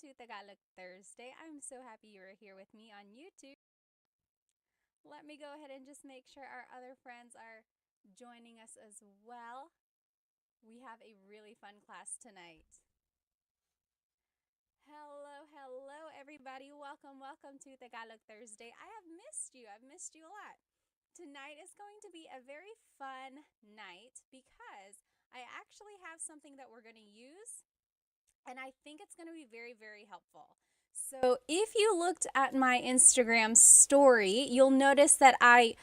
to Tagalog Thursday. I'm so happy you are here with me on YouTube. Let me go ahead and just make sure our other friends are joining us as well. We have a really fun class tonight. Hello, everybody. Welcome to Tagalog Thursday. I have missed you. I've missed you a lot. Tonight is going to be a very fun night because I actually have something that we're going to use, and I think it's going to be very helpful. So if you looked at my Instagram story, you'll notice that I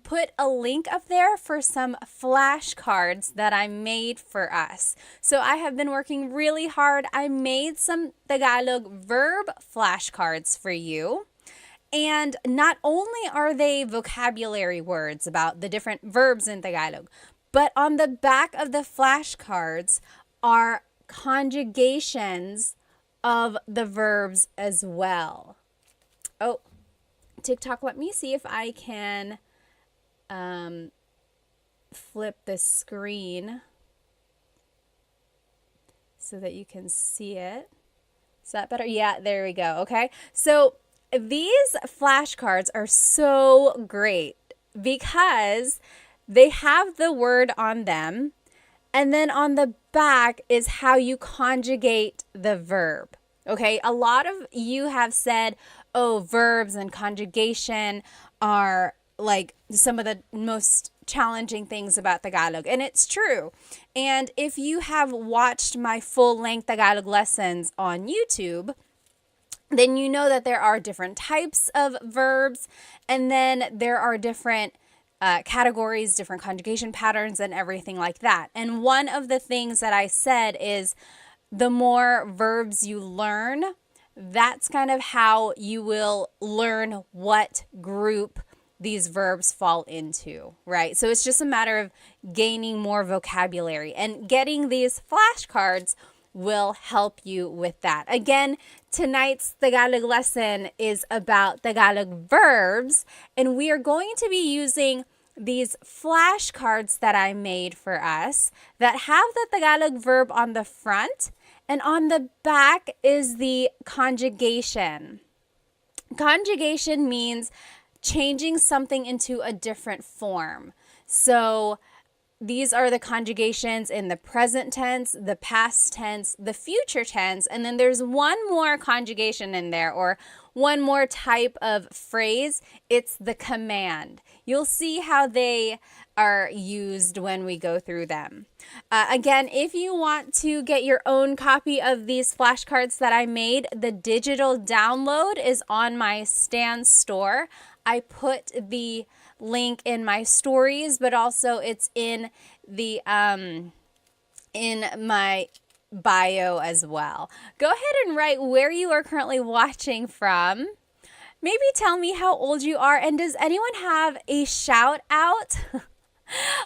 put a link up there for some flashcards that I made for us. So I have been working really hard. I made some Tagalog verb flashcards for you. And not only are they vocabulary words about the different verbs in Tagalog, but on the back of the flashcards are conjugations of the verbs as well. Oh, TikTok, let me see if I can flip the screen so that you can see it. Is that better? Yeah, there we go. Okay. So these flashcards are so great because they have the word on them, and then on the back is how you conjugate the verb. Okay, a lot of you have said, oh, verbs and conjugation are like some of the most challenging things about Tagalog. And it's true. And if you have watched my full-length Tagalog lessons on YouTube, then you know that there are different types of verbs, and then there are different categories, different conjugation patterns, and everything like that. And one of the things that I said is the more verbs you learn, that's kind of how you will learn what group these verbs fall into, right? So it's just a matter of gaining more vocabulary, and getting these flashcards will help you with that. Again, tonight's Tagalog lesson is about Tagalog verbs, and we are going to be using these flashcards that I made for us that have the Tagalog verb on the front, and on the back is the conjugation. Conjugation means changing something into a different form. So these are the conjugations in the present tense, the past tense, the future tense, and then there's one more conjugation in there, or one more type of phrase. It's the command. You'll see how they are used when we go through them. Again, if you want to get your own copy of these flashcards that I made, the digital download is on my Stan store. I put the link in my stories, but also it's in the in my bio as well. Go ahead and write where you are currently watching from. Maybe tell me how old you are, and does anyone have a shout out?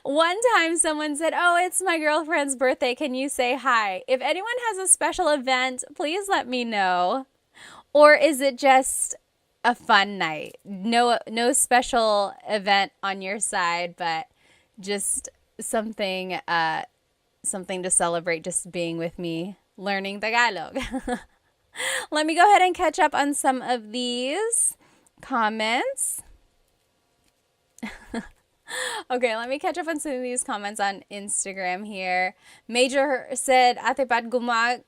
One time someone said, oh, it's my girlfriend's birthday. Can you say hi? If anyone has a special event, please let me know. Or is it just a fun night? No special event on your side, but just something to celebrate just being with me learning Tagalog. Let me go ahead and catch up on some of these comments. Okay, let me catch up on some of these comments on Instagram here. Major said, Ate Pat, gumagawa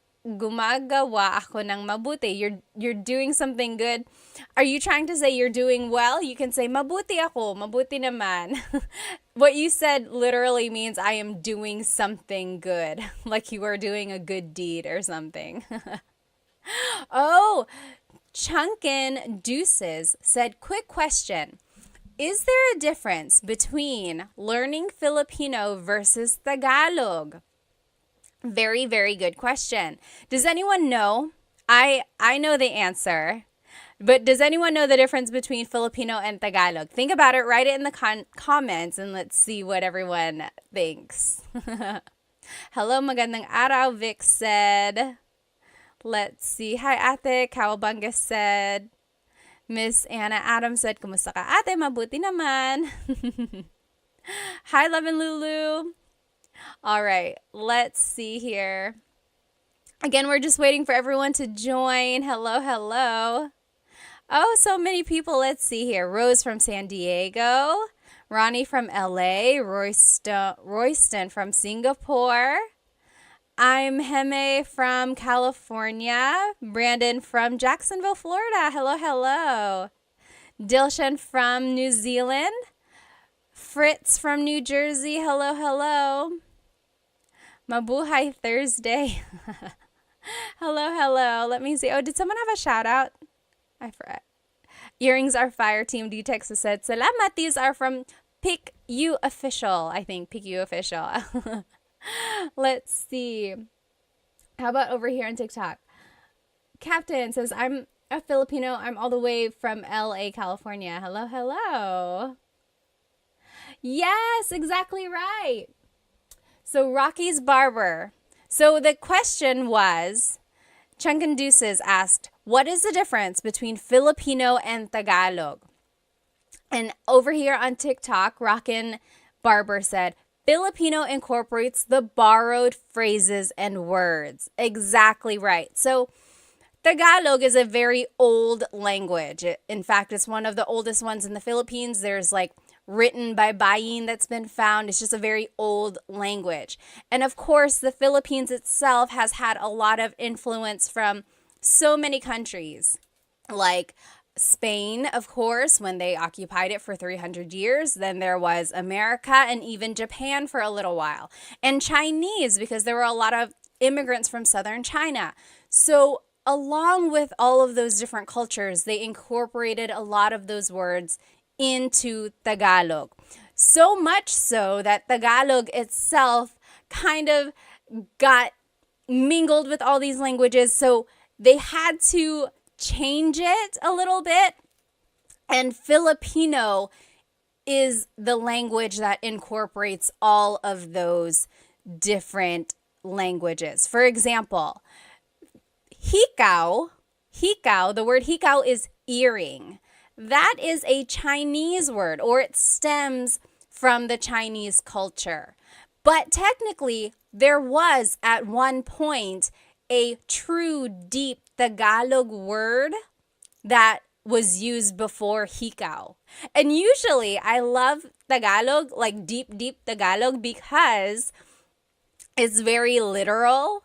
ako ng mabuti. You're doing something good. Are you trying to say you're doing well? You can say, mabuti ako, mabuti naman. What you said literally means I am doing something good. Like you are doing a good deed or something. Oh, Chunkin Deuces said, quick question. Is there a difference between learning Filipino versus Tagalog? Very good question. Does anyone know? I know the answer, but does anyone know the difference between Filipino and Tagalog? Think about it, write it in the comments, and let's see what everyone thinks. Hello, magandang araw, Vic said. Let's see. Hi, ate. Kawabanga said. Miss Anna Adams said, kumusta ka, ate? Mabuti naman. Hi, Love and Lulu. All right, let's see here. Again, we're just waiting for everyone to join. Hello, hello. Oh, so many people. Let's see here. Rose from San Diego, Ronnie from LA, Royston from Singapore. I'm Heme from California, Brandon from Jacksonville, Florida. Hello, hello. Dilshan from New Zealand, Fritz from New Jersey. Hello, hello. Mabuhay Thursday. Hello, hello. Let me see. Oh, did someone have a shout out? I forgot. Earrings are fire. Team D Texas said, Salamat. These are from Pick You Official. I think Pick You Official. Let's see. How about over here on TikTok? Captain says, I'm a Filipino. I'm all the way from LA, California. Hello, hello. Yes, exactly right. So Rocky's Barber. So the question was, Chunkin Deuces asked, what is the difference between Filipino and Tagalog? And over here on TikTok, Rockin' Barber said, Filipino incorporates the borrowed phrases and words. Exactly right. So Tagalog is a very old language. In fact, it's one of the oldest ones in the Philippines. There's like written by Bayin that's been found. It's just a very old language. And of course, the Philippines itself has had a lot of influence from so many countries, like Spain, of course, when they occupied it for 300 years. Then there was America and even Japan for a little while. And Chinese, because there were a lot of immigrants from southern China. So along with all of those different cultures, they incorporated a lot of those words into Tagalog. So much so that Tagalog itself kind of got mingled with all these languages. So they had to change it a little bit. And Filipino is the language that incorporates all of those different languages. For example, hikaw, the word hikaw is earring. That is a Chinese word, or it stems from the Chinese culture. But technically, there was at one point a true deep Tagalog word that was used before hikaw. And usually, I love Tagalog, like deep Tagalog, because it's very literal.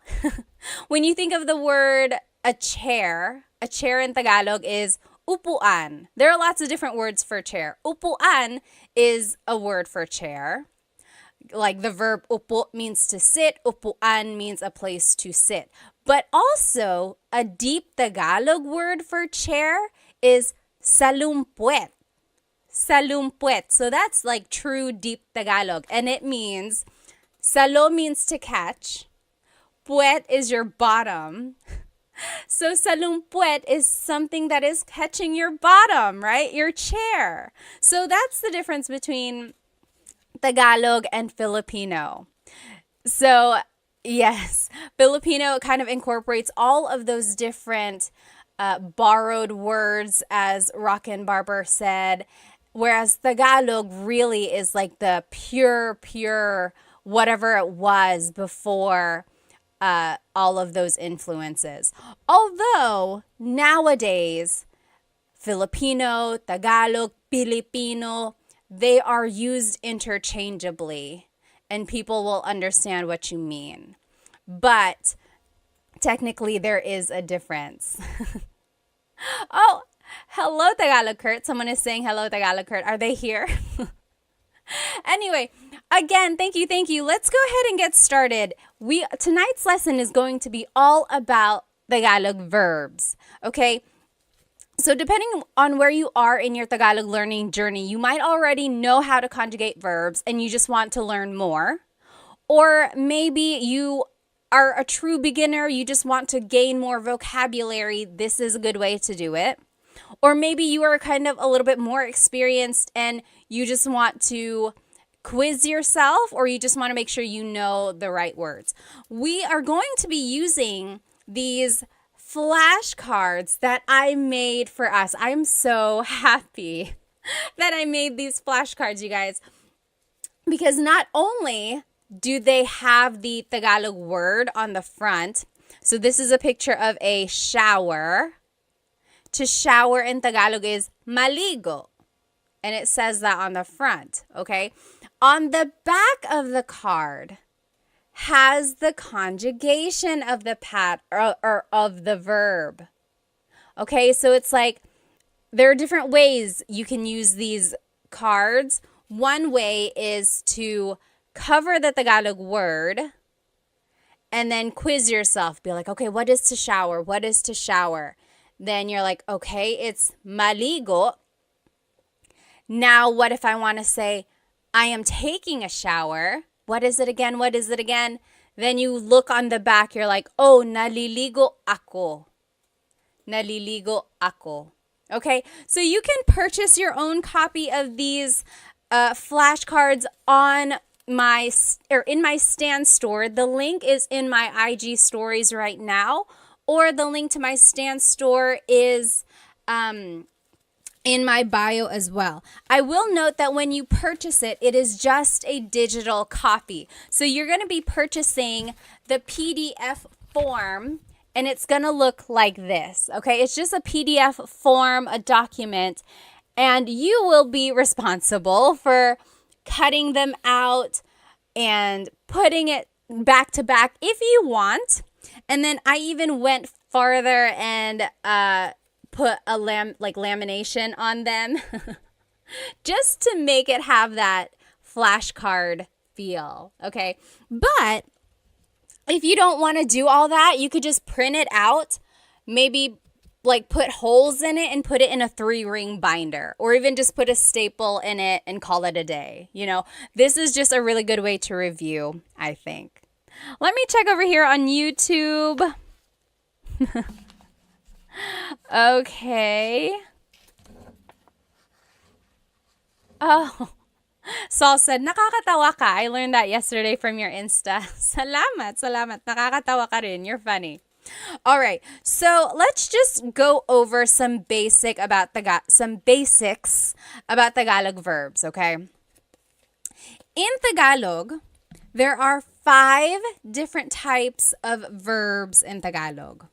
When you think of the word a chair in Tagalog is upuan. There are lots of different words for chair. Upuan is a word for chair. Like the verb upo means to sit, upuan means a place to sit. But also, a deep Tagalog word for chair is salumpuet. Salumpuet. So that's like true deep Tagalog. And it means, salo means to catch. Puet is your bottom. So salumpuet is something that is catching your bottom, right? Your chair. So that's the difference between Tagalog and Filipino. So yes, Filipino kind of incorporates all of those different borrowed words, as Rockin' Barber said, whereas Tagalog really is like the pure whatever it was before all of those influences. Although nowadays, Filipino, Tagalog, Filipino, they are used interchangeably and people will understand what you mean. But technically, there is a difference. Oh, hello, Tagalog Kurt. Someone is saying hello, Tagalog Kurt. Are they here? Anyway, again, thank you. Let's go ahead and get started. Tonight's lesson is going to be all about Tagalog verbs, okay? So depending on where you are in your Tagalog learning journey, you might already know how to conjugate verbs and you just want to learn more. Or maybe you are a true beginner, you just want to gain more vocabulary. This is a good way to do it. Or maybe you are kind of a little bit more experienced and you just want to quiz yourself, or you just want to make sure you know the right words. We are going to be using these flashcards that I made for us. I'm so happy that I made these flashcards, you guys, because not only do they have the Tagalog word on the front, So this is a picture of a shower. To shower in Tagalog is maligo. And it says that on the front, okay? On the back of the card has the conjugation of the or of the verb. Okay, so it's like there are different ways you can use these cards. One way is to cover the Tagalog word and then quiz yourself. Be like, okay, what is to shower? What is to shower? Then you're like, okay, it's maligo. Now, what if I want to say, I am taking a shower? What is it again? What is it again? Then you look on the back, you're like, oh, naliligo ako. Naliligo ako. Okay, so you can purchase your own copy of these flashcards on in my Stan store. The link is in my IG stories right now, or the link to my Stan store is in my bio as well. I will note that when you purchase it, it is just a digital copy. So you're going to be purchasing the PDF form, and it's going to look like this. Okay, it's just a PDF form, a document, and you will be responsible for cutting them out and putting it back to back if you want. And then I even went farther and put a lamination on them just to make it have that flashcard feel. Okay, but if you don't want to do all that, you could just print it out, maybe like put holes in it and put it in a 3-ring binder, or even just put a staple in it and call it a day. You know, this is just a really good way to review, I think. Let me check over here on YouTube. Okay. Oh, Saul said, nakakatawa ka. I learned that yesterday from your Insta. Salamat. Nakakatawa ka rin. You're funny. All right. So let's just go over some basics about Tagalog verbs, okay? In Tagalog, there are 5 different types of verbs in Tagalog.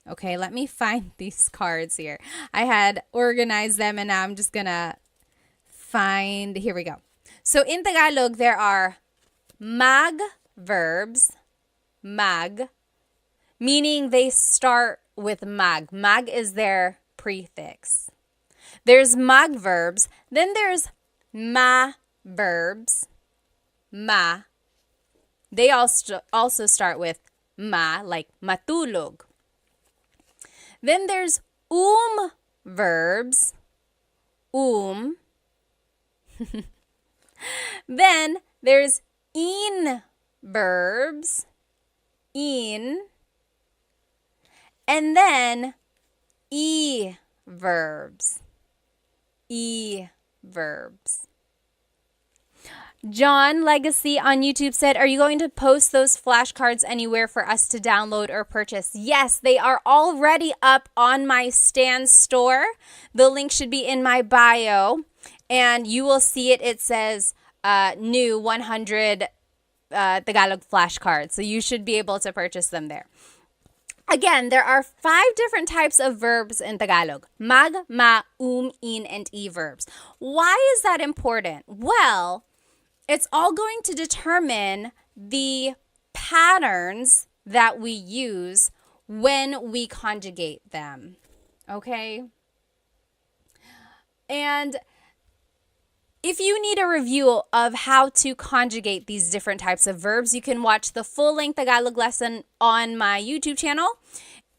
Okay, let me find these cards here. I had organized them and now I'm just gonna find, here we go. So in Tagalog, there are mag verbs, mag, meaning they start with mag. Mag is their prefix. There's mag verbs, then there's ma verbs, ma. They also start with ma, like matulog. Then there's verbs, Then there's in verbs, in. And then verbs, verbs. John Legacy on YouTube said, are you going to post those flashcards anywhere for us to download or purchase? Yes, they are already up on my Stan store. The link should be in my bio, and you will see it. It says new 100 Tagalog flashcards, so you should be able to purchase them there. Again, there are 5 different types of verbs in Tagalog. Mag, ma, in, and e verbs. Why is that important? Well, it's all going to determine the patterns that we use when we conjugate them, okay? And if you need a review of how to conjugate these different types of verbs, you can watch the full-length Tagalog lesson on my YouTube channel.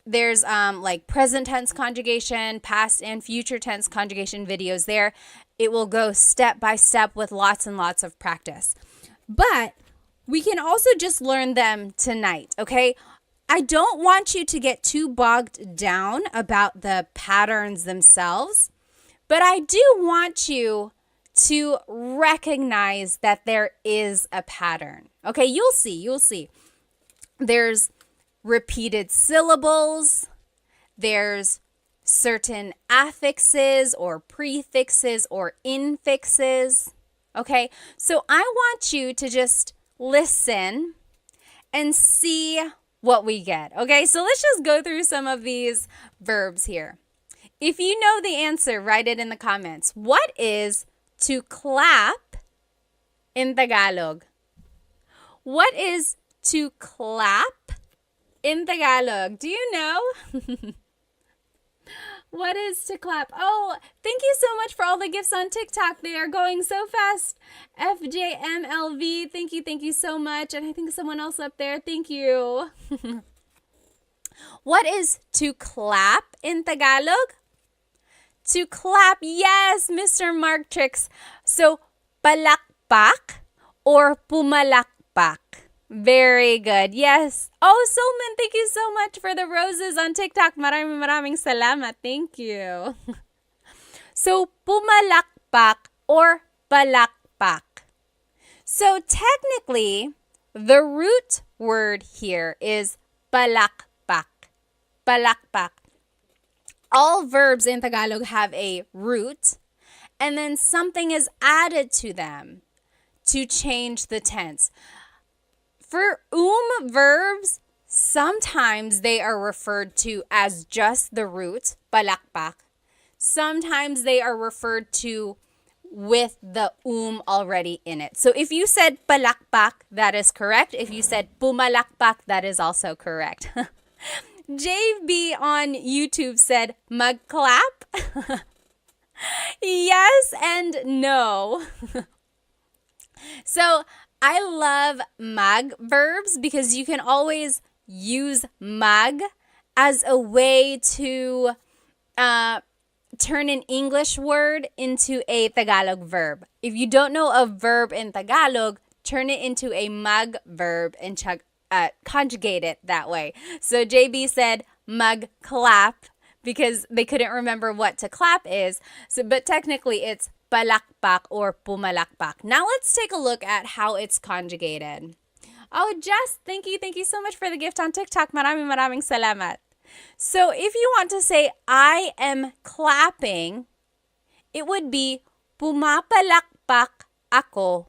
There's like present tense conjugation, past and future tense conjugation videos there. It will go step by step with lots and lots of practice. But we can also just learn them tonight, okay? I don't want you to get too bogged down about the patterns themselves, but I do want you to recognize that there is a pattern. Okay, you'll see. There's repeated syllables. There's certain affixes or prefixes or infixes. Okay, so I want you to just listen and see what we get. Okay, so let's just go through some of these verbs here. If you know the answer, write it in the comments. What is to clap in Tagalog? What is to clap in Tagalog? Do you know? What is to clap? Oh, thank you so much for all the gifts on TikTok. They are going so fast. FJMLV, thank you so much. And I think someone else up there, thank you. What is to clap in Tagalog? To clap, yes, Mr. Mark Tricks. So, palakpak or pumalakpak? Very good. Yes. Oh, Solman, thank you so much for the roses on TikTok. Maraming salamat. Thank you. So, pumalakpak or palakpak. So, technically, the root word here is palakpak. Palakpak. All verbs in Tagalog have a root, and then something is added to them to change the tense. For verbs, sometimes they are referred to as just the root, palakpak. Sometimes they are referred to with the already in it. So if you said palakpak, that is correct. If you said pumalakpak, that is also correct. JB on YouTube said magclap. Yes and no. So I love mag verbs because you can always use mag as a way to turn an English word into a Tagalog verb. If you don't know a verb in Tagalog, turn it into a mag verb and conjugate it that way. So JB said magclap because they couldn't remember what to clap is. So, but technically it's palakpak or pumalakpak. Now let's take a look at how it's conjugated. Oh, Jess, thank you so much for the gift on TikTok. Maraming salamat. So if you want to say I am clapping, it would be pumapalakpak ako.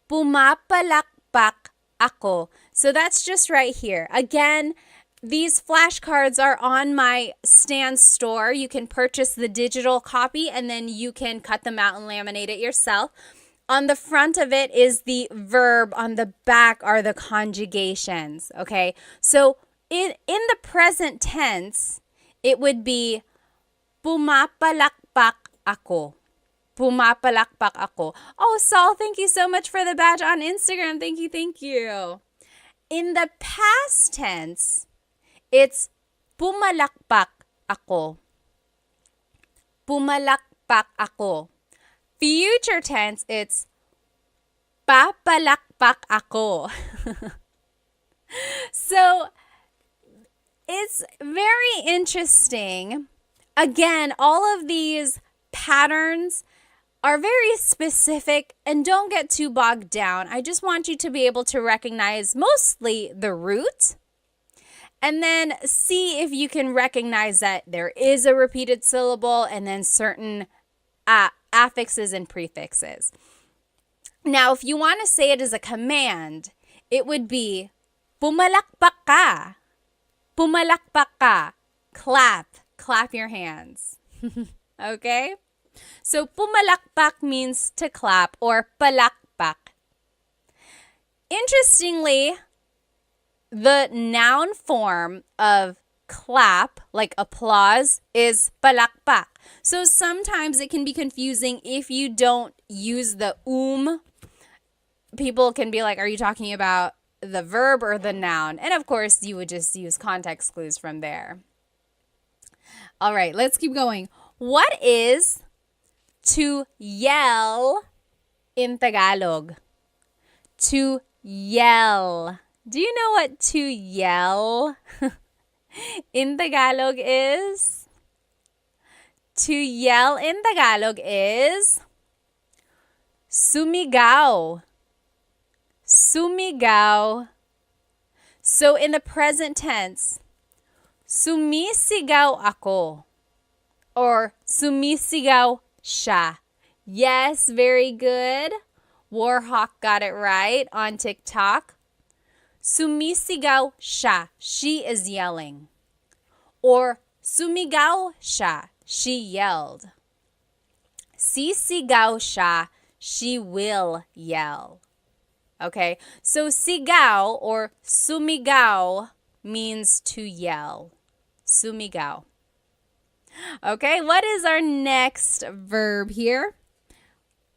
Pumapalakpak ako. So that's just right here. Again, these flashcards are on my Stan store. You can purchase the digital copy and then you can cut them out and laminate it yourself. On the front of it is the verb. On the back are the conjugations. Okay, so in the present tense, it would be pumapalakpak ako. Pumapalakpak ako. Oh, Saul, thank you so much for the badge on Instagram. Thank you. In the past tense, it's pumalakpak ako. Pumalakpak ako. Future tense, it's papalakpak ako. So, it's very interesting. Again, all of these patterns are very specific and don't get too bogged down. I just want you to be able to recognize mostly the root and then see if you can recognize that there is a repeated syllable and then certain affixes and prefixes. Now, if you want to say it as a command, it would be pumalakpak ka. Pumalakpak ka. Clap your hands. Okay? So pumalakpak means to clap or palakpak. Interestingly, the noun form of clap, like applause, is palakpak. So sometimes it can be confusing if you don't use the People can be like, are you talking about the verb or the noun? And of course, you would just use context clues from there. All right, let's keep going. What is to yell in Tagalog? To yell. Do you know what to yell in Tagalog is? To yell in Tagalog is sumigaw. Sumigaw. So in the present tense, sumisigaw ako or sumisigaw siya. Yes, very good. Warhawk got it right on TikTok. Sumisigaw siya. She is yelling. Or sumigaw siya. She yelled. Sisigaw siya. She will yell. Okay, so sigaw or sumigaw means to yell. Sumigaw. Okay, what is our next verb here?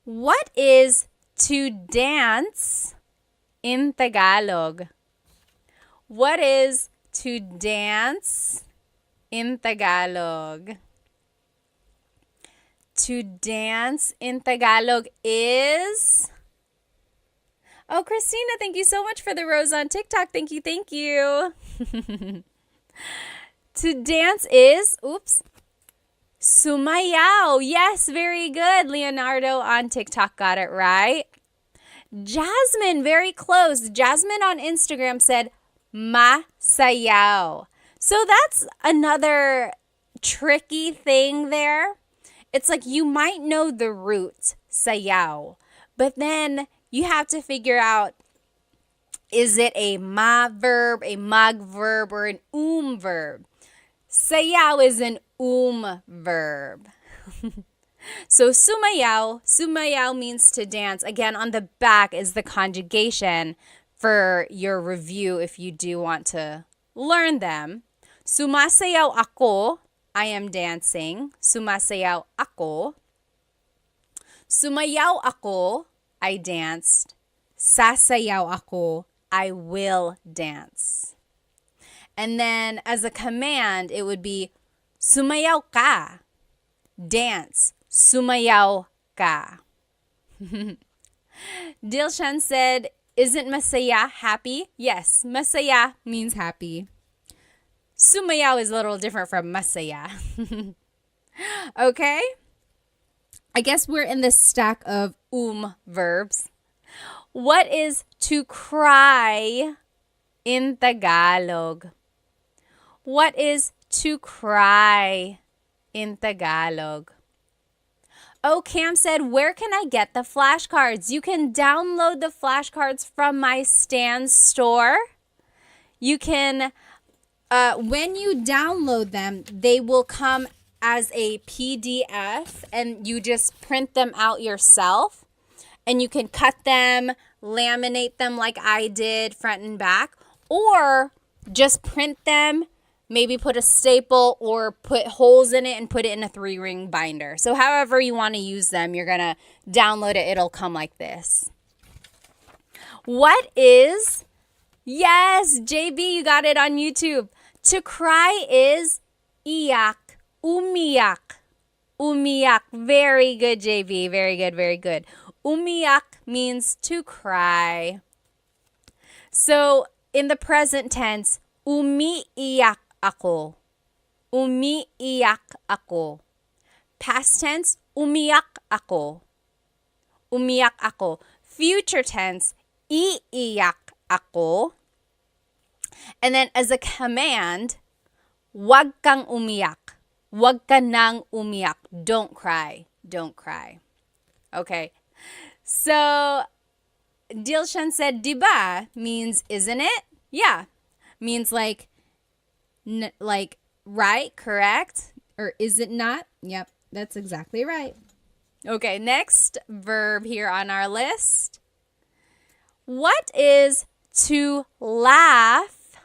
What is to dance in Tagalog? What is to dance in Tagalog? To dance in Tagalog is... Oh, Christina, thank you so much for the rose on TikTok. Thank you, thank you. To dance is, sumayaw. Yes, very good. Leonardo on TikTok got it right. Jasmine, very close. Jasmine on Instagram said, masayaw. So that's another tricky thing there. It's like you might know the root, sayaw, but then you have to figure out, is it a ma verb, a mag verb, or an verb? Sayaw is an verb. So sumayaw means to dance. Again, on the back is the conjugation for your review if you do want to learn them. Sumasayaw ako, I am dancing. Sumasayaw ako. Sumayaw ako, I danced. Sasayaw ako, I will dance. And then as a command, it would be sumayaw ka. Dance. Sumayaw ka. Dilshan said, isn't masaya happy? Yes, masaya means happy. Sumayaw is a little different from masaya. Okay? I guess we're in the stack of verbs. What is to cry in Tagalog? What is to cry in Tagalog? Oh, Cam said, where can I get the flashcards? You can download the flashcards from my Stan store. You can, when you download them, they will come as a PDF and you just print them out yourself. And you can cut them, laminate them like I did, front and back, or just print them, maybe put a staple or put holes in it and put it in a 3-ring binder. So however you want to use them, you're going to download it. It'll come like this. What is, yes, JB, you got it on YouTube. To cry is iyak, umiyak, umiyak. Very good, JB. Very good, very good. Umiyak means to cry. So in the present tense, umiiyak ako. Umiiyak ako. Past tense, umiyak ako. Umiyak ako. Future tense, iiyak ako. And then as a command, wag kang umiyak. Wag ka nang umiyak. Don't cry. Don't cry. Okay. So Dilshan said, diba means isn't it? Yeah. Means like right, correct? Or is it not? Yep, that's exactly right. Okay, next verb here on our list. What is to laugh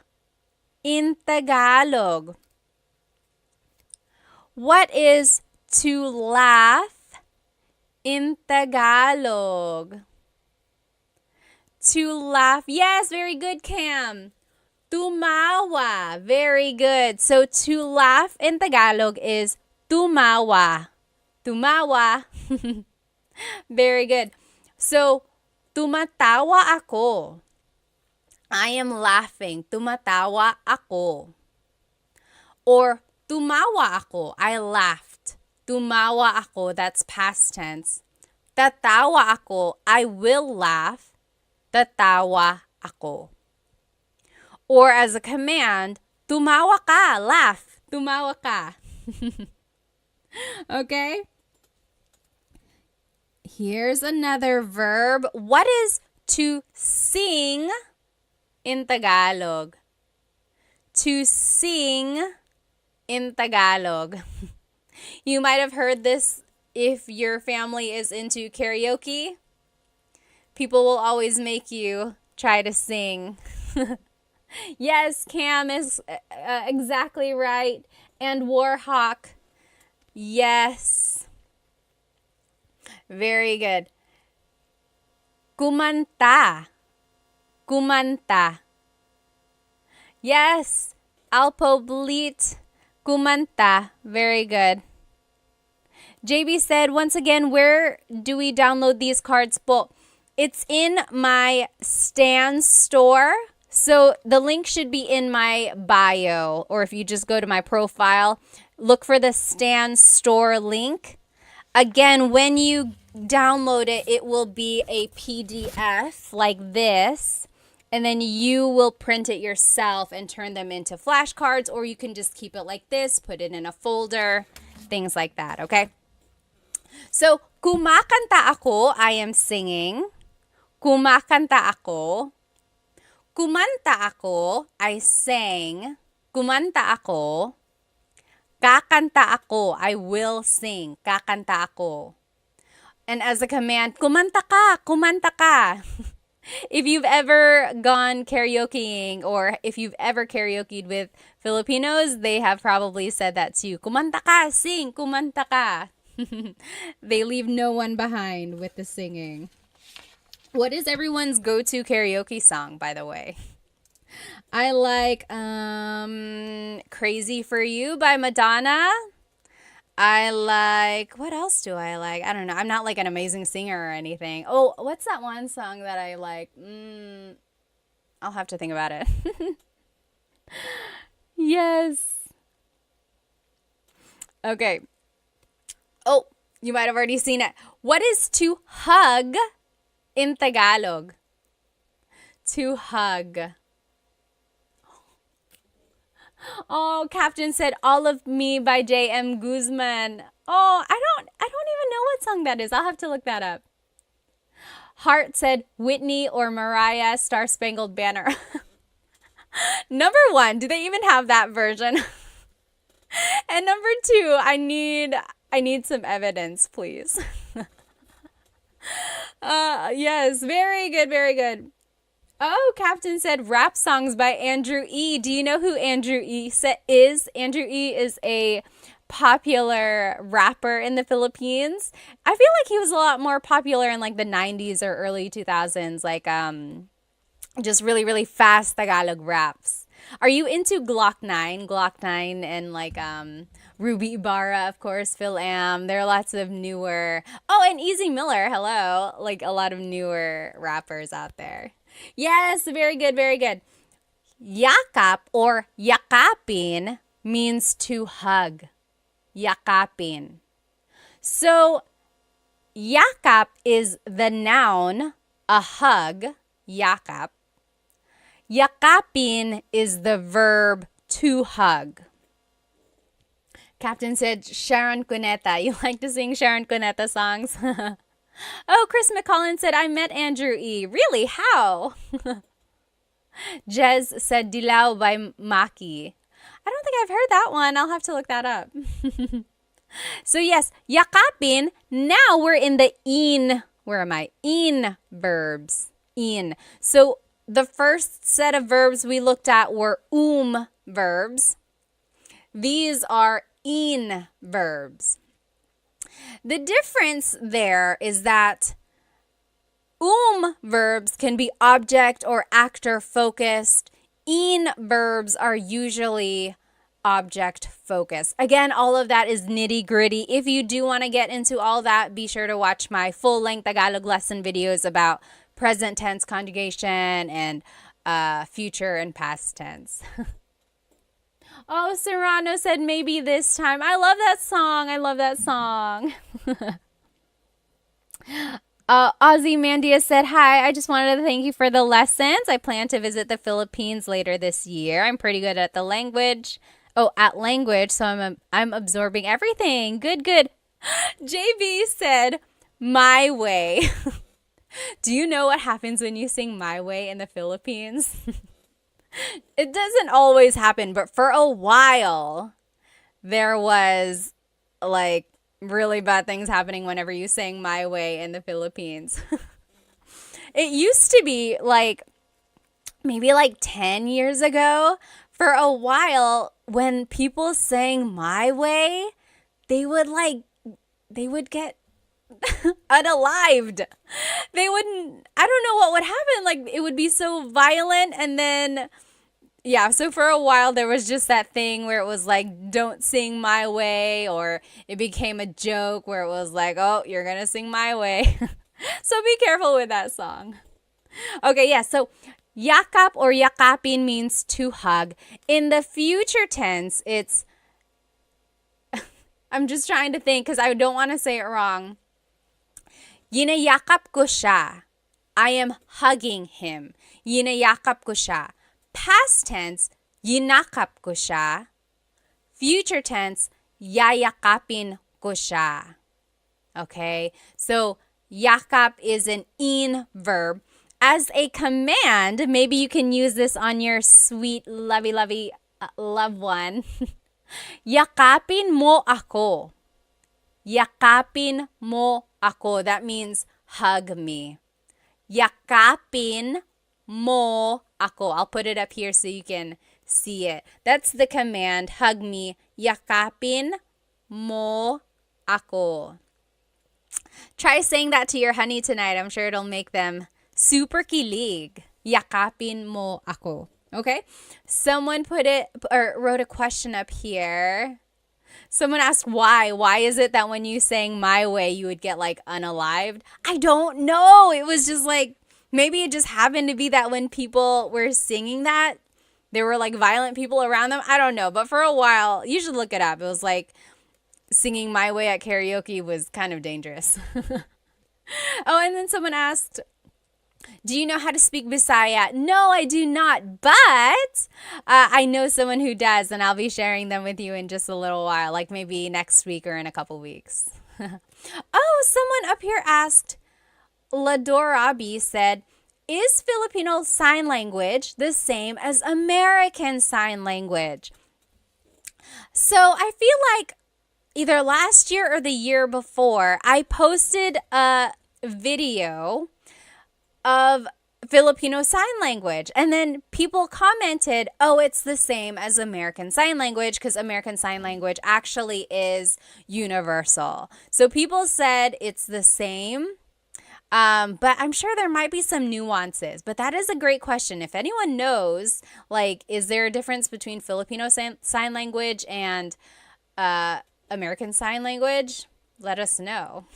in Tagalog? What is to laugh in Tagalog? To laugh. Yes, very good, Cam. Tumawa. Very good. So to laugh in Tagalog is tumawa. Tumawa. Very good. So tumatawa ako. I am laughing. Tumatawa ako. Or tumawa ako. I laughed. Tumawa ako. That's past tense. Tatawa ako. I will laugh. Tatawa ako. Or as a command, tumawa ka. Laugh. Tumawa ka. Okay? Here's another verb. What is to sing in Tagalog. To sing in Tagalog. You might have heard this if your family is into karaoke. People will always make you try to sing. Yes, Cam is exactly right. And Warhawk. Yes. Very good. Kumanta. Kumanta. Yes. Alpo Blit. Kumanta. Very good. JB said, once again, where do we download these cards po? It's in my Stan store. So the link should be in my bio, or if you just go to my profile, look for the Stan store link. Again, when you download it, it will be a PDF like this, and then you will print it yourself and turn them into flashcards, or you can just keep it like this, put it in a folder, things like that, okay? So, kumakanta ako, I am singing. Kumakanta ako. Kumanta ako, I sang. Kumanta ako. Kakanta ako, I will sing. Kakanta ako. And as a command, kumanta ka, kumanta ka. If you've ever gone karaokeing, or if you've ever karaokeed with Filipinos, they have probably said that too. Kumanta ka, sing, kumanta ka. They leave no one behind with the singing. What is everyone's go-to karaoke song, by the way? I like Crazy for You by Madonna. I like, what else do I like? I don't know. I'm not like an amazing singer or anything. Oh, what's that one song that I like? I'll have to think about it. Yes. Okay. Oh, you might have already seen it. What is to hug in Tagalog? To hug. Oh, Captain said All of Me by J.M. Guzman. Oh, I don't even know what song that is. I'll have to look that up. Hart said Whitney or Mariah Star Spangled Banner. Number one, do they even have that version? And number two, I need some evidence, please. Yes, very good, very good. Oh, Captain said rap songs by Andrew E. Do you know who Andrew E. is? Andrew E. is a popular rapper in the Philippines. I feel like he was a lot more popular in like the 90s or early 2000s, like just really, really fast Tagalog raps. Are you into Glock 9? Glock 9 and like Ruby Ibarra, of course, Phil Am. There are lots of newer. Oh, and Easy Miller, hello. Like a lot of newer rappers out there. Yes, very good, very good. Yakap or yakapin means to hug. Yakapin. So, yakap is the noun, a hug, yakap. Yakapin is the verb to hug. Captain said Sharon Cuneta. You like to sing Sharon Cuneta songs? Oh, Chris McCollin said, I met Andrew E. Really? How? Jez said Dilaw by Maki. I don't think I've heard that one. I'll have to look that up. So yes, yakapin. Now we're in the in. Where am I? In verbs. In. So the first set of verbs we looked at were verbs. These are in verbs. The difference there is that verbs can be object or actor focused. In verbs are usually object focused. Again, all of that is nitty gritty. If you do want to get into all that, be sure to watch my full length Tagalog lesson videos about present tense conjugation and future and past tense. Oh, Serrano said maybe this time. I love that song. I love that song. Ozzy Mandia said, hi, I just wanted to thank you for the lessons. I plan to visit the Philippines later this year. I'm pretty good at the language. Oh, at language, so I'm absorbing everything. Good, good. JB said, my way. Do you know what happens when you sing My Way in the Philippines? It doesn't always happen, but for a while, there was like really bad things happening whenever you sang My Way in the Philippines. It used to be like maybe like 10 years ago, for a while, when people sang My Way, they would like, they would get unalived. They wouldn't, I don't know what would happen. Like, it would be so violent. And then, yeah, so for a while, there was just that thing where it was like, don't sing My Way, or it became a joke where it was like, oh, you're going to sing My Way. So be careful with that song. Okay, yeah, so yakap or yakapin means to hug. In the future tense, it's, I'm just trying to think because I don't want to say it wrong. Yinayakap ko siya. I am hugging him. Yinayakap ko siya. Past tense, yinakap ko siya. Future tense, yayakapin ko siya. Okay, so yakap is an in verb. As a command, maybe you can use this on your sweet, lovey, loved one. Yakapin mo ako. Yakapin mo ako. That means hug me. Yakapin mo ako. I'll put it up here so you can see it. That's the command. Hug me. Yakapin mo ako. Try saying that to your honey tonight. I'm sure it'll make them super kilig. Yakapin mo ako. Okay? Someone put it or wrote a question up here. Someone asked why. Why is it that when you sang My Way, you would get like unalived? I don't know. It was just like, maybe it just happened to be that when people were singing that, there were like violent people around them. I don't know. But for a while, you should look it up. It was like singing My Way at karaoke was kind of dangerous. Oh, and then someone asked, do you know how to speak Bisaya? No, I do not, but I know someone who does, and I'll be sharing them with you in just a little while, like maybe next week or in a couple weeks. Oh, someone up here asked, Ladorabi said, is Filipino Sign Language the same as American Sign Language? So I feel like either last year or the year before, I posted a video of Filipino Sign Language. And then people commented, oh, it's the same as American Sign Language because American Sign Language actually is universal. So people said it's the same, but I'm sure there might be some nuances. But that is a great question. If anyone knows, like, is there a difference between Filipino Sign Language and American Sign Language? Let us know.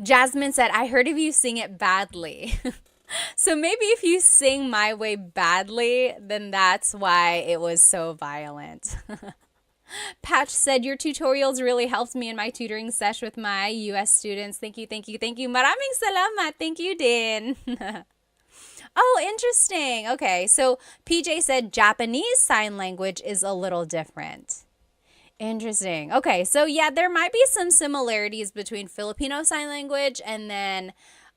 Jasmine said, I heard of you sing it badly. So maybe if you sing My Way badly, then that's why it was so violent. Patch said, your tutorials really helped me in my tutoring sesh with my US students. Thank you. Maraming salamat. Thank you, din. Oh, interesting. Okay, so PJ said Japanese Sign Language is a little different. Interesting. Okay, so yeah, there might be some similarities between Filipino Sign Language and then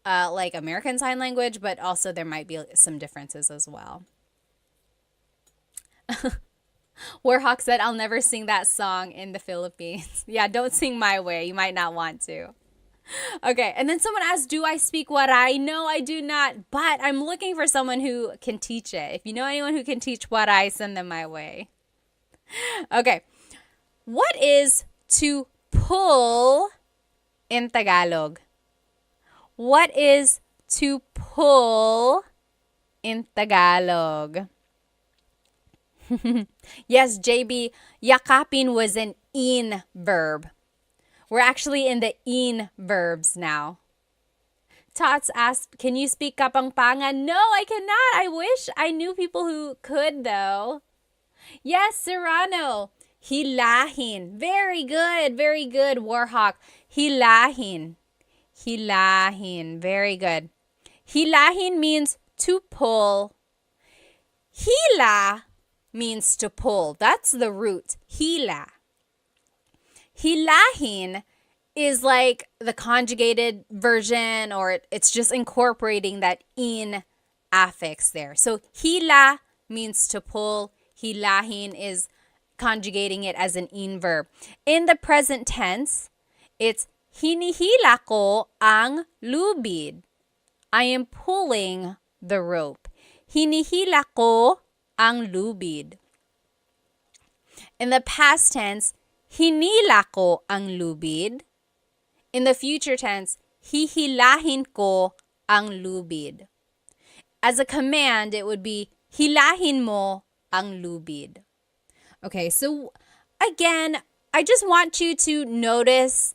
like American Sign Language, but also there might be some differences as well. Warhawk said, I'll never sing that song in the Philippines. Yeah, don't sing My Way. You might not want to. Okay, and then someone asked, do I speak Waray? No, I do not, but I'm looking for someone who can teach it. If you know anyone who can teach Waray, send them my way. Okay. What is to pull in Tagalog? What is to pull in Tagalog? Yes, JB, yakapin was an in verb. We're actually in the in verbs now. Tots asked, can you speak Kapampangan? No, I cannot. I wish I knew people who could, though. Yes, Serrano. Hilahin. Very good, Warhawk. Hilahin. Very good. Hilahin means to pull. Hila means to pull. That's the root. Hila. Hilahin is like the conjugated version, or it's just incorporating that in affix there. So hila means to pull. Hilahin is conjugating it as an in verb. In the present tense, it's hinihila ko ang lubid. I am pulling the rope. Hinihila ko ang lubid. In the past tense, hinila ko ang lubid. In the future tense, hihilahin ko ang lubid. As a command, it would be hilahin mo ang lubid. Okay, so again, I just want you to notice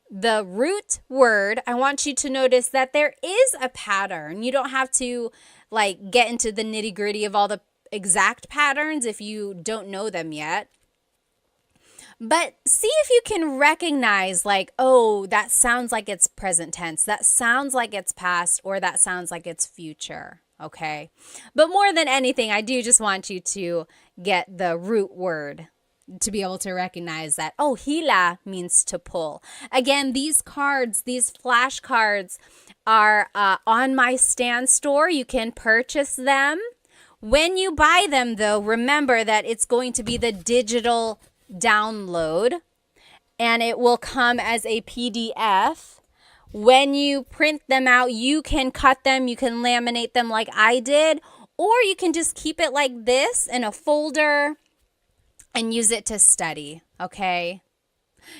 the root word. I want you to notice that there is a pattern. You don't have to get into the nitty-gritty of all the exact patterns if you don't know them yet. But see if you can recognize oh, that sounds like it's present tense. That sounds like it's past, or that sounds like it's future. Okay. But more than anything, I do just want you to get the root word to be able to recognize that, oh, hila means to pull. Again, these cards, these flashcards are on my stand store. You can purchase them. When you buy them, though, remember that it's going to be the digital download, and it will come as a PDF. When you print them out, you can cut them, you can laminate them like I did, or you can just keep it like this in a folder and use it to study, okay?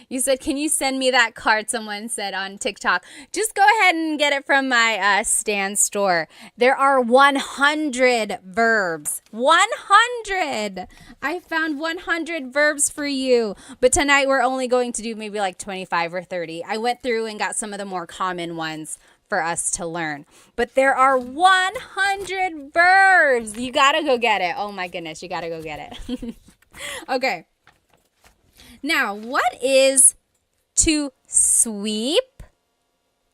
You said, can you send me that card? Someone said on TikTok. Just go ahead and get it from my stand store. There are 100 verbs. 100! I found 100 verbs for you. But tonight we're only going to do maybe 25 or 30. I went through and got some of the more common ones for us to learn. But there are 100 verbs. You gotta go get it. Oh my goodness, you gotta go get it. Okay. Now, what is to sweep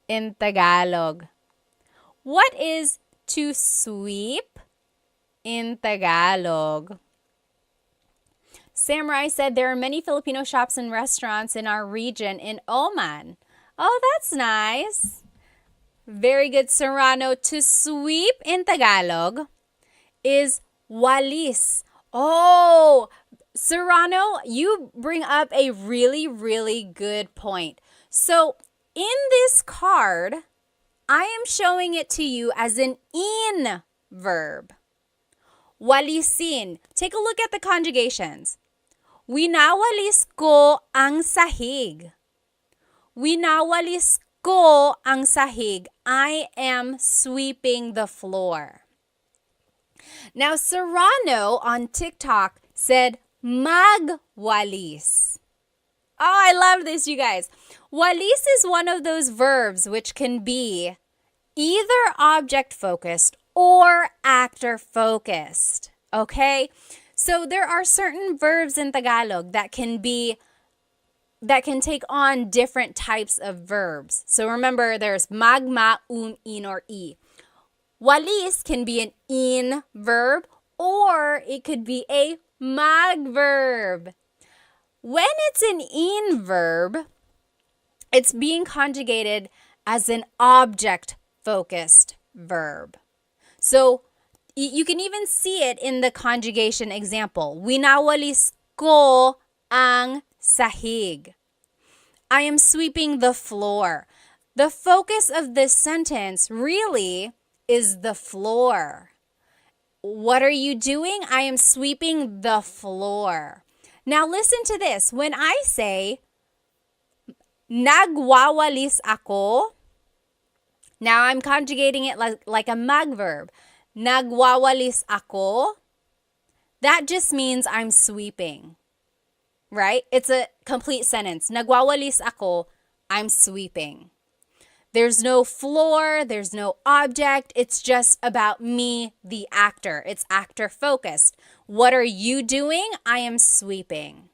in Tagalog? What is to sweep in Tagalog? Samurai said there are many Filipino shops and restaurants in our region in Oman. Oh, that's nice. Very good, Serrano. To sweep in Tagalog is walis. Oh, Serrano, you bring up a really, really good point. So in this card, I am showing it to you as an in verb. Walisin. Take a look at the conjugations. Winawalis ko ang sahig. Winawalis ko ang sahig. I am sweeping the floor. Now, Serrano on TikTok said, magwalis. Oh, I love this, you guys. Walis is one of those verbs which can be either object-focused or actor-focused. Okay? So there are certain verbs in Tagalog that can take on different types of verbs. So remember, there's magma, in, or i. Walis can be an in verb, or it could be a mag verb. When it's an in verb, it's being conjugated as an object-focused verb. So you can even see it in the conjugation example. Winawalis ko ang sahig. I am sweeping the floor. The focus of this sentence really is the floor. What are you doing? I am sweeping the floor. Now listen to this. When I say, nagwawalis ako, now I'm conjugating it like a mag verb. Nagwawalis ako, that just means I'm sweeping, right? It's a complete sentence. Nagwawalis ako, I'm sweeping. There's no floor, there's no object. It's just about me, the actor. It's actor focused. What are you doing? I am sweeping.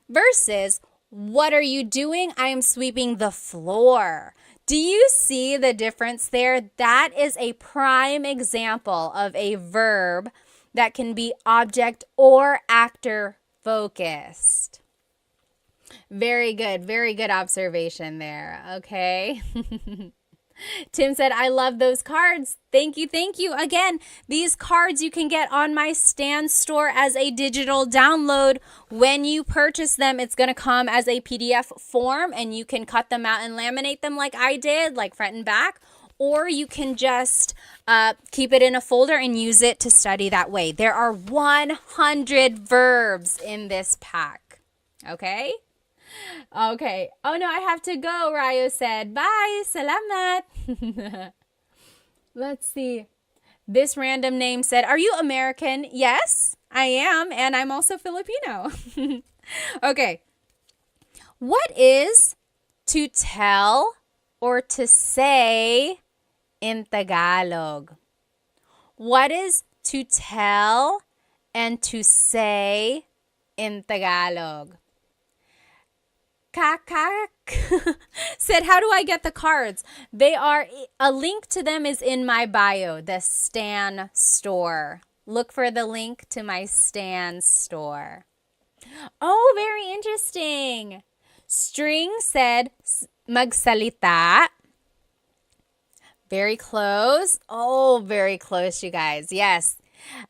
Versus, what are you doing? I am sweeping the floor. Do you see the difference there? That is a prime example of a verb that can be object or actor focused. Very good observation there, okay? Tim said, I love those cards. Thank you. Thank you. Again, these cards you can get on my Stan store as a digital download. When you purchase them, it's going to come as a PDF form and you can cut them out and laminate them like I did, like front and back. Or you can just keep it in a folder and use it to study that way. There are 100 verbs in this pack. Okay? Okay. Oh no, I have to go, Rayo said. Bye. Salamat. Let's see. This random name said, are you American? Yes, I am. And I'm also Filipino. Okay. What is to tell or to say in Tagalog? What is to tell and to say in Tagalog? Kakak said, how do I get the cards? A link to them is in my bio, the Stan store. Look for the link to my Stan store. Oh, very interesting. String said, magsalita. Very close. Oh, very close, you guys. Yes.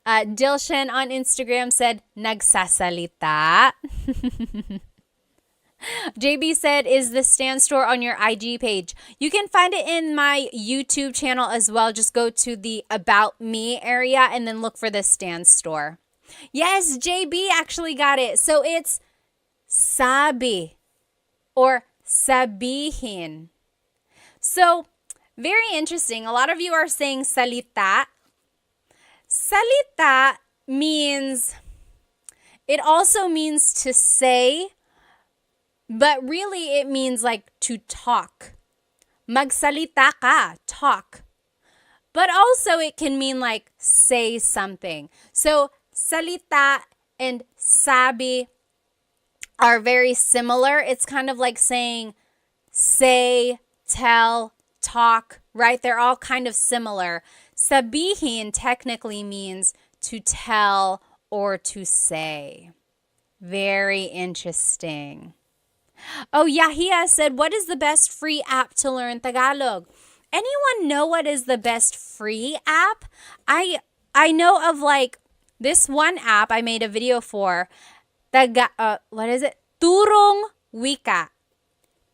Dilshan on Instagram said, nagsasalita. JB said, is the Stan store on your IG page? You can find it in my YouTube channel as well. Just go to the About Me area and then look for the Stan store. Yes, JB actually got it. So it's sabi or sabihin. So very interesting. A lot of you are saying salita. Salita means, it also means to say, but really it means like to talk. Magsalita ka, talk. But also it can mean like say something. So salita and sabi are very similar. It's kind of like saying say, tell, talk, right? They're all kind of similar. Sabihin technically means to tell or to say. Very interesting. Oh, Yahia said, what is the best free app to learn Tagalog? Anyone know what is the best free app? I know of like this one app I made a video for. What is it? Turong Wika.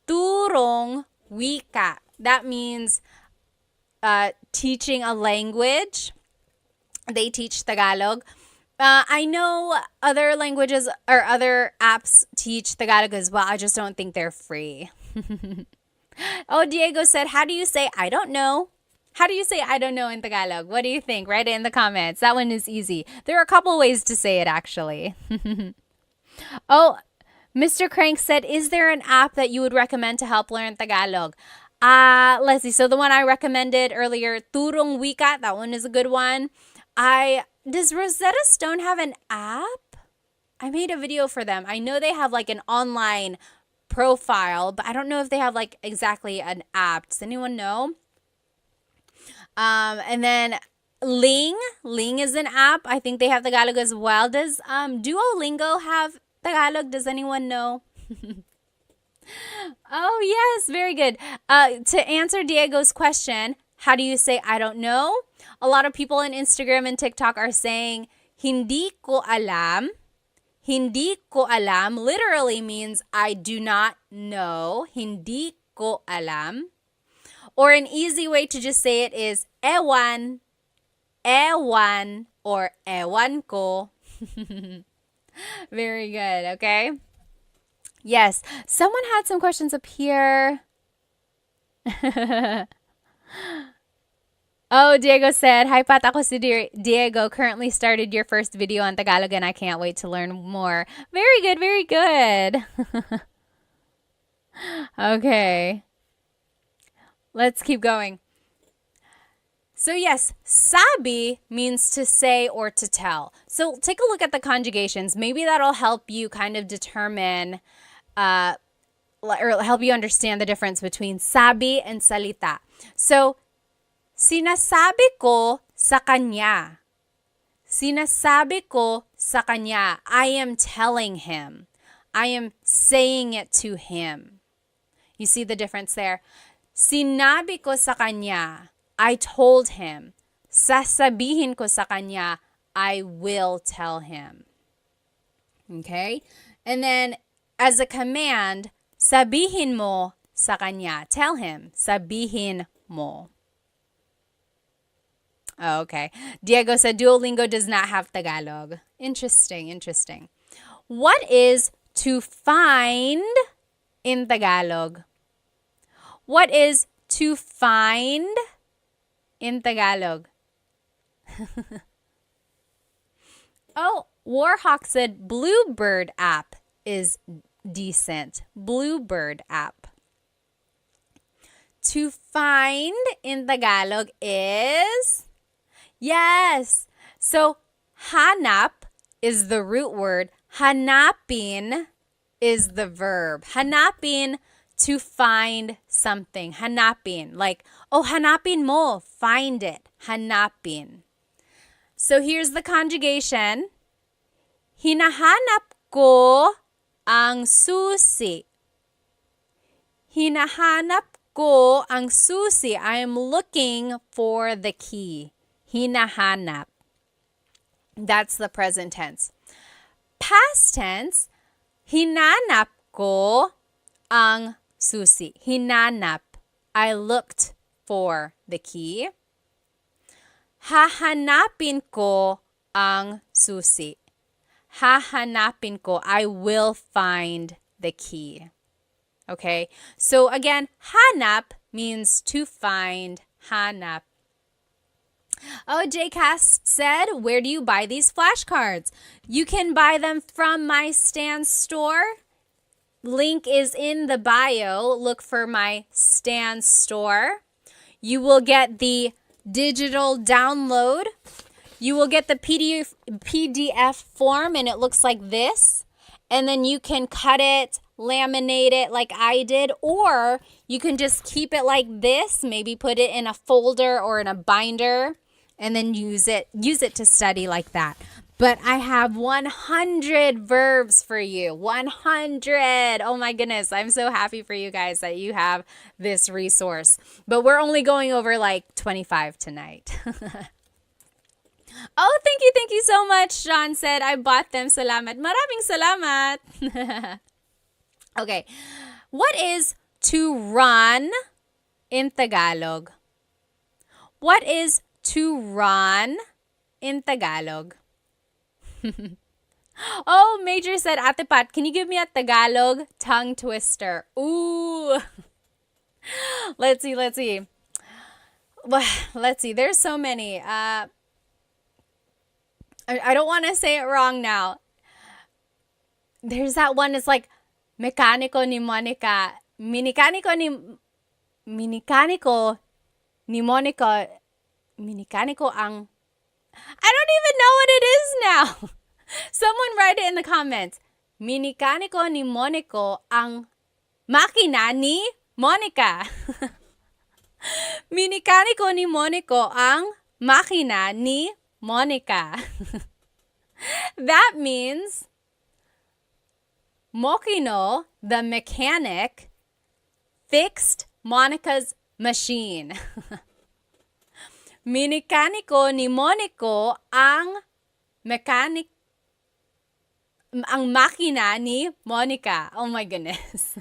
Turong Wika. That means teaching a language. They teach Tagalog. I know other languages or other apps teach Tagalog as well. I just don't think they're free. Oh, Diego said, how do you say I don't know? How do you say I don't know in Tagalog? What do you think? Write it in the comments. That one is easy. There are a couple ways to say it actually. Oh, Mr. Crank said, is there an app that you would recommend to help learn Tagalog? Let's see. So the one I recommended earlier, Turong Wika, that one is a good one. Does Rosetta Stone have an app? I made a video for them. I know they have like an online profile, but I don't know if they have like exactly an app. Does anyone know? And then Ling is an app. I think they have Tagalog as well. Does Duolingo have Tagalog? Does anyone know? Oh, yes, very good. To answer Diego's question, how do you say I don't know? A lot of people on Instagram and TikTok are saying hindi ko alam. Hindi ko alam literally means I do not know. Hindi ko alam. Or an easy way to just say it is ewan, ewan, or ewan ko. Very good, okay? Yes, someone had some questions up here. Oh, Diego said, hi Pat, ako si Diego. Currently started your first video on Tagalog and I can't wait to learn more. Very good, very good. Okay. Let's keep going. So yes, sabi means to say or to tell. So take a look at the conjugations. Maybe that'll help you kind of determine or help you understand the difference between sabi and salita. So, sinasabi ko sa kanya. Sinasabi ko sa kanya. I am telling him. I am saying it to him. You see the difference there? Sinabi ko sa kanya. I told him. Sasabihin ko sa kanya. I will tell him. Okay? And then, as a command, sabihin mo sa kanya. Tell him. Sabihin mo. Oh, okay. Diego said Duolingo does not have Tagalog. Interesting, interesting. What is to find in Tagalog? What is to find in Tagalog? Oh, Warhawk said Bluebird app is decent. Bluebird app. To find in Tagalog is... Yes. So, hanap is the root word. Hanapin is the verb. Hanapin, to find something. Hanapin. Like, oh, hanapin mo. Find it. Hanapin. So, here's the conjugation. Hinahanap ko ang susi. Hinahanap ko ang susi. I am looking for the key. Hinahanap. That's the present tense. Past tense, hinanap ko ang susi. Hinanap. I looked for the key. Hahanapin ko ang susi. Hahanapin ko. I will find the key. Okay? So again, hanap means to find. Hanap. Oh, JCast said, where do you buy these flashcards? You can buy them from my Stan store. Link is in the bio. Look for my Stan store. You will get the digital download. You will get the PDF form, and it looks like this. And then you can cut it, laminate it like I did, or you can just keep it like this, maybe put it in a folder or in a binder, and then use it to study like that. But I have 100 verbs for you. 100. Oh my goodness. I'm so happy for you guys that you have this resource. But we're only going over like 25 tonight. Oh, thank you so much. Sean said, I bought them. Salamat. Maraming salamat. Okay. What is to run in Tagalog? What is to run in Tagalog? Oh, Major said, Ate Pat, can you give me a Tagalog tongue twister? Ooh. Let's see. Let's see. There's so many. I don't want to say it wrong now. There's that one. It's like Mecánico ni Monica. Minicánico ni Monica. Minicánico ang... I don't even know what it is now. Someone write it in the comments. Minicánico ni Monico ang makina ni Monica. Minicánico ni Monico ang makina ni Monica. That means Mokino, the mechanic, fixed Monica's machine. Minicánico ni Monico ang makina ni Monica. Oh my goodness.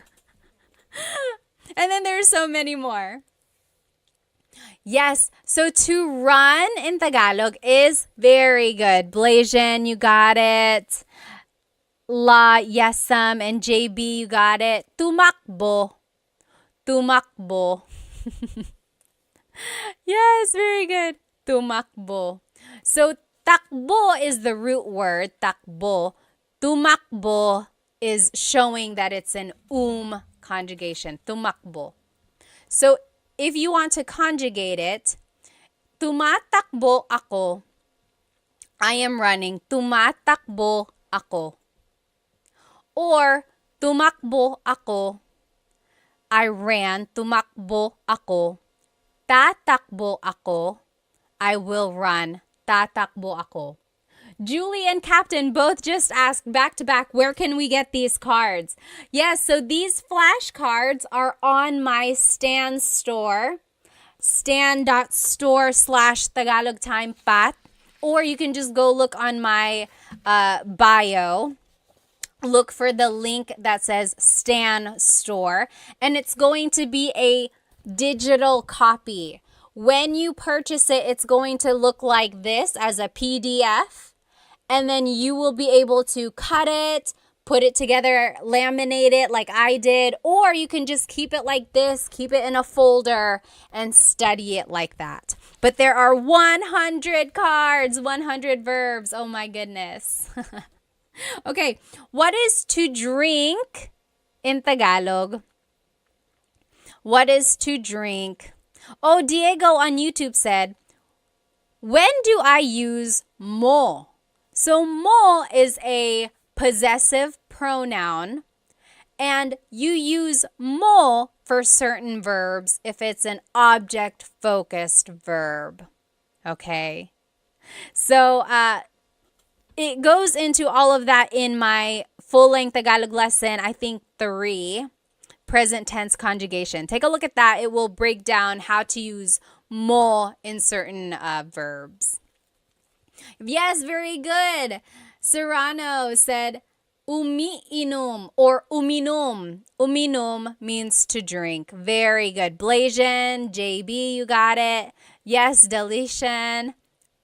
And then there's so many more. Yes, so to run in Tagalog is very good. Blasian, you got it. La, Yesam, and JB, you got it. Tumakbo. Tumakbo. Yes, very good. Tumakbo. So, takbo is the root word, takbo. Tumakbo is showing that it's an conjugation. Tumakbo. So, if you want to conjugate it, tumatakbo ako. I am running. Tumatakbo ako. Or, tumakbo ako. I ran. Tumakbo ako. Tatakbo ako. I will run. Tatakbo ako. Julie and Captain both just asked back to back, where can we get these cards? Yes, so these flashcards are on my Stan store, stan.store/Tagalog Time Pat, or you can just go look on my bio. Look for the link that says Stan Store, and it's going to be a digital copy. When you purchase it, it's going to look like this as a PDF, and then you will be able to cut it, put it together, laminate it like I did, or you can just keep it like this, keep it in a folder, and study it like that. But there are 100 cards, 100 verbs. Oh my goodness. Okay, what is to drink in Tagalog? What is to drink? Oh, Diego on YouTube said, when do I use mo? So mo is a possessive pronoun, and you use mo for certain verbs if it's an object-focused verb. Okay? So, it goes into all of that in my full-length Tagalog lesson, I think 3, present tense conjugation. Take a look at that. It will break down how to use mo in certain verbs. Yes, very good. Serrano said umiinom or uminom. Uminom means to drink. Very good. Blasian, JB, you got it. Yes, Delician.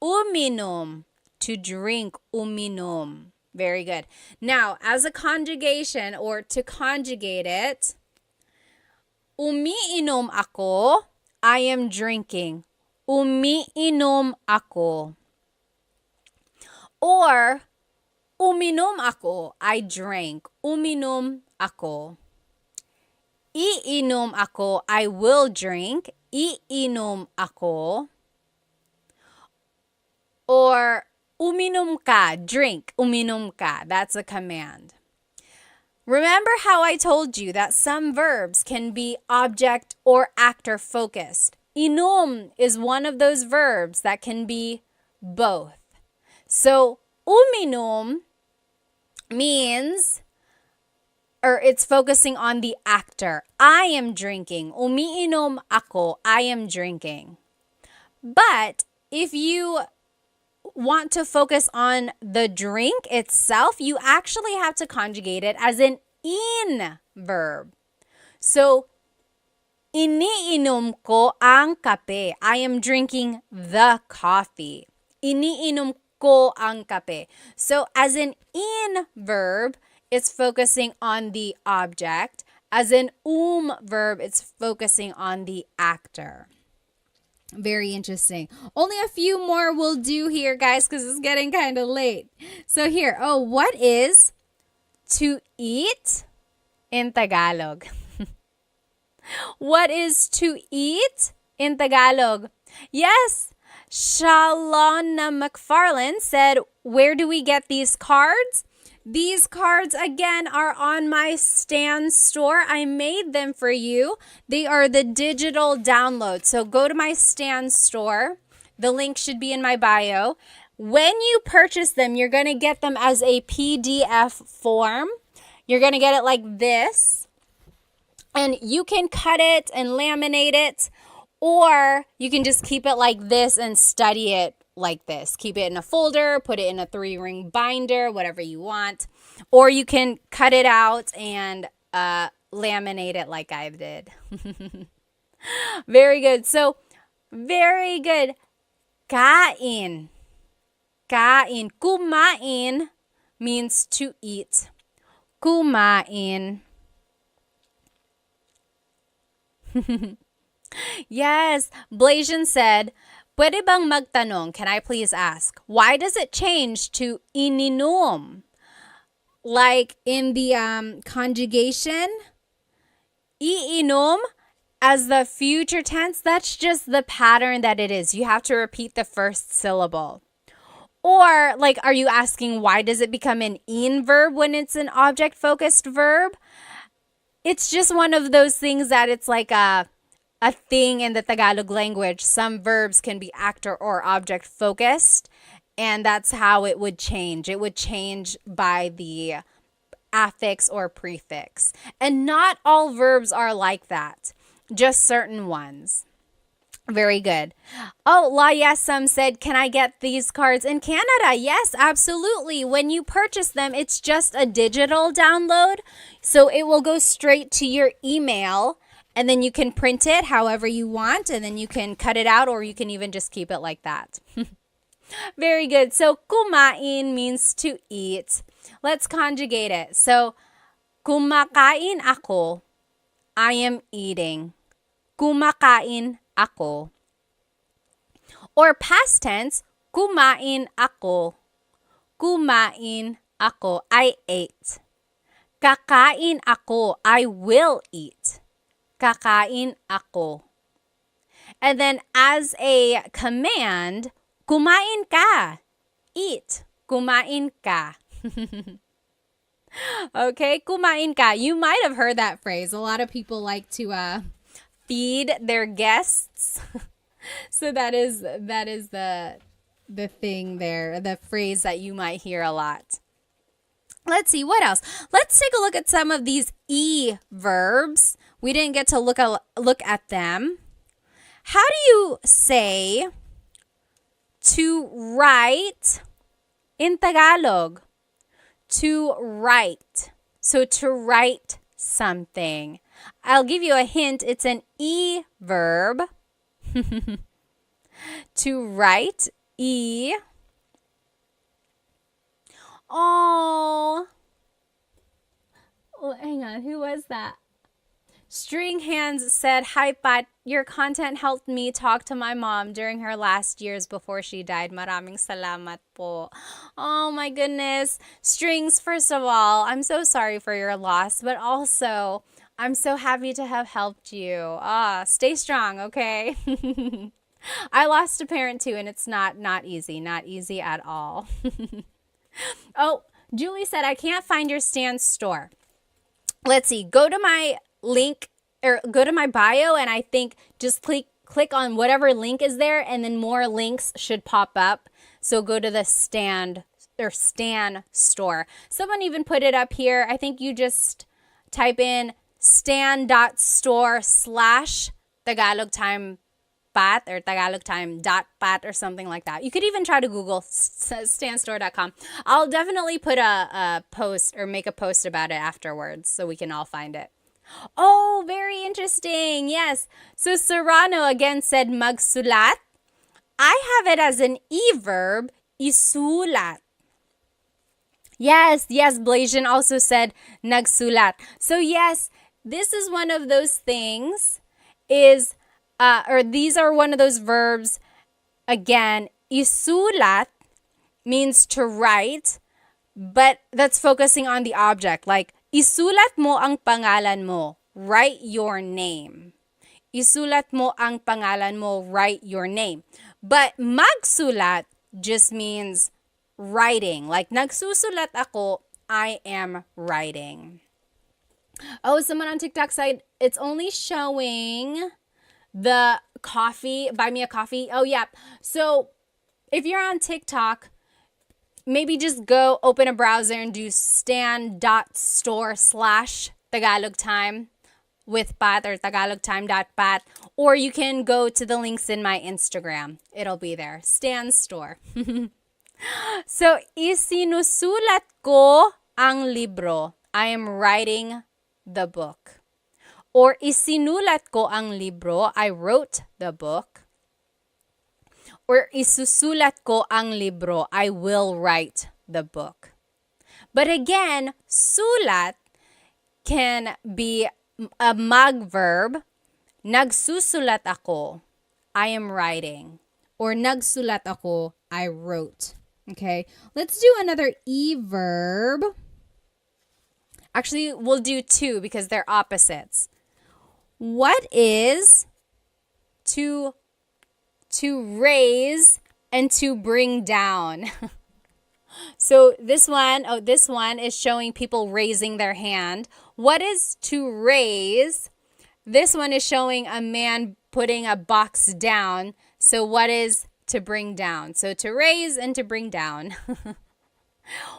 Uminom. To drink, uminom. Very good. Now, as a conjugation or to conjugate it, umiinom ako, I am drinking. Umiinom ako. Or, uminom ako, I drank. Uminom ako. Iinom ako, I will drink. Iinom ako. Or, uminom ka, drink, uminom ka. That's a command. Remember how I told you that some verbs can be object or actor focused. Inom is one of those verbs that can be both. So, uminom means, or it's focusing on the actor. I am drinking. Umiinom ako, I am drinking. But if you want to focus on the drink itself, you actually have to conjugate it as an in verb. So, iniinom ko ang kape. I am drinking the coffee. Iniinom ko ang kape. So, as an in verb, it's focusing on the object. As an verb, it's focusing on the actor. Very interesting. Only a few more will do here, guys, because it's getting kind of late. So here, what is to eat in Tagalog? What is to eat in Tagalog? Yes, Shalona McFarland said, where do we get these cards? These cards, again, are on my Stan store. I made them for you. They are the digital download. So go to my Stan store. The link should be in my bio. When you purchase them, you're going to get them as a PDF form. You're going to get it like this. And you can cut it and laminate it, or you can just keep it like this and study it like this. Keep it in a folder, put it in a 3-ring binder, whatever you want. Or you can cut it out and laminate it like I did. Very good. So, very good. Kain. Kain. Kumain means to eat. Kumain. Yes. Blasian said, pwede bang magtanong? Can I please ask? Why does it change to ininom? Like in the conjugation, iinom as the future tense, that's just the pattern that it is. You have to repeat the first syllable. Or, like, are you asking why does it become an in verb when it's an object-focused verb? It's just one of those things that it's like a thing in the Tagalog language. Some verbs can be actor or object-focused, And that's how it would change. It would change by the affix or prefix. And not all verbs are like that, just certain ones. Very good. Oh, La Yesam said, can I get these cards in Canada? Yes, absolutely. When you purchase them, it's just a digital download. So it will go straight to your email, and then you can print it however you want, and then you can cut it out, or you can even just keep it like that. Very good. So kumain means to eat. Let's conjugate it. So kumakain ako. I am eating. Kumakain ako. Or past tense, kumain ako. Kumain ako. I ate. Kakain ako. I will eat. Kakain ako. And then as a command, kumain ka. Eat. Kumain ka. Okay, kumain ka. You might have heard that phrase. A lot of people like to feed their guests. So that is the thing there, the phrase that you might hear a lot. Let's see, what else? Let's take a look at some of these E verbs. We didn't get to look at them. How do you say to write in Tagalog? To write. So to write something. I'll give you a hint. It's an E verb. To write, E. Oh, hang on. Who was that? String Hands said, hi, Pat. Your content helped me talk to my mom during her last years before she died. Maraming salamat po. Oh, my goodness. Strings, first of all, I'm so sorry for your loss, but also, I'm so happy to have helped you. Stay strong, okay? I lost a parent too, and it's not easy. Not easy at all. Oh, Julie said, I can't find your Stan store. Let's see. Go to my link or go to my bio, and I think just click on whatever link is there, and then more links should pop up. So go to the Stan store. Someone even put it up here. I think you just type in stan.store/Tagalog Time Pat or Tagalog Time.pat or something like that. You could even try to Google stanstore.com. I'll definitely put a post or make a post about it afterwards so we can all find it. Oh, very interesting. Yes. So Serrano again said magsulat. I have it as an E verb, isulat. Yes, Blasian also said nagsulat. So yes, this is one of those things these are one of those verbs. Again, isulat means to write, but that's focusing on the object. Like, isulat mo ang pangalan mo. Write your name. Isulat mo ang pangalan mo. Write your name. But magsulat just means writing. Like, nagsusulat ako, I am writing. Oh, someone on TikTok said it's only showing the coffee, buy me a coffee. Oh, yeah. So if you're on TikTok, maybe just go open a browser and do stan.store/Tagalog Time with Pat or tagalogtime.pat, or you can go to the links in my Instagram. It'll be there. Stan Store. So, isinusulat ko ang libro. I am writing the book. Or isinulat ko ang libro. I wrote the book. Or isusulat ko ang libro. I will write the book. But again, sulat can be a mag verb. Nagsusulat ako. I am writing. Or nagsulat ako. I wrote. Okay, let's do another E verb. Actually, we'll do two because they're opposites. What is to raise and to bring down? So this one is showing people raising their hand. What is to raise? This one is showing a man putting a box down. So what is to bring down. So to raise and to bring down.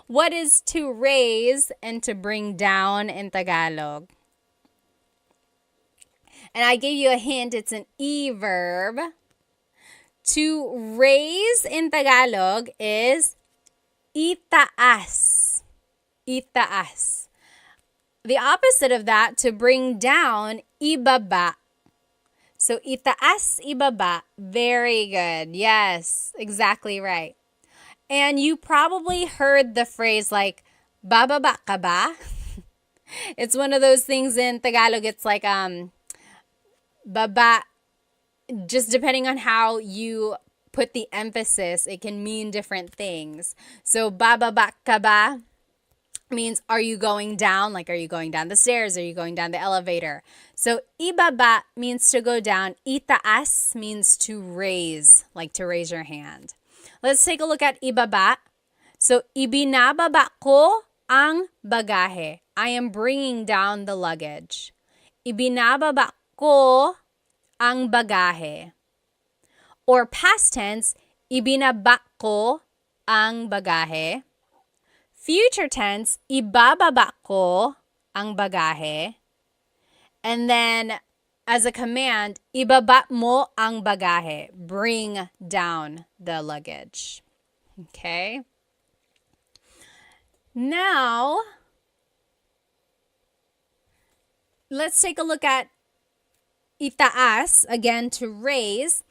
What is to raise and to bring down in Tagalog? And I gave you a hint, it's an E verb. To raise in Tagalog is itaas. Itaas. The opposite of that, to bring down, ibaba. So itaas, ibaba. Very good. Yes, exactly right. And you probably heard the phrase like, bababa ka ba? It's one of those things in Tagalog. It's like, baba, just depending on how you put the emphasis, it can mean different things. So, bababa ka ba means, are you going down? Like, are you going down the stairs? Are you going down the elevator? So, ibaba means to go down. Itaas means to raise, like to raise your hand. Let's take a look at ibaba. So, ibinababa ko ang bagahe. I am bringing down the luggage. Ibinababa ko ang bagahe. Or past tense, ibinaba ko ang bagahe. Future tense, ibababa ko ang bagahe. And then, as a command, ibaba mo ang bagahe. Bring down the luggage. Okay? Now, let's take a look at itaas, again, to raise.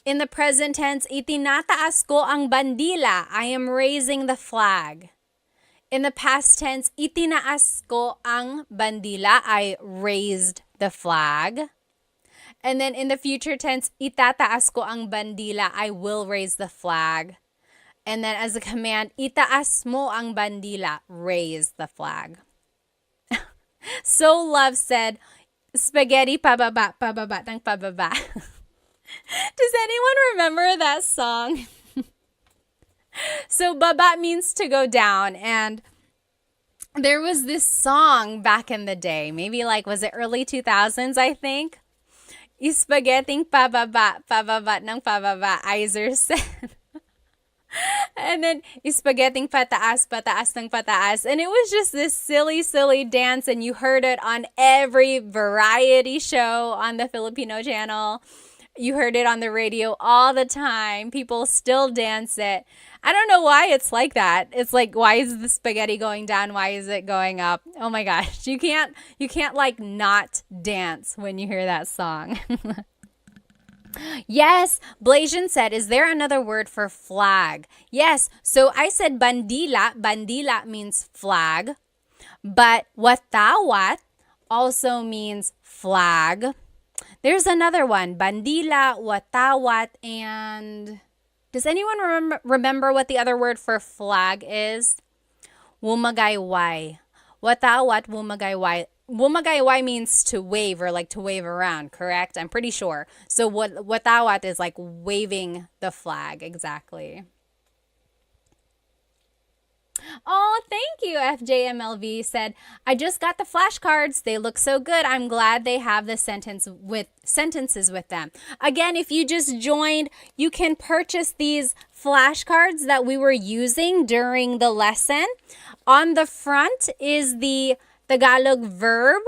In the present tense, itinataas ko ang bandila. I am raising the flag. In the past tense, itinaas ko ang bandila. I raised the flag. And then in the future tense, itataas ko ang bandila. I will raise the flag. And then as a command, itaas mo ang bandila. Raise the flag. So Love said, spaghetti pababa, pababa ng pababa. Does anyone remember that song? So baba means to go down, and there was this song back in the day, maybe like, was it early 2000s, I think? Spaghetti pababa, pababa ng pababa, Iser said. And then, spaghetti pataas, pataas ng pataas. And it was just this silly, silly dance, and you heard it on every variety show on the Filipino channel. You heard it on the radio all the time. People still dance it. I don't know why it's like that. It's like, why is the spaghetti going down? Why is it going up? Oh my gosh. You can't like not dance when you hear that song. Yes, Blasian said, is there another word for flag? Yes, so I said bandila. Bandila means flag. But watawat also means flag. There's another one, bandila, watawat, and does anyone remember what the other word for flag is? Wumagayway. Watawat, wumagayway. Wumagayway means to wave, or like to wave around, correct? I'm pretty sure. So watawat is like waving the flag, exactly. Oh, thank you, FJMLV said, I just got the flashcards. They look so good. I'm glad they have the sentences with them. Again, if you just joined, you can purchase these flashcards that we were using during the lesson. On the front is the Tagalog verb,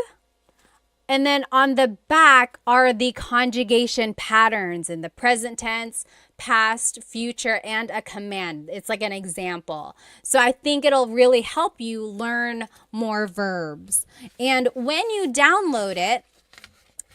and then on the back are the conjugation patterns in the present tense, past, future, and a command. It's like an example. So I think it'll really help you learn more verbs. And when you download it,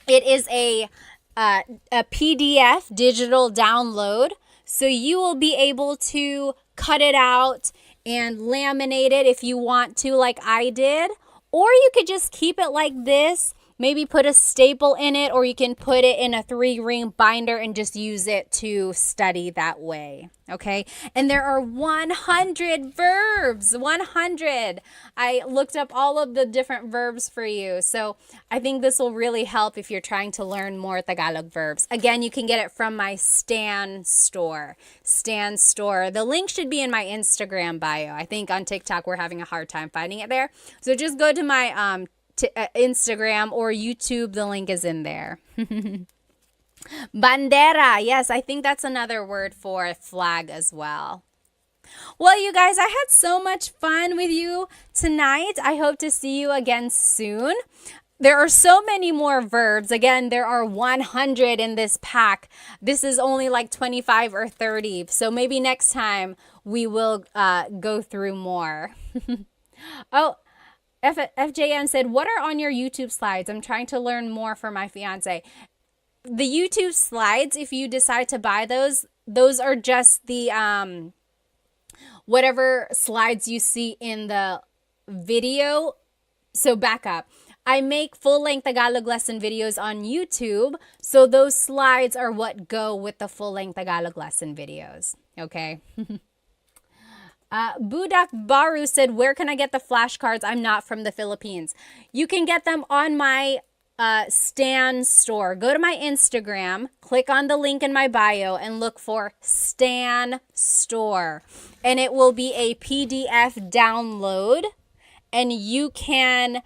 it is a PDF digital download. So you will be able to cut it out and laminate it if you want to, like I did. Or you could just keep it like this, maybe put a staple in it, or you can put it in a 3-ring binder and just use it to study that way, okay? And there are 100 verbs, 100. I looked up all of the different verbs for you, so I think this will really help if you're trying to learn more Tagalog verbs. Again, you can get it from my Stan store. Stan store. The link should be in my Instagram bio. I think on TikTok we're having a hard time finding it there. So just go to my Instagram or YouTube. The link is in there. Bandera. Yes, I think that's another word for flag as well. Well, you guys, I had so much fun with you tonight. I hope to see you again soon. There are so many more verbs. Again, there are 100 in this pack. This is only like 25 or 30. So maybe next time we will go through more. Oh, FJM said, what are on your YouTube slides? I'm trying to learn more for my fiance. The YouTube slides, if you decide to buy those are just the whatever slides you see in the video. So back up. I make full-length Tagalog lesson videos on YouTube, so those slides are what go with the full-length Tagalog lesson videos. Okay. Budak Baru said, where can I get the flashcards? I'm not from the Philippines. You can get them on my Stan store. Go to my Instagram, click on the link in my bio, and look for Stan store. And it will be a PDF download, and you can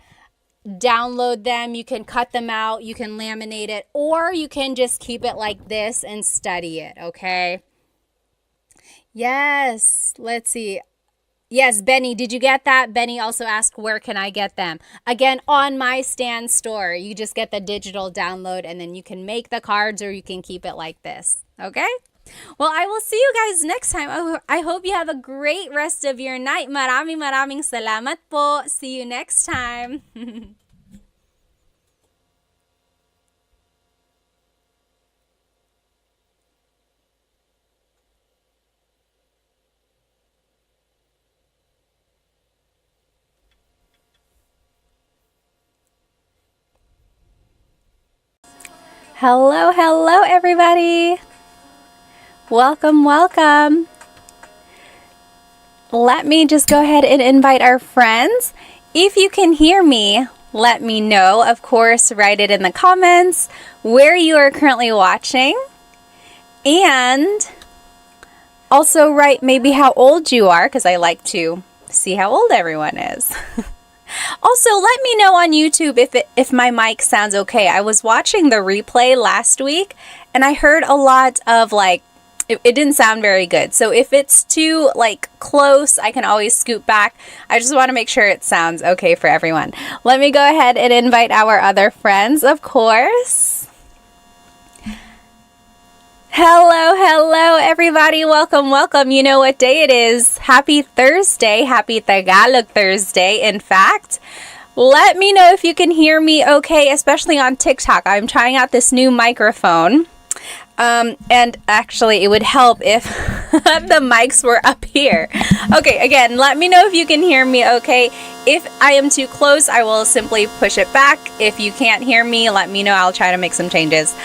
download them, you can cut them out, you can laminate it, or you can just keep it like this and study it, okay? Yes, let's see. Yes, Benny, did you get that? Benny also asked, where can I get them? Again, on my Stan store. You just get the digital download, and then you can make the cards, or you can keep it like this, okay? Well, I will see you guys next time. I hope you have a great rest of your night. Maraming salamat po. See you next time. Hello, everybody. Welcome. Let me just go ahead and invite our friends. If you can hear me, let me know. Of course, write it in the comments where you are currently watching. And also write maybe how old you are, because I like to see how old everyone is. Also, let me know on YouTube if my mic sounds okay. I was watching the replay last week, and I heard a lot of it didn't sound very good. So if it's too close, I can always scoot back. I just want to make sure it sounds okay for everyone. Let me go ahead and invite our other friends, of course. Hello, everybody. Welcome. You know what day it is. Happy Thursday. Happy Tagalog Thursday, in fact. Let me know if you can hear me okay, especially on TikTok. I'm trying out this new microphone. And actually, it would help if the mics were up here. Okay, again, let me know if you can hear me okay. If I am too close, I will simply push it back. If you can't hear me, let me know. I'll try to make some changes.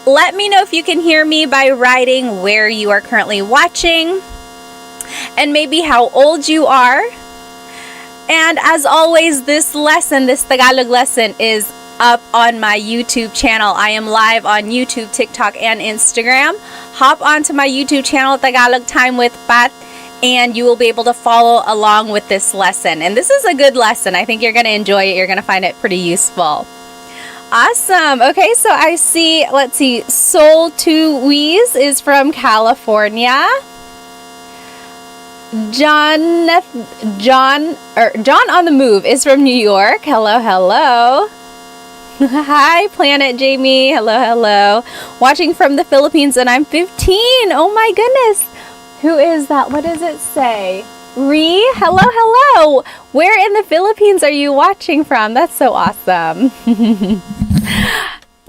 Let me know if you can hear me by writing where you are currently watching and maybe how old you are. And as always, this Tagalog lesson is up on my YouTube channel. I am live on YouTube, TikTok, and Instagram. Hop onto my YouTube channel, Tagalog Time with Pat, and you will be able to follow along with this lesson. And this is a good lesson. I think you're going to enjoy it. You're going to find it pretty useful. Awesome. Okay, so I see, let's see, Soul to Weeze is from California. John on the Move is from New York. Hello. Hi, Planet Jamie. Hello. Watching from the Philippines, and I'm 15. Oh my goodness. Who is that? What does it say? Hello. Where in the Philippines are you watching from? That's so awesome.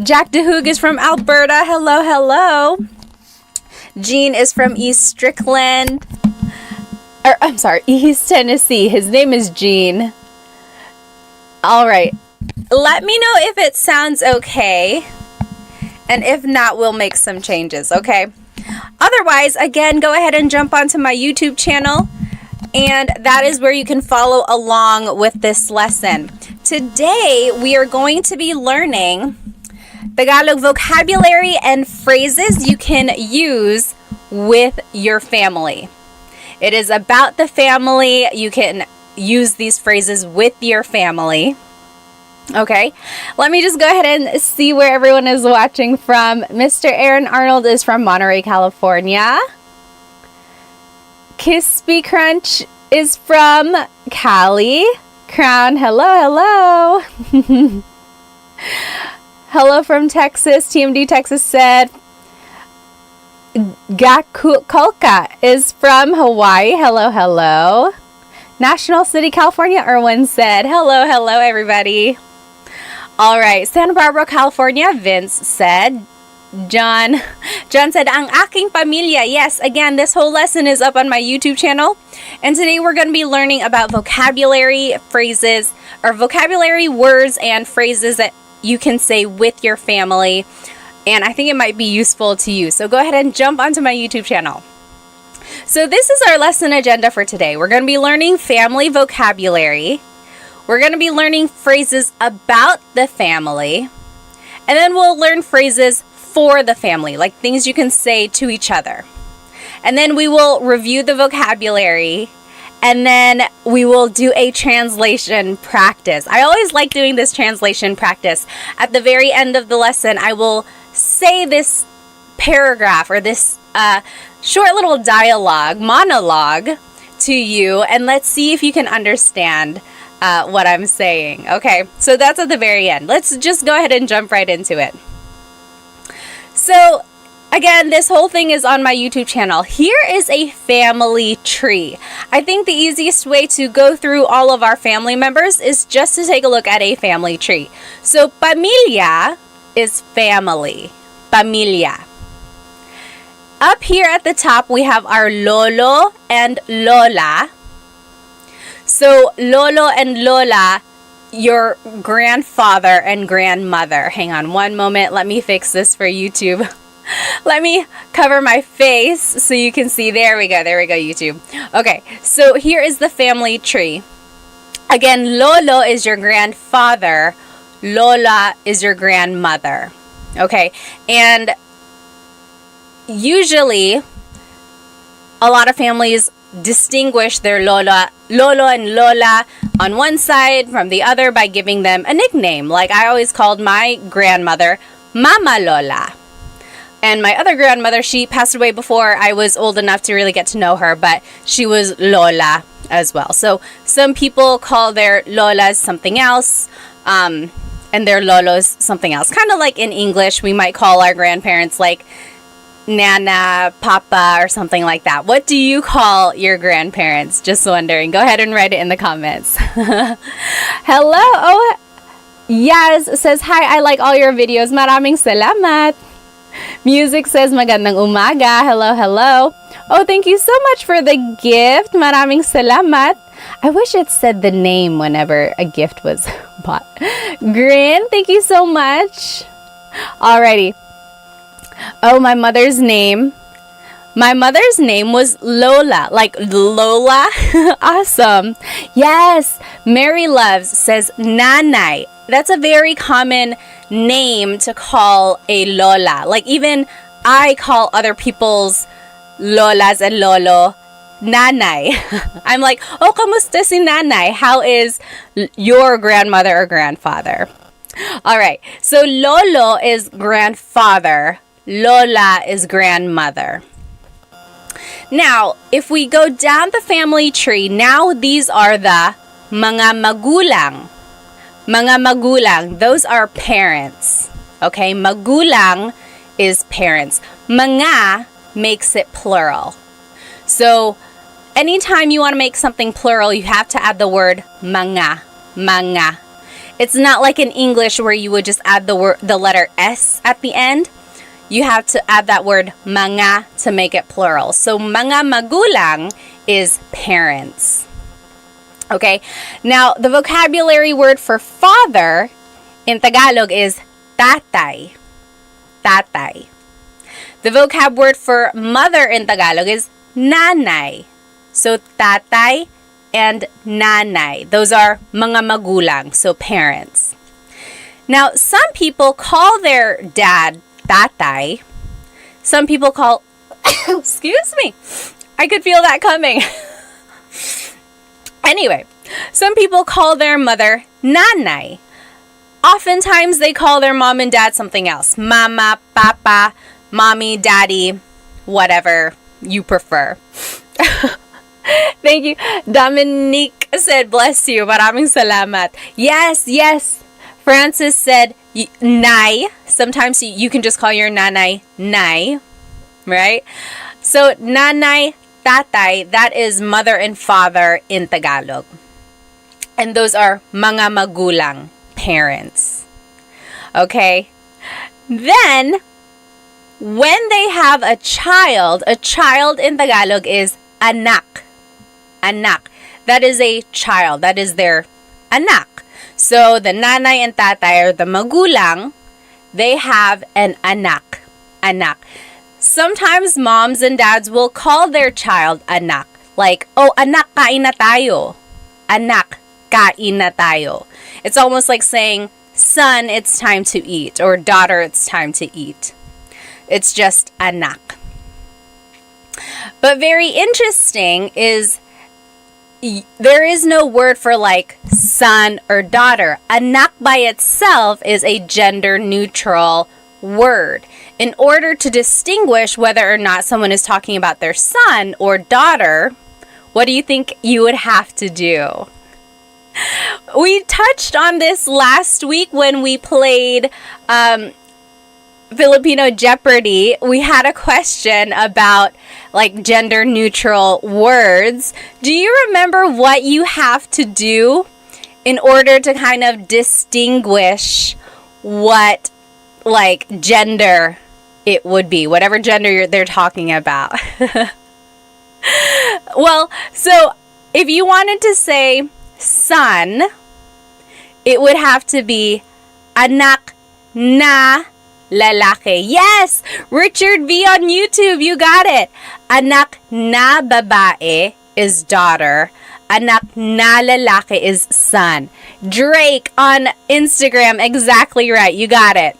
Jack DeHoog is from Alberta. Hello. Gene is from East Strickland. East Tennessee. His name is Gene. All right. Let me know if it sounds okay. And if not, we'll make some changes, okay? Otherwise, again, go ahead and jump onto my YouTube channel. And that is where you can follow along with this lesson. Today, we are going to be learning Tagalog vocabulary and phrases you can use with your family. It is about the family. You can use these phrases with your family. Okay, let me just go ahead and see where everyone is watching from. Mr. Aaron Arnold is from Monterey, California. Crispy Crunch is from Cali. Crown, hello, hello. Hello from Texas. TMD Texas said. Gakukolka is from Hawaii. Hello, hello. National City, California, Erwin said. Hello, hello, everybody. All right, Santa Barbara, California, Vince said. John said, ang aking pamilya. Yes, again, this whole lesson is up on my YouTube channel. And today we're going to be learning about vocabulary phrases, or vocabulary words and phrases that you can say with your family. And I think it might be useful to you. So go ahead and jump onto my YouTube channel. So this is our lesson agenda for today. We're going to be learning family vocabulary. We're going to be learning phrases about the family. And then we'll learn phrases for the family, like things you can say to each other. And then we will review the vocabulary. And then we will do a translation practice. I always like doing this translation practice. At the very end of the lesson, I will say this paragraph or this short little monologue to you, and let's see if you can understand what I'm saying. Okay, so that's at the very end. Let's just go ahead and jump right into it. So again, this whole thing is on my YouTube channel. Here is a family tree. I think the easiest way to go through all of our family members is just to take a look at a family tree. So pamilya is family. Pamilya. Up here at the top, we have our lolo and lola. So lolo and lola, your grandfather and grandmother. Hang on one moment. Let me fix this for YouTube. Let me cover my face so you can see. There we go, YouTube. Okay, so here is the family tree. Again, lolo is your grandfather. Lola is your grandmother. Okay, and usually a lot of families distinguish their lolo and lola on one side from the other by giving them a nickname. Like I always called my grandmother Mama Lola. And my other grandmother, she passed away before I was old enough to really get to know her, but she was Lola as well. So some people call their Lolas something else, and their Lolos something else. Kind of like in English, we might call our grandparents like Nana, Papa, or something like that. What do you call your grandparents? Just wondering. Go ahead and write it in the comments. Hello. Oh, Yaz says, hi, I like all your videos. Maraming salamat. Music says, magandang umaga. Hello, hello. Oh, thank you so much for the gift. Maraming salamat. I wish it said the name whenever a gift was bought. Grin, thank you so much. Alrighty. Oh, my mother's name. My mother's name was Lola. Like Lola? Awesome. Yes. Mary Loves says Nanay. That's a very common name to call a Lola. Like even I call other people's Lolas and Lolo Nanay. I'm like, oh, kamusta si Nanay? How is your grandmother or grandfather? All right. So Lolo is grandfather. Lola is grandmother. Now, if we go down the family tree, now these are the mga magulang. Mga magulang, those are parents. Okay, magulang is parents. Mga makes it plural. So, anytime you want to make something plural, you have to add the word mga. Mga. It's not like in English where you would just add the letter S at the end. You have to add that word mga to make it plural. So, mga magulang is parents. Okay, now the vocabulary word for father in Tagalog is tatay. Tatay. The vocab word for mother in Tagalog is nanay. So tatay and nanay. Those are mga magulang, so parents. Now, some people call their dad tatay. Some people call, excuse me, I could feel that coming. Anyway, some people call their mother nanay. Oftentimes, they call their mom and dad something else. Mama, papa, mommy, daddy, whatever you prefer. Thank you. Dominique said, bless you. Maraming salamat. Yes, yes. Francis said, nay. Sometimes you can just call your nanay, nay. Right? So, nanay, tatay, that is mother and father in Tagalog. And those are mga magulang, parents. Okay? Then, when they have a child in Tagalog is anak. Anak. That is a child. That is their anak. So, the nanay and tatay or the magulang, they have an anak. Anak. Sometimes moms and dads will call their child anak. Like, oh, anak, kain na tayo. Anak, kain na tayo. It's almost like saying, son, it's time to eat. Or daughter, it's time to eat. It's just anak. But very interesting is there is no word for like son or daughter. Anak by itself is a gender neutral word. In order to distinguish whether or not someone is talking about their son or daughter, what do you think you would have to do? We touched on this last week when we played Filipino Jeopardy. We had a question about like gender neutral words. Do you remember what you have to do in order to kind of distinguish what like gender it would be, whatever gender they're talking about? Well, so if you wanted to say son, it would have to be anak na lalaki. Yes! Richard V on YouTube, you got it. Anak na babae is daughter. Anak na lalaki is son. Drake on Instagram, exactly right. You got it.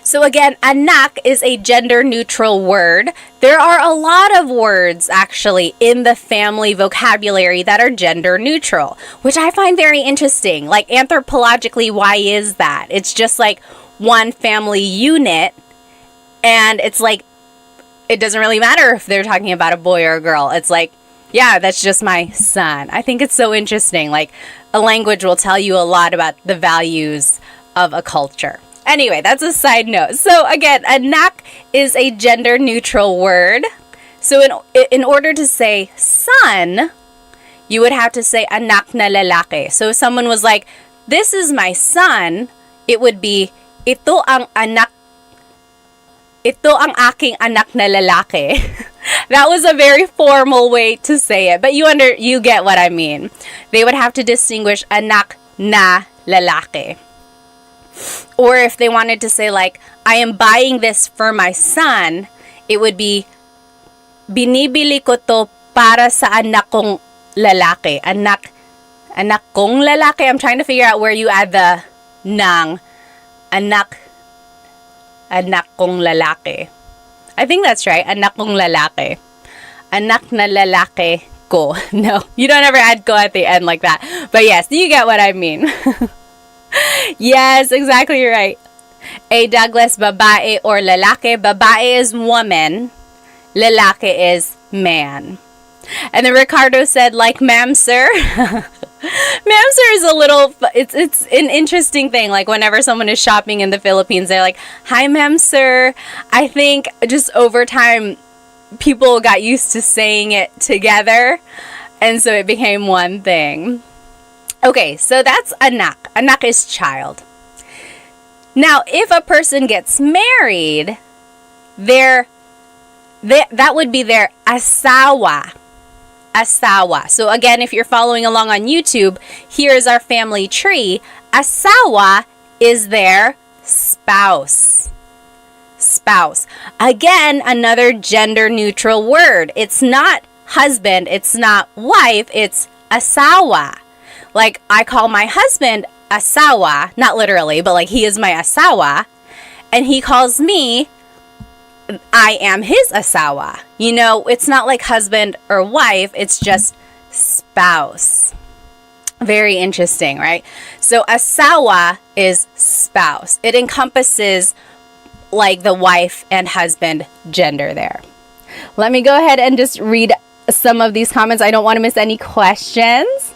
So again, anak is a gender neutral word. There are a lot of words actually in the family vocabulary that are gender neutral, which I find very interesting. Like anthropologically, why is that? It's just like one family unit, and it's like it doesn't really matter if they're talking about a boy or a girl. It's like, yeah, that's just my son. I think it's so interesting. Like a language will tell you a lot about the values of a culture. Anyway, that's a side note. So again, anak is a gender neutral word. So in order to say son, you would have to say anak na lalaki. So if someone was like, this is my son, it would be ito ang aking anak na lalaki. That was a very formal way to say it, but you get what I mean. They would have to distinguish anak na lalaki. Or if they wanted to say like, I am buying this for my son, it would be binibili ko to para sa anak kong lalaki. Anak kong lalaki. I'm trying to figure out where you add the nang. Anak kong lalaki. I think that's right. Anak kong lalaki. Anak na lalaki ko. No, you don't ever add ko at the end like that. But yes, you get what I mean. Yes, exactly right. A Douglas, babae or lalaki. Babae is woman. Lalaki is man. And then Ricardo said, like, ma'am, sir. Ma'am, sir is a little, it's an interesting thing. Like, whenever someone is shopping in the Philippines, they're like, hi, ma'am, sir. I think just over time, people got used to saying it together. And so it became one thing. Okay, so that's anak. Anak is child. Now, if a person gets married, that would be their asawa. Asawa. So again, if you're following along on YouTube, here's our family tree. Asawa is their spouse. Spouse. Again, another gender neutral word. It's not husband, it's not wife, it's asawa. Like, I call my husband asawa, not literally, but like he is my asawa, and he calls me, I am his asawa. You know, it's not like husband or wife, it's just spouse. Very interesting, right? So asawa is spouse. It encompasses like the wife and husband gender there. Let me go ahead and just read some of these comments. I don't want to miss any questions.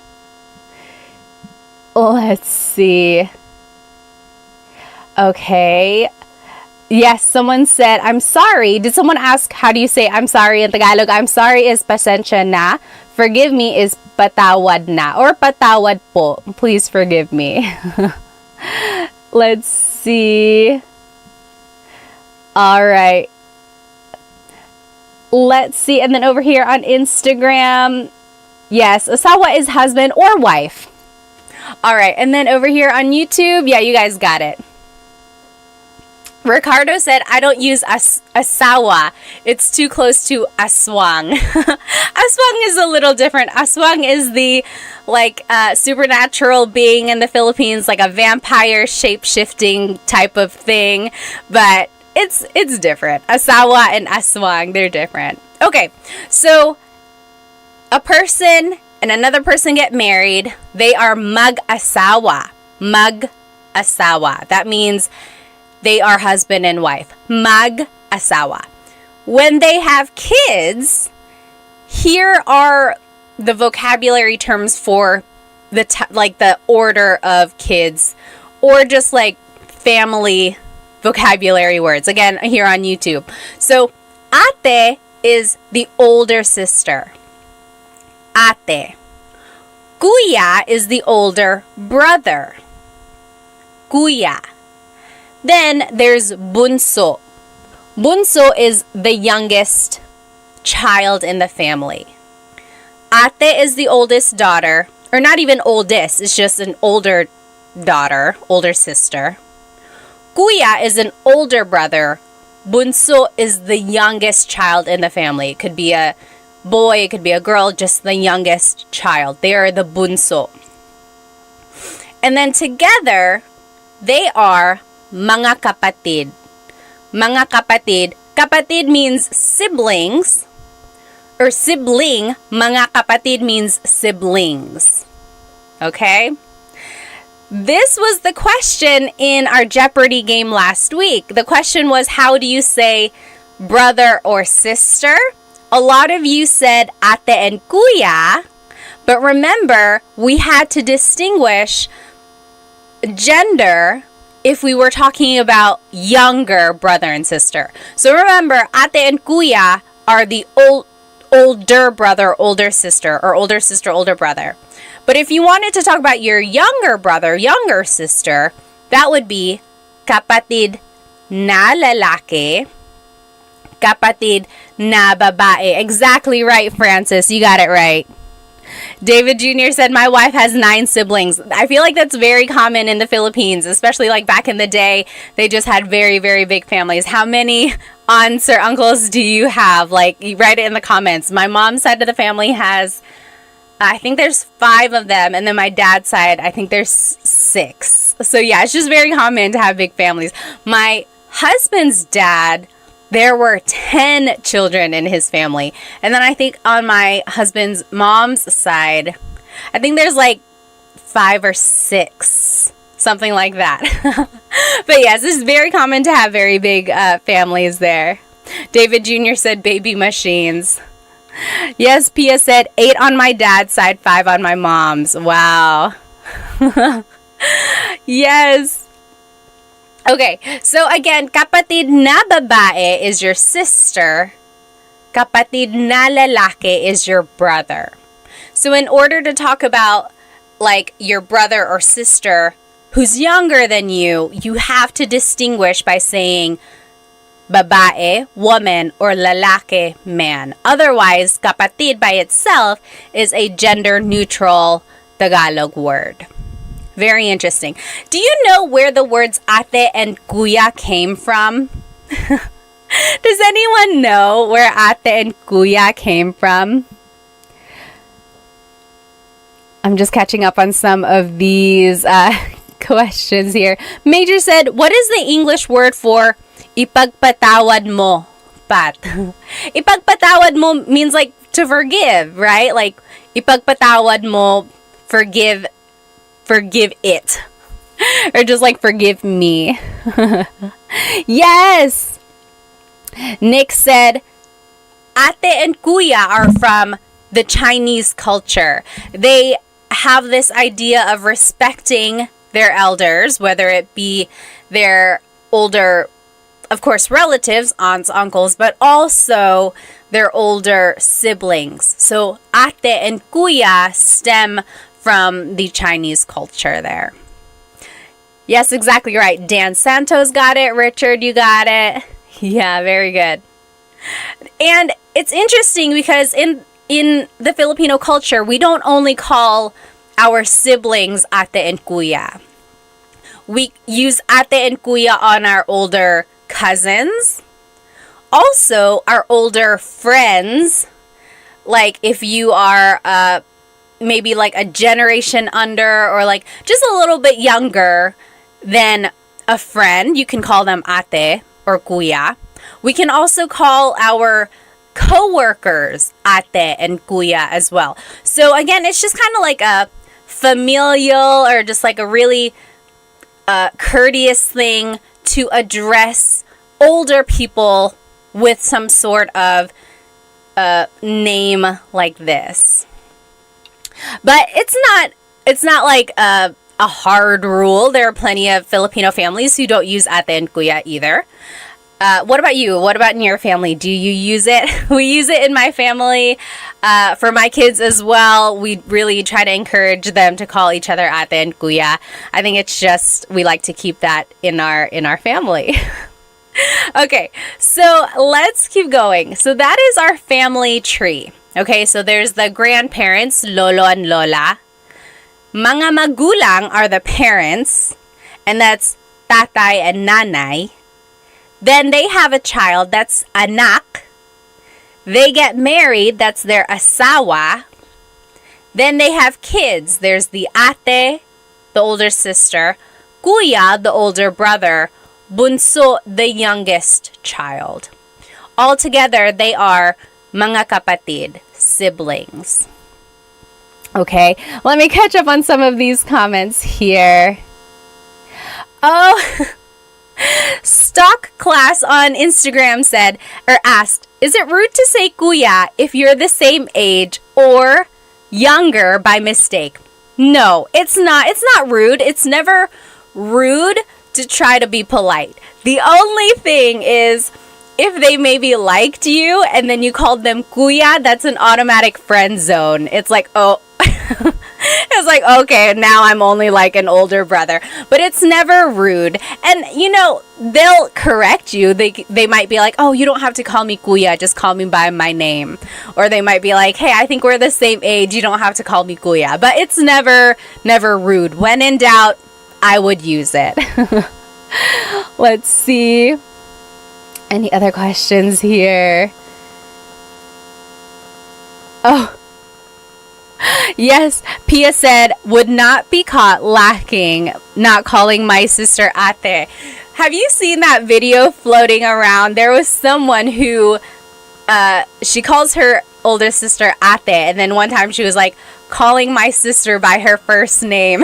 Let's see. Okay. Yes, someone said, I'm sorry. Did someone ask, how do you say I'm sorry in Tagalog? I'm sorry is pasensya na. Forgive me is patawad na. Or patawad po. Please forgive me. Let's see. All right. Let's see. And then over here on Instagram, yes, asawa is husband or wife. All right. And then over here on YouTube, yeah, you guys got it. Ricardo said, I don't use asawa. It's too close to aswang. Aswang is a little different. Aswang is the supernatural being in the Philippines, like a vampire shape-shifting type of thing. But it's different. Asawa and aswang, they're different. Okay, so a person and another person get married. They are mag-asawa. Mag-asawa. That means they are husband and wife. Mag-asawa. When they have kids, here are the vocabulary terms for the order of kids, or just like family vocabulary words. Again, here on YouTube. So, ate is the older sister. Ate. Kuya is the older brother. Kuya. Then there's bunso. Bunso is the youngest child in the family. Ate is the oldest daughter, or not even oldest, it's just an older daughter, older sister. Kuya is an older brother. Bunso is the youngest child in the family. It could be a boy, it could be a girl, just the youngest child. They are the bunso. And then together, they are mga kapatid. Mga kapatid. Kapatid means siblings. Or sibling. Mga kapatid means siblings. Okay? This was the question in our Jeopardy game last week. The question was, how do you say brother or sister? A lot of you said ate and kuya. But remember, we had to distinguish gender if we were talking about younger brother and sister. So remember, ate and kuya are the older brother, older sister, or older sister, older brother. But if you wanted to talk about your younger brother, younger sister, that would be kapatid na lalaki, kapatid na babae. Exactly right, Francis. You got it right. David Jr. said, my wife has 9 siblings. I feel like that's very common in the Philippines, especially like back in the day. They just had very, very big families. How many aunts or uncles do you have? Like, you write it in the comments. My mom's side of the family has, I think there's 5 of them. And then my dad's side, I think there's 6. So yeah, it's just very common to have big families. My husband's dad, there were 10 children in his family. And then I think on my husband's mom's side, I think there's like 5 or 6, something like that. But yes, it's very common to have very big families there. David Jr. said baby machines. Yes, Pia said 8 on my dad's side, 5 on my mom's. Wow. Yes. Okay, so again, kapatid na babae is your sister. Kapatid na lalaki is your brother. So in order to talk about like your brother or sister who's younger than you have to distinguish by saying babae, woman, or lalaki, man. Otherwise, kapatid by itself is a gender-neutral Tagalog word. Very interesting. Do you know where the words ate and kuya came from? Does anyone know where ate and kuya came from? I'm just catching up on some of these questions here. Major said, what is the English word for ipagpatawad mo, Pat? Ipagpatawad mo means like to forgive, right? Like ipagpatawad mo, forgive forgive it. Or just like forgive me. Yes! Nick said, ate and kuya are from the Chinese culture. They have this idea of respecting their elders, whether it be their older, of course, relatives, aunts, uncles, but also their older siblings. So ate and kuya stem from the Chinese culture there. Yes, exactly right. Dan Santos got it. Richard, you got it. Yeah, very good. And it's interesting because in the Filipino culture, we don't only call our siblings ate and kuya. We use ate and kuya on our older cousins. Also, our older friends. Like if you are maybe like a generation under or like just a little bit younger than a friend, you can call them ate or kuya. We can also call our co-workers ate and kuya as well. So again, it's just kind of like a familial or just like a really courteous thing to address older people with some sort of name like this. But it's not like a hard rule. There are plenty of Filipino families who don't use ate and kuya either. What about you? What about in your family? Do you use it? We use it in my family. For my kids as well, we really try to encourage them to call each other ate and kuya. I think it's just, we like to keep that in our family. Okay, so let's keep going. So that is our family tree. Okay, so there's the grandparents, lolo and lola. Mga magulang are the parents, and that's tatay and nanay. Then they have a child, that's anak. They get married, that's their asawa. Then they have kids, there's the ate, the older sister, kuya, the older brother, bunso, the youngest child. Altogether, they are mga kapatid, siblings. Okay, let me catch up on some of these comments here. Oh, Stock Class on Instagram said, or asked, is it rude to say kuya if you're the same age or younger by mistake? No, it's not. It's not rude. It's never rude to try to be polite. The only thing is if they maybe liked you and then you called them kuya, that's an automatic friend zone. It's like, oh, it's like, okay, now I'm only like an older brother. But it's never rude. And, you know, they'll correct you. They might be like, oh, you don't have to call me kuya. Just call me by my name. Or they might be like, hey, I think we're the same age. You don't have to call me kuya. But it's never rude. When in doubt, I would use it. Let's see. Any other questions here? Oh. Yes, Pia said, would not be caught lacking, not calling my sister ate. Have you seen that video floating around? There was someone who, she calls her older sister ate, and then one time she was like, calling my sister by her first name.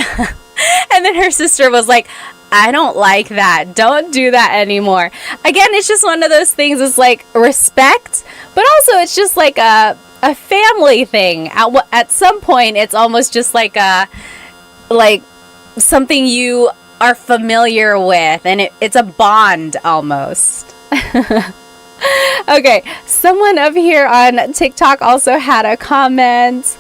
And then her sister was like, I don't like that. Don't do that anymore. Again, it's just one of those things. It's like respect, but also it's just like a family thing. At some point, it's almost just like something you are familiar with, and it's a bond almost. Okay, someone up here on TikTok also had a comment.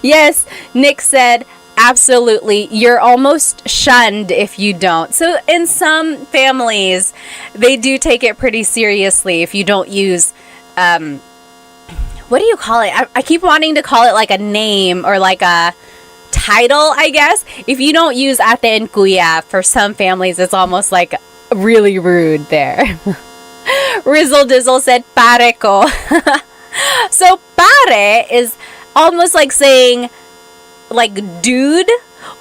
Yes, Nick said, absolutely, you're almost shunned if you don't. So in some families, they do take it pretty seriously if you don't use, what do you call it? I keep wanting to call it like a name or like a title, I guess. If you don't use ate and kuya, for some families, it's almost like really rude there. Rizzle Dizzle said, pare ko. So pare is almost like saying like dude,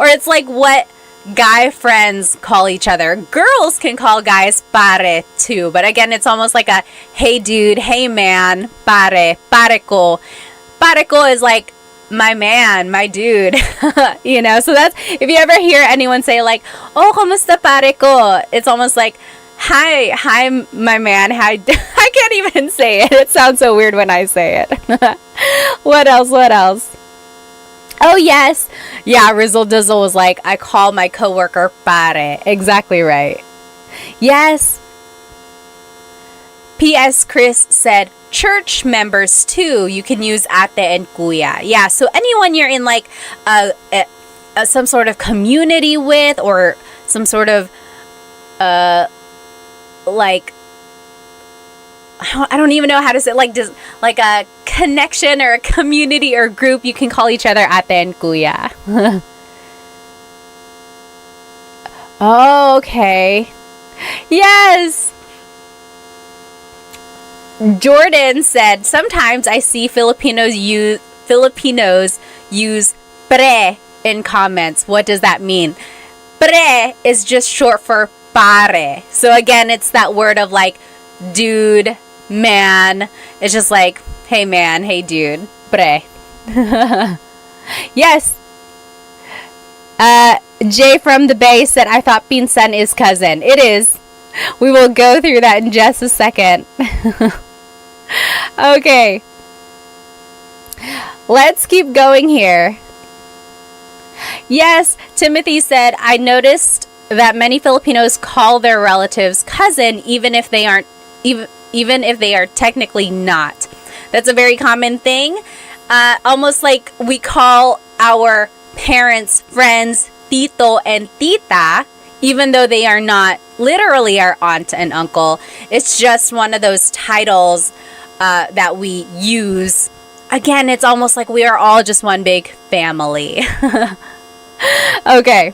or it's like what guy friends call each other. Girls can call guys pare too, but again, it's almost like a hey dude, hey man, pare ko. Pare ko is like my man, my dude. You know, so that's, if you ever hear anyone say like, oh, kamusta pare ko? It's almost like, hi, my man. Hi. I can't even say it. It sounds so weird when I say it. What else? Oh, yes. Yeah, Rizzle Dizzle was like, I call my coworker pare. Exactly right. Yes. P.S. Chris said, church members too, you can use ate and kuya. Yeah, so anyone you're in like some sort of community with, or some sort of like, I don't even know how to say it, like just like a connection or a community or group, you can call each other ate and kuya. Oh, okay. Yes. Jordan said, sometimes I see Filipinos use pre in comments. What does that mean? Pre is just short for pare. So again, it's that word of like dude, man. It's just like, hey man, hey dude, pre. Yes. Jay from the Bay said, I thought pinsan is cousin. It is. We will go through that in just a second. Okay. Let's keep going here. Yes, Timothy said, I noticed that many Filipinos call their relatives cousin even if they aren't, even if they are technically not. That's a very common thing. Almost like we call our parents' friends tito and tita, even though they are not literally our aunt and uncle. It's just one of those titles that we use. Again, it's almost like we are all just one big family. Okay,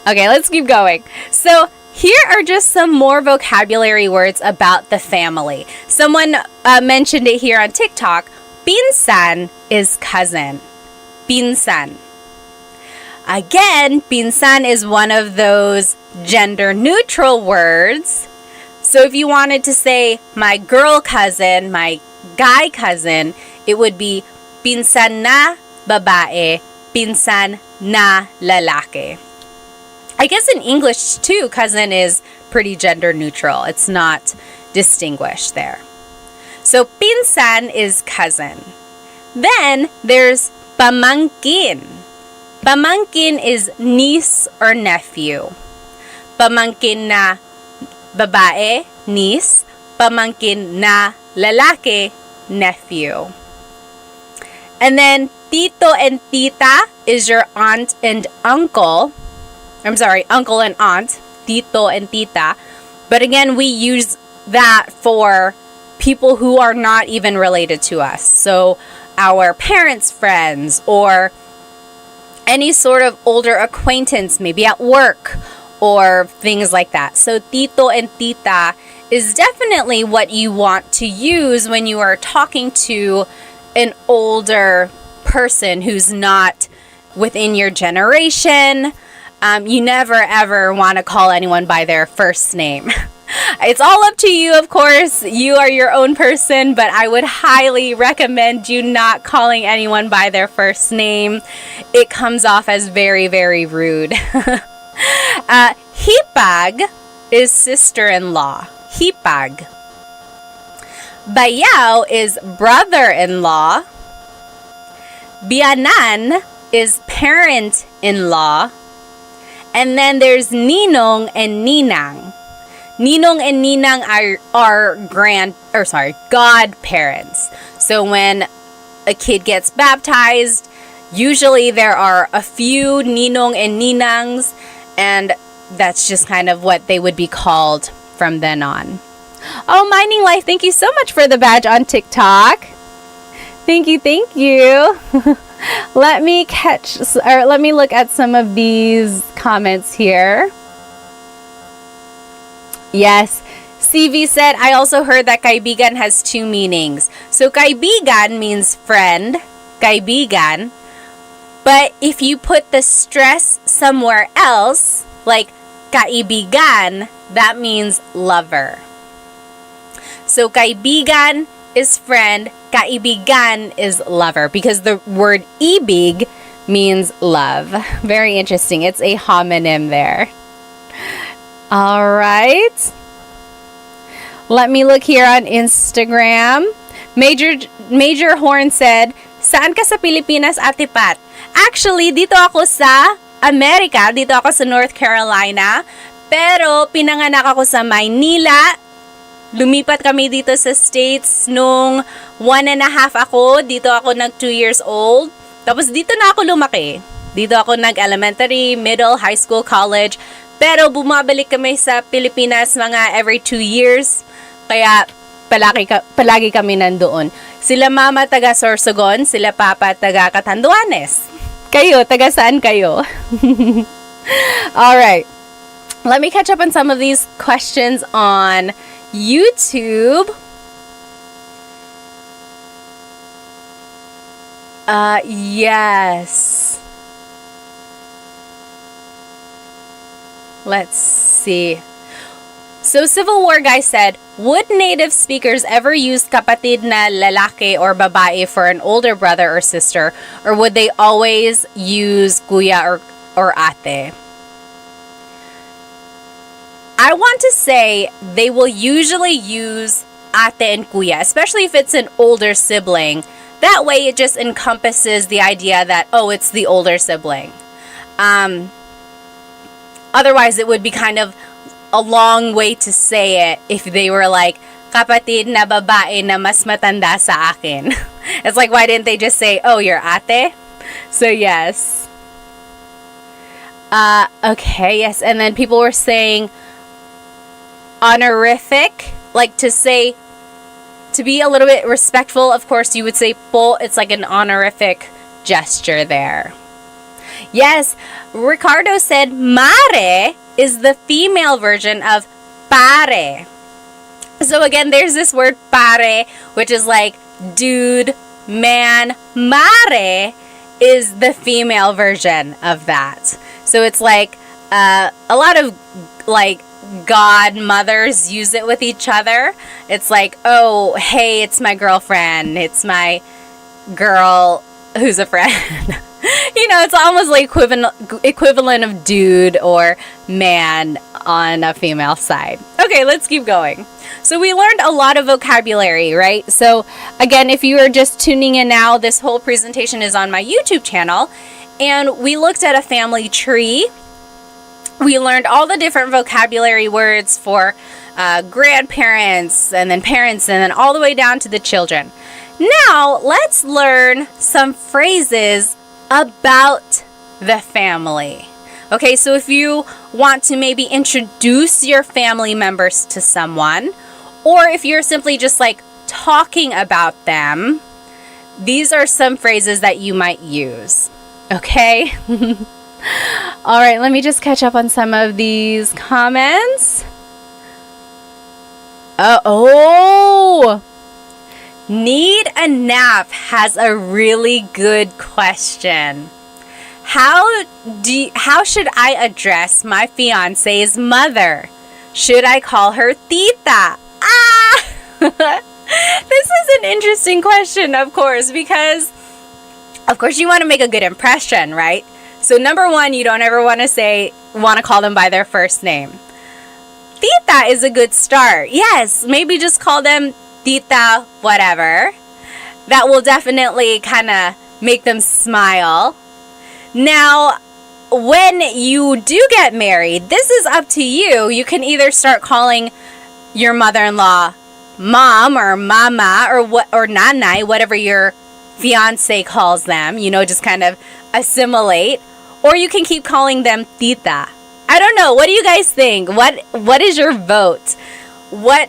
let's keep going. So here are just some more vocabulary words about the family. Someone mentioned it here on TikTok. Pinsan is cousin. Pinsan. Again, pinsan is one of those gender neutral words. So if you wanted to say my girl cousin, my guy cousin, it would be pinsan na babae, pinsan na lalaki. I guess in English too, cousin is pretty gender neutral. It's not distinguished there. So pinsan is cousin. Then there's pamangkin. Pamangkin is niece or nephew. Pamangkin na babae, niece. Pamangkin na lalaki, nephew. And then tito and tita is your aunt and uncle. I'm sorry, uncle and aunt. Tito and tita. But again, we use that for people who are not even related to us. So our parents' friends, or any sort of older acquaintance, maybe at work or things like that. So tito and tita is definitely what you want to use when you are talking to an older person who's not within your generation. You never ever want to call anyone by their first name. It's all up to you, of course. You are your own person, but I would highly recommend you not calling anyone by their first name. It comes off as very, very rude. Hipag is sister-in-law. Hipag. Bayaw is brother-in-law. Bianan is parent-in-law. And then there's ninong and ninang. Ninong and ninang are godparents. So when a kid gets baptized, usually there are a few ninong and ninangs, and that's just kind of what they would be called from then on. Oh, Mining Life, thank you so much for the badge on TikTok. Thank you. Let me look at some of these comments here. Yes, CV said, I also heard that kaibigan has two meanings. So kaibigan means friend, kaibigan. But if you put the stress somewhere else, like kaibigan, that means lover. So kaibigan is friend, kaibigan is lover because the word ibig means love. Very interesting. It's a homonym there. All right. Let me look here on Instagram. Major Horn said, "Saan ka sa Pilipinas, Ate Pat?" Actually, dito ako sa Amerika. Dito ako sa North Carolina. Pero pinanganak ako sa Maynila. Lumipat kami dito sa States nung 1.5 ako. Dito ako nag 2 years old. Tapos dito na ako lumaki. Dito ako nag-elementary, middle, high school, college. Pero bumabalik kami sa Pilipinas mga every 2 years. Kaya palagi kami nandoon. Sila mama taga Sorsogon, sila papa taga Catanduanes. Kayo, taga saan kayo? Alright. Let me catch up on some of these questions on YouTube. Yes. Let's see. So Civil War guy said, would native speakers ever use kapatid na lalaki or babae for an older brother or sister, or would they always use kuya or ate? I want to say they will usually use ate and kuya, especially if it's an older sibling. That way it just encompasses the idea that, oh, it's the older sibling. Otherwise, it would be kind of a long way to say it if they were like, kapatid na babae na mas matanda sa akin. It's like, why didn't they just say, oh, you're ate? So, yes. Okay, yes. And then people were saying honorific, like to say, to be a little bit respectful, of course, you would say po. It's like an honorific gesture there. Yes, Ricardo said mare is the female version of pare. So again, there's this word pare, which is like dude, man. Mare is the female version of that. So it's like a lot of like godmothers use it with each other. It's like, oh, hey, it's my girlfriend. It's my girl who's a friend. You know, it's almost like equivalent of dude or man on a female side. Okay, let's keep going. So we learned a lot of vocabulary, right? So again, if you are just tuning in now, this whole presentation is on my YouTube channel. And we looked at a family tree. We learned all the different vocabulary words for grandparents and then parents and then all the way down to the children. Now, let's learn some phrases about the family. Okay, so if you want to maybe introduce your family members to someone, or if you're simply just like talking about them, these are some phrases that you might use. Okay? All right, let me just catch up on some of these comments. Need a Nap has a really good question. How should I address my fiance's mother? Should I call her tita? This is an interesting question, of course, because of course you want to make a good impression, right? So number one, you don't ever want to call them by their first name. Tita is a good start. Yes, maybe just call them tita whatever. That will definitely kind of make them smile. Now, when you do get married, this is up to you. You can either start calling your mother-in-law mom or mama or nanay, whatever your fiance calls them, you know, just kind of assimilate, or you can keep calling them tita. I don't know. What do you guys think? What is your vote? What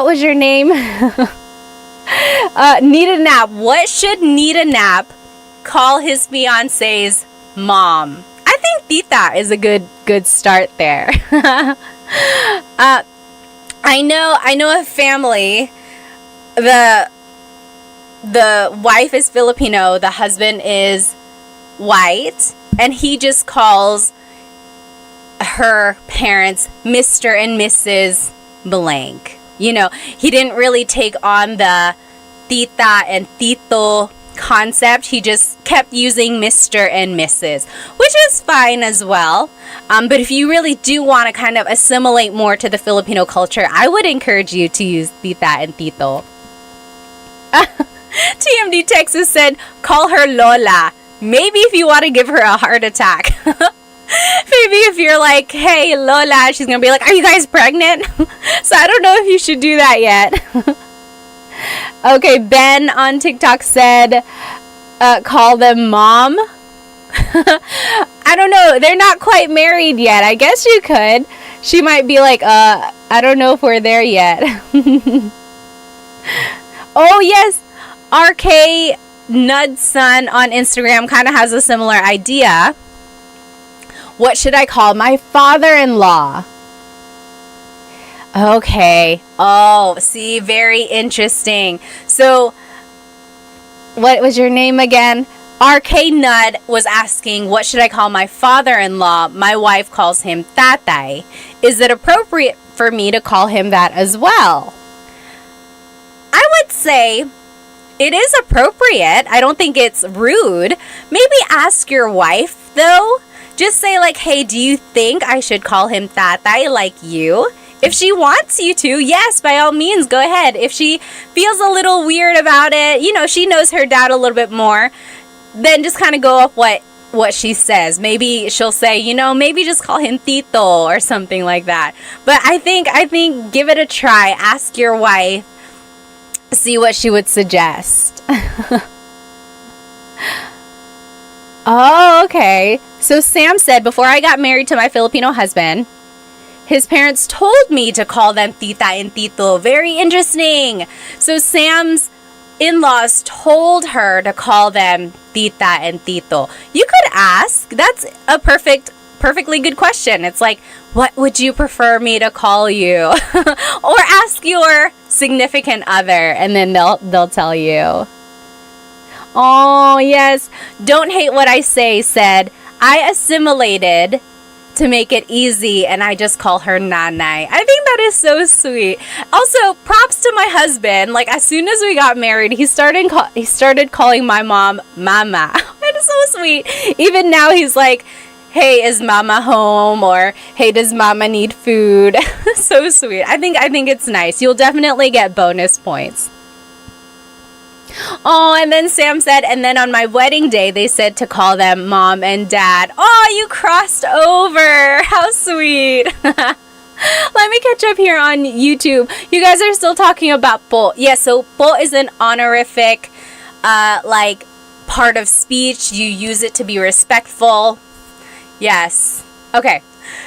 was your name? Need a Nap. What should Need a Nap call his fiance's mom? I think tita is a good start there. I know a family. The wife is Filipino, the husband is white, and he just calls her parents Mr. and Mrs. blank. You know, he didn't really take on the tita and tito concept. He just kept using Mr. and Mrs., which is fine as well. But if you really do want to kind of assimilate more to the Filipino culture, I would encourage you to use tita and tito. TMD Texas said, call her Lola. Maybe if you want to give her a heart attack. Maybe if you're like, hey, Lola, she's going to be like, are you guys pregnant? So I don't know if you should do that yet. Okay, Ben on TikTok said, call them mom. I don't know. They're not quite married yet. I guess you could. She might be like, I don't know if we're there yet. Oh, yes. RK Nudson on Instagram kind of has a similar idea. What should I call my father-in-law? Okay. Oh, see, very interesting. So, what was your name again? RK Nud was asking, what should I call my father-in-law? My wife calls him tatay. Is it appropriate for me to call him that as well? I would say it is appropriate. I don't think it's rude. Maybe ask your wife, though. Just say like, hey, do you think I should call him tatay like you? If she wants you to, yes, by all means, go ahead. If she feels a little weird about it, you know, she knows her dad a little bit more, then just kind of go off what she says. Maybe she'll say, you know, maybe just call him Tito or something like that. But I think give it a try. Ask your wife, see what she would suggest. Oh, okay. So Sam said, before I got married to my Filipino husband, his parents told me to call them tita and tito. Very interesting. So Sam's in-laws told her to call them tita and tito. You could ask. That's a perfectly good question. It's like, what would you prefer me to call you? Or ask your significant other, and then they'll tell you. Oh, yes. Don't hate what I say said, I assimilated to make it easy, and I just call her nanay. I think that is so sweet. Also, props to my husband. Like, as soon as we got married, he started calling my mom mama. That is so sweet. Even now, he's like, hey, is mama home? Or hey, does mama need food? So sweet. I think it's nice. You'll definitely get bonus points. Oh, and then Sam said, and then on my wedding day, they said to call them mom and dad. Oh, you crossed over. How sweet. Let me catch up here on YouTube. You guys are still talking about po. Yeah, so po is an honorific, like, part of speech. You use it to be respectful. Yes. Okay.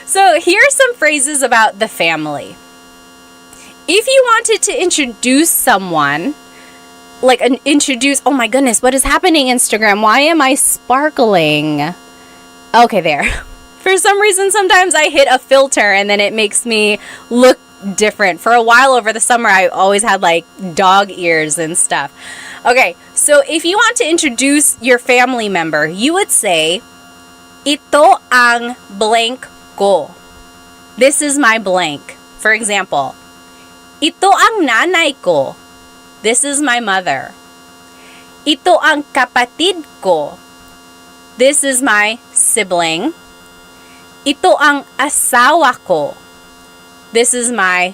So here are some phrases about the family. If you wanted to introduce someone, like oh my goodness, what is happening, Instagram? Why am I sparkling? Okay, there. For some reason, sometimes I hit a filter and then it makes me look different. For a while over the summer, I always had like dog ears and stuff. Okay, so if you want to introduce your family member, you would say, ito ang blank ko. This is my blank. For example, ito ang nanay ko. This is my mother. Ito ang kapatid ko. This is my sibling. Ito ang asawa ko. This is my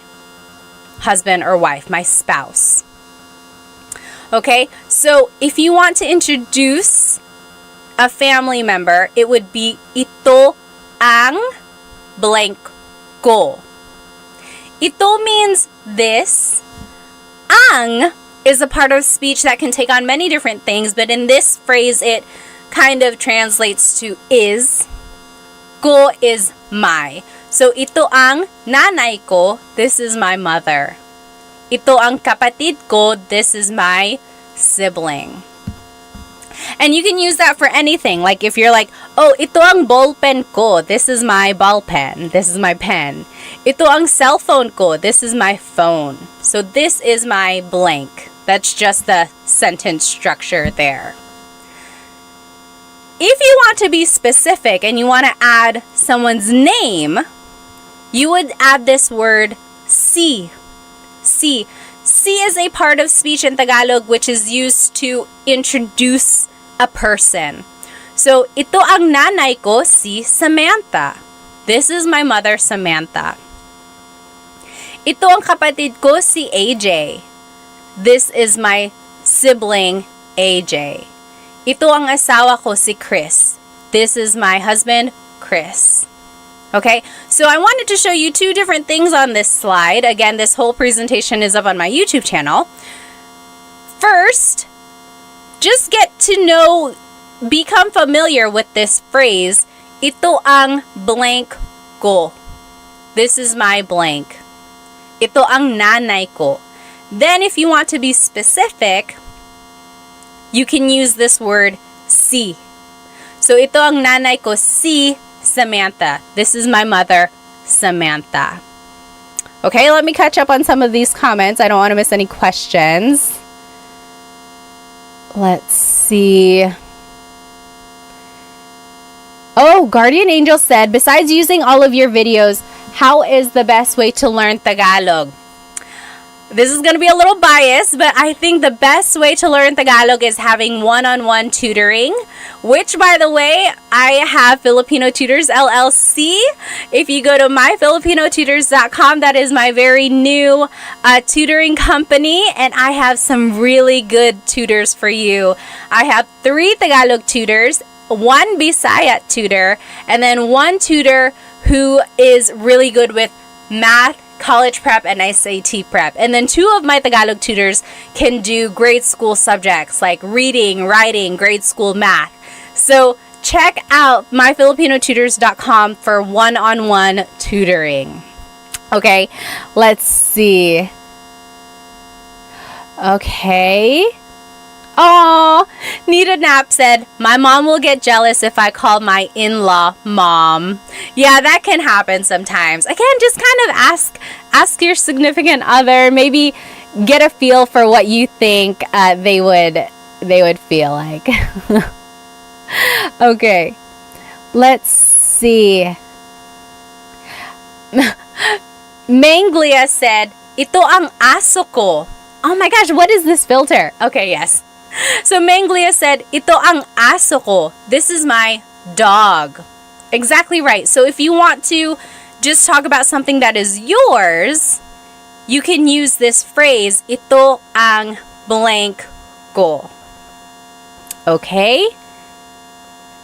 husband or wife, my spouse. Okay, so if you want to introduce a family member, it would be ito ang blank ko. Ito means this. Ang is a part of speech that can take on many different things, but in this phrase, it kind of translates to is. Ko is my. So, ito ang nanay ko, this is my mother. Ito ang kapatid ko, this is my sibling. And you can use that for anything. Like if you're like, oh, ito ang ballpen ko, this is my ball pen, this is my pen. Ito ang cell phone ko, this is my phone. So this is my blank. That's just the sentence structure there. If you want to be specific and you want to add someone's name, you would add this word si. Si. Si is a part of speech in Tagalog which is used to introduce a person. So, ito ang nanay ko, si Samantha. This is my mother, Samantha. Ito ang kapatid ko, si AJ. This is my sibling, AJ. Ito ang asawa ko, si Chris. This is my husband, Chris. Okay, so I wanted to show you two different things on this slide. Again, this whole presentation is up on my YouTube channel. First, just get to know, become familiar with this phrase, ito ang blank ko. This is my blank. Ito ang nanay ko. Then, if you want to be specific, you can use this word, si. So, ito ang nanay ko, si Samantha. This is my mother, Samantha. Okay, let me catch up on some of these comments. I don't want to miss any questions. Let's see. Oh, Guardian Angel said, besides using all of your videos, how is the best way to learn Tagalog? This is going to be a little biased, but I think the best way to learn Tagalog is having one-on-one tutoring, which, by the way, I have Filipino Tutors LLC. If you go to myfilipinotutors.com, that is my very new tutoring company, and I have some really good tutors for you. I have 3 Tagalog tutors, 1 Bisaya tutor, and then 1 tutor who is really good with math, college prep, and SAT prep. And then 2 of my Tagalog tutors can do grade school subjects like reading, writing, grade school math. So check out myfilipinotutors.com for one-on-one tutoring. Okay, let's see. Okay. Oh, Nita Knapp said, my mom will get jealous if I call my in-law mom. Yeah, that can happen sometimes. Again, just kind of ask your significant other, maybe get a feel for what you think they would feel like. Okay, let's see. Manglia said, ito ang aso ko. Oh my gosh, what is this filter? Okay, yes. So Manglia said, ito ang aso ko. This is my dog. Exactly right. So if you want to just talk about something that is yours, you can use this phrase, ito ang blank ko. Okay?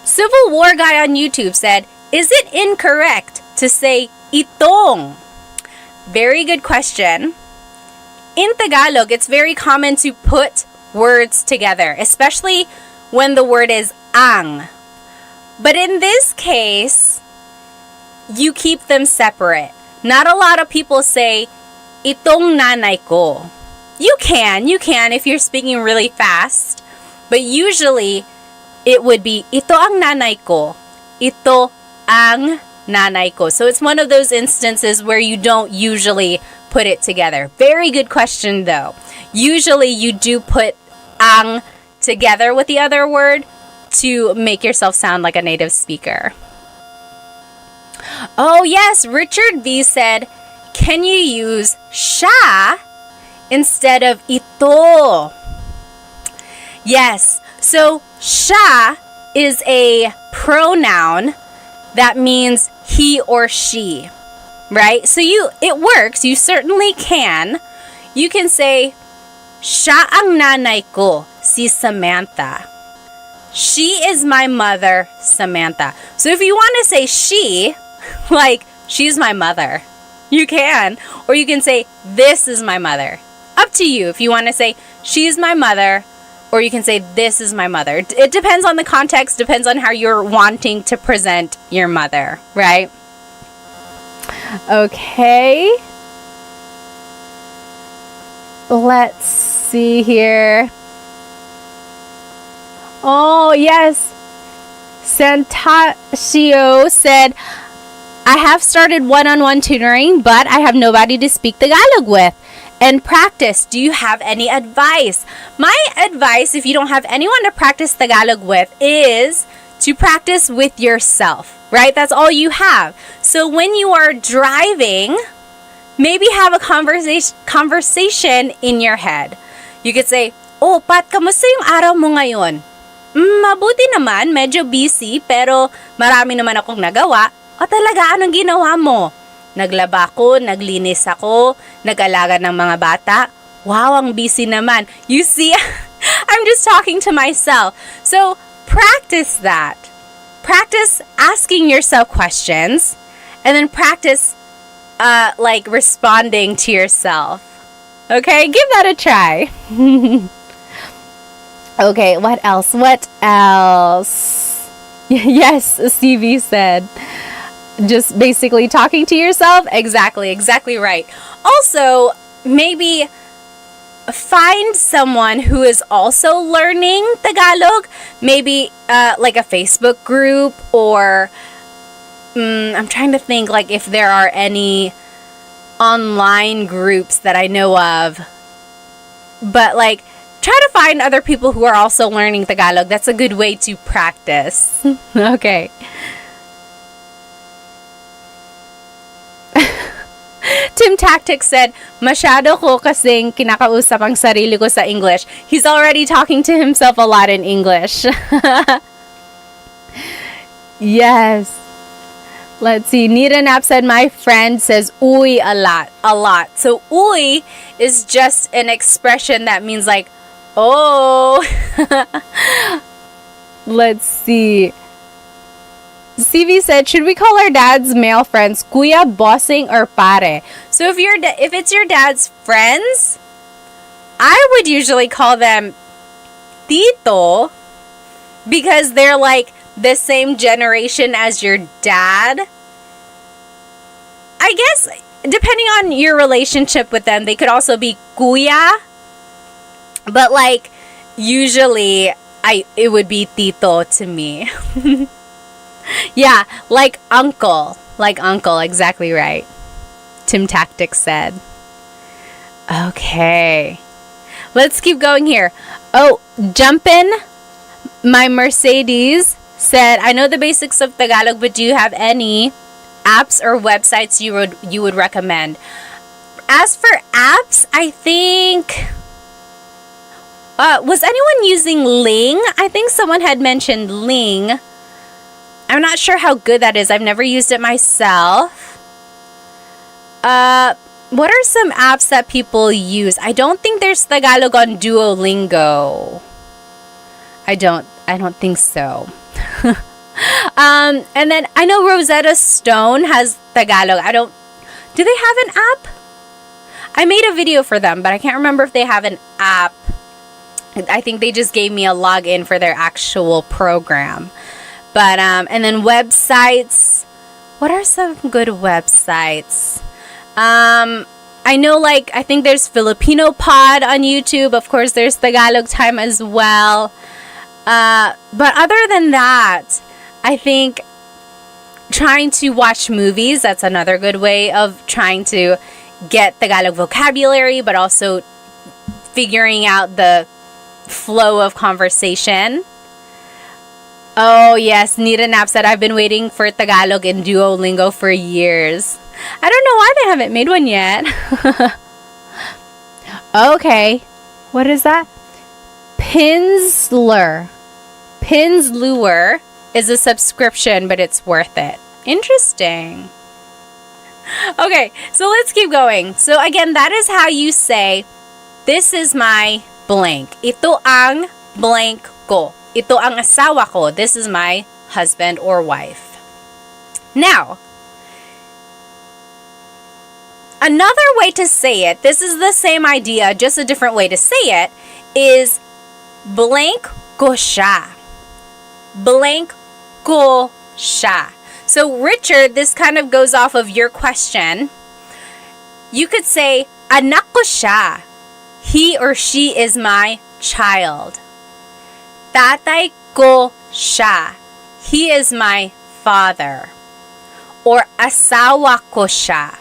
Civil War Guy on YouTube said, is it incorrect to say itong? Very good question. In Tagalog, it's very common to put words together, especially when the word is ang. But in this case, you keep them separate. Not a lot of people say, itong nanay ko. You can if you're speaking really fast. But usually, it would be, ito ang nanay ko. Ito ang nanay ko. So it's one of those instances where you don't usually put it together. Very good question though. Usually you do put ang together with the other word to make yourself sound like a native speaker. Oh yes, Richard V said, can you use siya instead of ito? Yes, so siya is a pronoun that means he or she, right? So it works, you certainly can. You can say, siya ang nanay ko, si Samantha. She is my mother, Samantha. So if you want to say she, like, she's my mother, you can. Or you can say, this is my mother. Up to you if you want to say, she's my mother, or you can say, this is my mother. It depends on the context, depends on how you're wanting to present your mother, right? Okay. Let's see here. Oh, yes. Santasio said, I have started one-on-one tutoring, but I have nobody to speak Tagalog with and practice. Do you have any advice? My advice, if you don't have anyone to practice Tagalog with, is to practice with yourself, right? That's all you have. So when you are driving, maybe have a conversation in your head. You could say, "Oh, Pat, kamusta yung araw mo ngayon?" Mabuti naman, medyo busy, pero marami naman akong nagawa. O talaga, anong ginawa mo? Naglaba ko, naglinis ako, nag-alaga ng mga bata. Wow, ang busy naman. You see, I'm just talking to myself. So, practice that. Practice asking yourself questions, and then practice like responding to yourself. Okay, give that a try. Okay, what else? What else? Yes, CV said. Just basically talking to yourself. Exactly right. Also, maybe find someone who is also learning Tagalog. Maybe like a Facebook group, or I'm trying to think like if there are any online groups that I know of. But like, try to find other people who are also learning Tagalog. That's a good way to practice. Okay. Tim Tactics said, masyado ko kasing kinakausap ang sarili ko sa English. He's already talking to himself a lot in English. Yes. Let's see. Nita Nap said, my friend says uy a lot. So uy is just an expression that means like, oh. Let's see. CV said, should we call our dad's male friends kuya, bossing, or pare? So if it's your dad's friends, I would usually call them tito, because they're like the same generation as your dad. I guess depending on your relationship with them, they could also be kuya, but like usually it would be tito to me. Yeah, like uncle, exactly right. Tim Tactics said. Okay, let's keep going here. Oh, Jumpin' My Mercedes said, I know the basics of Tagalog, but do you have any apps or websites you would recommend? As for apps, I think was anyone using Ling? I think someone had mentioned Ling. I'm not sure how good that is. I've never used it myself. What are some apps that people use? I don't think there's Tagalog on Duolingo. I don't think so. And then I know Rosetta Stone has Tagalog. Do they have an app? I made a video for them, but I can't remember if they have an app. I think they just gave me a login for their actual program. But, and then websites. What are some good websites? I know, like, I think there's Filipino Pod on YouTube. Of course, there's Tagalog Time as well. But other than that, I think trying to watch movies, that's another good way of trying to get Tagalog vocabulary, but also figuring out the flow of conversation. Oh, yes. Nita Nap said, I've been waiting for Tagalog in Duolingo for years. I don't know why they haven't made one yet. Okay. What is that? Pinsler is a subscription, but it's worth it. Interesting. Okay, so let's keep going. So again, that is how you say, this is my blank. Ito ang blank ko. Ito ang asawa ko. This is my husband or wife. Now, another way to say it, this is the same idea, just a different way to say it, is blank ko siya. Blank ko siya. So, Richard, this kind of goes off of your question. You could say, anak ko siya. He or she is my child. Tatay ko siya. He is my father. Or asawa ko siya.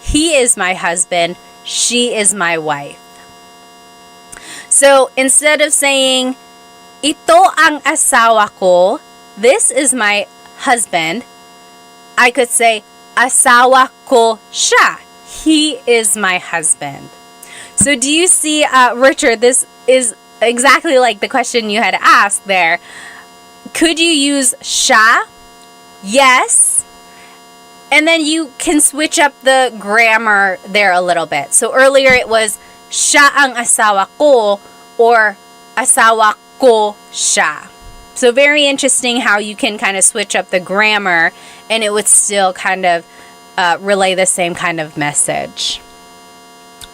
He is my husband. She is my wife. So, instead of saying, ito ang asawa ko, this is my husband, I could say, asawa ko siya. He is my husband. So do you see, Richard, this is exactly like the question you had asked there. Could you use siya? Yes. And then you can switch up the grammar there a little bit. So earlier it was siya ang asawa ko or asawa ko siya. So very interesting how you can kind of switch up the grammar and it would still kind of relay the same kind of message.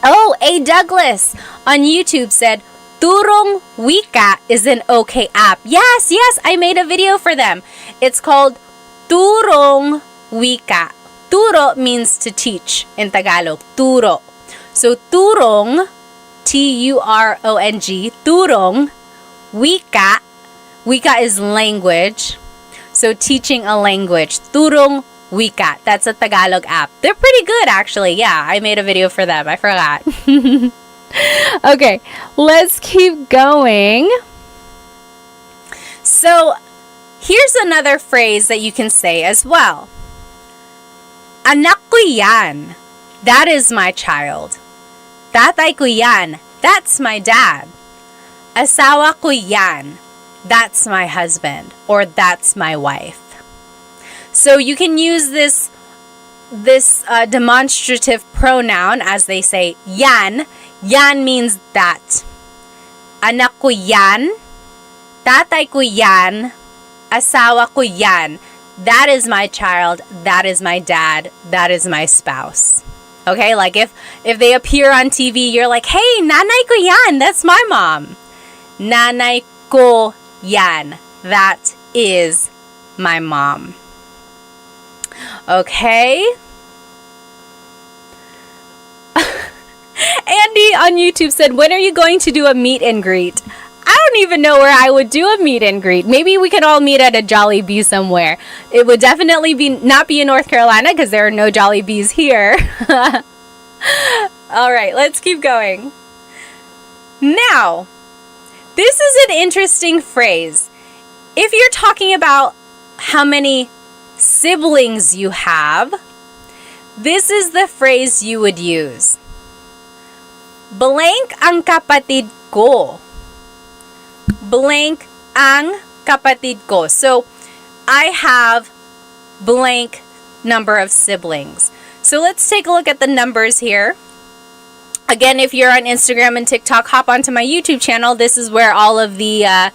Oh, A. Douglas on YouTube said, Turong Wika is an okay app. Yes, I made a video for them. It's called Turong Wika. Turo means to teach in Tagalog. Turo. So Turong, Turong, Turong, Wika. Wika is language. So teaching a language. Turong Wika. That's a Tagalog app. They're pretty good actually. Yeah, I made a video for them. I forgot. Okay, let's keep going. So here's another phrase that you can say as well. Anak ko yan. That is my child. Tatay ko yan. That's my dad. Asawa ko yan. That's my husband. Or that's my wife. So you can use this demonstrative pronoun as they say yan. Yan means that. Anak ko yan. Tatay ko yan. Asawa ko yan. That is my child. That is my dad. That is my spouse. Okay, like if they appear on TV, you're like, hey, nanay ko yan. That's my mom. Nanay ko yan. That is my mom. Okay. Andy on YouTube said, when are you going to do a meet and greet? I don't even know where I would do a meet and greet. Maybe we could all meet at a Jollibee somewhere. It would definitely not be in North Carolina because there are no Jollibees here. All right, let's keep going. Now, this is an interesting phrase. If you're talking about how many siblings you have, this is the phrase you would use. Blank ang kapatid ko. Blank ang kapatid ko. So, I have blank number of siblings. So, let's take a look at the numbers here. Again, if you're on Instagram and TikTok, hop onto my YouTube channel. This is where all of the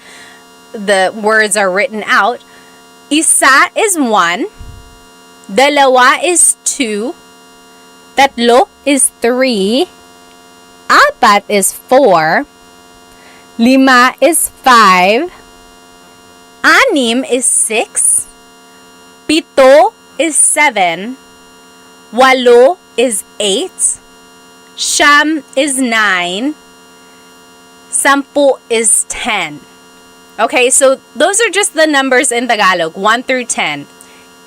words are written out. Isa is 1. Dalawa is 2. Tatlo is 3. Apat is 4. Lima is 5. Anim is 6. Pito is 7. Walo is 8. Siyam is 9. Sampu is 10. Okay, so those are just the numbers in Tagalog, 1 through 10.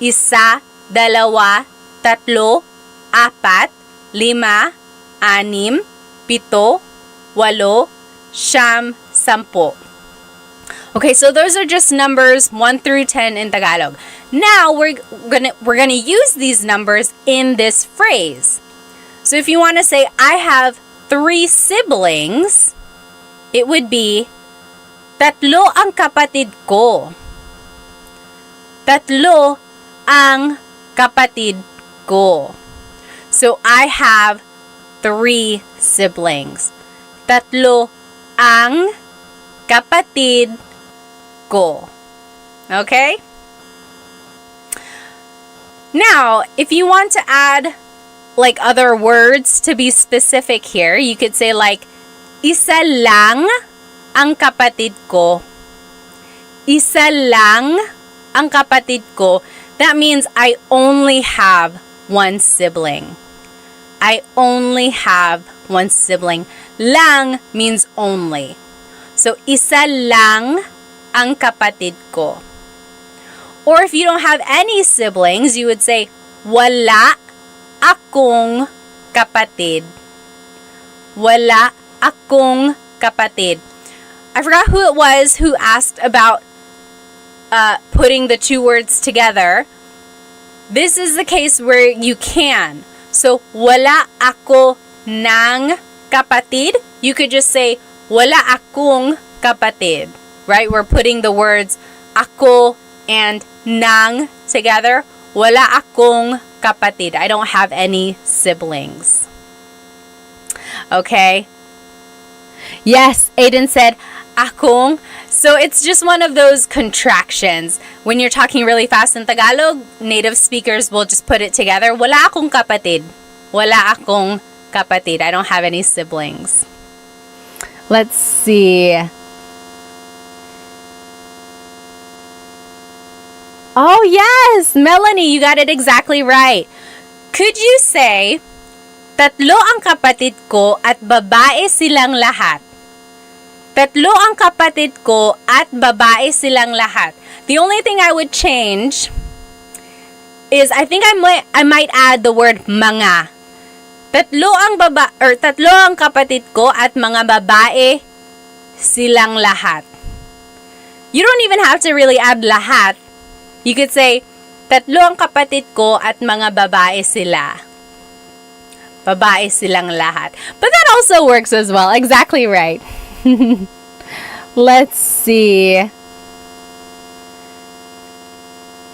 Isa, dalawa, tatlo, apat, lima, anim, pito, walo, siyam, sampu. Okay, so those are just numbers 1 through 10 in Tagalog. Now we're gonna use these numbers in this phrase. So if you want to say, I have 3 siblings, it would be, tatlo ang kapatid ko. Tatlo ang kapatid ko. So I have 3 siblings. Tatlo ang kapatid ko. Okay? Now, if you want to add like other words to be specific here, you could say like, isa lang ang kapatid ko. Isa lang ang kapatid ko. That means I only have 1 sibling. I only have 1 sibling. Lang means only. So, isa lang ang kapatid ko. Or if you don't have any siblings, you would say, wala akong kapatid. Wala akong kapatid. I forgot who it was who asked about putting the 2 words together. This is the case where you can. So, wala ako ng kapatid. You could just say, wala akong kapatid. Right? We're putting the words ako and nang together. Wala akong kapatid. I don't have any siblings. Okay? Yes, Aiden said, akong. So it's just one of those contractions. When you're talking really fast in Tagalog, native speakers will just put it together. Wala akong kapatid. Wala akong kapatid. I don't have any siblings. Let's see. Oh, yes! Melanie, you got it exactly right. Could you say, tatlo ang kapatid ko at babae silang lahat? Tatlo ang kapatid ko at babae silang lahat. The only thing I would change is I think I might add the word mga. Tatlo ang kapatid ko at mga babae silang lahat. You don't even have to really add lahat. You could say, tatlo ang kapatid ko at mga babae sila. Babae silang lahat. But that also works as well. Exactly right. Let's see.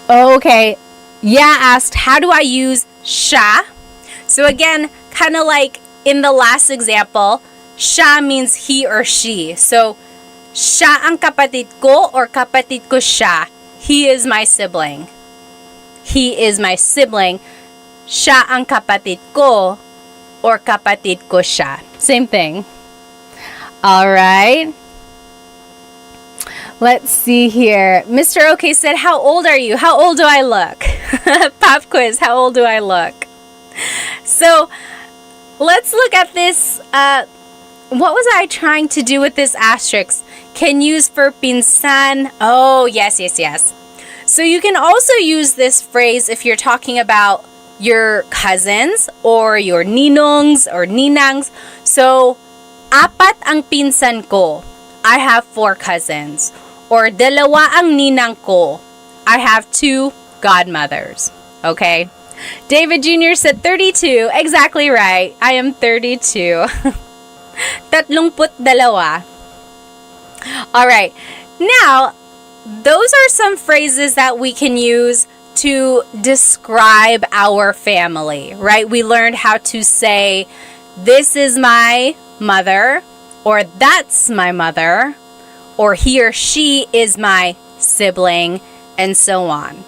Okay. Yeah asked, how do I use siya? So again, kind of like in the last example, siya means he or she. So, siya ang kapatid ko or kapatid ko siya. He is my sibling. He is my sibling. Siya ang kapatid ko or kapatid ko siya. Same thing. All right. Let's see here. Mr. OK said, how old are you? How old do I look? Pop quiz, how old do I look? So, let's look at this. What was I trying to do with this asterisk? Can use for pinsan. Oh, yes. So you can also use this phrase if you're talking about your cousins or your ninongs or ninangs. So, apat ang pinsan ko. I have 4 cousins. Or dalawa ang ninang ko. I have 2 godmothers. Okay? David Jr. said 32. Exactly right. I am 32. 32. All right. Now, those are some phrases that we can use to describe our family, right? We learned how to say, this is my mother, or that's my mother, or he or she is my sibling, and so on.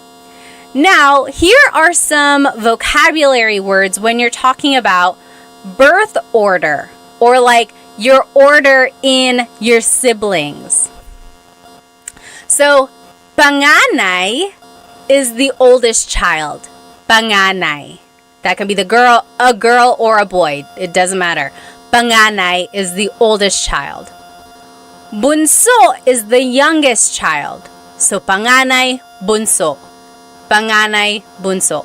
Now, here are some vocabulary words when you're talking about birth order, or like your order in your siblings. So, panganay is the oldest child. Panganay. That can be a girl or a boy. It doesn't matter. Panganay is the oldest child. Bunso is the youngest child. So, panganay, bunso. Panganay, bunso.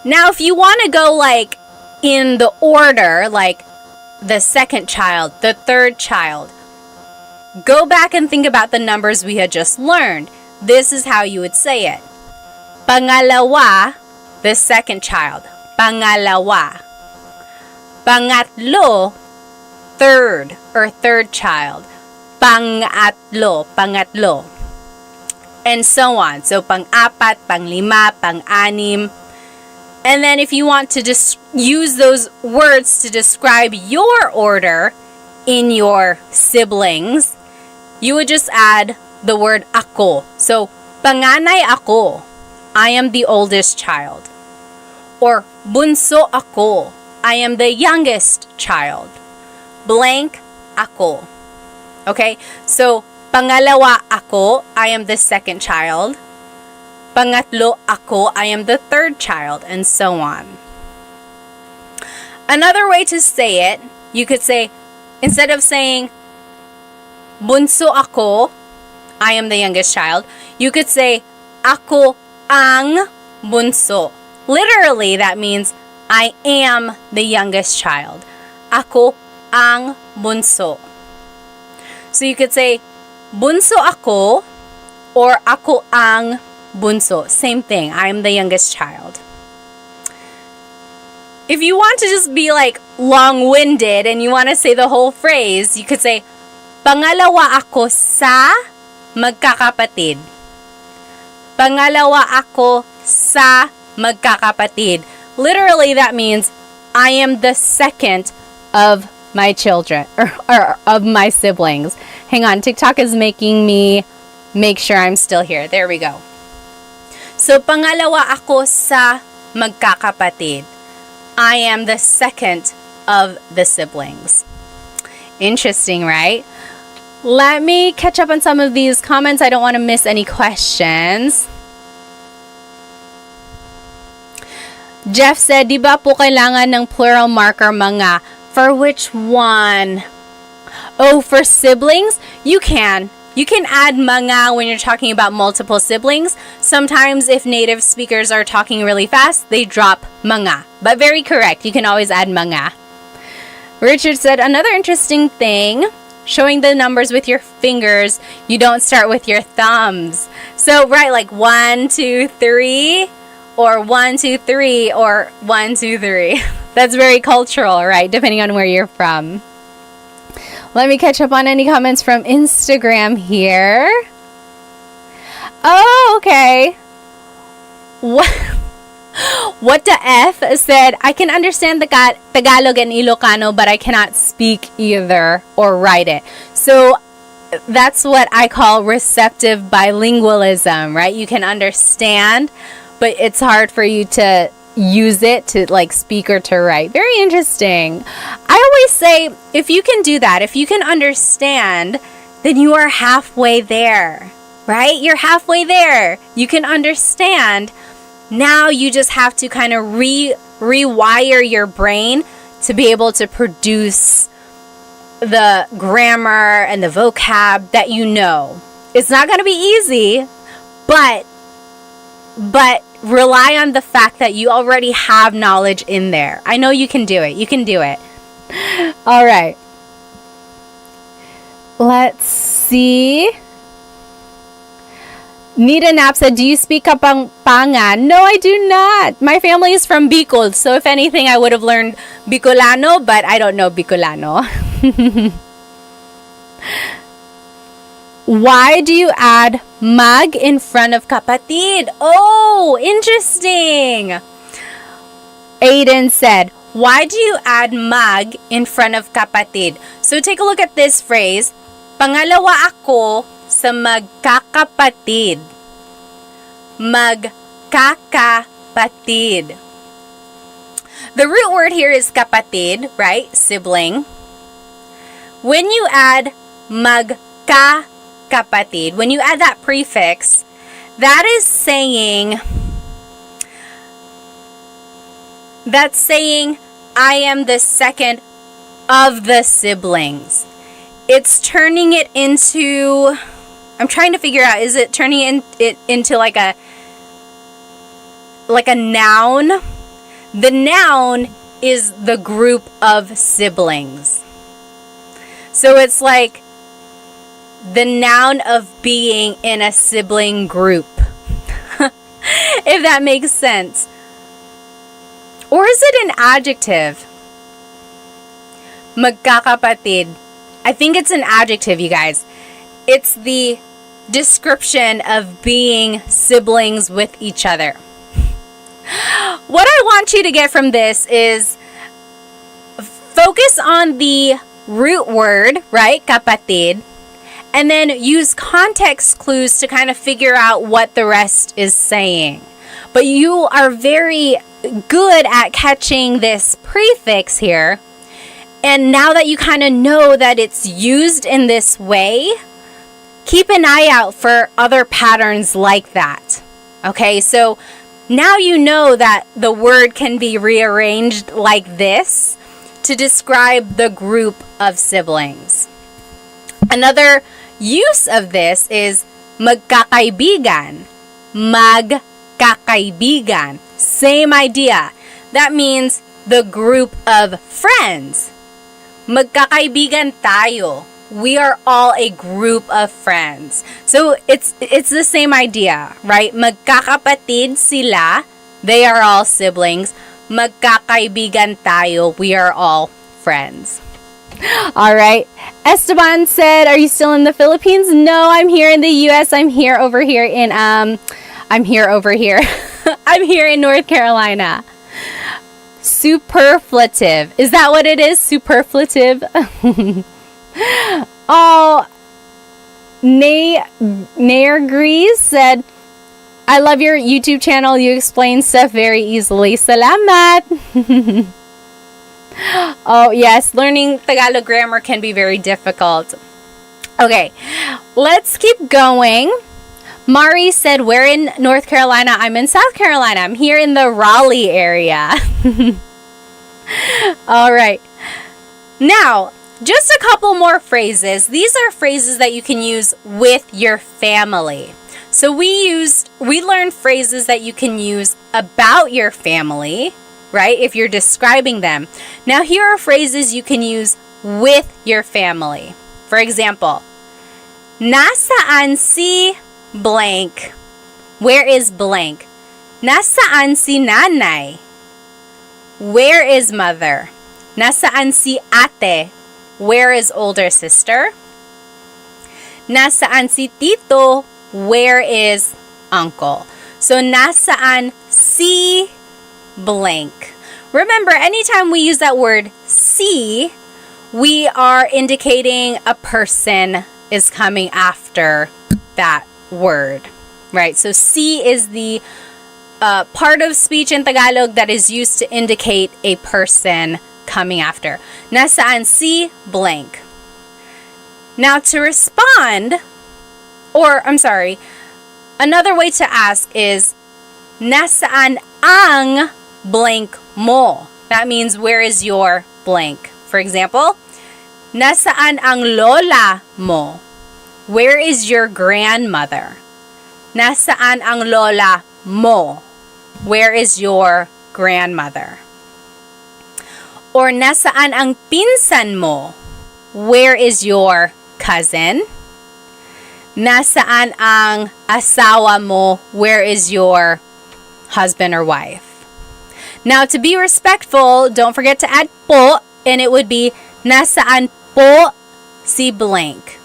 Now, if you want to go like in the order, like the second child, the third child, go back and think about the numbers we had just learned. This is how you would say it. Pangalawa, the second child. Pangalawa. Pangatlo, third or third child. Pangatlo, pangatlo. And so on. So, pang-apat, pang-lima, pang-anim. And then if you want to just use those words to describe your order in your siblings, you would just add the word ako. So, panganay ako. I am the oldest child. Or bunso ako. I am the youngest child. Blank ako. Okay? So, pangalawa ako. I am the second child. Pangatlo ako, I am the third child, and so on. Another way to say it, you could say, instead of saying, bunso ako, I am the youngest child, you could say, ako ang bunso. Literally, that means, I am the youngest child. Ako ang bunso. So you could say, bunso ako, or ako ang bunso. Same thing. I'm the youngest child. if you want to just be like long-winded and you want to say the whole phrase, you could say, pangalawa ako sa magkakapatid. Pangalawa ako sa magkakapatid. Literally, that means I am the second of my children, or of my siblings. Hang on, TikTok is making me make sure I'm still here. There we go. So, pangalawa ako sa magkakapatid. I am the second of the siblings. Interesting, right? Let me catch up on some of these comments. I don't want to miss any questions. Jeff said, di ba po kailangan ng plural marker mga? For which one? Oh, for siblings? You can. You can add mga when you're talking about multiple siblings. Sometimes if native speakers are talking really fast, they drop mga. But very correct. You can always add mga. Richard said, another interesting thing, showing the numbers with your fingers, you don't start with your thumbs. So, right, like 1, 2, 3, or 1, 2, 3, or 1, 2, 3. That's very cultural, right? Depending on where you're from. Let me catch up on any comments from Instagram here. Oh, okay. What the F said, I can understand the Tagalog and Ilocano, but I cannot speak either or write it. So that's what I call receptive bilingualism, right? You can understand, but it's hard for you to use it to like speak or to write. Very interesting. I always say, if you can do that, if you can understand, then you are halfway there, right? You're halfway there. You can understand. Now you just have to kind of rewire your brain to be able to produce the grammar and the vocab that you know. It's not going to be easy, but rely on the fact that you already have knowledge in there. I know you can do it. You can do it. All right. Let's see. Nita Knapp said, do you speak Kapampangan? No, I do not. My family is from Bicol, so if anything, I would have learned Bicolano, but I don't know Bicolano. Why do you add mag in front of kapatid? Oh, interesting. Aiden said, why do you add mag in front of kapatid? So take a look at this phrase. Pangalawa ako sa magkakapatid. Magkakapatid. The root word here is kapatid, right? Sibling. When you add magkakapatid, when you add that prefix, that is saying, I am the second of the siblings. It's turning it into, I'm trying to figure out, is it turning it into like a noun? The noun is the group of siblings. So it's like the noun of being in a sibling group. If that makes sense. Or is it an adjective? Magkakapatid. I think it's an adjective, you guys. It's the description of being siblings with each other. What I want you to get from this is focus on the root word, right? Kapatid. And then use context clues to kind of figure out what the rest is saying. But you are very good at catching this prefix here. And now that you kind of know that it's used in this way, keep an eye out for other patterns like that. Okay, so now you know that the word can be rearranged like this to describe the group of siblings. Another use of this is magkakaibigan. Magkakaibigan. Same idea. That means the group of friends. Magkakaibigan tayo. We are all a group of friends. So it's the same idea, right? Magkakapatid sila. They are all siblings. magkakaibigan tayo. We are all friends. All right. Esteban said, are you still in the Philippines? No, I'm here in the US. I'm here over here in I'm here in North Carolina. Superflative. Is that what it is? Superflative? Oh, Nair Grease said, I love your YouTube channel. You explain stuff very easily. Salamat. Oh, yes. Learning Tagalog grammar can be very difficult. Okay, let's keep going. Mari said, where in North Carolina? I'm in South Carolina. I'm here in the Raleigh area. All right. Now, just a couple more phrases. These are phrases that you can use with your family. So we learned phrases that you can use about your family, right? If you're describing them. Now, here are phrases you can use with your family. For example, nasaan si blank? Where is blank? Nasaan si nanay? Where is mother? Nasaan si ate? Where is older sister? Nasaan si tito? Where is uncle? So nasaan si blank. Remember, anytime we use that word si, we are indicating a person is coming after that word, right? So si is the part of speech in Tagalog that is used to indicate a person coming after. Nasaan si blank. Now to respond, another way to ask is nasaan ang blank mo? That means where is your blank? For example, nasaan ang lola mo? Where is your grandmother? Nasaan ang lola mo? Where is your grandmother? Or nasaan ang pinsan mo? Where is your cousin? Nasaan ang asawa mo? Where is your husband or wife? Now, to be respectful, don't forget to add po, and it would be nasaan po si blank.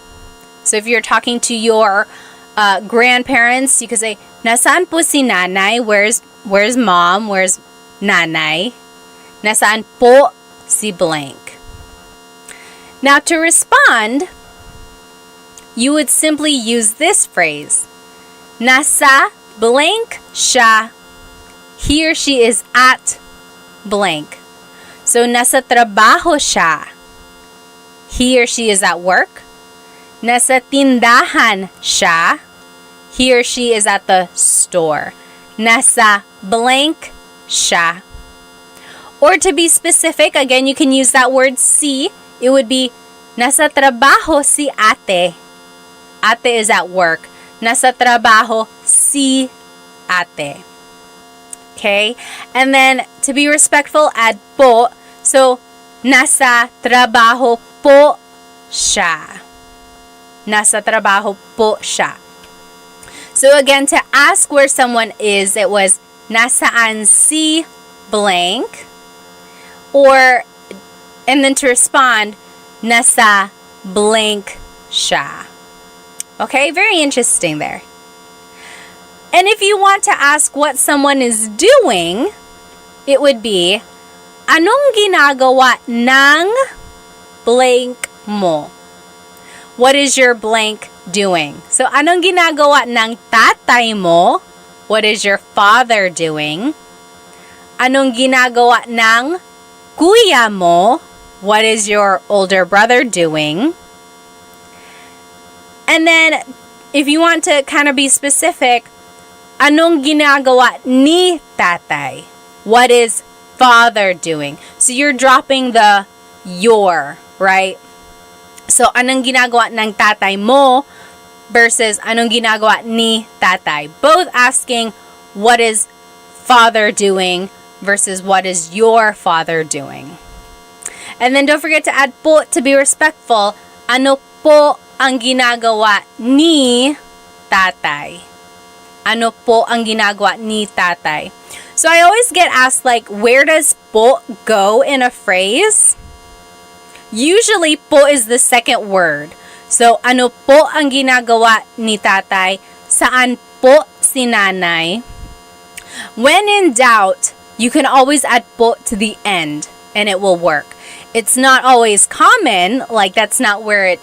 So if you're talking to your grandparents, you could say, nasaan po si nanay? Where's mom? Where's nanay? Nasaan po si blank? Now, to respond, you would simply use this phrase. Nasa blank siya. He or she is at blank. So, nasa trabaho siya. He or she is at work. Nasa tindahan siya. He or she is at the store. Nasa blank siya. Or to be specific, again, you can use that word si. It would be, nasa trabaho si ate. Ate is at work. Nasa trabaho si ate. Okay? And then, to be respectful, add po. So, nasa trabaho po siya. Nasa trabaho po siya. So, again, to ask where someone is, it was, nasaan si blank. And then to respond, nasa blank siya. Okay? Very interesting there. And if you want to ask what someone is doing, it would be, anong ginagawa ng blank mo? What is your blank doing? So, anong ginagawa ng tatay mo? What is your father doing? Anong ginagawa ng kuya mo? What is your older brother doing? And then, if you want to kind of be specific, anong ginagawa ni tatay? What is father doing? So you're dropping the your, right? So anong ginagawa ng tatay mo versus anong ginagawa ni tatay? Both asking what is father doing versus what is your father doing. And then don't forget to add po to be respectful. Ano po ang ginagawa ni tatay? Ano po ang ginagawa ni tatay? So I always get asked like, where does po go in a phrase? Usually, po is the second word. So, ano po ang ginagawa ni tatay? Saan po si nanay? When in doubt, you can always add po to the end and it will work. It's not always common, like that's not where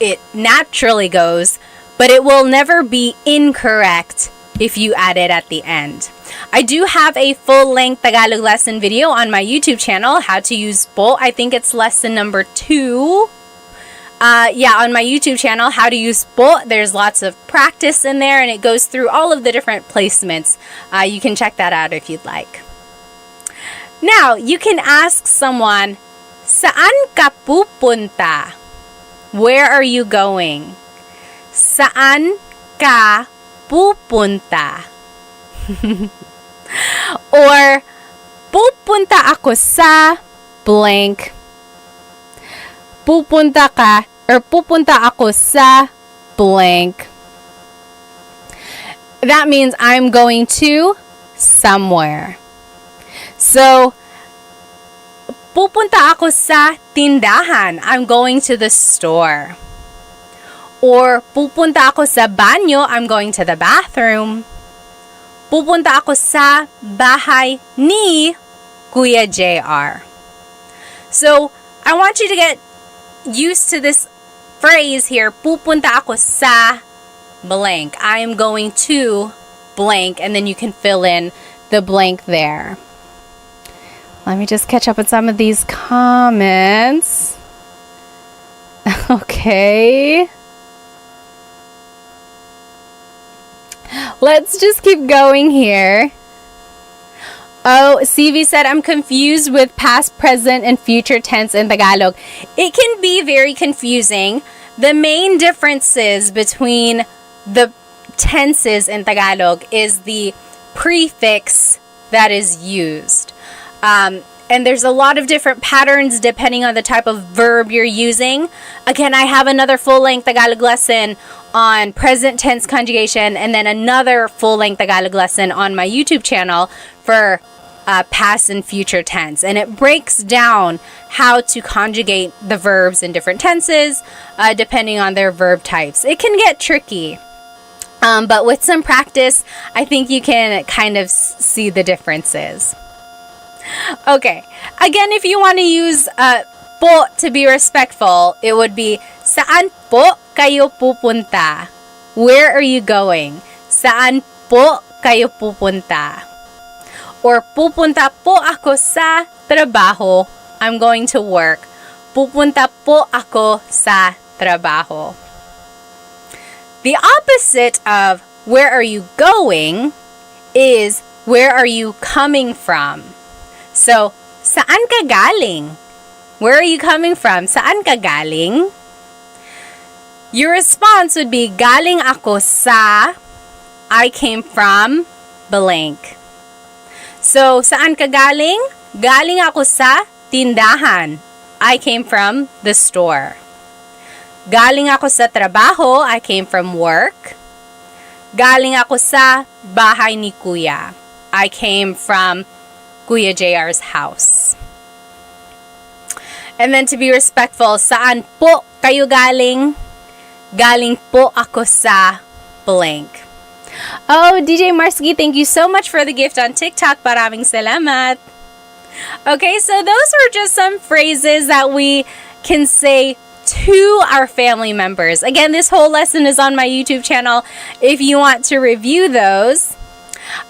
it naturally goes, but it will never be incorrect if you add it at the end. I do have a full-length Tagalog lesson video on my YouTube channel, how to use po. I think it's lesson number 2. On my YouTube channel, how to use po. There's lots of practice in there, and it goes through all of the different placements. You can check that out if you'd like. Now, you can ask someone, saan ka pupunta? Where are you going? Saan ka pupunta? Or, pupunta ako sa blank. Pupunta ka or pupunta ako sa blank. That means I'm going to somewhere. So, pupunta ako sa tindahan. I'm going to the store. Or, pupunta ako sa banyo. I'm going to the bathroom. Pupunta ako sa bahay ni Kuya JR. So, I want you to get used to this phrase here. Pupunta ako sa blank. I am going to blank. And then you can fill in the blank there. Let me just catch up with some of these comments. Okay. Let's just keep going here. Oh, CV said, I'm confused with past, present, and future tense in Tagalog. It can be very confusing. The main differences between the tenses in Tagalog is the prefix that is used. And there's a lot of different patterns depending on the type of verb you're using. Again, I have another full-length Tagalog lesson on present tense conjugation and then another full-length Tagalog lesson on my YouTube channel for past and future tense. And it breaks down how to conjugate the verbs in different tenses depending on their verb types. It can get tricky. But with some practice, I think you can kind of see the differences. Okay. Again, if you want to use po to be respectful, it would be, saan po kayo pupunta? Where are you going? Saan po kayo pupunta? Or pupunta po ako sa trabaho. I'm going to work. Pupunta po ako sa trabaho. The opposite of where are you going is where are you coming from? So, saan ka galing? Where are you coming from? Saan ka galing? Your response would be, galing ako sa, I came from, blank. So, saan ka galing? Galing ako sa tindahan. I came from the store. Galing ako sa trabaho. I came from work. Galing ako sa bahay ni Kuya. I came from Kuya JR's house. And then to be respectful, saan po kayo galing? Galing po ako sa blank. Oh, DJ Marsky, thank you so much for the gift on TikTok. Maraming salamat. Okay, so those were just some phrases that we can say to our family members. Again, this whole lesson is on my YouTube channel if you want to review those.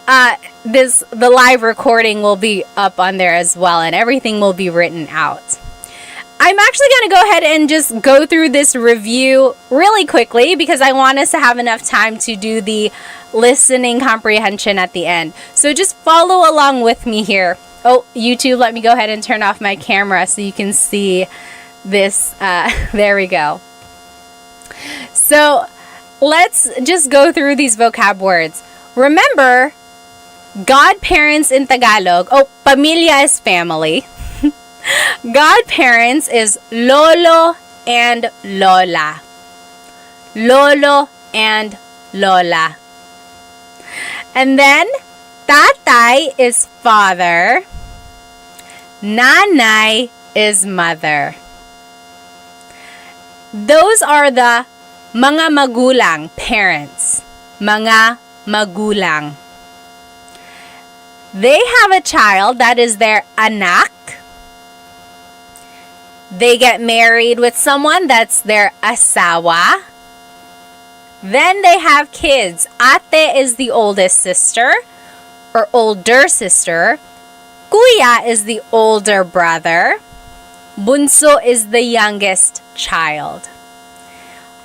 The live recording will be up on there as well, and everything will be written out. I'm actually going to go ahead and just go through this review really quickly because I want us to have enough time to do the listening comprehension at the end. So just follow along with me here. Oh, YouTube, let me go ahead and turn off my camera so you can see this. There we go. So let's just go through these vocab words. Remember, godparents in Tagalog, pamilya is family. Godparents is lolo and lola. Lolo and lola. And then, tatay is father. Nanay is mother. Those are the mga magulang, parents. Mga magulang. They have a child, that is their anak. They get married with someone, that's their asawa. Then they have kids. Ate is the oldest sister or older sister. Kuya is the older brother. Bunso is the youngest child.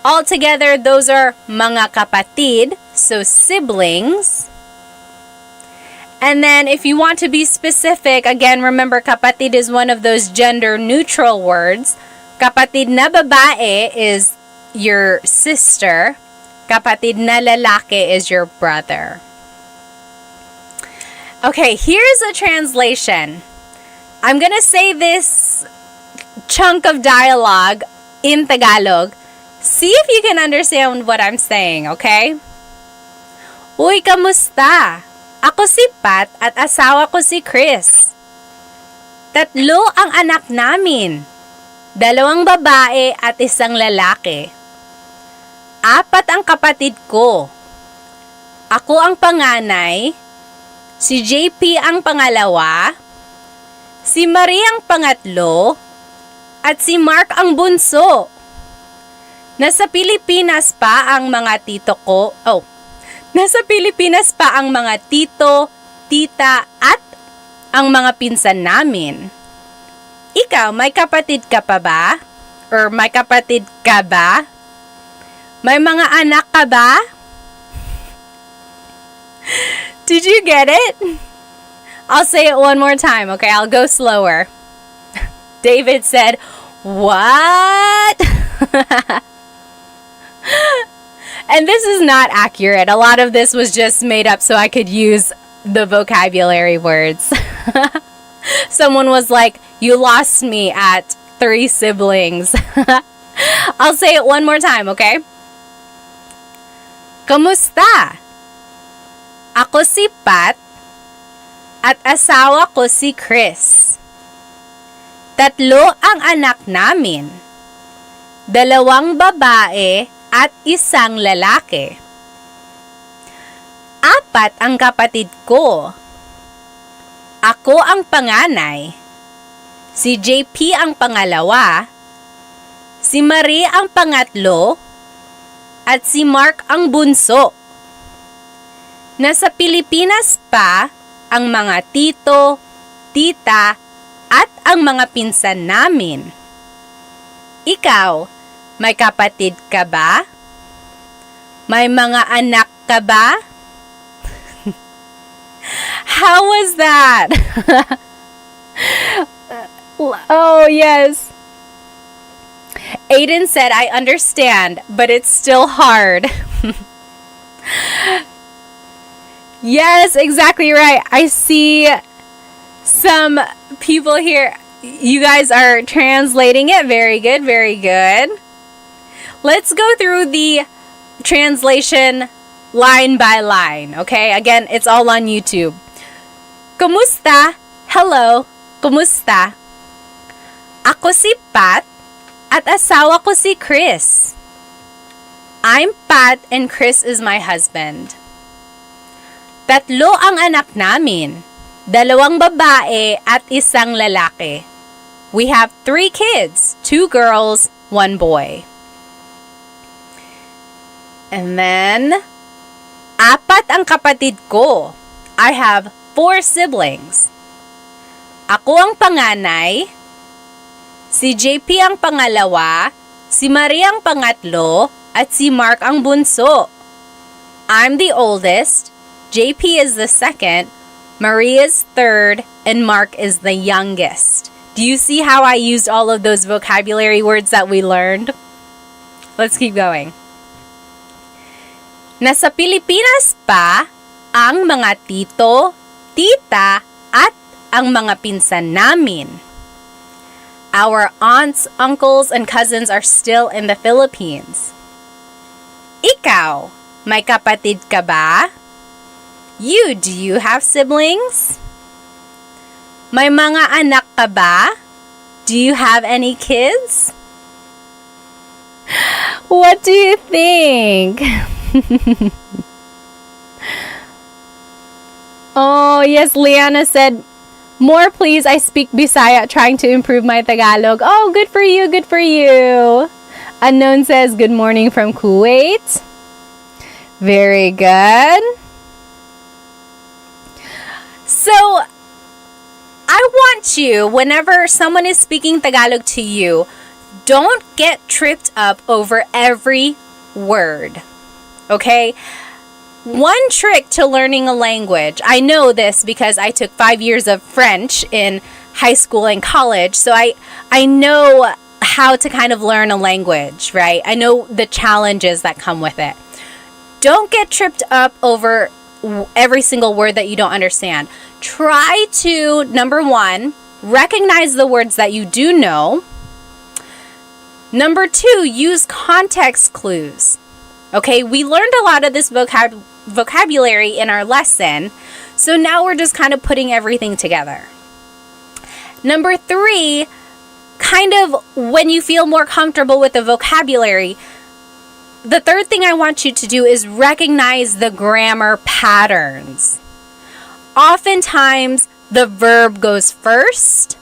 Altogether, those are mga kapatid, so siblings. And then if you want to be specific, again, remember kapatid is one of those gender neutral words. Kapatid na babae is your sister. Kapatid na lalaki is your brother. Okay, here's a translation. I'm gonna say this chunk of dialogue in Tagalog. See if you can understand what I'm saying, okay? Uy, kamusta? Ako si Pat at asawa ko si Chris. 3 ang anak namin. 2 babae at 1 lalaki. 4 ang kapatid ko. Ako ang panganay. Si JP ang pangalawa. Si Marie ang pangatlo. At si Mark ang bunso. Nasa Pilipinas pa ang mga tito ko. Nasa Pilipinas pa ang mga tito, tita, at ang mga pinsan namin. Ikaw, may kapatid ka pa ba? Or may kapatid ka ba? May mga anak ka ba? Did you get it? I'll say it one more time, okay? I'll go slower. David said, "What?" And this is not accurate. A lot of this was just made up so I could use the vocabulary words. Someone was like, "You lost me at 3 siblings." I'll say it one more time, okay? Kamusta? Ako si Pat at asawa ko si Chris. 3 ang anak namin. 2 babae at 1 lalaki. 4 ang kapatid ko. Ako ang panganay. Si JP ang pangalawa. Si Marie ang pangatlo. At si Mark ang bunso. Nasa Pilipinas pa ang mga tito, tita, at ang mga pinsan namin. Ikaw, may kapatid ka ba? May mga anak ka ba? How was that? Oh, yes. Aiden said, "I understand, but it's still hard." Yes, exactly right. I see some people here. You guys are translating it. Very good, very good. Let's go through the translation line by line, okay? Again, it's all on YouTube. Kumusta? Hello. Kumusta? Ako si Pat at asawa ko si Chris. I'm Pat and Chris is my husband. 3 ang anak namin. 2 babae at 1 lalaki. We have 3 kids, 2 girls, 1 boy. And then, 4 ang kapatid ko. I have 4 siblings. Ako ang panganay. Si JP ang pangalawa. Si Marie ang pangatlo. At si Mark ang bunso. I'm the oldest. JP is the second. Marie is third. And Mark is the youngest. Do you see how I used all of those vocabulary words that we learned? Let's keep going. Nasa Pilipinas pa ang mga tito, tita, at ang mga pinsan namin. Our aunts, uncles, and cousins are still in the Philippines. Ikaw, may kapatid ka ba? Do you have siblings? May mga anak ka ba? Do you have any kids? What do you think? Oh, yes, Liana said, more please, I speak Bisaya trying to improve my Tagalog. Oh, good for you, good for you. Unknown says, good morning from Kuwait. Very good. So, I want you, whenever someone is speaking Tagalog to you, don't get tripped up over every word. Okay? One trick to learning a language, I know this because I took 5 years of French in high school and college, so I know how to kind of learn a language, right? I know the challenges that come with it. Don't get tripped up over every single word that you don't understand. Try to, number one, recognize the words that you do know. Number two, use context clues. Okay, we learned a lot of this vocabulary in our lesson, so now we're just kind of putting everything together. Number three, kind of when you feel more comfortable with the vocabulary, the third thing I want you to do is recognize the grammar patterns. Oftentimes, the verb goes first,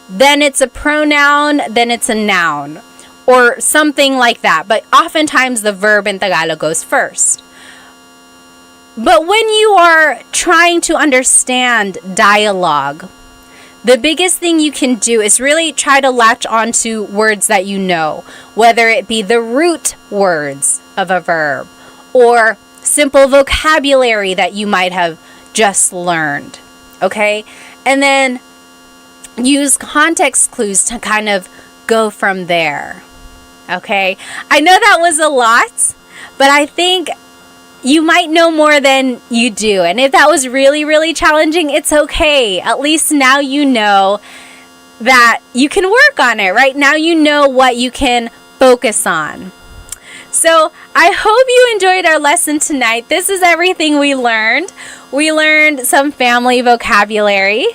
then it's a pronoun, then it's a noun, or something like that. But oftentimes, the verb in Tagalog goes first. But when you are trying to understand dialogue, the biggest thing you can do is really try to latch onto words that you know, whether it be the root words of a verb or simple vocabulary that you might have just learned, okay? And then use context clues to kind of go from there, okay? I know that was a lot, but I think you might know more than you do. And if that was really, really challenging, it's okay. At least now you know that you can work on it, right? Now you know what you can focus on. So I hope you enjoyed our lesson tonight. This is everything we learned. We learned some family vocabulary.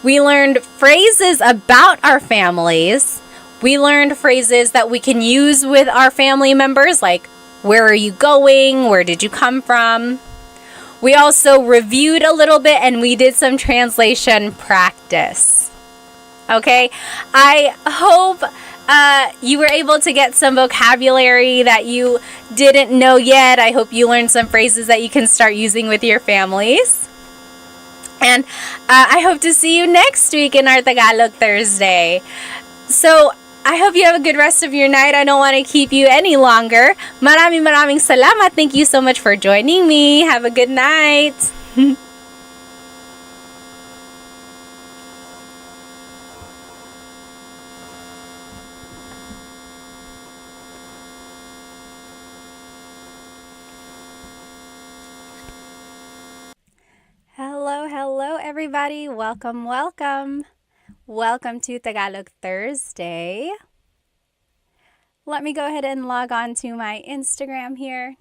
We learned phrases about our families. We learned phrases that we can use with our family members, like, where are you going? Where did you come from? We also reviewed a little bit and we did some translation practice. Okay? I hope you were able to get some vocabulary that you didn't know yet. I hope you learned some phrases that you can start using with your families. And I hope to see you next week in our Tagalog Thursday. So, I hope you have a good rest of your night. I don't want to keep you any longer. Maraming salamat. Thank you so much for joining me. Have a good night. Hello, everybody. Welcome. Welcome to Tagalog Thursday. Let me go ahead and log on to my Instagram here.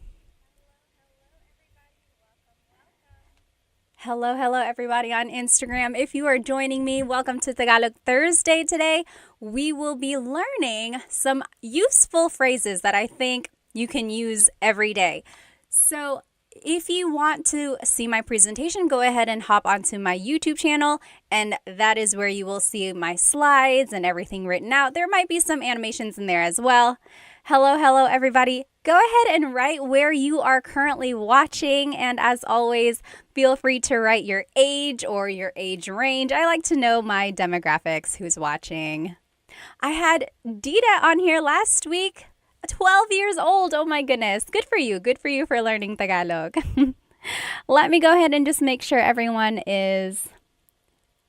Hello, everybody on Instagram. If you are joining me, welcome to Tagalog Thursday today. We will be learning some useful phrases that I think you can use every day. So, if you want to see my presentation, go ahead and hop onto my YouTube channel, and that is where you will see my slides and everything written out. There might be some animations in there as well. Hello, everybody. Go ahead and write where you are currently watching, and as always, feel free to write your age or your age range. I like to know my demographics, who's watching. I had Dita on here last week. 12 years old. Oh my goodness. Good for you. Good for you for learning Tagalog. Let me go ahead and just make sure everyone is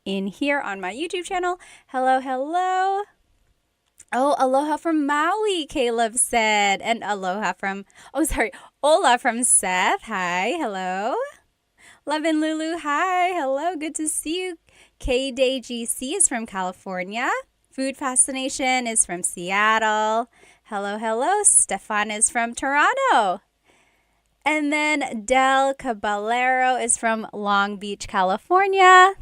in here on my YouTube channel. Hello. Oh, aloha from Maui, Caleb said. And Ola from Seth. Hi. Hello. Love and Lulu. Hi. Hello. Good to see you. K-Day GC is from California. Food Fascination is from Seattle. Hello. Stefan is from Toronto. And then Del Caballero is from Long Beach, California.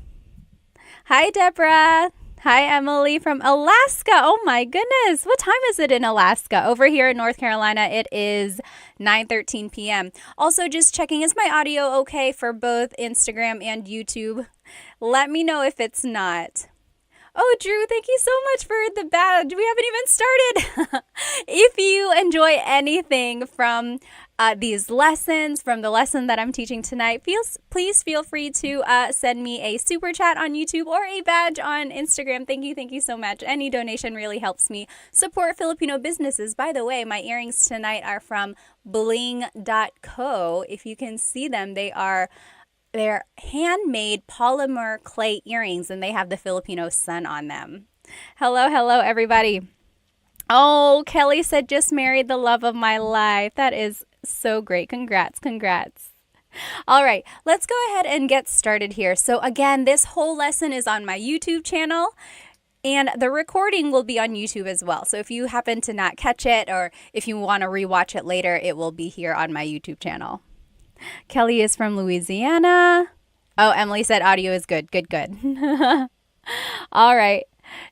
Hi, Deborah. Hi, Emily from Alaska. Oh my goodness. What time is it in Alaska? Over here in North Carolina, it is 9:13 p.m. Also, just checking, is my audio okay for both Instagram and YouTube? Let me know if it's not. Oh, Drew, thank you so much for the badge. We haven't even started. If you enjoy anything from these lessons, from the lesson that I'm teaching tonight, please feel free to send me a super chat on YouTube or a badge on Instagram. Thank you so much. Any donation really helps me support Filipino businesses. By the way, my earrings tonight are from bling.co. If you can see them, they're handmade polymer clay earrings, and they have the Filipino sun on them. Hello, everybody. Oh, Kelly said, just married the love of my life. That is so great. Congrats. All right, let's go ahead and get started here. So again, this whole lesson is on my YouTube channel, and the recording will be on YouTube as well. So if you happen to not catch it, or if you want to rewatch it later, it will be here on my YouTube channel. Kelly is from Louisiana. Oh, Emily said audio is good. Good. All right.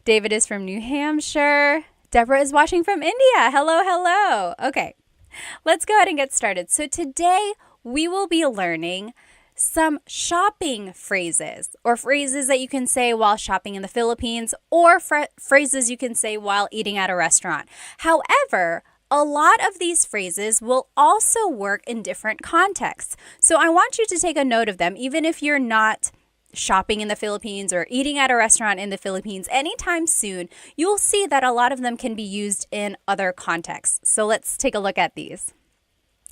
David is from New Hampshire. Deborah is watching from India. Hello. Okay, let's go ahead and get started. So today we will be learning some shopping phrases, or phrases that you can say while shopping in the Philippines, or phrases you can say while eating at a restaurant. However, a lot of these phrases will also work in different contexts. So I want you to take a note of them, even if you're not shopping in the Philippines or eating at a restaurant in the Philippines anytime soon. You'll see that a lot of them can be used in other contexts. So let's take a look at these.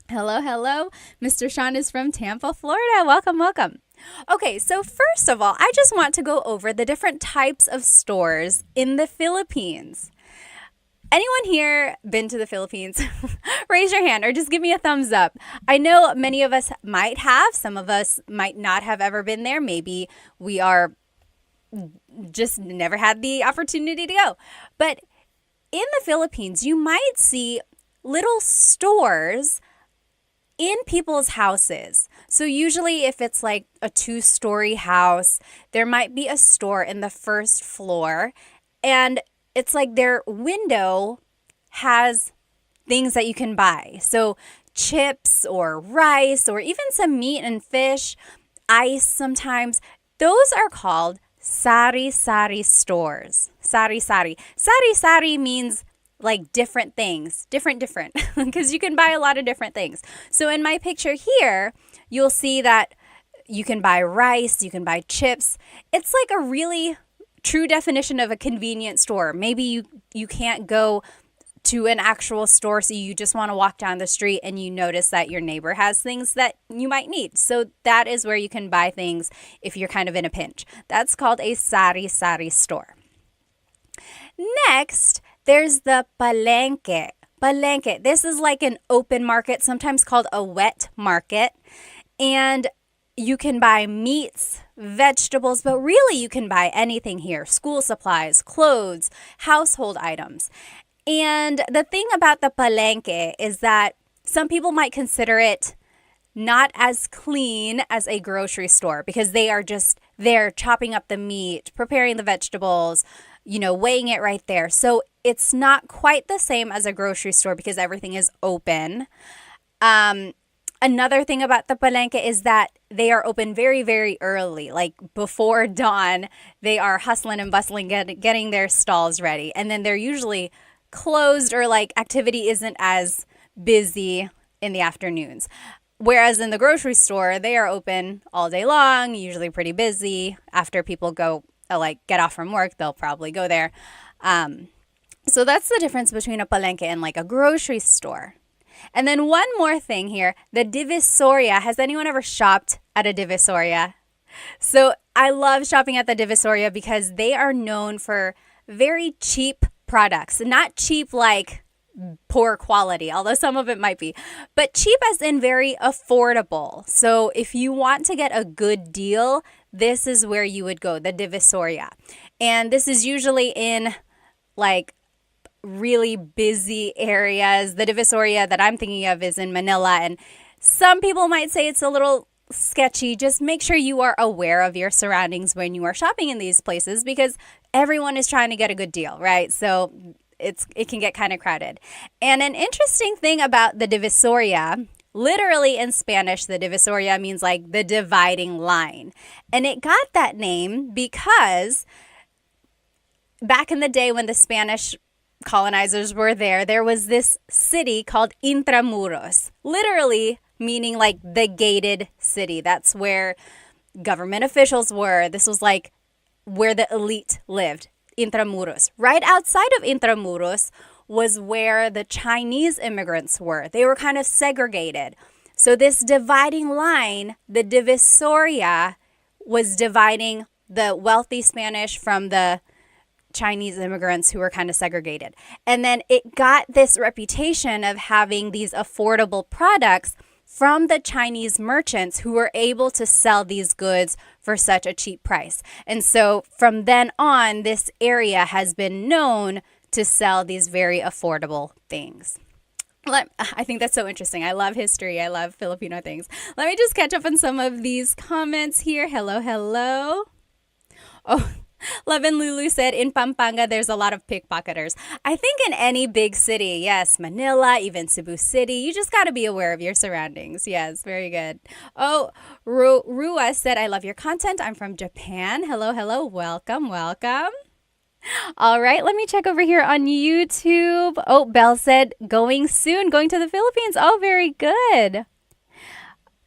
Hello. Mr. Sean is from Tampa, Florida. Welcome. Okay, so first of all, I just want to go over the different types of stores in the Philippines. Anyone here been to the Philippines? Raise your hand or just give me a thumbs up. I know many of us might have. Some of us might not have ever been there. Maybe we are just never had the opportunity to go. But in the Philippines, you might see little stores in people's houses. So usually if it's like a 2-story house, there might be a store in the first floor, and it's like their window has things that you can buy. So chips or rice or even some meat and fish, ice sometimes. Those are called sari-sari stores. Sari-sari. Sari-sari means like different things. Different. Because you can buy a lot of different things. So in my picture here, you'll see that you can buy rice, you can buy chips. It's like a really true definition of a convenience store. Maybe you can't go to an actual store, so you just want to walk down the street and you notice that your neighbor has things that you might need. So that is where you can buy things if you're kind of in a pinch. That's called a sari-sari store. Next, there's the palengke. Palengke. This is like an open market, sometimes called a wet market. And you can buy meats, vegetables, but really you can buy anything here. School supplies, clothes, household items. And the thing about the palengke is that some people might consider it not as clean as a grocery store, because they are just there chopping up the meat, preparing the vegetables, weighing it right there. So it's not quite the same as a grocery store because everything is open. Another thing about the palengke is that they are open very, very early, like before dawn. They are hustling and bustling, getting their stalls ready. And then they're usually closed, or like activity isn't as busy in the afternoons. Whereas in the grocery store, they are open all day long, usually pretty busy. After people go, get off from work, they'll probably go there. So that's the difference between a palengke and like a grocery store. And then one more thing here, the Divisoria. Has anyone ever shopped at a Divisoria? So I love shopping at the Divisoria because they are known for very cheap products. Not cheap like poor quality, although some of it might be, but cheap as in very affordable. So if you want to get a good deal, this is where you would go, the Divisoria. And this is usually in like really busy areas. The Divisoria that I'm thinking of is in Manila, and Some people might say it's a little sketchy. Just make sure you are aware of your surroundings when you are shopping in these places because everyone is trying to get a good deal, right? So it can get kind of crowded. And an interesting thing about the Divisoria, literally in Spanish, the Divisoria means like the dividing line. And it got that name because back in the day when the Spanish colonizers were there, there was this city called Intramuros, literally meaning like the gated city. That's where government officials were. This was like where the elite lived, Intramuros. Right outside of Intramuros was where the Chinese immigrants were. They were kind of segregated. So this dividing line, the Divisoria, was dividing the wealthy Spanish from the Chinese immigrants who were kind of segregated. And then it got this reputation of having these affordable products from the Chinese merchants who were able to sell these goods for such a cheap price. And so from then on, this area has been known to sell these very affordable things. I think that's so interesting. I love history. I love Filipino things. Let me just catch up on some of these comments here. Hello, hello. Oh, Love and Lulu said, in Pampanga, there's a lot of pickpocketers. I think in any big city, yes, Manila, even Cebu City, you just got to be aware of your surroundings. Yes, very good. Oh, Rua said, I love your content. I'm from Japan. Hello, hello. Welcome, welcome. All right, let me check over here on YouTube. Oh, Belle said, going soon, going to the Philippines. Oh, very good.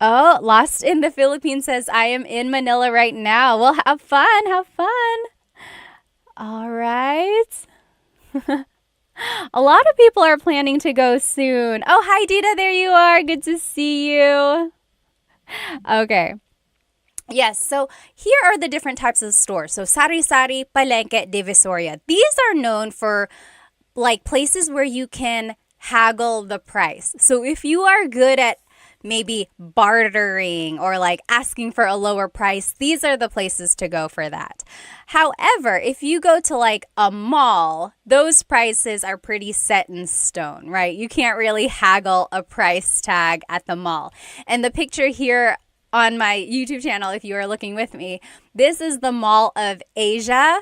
Oh, Lost in the Philippines says, I am in Manila right now. Well, have fun. Have fun. All right. A lot of people are planning to go soon. Oh, hi, Dita. There you are. Good to see you. Okay. Yes, so here are the different types of stores. So Sari-Sari, Palengke, Divisoria. These are known for like places where you can haggle the price. So if you are good at maybe bartering or like asking for a lower price, these are the places to go for that. However, if you go to like a mall, those prices are pretty set in stone, right? You can't really haggle a price tag at the mall. And the picture here on my YouTube channel, if you are looking with me, this is the Mall of Asia.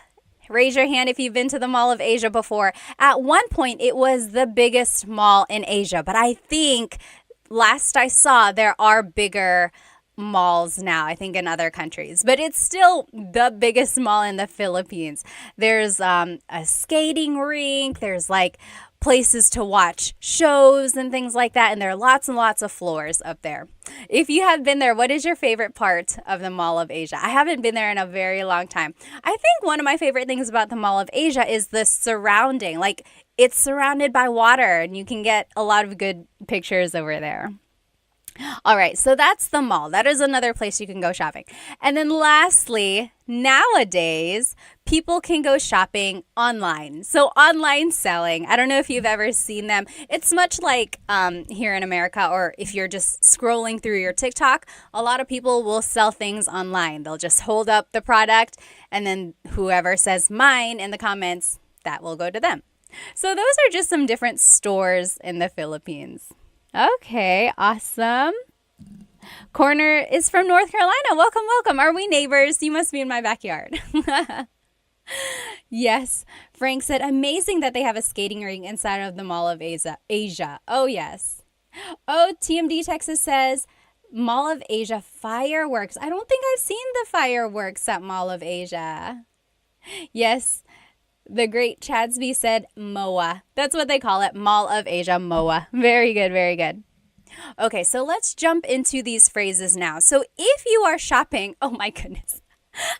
Raise your hand if you've been to the Mall of Asia before. At one point, it was the biggest mall in Asia, but I think last I saw, there are bigger malls now, I think in other countries, but it's still the biggest mall in the Philippines. There's a skating rink, there's like places to watch shows and things like that, and there are lots and lots of floors up there. If you have been there, what is your favorite part of the Mall of Asia? I haven't been there in a very long time. I think one of my favorite things about the Mall of Asia is the surrounding, like it's surrounded by water and you can get a lot of good pictures over there. All right, so that's the mall. That is another place you can go shopping. And then lastly, nowadays, people can go shopping online. So online selling, I don't know if you've ever seen them. It's much like here in America, or if you're just scrolling through your TikTok, a lot of people will sell things online. They'll just hold up the product and then whoever says mine in the comments, that will go to them. So those are just some different stores in the Philippines. Okay, awesome. Corner is from North Carolina. Welcome, welcome. Are we neighbors? You must be in my backyard. Yes. Frank said, amazing that they have a skating rink inside of the Mall of Asia. Oh, yes. Oh, TMD Texas says, Mall of Asia fireworks. I don't think I've seen the fireworks at Mall of Asia. Yes. The great Chadsby said MOA. That's what they call it, Mall of Asia, MOA. Very good, very good. Okay, so let's jump into these phrases now. So if you are shopping, oh my goodness.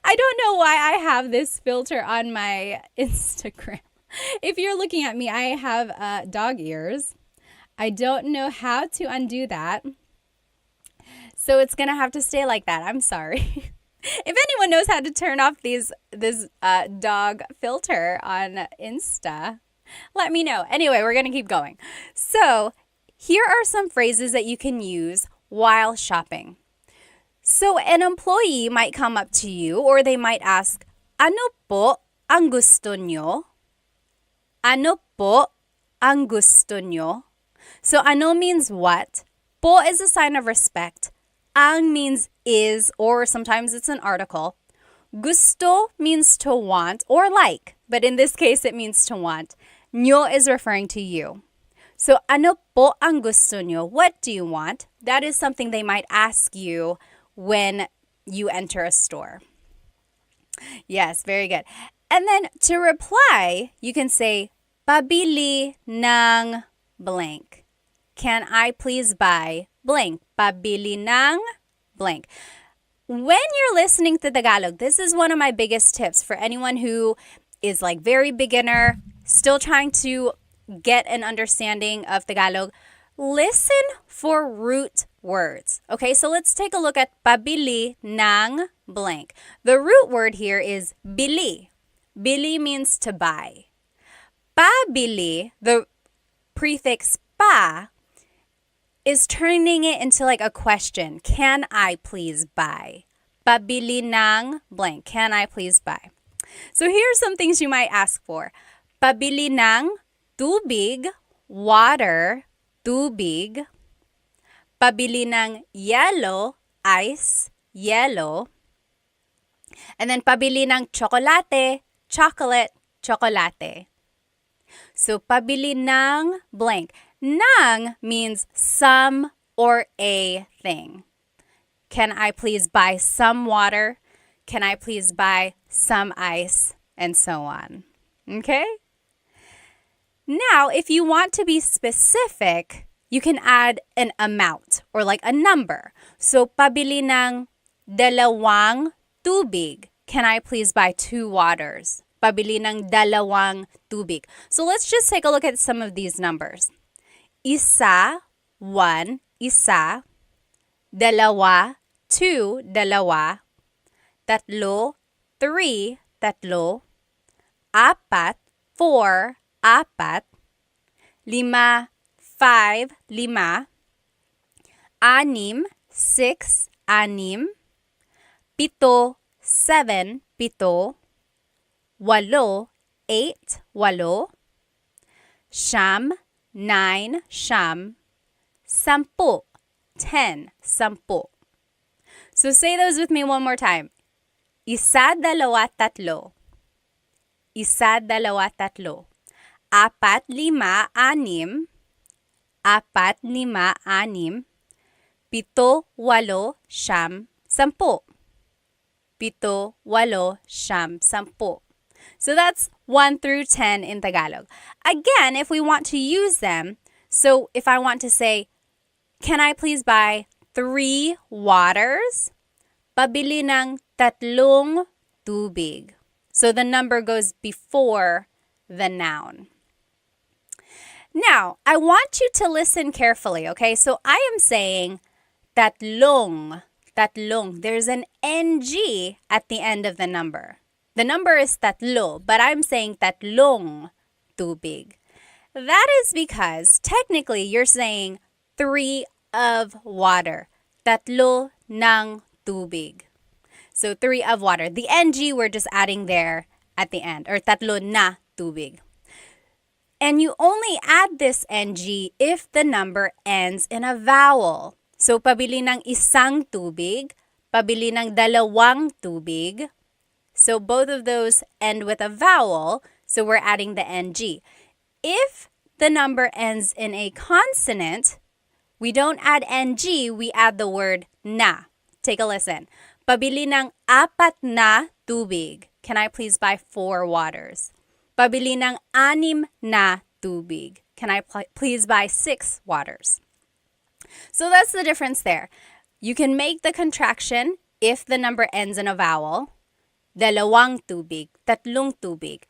I don't know why I have this filter on my Instagram. If you're looking at me, I have dog ears. I don't know how to undo that. So it's going to have to stay like that. I'm sorry. If anyone knows how to turn off this dog filter on Insta, let me know. Anyway, we're going to keep going. So here are some phrases that you can use while shopping. So an employee might come up to you or they might ask, ano po ang gusto nyo? Ano po ang gusto nyo? So ano means what, Po is a sign of respect. Ang means is, or sometimes it's an article. Gusto means to want or like, but in this case, it means to want. Nyo is referring to you. So, ano po ang gusto nyo? What do you want? That is something they might ask you when you enter a store. Yes, very good. And then to reply, you can say, pabili ng blank. Can I please buy blank? Pabili ng blank. When you're listening to Tagalog, this is one of my biggest tips for anyone who is like very beginner, still trying to get an understanding of Tagalog. Listen for root words. Okay, so let's take a look at pabili ng blank. The root word here is bili. Bili means to buy. Pabili, the prefix pa, is turning it into like a question. Can I please buy? Pabili ng blank. Can I please buy? So here are some things you might ask for. Pabili ng tubig, water, tubig. Pabili ng yellow, ice, yellow. And then pabili ng chocolate, chocolate, chocolate. So pabili ng blank. Ng means some or a thing. Can I please buy some water? Can I please buy some ice? And so on. Okay? Now, if you want to be specific, you can add an amount or like a number. So, pabili ng dalawang tubig. Can I please buy 2 waters? Pabili ng dalawang tubig. So, let's just take a look at some of these numbers. Isa, 1, isa. Dalawa, 2, dalawa. Tatlo, 3, tatlo. Apat, 4, apat. Lima, 5, lima. Anim, 6, anim. Pito, 7, pito. Walo, 8, walo. Siyam, 9, siyam. Sampu, 10, sampu. So say those with me one more time. Isa, dalawa, tatlo. Isa, dalawa, tatlo. Apat, lima, anim. Apat, lima, anim. Pito, walo, siyam, sampu. Pito, walo, siyam, sampu. So that's 1 through 10 in Tagalog. Again, if we want to use them, so if I want to say, can I please buy 3 waters? Pabili ng tatlong tubig. So the number goes before the noun. Now, I want you to listen carefully, okay? So I am saying tatlong, tatlong. There's an NG at the end of the number. The number is tatlo, but I'm saying tatlong tubig. That is because technically you're saying 3 of water. Tatlo ng tubig. So 3 of water. The NG we're just adding there at the end, or tatlo na tubig. And you only add this NG if the number ends in a vowel. So pabili ng isang tubig, pabili ng dalawang tubig. So both of those end with a vowel, so we're adding the NG. If the number ends in a consonant, we don't add NG, we add the word na. Take a listen. Pabili ng 4 na tubig. Can I please buy 4 waters? Pabili ng 6 na tubig. Can I please buy 6 waters? So that's the difference there. You can make the contraction if the number ends in a vowel. Dalawang tubig, tatlong tubig.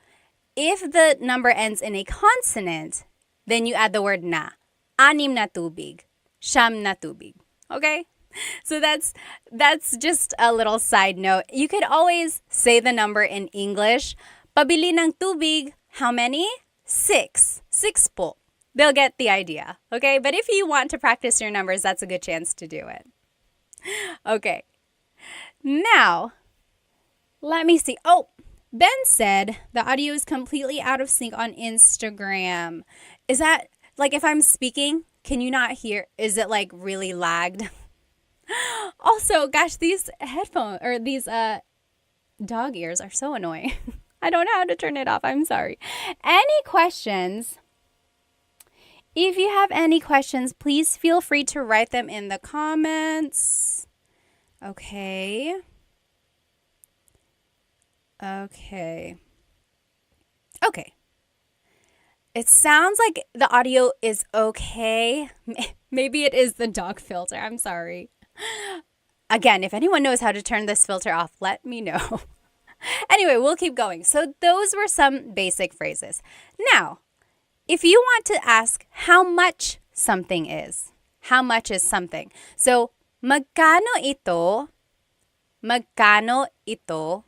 If the number ends in a consonant, then you add the word na. 6 na tubig. Siyam na tubig. Okay? So that's just a little side note. You could always say the number in English. Pabili ng tubig, how many? 6. 6 po. They'll get the idea. Okay? But if you want to practice your numbers, that's a good chance to do it. Okay. Now, let me see. Oh, Ben said the audio is completely out of sync on Instagram. Is that, like, if I'm speaking, Can you not hear? Is it like really lagged? Also, gosh, these headphones or these dog ears are so annoying. I don't know how to turn it off. I'm sorry. Any questions? If you have any questions, please feel free to write them in the comments. Okay. Okay. Okay. It sounds like the audio is okay. Maybe it is the dog filter. I'm sorry. Again, if anyone knows how to turn this filter off, let me know. Anyway, we'll keep going. So those were some basic phrases. Now, if you want to ask how much something is, how much is something? So, magkano ito? Magkano ito?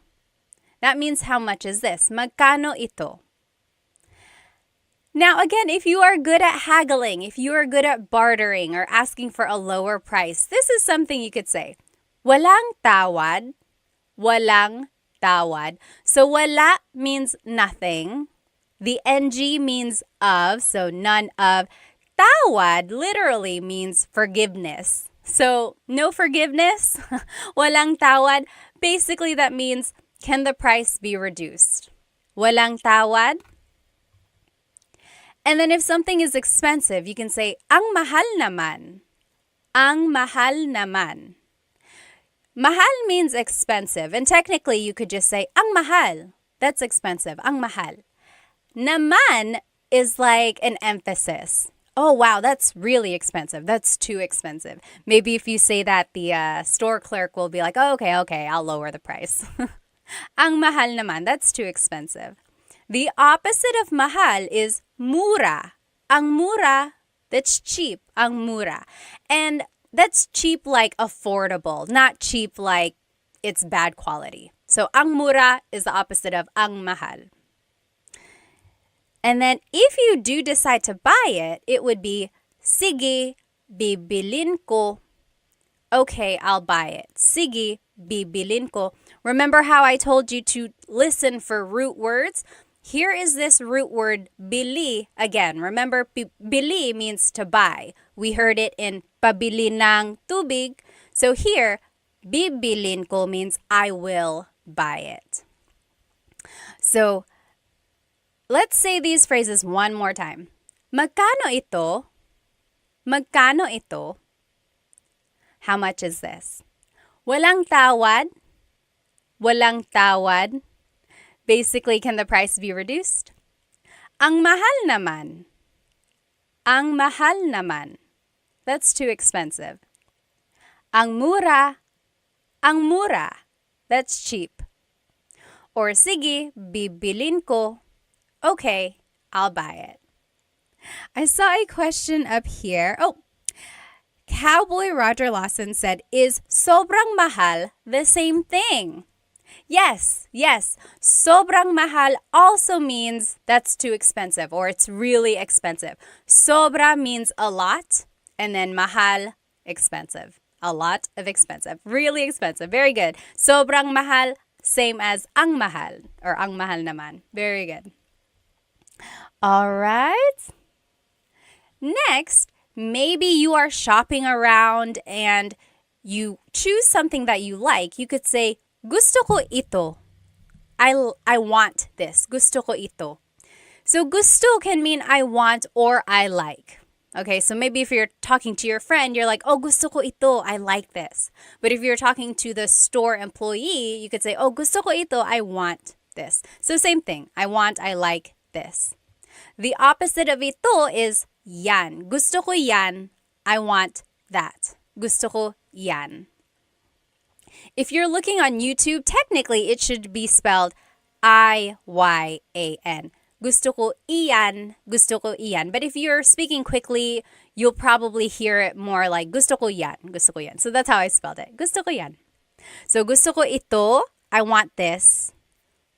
That means how much is this? Magkano ito? Now, again, if you are good at haggling, if you are good at bartering or asking for a lower price, this is something you could say. Walang tawad. Walang tawad. So, wala means nothing. The ng means of, so none of. Tawad literally means forgiveness. So, no forgiveness. Walang tawad. Basically, that means, can the price be reduced? Walang tawad. And then if something is expensive, you can say, ang mahal naman. Ang mahal naman. Mahal means expensive. And technically, you could just say, ang mahal. That's expensive. Ang mahal. Naman is like an emphasis. Oh, wow, that's really expensive. That's too expensive. Maybe if you say that, the store clerk will be like, oh, okay, I'll lower the price. Ang mahal naman. That's too expensive. The opposite of mahal is mura. Ang mura, that's cheap. Ang mura. And that's cheap like affordable, not cheap like it's bad quality. So ang mura is the opposite of ang mahal. And then if you do decide to buy it, it would be sige, bibilin ko. Okay, I'll buy it. Sige, bibilin ko. Remember how I told you to listen for root words? Here is this root word, bili. Again, remember, bili means to buy. We heard it in pabili ng tubig. So here, bibilin ko means I will buy it. So, let's say these phrases one more time. Magkano ito? Magkano ito? How much is this? Walang tawad? Walang tawad? Basically, can the price be reduced? Ang mahal naman. Ang mahal naman. That's too expensive. Ang mura. Ang mura. That's cheap. Or sige, bibilin ko. Okay, I'll buy it. I saw a question up here. Oh, Cowboy Roger Lawson said, is sobrang mahal the same thing? Yes. Sobrang mahal also means that's too expensive or it's really expensive. Sobra means a lot and then mahal, expensive. A lot of expensive. Really expensive. Very good. Sobrang mahal, same as ang mahal or ang mahal naman. Very good. All right. Next, maybe you are shopping around and you choose something that you like. You could say, gusto ko ito. I want this. Gusto ko ito. So gusto can mean I want or I like. Okay, so maybe if you're talking to your friend, you're like, oh, gusto ko ito. I like this. But if you're talking to the store employee, you could say, oh, gusto ko ito. I want this. So same thing. I want, I like this. The opposite of ito is yan. Gusto ko yan. I want that. Gusto ko yan. If you're looking on YouTube, technically it should be spelled I-Y-A-N. Gusto ko iyan. Gusto ko iyan. But if you're speaking quickly, you'll probably hear it more like gusto ko yan. Gusto ko yan. So that's how I spelled it. Gusto ko yan. So gusto ko ito. I want this.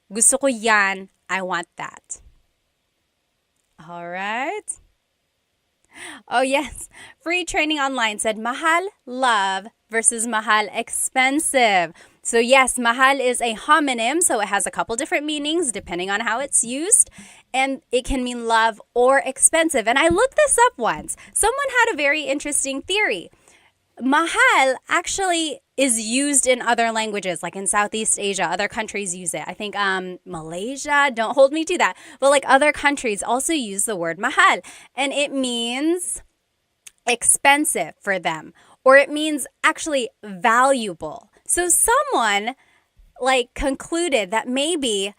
Gusto ko yan. I want that. All right. Oh, yes. Free Training Online said mahal, love versus mahal, expensive. So yes, mahal is a homonym, so it has a couple different meanings depending on how it's used. And it can mean love or expensive. And I looked this up once. Someone had a very interesting theory. Mahal actually is used in other languages, like in Southeast Asia. Other countries use it. I think Malaysia, don't hold me to that. But like other countries also use the word mahal. And it means expensive for them. Or it means actually valuable. So someone like concluded that maybe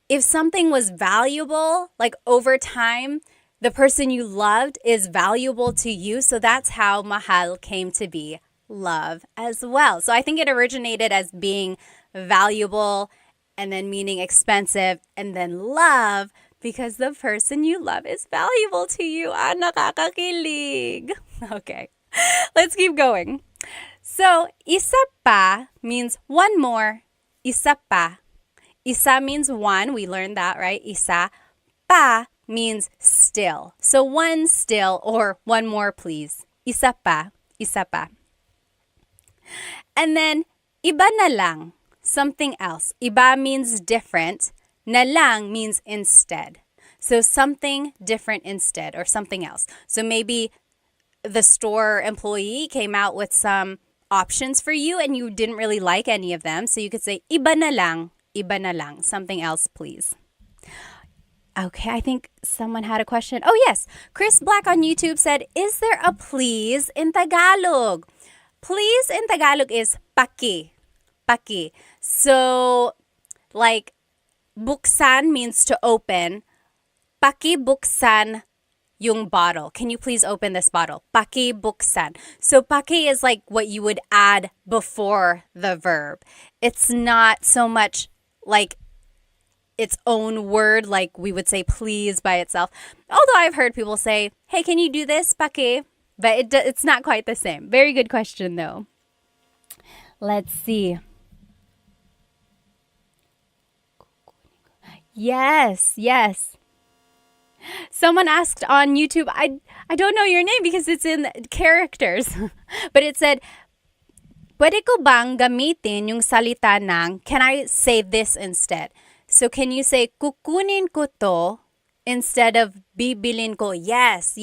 if something was valuable, like over time, the person you loved is valuable to you. So that's how mahal came to be, love as well. So I think it originated as being valuable and then meaning expensive and then love because the person you love is valuable to you. Ah, nakakakilig. Okay, let's keep going. So, isa pa means one more. Isa pa. Isa means one. We learned that, right? Isa. Pa means still. So, one still or one more, please. Isa pa. Isa pa. And then, iba na lang. Something else. Iba means different. Na lang means instead. So, something different instead or something else. So, maybe the store employee came out with some options for you and you didn't really like any of them. So you could say, iba na lang, something else, please. Okay, I think someone had a question. Oh, yes. Chris Black on YouTube said, is there a please in Tagalog? Please in Tagalog is paki. Paki. So, like, buksan means to open. Paki buksan yung bottle. Can you please open this bottle? Paki buksan. So paki is like what you would add before the verb. It's not so much like its own word like we would say please by itself. Although I've heard people say, hey, can you do this, paki? But it's not quite the same. Very good question though. Let's see. Yes. Someone asked on YouTube, I don't know your name because it's in characters. But it said, pwede ko bang gamitin yung salita ng, can I say this instead? So can you say, kukunin ko to instead of bibilin ko? Yes.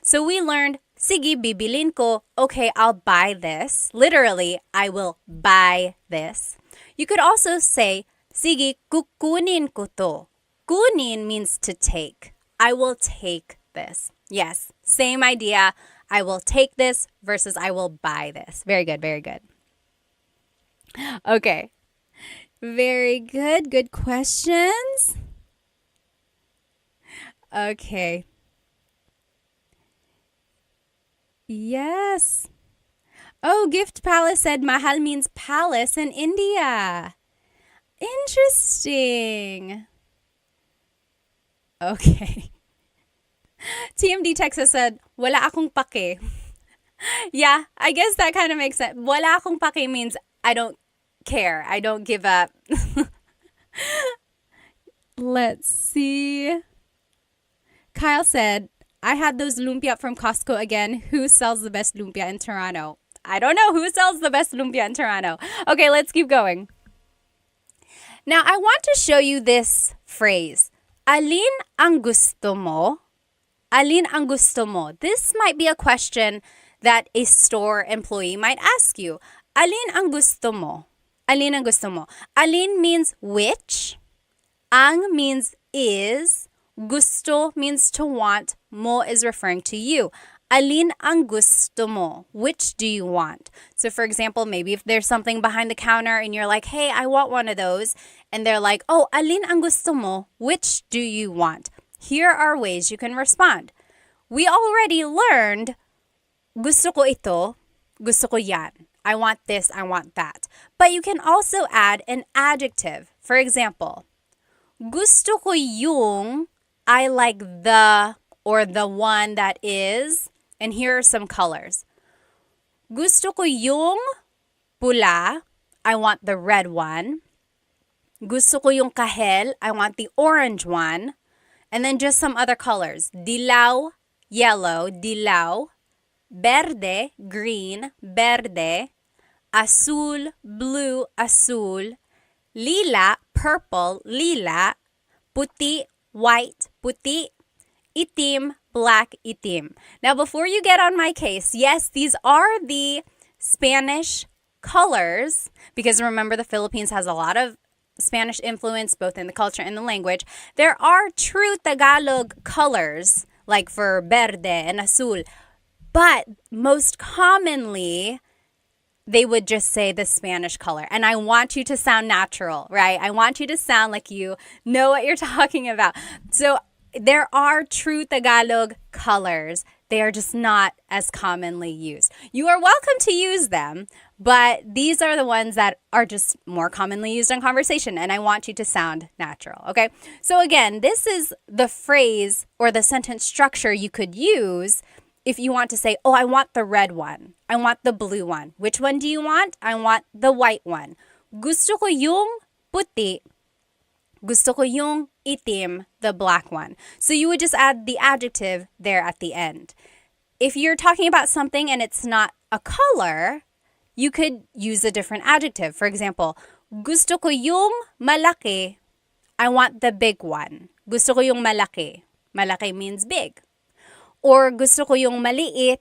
So we learned, sige, bibilin ko. Okay, I'll buy this. Literally, I will buy this. You could also say, sige, kukunin ko to. Kunin means to take. I will take this. Yes, same idea. I will take this versus I will buy this. Very good. Okay. Very good. Good questions. Okay. Yes. Oh, Gift Palace said mahal means palace in India. Interesting. Okay. TMD Texas said, wala akong pake. Yeah, I guess that kind of makes sense. Wala akong pake means I don't care. I don't give up. Let's see. Kyle said, I had those lumpia from Costco again. Who sells the best lumpia in Toronto? I don't know who sells the best lumpia in Toronto. Okay, let's keep going. Now, I want to show you this phrase. Alin ang gusto mo? Alin ang gusto mo? This might be a question that a store employee might ask you. Alin ang gusto mo? Alin ang gusto mo? Alin means which. Ang means is. Gusto means to want. Mo is referring to you. Alin ang gusto mo? Which do you want? So for example, maybe if there's something behind the counter and you're like, hey, I want one of those. And they're like, oh, alin ang gusto mo? Which do you want? Here are ways you can respond. We already learned, gusto ko ito, gusto ko yan. I want this, I want that. But you can also add an adjective. For example, gusto ko yung, I like the or the one that is, and here are some colors. Gusto ko yung pula, I want the red one. Gusto ko yung kahel, I want the orange one. And then just some other colors. Dilaw, yellow, dilaw. Verde, green, verde. azul, blue, azul, lila, purple, lila, puti, white, puti, itim, black, itim. Now, before you get on my case, yes, these are the Spanish colors, because remember the Philippines has a lot of Spanish influence both in the culture and the language. There are true Tagalog colors, like for verde and azul, but most commonly, they would just say the Spanish color. And I want you to sound natural, right? I want you to sound like you know what you're talking about. So there are true Tagalog colors. They are just not as commonly used. You are welcome to use them, but these are the ones that are just more commonly used in conversation, and I want you to sound natural, okay? So again, this is the phrase or the sentence structure you could use if you want to say, oh, I want the red one. I want the blue one. Which one do you want? I want the white one. Gusto ko yung puti. Gusto ko yung itim, the black one. So you would just add the adjective there at the end. If you're talking about something and it's not a color, you could use a different adjective. For example, gusto ko yung malaki. I want the big one. Gusto ko yung malaki. Malaki means big. Or gusto ko yung maliit,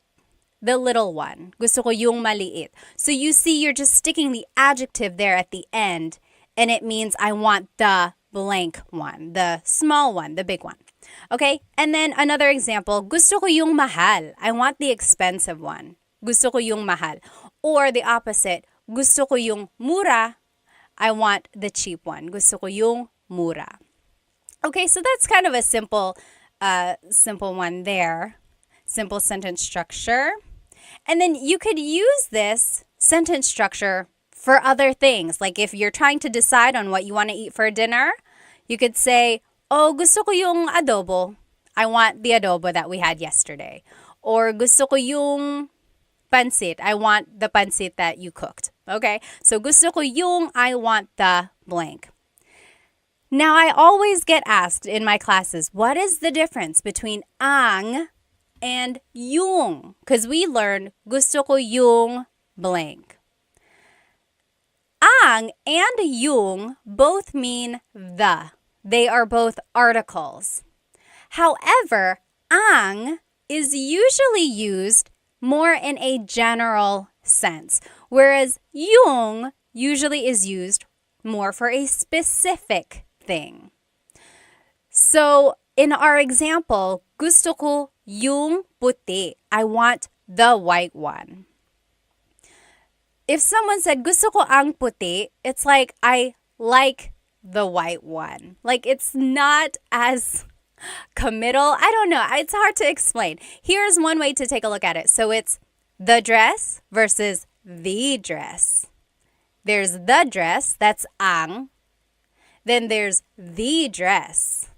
the little one. Gusto ko yung maliit. So you see, you're just sticking the adjective there at the end, and it means I want the blank one, the small one, the big one. Okay? And then another example, gusto ko yung mahal. I want the expensive one. Gusto ko yung mahal. Or the opposite, gusto ko yung mura. I want the cheap one. Gusto ko yung mura. Okay, so that's kind of a simple one there. Simple sentence structure. And then you could use this sentence structure for other things. Like if you're trying to decide on what you want to eat for dinner, you could say, oh, gusto ko yung adobo. I want the adobo that we had yesterday. Or gusto ko yung pansit. I want the pansit that you cooked. Okay? So gusto ko yung, I want the blank. Now, I always get asked in my classes, what is the difference between ang and yung? Because we learned gusto ko yung blank. Ang and yung both mean the. They are both articles. However, ang is usually used more in a general sense, whereas yung usually is used more for a specific thing. So, in our example, gusto ko yung puti. I want the white one. If someone said, gusto ko ang puti, it's like, I like the white one. Like, it's not as committal. I don't know. It's hard to explain. Here's one way to take a look at it. So, it's the dress versus the dress. There's the dress, that's ang. Then there's the dress.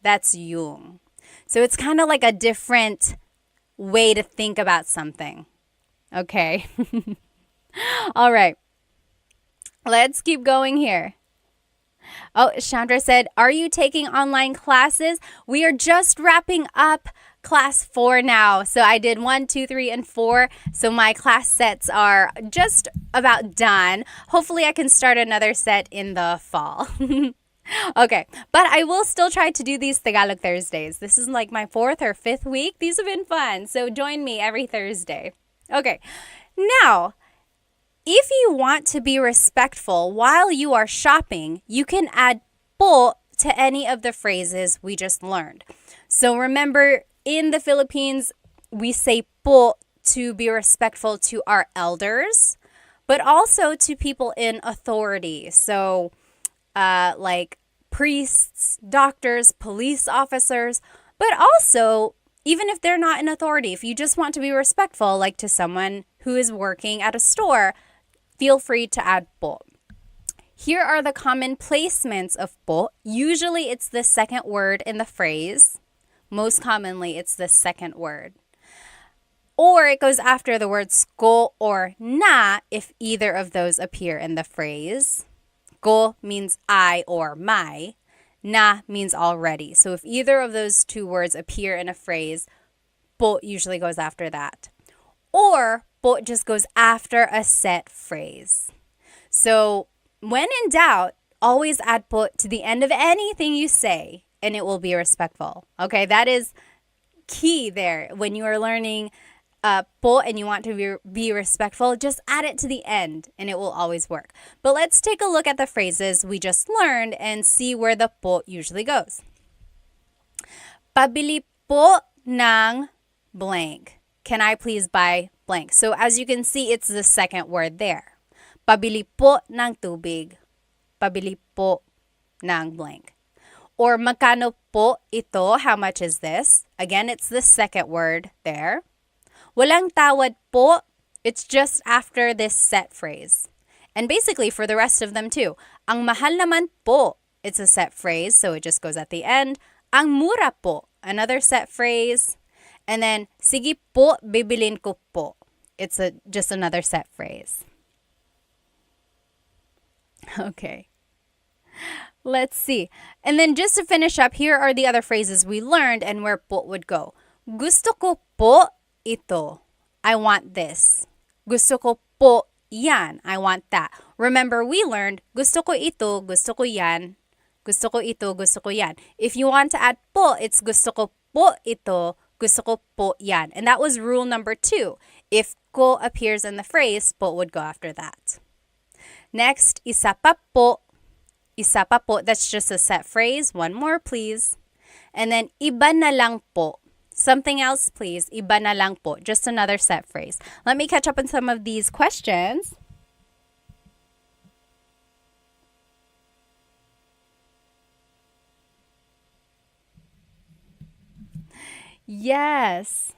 That's yung. So it's kind of like a different way to think about something. Okay. All right. Let's keep going here. Oh, Chandra said, are you taking online classes? We are just wrapping up class 4 now. So I did 1, 2, 3, and 4. So my class sets are just about done. Hopefully I can start another set in the fall. Okay, but I will still try to do these Tagalog Thursdays. This is like my 4th or 5th week. These have been fun. So join me every Thursday. Okay, now, if you want to be respectful while you are shopping, you can add po to any of the phrases we just learned. So remember, in the Philippines, we say po to be respectful to our elders, but also to people in authority. So, like priests, doctors, police officers, but also, even if they're not in authority, if you just want to be respectful, like to someone who is working at a store, feel free to add po. Here are the common placements of po. Usually it's the second word in the phrase. Most commonly, it's the second word. Or it goes after the words ko or na if either of those appear in the phrase. Ko means I or my. Na means already. So if either of those two words appear in a phrase, po usually goes after that. Or po just goes after a set phrase. So when in doubt, always add po to the end of anything you say and it will be respectful. Okay, that is key there. When you are learning po and you want to be respectful, just add it to the end and it will always work. But let's take a look at the phrases we just learned and see where the po usually goes. Pabili po ng blank. Can I please buy blank? So as you can see, it's the second word there. Pabili po ng tubig. Pabili po ng blank. Or magkano po ito? How much is this? Again, it's the second word there. Walang tawad po. It's just after this set phrase. And basically for the rest of them too. Ang mahal naman po. It's a set phrase, so it just goes at the end. Ang mura po. Another set phrase. And then, sige po, bibilin ko po. It's just another set phrase. Okay. Let's see. And then just to finish up, here are the other phrases we learned and where po would go. Gusto ko po ito. I want this. Gusto ko po yan. I want that. Remember, we learned gusto ko ito, gusto ko yan. Gusto ko ito, gusto ko yan. If you want to add po, it's gusto ko po ito, gusto ko po yan. And that was rule number 2. If ko appears in the phrase, po would go after that. Next, isa pa po. Isa pa po, that's just a set phrase. One more, please. And then, iba na lang po. Something else, please. Iba na lang po. Just another set phrase. Let me catch up on some of these questions. Yes.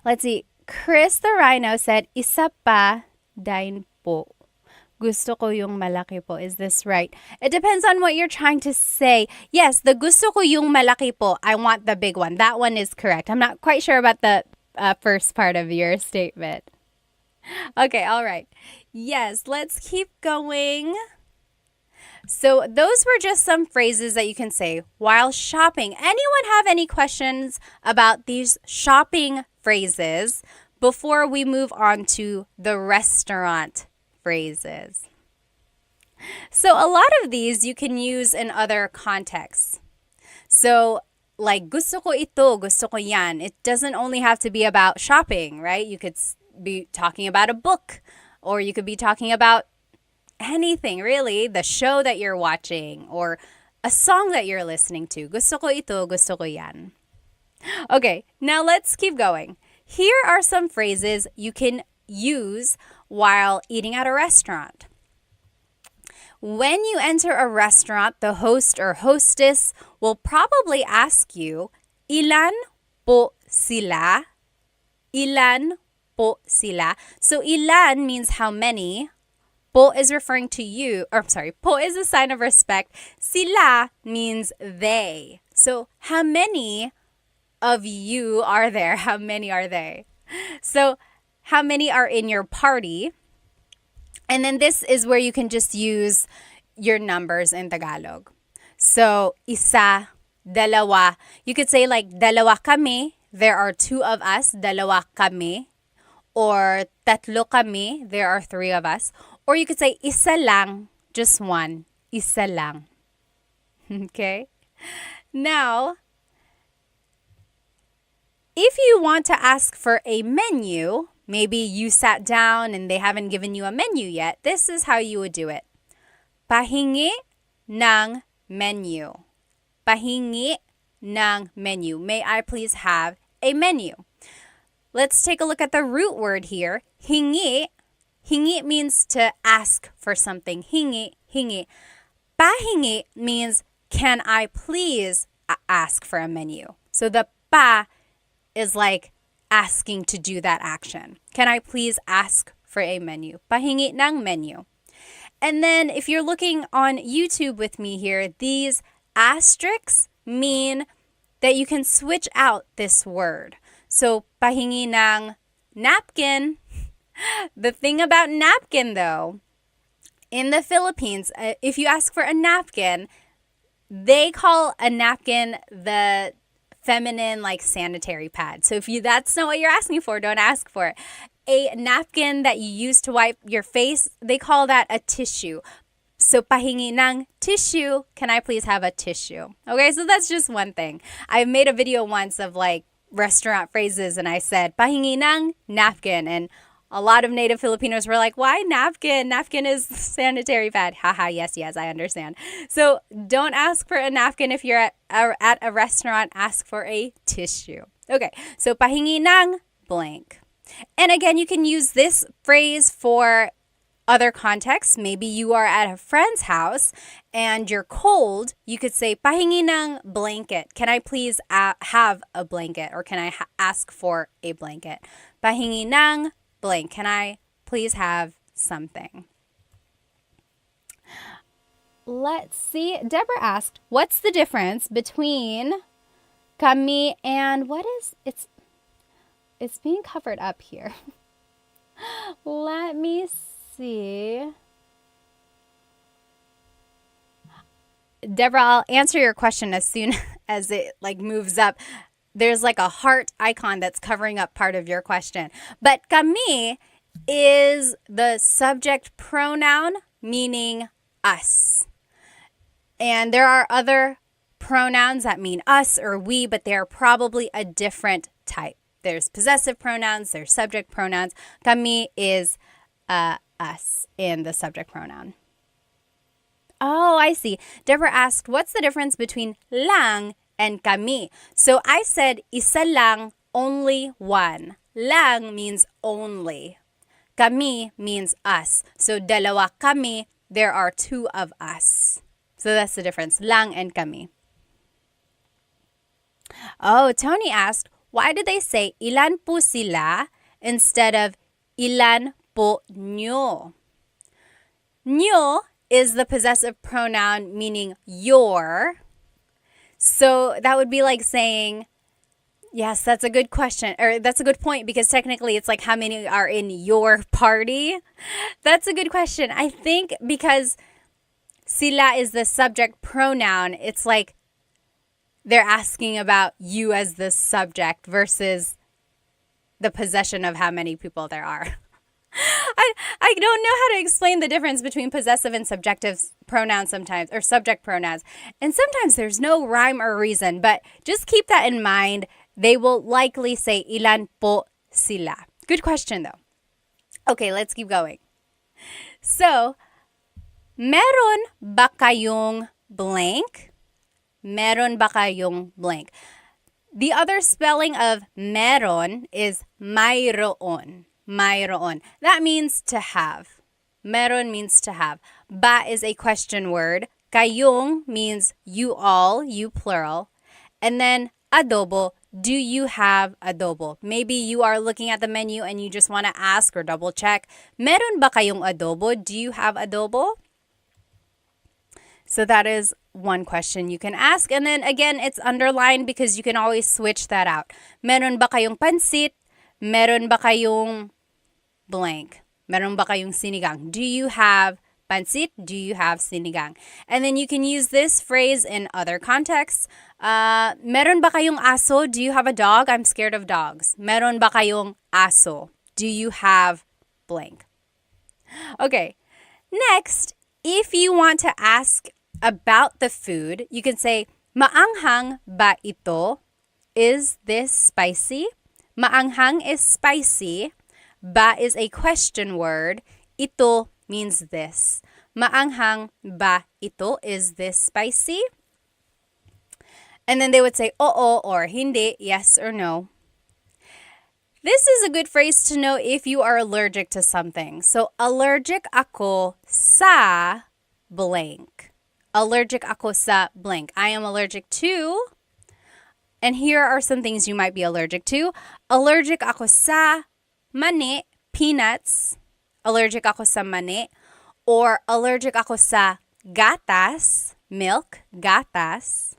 Let's see. Chris the Rhino said, isa pa din po. Gusto ko yung malaki po. Is this right? It depends on what you're trying to say. Yes, the gusto ko yung malaki po. I want the big one. That one is correct. I'm not quite sure about the first part of your statement. Okay, all right. Yes, let's keep going. So those were just some phrases that you can say while shopping. Anyone have any questions about these shopping phrases before we move on to the restaurant phrases? So a lot of these you can use in other contexts. So like gusto ko ito, gusto ko yan. It doesn't only have to be about shopping, right? You could be talking about a book, or you could be talking about anything really, the show that you're watching or a song that you're listening to. Gusto ko ito, gusto ko yan. Okay, now let's keep going. Here are some phrases you can use while eating at a restaurant. When you enter a restaurant, the host or hostess will probably ask you, ilan po sila? Ilan po sila? So ilan means how many. Po is referring to you, or I'm sorry, po is a sign of respect. Sila means they. So how many of you are there? How many are they? So how many are in your party? And then this is where you can just use your numbers in Tagalog. So isa, dalawa. You could say like dalawa kami. There are 2 of us. Dalawa kami. Or tatlo kami. There are 3 of us. Or you could say isa lang, just one. Isa lang. Okay? Now, if you want to ask for a menu, maybe you sat down and they haven't given you a menu yet, this is how you would do it. Pahingi ng menu. Pahingi ng menu. May I please have a menu? Let's take a look at the root word here. Hingi. Hingi means to ask for something. Hingi, hingi. Pahingi means, can I please ask for a menu? So the pa is like asking to do that action. Can I please ask for a menu? Pahingi ng menu. And then if you're looking on YouTube with me here, these asterisks mean that you can switch out this word. So pahingi ng napkin. The thing about napkin, though, in the Philippines, if you ask for a napkin, they call a napkin the feminine, like sanitary pad. So if that's not what you're asking for, don't ask for it. A napkin that you use to wipe your face, they call that a tissue. So pahingi ng tissue, can I please have a tissue? Okay, so that's just one thing. I made a video once of like restaurant phrases and I said pahingi ng napkin, and a lot of native Filipinos were like, why napkin? Napkin is sanitary pad. Haha, yes, I understand. So don't ask for a napkin if you're at a restaurant. Ask for a tissue. Okay, so pahingi ng blank. And again, you can use this phrase for other contexts. Maybe you are at a friend's house and you're cold. You could say, pahingi ng blanket. Can I please have a blanket? Or can I ask for a blanket? Pahingi ng blank. Can I please have something? Let's see. Deborah asked, what's the difference between kami and it's being covered up here. Let me see. Deborah, I'll answer your question as soon as it like moves up. There's like a heart icon that's covering up part of your question. But kami is the subject pronoun meaning us. And there are other pronouns that mean us or we, but they're probably a different type. There's possessive pronouns, there's subject pronouns. Kami is us in the subject pronoun. Oh, I see. Deborah asked, what's the difference between lang and kami? So I said, isa lang, only one. Lang means only. Kami means us. So dalawa kami, there are two of us. So that's the difference, lang and kami. Oh, Tony asked, why do they say ilan po sila instead of ilan po nyo? Nyo is the possessive pronoun meaning your. So that would be like saying, yes, that's a good question, or that's a good point, because technically it's like how many are in your party? That's a good question. I think because sila is the subject pronoun, it's like they're asking about you as the subject versus the possession of how many people there are. I don't know how to explain the difference between possessive and subjective pronouns sometimes, or subject pronouns. And sometimes there's no rhyme or reason, but just keep that in mind. They will likely say ilan po sila. Good question though. Okay, let's keep going. So, meron ba kayong blank? Meron ba kayong blank? The other spelling of meron is mayroon. Mayroon. That means to have. Meron means to have. Ba is a question word. Kayong means you all, you plural. And then adobo, do you have adobo? Maybe you are looking at the menu and you just want to ask or double check. Meron ba kayong adobo? Do you have adobo? So that is one question you can ask. And then again, it's underlined because you can always switch that out. Meron ba kayong pansit? Meron ba kayong blank? Meron ba kayong sinigang? Do you have pansit? Do you have sinigang? And then you can use this phrase in other contexts. Meron ba kayong aso? Do you have a dog? I'm scared of dogs. Meron ba kayong aso? Do you have blank? Okay. Next, if you want to ask about the food, you can say, maanghang ba ito? Is this spicy? Maanghang is spicy. Ba is a question word. Ito means this. Maanghang ba ito? Is this spicy? And then they would say, oo or hindi, yes or no. This is a good phrase to know if you are allergic to something. So, allergic ako sa blank. Allergic ako sa blank. I am allergic to, and here are some things you might be allergic to. Allergic ako sa mani, peanuts. Allergic ako sa mani. Or allergic ako sa gatas, milk, gatas.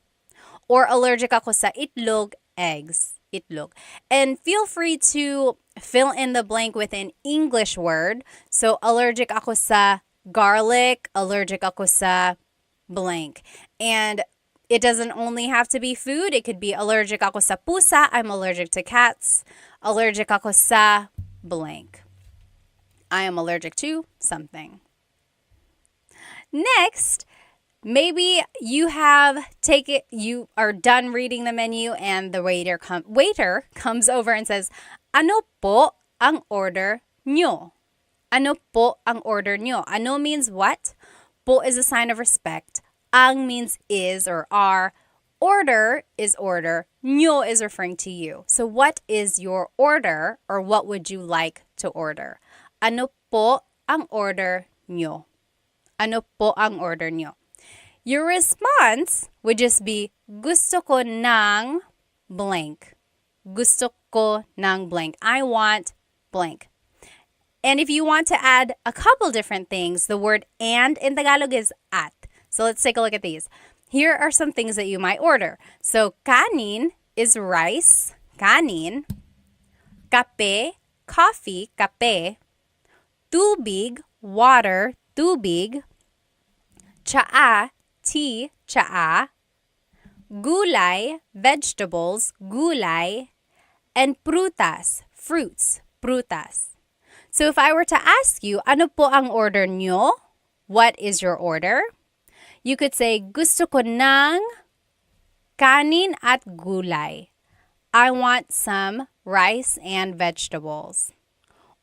Or allergic ako sa itlog, eggs, itlog. And feel free to fill in the blank with an English word. So, allergic ako sa garlic, allergic ako sa blank. And It doesn't only have to be food. It could be allergic ako sa pusa. I'm allergic to cats. Allergic ako sa blank. I am allergic to something. Next, maybe you are done reading the menu and the waiter comes over and says, "Ano po ang order nyo?" Ano po ang order nyo? Ano means what? Po is a sign of respect. Ang means is or are. Order is order. Nyo is referring to you. So what is your order, or what would you like to order? Ano po ang order nyo? Ano po ang order nyo? Your response would just be, gusto ko ng blank. Gusto ko ng blank. I want blank. And if you want to add a couple different things, the word and in Tagalog is at. So let's take a look at these. Here are some things that you might order. So kanin is rice, kanin. Kape, coffee, kape. Tubig, water, tubig. Tsaa, tea, tsaa. Gulay, vegetables, gulay. And prutas, fruits, prutas. So if I were to ask you, ano po ang order nyo? What is your order? You could say, gusto ko ng kanin at gulay. I want some rice and vegetables.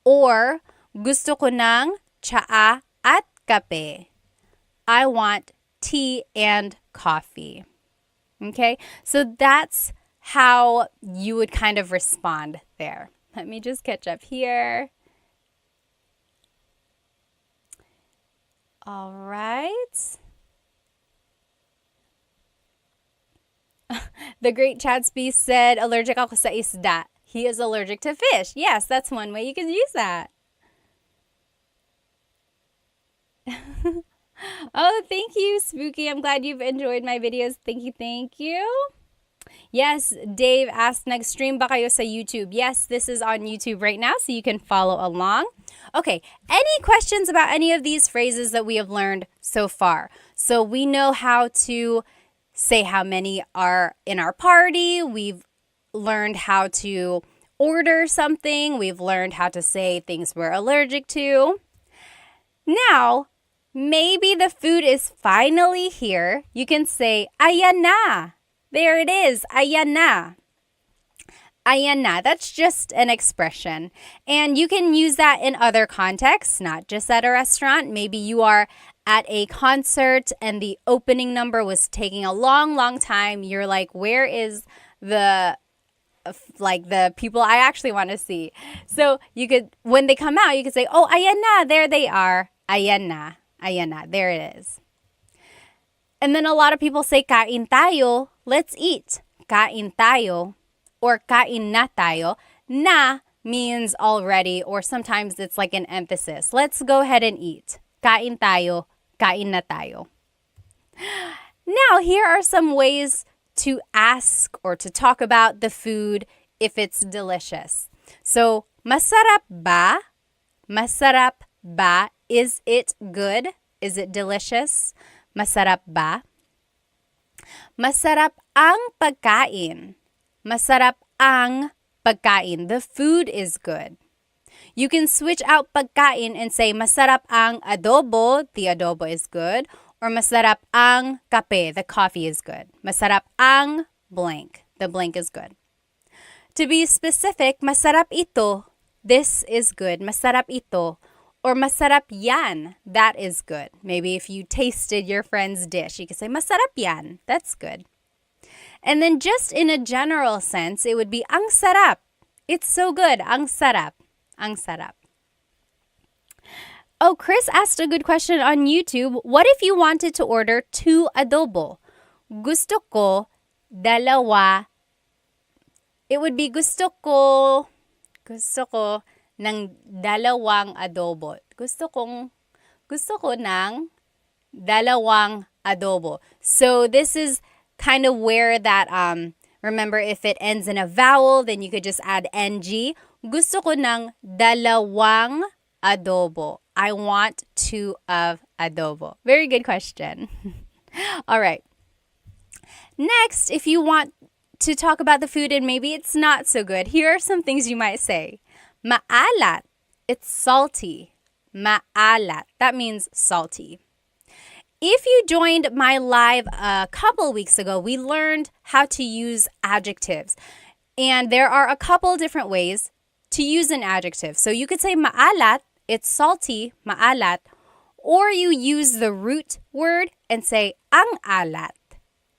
Or, gusto ko ng tsaa at kape. I want tea and coffee. Okay, so that's how you would kind of respond there. Let me just catch up here. All right. The great Chadsby said, allergic ako sa isda. He is allergic to fish. Yes, that's one way you can use that. Oh, thank you, Spooky. I'm glad you've enjoyed my videos. Thank you, thank you. Yes, Dave asked, nag-stream ba kayo sa YouTube? Yes, this is on YouTube right now, so you can follow along. Okay, any questions about any of these phrases that we have learned so far? So we know how to say how many are in our party. We've learned how to order something. We've learned how to say things we're allergic to. Now, maybe the food is finally here. You can say, ayan na. There it is, ayan na. Ayan na, that's just an expression. And you can use that in other contexts, not just at a restaurant. Maybe you are at a concert and the opening number was taking a long, long time. You're like, where is the people I actually want to see? So you could, when they come out, you could say, oh, ayan na, there they are. Ayan na, there it is. And then a lot of people say, kain tayo, let's eat. Kain tayo, or kain na tayo. Na means already, or sometimes it's like an emphasis. Let's go ahead and eat. Kain tayo, kain na tayo. Now, here are some ways to ask or to talk about the food if it's delicious. So, masarap ba? Masarap ba? Is it good? Is it delicious? Masarap ba? Masarap ang pagkain. Masarap ang pagkain. The food is good. You can switch out pagkain and say masarap ang adobo. The adobo is good. Or masarap ang kape. The coffee is good. Masarap ang blank. The blank is good. To be specific, masarap ito. This is good. Masarap ito. Or masarap yan, that is good. Maybe if you tasted your friend's dish, you could say, masarap yan, that's good. And then just in a general sense, it would be, ang sarap. It's so good, ang sarap. Ang sarap. Oh, Chris asked a good question on YouTube. What if you wanted to order 2 adobo? Gusto ko, dalawa. It would be gusto ko ng dalawang adobo. Gusto ko ng dalawang adobo. So this is kind of where that, remember if it ends in a vowel, then you could just add ng. Gusto ko ng dalawang adobo. I want 2 of adobo. Very good question. All right. Next, if you want to talk about the food and maybe it's not so good, here are some things you might say. Maalat. It's salty. Maalat. That means salty. If you joined my live a couple weeks ago, we learned how to use adjectives. And there are a couple different ways to use an adjective. So you could say maalat, it's salty, maalat. Or you use the root word and say ang alat.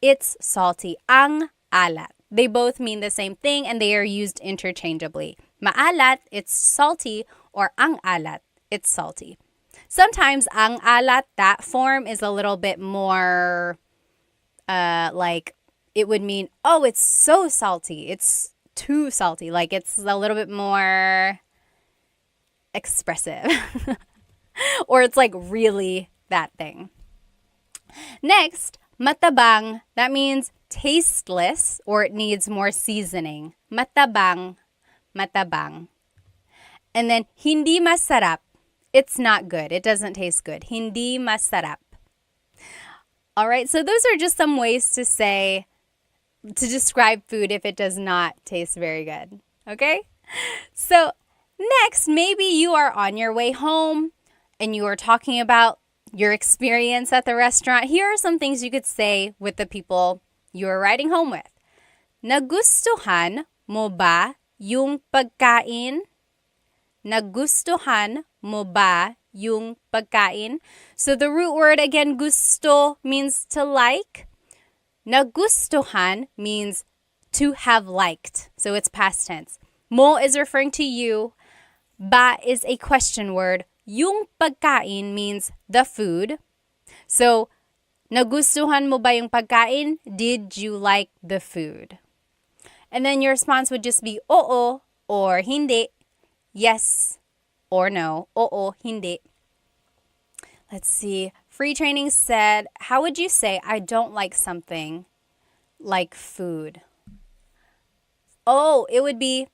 It's salty, ang alat. They both mean the same thing and they are used interchangeably. Maalat, it's salty, or ang alat, it's salty. Sometimes ang alat, that form is a little bit more like it would mean, oh, it's so salty. It's too salty. Like it's a little bit more expressive. Or it's like really that thing. Next, matabang. That means tasteless or it needs more seasoning. Matabang, matabang. And then hindi masarap. It's not good. It doesn't taste good. Hindi masarap. All right, so those are just some ways to say, to describe food if it does not taste very good. Okay? So next, maybe you are on your way home and you are talking about your experience at the restaurant. Here are some things you could say with the people you are riding home with. Nagustuhan mo ba yung pagkain? Nagustuhan mo ba yung pagkain? So the root word again, gusto, means to like. Nagustuhan means to have liked. So it's past tense. Mo is referring to you. Ba is a question word. Yung pagkain means the food. So, nagustuhan mo ba yung pagkain? Did you like the food? And then your response would just be oo or hindi. Yes or no. Oo, hindi. Let's see. Free Training said, how would you say I don't like something like food? Oh, it would be,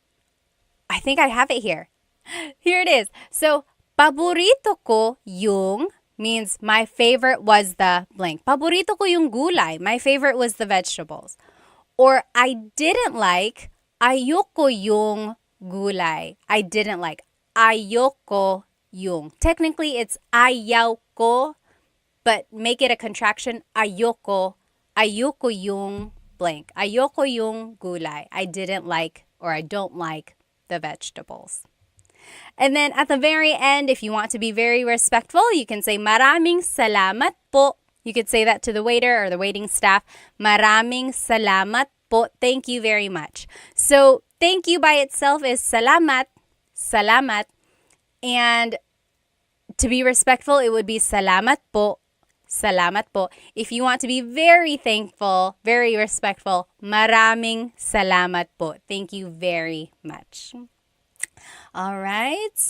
I think I have it here. Here it is. So, paborito ko yung means my favorite was the blank. Paborito ko yung gulay. My favorite was the vegetables. Or I didn't like, ayoko yung gulay. I didn't like, ayoko yung. Technically, it's ayaw ko, but make it a contraction. Ayoko. Ayoko yung blank. Ayoko yung gulay. I didn't like or I don't like the vegetables. And then at the very end, if you want to be very respectful, you can say maraming salamat po. You could say that to the waiter or the waiting staff. Maraming salamat po. Thank you very much. So thank you by itself is salamat, salamat. And to be respectful, it would be salamat po, salamat po. If you want to be very thankful, very respectful, maraming salamat po. Thank you very much. All right.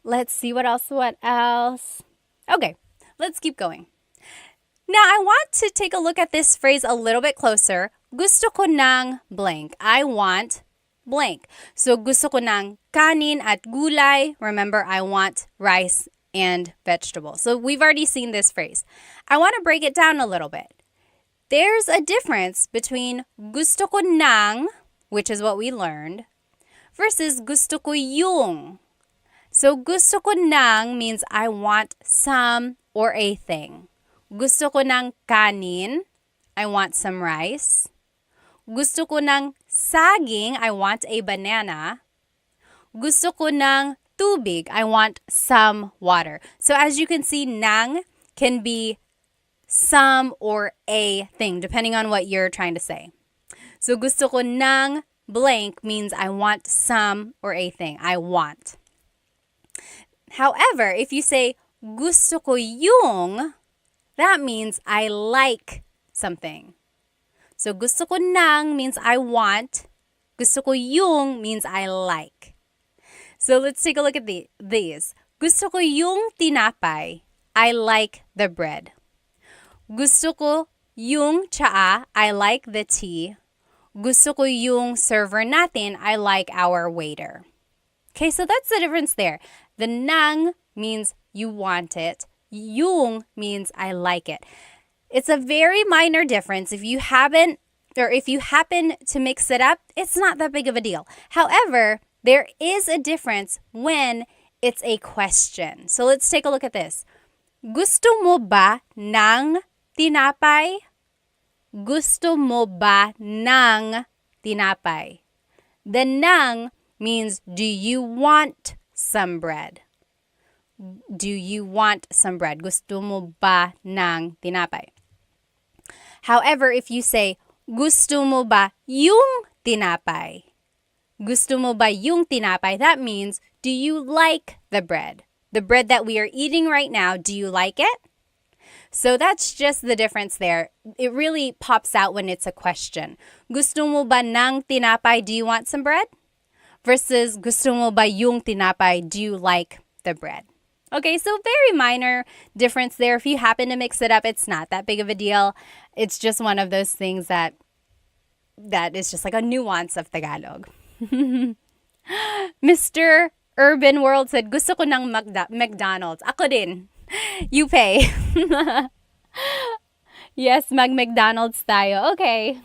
Let's see what else. Okay, let's keep going. Now, I want to take a look at this phrase a little bit closer. Gusto ko ng blank. I want blank. So, gusto ko ng kanin at gulay. Remember, I want rice and vegetables. So, we've already seen this phrase. I want to break it down a little bit. There's a difference between gusto ko ng, which is what we learned, versus gusto ko yung. So, gusto ko ng means I want some or a thing. Gusto ko ng kanin, I want some rice. Gusto ko ng saging, I want a banana. Gusto ko ng tubig, I want some water. So, as you can see, ng can be some or a thing, depending on what you're trying to say. So, gusto ko ng blank means I want some or a thing. I want. However, if you say gusto ko yung, that means I like something. So, gusto ko ng means I want. Gusto ko yung means I like. So, let's take a look at these. Gusto ko yung tinapay. I like the bread. Gusto ko yung tsaa. I like the tea. Gusto ko yung server natin. I like our waiter. Okay, so that's the difference there. The ng means you want it. Yung means I like it. It's a very minor difference. If you happen to mix it up, it's not that big of a deal. However, there is a difference when it's a question. So let's take a look at this. Gusto mo ba ng tinapay? Gusto mo ba ng tinapay? The ng means, do you want some bread? Do you want some bread? Gusto mo ba ng tinapay? However, if you say, gusto mo ba yung tinapay? Gusto mo ba yung tinapay? That means, do you like the bread? The bread that we are eating right now, do you like it? So that's just the difference there. It really pops out when it's a question. Gusto mo ba ng tinapay? Do you want some bread? Versus gusto mo ba yung tinapay? Do you like the bread? Okay, so very minor difference there. If you happen to mix it up, it's not that big of a deal. It's just one of those things that is just like a nuance of Tagalog. Mr. Urban World said, gusto ko ng McDonald's. Ako din. You pay. Yes, McDonald's tayo. Okay.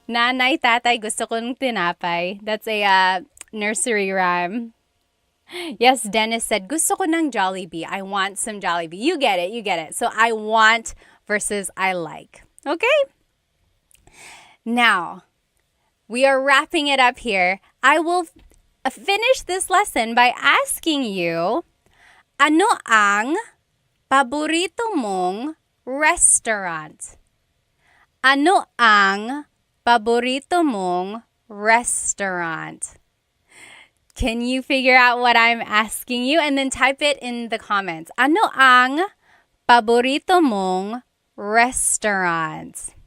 Nanay, tatay, gusto ko ng tinapay. That's a nursery rhyme. Yes, Dennis said, gusto ko ng Jollibee. I want some Jollibee. You get it. So I want versus I like. Okay? Now, we are wrapping it up here. I will finish this lesson by asking you, ano ang paborito mong restaurant? Ano ang paborito mong restaurant? Can you figure out what I'm asking you? And then type it in the comments. Ano ang paborito mong restaurant?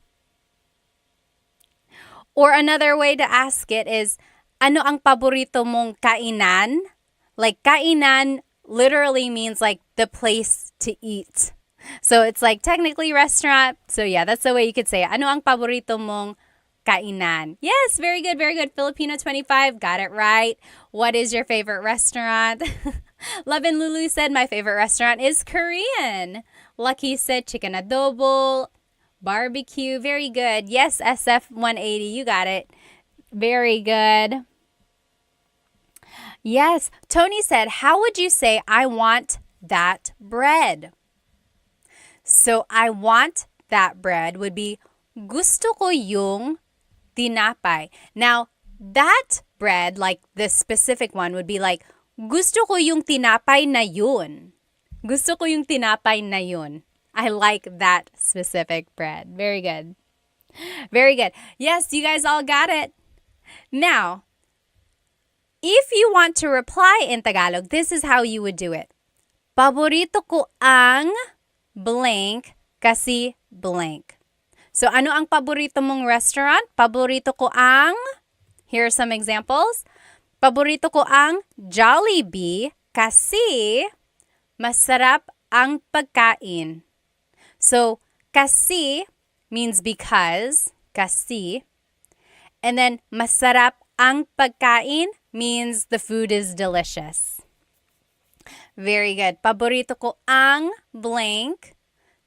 Or another way to ask it is, ano ang paborito mong kainan? Like, kainan literally means like the place to eat. So it's like technically restaurant. So yeah, that's the way you could say it. Ano ang paborito mong kainan? Yes, very good. Filipino 25, got it right. What is your favorite restaurant? Love and Lulu said, my favorite restaurant is Korean. Lucky said chicken adobo, barbecue. Very good. Yes, SF180, you got it. Very good. Yes, Tony said, how would you say I want that bread? So I want that bread would be gusto ko yung tinapay. Now, that bread, like this specific one, would be like, gusto ko yung tinapay na yun. Gusto ko yung tinapay na yun. I like that specific bread. Very good. Very good. Yes, you guys all got it. Now, if you want to reply in Tagalog, this is how you would do it. Paborito ko ang blank kasi blank. So, ano ang paborito mong restaurant? Paborito ko ang, here are some examples. Paborito ko ang Jollibee kasi masarap ang pagkain. So, kasi means because, kasi. And then, masarap ang pagkain means the food is delicious. Very good. Paborito ko ang blank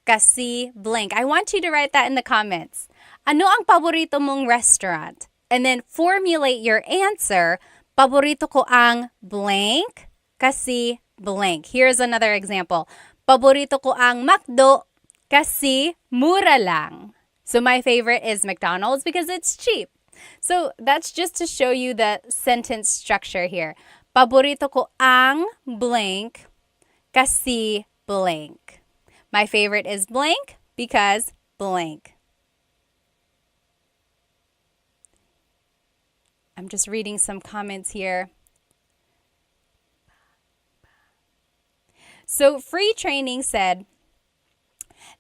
kasi blank. I want you to write that in the comments. Ano ang paborito mong restaurant? And then formulate your answer. Paborito ko ang blank kasi blank. Here's another example. Paborito ko ang McDo kasi mura lang. So my favorite is McDonald's because it's cheap. So that's just to show you the sentence structure here. Paborito ko ang blank kasi blank. My favorite is blank because blank. I'm just reading some comments here. So Free Training said,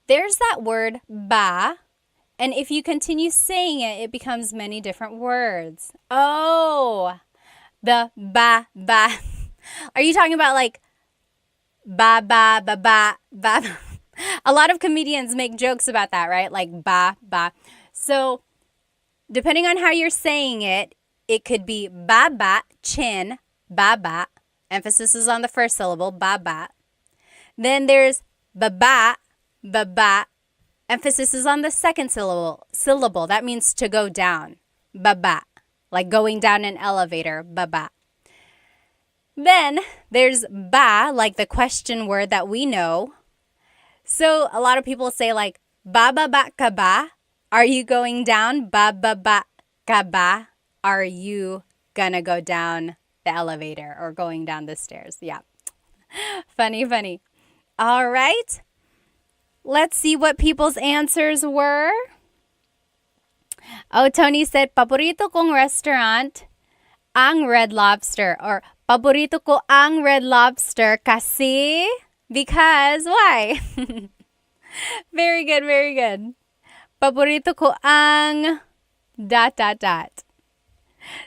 there's that word ba, and if you continue saying it, it becomes many different words. Oh, the ba. Are you talking about like ba. A lot of comedians make jokes about that, right? Like ba. So depending on how you're saying it, it could be ba, chin, ba. Emphasis is on the first syllable, ba. Then there's baba, Baba. Emphasis is on the second syllable. That means to go down. Baba. Like going down an elevator. Baba. Then there's ba, like the question word that we know. So a lot of people say like, bababa ka ba? Are you going down? Bababa ka ba? Are you gonna go down the elevator or going down the stairs? Yeah. Funny. All right. Let's see what people's answers were. Oh, Tony said, paborito kong restaurant, ang Red Lobster. Or, paborito ko ang Red Lobster kasi, because, why? Very good. Paborito ko ang ...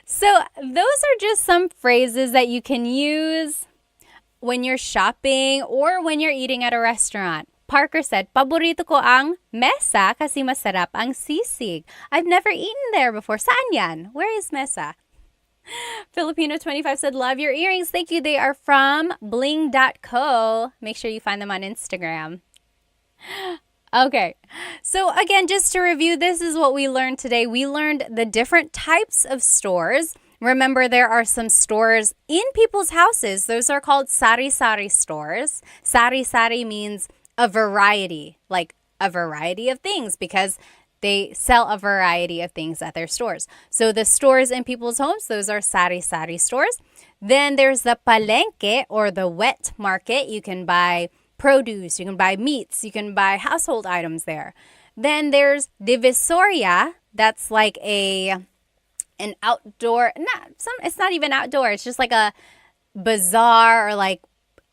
So, those are just some phrases that you can use when you're shopping or when you're eating at a restaurant. Parker said, paborito ko ang mesa kasi masarap ang sisig. I've never eaten there before. Saan yan? Where is mesa? Filipino25 said, love your earrings. Thank you. They are from bling.co. Make sure you find them on Instagram. Okay. So again, just to review, this is what we learned today. We learned the different types of stores. Remember, there are some stores in people's houses. Those are called sari-sari stores. Sari-sari means a variety, like a variety of things, because they sell a variety of things at their stores. So the stores in people's homes, those are sari-sari stores. Then there's the palengke, or the wet market. You can buy produce, you can buy meats, you can buy household items there. Then there's divisoria. That's like an outdoor, it's not even outdoor. It's just like a bazaar, or like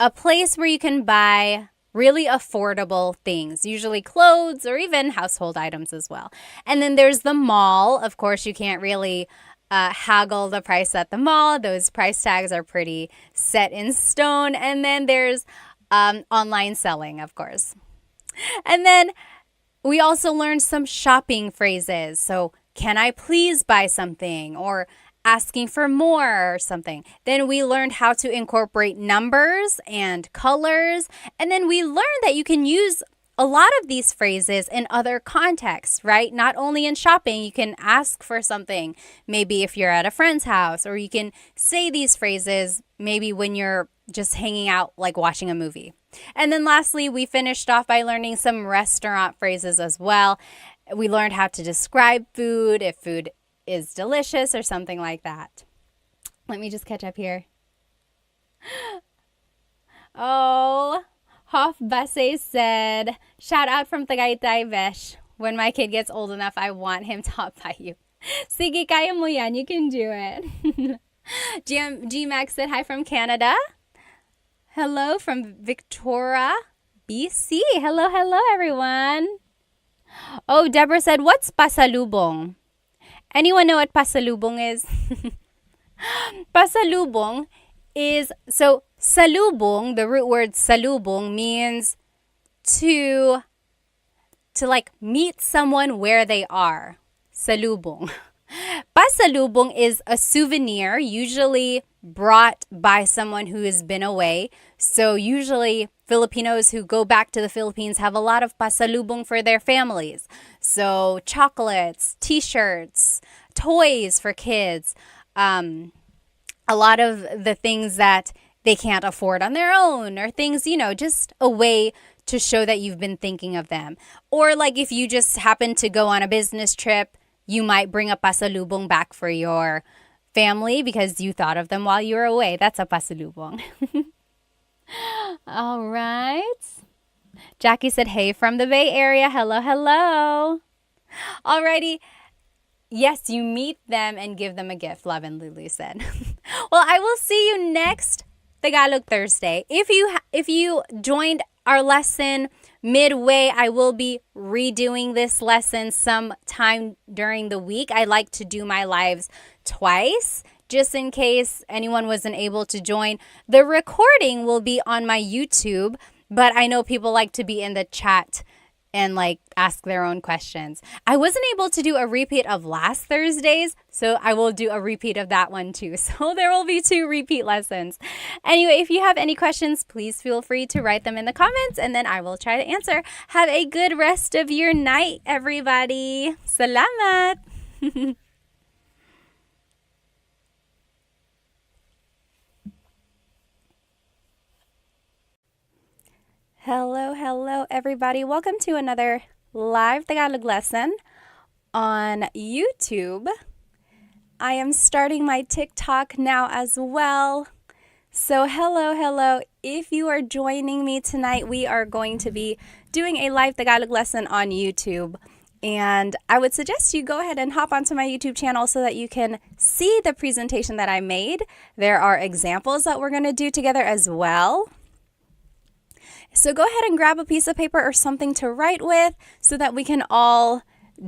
a place where you can buy really affordable things, usually clothes or even household items as well. And then there's the mall. Of course, you can't really haggle the price at the mall. Those price tags are pretty set in stone. And then there's online selling, of course. And then we also learned some shopping phrases. So, can I please buy something? Or asking for more or something. Then we learned how to incorporate numbers and colors. And then we learned that you can use a lot of these phrases in other contexts, right? Not only in shopping, you can ask for something, maybe if you're at a friend's house, or you can say these phrases maybe when you're just hanging out, like watching a movie. And then lastly, we finished off by learning some restaurant phrases as well. We learned how to describe food, if food is delicious or something like that. Let me just catch up here. Oh, Hoff Basse said, shout out from Tagaytay, Vesh. When my kid gets old enough, I want him taught by you. Sige, kaya mo yan. You can do it. G-Max said, hi from Canada. Hello from Victoria, BC. Hello, everyone. Oh, Deborah said, what's pasalubong? Anyone know what pasalubong is? Pasalubong is, so salubong, the root word salubong means to like meet someone where they are. Salubong. Pasalubong is a souvenir usually brought by someone who has been away. So usually Filipinos who go back to the Philippines have a lot of pasalubong for their families. So chocolates, t-shirts, toys for kids, a lot of the things that they can't afford on their own, or things, just a way to show that you've been thinking of them. Or like if you just happen to go on a business trip, you might bring a pasalubong back for your family because you thought of them while you were away. That's a pasalubong. All right. Jackie said, hey from the Bay Area. Hello. Alrighty. Yes, you meet them and give them a gift, Love and Lulu said. Well, I will see you next Tagalog Thursday. If you joined our lesson midway, I will be redoing this lesson sometime during the week. I like to do my lives twice, just in case anyone wasn't able to join. The recording will be on my YouTube, but I know people like to be in the chat and like ask their own questions. I wasn't able to do a repeat of last Thursday's, so I will do a repeat of that one too. So there will be 2 repeat lessons. Anyway, if you have any questions, please feel free to write them in the comments and then I will try to answer. Have a good rest of your night, everybody. Salamat! Hello, everybody. Welcome to another live Tagalog lesson on YouTube. I am starting my TikTok now as well. So hello. If you are joining me tonight, we are going to be doing a live Tagalog lesson on YouTube. And I would suggest you go ahead and hop onto my YouTube channel so that you can see the presentation that I made. There are examples that we're going to do together as well. So go ahead and grab a piece of paper or something to write with so that we can all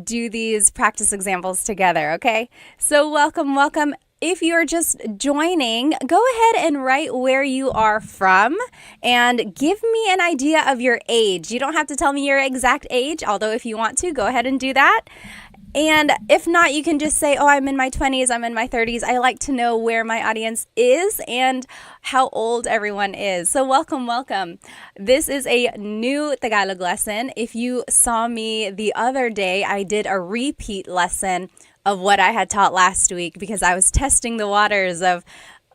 do these practice examples together, okay? So welcome. If you're just joining, go ahead and write where you are from and give me an idea of your age. You don't have to tell me your exact age, although if you want to, go ahead and do that. And if not, you can just say, oh, I'm in my 20s, I'm in my 30s. I like to know where my audience is and how old everyone is. So welcome. This is a new Tagalog lesson. If you saw me the other day, I did a repeat lesson of what I had taught last week because I was testing the waters of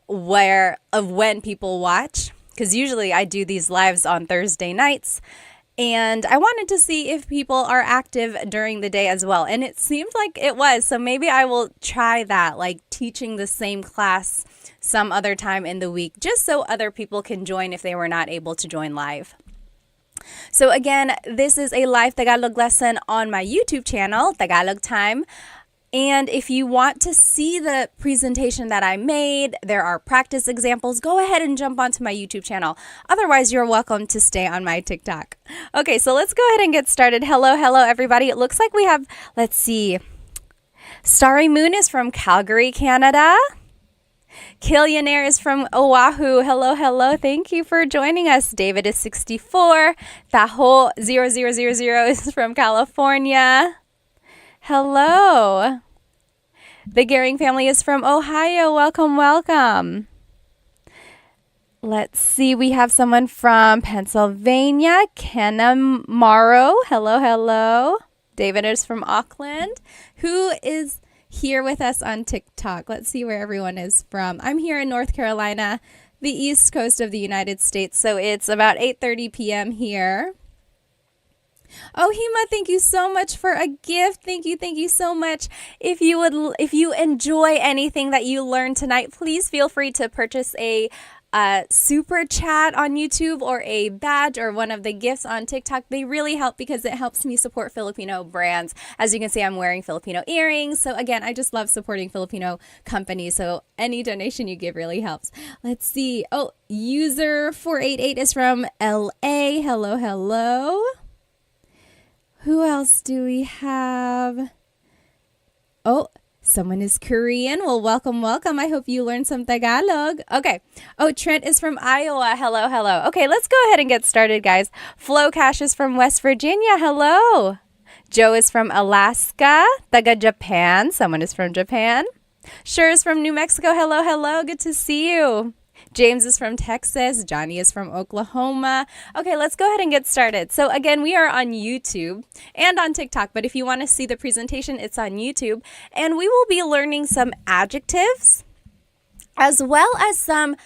when people watch. Because usually I do these lives on Thursday nights. And I wanted to see if people are active during the day as well. And it seemed like it was. So maybe I will try that, like teaching the same class some other time in the week, just so other people can join if they were not able to join live. So again, this is a live Tagalog lesson on my YouTube channel, Tagalog Time. And if you want to see the presentation that I made, there are practice examples, go ahead and jump onto my YouTube channel. Otherwise, you're welcome to stay on my TikTok. Okay, so let's go ahead and get started. Hello, everybody. It looks like we have, let's see, Starry Moon is from Calgary, Canada. Killionaire is from Oahu. Hello. Thank you for joining us. David is 64. Taho 0000 is from California. Hello. The Gehring family is from Ohio. Welcome. Let's see. We have someone from Pennsylvania. Kenna Morrow. Hello. David is from Auckland. Who is here with us on TikTok? Let's see where everyone is from. I'm here in North Carolina, the east coast of the United States. So it's about 8:30 p.m. here. Oh, Hema, thank you so much for a gift. Thank you so much. If you enjoy anything that you learned tonight, please feel free to purchase a super chat on YouTube or a badge or one of the gifts on TikTok. They really help because it helps me support Filipino brands. As you can see, I'm wearing Filipino earrings. So again, I just love supporting Filipino companies. So any donation you give really helps. Let's see. Oh, user 488 is from LA. Hello. Who else do we have? Oh, someone is Korean. Well, welcome. I hope you learned some Tagalog. Okay. Oh, Trent is from Iowa. Hello. Okay, let's go ahead and get started, guys. Flo Cash is from West Virginia. Hello. Joe is from Alaska. Taga Japan. Someone is from Japan. Sure is from New Mexico. Hello. Good to see you. James is from Texas. Johnny is from Oklahoma. Okay, let's go ahead and get started. So again, we are on YouTube and on TikTok, but if you want to see the presentation, it's on YouTube. And we will be learning some adjectives as well as some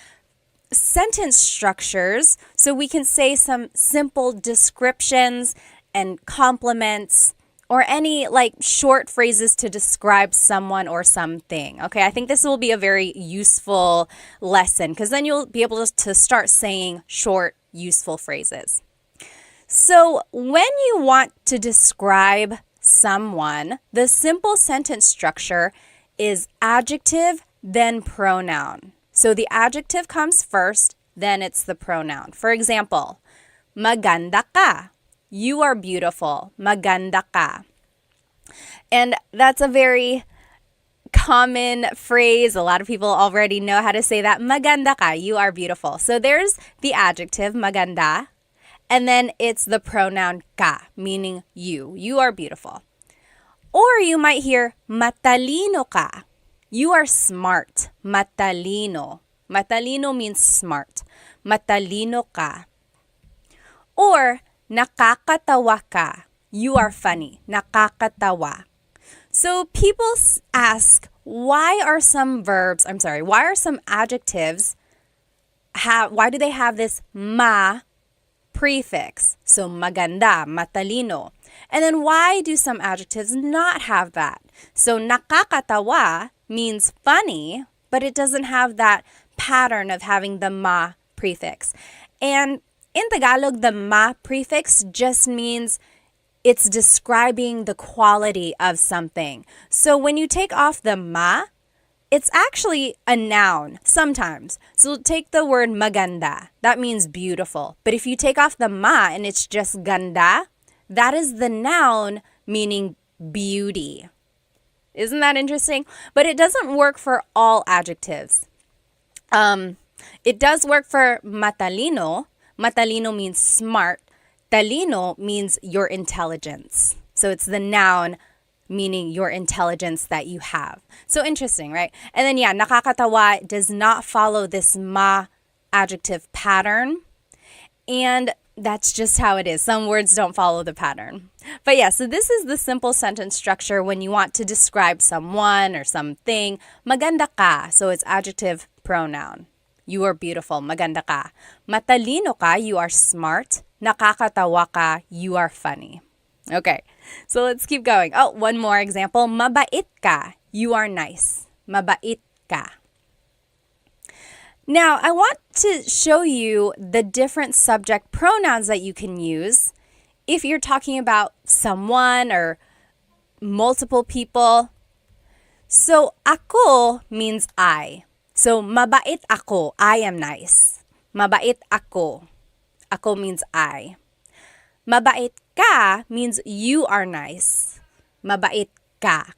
sentence structures so we can say some simple descriptions and compliments or any like short phrases to describe someone or something. Okay, I think this will be a very useful lesson because then you'll be able to start saying short, useful phrases. So when you want to describe someone, the simple sentence structure is adjective, then pronoun. So the adjective comes first, then it's the pronoun. For example, maganda ka. You are beautiful. Maganda ka. And that's a very common phrase. A lot of people already know how to say that. Maganda ka. You are beautiful. So there's the adjective, maganda. And then it's the pronoun ka, meaning you. You are beautiful. Or you might hear matalino ka. You are smart. Matalino. Matalino means smart. Matalino ka. Or nakakatawa ka. You are funny. Nakakatawa. So people ask, why are some adjectives why do they have this ma prefix? So maganda, matalino. And then why do some adjectives not have that? So nakakatawa means funny, but it doesn't have that pattern of having the ma prefix. And in Tagalog, the ma prefix just means it's describing the quality of something. So when you take off the ma, it's actually a noun sometimes. So take the word maganda. That means beautiful. But if you take off the ma and it's just ganda, that is the noun meaning beauty. Isn't that interesting? But it doesn't work for all adjectives. It does work for matalino. Matalino means smart. Talino means your intelligence. So it's the noun meaning your intelligence that you have. So interesting, right? And then nakakatawa does not follow this ma adjective pattern. And that's just how it is. Some words don't follow the pattern. But so this is the simple sentence structure when you want to describe someone or something. Maganda ka. So it's adjective pronoun. You are beautiful. Maganda ka. Matalino ka. You are smart. Nakakatawa ka. You are funny. Okay, so let's keep going. Oh, one more example. Mabait ka. You are nice. Mabait ka. Now, I want to show you the different subject pronouns that you can use if you're talking about someone or multiple people. So, ako means I. So, mabait ako. I am nice. Mabait ako. Ako means I. Mabait ka means you are nice. Mabait ka.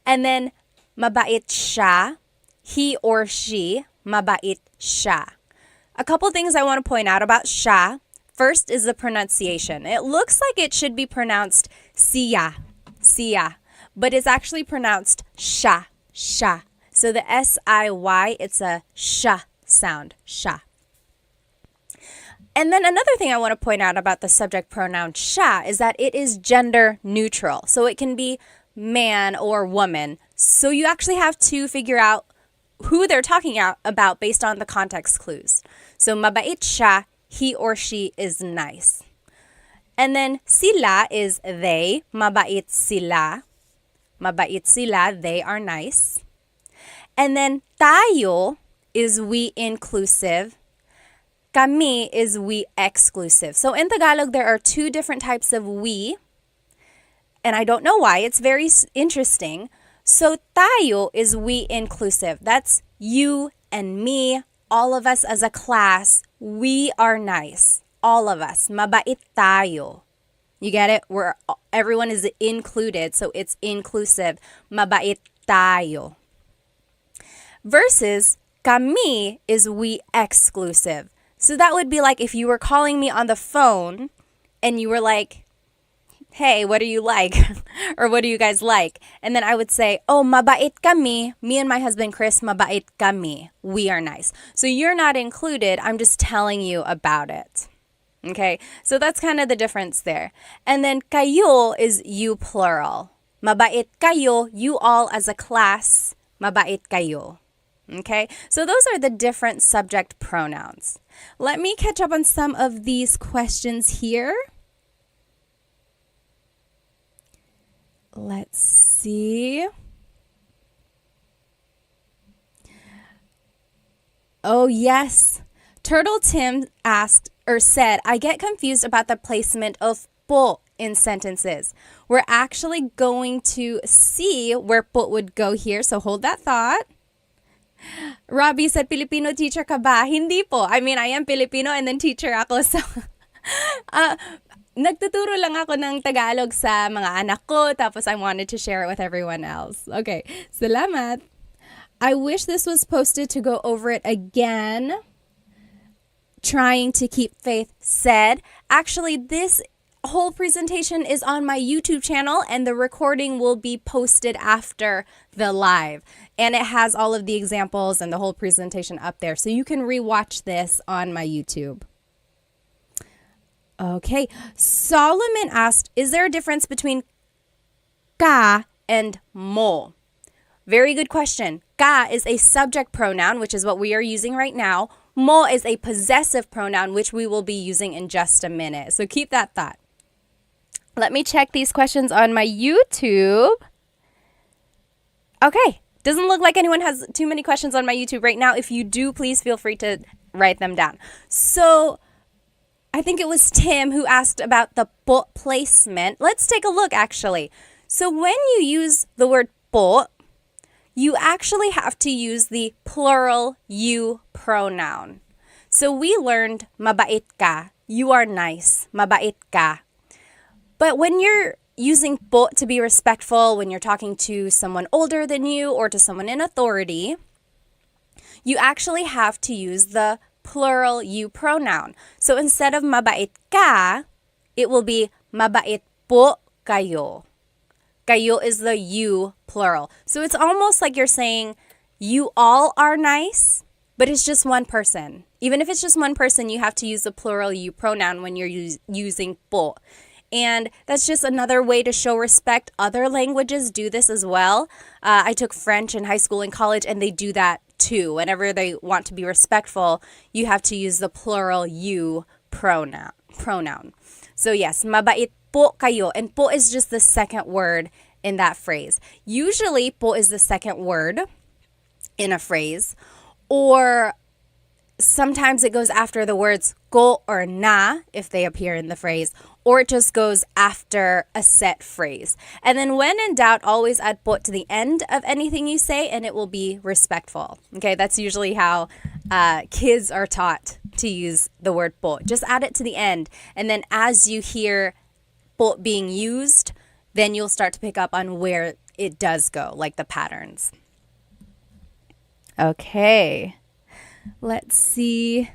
And then, mabait siya, he or she, mabait siya. A couple things I want to point out about siya. First is the pronunciation. It looks like it should be pronounced siya, siya, but it's actually pronounced sha, sha. So the S-I-Y, it's a sha sound, sha. And then another thing I want to point out about the subject pronoun siya is that it is gender neutral. So it can be man or woman. So you actually have to figure out who they're talking about based on the context clues. So mabait siya, he or she is nice. And then sila is they, mabait sila. Mabait sila, they are nice. And then tayo is we inclusive. Kami is we exclusive. So in Tagalog, there are two different types of we. And I don't know why. It's very interesting. So tayo is we inclusive. That's you and me, all of us as a class. We are nice. All of us. Mabait tayo. You get it? Everyone is included, so it's inclusive. Mabait tayo. Versus kami is we exclusive. So that would be like if you were calling me on the phone and you were like, hey, what do you like? Or what do you guys like? And then I would say, oh, mabait kami. Me and my husband, Chris, mabait kami. We are nice. So you're not included. I'm just telling you about it. Okay, so that's kind of the difference there. And then kayo is you plural. Mabait kayo, you all as a class, mabait kayo. Okay, so those are the different subject pronouns. Let me catch up on some of these questions here. Let's see. Oh, yes. Turtle Tim asked or said, I get confused about the placement of po in sentences. We're actually going to see where po would go here, so hold that thought. Robbie said, Filipino teacher ka ba? Hindi po. I mean, I am Filipino and then teacher ako. So, nagtuturo lang ako ng Tagalog sa mga anak ko, tapos I wanted to share it with everyone else. Okay, salamat. I wish this was posted to go over it again. trying to keep faith said. Actually, this whole presentation is on my YouTube channel, and the recording will be posted after the live. And it has all of the examples and the whole presentation up there, so you can rewatch this on my YouTube. Okay, Solomon asked, is there a difference between ka and mo? Very good question. Ka is a subject pronoun, which is what we are using right now. Mo is a possessive pronoun, which we will be using in just a minute. So keep that thought. Let me check these questions on my YouTube. Okay, doesn't look like anyone has too many questions on my YouTube right now. If you do, please feel free to write them down. So I think it was Tim who asked about the po placement. Let's take a look, actually. So when you use the word po, you actually have to use the plural you pronoun. So we learned mabait ka, you are nice, mabait ka. But when you're using po to be respectful, when you're talking to someone older than you or to someone in authority, you actually have to use the plural you pronoun. So instead of mabait ka, it will be mabait po kayo. Kayo is the you plural. So it's almost like you're saying you all are nice, but it's just one person. Even if it's just one person, you have to use the plural you pronoun when you're using po. And that's just another way to show respect. Other languages do this as well. I took French in high school and college, and they do that too. Whenever they want to be respectful, you have to use the plural you pronoun. So yes, mabait po kayo. And po is just the second word in that phrase. Usually, po is the second word in a phrase. Or sometimes it goes after the words ko or na if they appear in the phrase, or it just goes after a set phrase. And then when in doubt, always add po to the end of anything you say, and it will be respectful. Okay, that's usually how kids are taught to use the word po. Just add it to the end, and then as you hear po being used, then you'll start to pick up on where it does go, like the patterns. Okay. Let's see.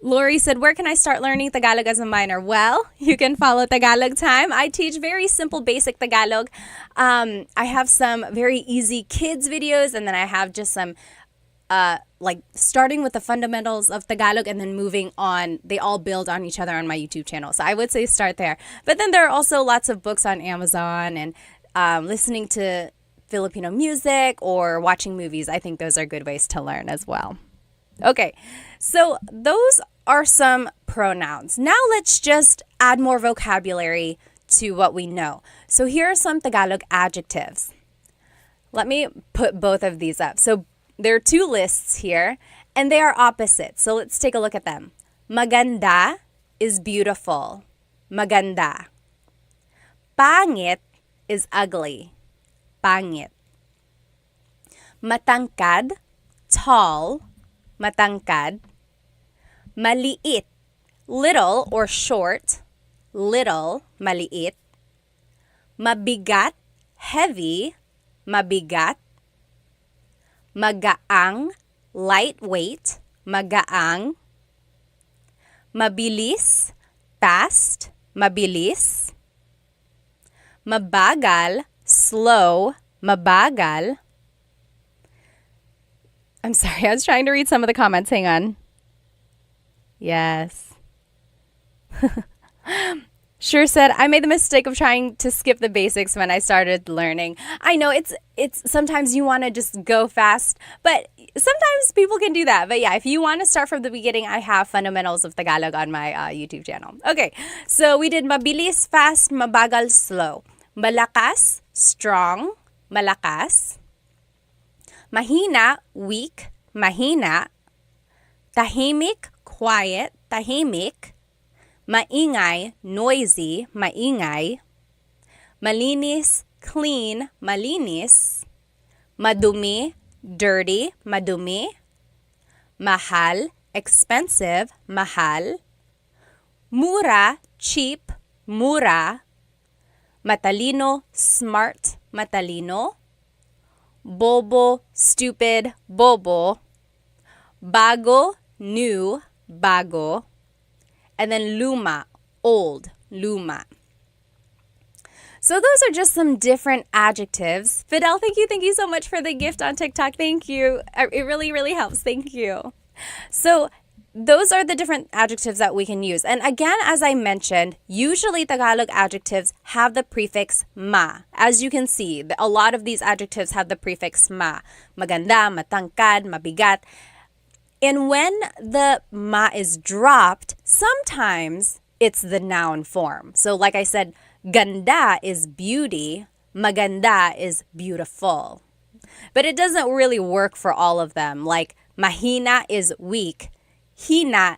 Lori said, where can I start learning Tagalog as a minor? Well, you can follow Tagalog Time. I teach very simple, basic Tagalog. I have some very easy kids videos, and then I have just some like starting with the fundamentals of Tagalog and then moving on. They all build on each other on my YouTube channel. So I would say start there. But then there are also lots of books on Amazon, and listening to Filipino music or watching movies. I think those are good ways to learn as well. Okay, so those are some pronouns. Now let's just add more vocabulary to what we know. So here are some Tagalog adjectives. Let me put both of these up. So there are two lists here, and they are opposite. So let's take a look at them. Maganda is beautiful. Maganda. Pangit is ugly. Pangit. Matangkad, tall. Matangkad. Maliit, little or short. Little, maliit. Mabigat, heavy. Mabigat. Magaang, lightweight. Magaang. Mabilis, fast. Mabilis. Mabagal, slow. Mabagal. I'm sorry, I was trying to read some of the comments. Hang on. Yes. Sure said, I made the mistake of trying to skip the basics when I started learning. I know it's sometimes you want to just go fast, but sometimes people can do that. But yeah, if you want to start from the beginning, I have fundamentals of Tagalog on my YouTube channel. Okay, so we did mabilis, fast, mabagal, slow. Malakas, strong, malakas. Mahina, weak, mahina. Tahimik, quiet, tahimik. Maingay, noisy, maingay. Malinis, clean, malinis. Madumi, dirty, madumi. Mahal, expensive, mahal. Mura, cheap, mura. Matalino, smart, matalino. Bobo, stupid, bobo. Bago, new, bago. And then luma, old, luma. So those are just some different adjectives. Fidel, thank you so much for the gift on TikTok. Thank you. It really, really helps. Thank you. So those are the different adjectives that we can use. And again, as I mentioned, usually Tagalog adjectives have the prefix ma. As you can see, a lot of these adjectives have the prefix ma. Maganda, matangkad, mabigat. And when the ma is dropped, sometimes it's the noun form. So like I said, ganda is beauty, maganda is beautiful. But it doesn't really work for all of them. Like mahina is weak. Hina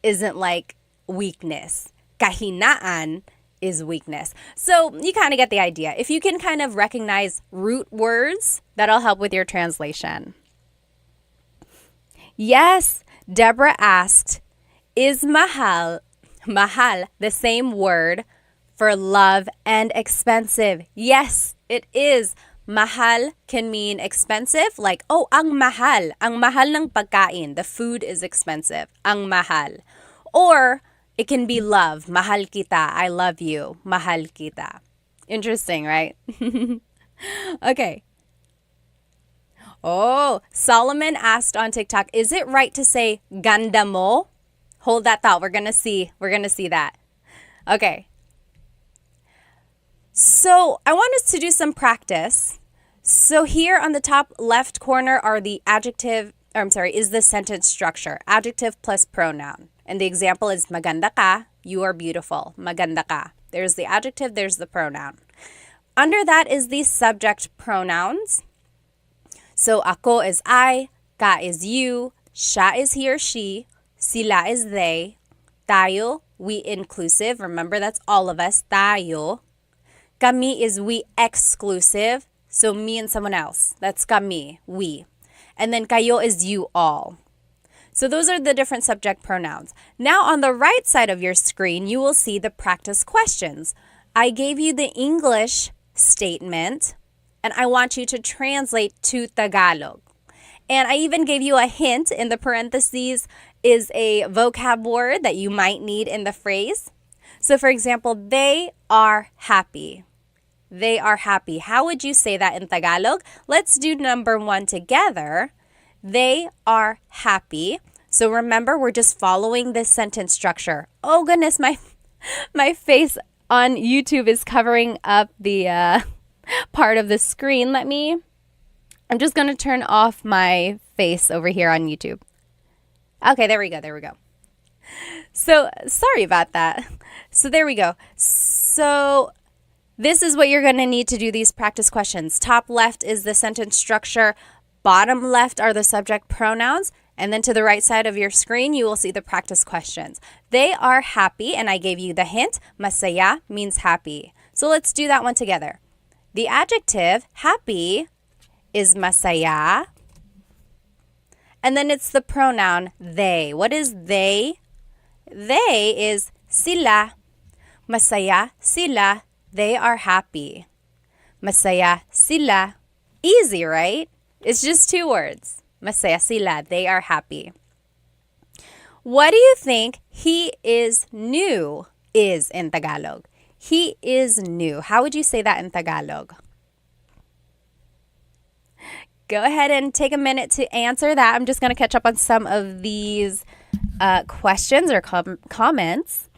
isn't like weakness. Kahinaan is weakness. So you kind of get the idea. If you can kind of recognize root words, that'll help with your translation. Yes, Deborah asked, is mahal the same word for love and expensive? Yes, it is. Mahal can mean expensive, like, oh, ang mahal ng pagkain. The food is expensive. Ang mahal. Or it can be love. Mahal kita. I love you. Mahal kita. Interesting, right? Okay. Oh, Solomon asked on TikTok, is it right to say ganda mo? Hold that thought. We're going to see that. Okay. So I want us to do some practice. So here on the top left corner are the is the sentence structure. Adjective plus pronoun. And the example is maganda ka, you are beautiful. Maganda ka. There's the adjective, there's the pronoun. Under that is the subject pronouns. So ako is I, ka is you, siya is he or she, sila is they, tayo, we inclusive. Remember, that's all of us, tayo. Kami is we exclusive. So me and someone else. That's kami, we. And then kayo is you all. So those are the different subject pronouns. Now on the right side of your screen, you will see the practice questions. I gave you the English statement, and I want you to translate to Tagalog. And I even gave you a hint. In the parentheses is a vocab word that you might need in the phrase. So for example, they are happy. They are happy. How would you say that in Tagalog? Let's do number 1 together. They are happy. So remember, we're just following this sentence structure. Oh goodness, my face on YouTube is covering up the part of the screen. I'm just going to turn off my face over here on YouTube. Okay, there we go. So sorry about that. So there we go. So this is what you're going to need to do these practice questions. Top left is the sentence structure. Bottom left are the subject pronouns. And then to the right side of your screen, you will see the practice questions. They are happy, and I gave you the hint. Masaya means happy. So let's do that one together. The adjective happy is masaya. And then it's the pronoun they. What is they? They is sila. Masaya sila. They are happy. Masaya sila. Easy, right? It's just 2 words. Masaya sila. They are happy. What do you think he is new is in Tagalog? He is new. How would you say that in Tagalog? Go ahead and take a minute to answer that. I'm just going to catch up on some of these questions or comments.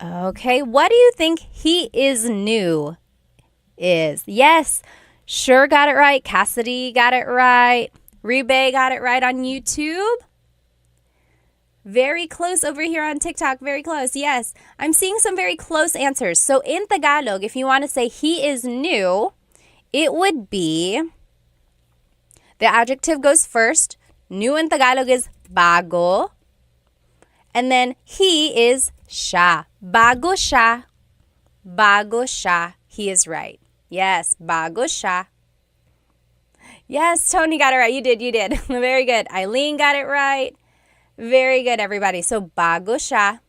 Okay, what do you think he is new is? Yes, Sure got it right. Cassidy got it right. Rebe got it right on YouTube. Very close over here on TikTok. Very close. Yes, I'm seeing some very close answers. So in Tagalog, if you want to say he is new, it would be, the adjective goes first. New in Tagalog is bago. And then he is siya. Bago siya. Bago siya. He is right. Yes, bago siya. Yes, Tony got it right. You did. Very good. Eileen got it right. Very good, everybody. So, bago siya.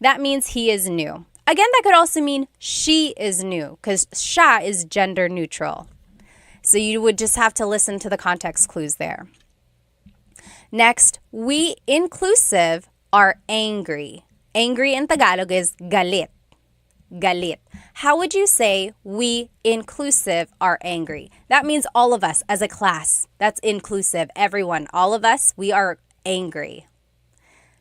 That means he is new. Again, that could also mean she is new because siya is gender neutral. So you would just have to listen to the context clues there. Next, we inclusive are angry. Angry in Tagalog is galit. Galit. How would you say we inclusive are angry? That means all of us as a class. That's inclusive. Everyone, all of us, we are angry.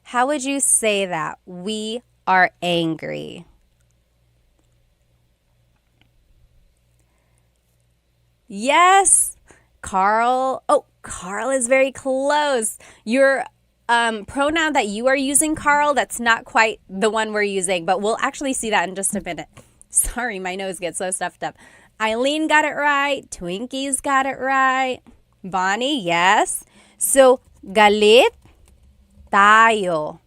How would you say that? We are angry. Yes, Carl. Oh, Carl is very close. Your pronoun that you are using, Carl, that's not quite the one we're using, but we'll actually see that in just a minute. Sorry, my nose gets so stuffed up. Eileen got it right. Twinkie's got it right. Bonnie, yes. So, galit tayo.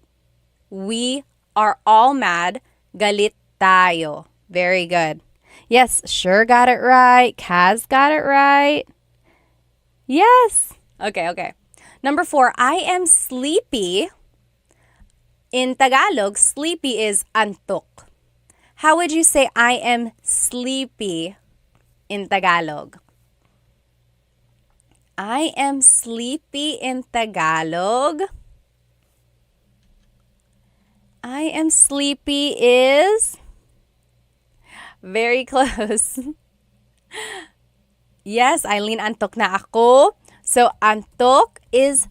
We are all mad. Galit tayo. Very good. Yes, sure got it right. Kaz got it right. Yes. Okay. Number 4, I am sleepy. In Tagalog, sleepy is antok. How would you say I am sleepy in Tagalog? I am sleepy in Tagalog. I am sleepy is very close. Yes, Eileen, antok na ako. So, antok is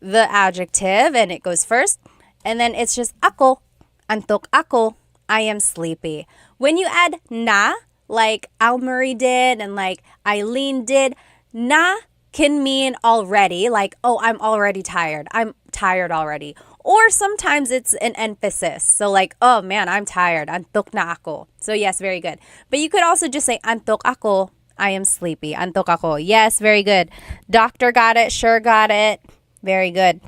the adjective and it goes first. And then it's just ako. Antok ako. I am sleepy. When you add na, like Almarie did and like Eileen did, na can mean already, like, oh, I'm already tired. I'm tired already. Or sometimes it's an emphasis. So like, oh man, I'm tired. Antok na ako. So yes, very good. But you could also just say, antok ako. I am sleepy. Antok ako. Yes, very good. Doctor got it. Sure got it. Very good.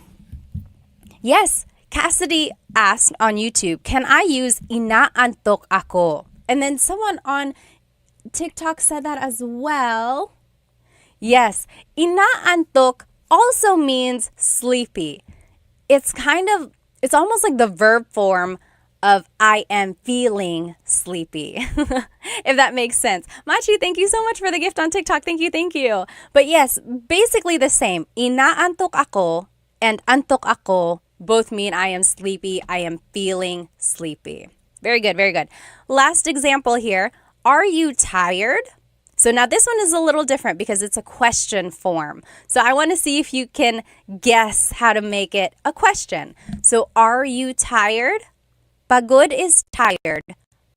Yes, Cassidy asked on YouTube, can I use inaantok ako? And then someone on TikTok said that as well. Yes, inaantok also means sleepy. It's almost like the verb form of I am feeling sleepy, if that makes sense. Machi, thank you so much for the gift on TikTok. Thank you. But yes, basically the same. Inaantok ako and antok ako both mean I am sleepy, I am feeling sleepy. Very good. Last example here. Are you tired? So now this one is a little different because it's a question form. So I want to see if you can guess how to make it a question. So are you tired? Pagod is tired.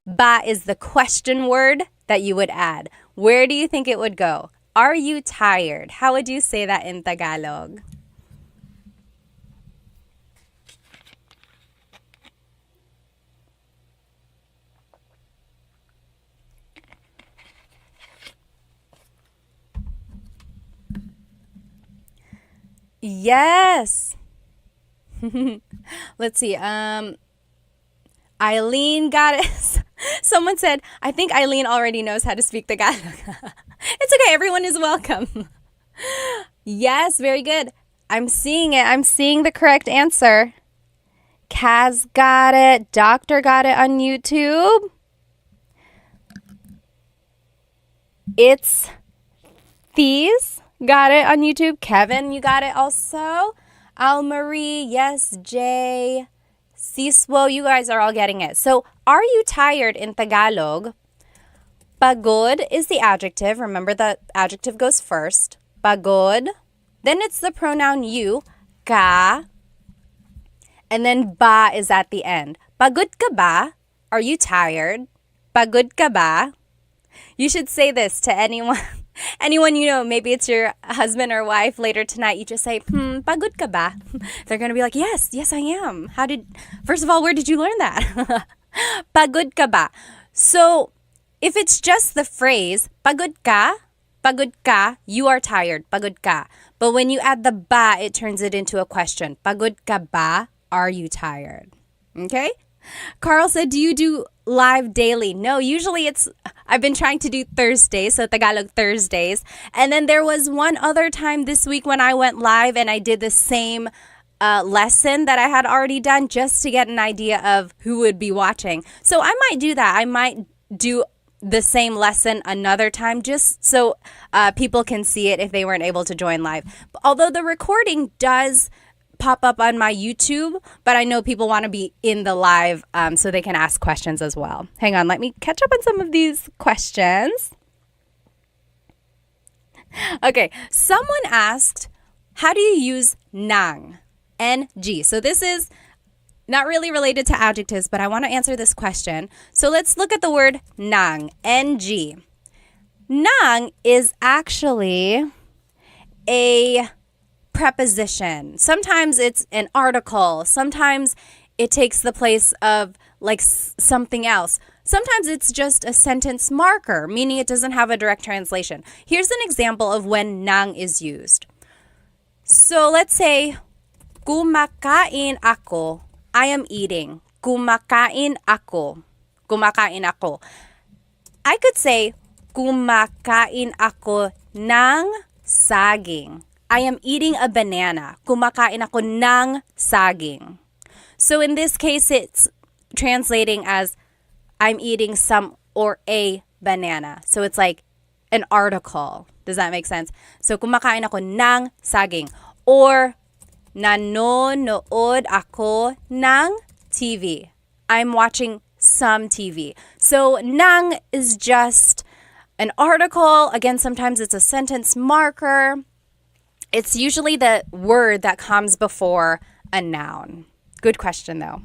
Ba is the question word that you would add. Where do you think it would go? Are you tired? How would you say that in Tagalog? Yes. Let's see. Eileen got it. Someone said, I think Eileen already knows how to speak Tagalog. It's okay. Everyone is welcome. Yes, very good. I'm seeing it. I'm seeing the correct answer. Kaz got it. Doctor got it on YouTube. It's These got it on YouTube. Kevin, you got it also. Almarie, yes, Jay, Siswo, you guys are all getting it. So, are you tired in Tagalog? Pagod is the adjective. Remember that adjective goes first. Pagod. Then it's the pronoun you, ka. And then ba is at the end. Pagod ka ba? Are you tired? Pagod ka ba? You should say this to anyone you know. Maybe it's your husband or wife later tonight. You just say, pagod ka ba? They're going to be like, yes, I am. First of all, where did you learn that? Pagod ka ba? So, if it's just the phrase, pagod ka, you are tired, pagod ka. But when you add the ba, it turns it into a question. Pagod ka ba? Are you tired? Okay? Carl said, do you do live daily? No, usually I've been trying to do Thursdays, so Tagalog Thursdays. And then there was one other time this week when I went live and I did the same lesson that I had already done just to get an idea of who would be watching. So I might do that. I might do the same lesson another time just so people can see it if they weren't able to join live. Although the recording does pop up on my YouTube, but I know people want to be in the live so they can ask questions as well. Hang on, let me catch up on some of these questions. Okay, someone asked, how do you use nang? N-G. So this is not really related to adjectives, but I want to answer this question. So let's look at the word nang, N-G. Nang is actually a preposition. Sometimes it's an article. Sometimes it takes the place of like something else. Sometimes it's just a sentence marker, meaning it doesn't have a direct translation. Here's an example of when nang is used. So let's say, kumakain ako. I am eating. Kumakain ako. Kumakain ako. I could say, kumakain ako ng saging. I am eating a banana. Kumakain ako ng saging. So in this case, it's translating as I'm eating some or a banana. So it's like an article. Does that make sense? So kumakain ako ng saging. Or nanonood ako ng TV. I'm watching some TV. So nang is just an article. Again, sometimes it's a sentence marker. It's usually the word that comes before a noun. Good question, though.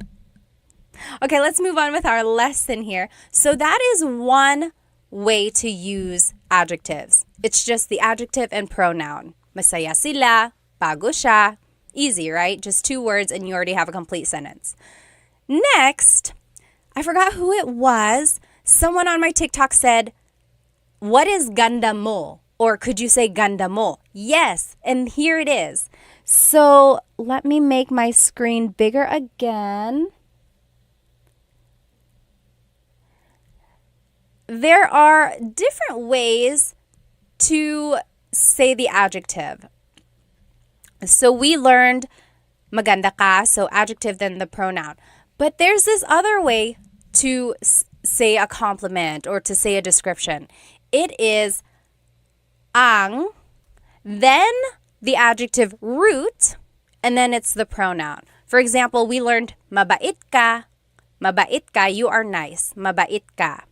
Okay, let's move on with our lesson here. So that is one way to use adjectives. It's just the adjective and pronoun. Masaya sila, bago siya. Easy, right? Just 2 words and you already have a complete sentence. Next, I forgot who it was. Someone on my TikTok said, what is ganda mo? Or could you say ganda mo? Yes, and here it is. So let me make my screen bigger again. There are different ways to say the adjective. So we learned maganda ka, so adjective then the pronoun. But there's this other way to say a compliment or to say a description. It is ang, then the adjective root, and then it's the pronoun. For example, we learned mabait ka, you are nice, mabait ka.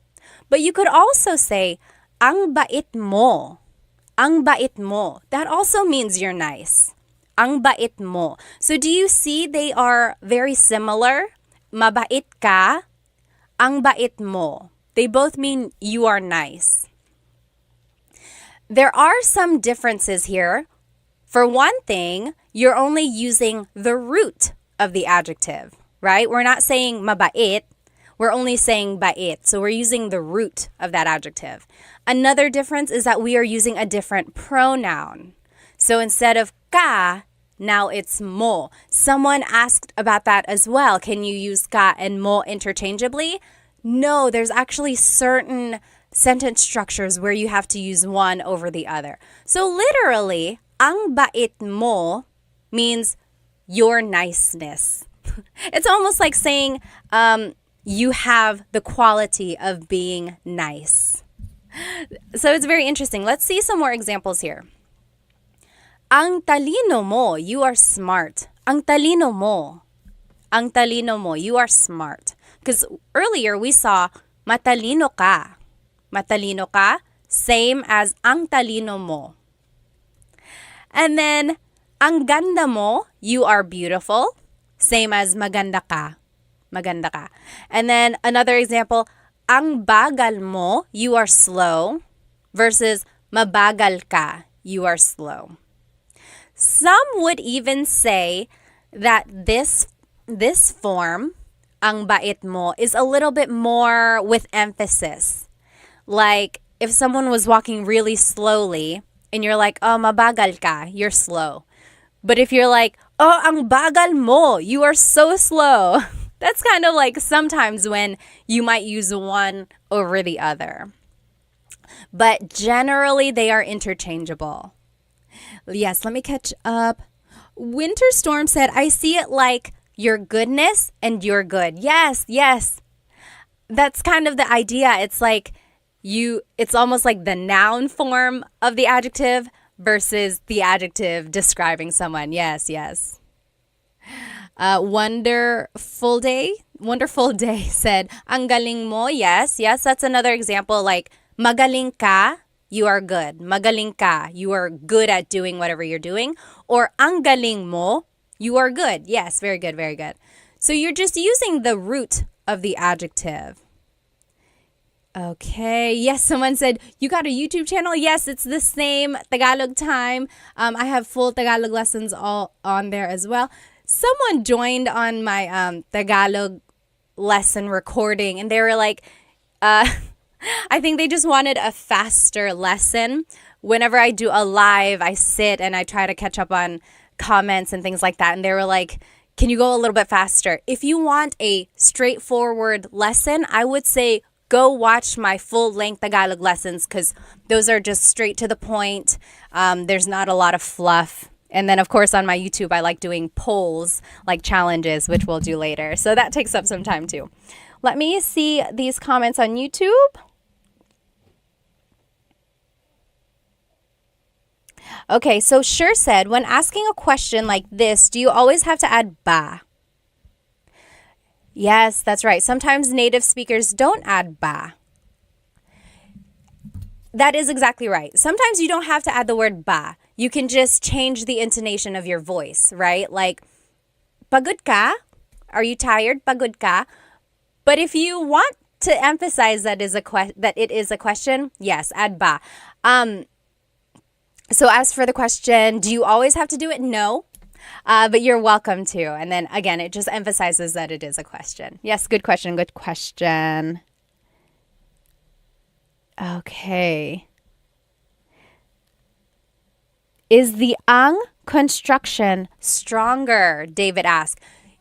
But you could also say ang bait mo, that also means you're nice. Ang bait mo. So do you see they are very similar? Mabait ka, ang bait mo. They both mean you are nice. There are some differences here. For one thing, you're only using the root of the adjective, right? We're not saying mabait. We're only saying bait. So we're using the root of that adjective. Another difference is that we are using a different pronoun. So instead of ka, now it's mo. Someone asked about that as well. Can you use ka and mo interchangeably? No, there's actually certain sentence structures where you have to use one over the other. So literally, ang bait mo means your niceness. It's almost like saying you have the quality of being nice. So it's very interesting. Let's see some more examples here. Ang talino mo, you are smart. Ang talino mo, you are smart. Because earlier we saw matalino ka. Matalino ka, same as ang talino mo. And then, ang ganda mo, you are beautiful, same as maganda ka. Maganda ka. And then another example, ang bagal mo, you are slow, versus mabagal ka, you are slow. Some would even say that this form, ang bait mo, is a little bit more with emphasis. Like if someone was walking really slowly and you're like, oh, mabagal ka, you're slow. But if you're like, oh, ang bagal mo, you are so slow. That's kind of like sometimes when you might use one over the other. But generally they are interchangeable. Yes, let me catch up. Winter Storm said, I see it like your goodness and you're good. Yes, yes. That's kind of the idea. It's like it's almost like the noun form of the adjective versus the adjective describing someone. Yes, yes. Wonderful Day said, ang galing mo. Yes, yes, that's another example. Like, magaling ka, you are good. Magaling ka, you are good at doing whatever you're doing. Or ang galing mo, you are good. Yes, very good, very good. So you're just using the root of the adjective. Okay. Yes, someone said, you got a YouTube channel? Yes, it's the same, Tagalog Time. I have full Tagalog lessons all on there as well. Someone joined on my Tagalog lesson recording, and they were like, I think they just wanted a faster lesson. Whenever I do a live, I sit and I try to catch up on comments and things like that. And they were like, can you go a little bit faster? If you want a straightforward lesson, I would say go watch my full-length Tagalog lessons because those are just straight to the point. There's not a lot of fluff. And then, of course, on my YouTube, I like doing polls, like challenges, which we'll do later. So that takes up some time, too. Let me see these comments on YouTube. Okay, so Sure said, when asking a question like this, do you always have to add ba? Yes, that's right. Sometimes native speakers don't add ba. That is exactly right. Sometimes you don't have to add the word ba. You can just change the intonation of your voice, right? Like, pagod ka? Are you tired? Pagod ka? But if you want to emphasize that it is a question, yes, add ba. So as for the question, do you always have to do it? No. But you're welcome to. And then again, it just emphasizes that it is a question. Yes, good question, good question. Okay. Is the ang construction stronger? David asked.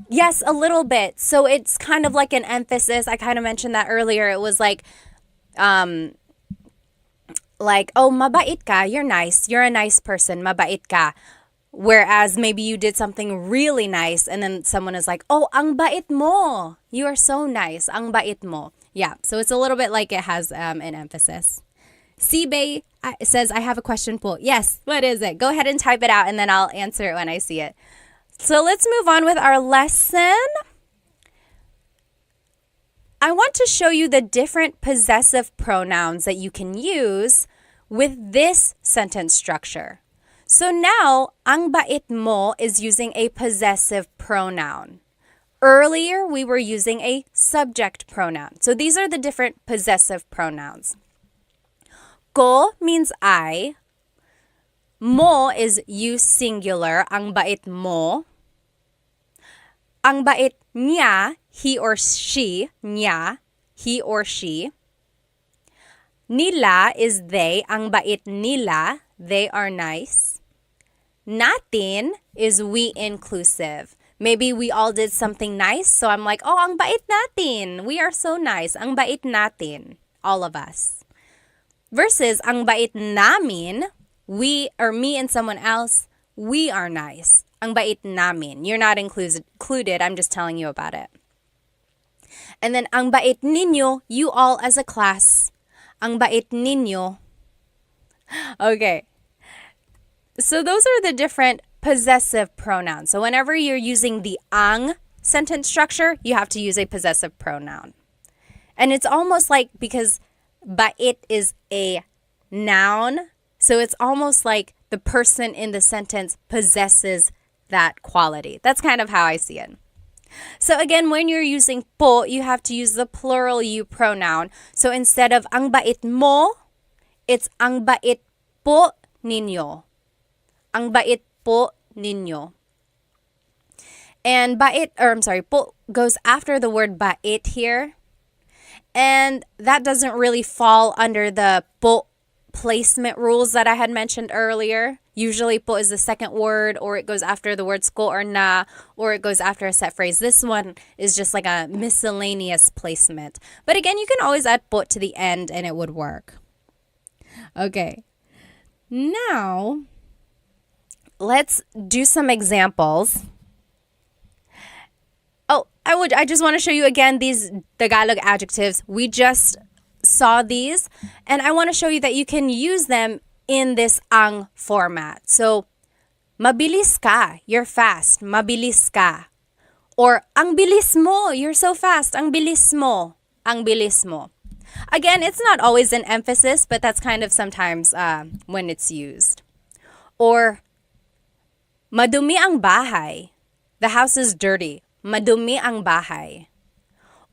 Yes, a little bit. So it's kind of like an emphasis. I kind of mentioned that earlier. It was like, oh, mabait ka, you're nice. You're a nice person, mabait ka. Whereas maybe you did something really nice and then someone is like, oh, ang bait mo. You are so nice. Ang bait mo. Yeah, so it's a little bit like it has an emphasis. Sibay says, I have a question po. Yes, what is it? Go ahead and type it out and then I'll answer it when I see it. So let's move on with our lesson. I want to show you the different possessive pronouns that you can use with this sentence structure. So now, ang bait mo is using a possessive pronoun. Earlier, we were using a subject pronoun. So these are the different possessive pronouns. Ko means I. Mo is you singular, ang bait mo. Ang bait niya, he or she, niya, he or she. Nila is they, ang bait nila, they are nice. Natin is we inclusive. Maybe we all did something nice, so I'm like, oh, ang bait natin. We are so nice. Ang bait natin. All of us. Versus, ang bait namin, we or me and someone else, we are nice. Ang bait namin. You're not included. I'm just telling you about it. And then, ang bait ninyo, you all as a class. Ang bait ninyo. Okay. So those are the different possessive pronouns. So whenever you're using the ang sentence structure, you have to use a possessive pronoun. And it's almost like, because bait is a noun, so it's almost like the person in the sentence possesses that quality. That's kind of how I see it. So again, when you're using po, you have to use the plural you pronoun. So instead of ang bait mo, it's ang bait po ninyo. Ang bait po ninyo. And po goes after the word bait here. And that doesn't really fall under the po placement rules that I had mentioned earlier. Usually po is the second word, or it goes after the words ko or na, or it goes after a set phrase. This one is just like a miscellaneous placement. But again, you can always add po to the end and it would work. Okay. Now, let's do some examples. Oh, I just want to show you again these Tagalog adjectives. We just saw these, and I want to show you that you can use them in this ang format. So, mabilis ka, you're fast. Mabilis ka. Or, ang bilis mo, you're so fast. Ang bilis mo. Ang bilis mo. Again, it's not always an emphasis, but that's kind of sometimes when it's used. Or, madumi ang bahay. The house is dirty. Madumi ang bahay.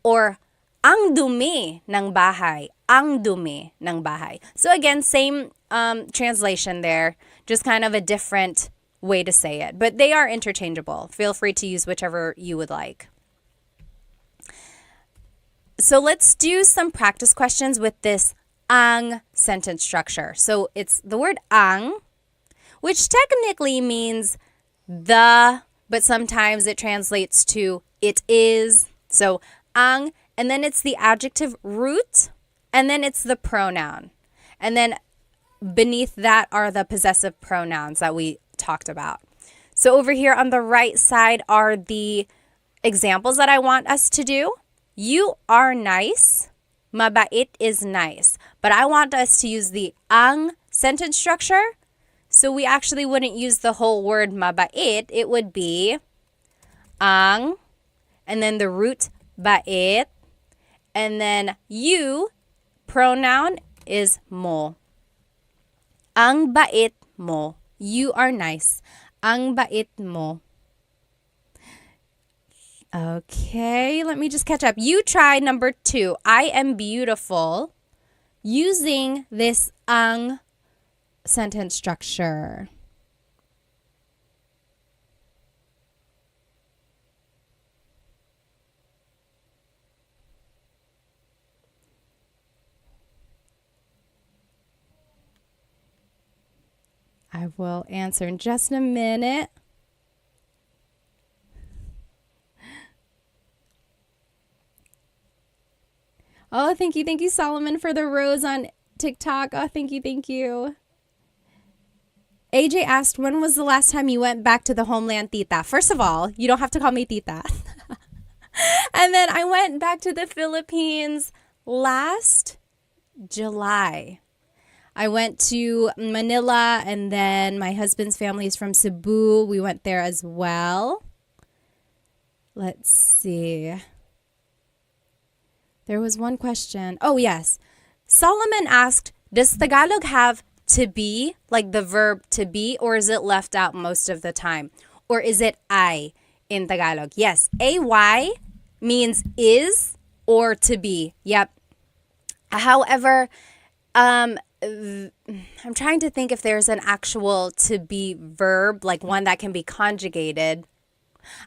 Or, ang dumi ng bahay. Ang dumi ng bahay. So again, same translation there, just kind of a different way to say it. But they are interchangeable. Feel free to use whichever you would like. So let's do some practice questions with this ang sentence structure. So it's the word ang, which technically means the, but sometimes it translates to it is. So ang, and then it's the adjective root, and then it's the pronoun. And then beneath that are the possessive pronouns that we talked about. So over here on the right side are the examples that I want us to do. You are nice. Mabait is nice. But I want us to use the ang sentence structure. So we actually wouldn't use the whole word mabait. It would be ang, and then the root bait, and then you, pronoun is mo. Ang bait mo. You are nice. Ang bait mo. Okay, let me just catch up. You try number 2. I am beautiful using this ang sentence structure. I will answer in just a minute. Oh, thank you. Thank you, Solomon, for the rose on TikTok. Oh, thank you. Thank you. AJ asked, when was the last time you went back to the homeland, tita? First of all, you don't have to call me tita. And then I went back to the Philippines last July. I went to Manila, and then my husband's family is from Cebu. We went there as well. Let's see. There was one question. Oh, yes. Solomon asked, does Tagalog have to be, like the verb to be, or is it left out most of the time? Or is it I in Tagalog? Yes, AY means is or to be. Yep. However, I'm trying to think if there's an actual to be verb, like one that can be conjugated.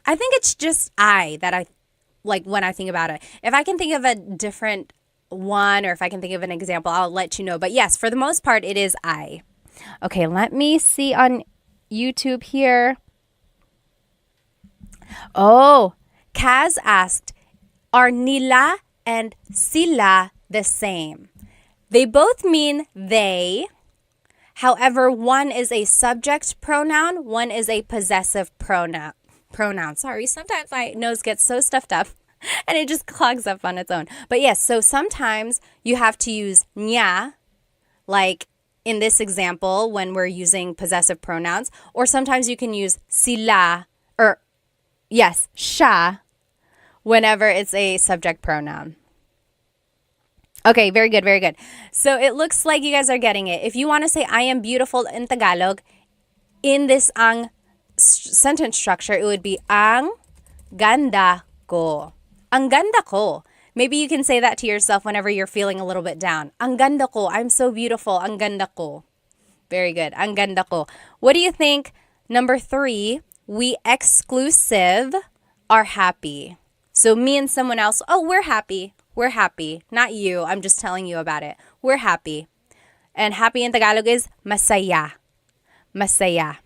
I think it's just I that I like when I think about it. If I can think of a different one, or if I can think of an example, I'll let you know. But yes, for the most part, it is I. Okay, let me see on YouTube here. Oh, Kaz asked, are nila and sila the same? They both mean they. However, one is a subject pronoun, one is a possessive pronoun. Sorry, sometimes my nose gets so stuffed up and it just clogs up on its own. But yes, so sometimes you have to use nya, like in this example when we're using possessive pronouns, or sometimes you can use sila, or yes, siya, whenever it's a subject pronoun. Okay, very good, very good. So it looks like you guys are getting it. If you want to say I am beautiful in Tagalog, in this ang sentence structure, it would be ang ganda ko. Ang ganda ko. Maybe you can say that to yourself whenever you're feeling a little bit down. Ang ganda ko. I'm so beautiful. Ang ganda ko. Very good. Ang ganda ko. What do you think? Number 3, we exclusive are happy. So me and someone else, oh, we're happy. We're happy. Not you. I'm just telling you about it. We're happy. And happy in Tagalog is masaya. Masaya.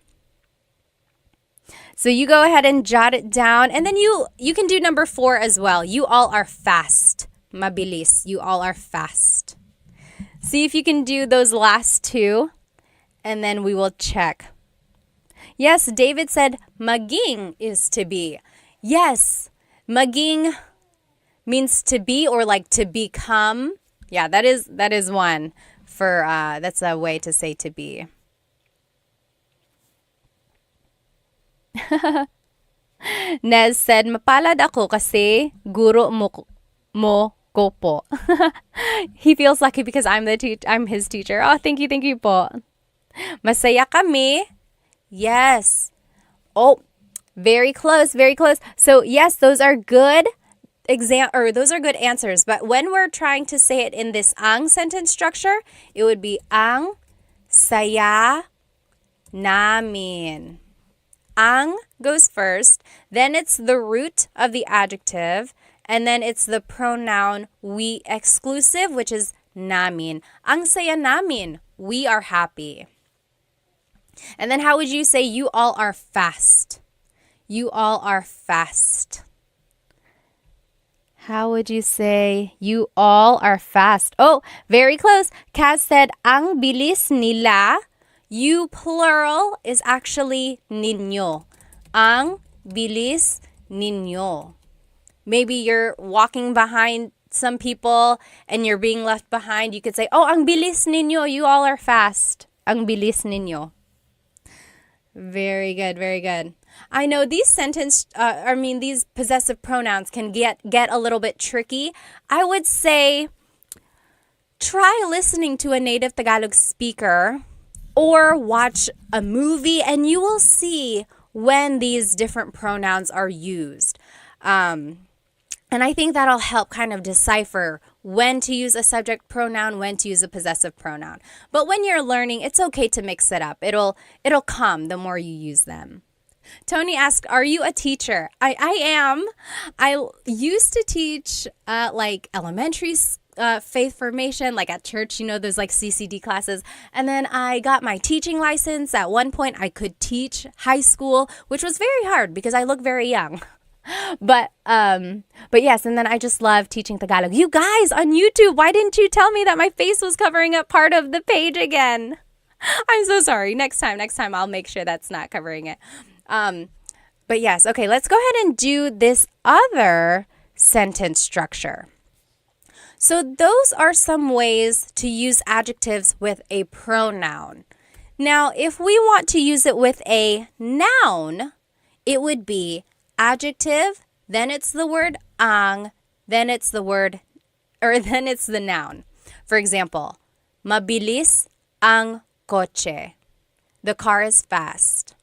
So you go ahead and jot it down. And then you can do number 4 as well. You all are fast. Mabilis. You all are fast. See if you can do those last 2. And then we will check. Yes, David said maging is to be. Yes, maging means to be or like to become. Yeah, that is one for that's a way to say to be. Nez said, mapalad ako kasi guro mo ko po. He feels lucky because I'm his teacher. Oh, thank you po. Masaya kami. Yes. Oh, very close, very close. So yes, those are good those are good answers. But when we're trying to say it in this ang sentence structure, it would be ang saya namin. Ang goes first, then it's the root of the adjective, and then it's the pronoun we exclusive, which is namin. Ang saya namin. We are happy. And then how would you say you all are fast? You all are fast. How would you say you all are fast? Oh, very close. Kaz said, ang bilis nila. You plural is actually ninyo. Ang bilis ninyo. Maybe you're walking behind some people and you're being left behind. You could say, oh, ang bilis ninyo. You all are fast. Ang bilis ninyo. Very good, very good. I know these these possessive pronouns can get a little bit tricky. I would say try listening to a native Tagalog speaker or watch a movie and you will see when these different pronouns are used. And I think that'll help kind of decipher when to use a subject pronoun, when to use a possessive pronoun. But when you're learning, it's okay to mix it up. It'll come the more you use them. Tony asked, are you a teacher? I am. I used to teach like elementary faith formation, like at church, there's like CCD classes. And then I got my teaching license. At one point, I could teach high school, which was very hard because I look very young. But yes, and then I just love teaching Tagalog. You guys on YouTube, why didn't you tell me that my face was covering up part of the page again? I'm so sorry. Next time I'll make sure that's not covering it. But yes, okay, let's go ahead and do this other sentence structure. So those are some ways to use adjectives with a pronoun. Now, if we want to use it with a noun, it would be adjective, then it's the word ang, then it's the noun. For example, mabilis ang kotse. The car is fast.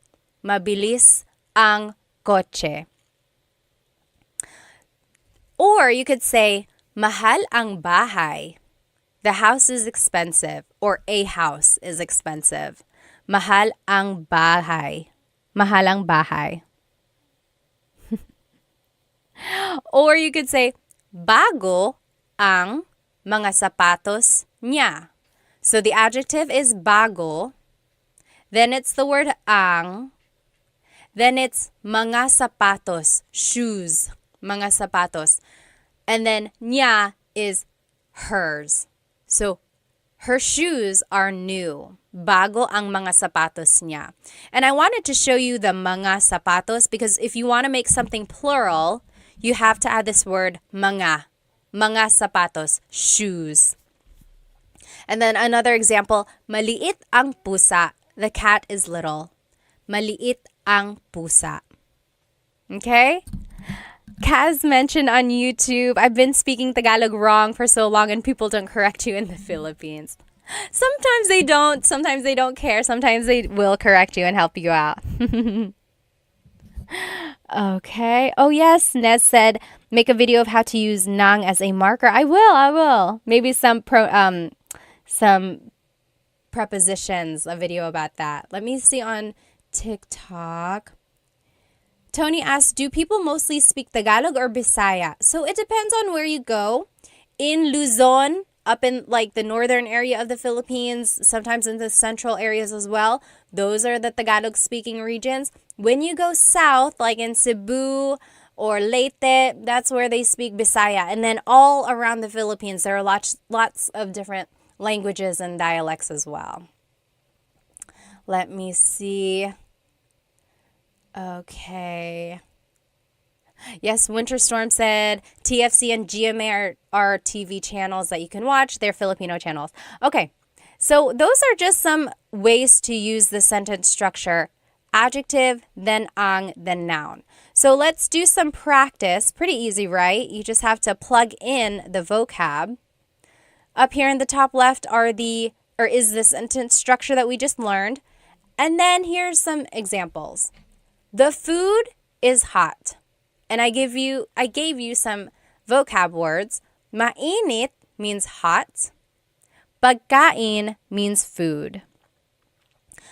Mabilis ang kotse. Or you could say, mahal ang bahay. The house is expensive, or a house is expensive. Mahal ang bahay. Mahal ang bahay. Or you could say, bago ang mga sapatos niya. So the adjective is bago. Then it's the word ang. Then it's mga sapatos, shoes, mga sapatos. And then niya is hers. So her shoes are new. Bago ang mga sapatos niya. And I wanted to show you the mga sapatos because if you want to make something plural, you have to add this word mga. Mga sapatos, shoes. And then another example, maliit ang pusa. The cat is little. Maliit ang pusa. Okay? Kaz mentioned on YouTube, I've been speaking Tagalog wrong for so long and people don't correct you in the Philippines. Sometimes they don't care. Sometimes they will correct you and help you out. Okay. Oh yes, Nez said make a video of how to use nang as a marker. I will. Maybe some prepositions, a video about that. Let me see on TikTok. Tony asked, do people mostly speak Tagalog or Bisaya? So it depends on where you go. In Luzon, up in like the northern area of the Philippines, sometimes in the central areas as well, those are the Tagalog speaking regions. When you go south, like in Cebu or Leyte, that's where they speak Bisaya. And then all around the Philippines, there are lots of different languages and dialects as well. Let me see. Okay. Yes, Winter Storm said TFC and GMA are TV channels that you can watch. They're Filipino channels. Okay, so those are just some ways to use the sentence structure. Adjective, then ang, then noun. So let's do some practice. Pretty easy, right? You just have to plug in the vocab. Up here in the top left is the sentence structure that we just learned. And then here's some examples. The food is hot. And I gave you some vocab words. Mainit means hot. Pagkain means food.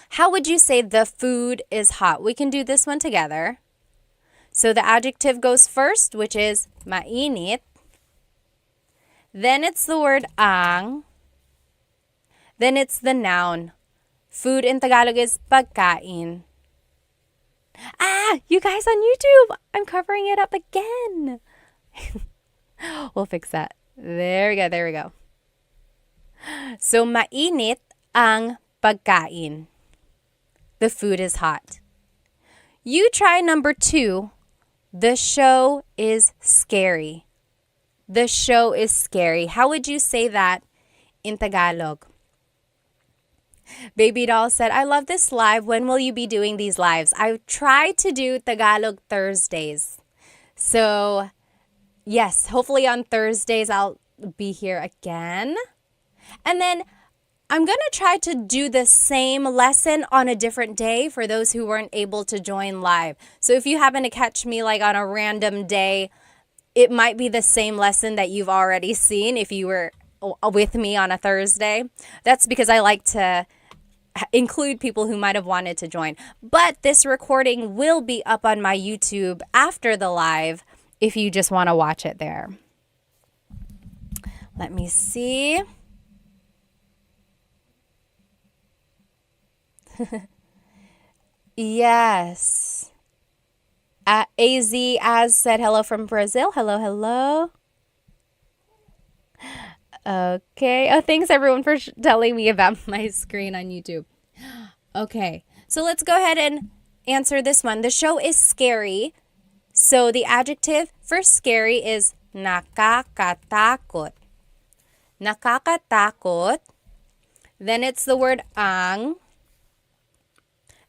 How would you say the food is hot? We can do this one together. So the adjective goes first, which is mainit. Then it's the word ang. Then it's the noun. Food in Tagalog is pagkain. You guys on YouTube, I'm covering it up again. We'll fix that. There we go. So, mainit ang pagkain. The food is hot. You try number 2. The show is scary. The show is scary. How would you say that in Tagalog? Baby Doll said, I love this live. When will you be doing these lives? I try to do Tagalog Thursdays. So, yes, hopefully on Thursdays I'll be here again. And then I'm going to try to do the same lesson on a different day for those who weren't able to join live. So if you happen to catch me like on a random day, it might be the same lesson that you've already seen if you were with me on a Thursday. That's because I like to include people who might have wanted to join. But this recording will be up on my YouTube after the live if you just want to watch it there. Let me see. Yes. Az said hello from Brazil. Hello. Okay. Oh, thanks everyone for telling me about my screen on YouTube. Okay. So let's go ahead and answer this one. The show is scary. So the adjective for scary is nakakatakot. Nakakatakot. Then it's the word ang.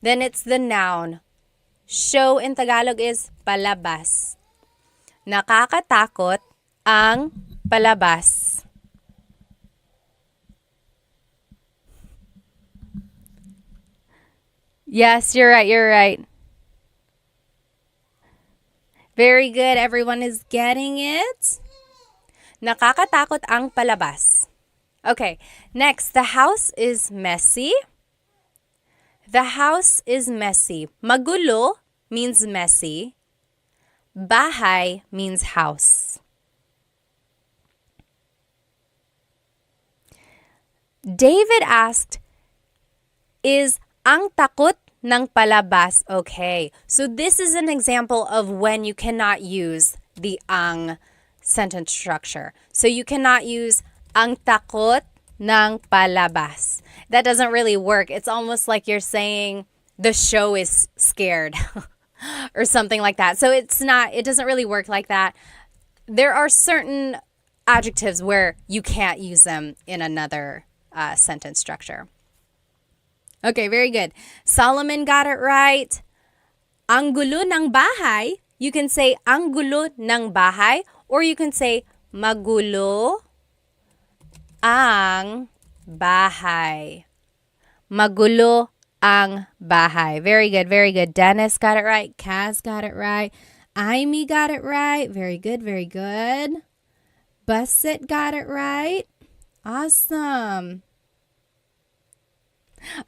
Then it's the noun. Show in Tagalog is palabas. Nakakatakot ang palabas. Yes, you're right. Very good. Everyone is getting it. Nakakatakot ang palabas. Okay, next. The house is messy. The house is messy. Magulo means messy. Bahay means house. David asked, is ang takot ng palabas okay? So this is an example of when you cannot use the ang sentence structure. So you cannot use ang takot ng palabas. That doesn't really work. It's almost like you're saying the show is scared or something like that. So it doesn't really work like that. There are certain adjectives where you can't use them in another sentence structure. Okay, very good. Solomon got it right. Ang gulo ng bahay, you can say ang gulo ng bahay, or you can say magulo ang bahay. Magulo ang bahay. Very good. Dennis got it right. Kaz got it right. Amy got it right. Very good. Busset got it right. Awesome.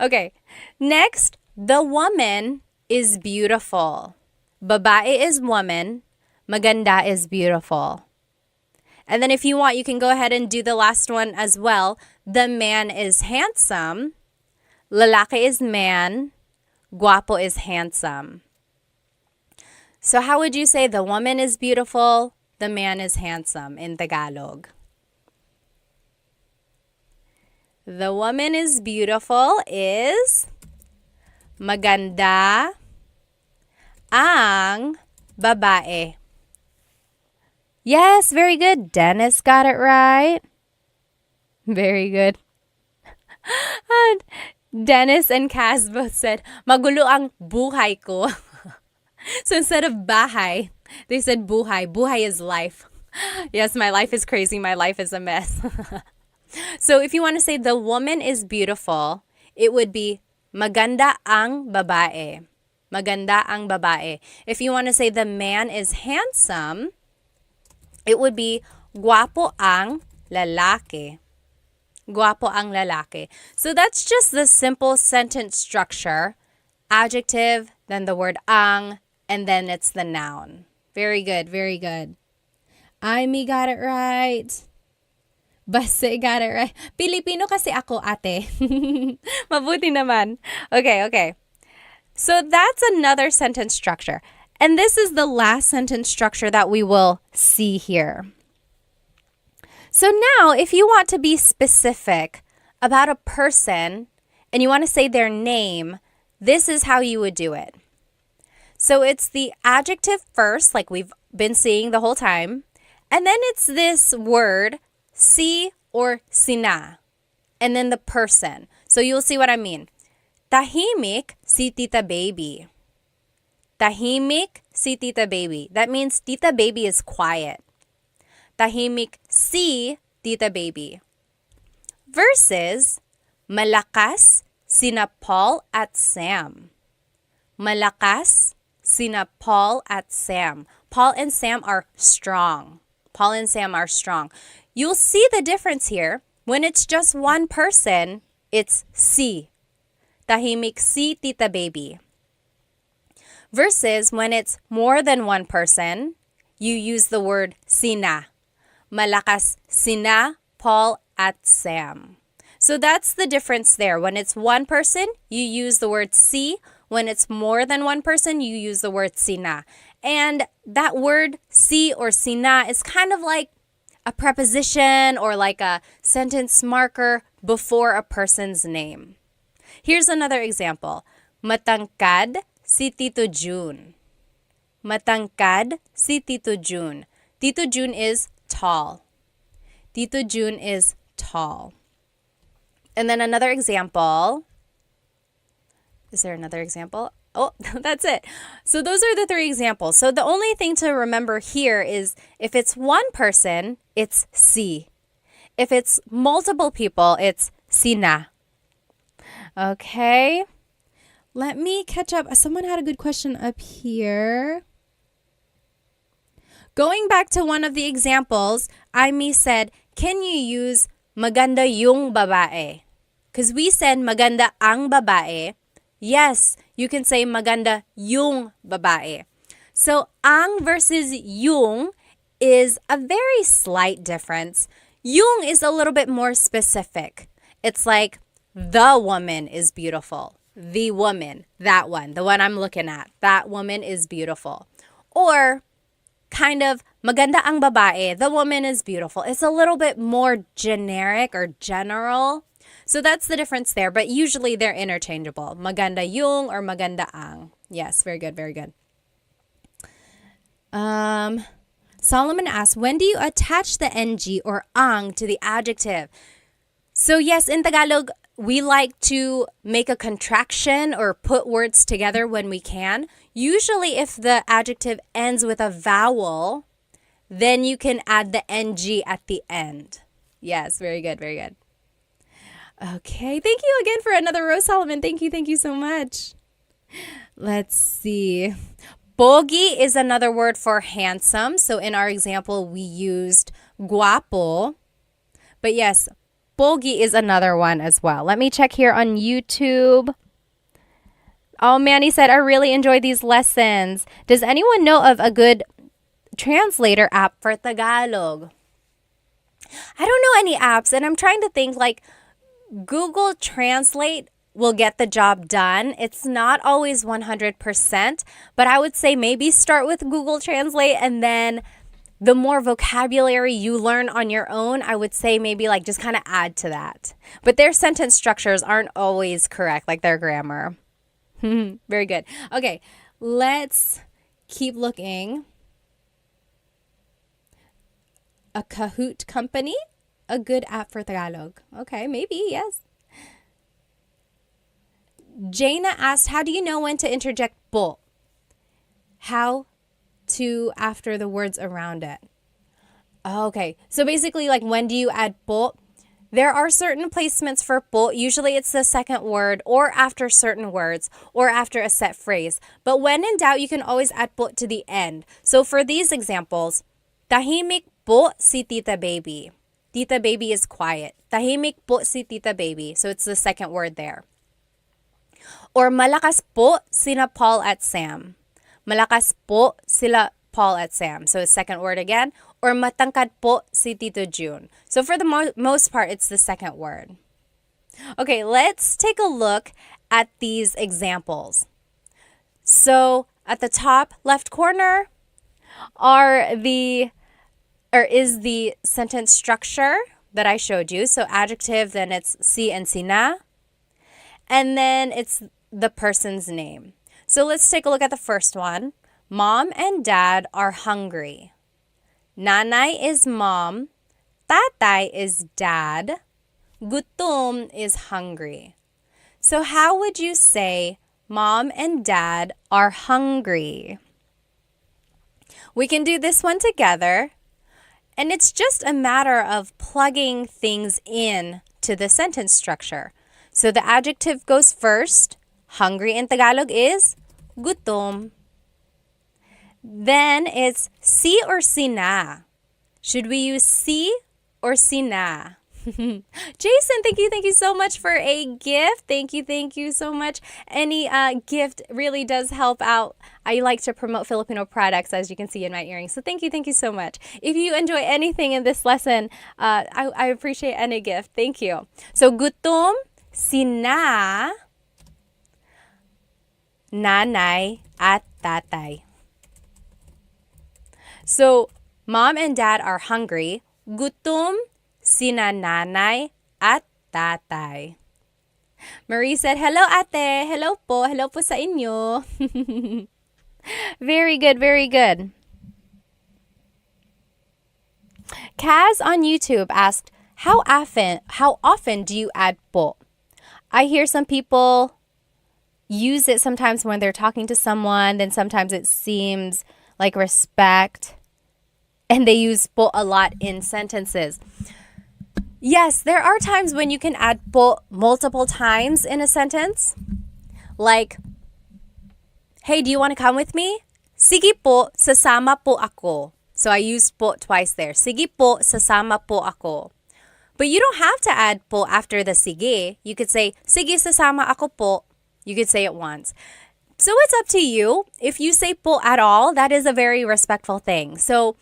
Okay, next, the woman is beautiful. Babae is woman. Maganda is beautiful. And then if you want, you can go ahead and do the last one as well. The man is handsome. Lalaki is man. Guapo is handsome. So how would you say the woman is beautiful, the man is handsome in Tagalog? The woman is beautiful is maganda ang babae. Yes, very good. Dennis got it right. Very good. And Dennis and Kaz both said, magulo ang buhay ko. So instead of bahay, they said buhay. Buhay is life. Yes, my life is crazy. My life is a mess. So if you want to say the woman is beautiful, it would be maganda ang babae. Maganda ang babae. If you want to say the man is handsome, it would be guwapo ang lalaki. Guwapo ang lalaki. So that's just the simple sentence structure. Adjective, then the word ang, and then it's the noun. Very good, very good. Amy got it right. Base got it right. Pilipino kasi ako, ate. Mabuti naman. Okay. So that's another sentence structure. And this is the last sentence structure that we will see here. So now, if you want to be specific about a person and you want to say their name, this is how you would do it. So it's the adjective first, like we've been seeing the whole time. And then it's this word, si or sina. And then the person. So you'll see what I mean. Tahimik si Tita Baby. Tahimik si Tita Baby. That means Tita Baby is quiet. Tahimik si Tita Baby. Versus malakas sina Paul at Sam. Malakas sina Paul at Sam. Paul and Sam are strong. Paul and Sam are strong. You'll see the difference here. When it's just one person, it's si. Tahimik si Tita Baby. Versus when it's more than one person, you use the word sina. Malakas sina Paul at Sam. So that's the difference there. When it's one person, you use the word si. When it's more than one person, you use the word sina. And that word si or sina is kind of like a preposition or like a sentence marker before a person's name. Here's another example. Matangkad si Tito June. Matangkad si Tito June. Tito June is tall. Tito June is tall. And then another example. Is there another example? Oh, that's it. So those are the three examples. So the only thing to remember here is if it's one person, it's si. If it's multiple people, it's sina. Okay. Let me catch up. Someone had a good question up here. Going back to one of the examples, Amy said, can you use maganda yung babae? Because we said maganda ang babae. Yes, you can say maganda yung babae. So, ang versus yung is a very slight difference. Yung is a little bit more specific. It's like, the woman is beautiful. The woman, that one, the one I'm looking at, that woman is beautiful. Or, kind of, maganda ang babae, the woman is beautiful. It's a little bit more generic or general. So that's the difference there, but usually they're interchangeable. Maganda yung or maganda ang. Yes, very good, very good. Solomon asks, when do you attach the ng or ang to the adjective? So yes, in Tagalog, we like to make a contraction or put words together when we can. Usually if the adjective ends with a vowel, then you can add the ng at the end. Yes, very good, very good. Okay, thank you again for another Rose Solomon. Thank you so much. Let's see. Pogi is another word for handsome. So in our example, we used guapo. But yes, pogi is another one as well. Let me check here on YouTube. Oh, Manny said, I really enjoy these lessons. Does anyone know of a good translator app for Tagalog? I don't know any apps, and I'm trying to think like Google Translate will get the job done. It's not always 100%, but I would say maybe start with Google Translate, and then the more vocabulary you learn on your own, I would say maybe like just kind of add to that. But their sentence structures aren't always correct, like their grammar. Very good. Okay, Let's keep looking. A Kahoot company? A good app for Tagalog. Okay, maybe, yes. Jaina asked, how do you know when to interject po? How to after the words around it. Okay, so basically, like, when do you add po? There are certain placements for po. Usually it's the second word or after certain words or after a set phrase. But when in doubt, you can always add po to the end. So for these examples, tahimik po si Tita Baby. Tita Baby is quiet. Tahimik po si Tita Baby. So it's the second word there. Or malakas po sina Paul at Sam. Malakas po sila Paul at Sam. So second word again. Or matangkad po si Tito June. So for the most part, it's the second word. Okay, let's take a look at these examples. So at the top left corner is the sentence structure that I showed you. So adjective, then it's si and sina. And then it's the person's name. So let's take a look at the first one. Mom and dad are hungry. Nanay is mom. Tatay is dad. Gutom is hungry. So how would you say mom and dad are hungry? We can do this one together. And it's just a matter of plugging things in to the sentence structure. So the adjective goes first. Hungry in Tagalog is gutom. Then it's si or sina. Should we use si or sina? Jason, thank you so much for a gift. Thank you so much. Any gift really does help out. I like to promote Filipino products, as you can see in my earrings. So thank you so much. If you enjoy anything in this lesson, I appreciate any gift. Thank you. So gutom, sina, nanay, at tatay. So mom and dad are hungry. Gutom sina nanay at tatay. Marie said, hello ate. Hello po. Hello po sa inyo. Very good, very good. Kaz on YouTube asked, how often do you add po? I hear some people use it sometimes when they're talking to someone, then sometimes it seems like respect, and they use po a lot in sentences. Yes, there are times when you can add po multiple times in a sentence. Like, hey, do you want to come with me? Sige po, sasama po ako. So I used po twice there. Sige po, sasama po ako. But you don't have to add po after the sige. You could say, sige, sasama ako po. You could say it once. So it's up to you. If you say po at all, that is a very respectful thing. So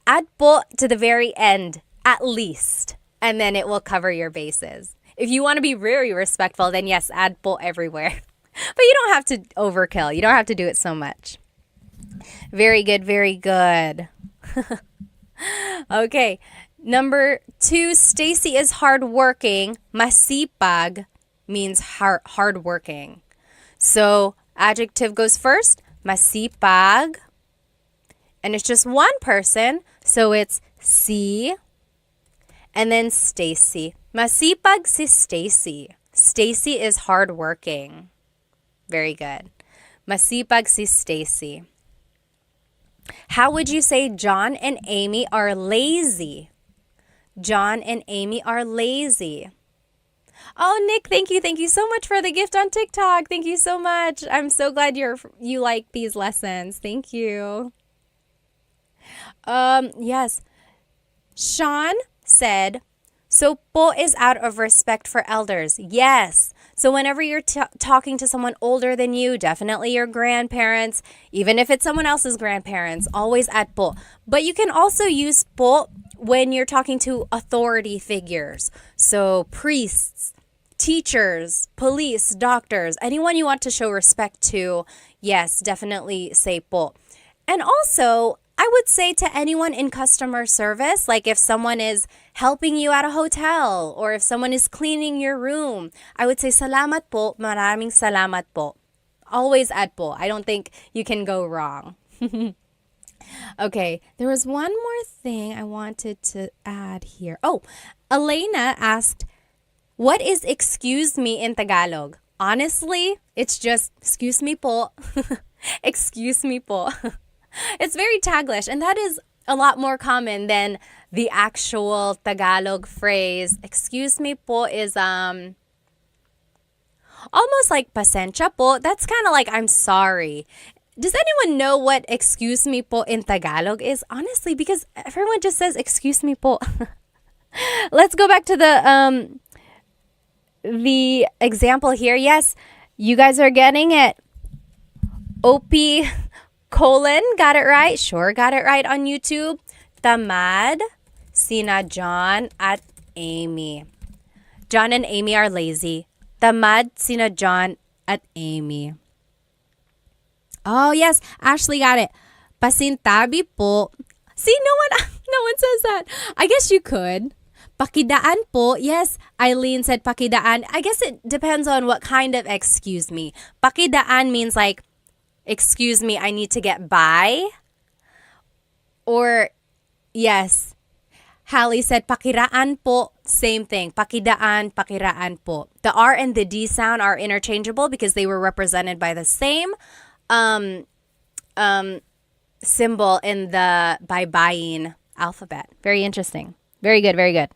add po to the very end, at least, and then it will cover your bases. If you want to be very respectful, then yes, add po everywhere. But you don't have to overkill. You don't have to do it so much. Very good, very good. Okay, number 2, Stacy is hardworking. Masipag means hardworking. So adjective goes first, masipag. And it's just one person, so it's si, and then Stacy. Masipag si Stacy. Stacy is hardworking. Very good. Masipag si Stacy. How would you say John and Amy are lazy? John and Amy are lazy. Oh, Nick, thank you so much for the gift on TikTok. Thank you so much. I'm so glad you like these lessons. Thank you. Yes. Sean said, so po is out of respect for elders. Yes. So whenever you're talking to someone older than you, definitely your grandparents, even if it's someone else's grandparents, always add po. But you can also use po when you're talking to authority figures. So priests, teachers, police, doctors, anyone you want to show respect to, yes, definitely say po. And also, I would say to anyone in customer service, like if someone is helping you at a hotel or if someone is cleaning your room, I would say salamat po, maraming salamat po. always add po. I don't think you can go wrong. Okay, there was one more thing I wanted to add here. Oh, Elena asked, what is excuse me in Tagalog? Honestly, it's just excuse me po. Excuse me po. It's very Taglish, and that is a lot more common than the actual Tagalog phrase. Excuse me po is almost like pasensya po. That's kind of like I'm sorry. Does anyone know what excuse me po in Tagalog is? Honestly, because everyone just says excuse me po. Let's go back to the example here. Yes, you guys are getting it. OP colon got it right. Sure, got it right on YouTube. Tamad sina John at Amy. John and Amy are lazy. Tamad sina John at Amy. Oh, yes. Ashley got it. Pasintabi po. See, no one says that. I guess you could. Pakidaan po. Yes, Eileen said pakidaan. I guess it depends on what kind of excuse me. Pakidaan means like, excuse me, I need to get by. Or, yes, Hallie said pakiraan po. Same thing. Pakidaan, pakiraan po. The R and the D sound are interchangeable because they were represented by the same symbol in the baybayin alphabet. Very interesting. Very good, very good.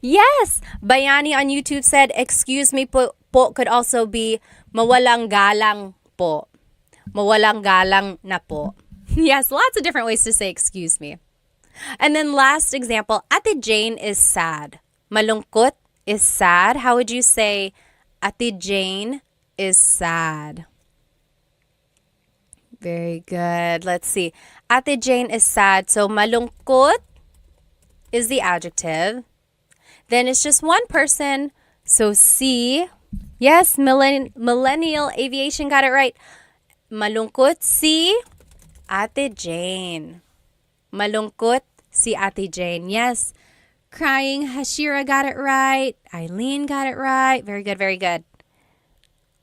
Yes, Bayani on YouTube said, excuse me po could also be mawalang galang po. Mawalang galang na po. Yes, lots of different ways to say excuse me. And then last example, Ate Jane is sad. Malungkot is sad. How would you say Ate Jane is sad? Very good. Let's see. Ate Jane is sad. So malungkot is the adjective. Then it's just one person. So si. Yes, Millennial Aviation got it right. Malungkot si Ate Jane. Malungkot si Ate Jane. Yes. Crying Hashira got it right. Eileen got it right. Very good, very good.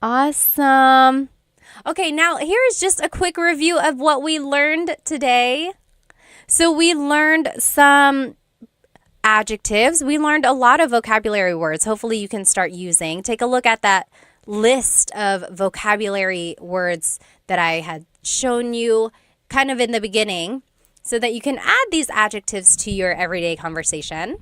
Awesome. Okay, now here is just a quick review of what we learned today. So we learned some adjectives. We learned a lot of vocabulary words. Hopefully you can start using. Take a look at that list of vocabulary words that I had shown you kind of in the beginning so that you can add these adjectives to your everyday conversation.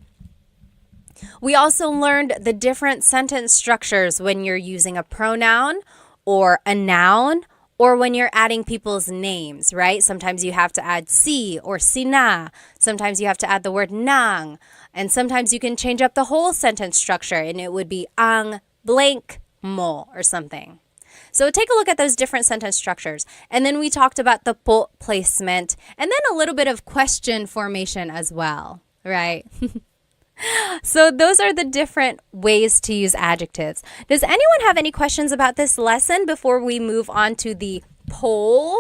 We also learned the different sentence structures when you're using a pronoun or a noun or when you're adding people's names, right? Sometimes you have to add si or sina. Sometimes you have to add the word nang. And sometimes you can change up the whole sentence structure and it would be ang blank mo or something. So take a look at those different sentence structures. And then we talked about the po placement and then a little bit of question formation as well, right? So those are the different ways to use adjectives. Does anyone have any questions about this lesson before we move on to the poll?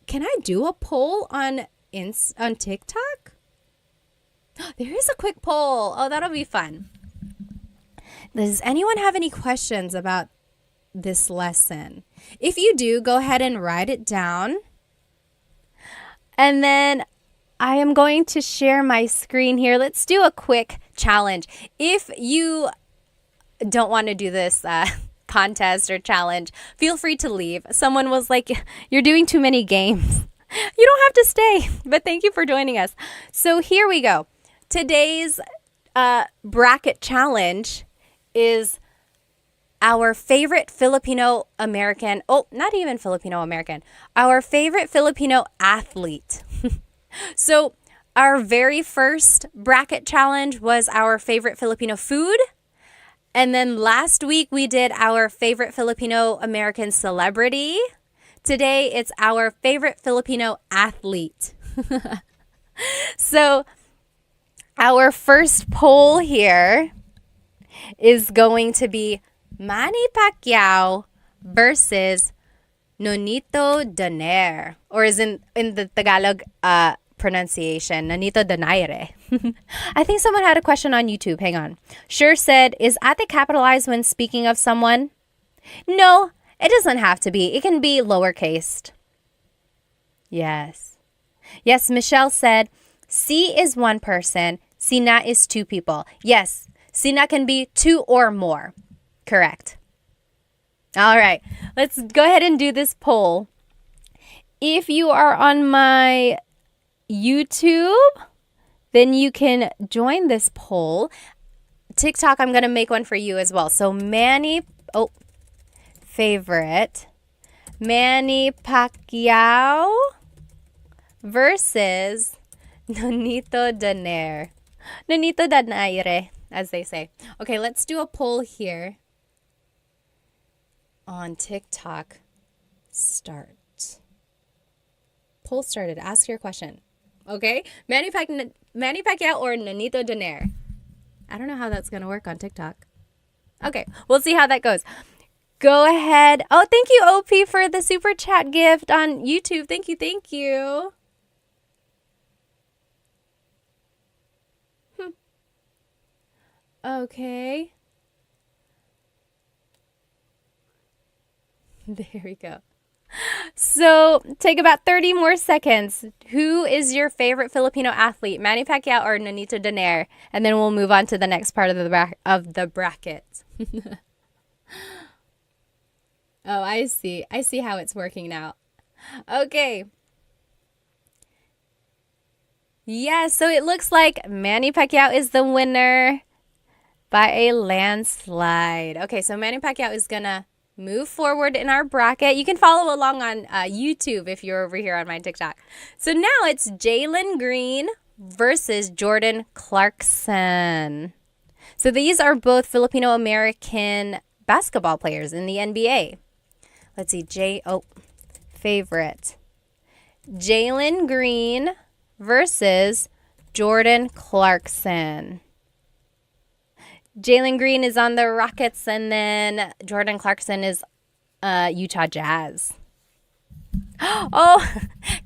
Can I do a poll on TikTok? There is a quick poll. Oh, that'll be fun. Does anyone have any questions about this lesson? If you do, go ahead and write it down. And then I am going to share my screen here. Let's do a quick challenge. If you don't want to do this contest or challenge, feel free to leave. Someone was like, you're doing too many games. You don't have to stay, but thank you for joining us. So here we go. Today's bracket challenge is our favorite Filipino American, not even Filipino American, our favorite Filipino athlete. So our very first bracket challenge was our favorite Filipino food. And then last week we did our favorite Filipino American celebrity. Today it's our favorite Filipino athlete. So our first poll here is going to be Manny Pacquiao versus Nonito Donaire, or is in the Tagalog pronunciation, Nonito Donaire. I think someone had a question on YouTube. Hang on. Sure said, is ate capitalized when speaking of someone? No, it doesn't have to be. It can be lowercased. Yes. Yes, Michelle said, si is one person, sina is two people. Yes, sina can be two or more. Correct. All right, let's go ahead and do this poll. If you are on my YouTube, then you can join this poll. TikTok, I'm going to make one for you as well. So favorite, Manny Pacquiao versus Nonito Donaire. Nonito Donaire, as they say. Okay, let's do a poll here on TikTok. Start. Poll started. Ask your question. Okay? Manny Pacquiao or Nonito Donaire? I don't know how that's going to work on TikTok. Okay, we'll see how that goes. Go ahead. Oh, thank you, OP, for the super chat gift on YouTube. Thank you, thank you. Okay. There we go. So take about 30 more seconds. Who is your favorite Filipino athlete, Manny Pacquiao or Nonito Donaire? And then we'll move on to the next part of the bracket. Oh, I see. I see how it's working now. Okay. Yeah, so it looks like Manny Pacquiao is the winner by a landslide. Okay, so Manny Pacquiao is going to move forward in our bracket. You can follow along on YouTube if you're over here on my TikTok. So now it's Jalen Green versus Jordan Clarkson. So these are both Filipino-American basketball players in the NBA. Let's see, favorite. Jalen Green versus Jordan Clarkson. Jalen Green is on the Rockets, and then Jordan Clarkson is Utah Jazz. Oh,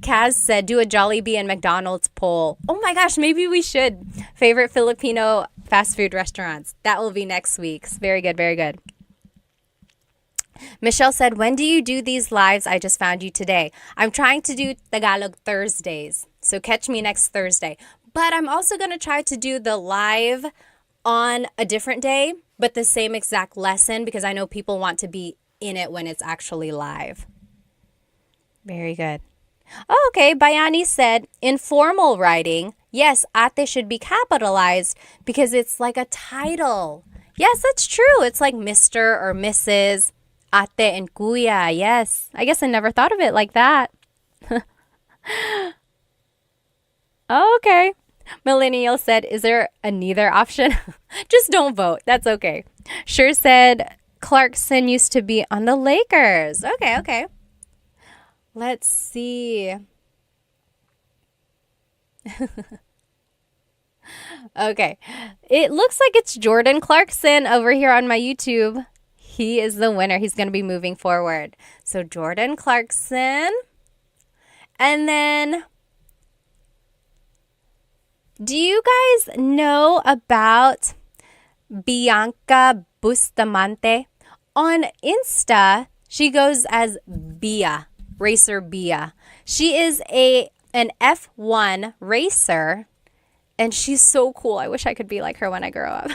Kaz said, do a Jollibee and McDonald's poll. Oh my gosh, maybe we should. Favorite Filipino fast food restaurants. That will be next week's. Very good, very good. Michelle said, when do you do these lives? I just found you today. I'm trying to do Tagalog Thursdays. So catch me next Thursday. But I'm also going to try to do the live on a different day, but the same exact lesson, because I know people want to be in it when it's actually live. Very good. Oh, okay. Bayani said, informal writing. Yes, ate should be capitalized because it's like a title. Yes, that's true. It's like Mr. or Mrs. Ate and kuya. Yes. I guess I never thought of it like that. Oh, okay. Millennial said, is there a neither option? Just don't vote. That's okay. Sure said, Clarkson used to be on the Lakers. Okay, okay. Let's see. Okay. It looks like it's Jordan Clarkson over here on my YouTube. He is the winner. He's going to be moving forward. So Jordan Clarkson. And then, do you guys know about Bianca Bustamante? On Insta, she goes as Bia, Racer Bia. She is an F1 racer, and she's so cool. I wish I could be like her when I grow up.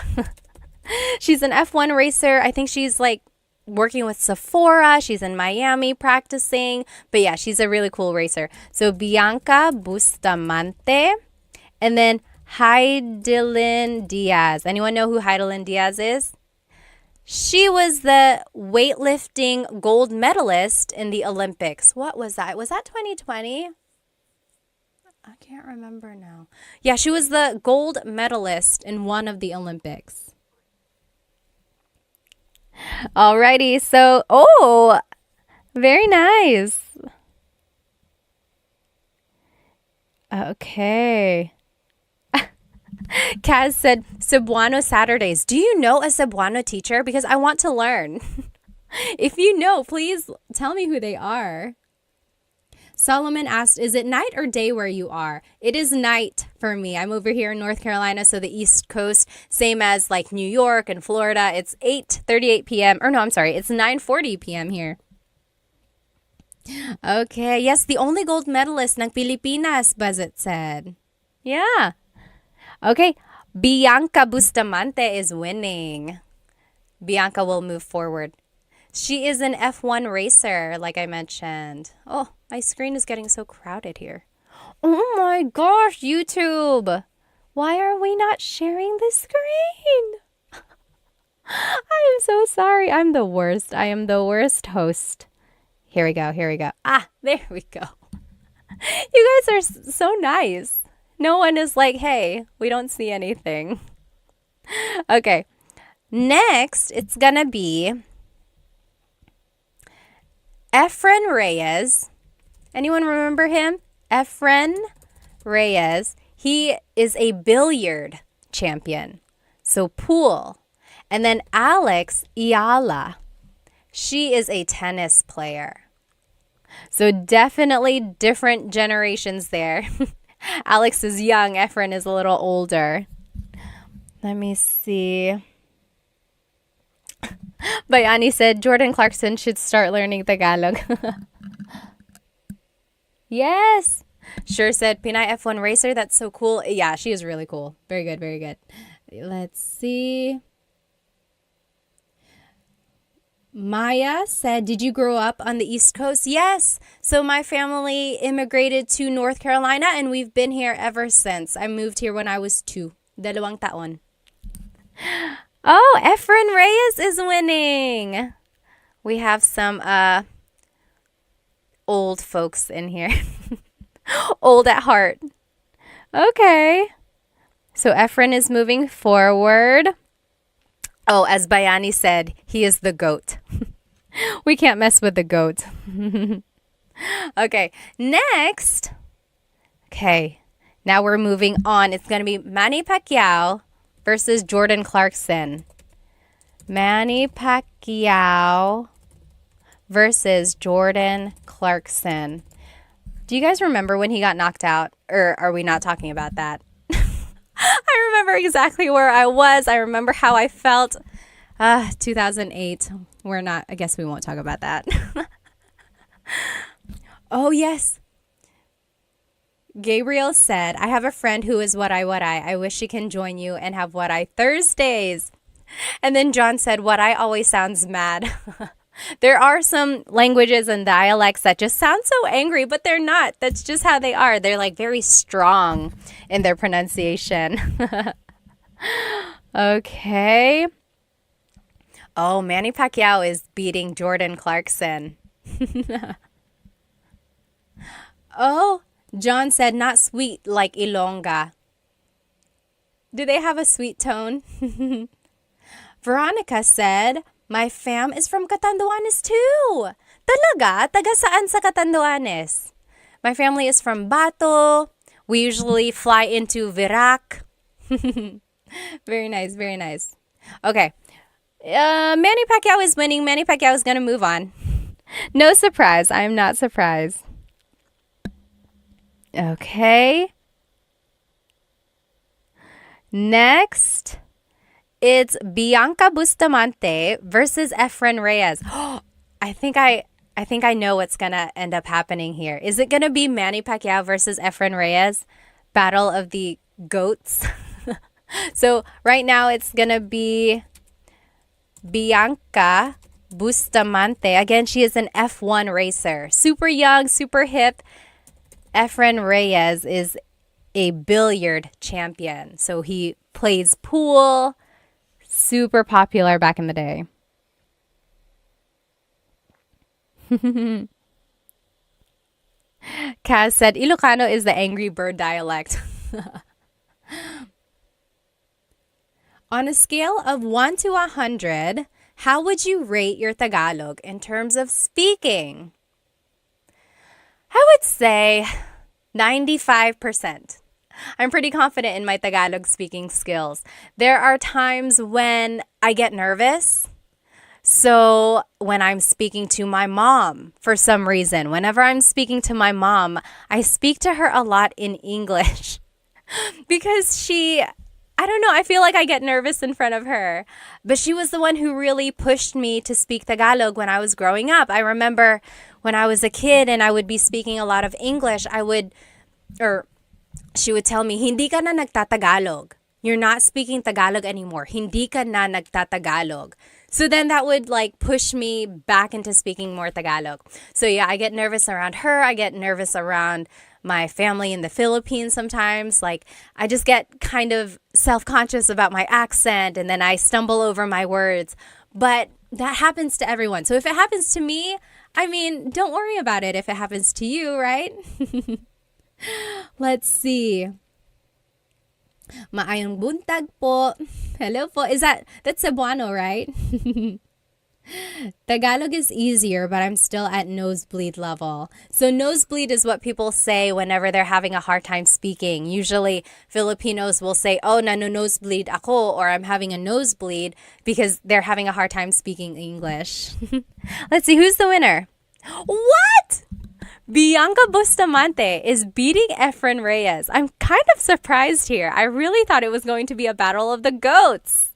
She's an F1 racer. I think she's like working with Sephora. She's in Miami practicing. But yeah, she's a really cool racer. So Bianca Bustamante. And then Heidelin Diaz. Anyone know who Heidelin Diaz is? She was the weightlifting gold medalist in the Olympics. What was that? Was that 2020? I can't remember now. Yeah, she was the gold medalist in one of the Olympics. Alrighty, so, very nice. Okay. Kaz said, Cebuano Saturdays. Do you know a Cebuano teacher? Because I want to learn. If you know, please tell me who they are. Solomon asked, is it night or day where you are? It is night for me. I'm over here in North Carolina, so the East Coast, same as like New York and Florida. It's 8:38 p.m. Or no, I'm sorry. It's 9:40 p.m. here. Okay. Yes, the only gold medalist ng Pilipinas, Buzzet said. Yeah. Okay. Bianca Bustamante is winning. Bianca will move forward. She is an F1 racer, like I mentioned. Oh, my screen is getting so crowded here. Oh my gosh, YouTube. Why are we not sharing the screen? I am so sorry. I'm the worst. I am the worst host. Here we go. Here we go. Ah, there we go. You guys are so nice. No one is like, hey, we don't see anything. Okay. Next, it's going to be Efren Reyes. Anyone remember him? Efren Reyes. He is a billiard champion. So pool. And then Alex Iala. She is a tennis player. So definitely different generations there. Alex is young. Efren is a little older. Let me see. Bayani said Jordan Clarkson should start learning Tagalog. Yes. Sure said Pinay F1 racer. That's so cool. Yeah, she is really cool. Very good. Very good. Let's see. Maya said, did you grow up on the East Coast? Yes. So my family immigrated to North Carolina and we've been here ever since. I moved here when I was 2. 2 taon. Oh, Efren Reyes is winning. We have some old folks in here. Old at heart. Okay. So Efren is moving forward. Oh, as Bayani said, he is the goat. We can't mess with the goat. Okay, next. Okay, now we're moving on. It's going to be Manny Pacquiao versus Jordan Clarkson. Manny Pacquiao versus Jordan Clarkson. Do you guys remember when he got knocked out? Or are we not talking about that? I remember exactly where I was. I remember how I felt. 2008. I guess we won't talk about that. Oh, yes. Gabriel said, I have a friend who is what I. I wish she can join you and have what I Thursdays. And then John said, what I always sounds mad. There are some languages and dialects that just sound so angry, but they're not. That's just how they are. They're like very strong in their pronunciation. Okay. Oh, Manny Pacquiao is beating Jordan Clarkson. Oh, John said not sweet like Ilongga. Do they have a sweet tone? Veronica said, my fam is from Catanduanes too. Talaga? Taga saan sa Catanduanes? My family is from Bato. We usually fly into Virac. Very nice, very nice. Okay. Manny Pacquiao is winning. Manny Pacquiao is going to move on. No surprise. I am not surprised. Okay. Next, it's Bianca Bustamante versus Efren Reyes. I think I know what's going to end up happening here. Is it going to be Manny Pacquiao versus Efren Reyes? Battle of the GOATs. So right now it's going to be Bianca Bustamante. Again, she is an F1 racer. Super young, super hip. Efren Reyes is a billiard champion. So he plays pool. Super popular back in the day. Kaz said, Ilocano is the Angry Bird dialect. On a scale of 1 to 100, how would you rate your Tagalog in terms of speaking? I would say 95%. I'm pretty confident in my Tagalog speaking skills. There are times when I get nervous. So when I'm speaking to my mom, for some reason, whenever I'm speaking to my mom, I speak to her a lot in English because I don't know, I feel like I get nervous in front of her. But she was the one who really pushed me to speak Tagalog when I was growing up. I remember when I was a kid and I would be speaking a lot of English, or she would tell me, hindi ka na nagtatagalog. You're not speaking Tagalog anymore. Hindi ka na nagtatagalog. So then that would like push me back into speaking more Tagalog. So yeah, I get nervous around her. I get nervous around my family in the Philippines sometimes. Like I just get kind of self-conscious about my accent and then I stumble over my words. But that happens to everyone. So if it happens to me, I mean, don't worry about it if it happens to you, right? Let's see. Maayong buntag po. Hello po. That's Cebuano, right? Tagalog is easier, but I'm still at nosebleed level. So nosebleed is what people say whenever they're having a hard time speaking. Usually Filipinos will say, oh, nosebleed ako, or I'm having a nosebleed because they're having a hard time speaking English. Let's see, who's the winner? What? Bianca Bustamante is beating Efren Reyes. I'm kind of surprised here. I really thought it was going to be a battle of the goats.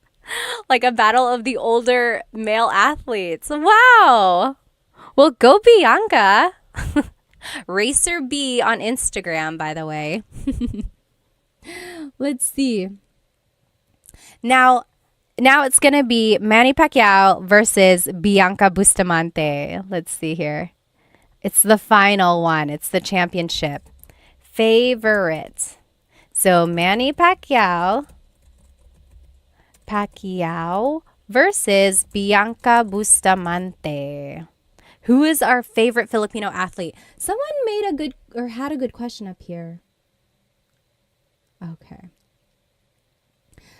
Like a battle of the older male athletes. Wow. Well, go Bianca. Racer B on Instagram, by the way. Let's see. Now it's going to be Manny Pacquiao versus Bianca Bustamante. Let's see here. It's the final one. It's the championship. Favorite. So Manny Pacquiao versus Bianca Bustamante. Who is our favorite Filipino athlete? Someone had a good question up here. Okay.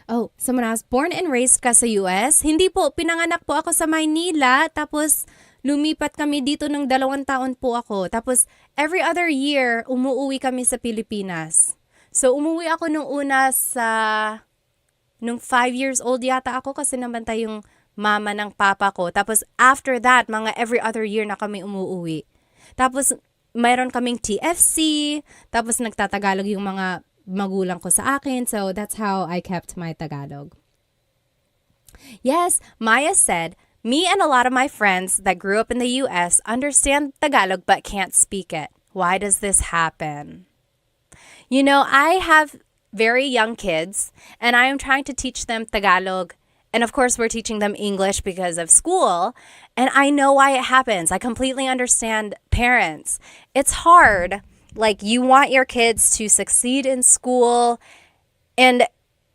Oh, someone asked, born and raised ka sa US? Hindi po, pinanganak po ako sa Maynila, tapos lumipat kami dito ng 2 taon po ako. Tapos every other year, umuwi kami sa Pilipinas. So umuwi ako nung 5 years old yata ako kasi nabantay yung mama ng papa ko. Tapos after that, mga every other year na kami umuwi. Tapos mayroon kaming TFC, tapos nagtatagalog yung mga magulang ko sa akin. So that's how I kept my Tagalog. Yes, Maya said, me and a lot of my friends that grew up in the US understand Tagalog but can't speak it. Why does this happen? You know, I have very young kids and I am trying to teach them Tagalog. And of course, we're teaching them English because of school. And I know why it happens. I completely understand parents. It's hard. Like, you want your kids to succeed in school. And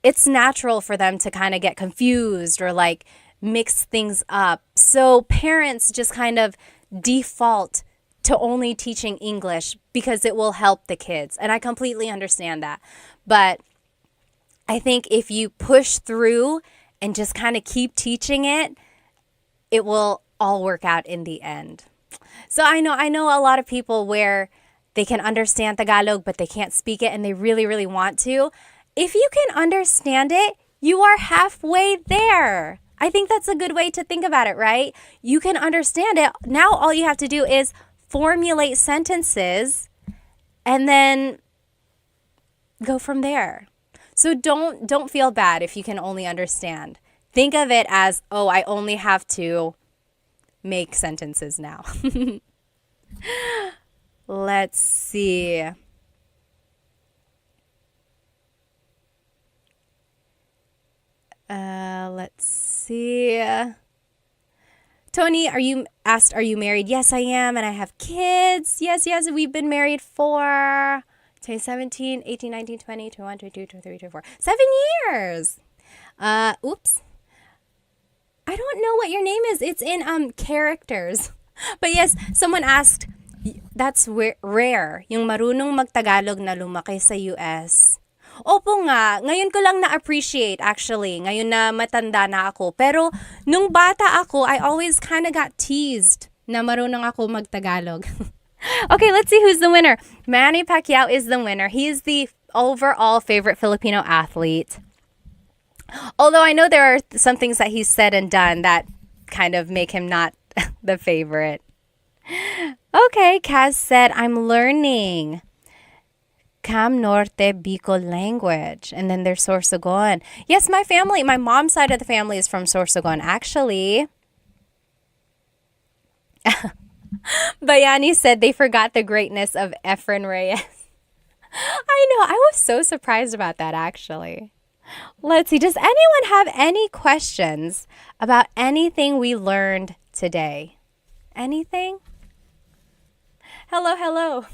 it's natural for them to kind of get confused or like mix things up. So parents just kind of default to only teaching English because it will help the kids. And I completely understand that. But I think if you push through and just kind of keep teaching it, it will all work out in the end. So I know a lot of people where they can understand Tagalog, but they can't speak it and they really, really want to. If you can understand it, you are halfway there. I think that's a good way to think about it, right? You can understand it. Now all you have to do is formulate sentences and then go from there. So don't feel bad if you can only understand. Think of it as, oh, I only have to make sentences now. Let's see. Let's see. Tony, are you married? Yes, I am, and I have kids. Yes, we've been married for 2017, 18, 19, 20, 21, 22, 23, 24. 7 years. Oops. I don't know what your name is. It's in characters. But yes, someone asked, that's rare, yung marunong magtagalog na lumaki sa US. Opo nga, ngayon ko lang na-appreciate actually, ngayon na matanda na ako. Pero nung bata ako, I always kind of got teased na marunong ako magtagalog. Okay, let's see who's the winner. Manny Pacquiao is the winner. He is the overall favorite Filipino athlete. Although I know there are some things that he's said and done that kind of make him not the favorite. Okay, Kaz said, I'm learning Cam Norte Bicol language. And then there's Sorsogon. Yes, my mom's side of the family is from Sorsogon, actually. Bayani said they forgot the greatness of Efren Reyes. I know. I was so surprised about that, actually. Let's see. Does anyone have any questions about anything we learned today? Anything? Hello, hello.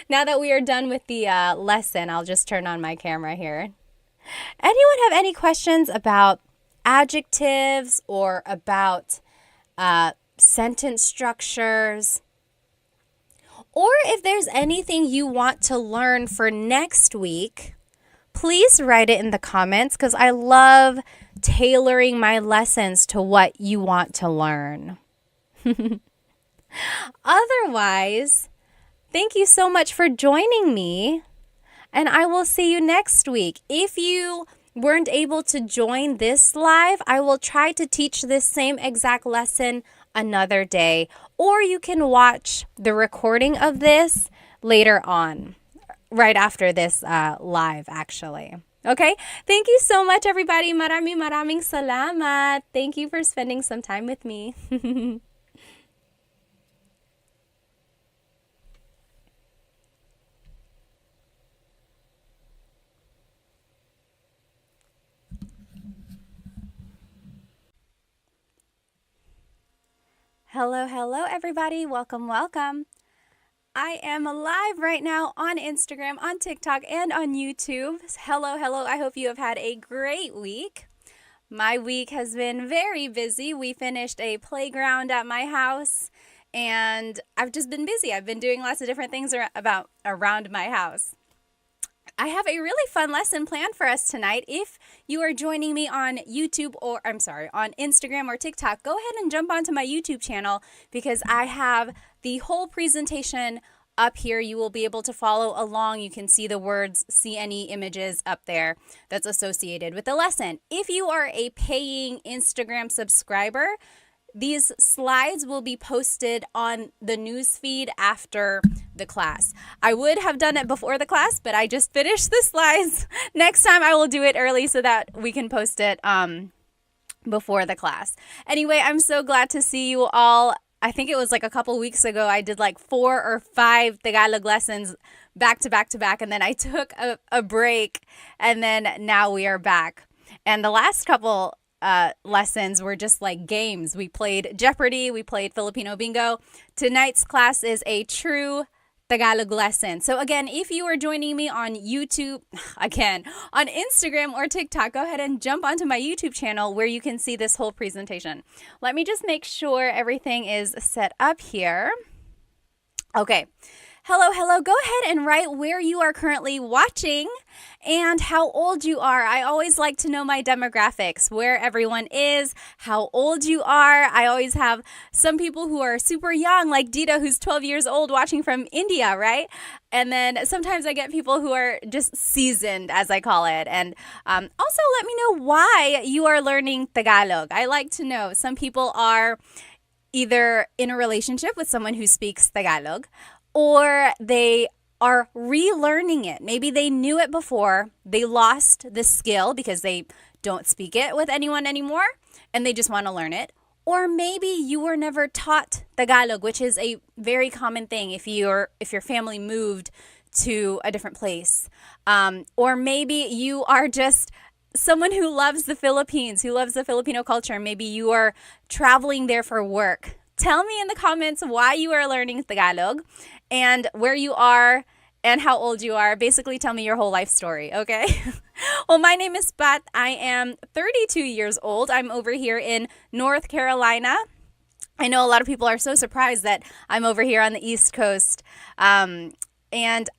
Now that we are done with the lesson, I'll just turn on my camera here. Anyone have any questions about adjectives or about sentence structures? Or if there's anything you want to learn for next week, please write it in the comments because I love tailoring my lessons to what you want to learn. Otherwise, thank you so much for joining me, and I will see you next week. If you weren't able to join this live, I will try to teach this same exact lesson another day, or you can watch the recording of this later on, right after this live, actually. Okay? Thank you so much, everybody. Maraming salamat. Thank you for spending some time with me. Hello, hello, everybody. Welcome, welcome. I am live right now on Instagram, on TikTok, and on YouTube. Hello, hello. I hope you have had a great week. My week has been very busy. We finished a playground at my house, and I've just been busy. I've been doing lots of different things around my house. I have a really fun lesson planned for us tonight. If you are joining me on YouTube on Instagram or TikTok, go ahead and jump onto my YouTube channel because I have the whole presentation up here. You will be able to follow along. You can see the words, see any images up there that's associated with the lesson. If you are a paying Instagram subscriber, these slides will be posted on the news feed after the class. I would have done it before the class, but I just finished the slides. Next time I will do it early so that we can post it before the class. Anyway, I'm so glad to see you all. I think it was like a couple weeks ago, I did like 4 or 5 Tagalog lessons back to back to back, and then I took a break, and then now we are back. And the last couple lessons were just like games. We played Jeopardy, we played Filipino Bingo. Tonight's class is a true Tagalog lesson. So again, if you are joining me on YouTube, again, on Instagram or TikTok, go ahead and jump onto my YouTube channel where you can see this whole presentation. Let me just make sure everything is set up here. Okay. Hello, hello. Go ahead and write where you are currently watching and how old you are. I always like to know my demographics, where everyone is, how old you are. I always have some people who are super young, like Dita, who's 12 years old, watching from India, right? And then sometimes I get people who are just seasoned, as I call it. And also let me know why you are learning Tagalog. I like to know. Some people are either in a relationship with someone who speaks Tagalog, or they are relearning it. Maybe they knew it before, they lost the skill because they don't speak it with anyone anymore, and they just want to learn it. Or maybe you were never taught Tagalog, which is a very common thing if your family moved to a different place. Or maybe you are just someone who loves the Philippines, who loves the Filipino culture. Maybe you are traveling there for work. Tell me in the comments why you are learning Tagalog and where you are and how old you are. Basically, tell me your whole life story, okay? Well, my name is Pat. I am 32 years old. I'm over here in North Carolina. I know a lot of people are so surprised that I'm over here on the East Coast. And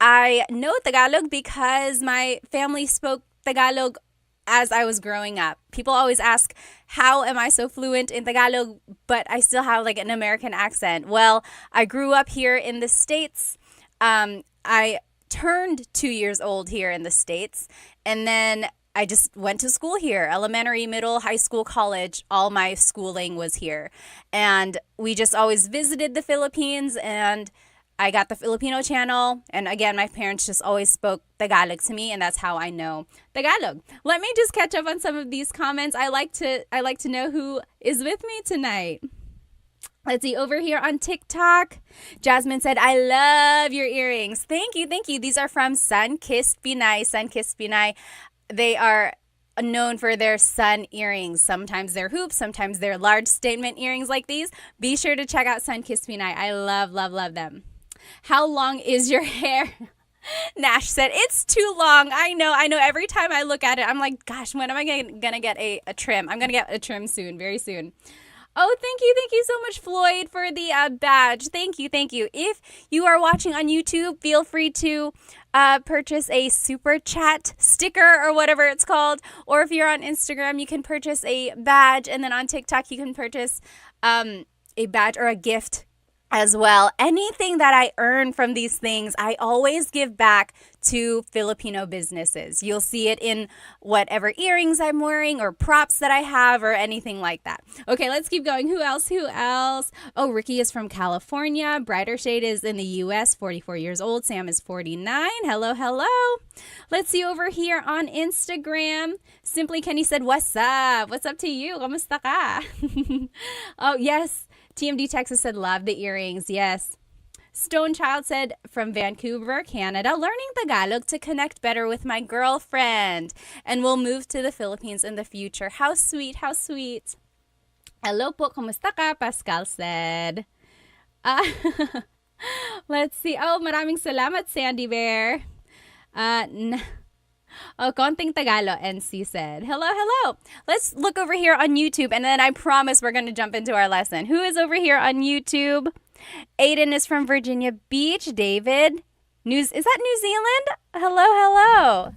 I know Tagalog because my family spoke Tagalog as I was growing up. People always ask, how am I so fluent in Tagalog, but I still have like an American accent? Well, I grew up here in the States. I turned 2 years old here in the States. And then I just went to school here, elementary, middle, high school, college. All my schooling was here. And we just always visited the Philippines, and I got the Filipino channel. And again, my parents just always spoke Tagalog to me, and that's how I know Tagalog. Let me just catch up on some of these comments. I like to know who is with me tonight. Let's see, over here on TikTok, Jasmine said, I love your earrings. Thank you, thank you. These are from Sun-Kissed Pinay. Sun-Kissed Pinay. They are known for their sun earrings. Sometimes they're hoops, sometimes they're large statement earrings like these. Be sure to check out Sun-Kissed Pinay. I love, love, love them. How long is your hair? Nash said, it's too long. I know. Every time I look at it, I'm like, gosh, when am I going to get a trim? I'm going to get a trim soon, very soon. Oh, thank you so much, Floyd, for the badge. Thank you. If you are watching on YouTube, feel free to purchase a super chat sticker or whatever it's called. Or if you're on Instagram, you can purchase a badge. And then on TikTok, you can purchase a badge or a gift as well. Anything that I earn from these things, I always give back to Filipino businesses. You'll see it in whatever earrings I'm wearing or props that I have or anything like that. Okay, let's keep going. Who else? Oh, Ricky is from California. Brighter Shade is in the US, 44 years old. Sam is 49. Hello. Let's see over here on Instagram. Simply Kenny said, what's up? What's up to you? Kamusta ka? Oh, yes. TMD Texas said, love the earrings. Yes. Stone Child said, from Vancouver, Canada, learning Tagalog to connect better with my girlfriend. And we'll move to the Philippines in the future. How sweet. Hello po, kumusta ka? Pascal said. Let's see. Oh, maraming salamat, Sandy Bear. Oh, konting Tagalog, NC said. Hello. Let's look over here on YouTube, and then I promise we're going to jump into our lesson. Who is over here on YouTube? Aiden is from Virginia Beach. David, is that New Zealand? Hello.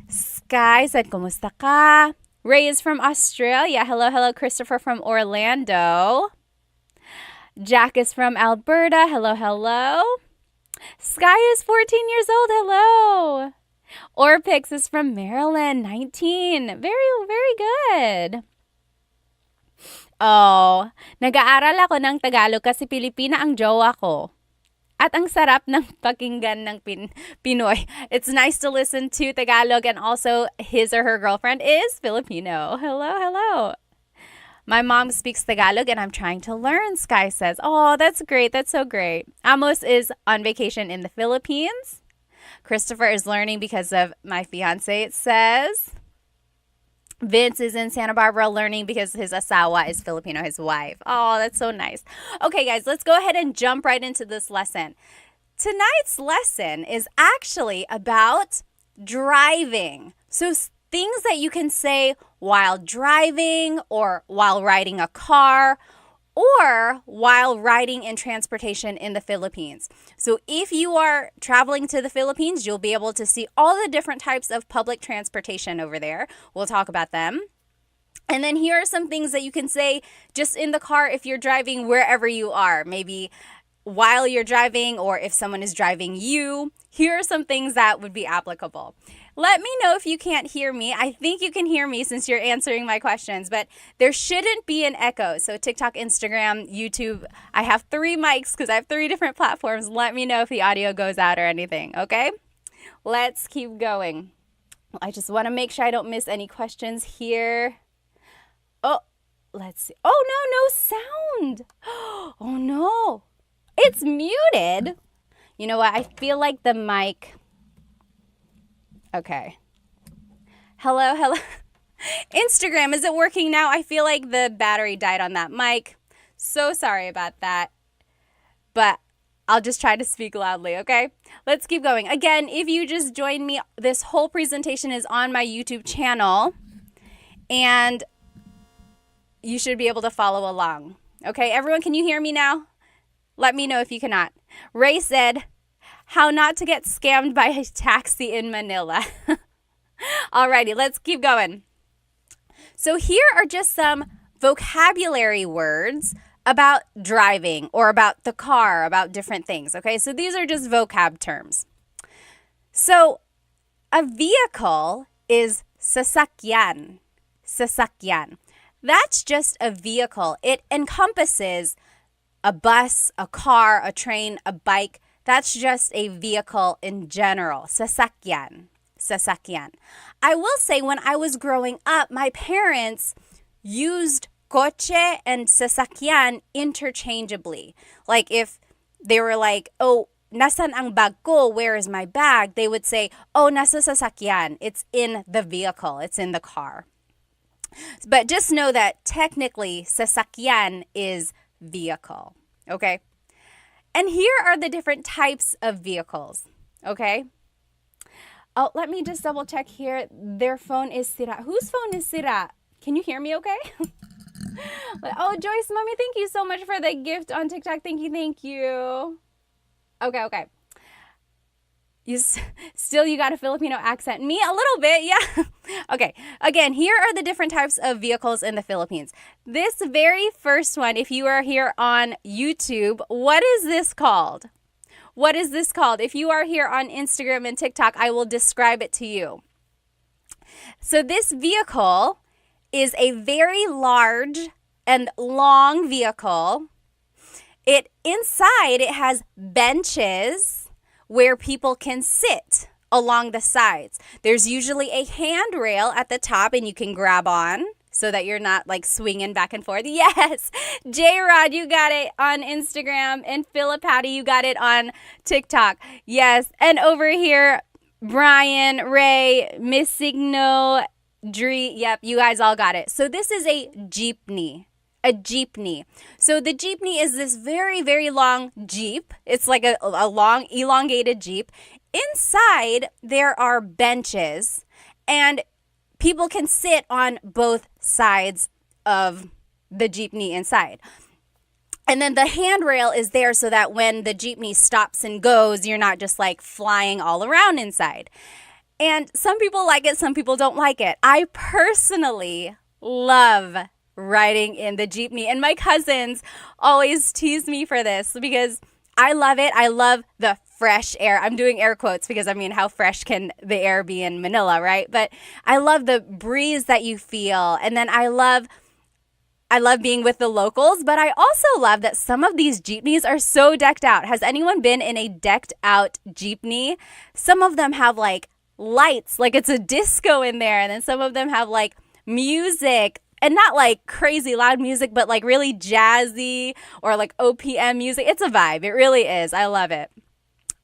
Sky said, kumusta ka? Ray is from Australia. Hello. Christopher from Orlando. Jack is from Alberta. Hello. Sky is 14 years old. Hello. Orpix is from Maryland, 19. Very good. Oh, nag-aaral ako ng Tagalog kasi Pilipina ang jowa ko. At ang sarap ng pakinggan ng Pinoy. It's nice to listen to Tagalog, and also his or her girlfriend is Filipino. Hello. My mom speaks Tagalog and I'm trying to learn, Sky says. Oh, that's great. That's so great. Amos is on vacation in the Philippines. Christopher is learning because of my fiance, it says. Vince is in Santa Barbara learning because his asawa is Filipino, his wife. Oh, that's so nice. Okay, guys, let's go ahead and jump right into this lesson. Tonight's lesson is actually about driving. So things that you can say while driving or while riding a car or while riding in transportation in the Philippines. So if you are traveling to the Philippines, you'll be able to see all the different types of public transportation over there. We'll talk about them. And then here are some things that you can say just in the car if you're driving wherever you are. Maybe while you're driving, or if someone is driving you. Here are some things that would be applicable. Let me know if you can't hear me. I think you can hear me since you're answering my questions, but there shouldn't be an echo. So TikTok, Instagram, YouTube, I have 3 mics because I have 3 different platforms. Let me know if the audio goes out or anything, okay? Let's keep going. I just want to make sure I don't miss any questions here. Oh, let's see. Oh, no sound. Oh, no. It's muted. You know what? I feel like the mic... Okay. Hello. Instagram, is it working now? I feel like the battery died on that mic. So sorry about that. But I'll just try to speak loudly, okay? Let's keep going. Again, if you just joined me, this whole presentation is on my YouTube channel. And you should be able to follow along. Okay, everyone, can you hear me now? Let me know if you cannot. Ray said, how not to get scammed by a taxi in Manila. Alrighty, let's keep going. So here are just some vocabulary words about driving or about the car, about different things. Okay, so these are just vocab terms. So a vehicle is sasakyan. Sasakyan. That's just a vehicle. It encompasses a bus, a car, a train, a bike. That's just a vehicle in general. Sasakyan. Sasakyan. I will say when I was growing up, my parents used coche and sasakyan interchangeably. Like if they were like, oh, nasan ang bag ko? Where is my bag? They would say, oh, nasa sasakyan. It's in the vehicle. It's in the car. But just know that technically sasakyan is vehicle. Okay? And here are the different types of vehicles. Okay? Oh, let me just double check here. Their phone is sira. Whose phone is sira? Can you hear me okay? Oh, Joyce, Mommy, thank you so much for the gift on TikTok. Thank you. Okay. You got a Filipino accent. Me, a little bit, yeah. Okay, again, here are the different types of vehicles in the Philippines. This very first one, if you are here on YouTube, what is this called? What is this called? If you are here on Instagram and TikTok, I will describe it to you. So this vehicle is a very large and long vehicle. Inside it has benches where people can sit along the sides. There's usually a handrail at the top and you can grab on so that you're not like swinging back and forth. Yes, J-Rod, you got it on Instagram, and Philipati, you got it on TikTok. Yes, and over here, Brian, Ray, Miss Signo, Dree, yep, you guys all got it. So this is a jeepney. A jeepney. So the jeepney is this very, very long jeep. It's like a long, elongated jeep. Inside, there are benches, and people can sit on both sides of the jeepney inside. And then the handrail is there so that when the jeepney stops and goes, you're not just like flying all around inside. And some people like it, some people don't like it. I personally love riding in the jeepney, and my cousins always tease me for this because I love it. I love the fresh air. I'm doing air quotes because I mean, how fresh can the air be in Manila, right? But I love the breeze that you feel, and then I love being with the locals, but I also love that some of these jeepneys are so decked out. Has anyone been in a decked out jeepney? Some of them have like lights, like it's a disco in there, and then some of them have like music. And not like crazy loud music, but like really jazzy or like OPM music. It's a vibe. It really is. I love it.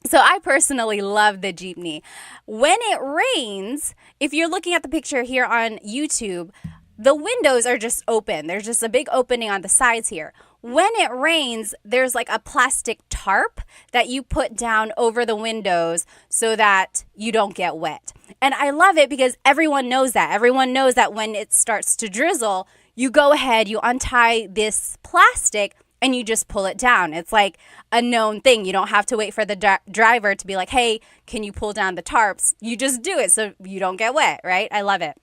So I personally love the jeepney. When it rains, if you're looking at the picture here on YouTube, the windows are just open. There's just a big opening on the sides here. When it rains, there's like a plastic tarp that you put down over the windows so that you don't get wet. And I love it because everyone knows that. Everyone knows that when it starts to drizzle, you go ahead, you untie this plastic, and you just pull it down. It's like a known thing. You don't have to wait for the driver to be like, hey, can you pull down the tarps? You just do it so you don't get wet, right? I love it.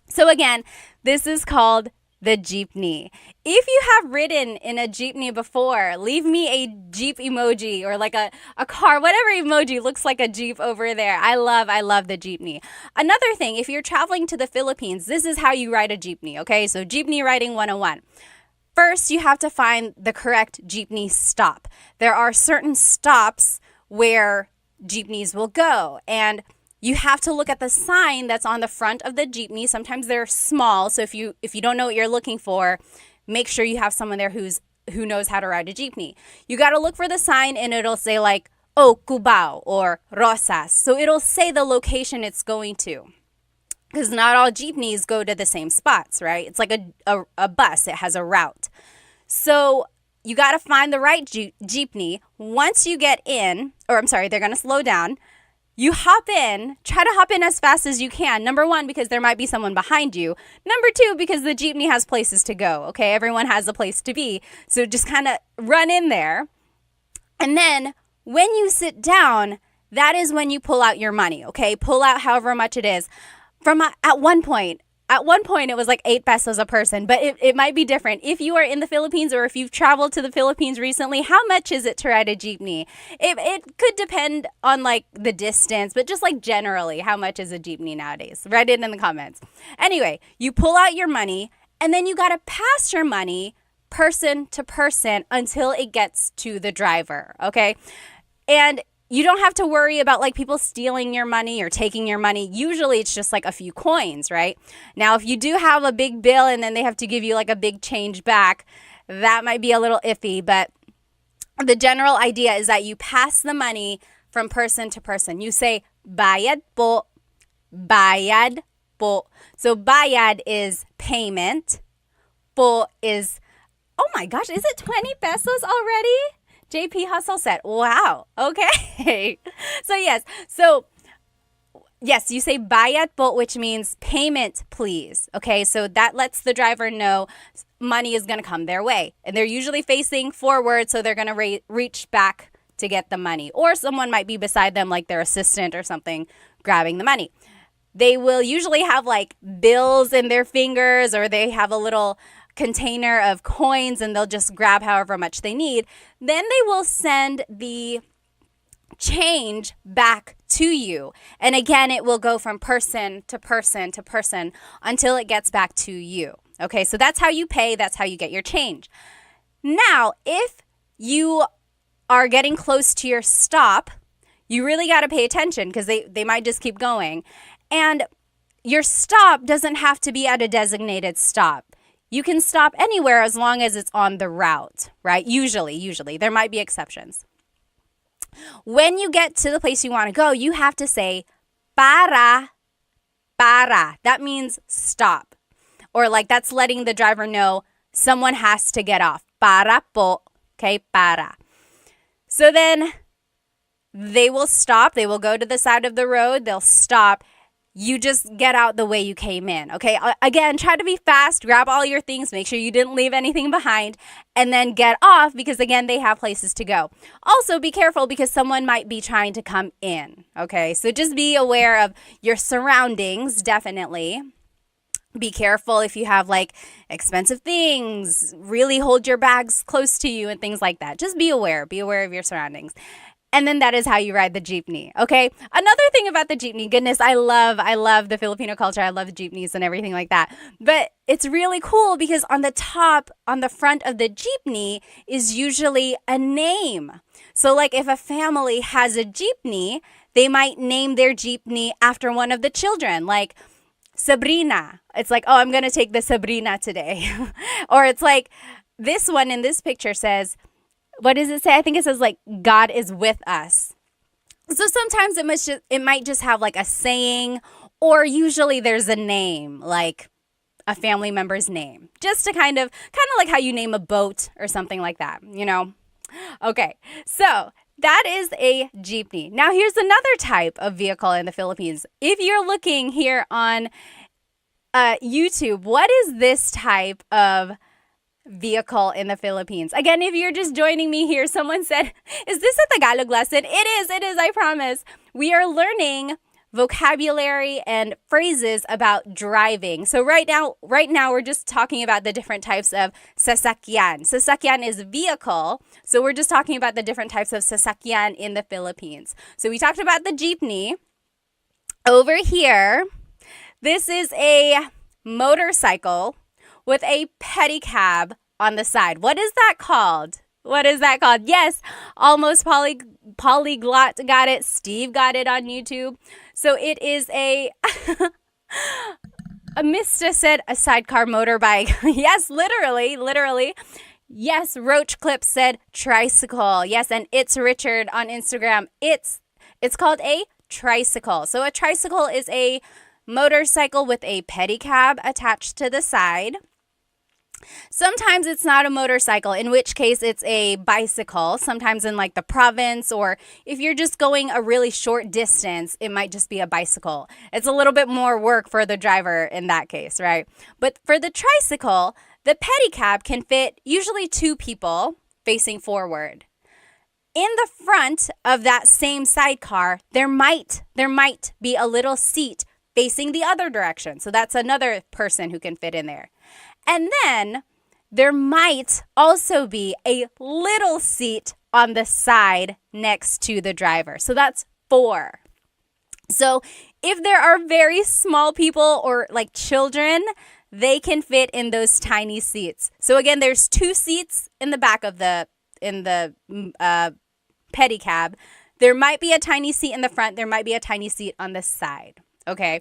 So again, this is called the jeepney. If you have ridden in a jeepney before, leave me a jeep emoji or like a car, whatever emoji looks like a jeep over there. I love the jeepney. Another thing, if you're traveling to the Philippines, this is how you ride a jeepney, okay? So jeepney riding 101. First, you have to find the correct jeepney stop. There are certain stops where jeepneys will go, and you have to look at the sign that's on the front of the jeepney. Sometimes they're small, so if you don't know what you're looking for, make sure you have someone there who knows how to ride a jeepney. You got to look for the sign, and it'll say like, oh, Cubao or Rosas. So it'll say the location it's going to, because not all jeepneys go to the same spots, right? It's like a bus. It has a route. So you got to find the right jeepney. Once you get in, they're going to slow down. You hop in, try to hop in as fast as you can. Number one, because there might be someone behind you. Number two, because the jeepney has places to go, okay? Everyone has a place to be. So just kind of run in there. And then when you sit down, that is when you pull out your money, okay? Pull out however much it is. At one point, At one point, it was like 8 pesos a person, but it might be different. If you are in the Philippines or if you've traveled to the Philippines recently, how much is it to ride a jeepney? It could depend on like the distance, but just like generally, how much is a jeepney nowadays? Write it in the comments. Anyway, you pull out your money and then you got to pass your money person to person until it gets to the driver, okay? And you don't have to worry about like people stealing your money or taking your money. Usually it's just like a few coins, right? Now, if you do have a big bill and then they have to give you like a big change back, that might be a little iffy. But the general idea is that you pass the money from person to person. You say, bayad po, bayad po. So bayad is payment. Po is, oh my gosh, is it 20 pesos already? JP Hustle said, wow, okay. So yes, you say bayad po, which means payment, please. Okay, so that lets the driver know money is going to come their way. And they're usually facing forward, so they're going to reach back to get the money. Or someone might be beside them, like their assistant or something, grabbing the money. They will usually have like bills in their fingers, or they have a little container of coins and they'll just grab however much they need. Then they will send the change back to you. And again, it will go from person to person to person until it gets back to you. Okay, so that's how you pay. That's how you get your change. Now, if you are getting close to your stop, you really got to pay attention because they might just keep going. And your stop doesn't have to be at a designated stop. You can stop anywhere as long as it's on the route, right? Usually. There might be exceptions. When you get to the place you want to go, you have to say, para. That means stop. Or like that's letting the driver know someone has to get off. Para po. Okay, para. So then they will stop. They will go to the side of the road. They'll stop. You just get out the way you came in, okay? Again, try to be fast, grab all your things, make sure you didn't leave anything behind, and then get off because, again, they have places to go. Also, be careful because someone might be trying to come in, okay? So just be aware of your surroundings, definitely. Be careful if you have like expensive things, really hold your bags close to you and things like that. Just be aware of your surroundings. And then that is how you ride the jeepney, okay? Another thing about the jeepney, goodness, I love the Filipino culture. I love jeepneys and everything like that. But it's really cool because on the top, on the front of the jeepney is usually a name. So like if a family has a jeepney, they might name their jeepney after one of the children, like Sabrina. It's like, oh, I'm going to take the Sabrina today. Or it's like this one in this picture says, what does it say? I think it says like, God is with us. So sometimes it might just have like a saying, or usually there's a name, like a family member's name, just to kind of like how you name a boat or something like that, you know? Okay, so that is a jeepney. Now here's another type of vehicle in the Philippines. If you're looking here on YouTube, what is this type of vehicle in the Philippines? Again, if you're just joining me here, someone said, is this a Tagalog lesson? It is, I promise. We are learning vocabulary and phrases about driving. So right now we're just talking about the different types of sasakyan. Sasakyan is vehicle. So we're just talking about the different types of sasakyan in the Philippines. So we talked about the jeepney. Over here, this is a motorcycle with a pedicab on the side. What is that called? Yes, almost polyglot got it. Steve got it on YouTube. So it is a Mista said a sidecar motorbike. Yes, literally. Yes, Roach Clip said tricycle. Yes, and it's Richard on Instagram. It's called a tricycle. So a tricycle is a motorcycle with a pedicab attached to the side. Sometimes it's not a motorcycle, in which case it's a bicycle. Sometimes in like the province, or if you're just going a really short distance, it might just be a bicycle. It's a little bit more work for the driver in that case, right? But for the tricycle, the pedicab can fit usually 2 people facing forward. In the front of that same sidecar, there might be a little seat facing the other direction. So that's another person who can fit in there. And then there might also be a little seat on the side next to the driver. So that's 4. So if there are very small people or like children, they can fit in those tiny seats. So again, there's 2 seats in the back of the pedicab. There might be a tiny seat in the front. There might be a tiny seat on the side. Okay.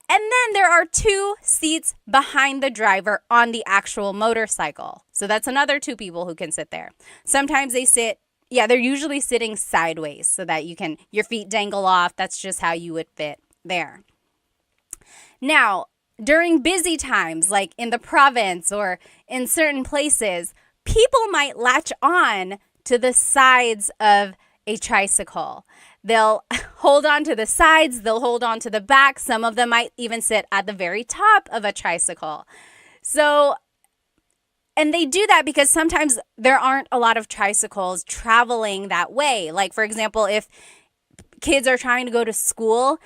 And then there are 2 seats behind the driver on the actual motorcycle. So that's another 2 people who can sit there. Sometimes they sit, they're usually sitting sideways so that your feet dangle off. That's just how you would fit there. Now, during busy times, like in the province or in certain places, people might latch on to the sides of a tricycle. They'll hold on to the sides, they'll hold on to the back. Some of them might even sit at the very top of a tricycle. And they do that because sometimes there aren't a lot of tricycles traveling that way. Like, for example, if kids are trying to go to school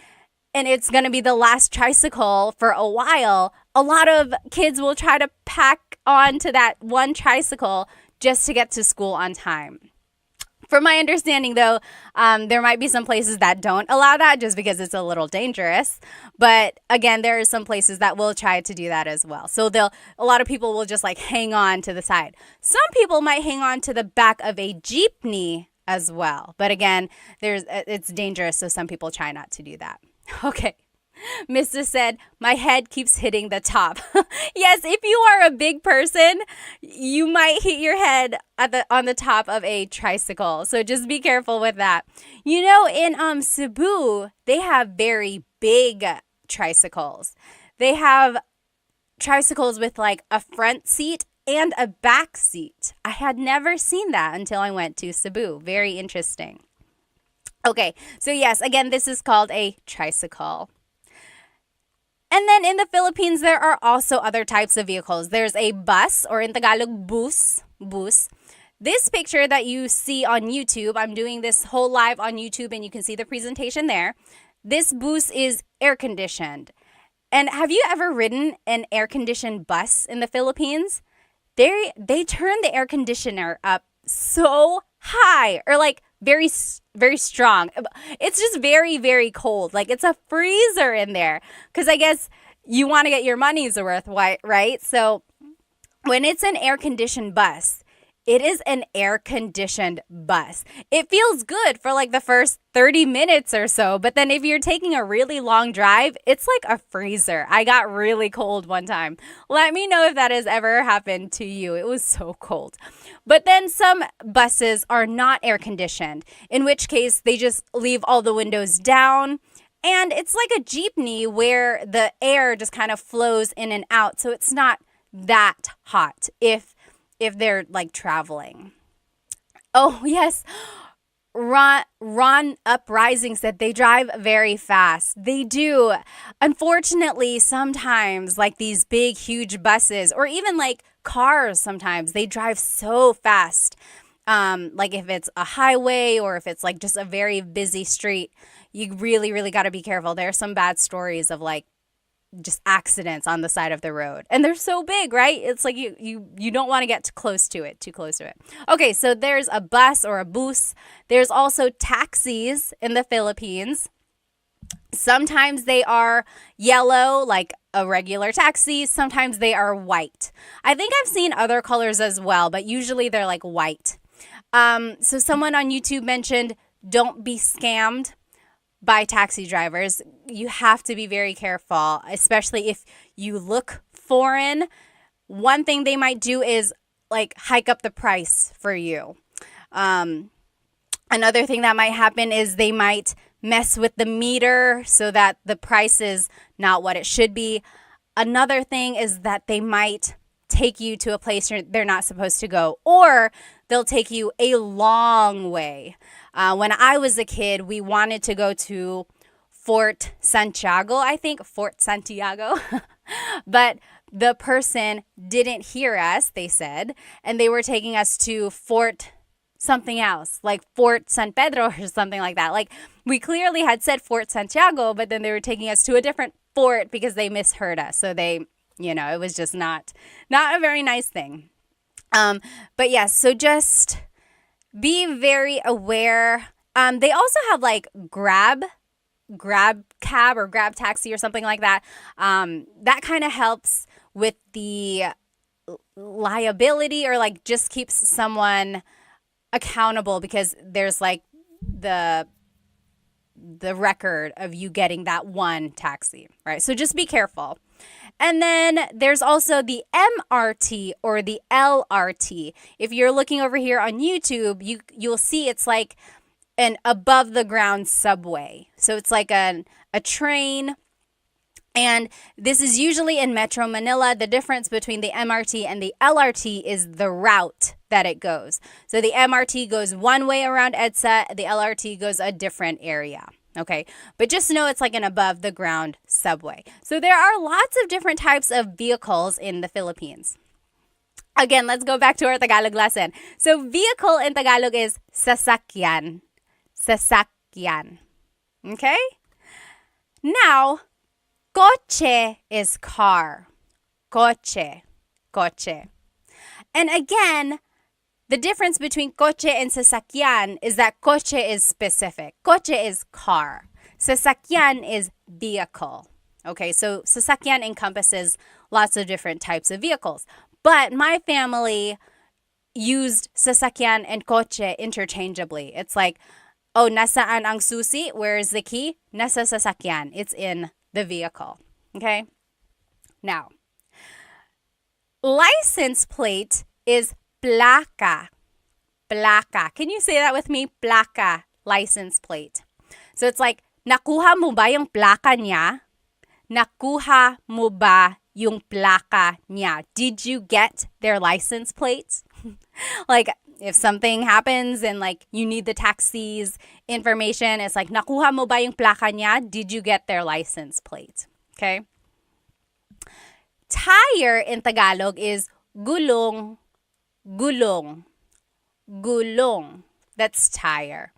and it's going to be the last tricycle for a while, a lot of kids will try to pack onto that one tricycle just to get to school on time. From my understanding, though, there might be some places that don't allow that just because it's a little dangerous. But again, there are some places that will try to do that as well. So a lot of people will just like hang on to the side. Some people might hang on to the back of a jeepney as well. But again, it's dangerous, so some people try not to do that. Okay. Mr. said, my head keeps hitting the top. Yes, if you are a big person, you might hit your head on the top of a tricycle. So just be careful with that. You know, in Cebu, they have very big tricycles. They have tricycles with like a front seat and a back seat. I had never seen that until I went to Cebu. Very interesting. Okay, so yes, again, this is called a tricycle. And then in the Philippines, there are also other types of vehicles. There's a bus, or in Tagalog, bus. This picture that you see on YouTube, I'm doing this whole live on YouTube and you can see the presentation there. This bus is air-conditioned. And have you ever ridden an air-conditioned bus in the Philippines? They turn the air conditioner up so high, or like very, very strong. It's just very, very cold. Like it's a freezer in there because I guess you want to get your money's worth, right? So when it's an air-conditioned bus, it is an air-conditioned bus. It feels good for like the first 30 minutes or so, but then if you're taking a really long drive, it's like a freezer. I got really cold one time. Let me know if that has ever happened to you. It was so cold. But then some buses are not air-conditioned, in which case they just leave all the windows down. And it's like a jeepney where the air just kind of flows in and out. So it's not that hot if they're like traveling. Oh, yes. Ron Uprising said they drive very fast. They do. Unfortunately, sometimes like these big, huge buses or even like cars, sometimes they drive so fast. Like if it's a highway or if it's like just a very busy street, you really, really got to be careful. There are some bad stories of like just accidents on the side of the road. And they're so big, right? It's like you don't want to get too close to it. Okay, so there's a bus or a bus. There's also taxis in the Philippines. Sometimes they are yellow, like a regular taxi. Sometimes they are white. I think I've seen other colors as well, but usually they're like white. So someone on YouTube mentioned, don't be scammed by taxi drivers. You have to be very careful, especially if you look foreign. One thing they might do is like hike up the price for you. Another thing that might happen is they might mess with the meter so that the price is not what it should be. Another thing is that they might take you to a place they're not supposed to go, or they'll take you a long way. When I was a kid, we wanted to go to Fort Santiago, but the person didn't hear us, they said, and they were taking us to Fort something else, like Fort San Pedro or something like that. Like we clearly had said Fort Santiago, but then they were taking us to a different fort because they misheard us. So they, it was just not a very nice thing. But yes, so just be very aware. They also have like grab cab or grab taxi or something like that. That kind of helps with the liability, or like just keeps someone accountable, because there's like the record of you getting that one taxi, right? So just be careful. And then there's also the MRT or the LRT. If you're looking over here on YouTube, you'll see it's like an above the ground subway. So it's like a train. And this is usually in Metro Manila. The difference between the MRT and the LRT is the route that it goes. So the MRT goes one way around EDSA, the LRT goes a different area. Okay, but just know it's like an above the ground subway. So there are lots of different types of vehicles in the Philippines. Again, let's go back to our Tagalog lesson. So vehicle in Tagalog is sasakyan. Sasakyan. Okay? Now, coche is car. Coche. Coche. And again, the difference between coche and sasakyan is that coche is specific. Coche is car. Sasakyan is vehicle. Okay, so sasakyan encompasses lots of different types of vehicles. But my family used sasakyan and coche interchangeably. It's like, oh, nasaan ang susi? Where is the key? Nasa sasakyan. It's in the vehicle. Okay? Now, license plate is placa. Placa. Can you say that with me? Placa. License plate. So it's like, nakuha mo ba yung placa niya? Nakuha mo ba yung placa niya? Did you get their license plate? Like, if something happens and like you need the taxi's information, it's like, nakuha mo ba yung placa niya? Did you get their license plate? Okay? Tire in Tagalog is gulong. Gulong. Gulong. That's tire.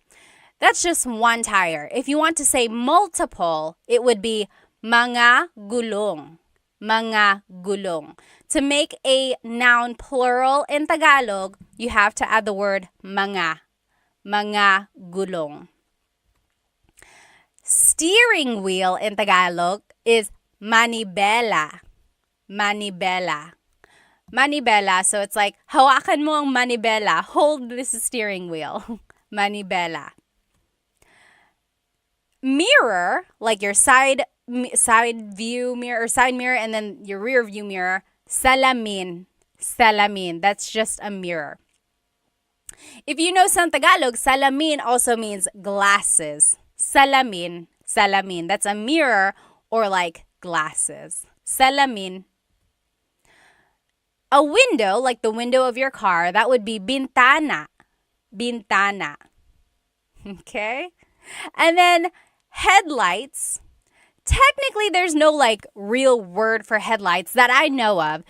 That's just one tire. If you want to say multiple, it would be mga gulong. Mga gulong. To make a noun plural in Tagalog, you have to add the word mga. Mga gulong. Steering wheel in Tagalog is manibela. Manibela. Manibela. So it's like, hawakan mo ang manibela. Hold this steering wheel. Manibela. Mirror, like your side view mirror or side mirror, and then your rear view mirror. Salamin. Salamin. That's just a mirror. If you know some Tagalog, salamin also means glasses. Salamin. Salamin. That's a mirror or like glasses. Salamin. A window, like the window of your car, that would be bintana. Bintana. Okay? And then headlights. Technically, there's no like real word for headlights that I know of.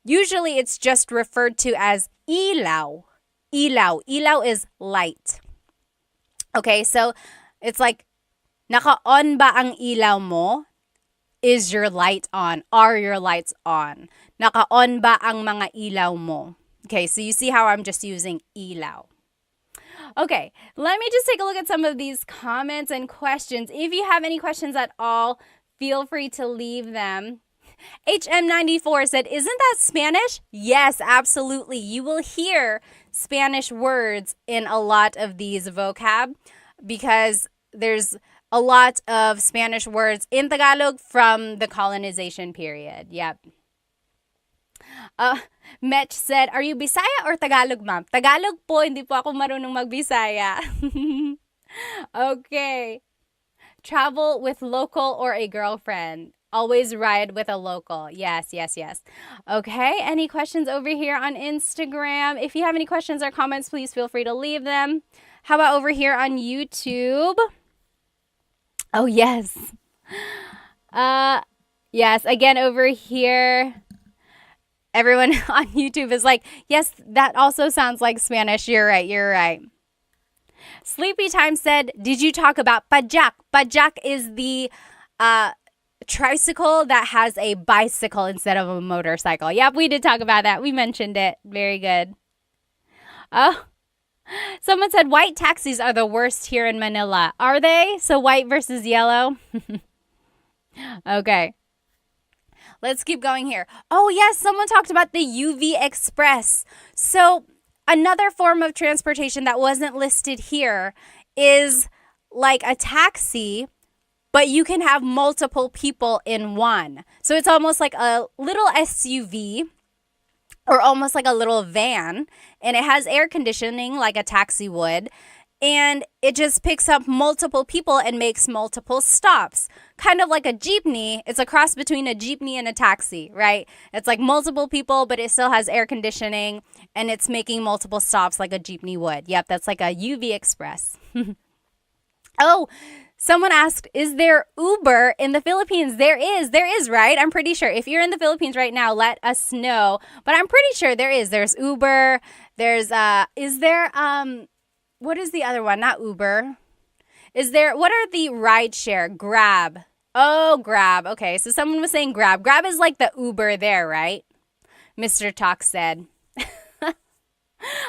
Usually, it's just referred to as ilaw. Ilaw. Ilaw is light. Okay, so it's like, naka-on ba ang ilaw mo? Is your light on? Are your lights on? Naka-on ba ang mga ilaw mo? Okay, so you see how I'm just using ilaw. Okay, let me just take a look at some of these comments and questions. If you have any questions at all, feel free to leave them. HM94 said, isn't that Spanish? Yes, absolutely. You will hear Spanish words in a lot of these vocab because there's a lot of Spanish words in Tagalog from the colonization period. Yep. Metch said, are you Bisaya or Tagalog, ma'am? Tagalog po, hindi po ako marunong mag-Bisaya. Okay. Travel with local or a girlfriend. Always ride with a local. Yes, yes, yes. Okay, any questions over here on Instagram? If you have any questions or comments, please feel free to leave them. How about over here on YouTube? Oh, yes. Yes, again over here. Everyone on YouTube is like, yes, that also sounds like Spanish. You're right. You're right. Sleepy Time said, did you talk about pajak? Pajak is the tricycle that has a bicycle instead of a motorcycle. Yep, we did talk about that. We mentioned it. Very good. Oh, someone said white taxis are the worst here in Manila. Are they? So white versus yellow? Okay. Let's keep going here. Oh, yes, someone talked about the UV Express. So another form of transportation that wasn't listed here is like a taxi, but you can have multiple people in one. So it's almost like a little SUV or almost like a little van, and it has air conditioning like a taxi would. And it just picks up multiple people and makes multiple stops. Kind of like a jeepney. It's a cross between a jeepney and a taxi, right? It's like multiple people, but it still has air conditioning and it's making multiple stops like a jeepney would. Yep, that's like a UV Express. Oh, someone asked, is there Uber in the Philippines? There is, right? I'm pretty sure. If you're in the Philippines right now, let us know. But I'm pretty sure there is. There's Uber. There's, what is the other one? Not Uber. What are the rideshare? Grab. Oh, Grab. Okay, so someone was saying Grab. Grab is like the Uber there, right? Mr. Talk said.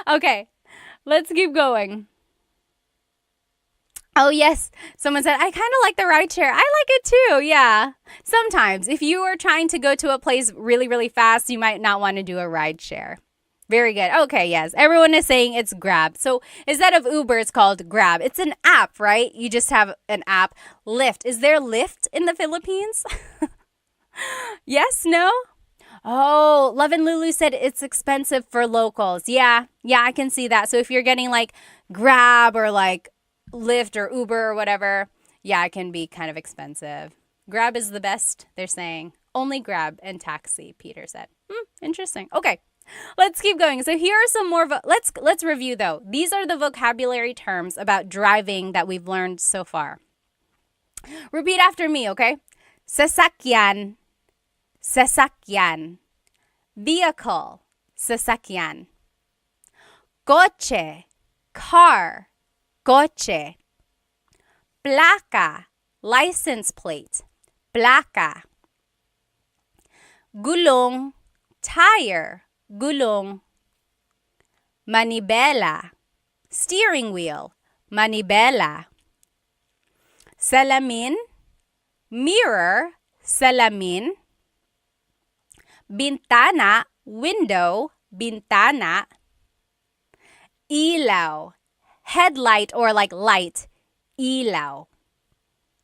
Okay, let's keep going. Oh, yes. Someone said, I kind of like the rideshare. I like it too. Yeah. Sometimes if you are trying to go to a place really, really fast, you might not want to do a rideshare. Very good. Okay, yes. Everyone is saying it's Grab. So instead of Uber, it's called Grab. It's an app, right? You just have an app. Lyft. Is there Lyft in the Philippines? Yes? No? Oh, Love and Lulu said it's expensive for locals. Yeah, I can see that. So if you're getting like Grab or like Lyft or Uber or whatever, yeah, it can be kind of expensive. Grab is the best, they're saying. Only Grab and taxi, Peter said. Interesting. Okay. Let's keep going. So here are some more. Let's review though. These are the vocabulary terms about driving that we've learned so far. Repeat after me, okay? Sasakyan, sasakyan. Vehicle, sasakyan. Coche, car, coche. Placa, license plate, placa. Gulong, tire, gulong. Manibela, steering wheel, manibela. Salamin, mirror, salamin. Bintana, window, bintana. Ilaw, headlight or like light, ilaw.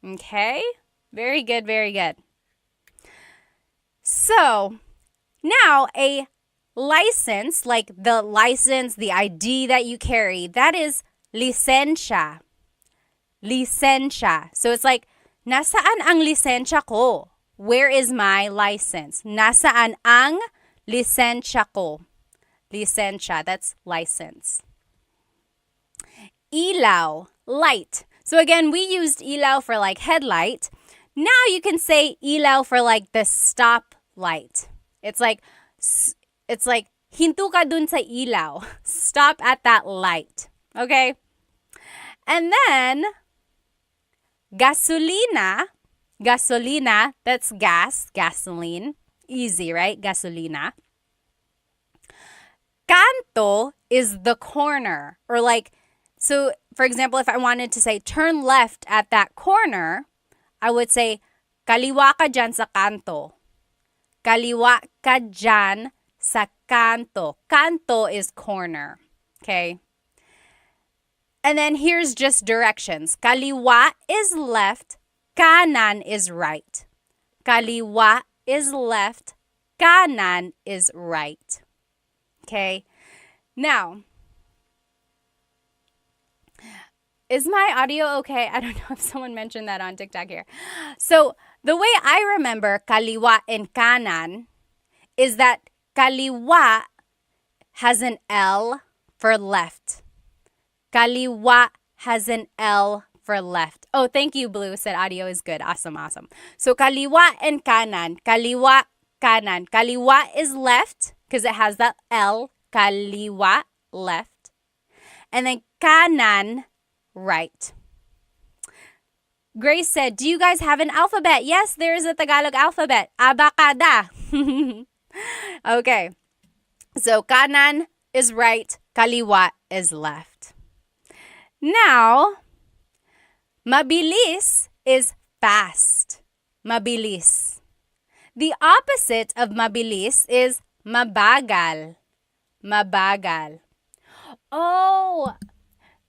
Okay? Very good, very good. So, now a license, like the license, the ID that you carry, that is lisensya. Lisensya. So it's like, nasaan ang lisensya ko? Where is my license? Nasaan ang lisensya ko? Lisensya, that's license. Ilaw, light. So again, we used ilaw for like headlight. Now you can say ilaw for like the stop light. It's like hinto ka dun sa ilaw. Stop at that light. Okay? And then gasolina, that's gas, gasoline. Easy, right? Gasolina. Kanto is the corner, or like, so for example, if I wanted to say turn left at that corner, I would say kaliwa ka dyan sa kanto. Kaliwa ka dyan sa kanto. Kanto is corner. Okay? And then here's just directions. Kaliwa is left, kanan is right. Kaliwa is left, kanan is right. Okay? Now, is my audio okay? I don't know if someone mentioned that on TikTok here. So, the way I remember kaliwa and kanan is that kaliwa has an L for left. Kaliwa has an L for left. Oh, thank you, Blue. Said audio is good. Awesome. So, kaliwa and kanan. Kaliwa, kanan. Kaliwa is left because it has that L. Kaliwa, left. And then kanan, right. Grace said, do you guys have an alphabet? Yes, there is a Tagalog alphabet. Abacada. Okay. So kanan is right. Kaliwa is left. Now, mabilis is fast. Mabilis. The opposite of mabilis is mabagal. Mabagal. Oh,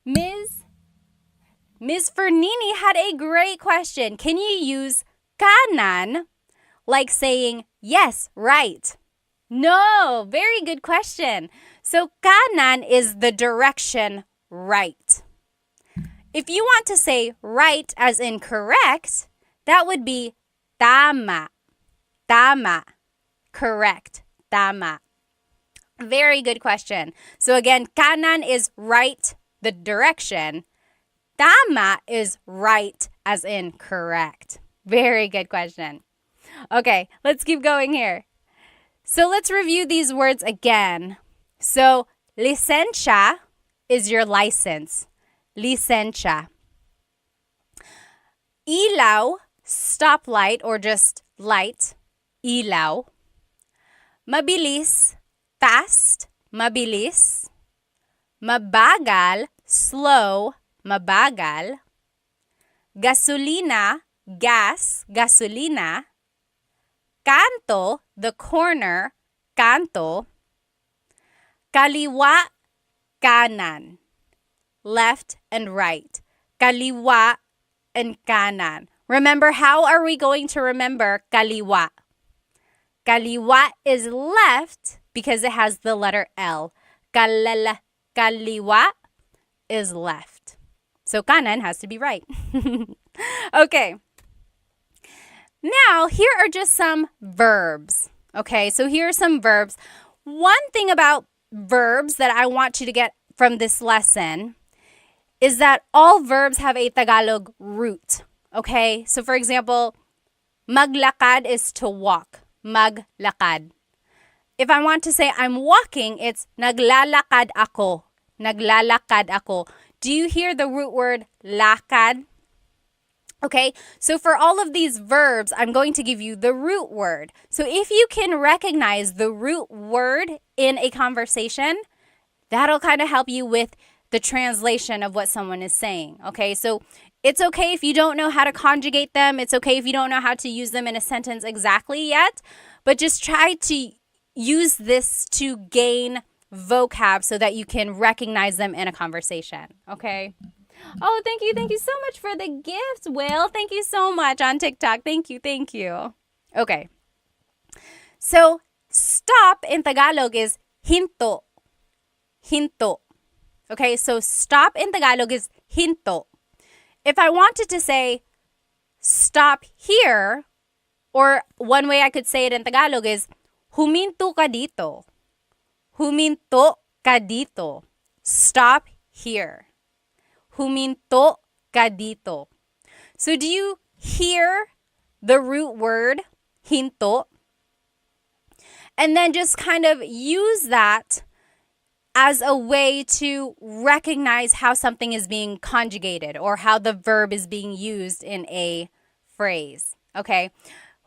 Ms. Fernini had a great question. Can you use kanan like saying, yes, right? No, very good question. So kanan is the direction right. If you want to say right as in correct, that would be tama. Tama. Correct. Tama. Very good question. So again, kanan is right, the direction. Tama is right as in correct. Very good question. Okay, let's keep going here. So let's review these words again. So licencia is your license. Licencia. Ilaw, stoplight or just light. Ilaw. Mabilis, fast. Mabilis. Mabagal, slow. Mabagal. Gasolina, gas. Gasolina. Kanto, the corner. Kanto. Kaliwa, kanan. Left and right. Kaliwa and kanan. Remember, how are we going to remember kaliwa? Kaliwa is left because it has the letter L. Kaliwa is left. So kanan has to be right. Okay. Now, here are just some verbs. Okay, so here are some verbs. One thing about verbs that I want you to get from this lesson is that all verbs have a Tagalog root. Okay, so for example, maglakad is to walk. Maglakad. If I want to say I'm walking, it's naglalakad ako. Naglalakad ako. Do you hear the root word lakad? Okay, so for all of these verbs, I'm going to give you the root word. So if you can recognize the root word in a conversation, that'll kind of help you with the translation of what someone is saying. Okay, so it's okay if you don't know how to conjugate them. It's okay if you don't know how to use them in a sentence exactly yet, but just try to use this to gain vocab so that you can recognize them in a conversation. Okay. Oh, thank you. Thank you so much for the gift, Will. Thank you so much on TikTok. Thank you. Thank you. Okay. So, stop in Tagalog is hinto. Hinto. Okay, so stop in Tagalog is hinto. If I wanted to say stop here, or one way I could say it in Tagalog is huminto ka dito. Huminto ka dito. Stop here. Huminto ka dito. So do you hear the root word hinto? And then just kind of use that as a way to recognize how something is being conjugated or how the verb is being used in a phrase. Okay?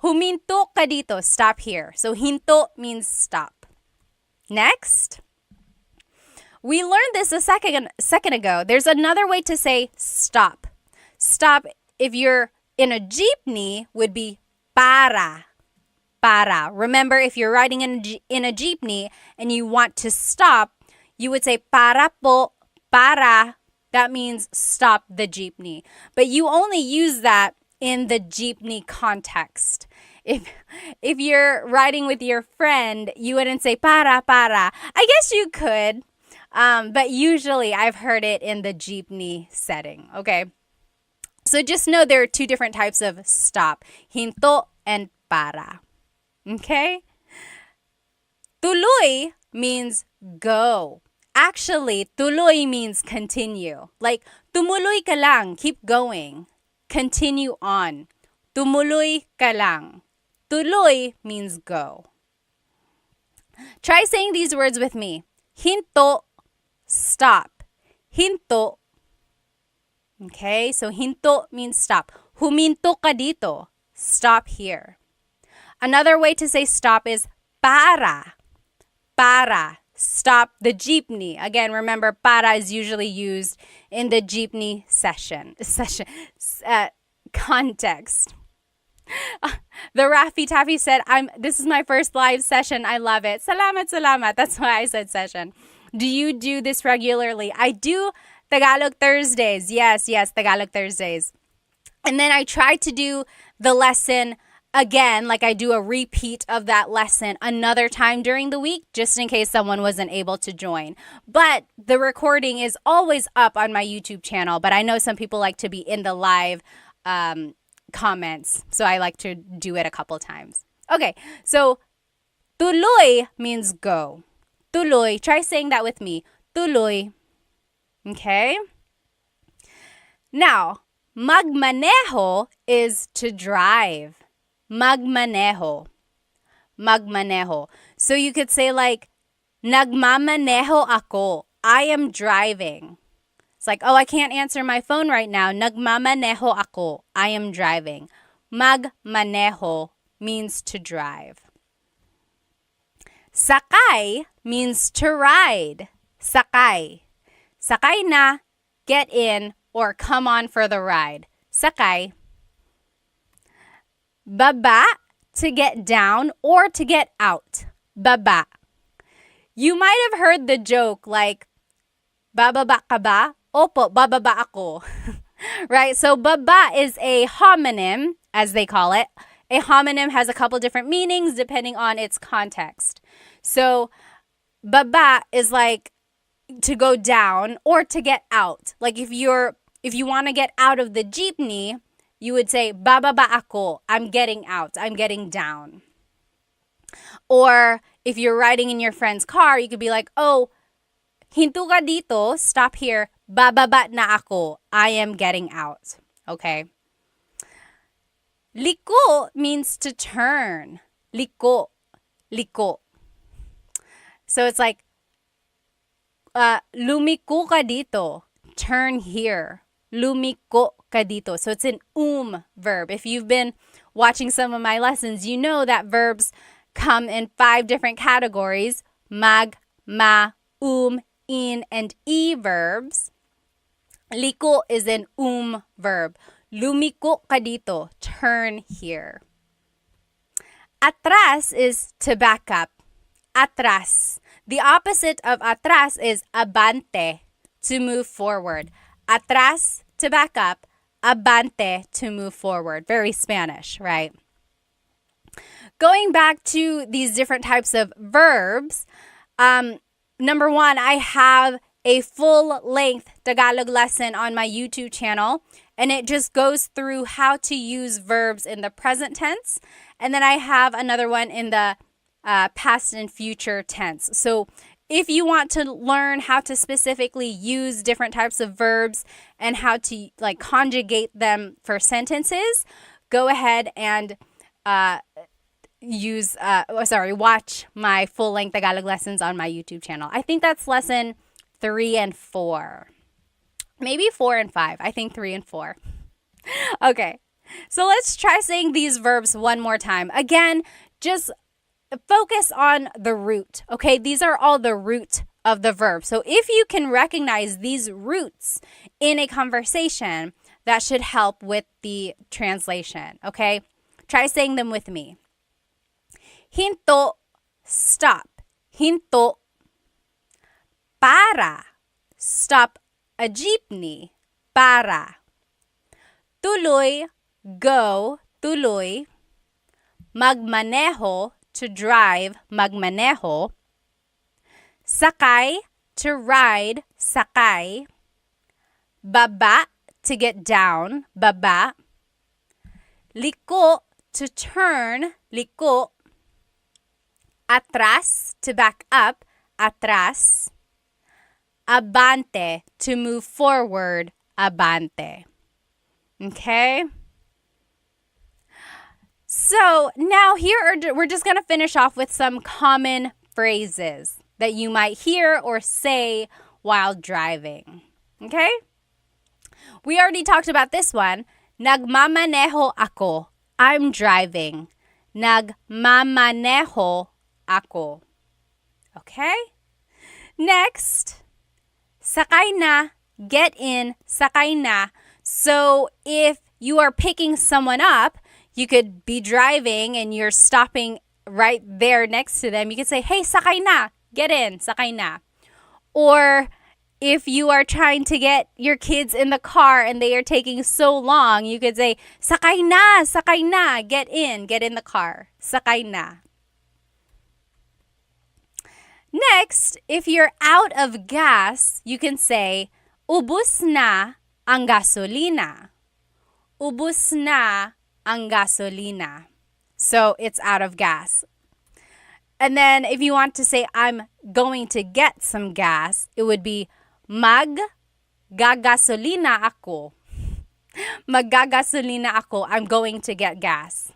Huminto ka dito. Stop here. So hinto means stop. Next. We learned this a second ago. There's another way to say stop. Stop, if you're in a jeepney, would be para. Para. Remember, if you're riding in a jeepney and you want to stop, you would say para po, para. That means stop the jeepney. But you only use that in the jeepney context. If you're riding with your friend, you wouldn't say para. I guess you could. But usually I've heard it in the jeepney setting, okay? So just know there are two different types of stop, hinto and para, okay? Tuloy means go. Actually, tuloy means continue. Like, tumuloy ka lang, keep going. Continue on. Tumuloy ka lang. Tuloy means go. Try saying these words with me. Hinto, stop. Hinto. Okay, so hinto means stop. Huminto ka dito. Stop here. Another way to say stop is para. Para. Stop the jeepney. Again, remember, para is usually used in the jeepney context. The Raffy Taffy said, this is my first live session. I love it. Salamat, salamat. That's why I said session. Do you do this regularly? I do Tagalog Thursdays. Yes, Tagalog Thursdays. And then I try to do the lesson again, like I do a repeat of that lesson another time during the week, just in case someone wasn't able to join. But the recording is always up on my YouTube channel, but I know some people like to be in the live comments, so I like to do it a couple times. Okay, so tuloy means go. Tuloy, try saying that with me. Tuloy. Okay? Now, magmaneho is to drive. Magmaneho. Magmaneho. So you could say like, nagmamaneho ako. I am driving. It's like, oh, I can't answer my phone right now. Nagmamaneho ako. I am driving. Magmaneho means to drive. Sakay means to ride. Sakay. Sakay na, get in, or come on for the ride. Sakay. Baba, to get down or to get out. Baba. You might have heard the joke like, bababa ka ba? Opo, bababa ako. Right? So baba is a homonym, as they call it. A homonym has a couple different meanings depending on its context. So baba is like to go down or to get out. Like if you want to get out of the jeepney, you would say, bababa ako, I'm getting out, I'm getting down. Or if you're riding in your friend's car, you could be like, oh, hinto ka dito, stop here, bababa na ako, I am getting out. Okay? Liko means to turn. Liko. Liko. So it's like, lumiko ka dito, turn here. Lumiko ka dito. So it's an verb. If you've been watching some of my lessons, you know that verbs come in 5 different categories. Mag, ma, in, and e verbs. Liko is an verb. Lumiko ka dito. Turn here. Atras is to back up. Atras. The opposite of atras is abante, to move forward. Atras, to back up. Abante, to move forward. Very Spanish, right? Going back to these different types of verbs, number 1, I have a full-length Tagalog lesson on my YouTube channel, and it just goes through how to use verbs in the present tense. And then I have another one in the past and future tense. So if you want to learn how to specifically use different types of verbs and how to like conjugate them for sentences, go ahead and watch my full-length Tagalog lessons on my YouTube channel. I think that's lesson 3 and 4. Maybe 4 and 5. I think 3 and 4. Okay, so let's try saying these verbs one more time. Again, just focus on the root, okay? These are all the root of the verb. So if you can recognize these roots in a conversation, that should help with the translation, okay? Try saying them with me. Hinto, stop. Hinto. Para, stop a jeepney. Para. Tuloy, go. Tuloy. Magmaneho, to drive. Magmaneho. Sakay, to ride. Sakay. Baba, to get down. Baba. Liko, to turn. Liko. Atras, to back up. Atras. Abante, to move forward. Abante. Okay? So now we're just going to finish off with some common phrases that you might hear or say while driving. Okay? We already talked about this one. Nagmamaneho ako. I'm driving. Nagmamaneho ako. Okay? Next, sakay na, get in, sakay na. So if you are picking someone up, you could be driving and you're stopping right there next to them. You could say, hey, sakay na, get in, sakay na. Or if you are trying to get your kids in the car and they are taking so long, you could say, sakay na, get in the car, sakay na. Next, if you're out of gas, you can say, ubus na ang gasolina. Ubus na ang gasolina. So it's out of gas. And then if you want to say, I'm going to get some gas, it would be, Maggagasolina ako. Maggagasolina ako. I'm going to get gas.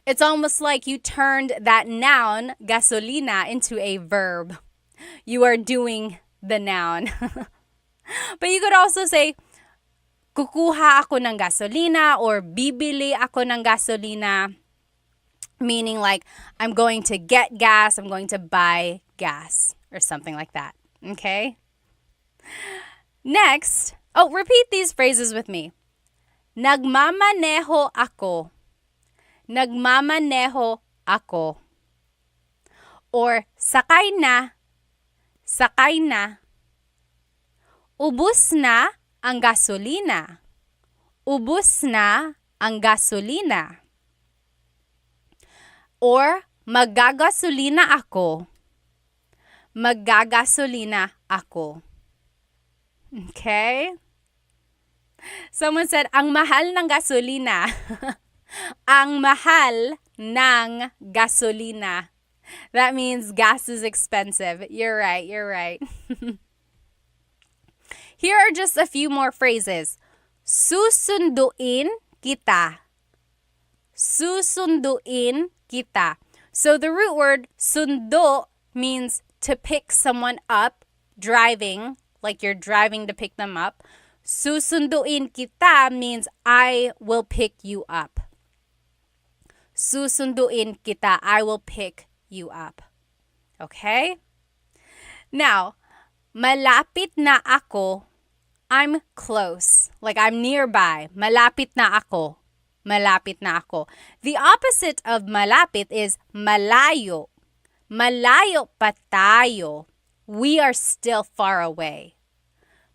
It's almost like you turned that noun, gasolina, into a verb. You are doing the noun. But you could also say, kukuha ako ng gasolina or bibili ako ng gasolina. Meaning like, I'm going to get gas, I'm going to buy gas, or something like that. Okay? Next, repeat these phrases with me. Nagmamaneho ako. Nagmamaneho ako. Or sakay na. Sakay na. Ubus na ang gasolina. Ubus na ang gasolina. Or maggagasolina ako. Maggagasolina ako. Okay? Someone said, ang mahal ng gasolina. Ang mahal ng gasolina. That means gas is expensive. You're right. Here are just a few more phrases. Susunduin kita. Susunduin kita. So the root word sundo means to pick someone up, driving, like you're driving to pick them up. Susunduin kita means I will pick you up. Susunduin kita, I will pick you up. Okay? Now, malapit na ako, I'm close. Like I'm nearby. Malapit na ako. Malapit na ako. The opposite of malapit is malayo. Malayo pa tayo. We are still far away.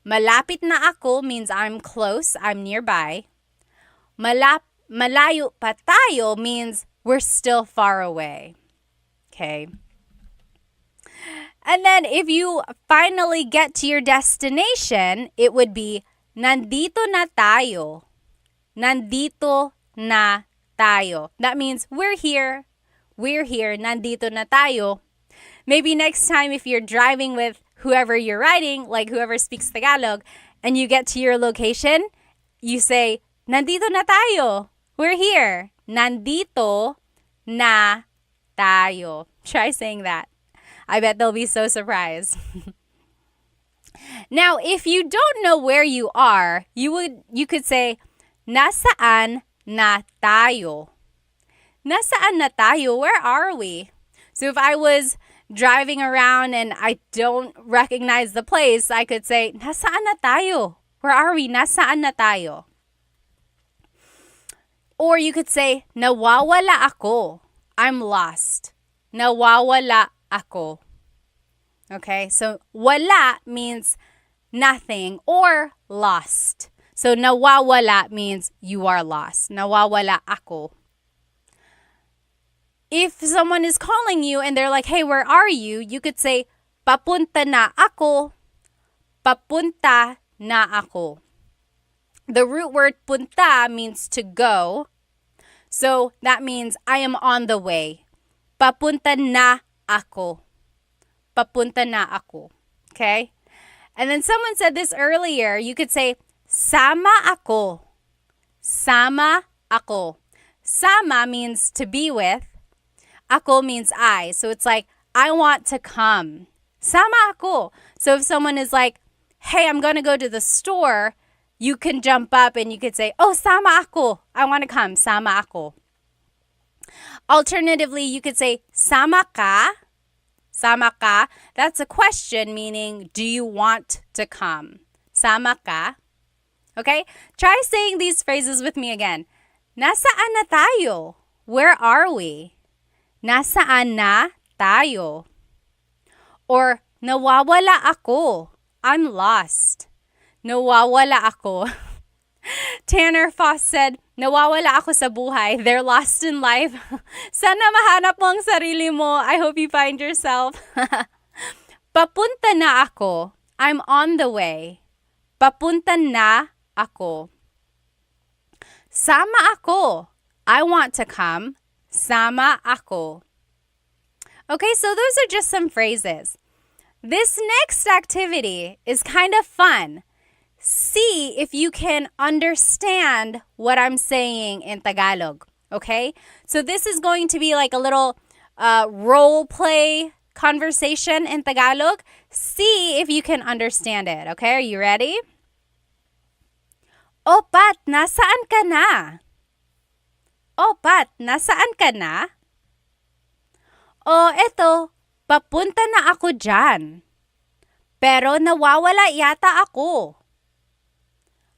Malapit na ako means I'm close, I'm nearby. Malayo pa tayo means we're still far away. Okay? And then if you finally get to your destination, it would be, nandito na tayo. Nandito na tayo. That means we're here. We're here. Nandito na tayo. Maybe next time if you're driving with whoever you're riding, like whoever speaks Tagalog, and you get to your location, you say, nandito na tayo. We're here. Nandito na tayo. Try saying that. I bet they'll be so surprised. Now, if you don't know where you are, you could say, nasaan na tayo? Nasaan na tayo? Where are we? So if I was driving around and I don't recognize the place, I could say, nasaan na tayo? Where are we? Nasaan na tayo? Or you could say, nawawala ako. I'm lost. Nawawala ako. Okay, so wala means nothing or lost. So nawawala means you are lost. Nawawala ako. If someone is calling you and they're like, hey, where are you? You could say, papunta na ako. Papunta na ako. The root word punta means to go. So that means I am on the way. Papunta na ako. Papunta na ako. Okay? And then someone said this earlier. You could say, sama ako. Sama ako. Sama means to be with. Ako means I. So it's like, I want to come. Sama ako. So if someone is like, hey, I'm going to go to the store, you can jump up and you could say, oh, sama ako. I want to come. Sama ako. Alternatively, you could say, sama ka. Sama ka. That's a question meaning, do you want to come? Sama ka. Okay? Try saying these phrases with me again. Nasaan na tayo? Where are we? Nasaan na tayo? Or, nawawala ako. I'm lost. Nawawala ako. Tanner Foss said, nawawala ako sa buhay. They're lost in life. Sana mahanap mo ang sarili mo. I hope you find yourself. Papunta na ako. I'm on the way. Papunta na ako. Sama ako. I want to come. Sama ako. Okay, so those are just some phrases. This next activity is kind of fun. See if you can understand what I'm saying in Tagalog. Okay? So this is going to be like a little role play conversation in Tagalog. See if you can understand it. Okay? Are you ready? O Pat, nasaan ka na? O Pat, nasaan ka na? O eto, papunta na ako dyan. Pero nawawala yata ako.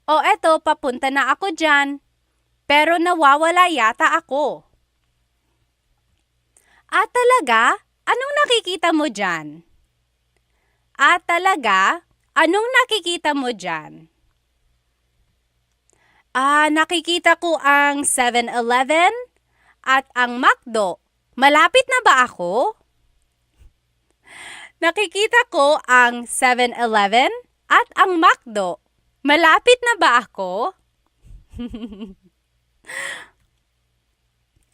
O eto, papunta na ako dyan. Pero nawawala yata ako. Talaga? Anong nakikita mo dyan? Talaga? Anong nakikita mo dyan? Nakikita ko ang 7-Eleven at ang McDo. Malapit na ba ako? Nakikita ko ang 7-Eleven at ang McDo. Malapit na ba ako?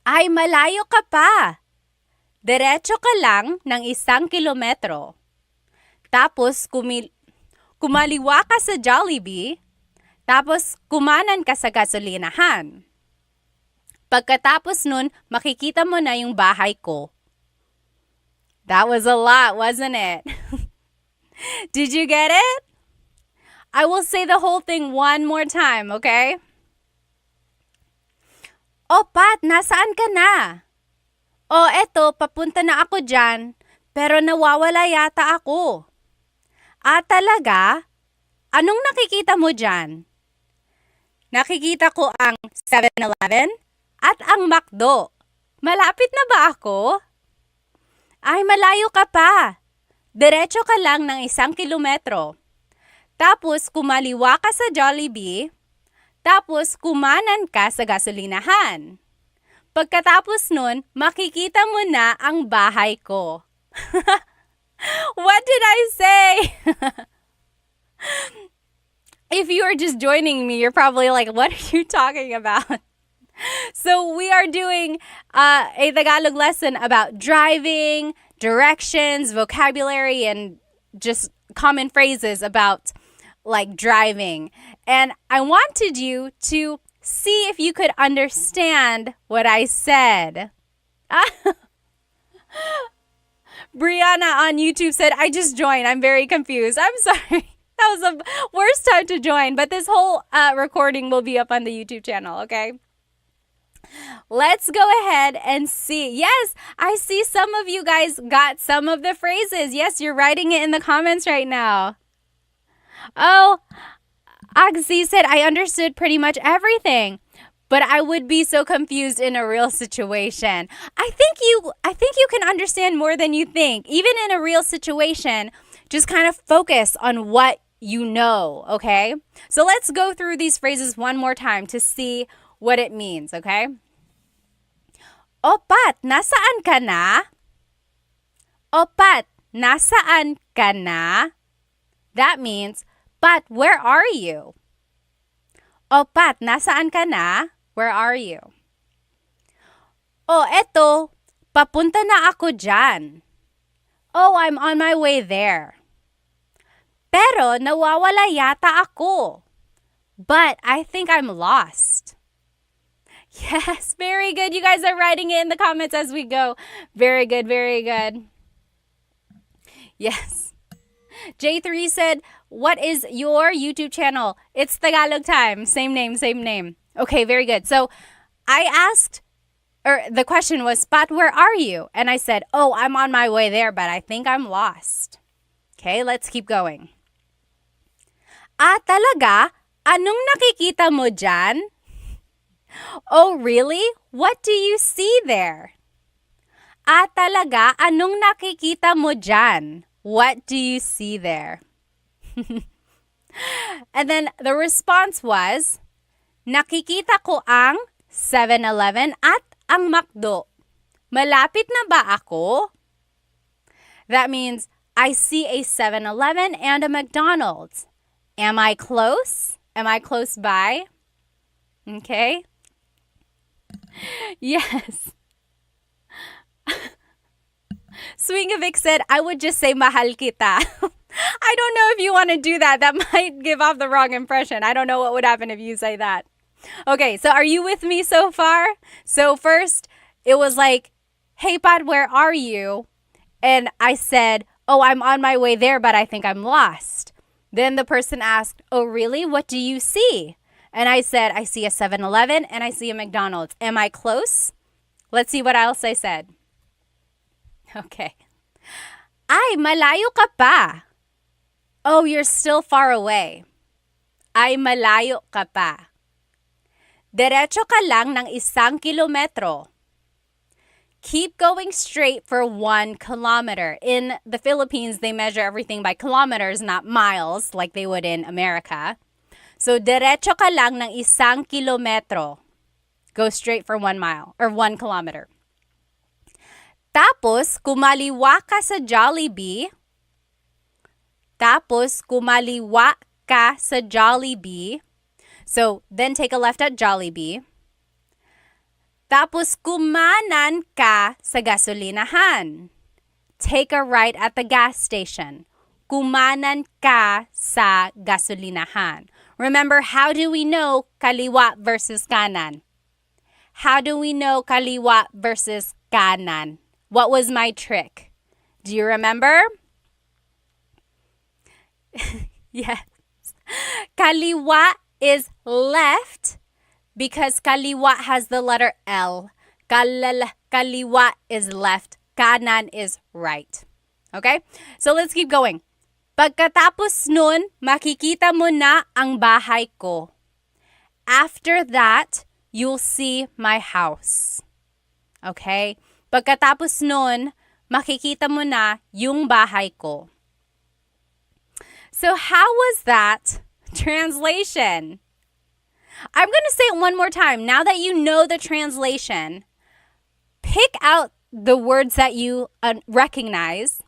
Ay, malayo ka pa. Diretso ka lang ng 1 kilometro. Tapos kumaliwa ka sa Jollibee. Tapos kumanan ka sa gasolinahan. Pagkatapos nun, makikita mo na yung bahay ko. That was a lot, wasn't it? Did you get it? I will say the whole thing one more time, okay? O Pat, nasaan ka na? O eto, papunta na ako dyan, pero nawawala yata ako. Talaga? Anong nakikita mo dyan? Nakikita ko ang 7-Eleven at ang McDo. Malapit na ba ako? Ay, malayo ka pa. Diretso ka lang ng 1 kilometro. Tapos kumaliwa ka sa Jollibee. Tapos kumanan ka sa gasolinahan. Pagkatapos nun, makikita mo na ang bahay ko. What did I say? If you are just joining me, you're probably like, what are you talking about? So we are doing a Tagalog lesson about driving, directions, vocabulary, and just common phrases about like driving. And I wanted you to see if you could understand what I said. Brianna on YouTube said, I just joined. I'm very confused. I'm sorry. That was the worst time to join, but this whole recording will be up on the YouTube channel, okay? Let's go ahead and see. Yes, I see some of you guys got some of the phrases. Yes, you're writing it in the comments right now. Oh, Agzi said, I understood pretty much everything, but I would be so confused in a real situation. I think you can understand more than you think. Even in a real situation, just kind of focus on what you know, okay? So let's go through these phrases one more time to see what it means, okay? O Pat, nasaan ka na? O Pat, nasaan ka na? That means, Pat, where are you? O Pat, nasaan ka na? Where are you? O eto, papunta na ako dyan. Oh, I'm on my way there. Pero nawawala yata ako. But I think I'm lost. Yes, very good. You guys are writing it in the comments as we go. Very good, very good. Yes. J3 said, what is your YouTube channel? It's Tagalog Time. Same name, same name. Okay, very good. So I asked, or the question was, Pat, where are you? And I said, oh, I'm on my way there, but I think I'm lost. Okay, let's keep going. Talaga? Anong nakikita mo dyan? Oh, really? What do you see there? Talaga? Anong nakikita mo dyan? What do you see there? And then the response was, nakikita ko ang 7-Eleven at ang McDo. Malapit na ba ako? That means I see a 7-Eleven and a McDonald's. Am I close? Am I close by? Okay. Yes. Swingovic said, I would just say mahal kita. I don't know if you want to do that. That might give off the wrong impression. I don't know what would happen if you say that. Okay, so are you with me so far? So first, it was like, hey, Pat, where are you? And I said, oh, I'm on my way there, but I think I'm lost. Then the person asked, oh, really? What do you see? And I said, I see a 7-Eleven and I see a McDonald's. Am I close? Let's see what else I said. Okay. Ay, malayo ka pa. Oh, you're still far away. Ay, malayo ka pa. Diretso ka lang ng 1 kilometro. Keep going straight for 1 kilometer. In the Philippines, they measure everything by kilometers, not miles, like they would in America. So, diretso ka lang ng 1 kilometro. Go straight for 1 mile, or 1 kilometer. Tapos, kumaliwa ka sa Jollibee. So, then take a left at Jollibee. Tapos, kumanan ka sa gasolinahan. Take a right at the gas station. Kumanan ka sa gasolinahan. Remember, how do we know kaliwa versus kanan? How do we know kaliwa versus kanan? What was my trick? Do you remember? Yes. Kaliwa is left because kaliwa has the letter L. Kaliwa is left. Kanan is right. Okay? So let's keep going. Pagkatapos nun, makikita mo na ang bahay ko. After that, you'll see my house. Okay? Pagkatapos nun, makikita mo na yung bahay ko. So how was that translation? I'm going to say it one more time. Now that you know the translation, pick out the words that you recognize.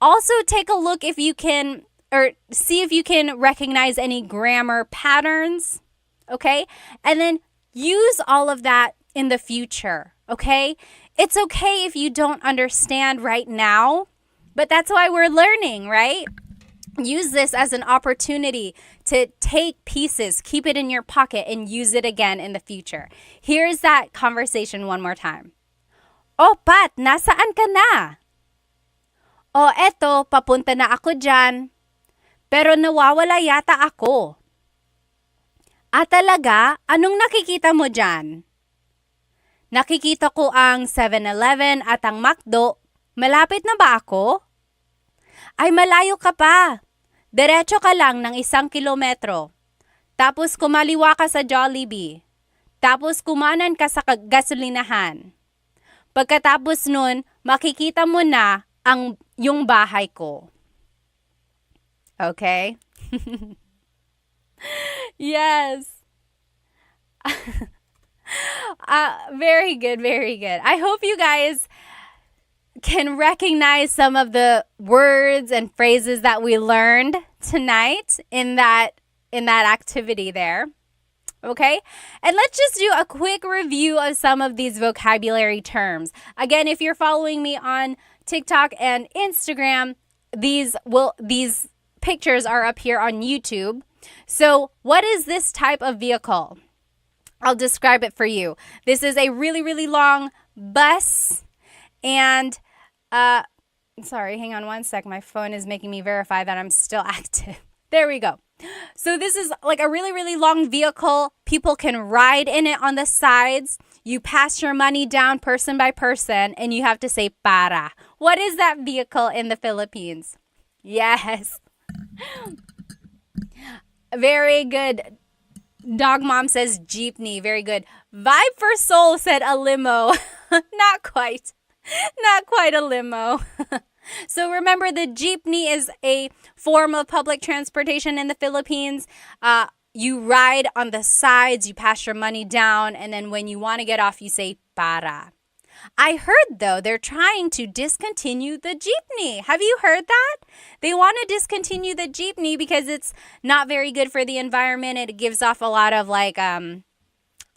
Also take a look if you can, or see if you can recognize any grammar patterns, okay? And then use all of that in the future, okay? It's okay if you don't understand right now, but that's why we're learning, right? Use this as an opportunity to take pieces, keep it in your pocket, and use it again in the future. Here's that conversation one more time. Oh, Pat, nasaan ka na? Oh, eto, papunta na ako dyan. Pero nawawala yata ako. Talaga? Anong nakikita mo dyan? Nakikita ko ang 7-Eleven at ang McDo. Malapit na ba ako? Ay, malayo ka pa. Diretso ka lang ng 1 kilometro. Tapos kumaliwa ka sa Jollibee. Tapos kumanan ka sa gasolinahan. Pagkatapos nun, makikita mo na yung bahay ko. Okay? Yes. Very good, very good. I hope you guys can recognize some of the words and phrases that we learned tonight in that activity there. Okay? And let's just do a quick review of some of these vocabulary terms. Again, if you're following me on TikTok and Instagram, these pictures are up here on YouTube. So, what is this type of vehicle? I'll describe it for you. This is a really, really long bus. And, sorry, hang on one sec. My phone is making me verify that I'm still active. There we go. So this is like a really, really long vehicle. People can ride in it on the sides. You pass your money down person by person, and you have to say para. What is that vehicle in the Philippines? Yes. Very good. Dog Mom says jeepney. Very good. Vibe for Soul said a limo. Not quite. Not quite a limo. So remember, the jeepney is a form of public transportation in the Philippines. You ride on the sides, you pass your money down, and then when you want to get off, you say para. I heard, though, they're trying to discontinue the jeepney. Have you heard that? They want to discontinue the jeepney because it's not very good for the environment. It gives off a lot of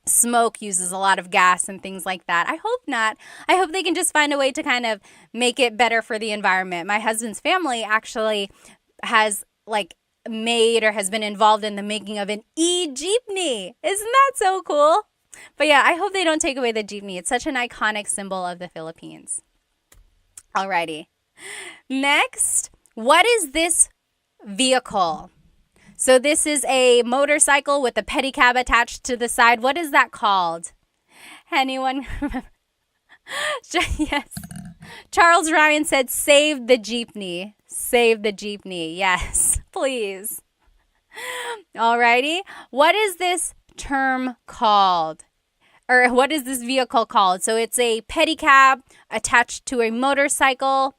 smoke, uses a lot of gas and things like that. I hope not. I hope they can just find a way to kind of make it better for the environment. My husband's family actually has made or has been involved in the making of an e-jeepney. Isn't that so cool? But yeah, I hope they don't take away the jeepney. It's such an iconic symbol of the Philippines. Alrighty. Next, what is this vehicle? So this is a motorcycle with a pedicab attached to the side. What is that called? Anyone remember? Yes. Charles Ryan said, save the jeepney. Save the jeepney. Yes, please. Alrighty. What is this term called? Or what is this vehicle called? So it's a pedicab attached to a motorcycle.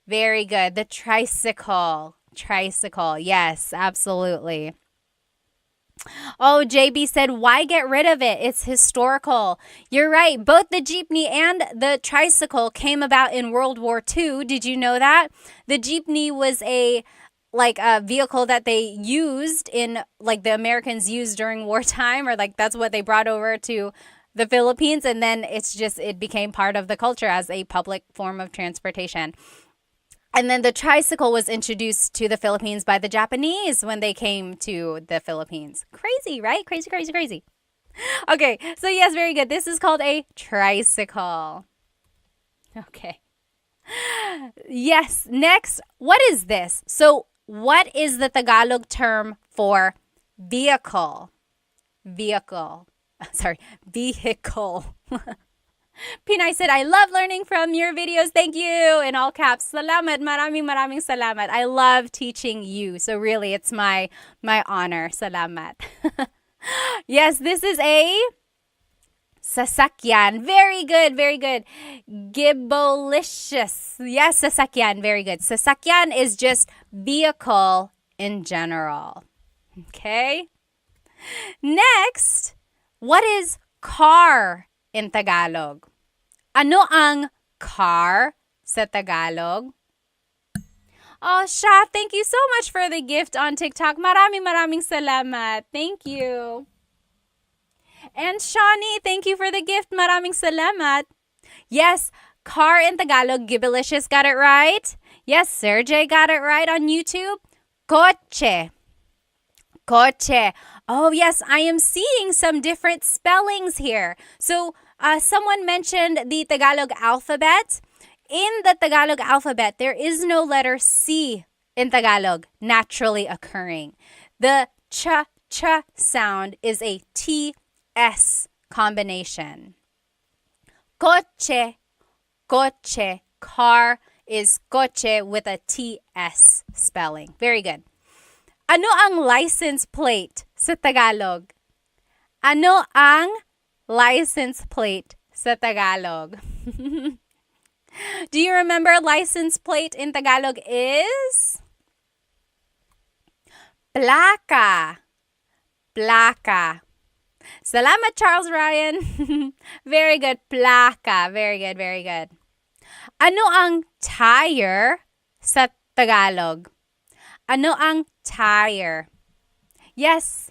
Very good. The tricycle. Tricycle. Yes, absolutely. Oh, JB said, why get rid of it? It's historical. You're right. Both the jeepney and the tricycle came about in World War II. Did you know that? The jeepney was a vehicle that they used in, the Americans used during wartime, or that's what they brought over to the Philippines. And then it became part of the culture as a public form of transportation. And then the tricycle was introduced to the Philippines by the Japanese when they came to the Philippines. Crazy, right? Crazy, crazy, crazy. Okay, so yes, very good. This is called a tricycle. Okay. Yes, next, what is this? So what is the Tagalog term for vehicle? Vehicle. Sorry, vehicle. Pinay said, I love learning from your videos. Thank you. In all caps. Salamat. Maraming salamat. I love teaching you. So really, it's my honor. Salamat. Yes, this is a sasakyan. Very good. Very good. Gibolicious. Yes, sasakyan. Very good. Sasakyan is just vehicle in general. Okay. Next, what is car in Tagalog? Ano ang car sa Tagalog? Oh, Sha, thank you so much for the gift on TikTok. Maraming salamat. Thank you. And Shawnee, thank you for the gift. Maraming salamat. Yes, car in Tagalog. Gibilicious got it right. Yes, Sergey got it right on YouTube. Coche. Coche. Oh, yes, I am seeing some different spellings here. So, someone mentioned the Tagalog alphabet. In the Tagalog alphabet, there is no letter C in Tagalog naturally occurring. The ch sound is a TS combination. Coche, coche, car is coche with a TS spelling. Very good. Ano ang license plate sa Tagalog? Ano ang license plate sa Tagalog? Do you remember license plate in Tagalog is? Plaka. Plaka. Salamat, Charles Ryan. Very good. Plaka. Very good, very good. Ano ang tire sa Tagalog? Ano ang tire? Yes.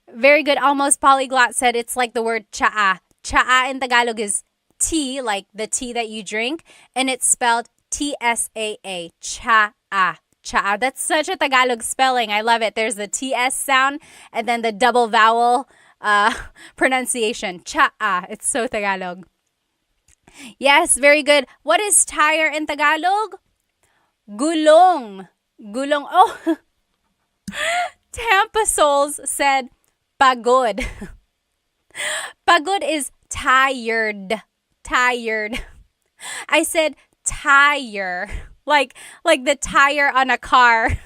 Very good. Almost polyglot said it's like the word tsaa. Tsaa in Tagalog is tea, like the tea that you drink, and it's spelled T-S-A-A. Tsaa. Tsaa. That's such a Tagalog spelling. I love it. There's the TS sound and then the double vowel pronunciation. Chaa. It's so Tagalog. Yes, very good. What is tire in Tagalog? Gulong. Gulong. Oh, Tampa Souls said pagod. Pagod is tired. Tired. I said tire. Like the tire on a car.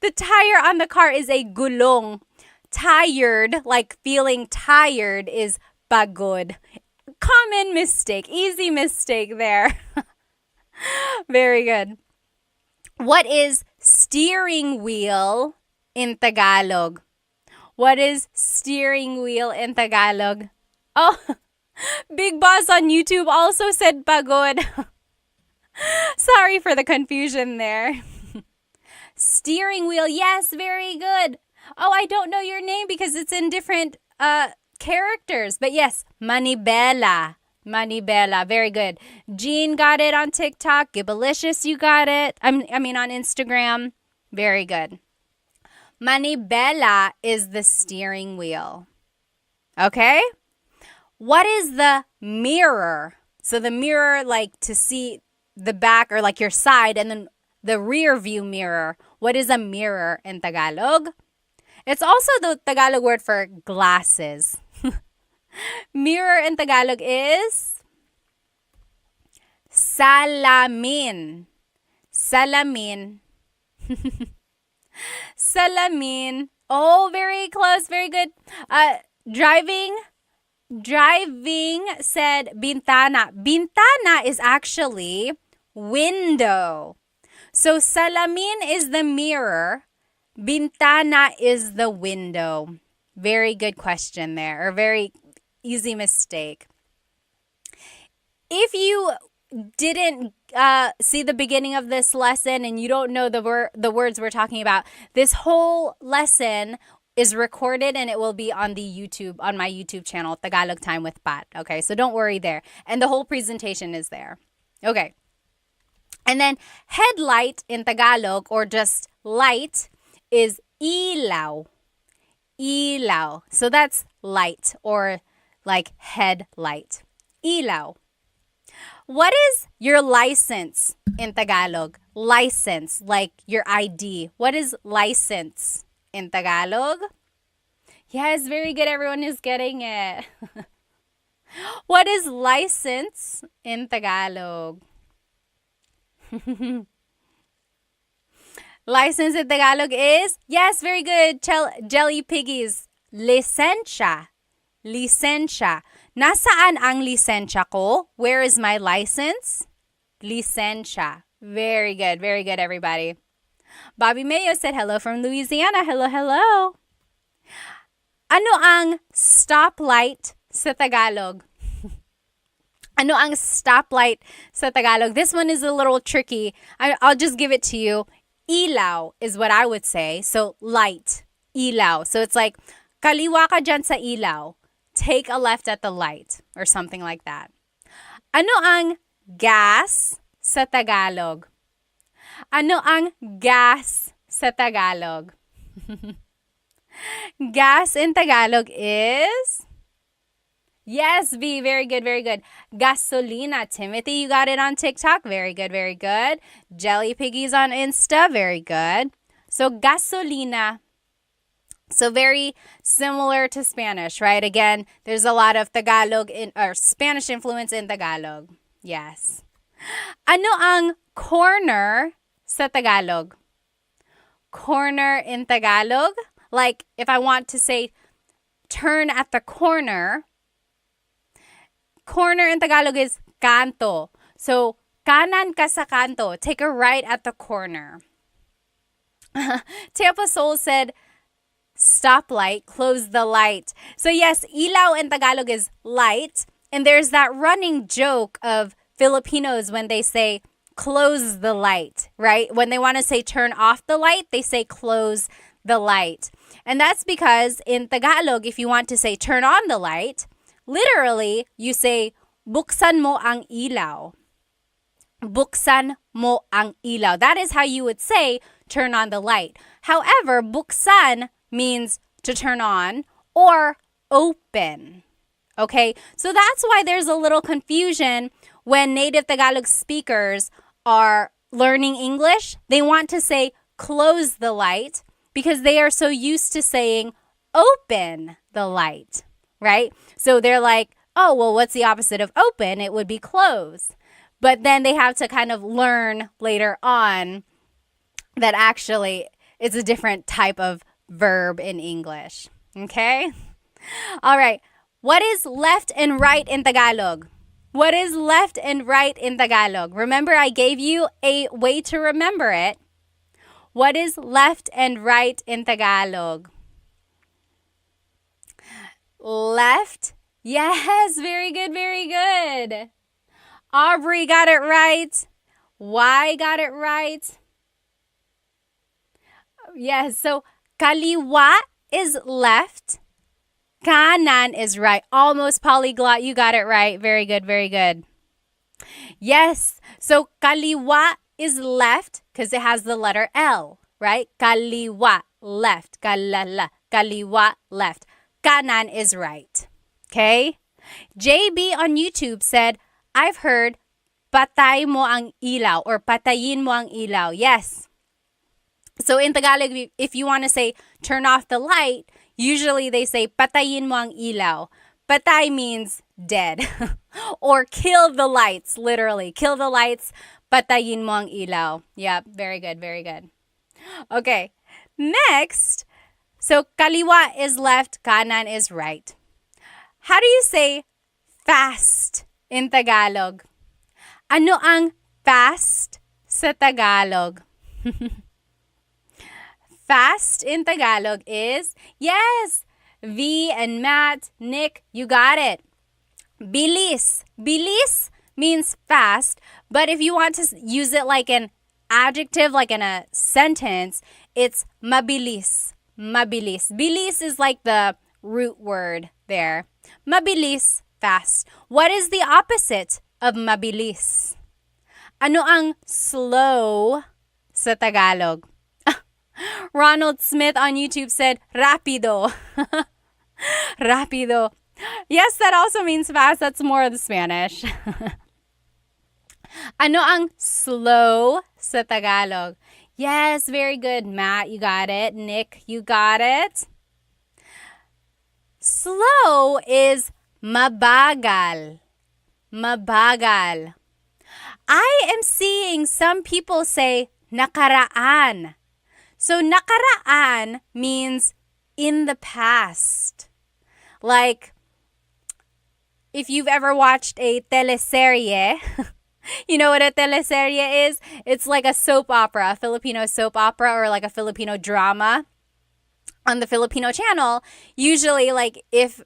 The tire on the car is a gulong. Tired, like feeling tired, is pagod. Common mistake. Easy mistake there. Very good. What is steering wheel in Tagalog? What is steering wheel in Tagalog? Oh, Big Boss on YouTube also said pagod. Sorry for the confusion there. Steering wheel, yes, very good. Oh, I don't know your name because it's in different characters. But yes, Manibela. Manibela, very good. Jean got it on TikTok. Gibalicious, you got it. I mean on Instagram. Very good. Manibela is the steering wheel. Okay? What is the mirror? So the mirror, like to see the back or like your side, and then the rear view mirror. What is a mirror in Tagalog? It's also the Tagalog word for glasses. Mirror in Tagalog is salamin. Salamin. Salamin. Oh, very close. Very good. Driving said bintana. Bintana is actually window. So salamin is the mirror. Bintana is the window. Very good question there, or very easy mistake. If you didn't see the beginning of this lesson and you don't know the words we're talking about, this whole lesson is recorded and it will be on my YouTube channel, Tagalog Time with Pat. Okay, so don't worry there. And the whole presentation is there. Okay. And then headlight in Tagalog, or just light, is ilaw. Ilaw. So that's light, or like headlight. Ilaw. What is your license in Tagalog? License, like your ID. What is license in Tagalog? Yes, very good. Everyone is getting it. What is license in Tagalog? License in Tagalog is, yes, very good. Jelly Piggies. Lisensya. Lisensya. Nasaan ang lisensya ko? Where is my license? Lisensya. Very good, everybody. Bobby Mayo said hello from Louisiana. Hello, hello. Ano ang stoplight sa Tagalog? Ano ang stoplight sa Tagalog? This one is a little tricky. I'll just give it to you. Ilaw is what I would say. So light. Ilaw. So it's like, kaliwa ka dyan sa ilaw. Take a left at the light, or something like that. Ano ang gas sa Tagalog? Ano ang gas sa Tagalog? Gas in Tagalog is, yes, B, very good, very good. Gasolina. Timothy, you got it on TikTok. Very good, very good. Jelly Piggies on Insta. Very good. So gasolina. So very similar to Spanish, right? Again, there's a lot of Tagalog or Spanish influence in Tagalog. Yes. Ano ang corner sa Tagalog? Corner in Tagalog? Like if I want to say turn at the corner, corner in Tagalog is kanto. So kanan ka sa kanto. Take a right at the corner. Tampa Soul said, stoplight, close the light. So yes, ilaw in Tagalog is light. And there's that running joke of Filipinos when they say close the light, right? When they want to say turn off the light, they say close the light. And that's because in Tagalog, if you want to say turn on the light, literally you say buksan mo ang ilaw. Buksan mo ang ilaw. That is how you would say turn on the light. However, buksan means to turn on, or open. Okay, so that's why there's a little confusion when native Tagalog speakers are learning English. They want to say close the light because they are so used to saying open the light, right? So they're like, oh, well, what's the opposite of open? It would be close. But then they have to kind of learn later on that actually it's a different type of verb in English. Okay? All right. What is left and right in Tagalog? What is left and right in Tagalog? Remember, I gave you a way to remember it. What is left and right in Tagalog? Left. Yes, very good, very good. Aubrey got it right. Y got it right. Yes, so kaliwa is left. Kanan is right. Almost polyglot. You got it right. Very good, very good. Yes, so kaliwa is left because it has the letter L, right? Kaliwa, left. Kalala, kaliwa, left. Kanan is right. Okay? JB on YouTube said, I've heard patay mo ang ilaw or patayin mo ang ilaw. Yes. So in Tagalog, if you want to say turn off the light, usually they say patayin mo ang ilaw. Patay means dead or kill the lights, literally. Kill the lights, patayin mo ang ilaw. Yeah, very good, very good. Okay, next. So kaliwa is left, kanan is right. How do you say fast in Tagalog? Ano ang fast sa Tagalog? Fast in Tagalog is, yes, V and Matt, Nick, you got it. Bilis. Bilis means fast, but if you want to use it like an adjective, like in a sentence, it's mabilis. Mabilis. Bilis is like the root word there. Mabilis, fast. What is the opposite of mabilis? Ano ang slow sa Tagalog? Ronald Smith on YouTube said, rapido. Rapido. Yes, that also means fast. That's more of the Spanish. Ano ang slow sa Tagalog? Yes, very good. Matt, you got it. Nick, you got it. Slow is mabagal. Mabagal. I am seeing some people say nakaraan. So nakaraan means in the past. Like, if you've ever watched a teleserye, you know what a teleserye is? It's like a soap opera, a Filipino soap opera, or like a Filipino drama on the Filipino channel. Usually, like, if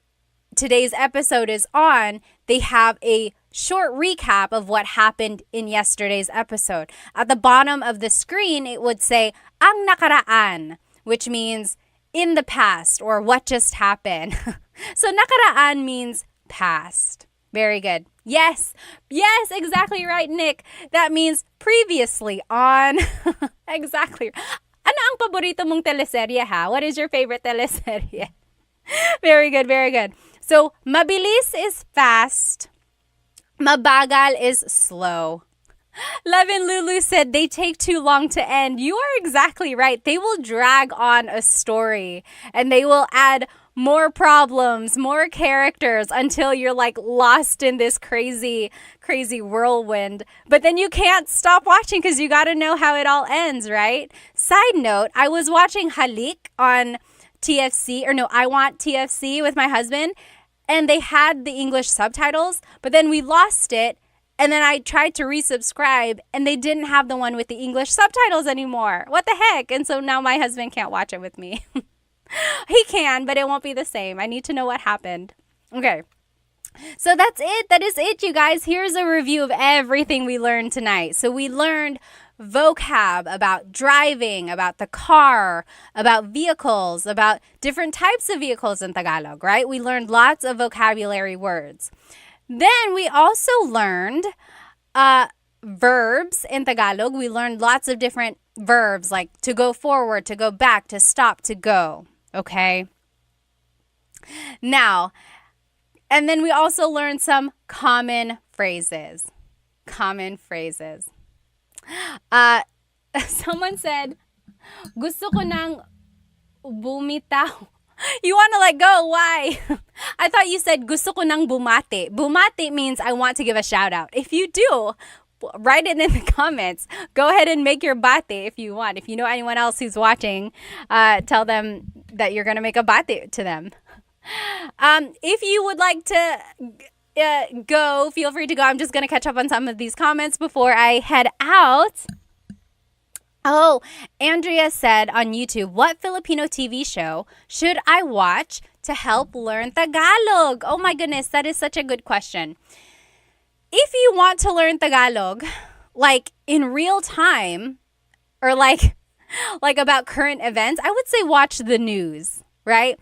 today's episode is on, they have a short recap of what happened in yesterday's episode. At the bottom of the screen, it would say, ang nakaraan, which means in the past or what just happened. So nakaraan means past. Very good. Yes. Yes, exactly right, Nick. That means previously on. Exactly. Ano ang paborito mong teleserye, ha? What is your favorite teleserye? Very good, very good. So, mabilis is fast. Mabagal is slow. Levin Lulu said they take too long to end. You are exactly right. They will drag on a story and they will add more problems, more characters until you're like lost in this crazy whirlwind. But then you can't stop watching because you got to know how it all ends, right? Side note, I was watching Halik on TFC, or no, I Want TFC with my husband, and they had the English subtitles, but then we lost it. And then I tried to resubscribe and they didn't have the one with the English subtitles anymore. What the heck? And so now my husband can't watch it with me. He can, but it won't be the same. I need to know what happened. Okay. So that's it. That is it, you guys. Here's a review of everything we learned tonight. So we learned vocab about driving, about the car, about vehicles, about different types of vehicles in Tagalog, right? We learned lots of vocabulary words. Then we also learned verbs in Tagalog. We learned lots of different verbs like to go forward, to go back, to stop, to go. Okay? Now, and then we also learned some common phrases. Common phrases. Uh, someone said, gusto ko nang bumitaw. You want to let go? Why? I thought you said gusto ko nang bumate. Bumate means I want to give a shout out. If you do, write it in the comments. Go ahead and make your bate if you want. If you know anyone else who's watching, tell them that you're going to make a bate to them. If you would like to go, feel free to go. I'm just going to catch up on some of these comments before I head out. Oh, Andrea said on YouTube, what Filipino TV show should I watch to help learn Tagalog? Oh my goodness, that is such a good question. If you want to learn Tagalog, like in real time, or like about current events, I would say watch the news, right?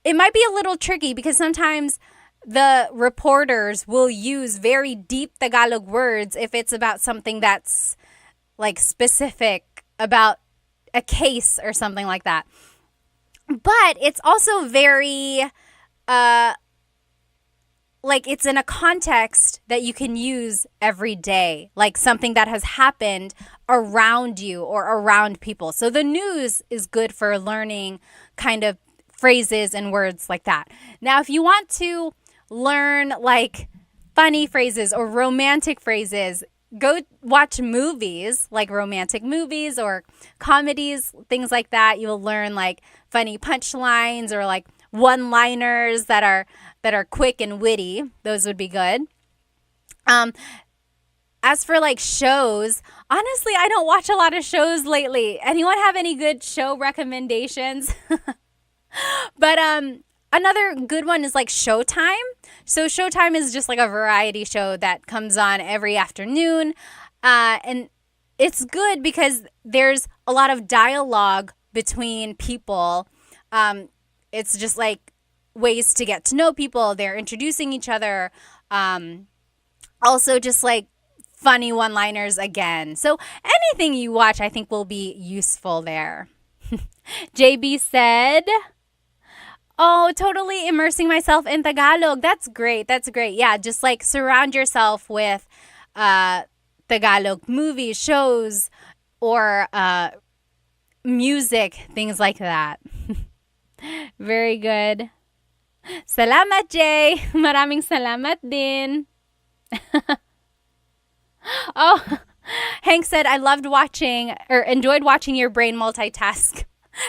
It might be a little tricky because sometimes the reporters will use very deep Tagalog words if it's about something that's like specific about a case or something like that. But it's also very like it's in a context that you can use every day, like something that has happened around you or around people. So the news is good for learning kind of phrases and words like that. Now, if you want to learn like funny phrases or romantic phrases, go watch movies, like romantic movies or comedies, things like that. You'll learn like funny punchlines or like one-liners that are quick and witty. Those would be good. As for like shows, honestly, I don't watch a lot of shows lately. Anyone have any good show recommendations? But another good one is like Showtime. So Showtime is just like a variety show that comes on every afternoon. And it's good because there's a lot of dialogue between people. It's just like ways to get to know people. They're introducing each other. Also just like funny one-liners again. So anything you watch, I think, will be useful there. JB said, oh, totally immersing myself in Tagalog. That's great. That's great. Yeah, just like surround yourself with Tagalog movies, shows, or music, things like that. Very good. Salamat, Jay. Maraming salamat din. Oh, Hank said, I loved watching or enjoyed watching your brain multitask.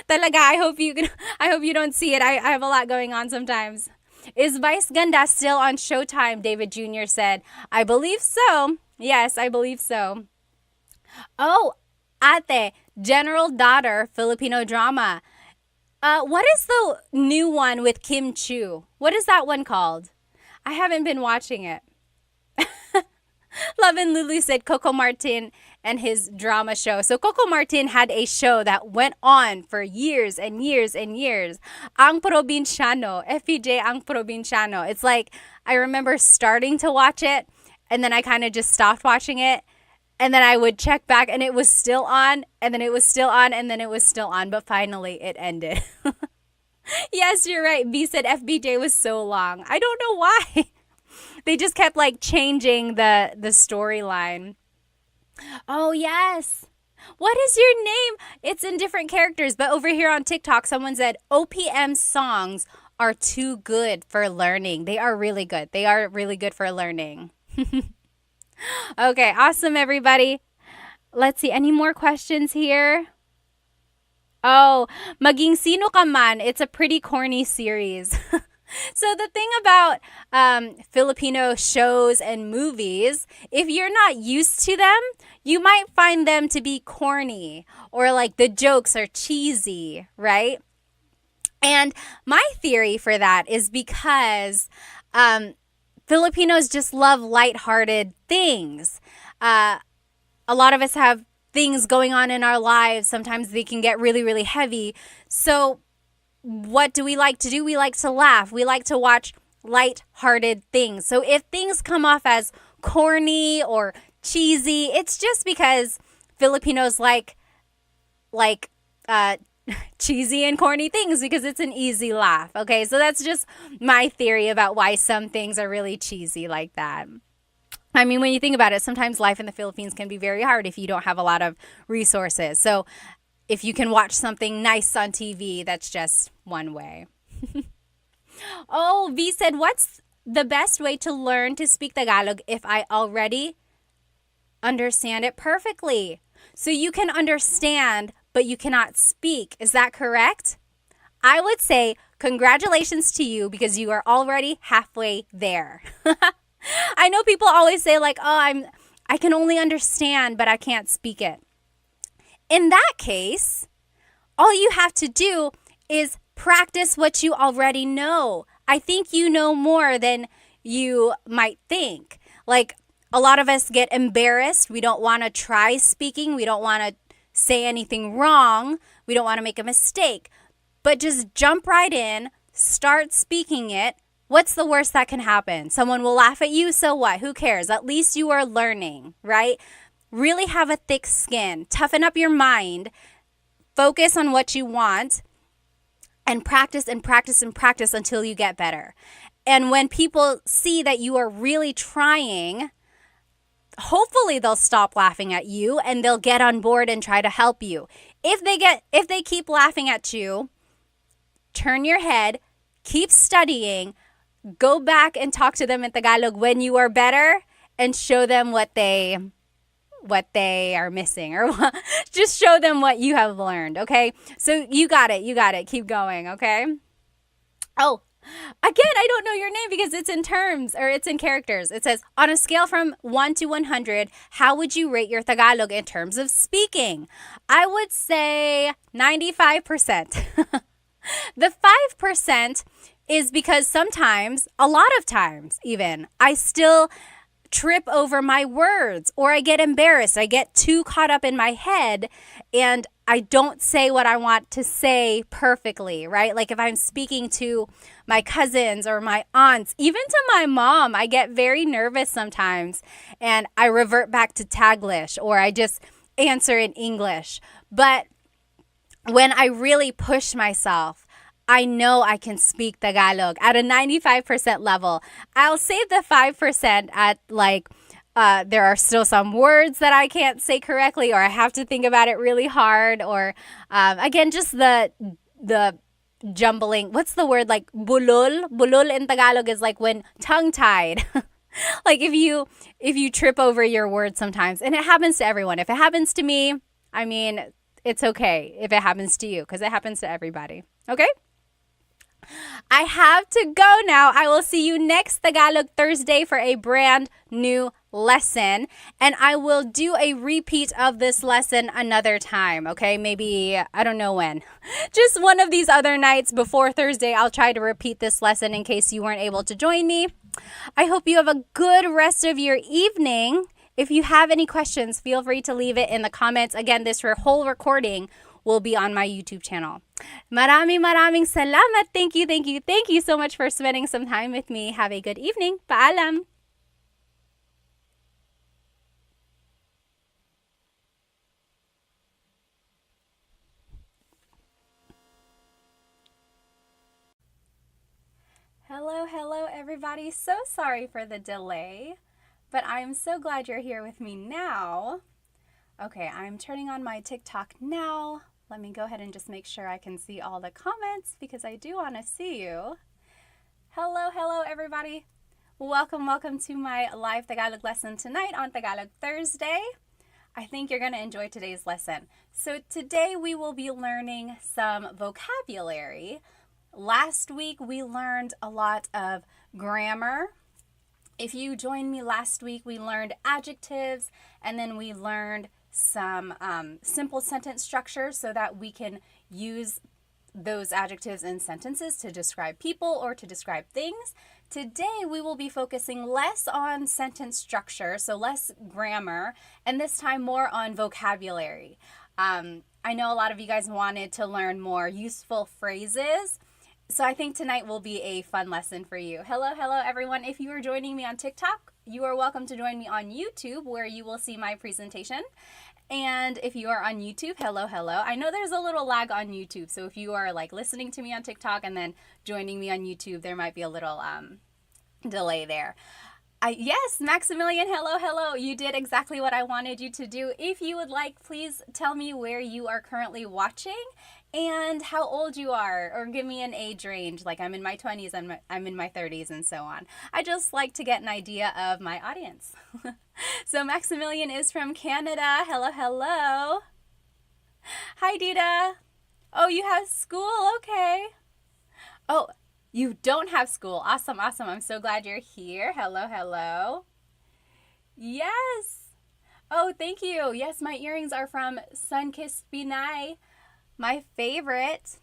Talaga, I hope you don't see it. I have a lot going on sometimes. Is Vice Ganda still on Showtime? David Jr. said. I believe so. Yes, I believe so. Oh, Ate, General Daughter, Filipino drama. What is the new one with Kim Chu? What is that one called? I haven't been watching it. Love and Lulu said Coco Martin and his drama show. So Coco Martin had a show that went on for years and years and years. Ang Provinciano, FPJ Ang Provinciano. It's like I remember starting to watch it and then I kind of just stopped watching it. And then I would check back and it was still on, and then it was still on, and then it was still on. But finally it ended. Yes, you're right. B said FBJ was so long. I don't know why. They just kept like changing the storyline. Oh, yes. What is your name? It's in different characters. But over here on TikTok, someone said OPM songs are too good for learning. They are really good. They are really good for learning. Okay, awesome, everybody. Let's see. Any more questions here? Oh, Maging Sino Ka Man. It's a pretty corny series. So the thing about Filipino shows and movies, if you're not used to them, you might find them to be corny or like the jokes are cheesy, right? And my theory for that is because Filipinos just love lighthearted things. A lot of us have things going on in our lives. Sometimes they can get really, really heavy. So what do we like to do? We like to laugh. We like to watch light-hearted things. So if things come off as corny or cheesy, it's just because Filipinos like cheesy and corny things because it's an easy laugh. Okay, so that's just my theory about why some things are really cheesy like that. I mean, when you think about it, sometimes life in the Philippines can be very hard if you don't have a lot of resources. So if you can watch something nice on TV, that's just one way. Oh, V said, what's the best way to learn to speak Tagalog if I already understand it perfectly? So you can understand, but you cannot speak. Is that correct? I would say congratulations to you because you are already halfway there. I know people always say like, "Oh, I can only understand, but I can't speak it." In that case, all you have to do is practice what you already know. I think you know more than you might think. Like a lot of us get embarrassed. We don't want to try speaking. We don't want to say anything wrong. We don't want to make a mistake. But just jump right in, start speaking it. What's the worst that can happen? Someone will laugh at you, so what? Who cares? At least you are learning, right? Really have a thick skin. Toughen up your mind. Focus on what you want and practice and practice and practice until you get better. And when people see that you are really trying, hopefully they'll stop laughing at you and they'll get on board and try to help you. If they keep laughing at you, turn your head, keep studying, go back and talk to them in Tagalog when you are better and show them what they are missing, or just show them what you have learned, okay? So you got it. Keep going, okay? Oh, again, I don't know your name because it's in terms or it's in characters. It says, on a scale from 1 to 100, how would you rate your Tagalog in terms of speaking? I would say 95%. The 5% is because sometimes, a lot of times even, I still trip over my words or I get embarrassed. I get too caught up in my head and I don't say what I want to say perfectly, right? Like if I'm speaking to my cousins or my aunts, even to my mom, I get very nervous sometimes and I revert back to Taglish or I just answer in English. But when I really push myself, I know I can speak Tagalog at a 95% level. I'll save the 5% at like, there are still some words that I can't say correctly or I have to think about it really hard or, again, just the jumbling. What's the word? Like bulol? Bulol in Tagalog is like when tongue-tied. Like if you trip over your words sometimes, and it happens to everyone. If it happens to me, I mean, it's okay if it happens to you because it happens to everybody. Okay? I have to go now. I will see you next Tagalog Thursday for a brand new lesson. And I will do a repeat of this lesson another time, okay? Maybe, I don't know when. Just one of these other nights before Thursday, I'll try to repeat this lesson in case you weren't able to join me. I hope you have a good rest of your evening. If you have any questions, feel free to leave it in the comments. Again, this whole recording will be on my YouTube channel. Maraming salamat. Thank you so much for spending some time with me. Have a good evening. Paalam. Hello everybody. So sorry for the delay, but I'm so glad you're here with me now. Okay, I'm turning on my TikTok now. Let me go ahead and just make sure I can see all the comments because I do want to see you. Hello everybody. Welcome to my live Tagalog lesson tonight on Tagalog Thursday. I think you're going to enjoy today's lesson. So today we will be learning some vocabulary. Last week we learned a lot of grammar. If you joined me last week, we learned adjectives and then we learned some simple sentence structures so that we can use those adjectives in sentences to describe people or to describe things. Today we will be focusing less on sentence structure, so less grammar, and this time more on vocabulary. I know a lot of you guys wanted to learn more useful phrases, so I think tonight will be a fun lesson for you. Hello everyone. If you are joining me on TikTok, you are welcome to join me on YouTube where you will see my presentation. And if you are on YouTube, hello, hello. I know there's a little lag on YouTube. So if you are like listening to me on TikTok and then joining me on YouTube, there might be a little delay there. Yes, Maximilian, hello, hello. You did exactly what I wanted you to do. If you would like, please tell me where you are currently watching and how old you are, or give me an age range. Like I'm in my 20s, I'm in my 30s, and so on. I just like to get an idea of my audience. So Maximilian is from Canada. Hello, hello. Hi, Dita. Oh, you have school? Okay. Oh, you don't have school. Awesome, awesome. I'm so glad you're here. Hello, hello. Yes. Oh, thank you. Yes, my earrings are from Sunkissed Pinay, my favorite.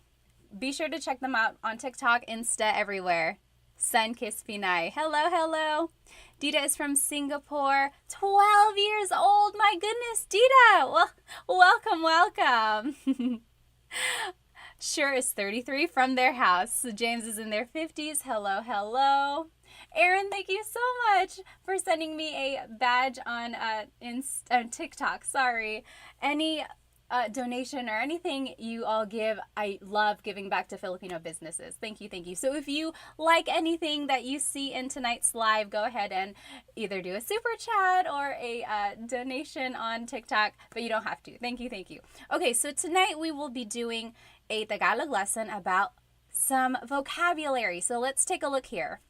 Be sure to check them out on TikTok, Insta, everywhere. Sunkissed Pinay. Hello, hello. Dita is from Singapore. 12 years old. My goodness, Dita. Well, welcome, welcome. Sure is 33 from their house. James is in their 50s. Hello, hello. Aaron, thank you so much for sending me a badge on TikTok. Sorry. Any donation or anything you all give, I love giving back to Filipino businesses. Thank you, thank you. So if you like anything that you see in tonight's live, go ahead and either do a super chat or a donation on TikTok, but you don't have to. Thank you, thank you. Okay, so tonight we will be doing a Tagalog lesson about some vocabulary. So let's take a look here.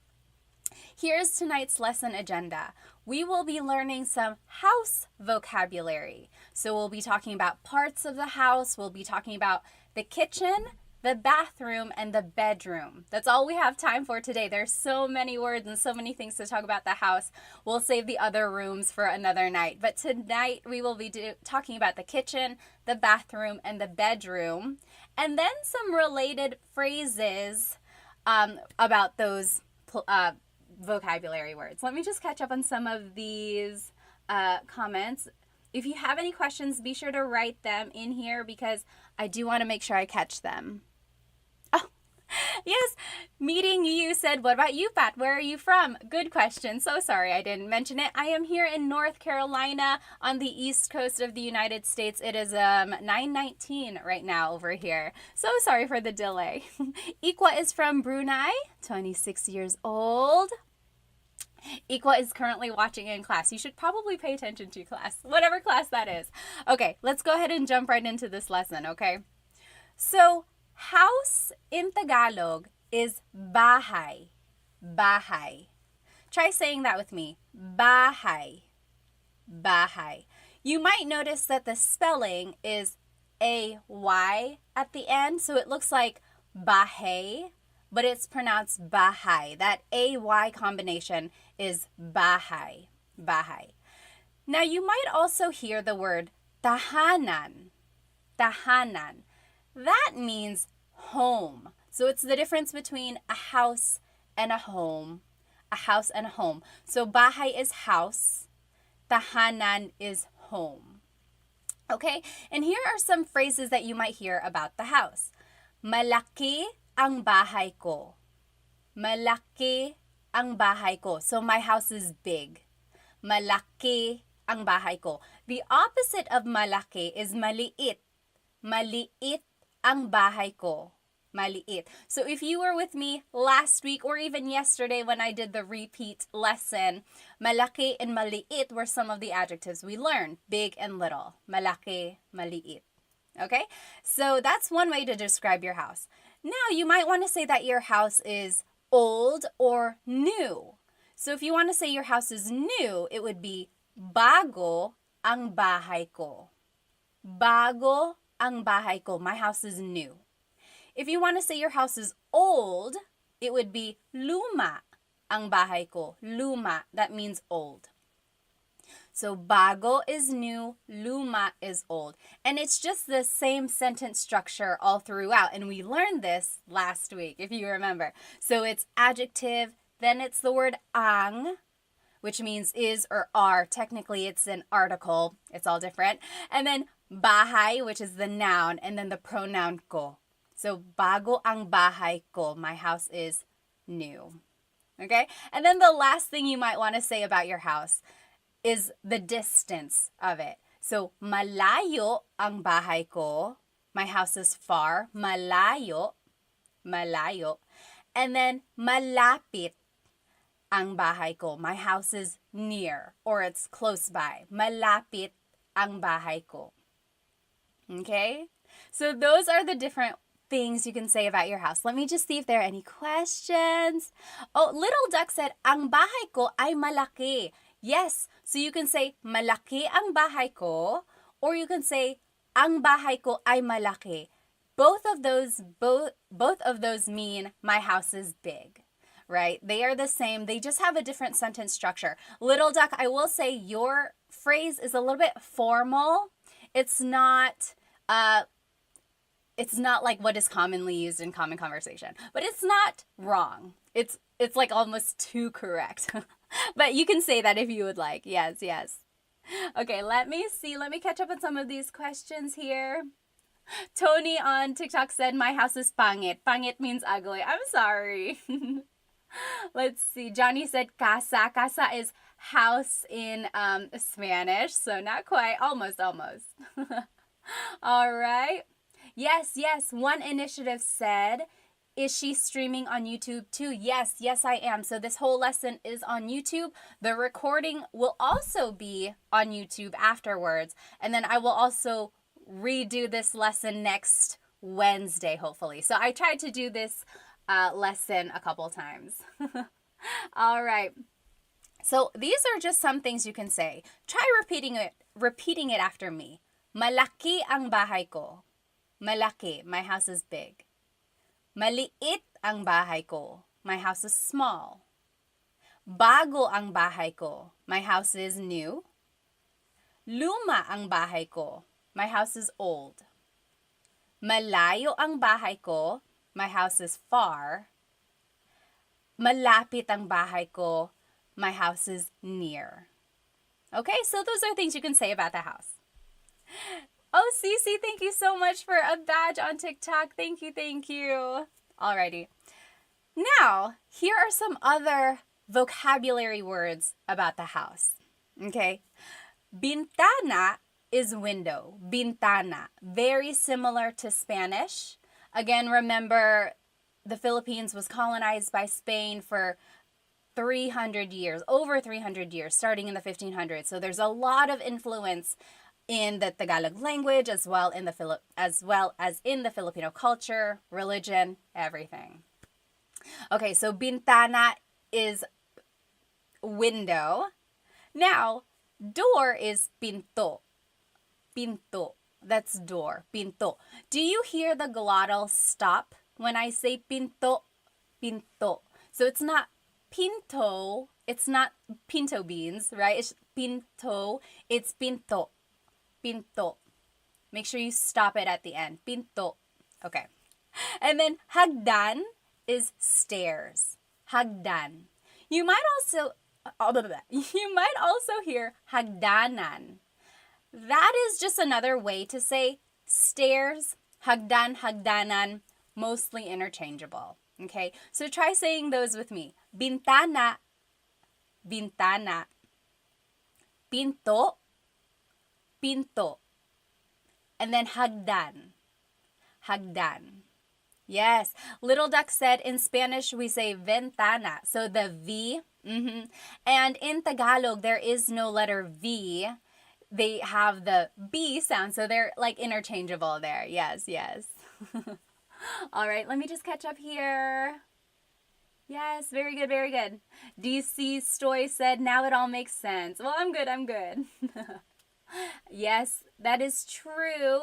Here's tonight's lesson agenda. We will be learning some house vocabulary. So we'll be talking about parts of the house. We'll be talking about the kitchen, the bathroom, and the bedroom. That's all we have time for today. There's so many words and so many things to talk about the house. We'll save the other rooms for another night. But tonight we will be talking about the kitchen, the bathroom, and the bedroom. And then some related phrases about those vocabulary words. Let me just catch up on some of these comments. If you have any questions, be sure to write them in here because I do want to make sure I catch them. Oh, yes, meeting you said, what about you, Pat? Where are you from? Good question. So sorry I didn't mention it. I am here in North Carolina on the east coast of the United States. It is 9:19 right now over here. So sorry for the delay. Ikwa is from Brunei, 26 years old. Ikwa is currently watching in class. You should probably pay attention to class, whatever class that is. Okay, let's go ahead and jump right into this lesson, okay? So, house in Tagalog is bahay. Bahay. Try saying that with me. Bahay. Bahay. You might notice that the spelling is A-Y at the end, so it looks like bahay, but it's pronounced bahay. That A-Y combination is bahay. Bahay. Now, you might also hear the word tahanan. Tahanan. That means home. So it's the difference between a house and a home. A house and a home. So bahay is house. Tahanan is home. Okay? And here are some phrases that you might hear about the house. Malaki ang bahay ko. Malaki ang bahay ko. So my house is big. Malaki ang bahay ko. The opposite of malaki is maliit. Maliit ang bahay ko. Maliit. So if you were with me last week or even yesterday when I did the repeat lesson, malaki and maliit were some of the adjectives we learned. Big and little. Malaki, maliit. Okay? So that's one way to describe your house. Now, you might want to say that your house is old or new. So if you want to say your house is new, it would be bago ang bahay ko. Bago ang bahay ko. My house is new. If you want to say your house is old, it would be luma ang bahay ko. Luma, that means old. So bago is new, luma is old. And it's just the same sentence structure all throughout. And we learned this last week, if you remember. So it's adjective, then it's the word ang, which means is or are. Technically, it's an article. It's all different. And then bahay, which is the noun, and then the pronoun ko. So bago ang bahay ko. My house is new. Okay? And then the last thing you might want to say about your house is the distance of it. So, malayo ang bahay ko. My house is far. Malayo. Malayo. And then, malapit ang bahay ko. My house is near or it's close by. Malapit ang bahay ko. Okay? So those are the different things you can say about your house. Let me just see if there are any questions. Oh, Little Duck said, ang bahay ko ay malaki. Yes, so you can say, malaki ang bahay ko, or you can say, ang bahay ko ay malaki. Both of those mean my house is big. Right? They are the same. They just have a different sentence structure. Little Duck, I will say your phrase is a little bit formal. It's not like what is commonly used in common conversation, but it's not wrong. It's like almost too correct. But you can say that if you would like. Yes, yes. Okay, let me see. Let me catch up on some of these questions here. Tony on TikTok said, my house is pangit. Pangit means ugly. I'm sorry. Let's see. Johnny said casa. Casa is house in Spanish, so not quite. Almost. All right. Yes. One initiative said, is she streaming on YouTube too? Yes, I am. So this whole lesson is on YouTube. The recording will also be on YouTube afterwards. And then I will also redo this lesson next Wednesday, hopefully. So I tried to do this lesson a couple times. All right. So these are just some things you can say. Try repeating it after me. Malaki ang bahay ko. Malaki, my house is big. Maliit ang bahay ko. My house is small. Bago ang bahay ko. My house is new. Luma ang bahay ko. My house is old. Malayo ang bahay ko. My house is far. Malapit ang bahay ko. My house is near. Okay, so those are things you can say about the house. Oh, Cece, thank you so much for a badge on TikTok. Thank you. Alrighty. Now, here are some other vocabulary words about the house. Okay. Bintana is window. Bintana. Very similar to Spanish. Again, remember, the Philippines was colonized by Spain for 300 years, over 300 years, starting in the 1500s. So there's a lot of influence in the Tagalog language as well as in the Filipino culture, religion, everything. Okay, so bintana is window. Now, door is pinto. Pinto. That's door. Pinto. Do you hear the glottal stop when I say pinto? Pinto. So it's not pinto. It's not pinto beans, right? It's pinto. It's pinto. Pinto. Make sure you stop it at the end. Pinto. Okay. And then hagdan is stairs. Hagdan. You might also hear hagdanan. That is just another way to say stairs, hagdan, hagdanan, mostly interchangeable. Okay? So try saying those with me. Bintana, bintana. Pinto, pinto. And then hagdan, hagdan. Yes. Little Duck said in Spanish we say ventana. So the V. And in Tagalog there is no letter V. They have the B sound. So they're like interchangeable there. Yes. All right. Let me just catch up here. Yes. Very good. DC Stoy said, now it all makes sense. Well, I'm good. Yes, that is true.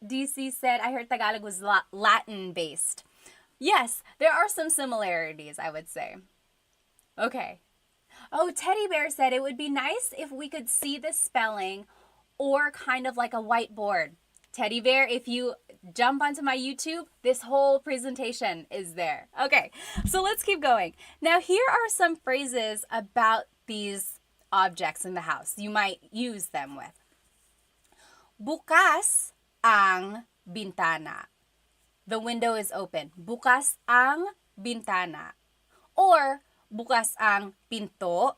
DC said, I heard Tagalog was Latin-based. Yes, there are some similarities, I would say. Okay. Oh, Teddy Bear said it would be nice if we could see the spelling or kind of like a whiteboard. Teddy Bear, if you jump onto my YouTube, this whole presentation is there. Okay, so let's keep going. Now, here are some phrases about these objects in the house you might use them with. Bukas ang bintana. The window is open. Bukas ang bintana. Or bukas ang pinto.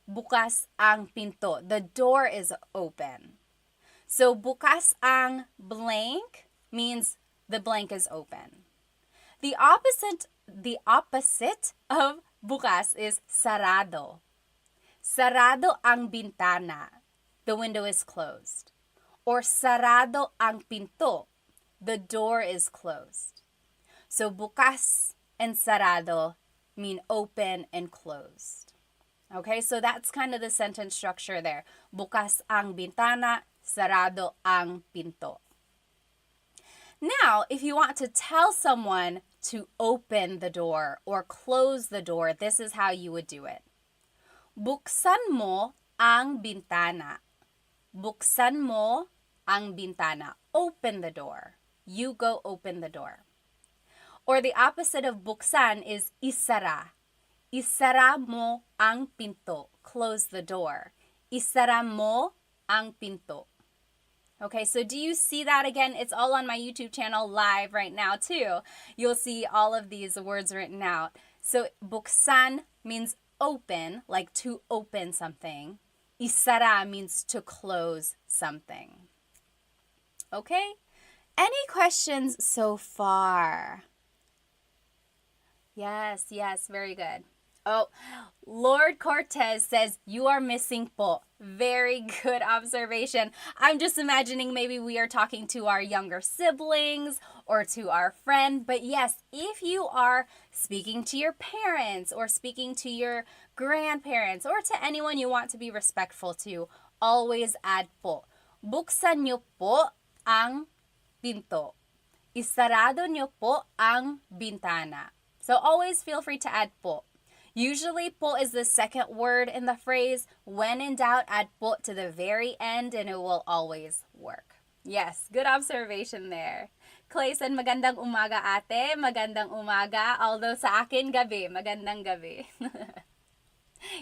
bukas ang pinto. The door is open. So bukas ang blank means the blank is open. The opposite of bukas is sarado. Sarado ang bintana. The window is closed. Or sarado ang pinto. The door is closed. So bukas and sarado mean open and closed. Okay, so that's kind of the sentence structure there. Bukas ang bintana, sarado ang pinto. Now, if you want to tell someone to open the door or close the door, this is how you would do it. Buksan mo ang bintana. Buksan mo ang bintana. Open the door. You go open the door. Or the opposite of buksan is isara. Isara mo ang pinto. Close the door. Isara mo ang pinto. Okay, so do you see that again? It's all on my YouTube channel live right now too. You'll see all of these words written out. So buksan means open, like to open something. Isara means to close something. Okay? Any questions so far? Yes, very good. Oh, Lord Cortez says, you are missing po. Very good observation. I'm just imagining maybe we are talking to our younger siblings or to our friend. But yes, if you are speaking to your parents or speaking to your grandparents or to anyone you want to be respectful to, always add po. Buksan niyo po ang pinto. Isarado niyo po ang bintana. So always feel free to add po. Usually, po is the second word in the phrase. When in doubt, add po to the very end and it will always work. Yes, good observation there. Clay said, magandang umaga ate, magandang umaga. Although sa akin, gabi, magandang gabi.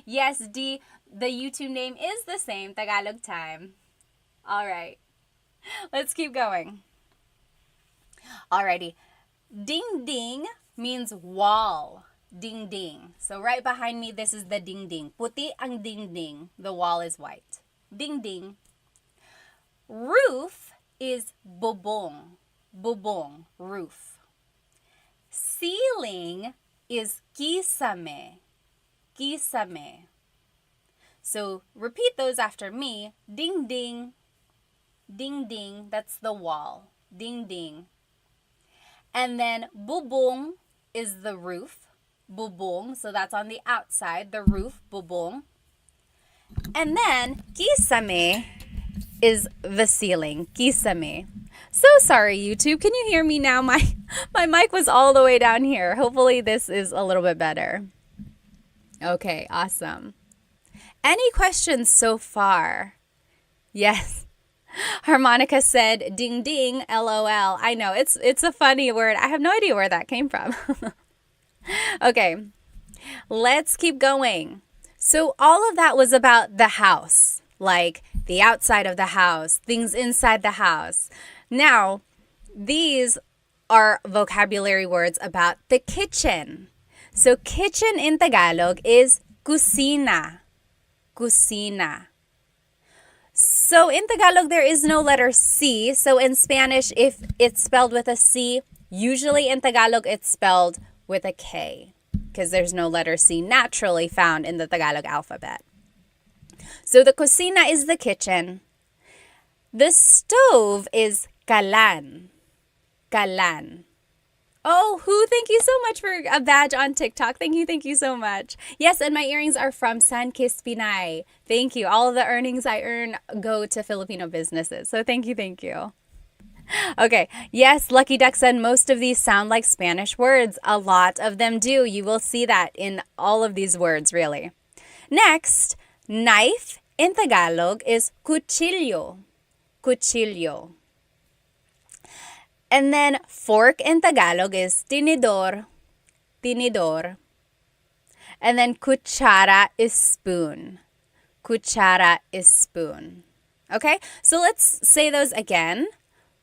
Yes, D, the YouTube name is the same, Tagalog Time. All right, let's keep going. Alrighty, ding ding means wall. Ding ding. So right behind me, this is the ding ding. Puti ang ding ding. The wall is white. Ding ding. Roof is bubong. Bubong, roof. Ceiling is kisame. Kisame. So repeat those after me. Ding ding. Ding ding. That's the wall. Ding ding. And then bubong is the roof. Bubong, so that's on the outside, the roof, bubong. And then kisame is the ceiling, kisame. So sorry, YouTube. Can you hear me now? My mic was all the way down here. Hopefully this is a little bit better. Okay, awesome. Any questions so far? Yes. Harmonica said, ding ding, LOL. I know, it's a funny word. I have no idea where that came from. Okay, let's keep going. So all of that was about the house, like the outside of the house, things inside the house. Now, these are vocabulary words about the kitchen. So kitchen in Tagalog is kusina. Kusina. So in Tagalog, there is no letter C. So in Spanish, if it's spelled with a C, usually in Tagalog, it's spelled with a K because there's no letter C naturally found in the Tagalog alphabet. So the cocina is the kitchen. The stove is kalan. Kalan. Oh, thank you so much for a badge on TikTok. Thank you so much. Yes, and my earrings are from Sunkissed Pinay. Thank you. All of the earnings I earn go to Filipino businesses. So thank you. Okay, yes, Lucky Duck said most of these sound like Spanish words. A lot of them do. You will see that in all of these words, really. Next, knife in Tagalog is cuchillo. Cuchillo. And then fork in Tagalog is tinidor. Tinidor. And then kutsara is spoon. Kutsara is spoon. Okay, so let's say those again.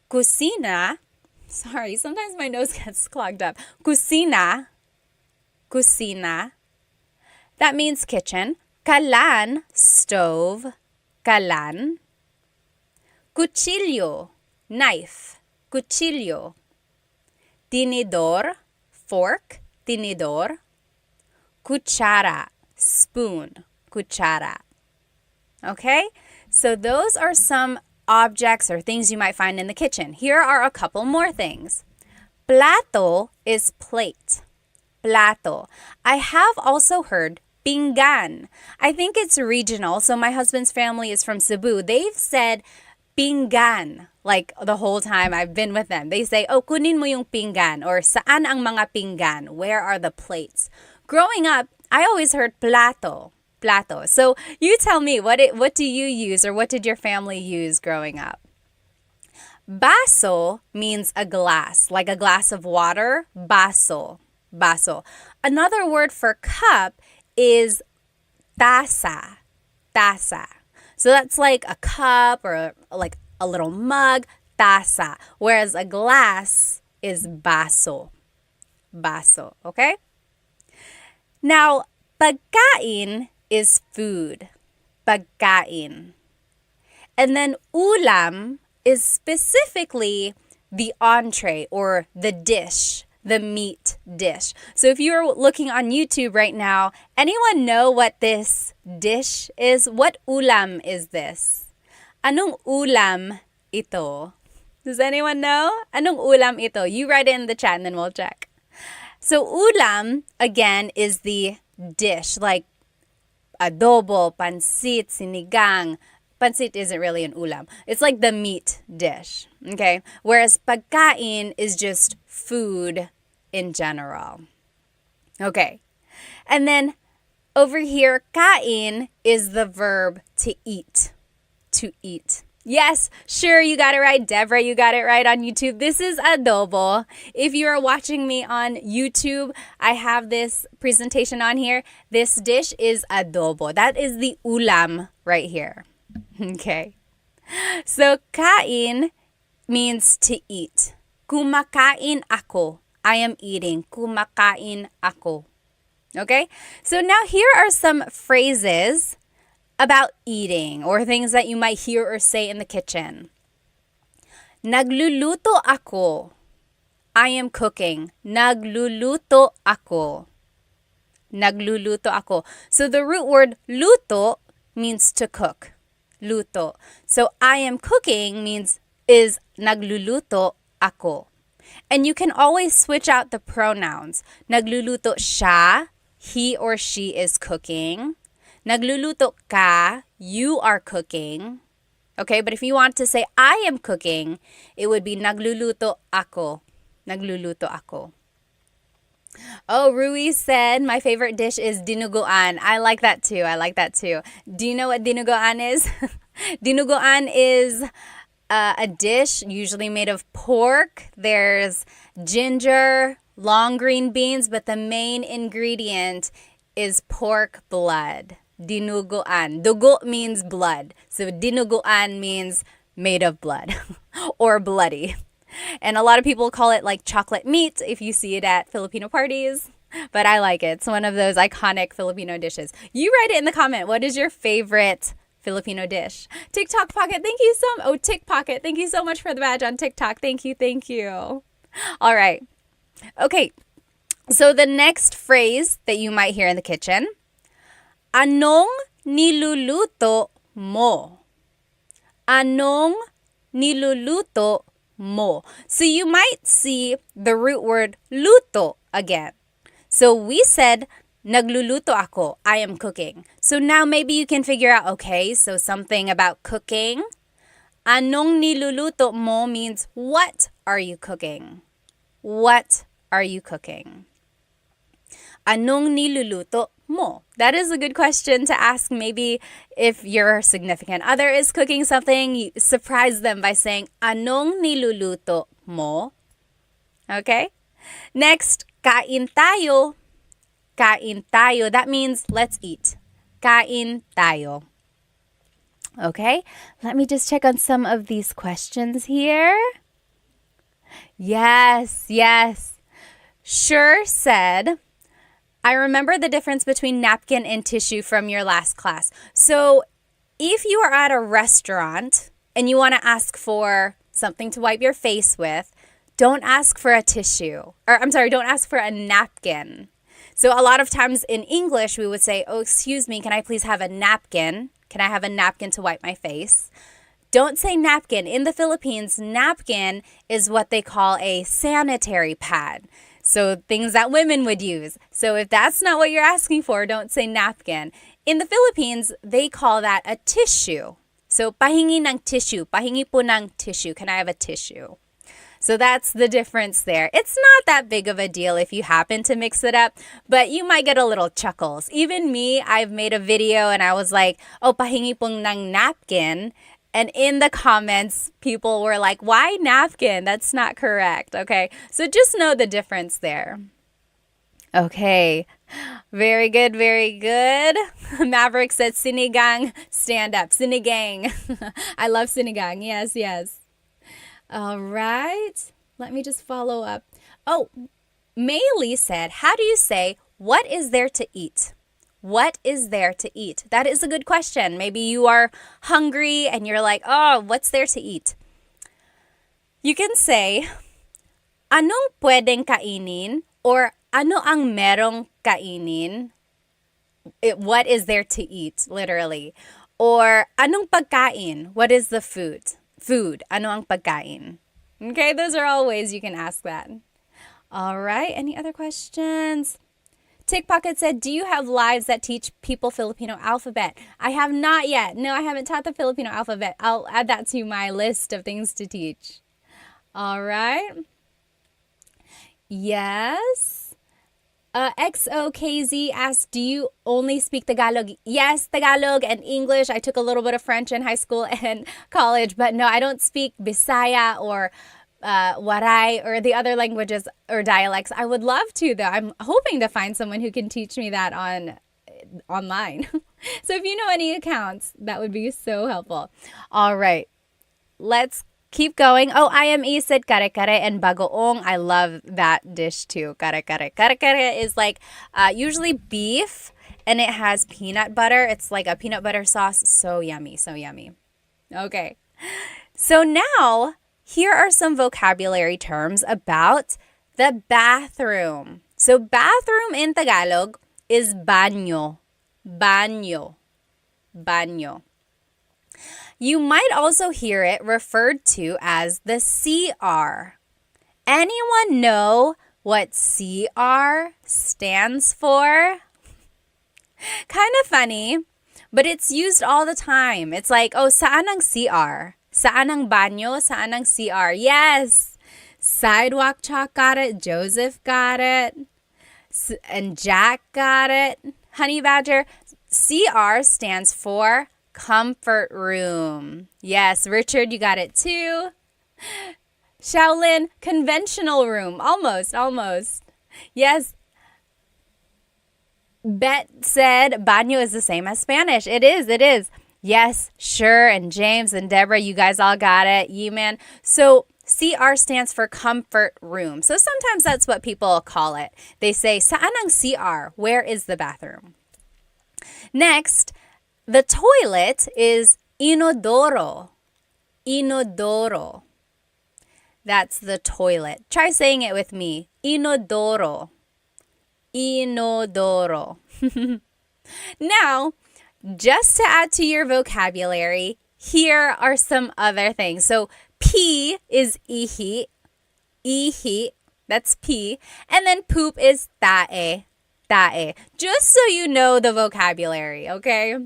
Kusina, sorry, sometimes my nose gets clogged up. Kusina, kusina. That means kitchen. Kalan, stove. Kalan. Cuchillo, knife. Cuchillo. Tinidor, fork. Tinidor. Cuchara, spoon. Cuchara. Okay? So those are some objects or things you might find in the kitchen. Here are a couple more things. Plato is plate. Plato. I have also heard pinggan. I think it's regional. So my husband's family is from Cebu. They've said pinggan like the whole time I've been with them. They say, oh, kunin mo yung pinggan, or saan ang mga pinggan? Where are the plates? Growing up, I always heard plato. Plato. So you tell me, what do you use, or what did your family use growing up? Baso means a glass, like a glass of water. Baso. Baso. Another word for cup is taza. Taza. So that's like a cup or like a little mug. Taza. Whereas a glass is baso. Baso. Okay? Now, pagkain is food. Pagkain. And then ulam is specifically the entree or the dish, the meat dish. So if you're looking on YouTube right now, anyone know what this dish is? What ulam is this? Anong ulam ito? Does anyone know? Anong ulam ito? You write it in the chat and then we'll check. So ulam, again, is the dish, like adobo, pansit, sinigang. Pansit isn't really an ulam. It's like the meat dish, okay? Whereas pagkain is just food in general. Okay. And then over here, kain is the verb to eat. To eat. Yes, sure, you got it right. Deborah, you got it right on YouTube. This is adobo. If you are watching me on YouTube, I have this presentation on here. This dish is adobo. That is the ulam right here. Okay. So, kain means to eat. Kumakain ako. I am eating. Kumakain ako. Okay? So now here are some phrases about eating or things that you might hear or say in the kitchen. Nagluluto ako. I am cooking. Nagluluto ako. Nagluluto ako. So the root word luto means to cook. Luto. So I am cooking is nagluluto ako. And you can always switch out the pronouns. Nagluluto siya, he or she is cooking. Nagluluto ka, you are cooking. Okay, but if you want to say I am cooking, it would be nagluluto ako. Nagluluto ako. Oh, Rui said my favorite dish is dinuguan. I like that too. Do you know what dinuguan is? Dinuguan is a dish usually made of pork. There's ginger, long green beans, but the main ingredient is pork blood. Dinuguan. Dugo means blood. So dinuguan means made of blood or bloody. And a lot of people call it like chocolate meat if you see it at Filipino parties. But I like it. It's one of those iconic Filipino dishes. You write it in the comment. What is your favorite Filipino dish? TikTok Pocket, thank you so much. Oh, Tick Pocket, thank you so much for the badge on TikTok. Thank you. All right. Okay. So the next phrase that you might hear in the kitchen, anong niluluto mo? Anong niluluto mo? So you might see the root word luto again. So we said, nagluluto ako, I am cooking. So now maybe you can figure out, okay, so something about cooking. Anong niluluto mo means what are you cooking? What are you cooking? Anong niluluto mo? That is a good question to ask. Maybe if your significant other is cooking something, you surprise them by saying, anong niluluto mo? Okay? Next, kain tayo. Kain tayo. That means let's eat. Kain tayo. Okay? Let me just check on some of these questions here. Yes. Sure said, I remember the difference between napkin and tissue from your last class. So if you are at a restaurant and you want to ask for something to wipe your face with, don't ask for a tissue. Or I'm sorry, don't ask for a napkin. So a lot of times in English, we would say, oh, excuse me, can I please have a napkin? Can I have a napkin to wipe my face? Don't say napkin. In the Philippines, napkin is what they call a sanitary pad. So things that women would use. So if that's not what you're asking for, don't say napkin. In the Philippines, they call that a tissue. So pahingi ng tissue. Pahingi po ng tissue. Can I have a tissue? So that's the difference there. It's not that big of a deal if you happen to mix it up, but you might get a little chuckles. Even me, I've made a video and I was like, oh, pahingi pong ng napkin. And in the comments, people were like, why napkin? That's not correct. Okay, so just know the difference there. Okay, very good, very good. Maverick said, sinigang, stand up. Sinigang. I love sinigang. Yes, yes. All right. Let me just follow up. Oh, Maylee said, how do you say, what is there to eat? What is there to eat? That is a good question. Maybe you are hungry and you're like, oh, what's there to eat? You can say, anong pwedeng kainin? Or ano ang merong kainin? What is there to eat, literally. Or anong pagkain? What is the food? Food. Ano ang pagkain? Okay, those are all ways you can ask that. All right, any other questions? Tick Pocket said, do you have lives that teach people Filipino alphabet? I have not yet. No, I haven't taught the Filipino alphabet. I'll add that to my list of things to teach. All right. Yes. XOKZ asked, do you only speak Tagalog? Yes, Tagalog and English. I took a little bit of French in high school and college, but no, I don't speak Bisaya or Waray or the other languages or dialects. I would love to, though. I'm hoping to find someone who can teach me that online. So if you know any accounts, that would be so helpful. All right, let's keep going. Oh, IME said kare-kare and bagoong. I love that dish too. Kare-kare. Kare-kare is like usually beef and it has peanut butter. It's like a peanut butter sauce. So yummy, so yummy. Okay. So now, here are some vocabulary terms about the bathroom. So bathroom in Tagalog is baño. Baño. Baño. You might also hear it referred to as the CR. Anyone know what CR stands for? Kind of funny, but it's used all the time. It's like, oh, saan ang CR? Saan ang banyo? Saan ang CR? Yes! Sidewalk Chalk got it. Joseph got it. And Jack got it. Honey Badger. CR stands for comfort room. Yes, Richard, you got it too. Shaolin, conventional room. Almost, almost. Yes. Bet said baño is the same as Spanish. It is, it is. Yes, sure. And James and Deborah, you guys all got it. Ye-man. So CR stands for comfort room. So sometimes that's what people call it. They say, saan ang CR? Where is the bathroom? Next, the toilet is inodoro. Inodoro. That's the toilet. Try saying it with me. Inodoro. Inodoro. Now, just to add to your vocabulary, here are some other things. So, pee is ihi. Ihi. That's pee. And then poop is tae. Tae. Just so you know the vocabulary, okay?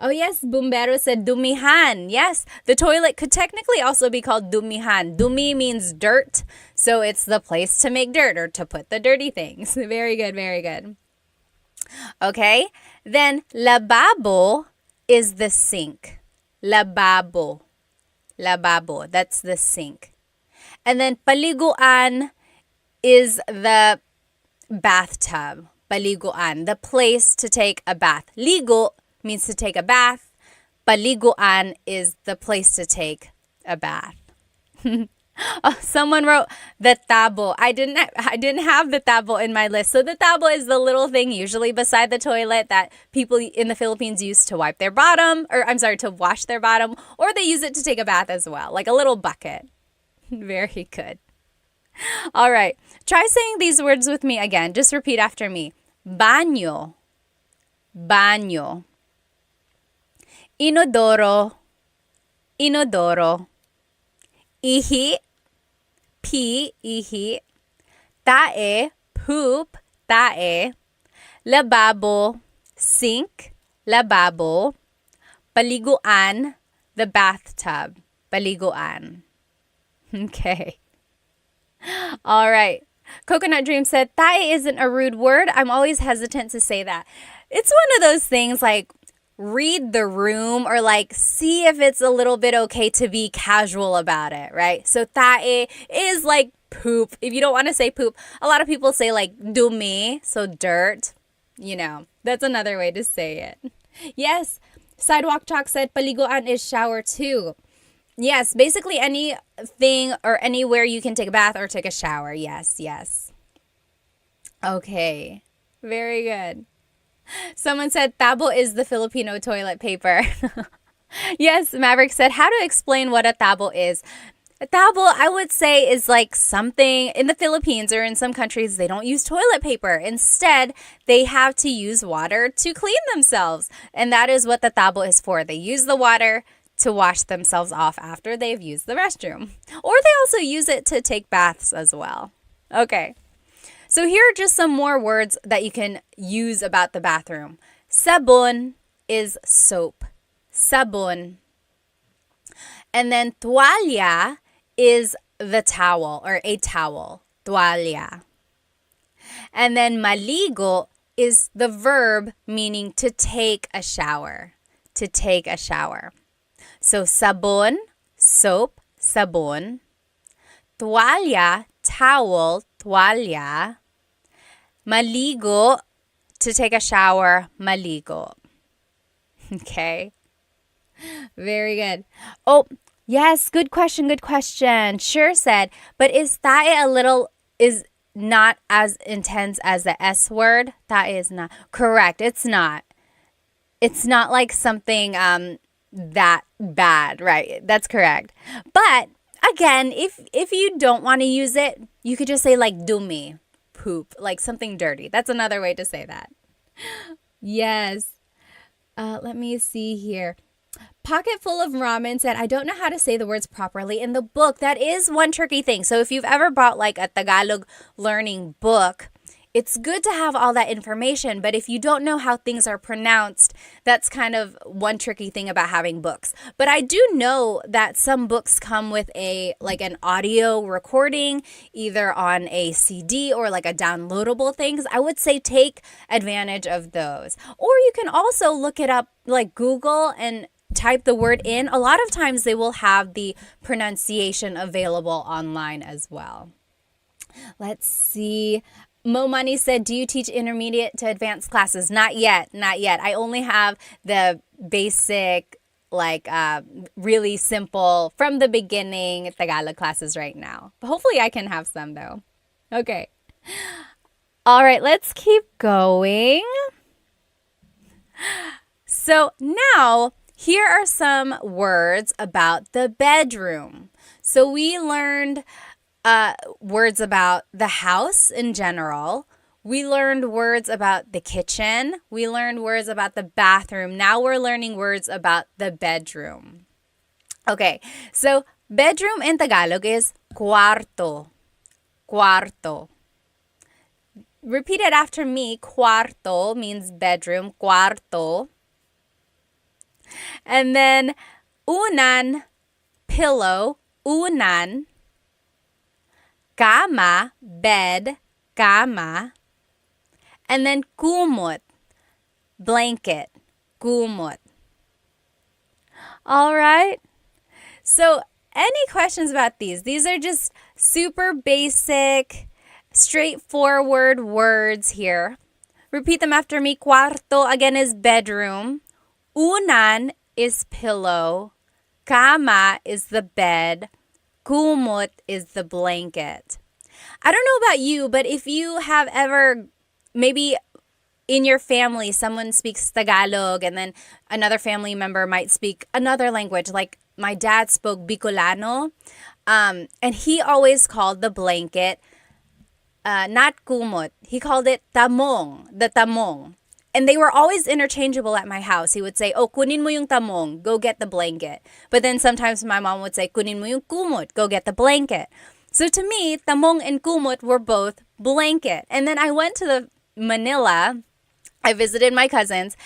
Oh yes, Bumbero said dumihan. Yes, the toilet could technically also be called dumihan. Dumi means dirt, so it's the place to make dirt or to put the dirty things. Very good, very good. Okay, then lababo is the sink. Lababo. Lababo, that's the sink. And then paliguan is the bathtub. Paliguan, the place to take a bath. Ligo means to take a bath. Paliguan is the place to take a bath. Oh, someone wrote the tabo. I didn't have the tabo in my list. So the tabo is the little thing usually beside the toilet that people in the Philippines use to wipe their bottom, or I'm sorry, to wash their bottom, or they use it to take a bath as well, like a little bucket. Very good. All right. Try saying these words with me again. Just repeat after me. Baño, baño. Inodoro, inodoro. Ihi, pee, ihi. Tae, poop, tae. Lababo, sink, lababo. Paliguan, the bathtub. Paliguan. Okay. All right. Coconut Dream said, tae isn't a rude word. I'm always hesitant to say that. It's one of those things like read the room or like see if it's a little bit okay to be casual about it, right? So tae is like poop. If you don't want to say poop, a lot of people say like dumi, so dirt. That's another way to say it. Yes, Sidewalk Talk said paliguan is shower too. Yes, basically anything or anywhere you can take a bath or take a shower. Yes, yes. Okay, very good. Someone said tabo is the Filipino toilet paper. Yes, Maverick said, how to explain what a tabo is. A tabo, I would say, is like something in the Philippines or in some countries, they don't use toilet paper. Instead, they have to use water to clean themselves. And that is what the tabo is for. They use the water to wash themselves off after they've used the restroom. Or they also use it to take baths as well. Okay. So here are just some more words that you can use about the bathroom. Sabon is soap. Sabon. And then tualya is the towel or a towel. Tualya. And then maligo is the verb meaning to take a shower. To take a shower. So sabon, soap, sabon. Tualya, towel, tualya. Maligo, to take a shower, maligo. Okay. Very good. Oh, yes, good question, good question. Sure said, but is tae is not as intense as the S word? Tae is not. Correct, it's not. It's not like something that bad, right? That's correct. But again, if you don't want to use it, you could just say like dumi, poop, like something dirty. That's another way to say that. Yes. Let me see here. Pocket Full of Ramen said, I don't know how to say the words properly in the book. That is one tricky thing. So if you've ever bought like a Tagalog learning book, it's good to have all that information. But if you don't know how things are pronounced, that's kind of one tricky thing about having books. But I do know that some books come with an audio recording, either on a CD or like a downloadable things. I would say take advantage of those. Or you can also look it up like Google and type the word in. A lot of times they will have the pronunciation available online as well. Let's see. Mo Money said, do you teach intermediate to advanced classes? Not yet. Not yet. I only have the basic, really simple, from the beginning Tagalog classes right now. But hopefully I can have some though. Okay. All right, let's keep going. So now, here are some words about the bedroom. So we learned words about the house in general. We learned words about the kitchen. We learned words about the bathroom. Now we're learning words about the bedroom. Okay, so bedroom in Tagalog is cuarto. Cuarto. Repeat it after me. Cuarto means bedroom. Cuarto. And then unan, pillow. Unan. Cama, bed, cama. And then kumot, blanket, kumot. All right. So any questions about these? These are just super basic, straightforward words here. Repeat them after me. Cuarto, again, is bedroom. Unan is pillow. Cama is the bed. kumot is the blanket. I don't know about you, but if you have ever maybe in your family someone speaks Tagalog and then another family member might speak another language, like my dad spoke Bicolano, and he always called the blanket not kumot. He called it tamong, the tamong. And they were always interchangeable at my house. He would say, oh, kunin mo yung tamong, go get the blanket. But then sometimes my mom would say, kunin mo yung kumot, go get the blanket. So to me, tamong and kumot were both blanket. And then I went to the Manila. I visited my cousins.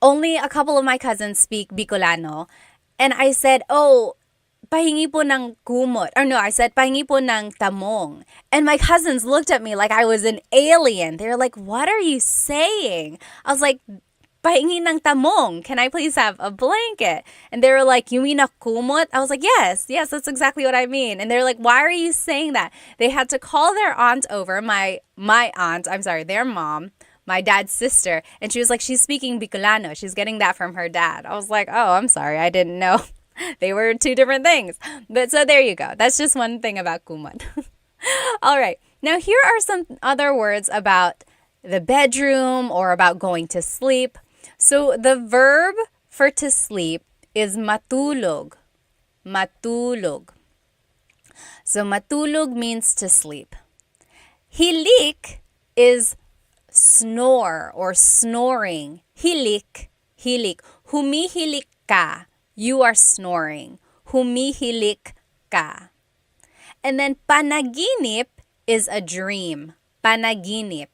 Only a couple of my cousins speak Bicolano. And I said, oh, pahingi po ng kumot. Or no, I said, pahingi po ng tamong. And my cousins looked at me like I was an alien. They were like, what are you saying? I was like, pahingi ng tamong. Can I please have a blanket? And they were like, you mean a kumot? I was like, yes, that's exactly what I mean. And they're like, why are you saying that? They had to call their aunt over, their mom, my dad's sister. And she was like, she's speaking Bicolano. She's getting that from her dad. I was like, oh, I'm sorry. I didn't know. They were two different things. But so there you go. That's just one thing about kumot. All right. Now here are some other words about the bedroom or about going to sleep. So the verb for to sleep is matulog. Matulog. So matulog means to sleep. Hilik is snore or snoring. Hilik. Humihilik ka. You are snoring. Humihilik ka. And then panaginip is a dream. Panaginip.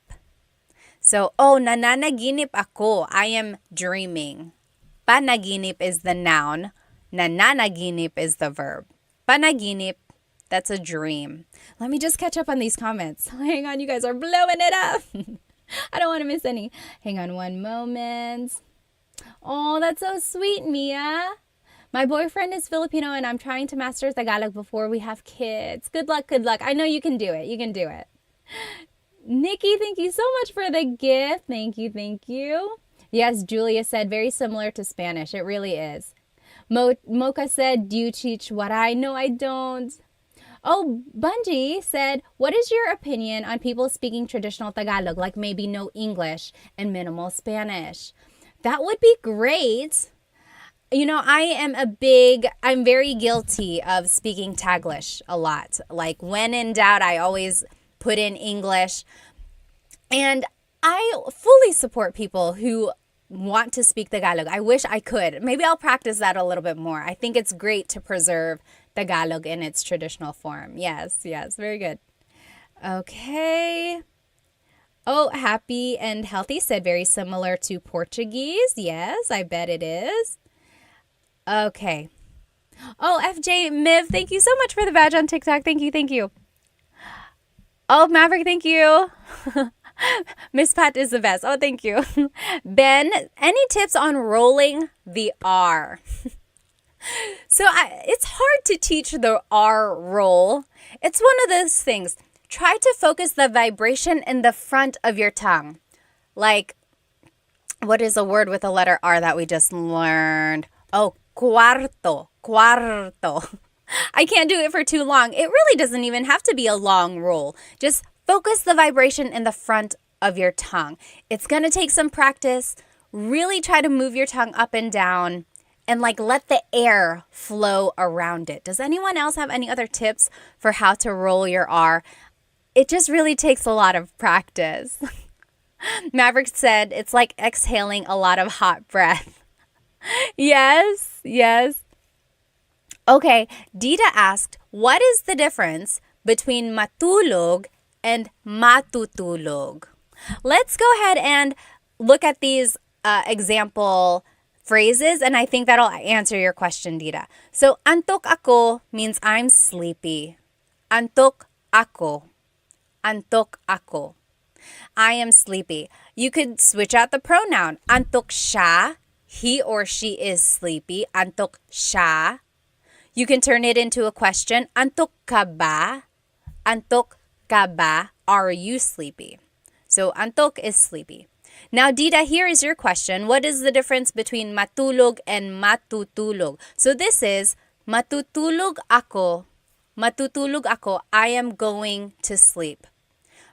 So, oh, nananaginip ako. I am dreaming. Panaginip is the noun. Nananaginip is the verb. Panaginip, that's a dream. Let me just catch up on these comments. Hang on, you guys are blowing it up. I don't want to miss any. Hang on one moment. Oh, that's so sweet, Mia. My boyfriend is Filipino and I'm trying to master Tagalog before we have kids. Good luck. I know you can do it. Nikki, thank you so much for the gift. Thank you. Yes, Julia said very similar to Spanish. It really is. Mocha said, do you teach waray? No, I don't. Oh, Bungie said, what is your opinion on people speaking traditional Tagalog, like maybe no English and minimal Spanish? That would be great. You know, I'm very guilty of speaking Taglish a lot. Like when in doubt, I always put in English. And I fully support people who want to speak Tagalog. I wish I could. Maybe I'll practice that a little bit more. I think it's great to preserve Tagalog in its traditional form. Yes, very good. Okay. Oh, happy and healthy said very similar to Portuguese. Yes, I bet it is. Okay. Oh, FJ Miv, thank you so much for the badge on TikTok. Thank you. Oh, Maverick, thank you. Miss Pat is the best. Oh, thank you. Ben, any tips on rolling the R? So it's hard to teach the R roll. It's one of those things. Try to focus the vibration in the front of your tongue. Like, what is a word with a letter R that we just learned? Oh, cuarto. I can't do it for too long. It really doesn't even have to be a long roll. Just focus the vibration in the front of your tongue. It's going to take some practice. Really try to move your tongue up and down and let the air flow around it. Does anyone else have any other tips for how to roll your R? It just really takes a lot of practice. Maverick said it's like exhaling a lot of hot breath. Yes. Okay, Dita asked, what is the difference between matulog and matutulog? Let's go ahead and look at these example phrases, and I think that'll answer your question, Dita. So, antok ako means I'm sleepy. Antok ako. I am sleepy. You could switch out the pronoun. Antok siya. He or she is sleepy. Antok siya. You can turn it into a question. Antok ka ba? Antok ka ba? Are you sleepy? So, antok is sleepy. Now, Dita, here is your question. What is the difference between matulog and matutulog? So, this is matutulog ako matutulog ako, I am going to sleep.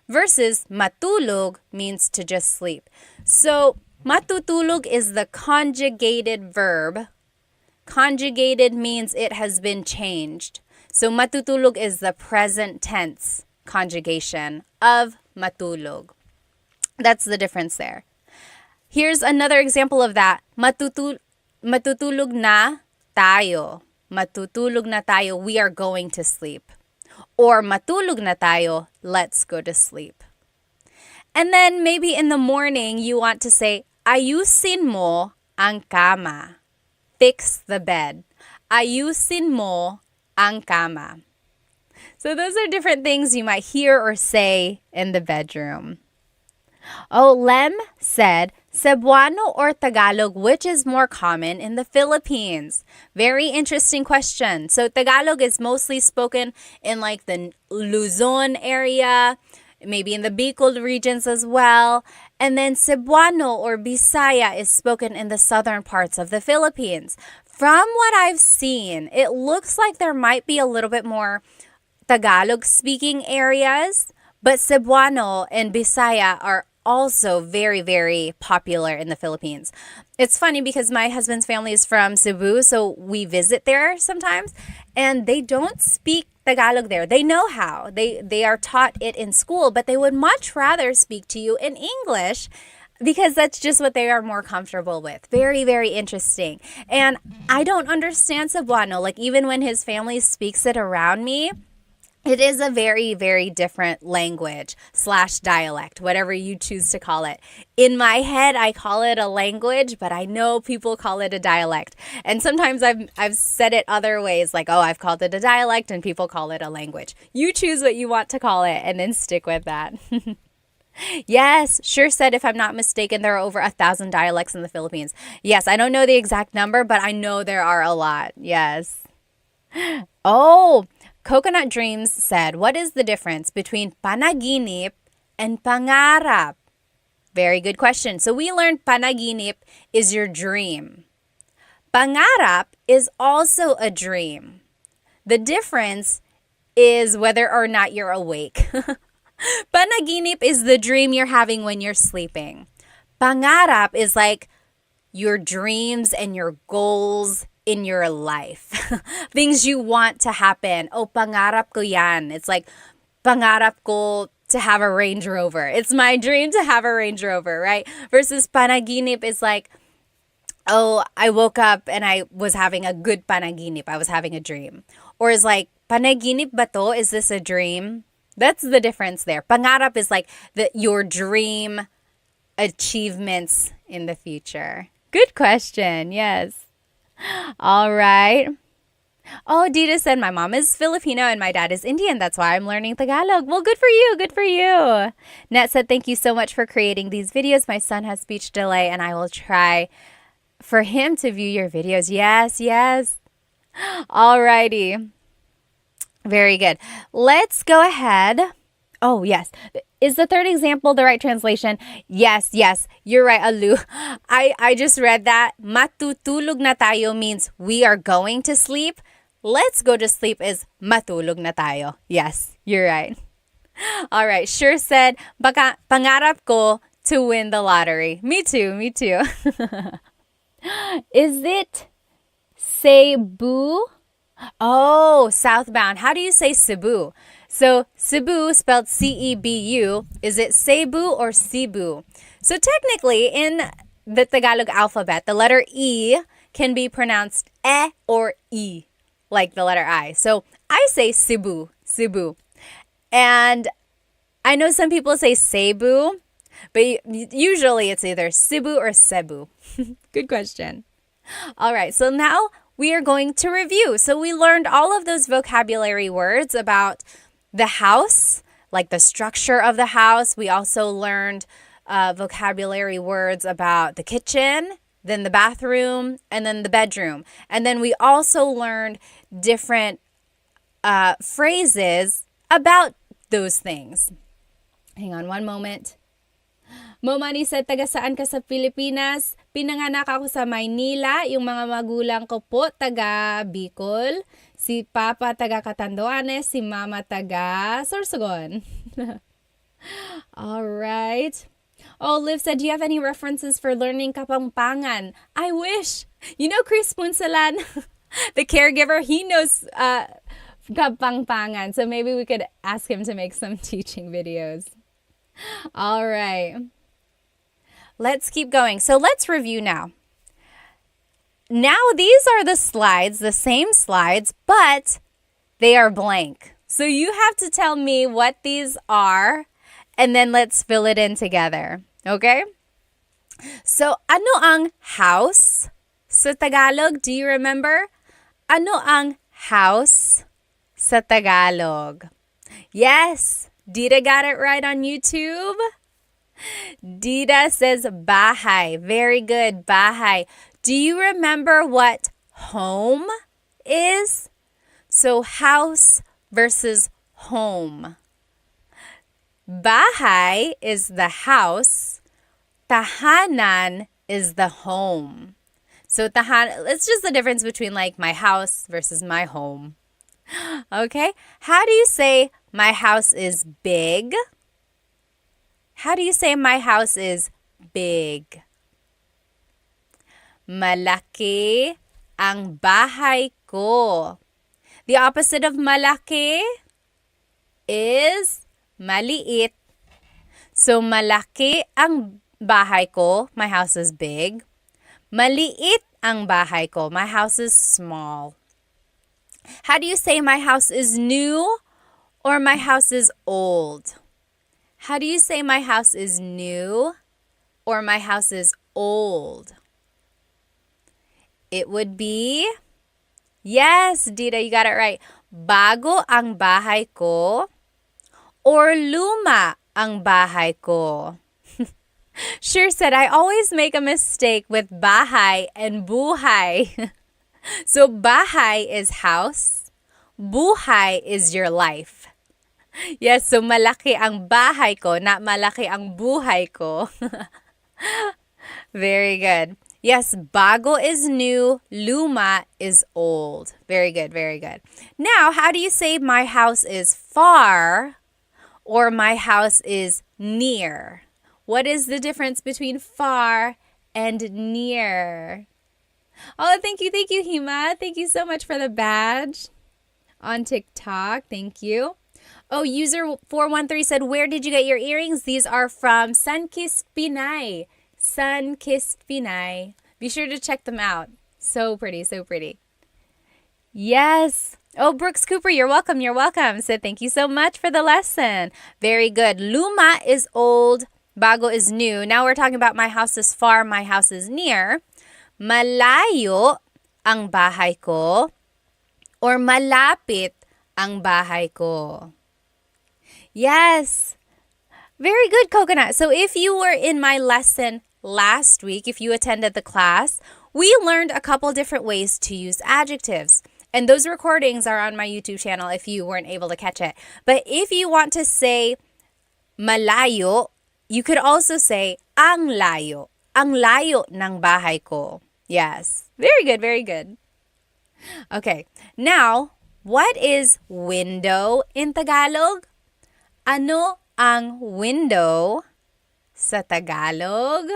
Versus matulog means to just sleep. So matutulog is the conjugated verb. Conjugated means it has been changed. So matutulog is the present tense conjugation of matulog. That's the difference there. Here's another example of that. Matutulog na tayo. Matutulog na tayo. We are going to sleep. Or matulog na tayo. Let's go to sleep. And then maybe in the morning, you want to say, ayusin mo ang kama. Fix the bed. Ayusin mo ang kama. So those are different things you might hear or say in the bedroom. Oh, Lem said, Cebuano or Tagalog, which is more common in the Philippines? Very interesting question. So Tagalog is mostly spoken in like the Luzon area, maybe in the Bicol regions as well. And then Cebuano or Bisaya is spoken in the southern parts of the Philippines. From what I've seen, it looks like there might be a little bit more Tagalog speaking areas, but Cebuano and Bisaya are also very, very popular in the Philippines. It's funny because my husband's family is from Cebu, so we visit there sometimes, and they don't speak Tagalog there. They know how. They are taught it in school, but they would much rather speak to you in English because that's just what they are more comfortable with. Very, very interesting. And I don't understand Cebuano. Like even when his family speaks it around me, it is a very, very different language / dialect, whatever you choose to call it. In my head, I call it a language, but I know people call it a dialect. And sometimes I've said it other ways, like, oh, I've called it a dialect, and people call it a language. You choose what you want to call it, and then stick with that. Yes, sure said, if I'm not mistaken, there are over 1,000 dialects in the Philippines. Yes, I don't know the exact number, but I know there are a lot. Yes. Oh, Coconut Dreams said, what is the difference between panaginip and pangarap? Very good question. So we learned panaginip is your dream. Pangarap is also a dream. The difference is whether or not you're awake. Panaginip is the dream you're having when you're sleeping. Pangarap is like your dreams and your goals in your life. Things you want to happen. Oh, pangarap ko yan. It's like, pangarap ko to have a Range Rover. It's my dream to have a Range Rover, right? Versus panaginip is like, oh, I woke up and I was having a good panaginip. I was having a dream. Or is like, panaginip ba to? Is this a dream? That's the difference there. Pangarap is like your dream achievements in the future. Good question. Yes. All right. Oh, Dita said my mom is Filipino and my dad is Indian. That's why I'm learning Tagalog. Well, good for you. Good for you. Net said, thank you so much for creating these videos. My son has speech delay and I will try for him to view your videos. Yes, yes. All righty. Very good. Let's go ahead. Oh, yes. Is the third example the right translation? Yes, yes. You're right, Alu. I just read that. Matutulog na tayo means we are going to sleep. Let's go to sleep is matulog na tayo. Yes, you're right. All right. Sure said, baka pangarap ko to win the lottery. Me too, me too. Is it Cebu? Oh, southbound. How do you say Cebu? So Cebu, spelled C-E-B-U, is it Cebu or Cebu? So technically, in the Tagalog alphabet, the letter E can be pronounced E or E, like the letter I. So I say Cebu, Cebu. And I know some people say Cebu, but usually it's either Cebu or Cebu. Good question. All right, so now we are going to review. So we learned all of those vocabulary words about the house, like the structure of the house. We also learned vocabulary words about the kitchen, then the bathroom, and then the bedroom. And then we also learned different phrases about those things. Hang on one moment. Momani said, taga saan ka sa Pilipinas? Pinanganak ako sa Maynila. Yung mga magulang ko po, taga Bicol. Si Papa, taga Catanduanes. Si Mama, taga Sorsogon. All right. Oh, Liv said, do you have any references for learning Kapampangan? I wish. You know Chris Punsalan, the caregiver, he knows Kapampangan. So maybe we could ask him to make some teaching videos. All right. Let's keep going. So let's review now. Now these are the slides, the same slides, but they are blank. So you have to tell me what these are, and then let's fill it in together. Okay? So ano ang house sa Tagalog? Do you remember? Ano ang house sa Tagalog? Yes, Dita got it right on YouTube. Dita says bahay. Very good, bahay. Do you remember what home is? So house versus home. Bahay is the house. Tahanan is the home. So it's just the difference between like my house versus my home. Okay? How do you say my house is big? How do you say my house is big? Malaki ang bahay ko. The opposite of malaki is maliit. So malaki ang bahay ko, my house is big. Maliit ang bahay ko, my house is small. How do you say my house is new or my house is old? How do you say my house is new or my house is old? It would be, yes, Dita, you got it right. Bago ang bahay ko or luma ang bahay ko. Sure said, I always make a mistake with bahay and buhay. So bahay is house, buhay is your life. Yes, so malaki ang bahay ko, not malaki ang buhay ko. Very good. Yes, bago is new, luma is old. Very good, very good. Now, how do you say my house is far or my house is near? What is the difference between far and near? Oh, thank you, Hima. Thank you so much for the badge on TikTok. Thank you. Oh, user 413 said, where did you get your earrings? These are from Sunkissed Pinay. Sunkissed Pinay. Be sure to check them out. So pretty, so pretty. Yes. Oh, Brooks Cooper, you're welcome. You're welcome. Said, thank you so much for the lesson. Very good. Luma is old. Bago is new. Now we're talking about my house is far, my house is near. Malayo ang bahay ko or malapit ang bahay ko. Yes. Very good, Coconut. So if you were in my lesson last week, if you attended the class, we learned a couple different ways to use adjectives. And those recordings are on my YouTube channel if you weren't able to catch it. But if you want to say malayo, you could also say ang layo. Ang layo ng bahay ko. Yes. Very good, very good. Okay. Now, what is window in Tagalog? Ano ang window sa Tagalog?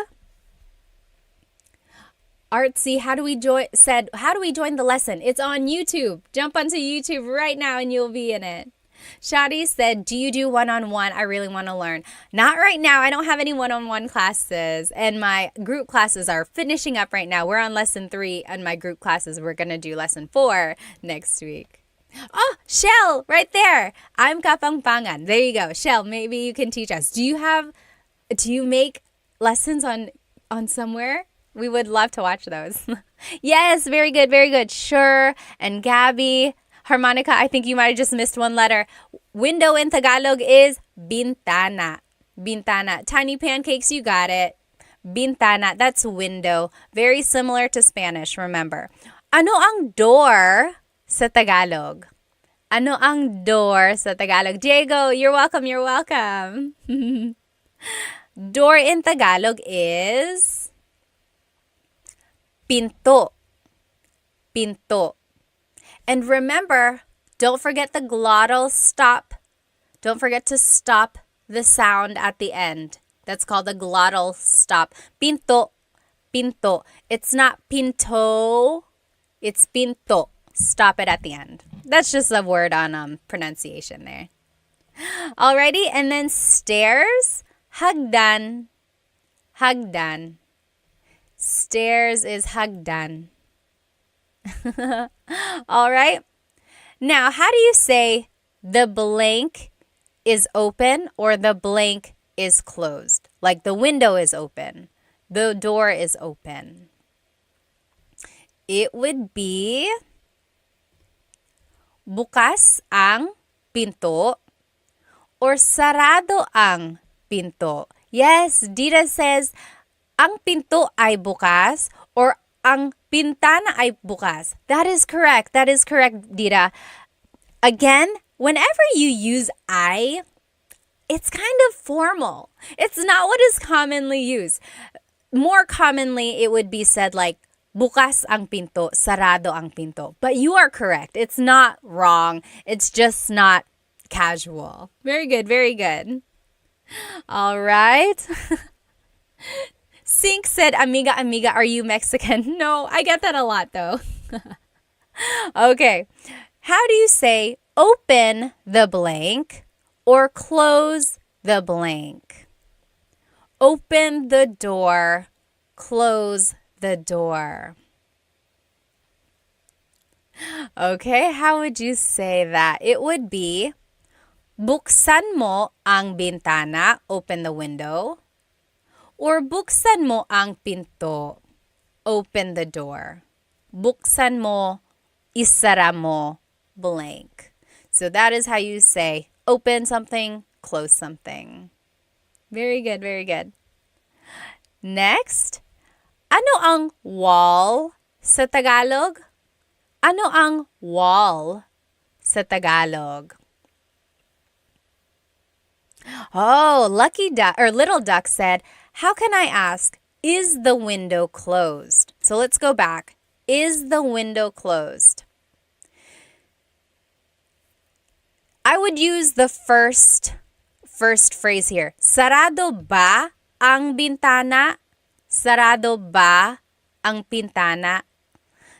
Artsy, how do we join the lesson? It's on YouTube. Jump onto YouTube right now and you'll be in it. Shadi said, do you do one-on-one? I really want to learn. Not right now. I don't have any one-on-one classes. And my group classes are finishing up right now. We're on lesson 3 and my group classes. We're going to do lesson 4 next week. Oh, Shell, right there. I'm Kapampangan. There you go. Shell, maybe you can teach us. Do you make lessons on somewhere? We would love to watch those. Yes, very good, very good. Sure. And Gabby, Harmonica, I think you might have just missed one letter. Window in Tagalog is bintana. Bintana. Tiny pancakes, you got it. Bintana, that's window. Very similar to Spanish, remember. Ano ang door sa Tagalog? Ano ang door sa Tagalog? Diego, you're welcome, you're welcome. Door in Tagalog is pinto. Pinto. And remember, don't forget the glottal stop. Don't forget to stop the sound at the end. That's called a glottal stop. Pinto. Pinto. It's not pinto. It's pinto. Stop it at the end. That's just a word on pronunciation there. Alrighty, and then stairs, hagdan. Hagdan. Stairs is hagdan. Alright. Now, how do you say the blank is open or the blank is closed? Like the window is open. The door is open. It would be bukas ang pinto or sarado ang pinto. Yes, Dita says ang pinto ay bukas or ang pintana ay bukas. That is correct. That is correct, Dita. Again, whenever you use I, it's kind of formal. It's not what is commonly used. More commonly, it would be said like, bukas ang pinto, sarado ang pinto. But you are correct. It's not wrong. It's just not casual. Very good, very good. All right. Sink said, amiga, amiga, are you Mexican? No, I get that a lot though. Okay. How do you say open the blank or close the blank? Open the door, close the door. Okay, how would you say that? It would be, buksan mo ang bintana, open the window, or buksan mo ang pinto, open the door. Buksan mo, isara mo, blank. So that is how you say open something, close something. Very good, very good. Next, ano ang wall sa Tagalog? Ano ang wall sa Tagalog? Oh, Lucky Duck or Little Duck said, how can I ask, is the window closed? So let's go back. Is the window closed? I would use the first phrase here. Sarado ba ang bintana? Sarado ba ang pintana?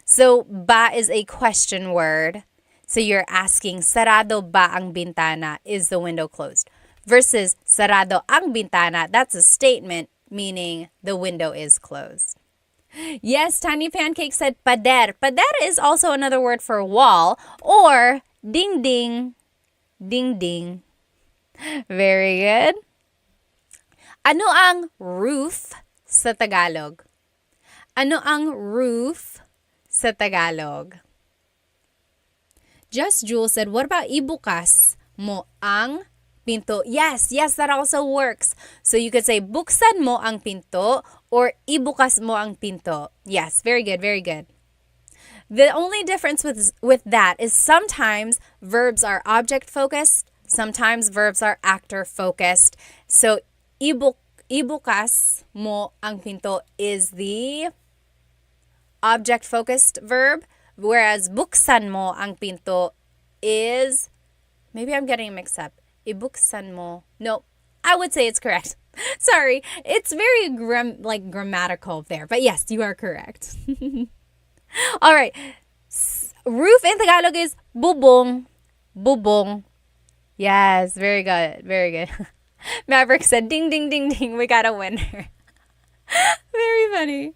So, ba is a question word. So you're asking, sarado ba ang bintana? Is the window closed? Versus, sarado ang bintana, that's a statement meaning the window is closed. Yes, Tiny Pancake said pader. Pader is also another word for wall or ding ding. Ding ding. Very good. Ano ang roof sa Tagalog? Ano ang roof sa Tagalog? Just Jewel said, what about ibukas mo ang pinto? Yes, that also works. So you could say, buksan mo ang pinto or ibukas mo ang pinto. Yes, very good, very good. The only difference with that is sometimes verbs are object-focused, sometimes verbs are actor-focused. So, ibukas mo ang pinto is the object-focused verb, whereas buksan mo ang pinto is, maybe I'm getting mixed up. Ibuksan mo. No, I would say it's correct. Sorry, it's very grammatical there. But yes, you are correct. All right. Roof in Tagalog is bubong. Bubong. Yes, very good. Very good. Maverick said, ding, ding, ding, ding. We got a winner. Very funny.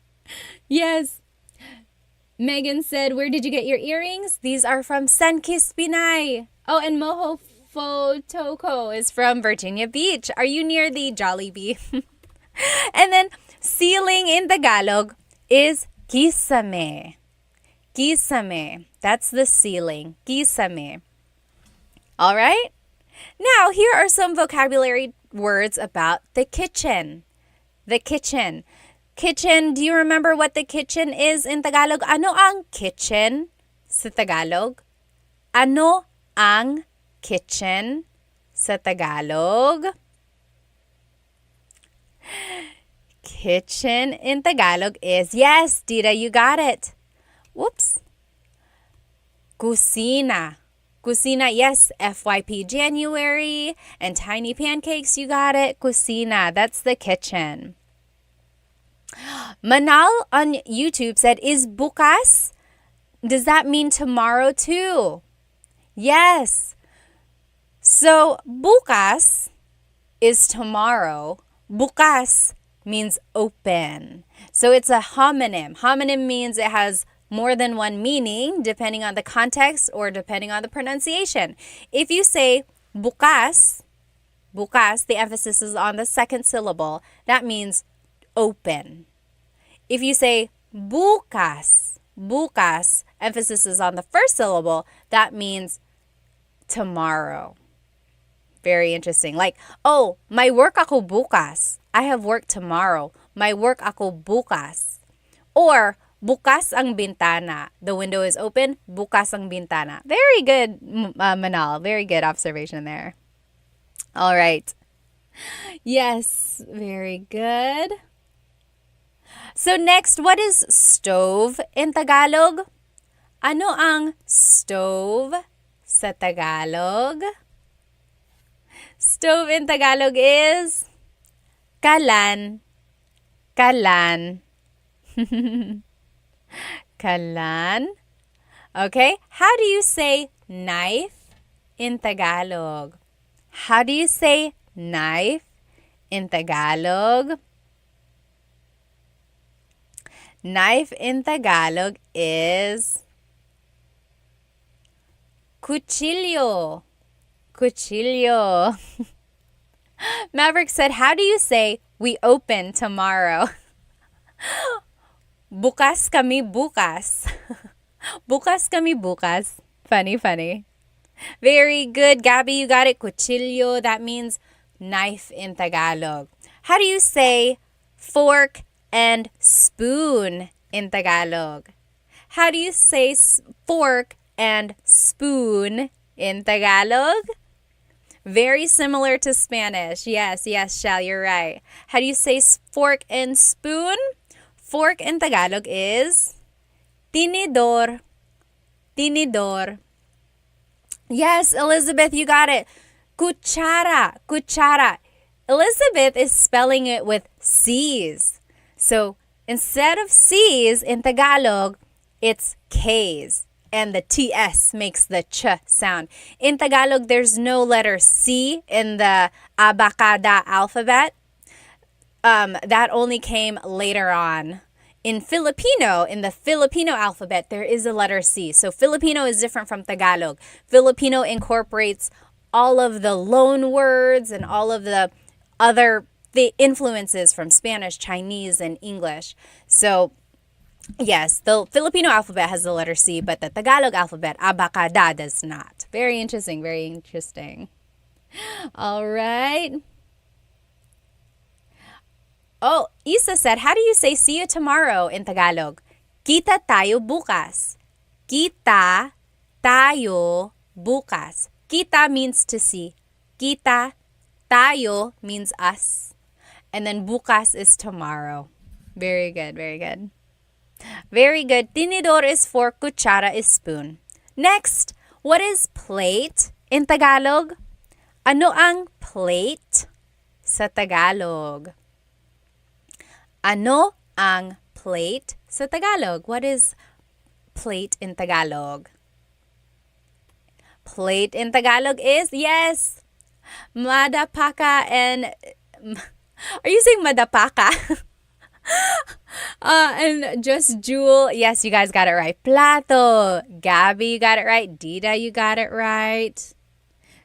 Yes. Megan said, where did you get your earrings? These are from Sunkissed Pinay. Oh, and Moho Fotoko is from Virginia Beach. Are you near the Jollibee? And then ceiling in Tagalog is kisame. Kisame. That's the ceiling. Kisame. All right? Now, here are some vocabulary words about the kitchen. The kitchen. Kitchen, do you remember what the kitchen is in Tagalog? Ano ang kitchen sa Tagalog? Ano ang kitchen sa Tagalog? Kitchen in Tagalog is, yes, Dita, you got it. Whoops. Kusina. Kusina, yes, FYP January. And Tiny Pancakes, you got it. Kusina, that's the kitchen. Manal on YouTube said, is bukas? Does that mean tomorrow too? Yes. So, bukas is tomorrow. Bukas means open. So it's a homonym. Homonym means it has more than one meaning depending on the context or depending on the pronunciation. If you say bukas, bukas, the emphasis is on the second syllable, that means open. If you say bukas, bukas, emphasis is on the first syllable, that means tomorrow. Very interesting. Like, oh, may work ako bukas. I have work tomorrow. May work ako bukas. Or, bukas ang bintana. The window is open. Bukas ang bintana. Very good, Manal. Very good observation there. All right. Yes, very good. So next, what is stove in Tagalog? Ano ang stove sa Tagalog? Stove in Tagalog is kalan. Kalan. Kalan. Okay, how do you say knife in Tagalog? How do you say knife in Tagalog? Knife in Tagalog is cuchillo. Cuchillo. Maverick said, how do you say we open tomorrow? Bukas kami bukas. Bukas kami bukas. Funny, funny. Very good, Gabby. You got it. Cuchillo. That means knife in Tagalog. How do you say fork and spoon in Tagalog? How do you say fork and spoon in Tagalog? Very similar to Spanish. Yes, Shal, you're right. How do you say fork and spoon? Fork in Tagalog is tinidor. Tinidor. Yes, Elizabeth, you got it. Cuchara. Cuchara. Elizabeth is spelling it with C's. So instead of C's in Tagalog, it's K's. And the TS makes the ch sound. In Tagalog, there's no letter C in the abacada alphabet. That only came later on. In Filipino, in the Filipino alphabet, there is a letter C. So Filipino is different from Tagalog. Filipino incorporates all of the loan words and all of the influences from Spanish, Chinese, and English. So yes, the Filipino alphabet has the letter C, but the Tagalog alphabet, abacada, does not. Very interesting, very interesting. All right. Oh, Isa said, how do you say see you tomorrow in Tagalog? Kita tayo bukas. Kita tayo bukas. Kita means to see. Kita, tayo means us. And then bukas is tomorrow. Very good, very good. Very good. Tinidor is fork, kutsara is spoon. Next, what is plate in Tagalog? Ano ang plate sa Tagalog? Ano ang plate sa Tagalog? What is plate in Tagalog? Plate in Tagalog is, yes, madapaka and... Are you saying madapaka? And just Jewel, yes, you guys got it right. Plato. Gabby, you got it right. Dita, you got it right.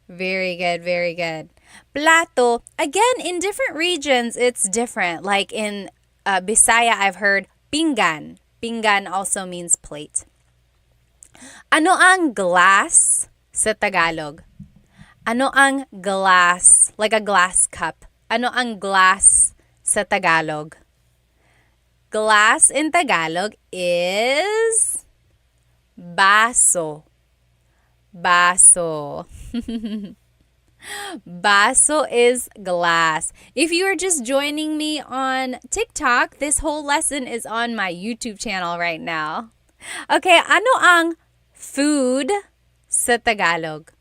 Very good, very good. Plato, again, in different regions, it's different. Like in Bisaya, I've heard pinggan. Pinggan also means plate. Ano ang glass sa Tagalog? Ano ang glass? Like a glass cup. Ano ang glass sa Tagalog? Glass in Tagalog is baso. Baso. Baso is glass. If you are just joining me on TikTok, this whole lesson is on my YouTube channel right now. Okay, ano ang food sa Tagalog?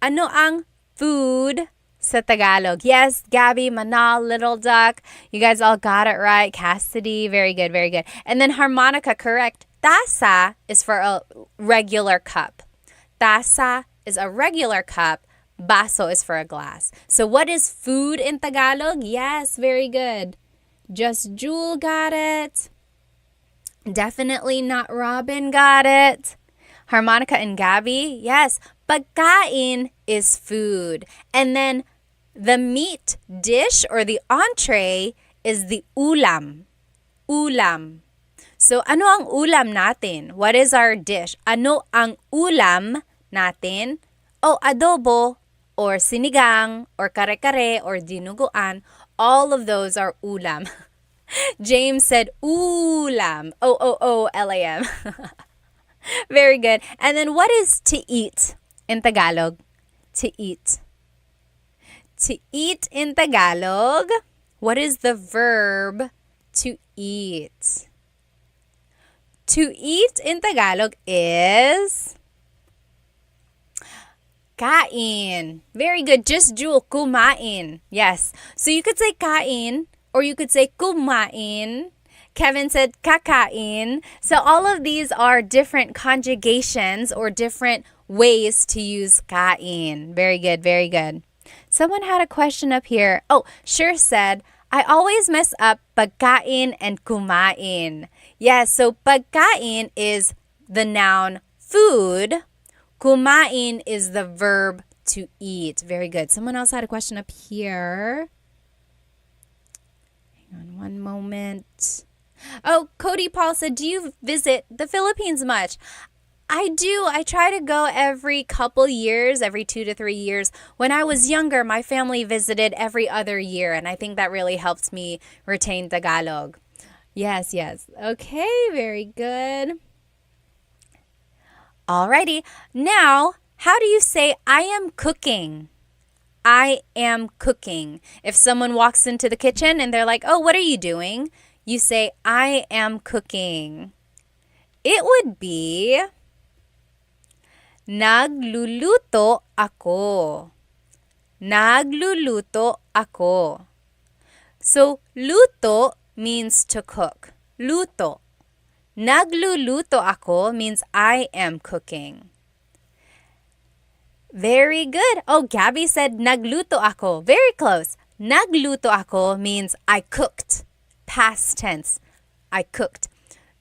Ano ang food sa Tagalog? Yes, Gabby, Manal, Little Duck. You guys all got it right. Cassidy, very good, very good. And then harmonica, correct. Tasa is for a regular cup. Tasa is a regular cup. Baso is for a glass. So what is food in Tagalog? Yes, very good. Just Jewel got it. Definitely not Robin got it. Harmonica and Gabby, yes. Pagkain is food. And then the meat dish or the entree is the ulam. Ulam. So ano ang ulam natin? What is our dish? Ano ang ulam natin? Oh, adobo or sinigang or kare-kare or dinuguan. All of those are ulam. James said ulam. O-O-O-L-A-M. Very good. And then what is to eat in Tagalog? To eat. To eat in Tagalog, what is the verb to eat? To eat in Tagalog is kain. Very good. Just Jewel, kumain. Yes. So you could say kain or you could say kumain. Kevin said kakain. So all of these are different conjugations or different ways to use kain. Very good, very good. Someone had a question up here. Oh, Sure said, I always mess up pagkain and kumain. Yes, so pagkain is the noun food. Kumain is the verb to eat. Very good. Someone else had a question up here. Hang on one moment. Oh, Cody Paul said, do you visit the Philippines much? I do. I try to go every couple years, every 2 to 3 years. When I was younger, my family visited every other year, and I think that really helped me retain Tagalog. Yes, yes. Okay, very good. Alrighty. Now, how do you say I am cooking? I am cooking. If someone walks into the kitchen and they're like, oh, what are you doing? You say, I am cooking. It would be, nagluluto ako. Nagluluto ako. So, luto means to cook. Luto. Nagluluto ako means I am cooking. Very good. Oh, Gabby said nagluto ako. Very close. Nagluto ako means I cooked. Past tense. I cooked.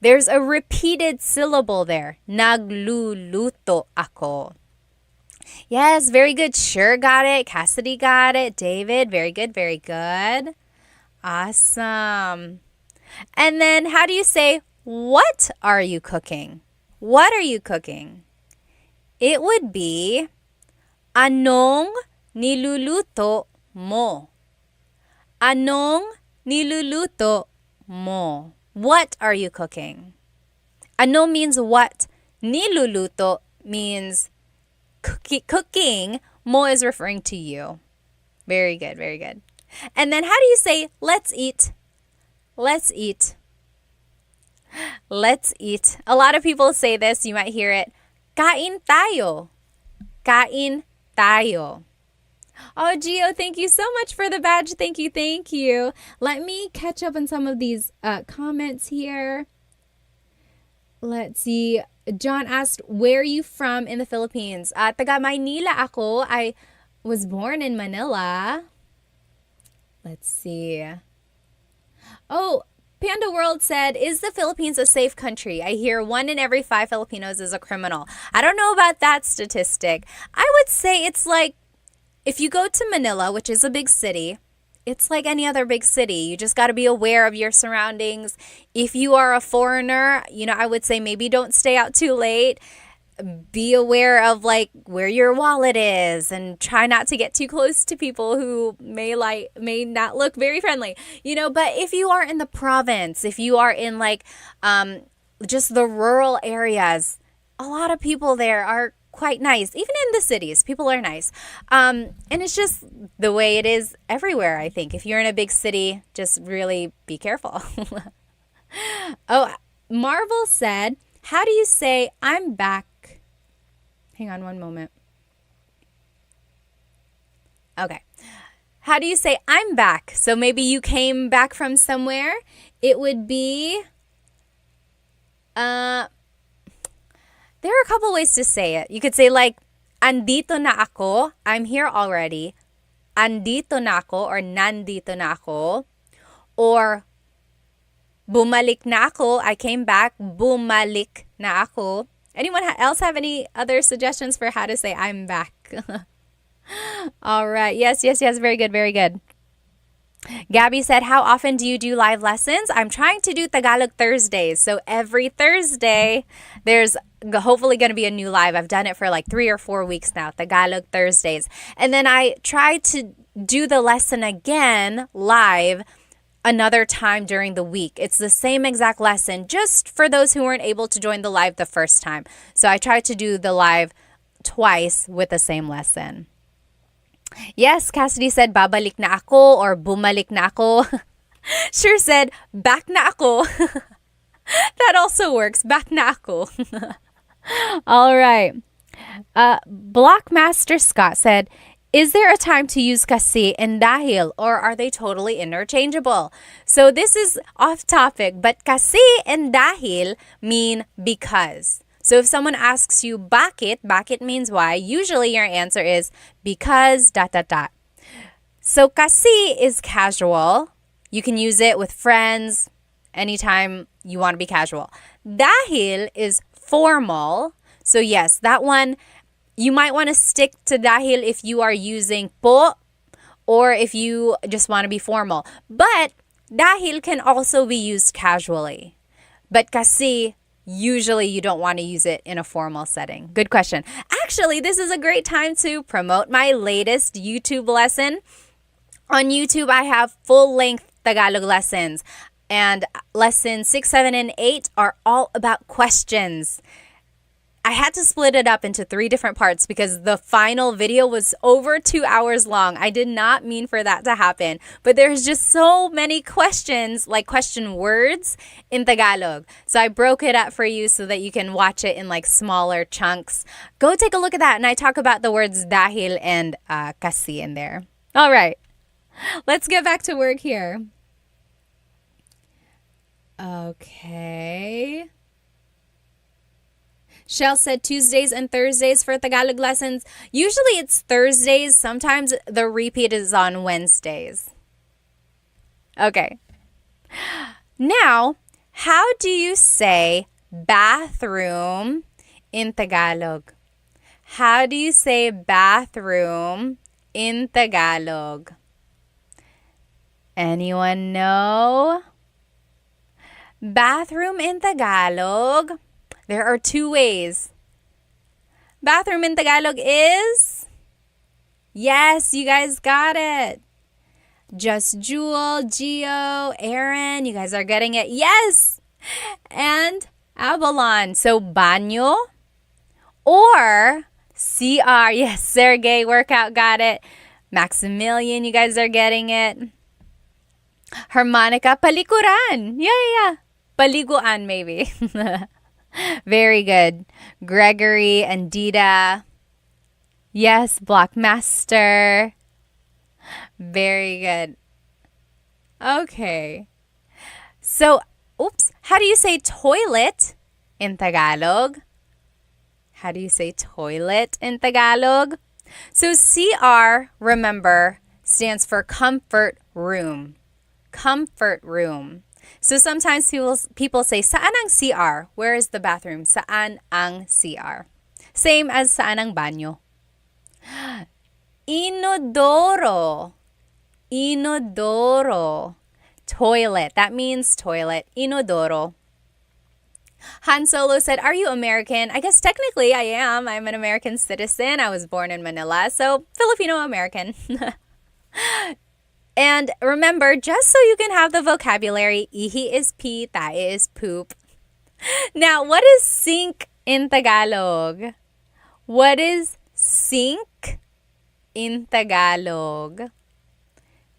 There's a repeated syllable there. Nagluluto ako. Yes, very good. Sure got it. Cassidy got it. David, very good, very good. Awesome. And then how do you say, what are you cooking? What are you cooking? It would be, anong niluluto mo? Anong niluluto mo? What are you cooking? Ano means what. Niluluto means cooking. Mo is referring to you. Very good, very good. And then how do you say, let's eat? Let's eat. Let's eat. A lot of people say this. You might hear it. Kain tayo. Kain tayo. Oh, Gio, thank you so much for the badge. Thank you, thank you. Let me catch up on some of these comments here. Let's see. John asked, where are you from in the Philippines? Taga Maynila ako. I was born in Manila. Let's see. Oh, Panda World said, is the Philippines a safe country? I hear 1 in every 5 Filipinos is a criminal. I don't know about that statistic. I would say it's like, if you go to Manila, which is a big city, it's like any other big city. You just got to be aware of your surroundings. If you are a foreigner, I would say maybe don't stay out too late. Be aware of like where your wallet is and try not to get too close to people who may not look very friendly. But if you are in the province, if you are in like just the rural areas, a lot of people there are quite nice. Even in the cities, people are nice. And it's just the way it is everywhere, I think. If you're in a big city, just really be careful. Oh, Marvel said, how do you say I'm back? Hang on one moment. Okay. How do you say I'm back? So maybe you came back from somewhere. It would be, there are a couple ways to say it. You could say like, andito na ako. I'm here already. Andito na ako or nandito na ako. Or bumalik na ako. I came back. Bumalik na ako. Anyone else have any other suggestions for how to say I'm back? All right. Yes. Very good. Very good. Gabby said, how often do you do live lessons? I'm trying to do Tagalog Thursdays. So every Thursday, there's hopefully going to be a new live. I've done it for like 3 or 4 weeks now, Tagalog Thursdays. And then I try to do the lesson again live another time during the week. It's the same exact lesson, just for those who weren't able to join the live the first time. So I try to do the live twice with the same lesson. Yes, Cassidy said, babalik na ako or bumalik na ako. Sure said, back na ako. That also works, back na ako. All right. Blockmaster Scott said, is there a time to use kasi and dahil, or are they totally interchangeable? So this is off topic, but kasi and dahil mean because. So if someone asks you bakit means why, usually your answer is because ... So kasi is casual. You can use it with friends anytime you want to be casual. Dahil is formal. So yes, that one, you might want to stick to dahil if you are using po or if you just want to be formal. But dahil can also be used casually. But kasi, usually you don't want to use it in a formal setting. Good question. Actually, this is a great time to promote my latest YouTube lesson. On YouTube, I have full-length Tagalog lessons. And lessons 6, 7, and 8 are all about questions. I had to split it up into 3 different parts because the final video was over 2 hours long. I did not mean for that to happen. But there's just so many questions, like question words in Tagalog. So I broke it up for you so that you can watch it in like smaller chunks. Go take a look at that. And I talk about the words dahil and kasi in there. All right. Let's get back to work here. Okay. Shell said Tuesdays and Thursdays for Tagalog lessons. Usually it's Thursdays. Sometimes the repeat is on Wednesdays. Okay. Now, how do you say bathroom in Tagalog? How do you say bathroom in Tagalog? Anyone know? Bathroom in Tagalog. There are 2 ways. Bathroom in Tagalog is? Yes, you guys got it. Just Jewel, Gio, Aaron, you guys are getting it. Yes! And Avalon. So, banyo or CR. Yes, Sergey, workout, got it. Maximilian, you guys are getting it. Harmonica, palikuran. Yeah. Paliguan, maybe. Very good. Gregory and Dita. Yes, Blockmaster. Very good. Okay. So, how do you say toilet in Tagalog? How do you say toilet in Tagalog? So, CR, remember, stands for comfort room. Comfort room. So sometimes people say, saan ang CR? Where is the bathroom? Saan ang CR? Same as saan ang banyo. Inodoro. Inodoro. Toilet. That means toilet. Inodoro. Han Solo said, are you American? I guess technically I am. I'm an American citizen. I was born in Manila, so Filipino-American. And remember, just so you can have the vocabulary, ihi is pee, tae is poop. Now, what is sink in Tagalog? What is sink in Tagalog?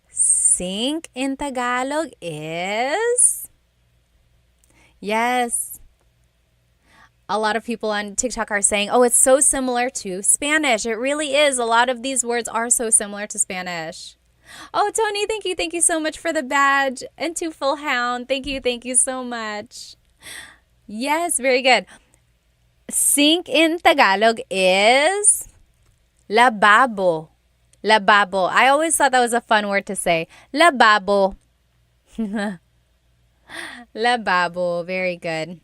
Sink in Tagalog is... Yes. A lot of people on TikTok are saying, oh, it's so similar to Spanish. It really is. A lot of these words are so similar to Spanish. Oh, Tony, thank you. Thank you so much for the badge. And to Full Hound, thank you. Thank you so much. Yes, very good. Sink in Tagalog is lababo. Lababo. I always thought that was a fun word to say. Lababo. Lababo. Very good.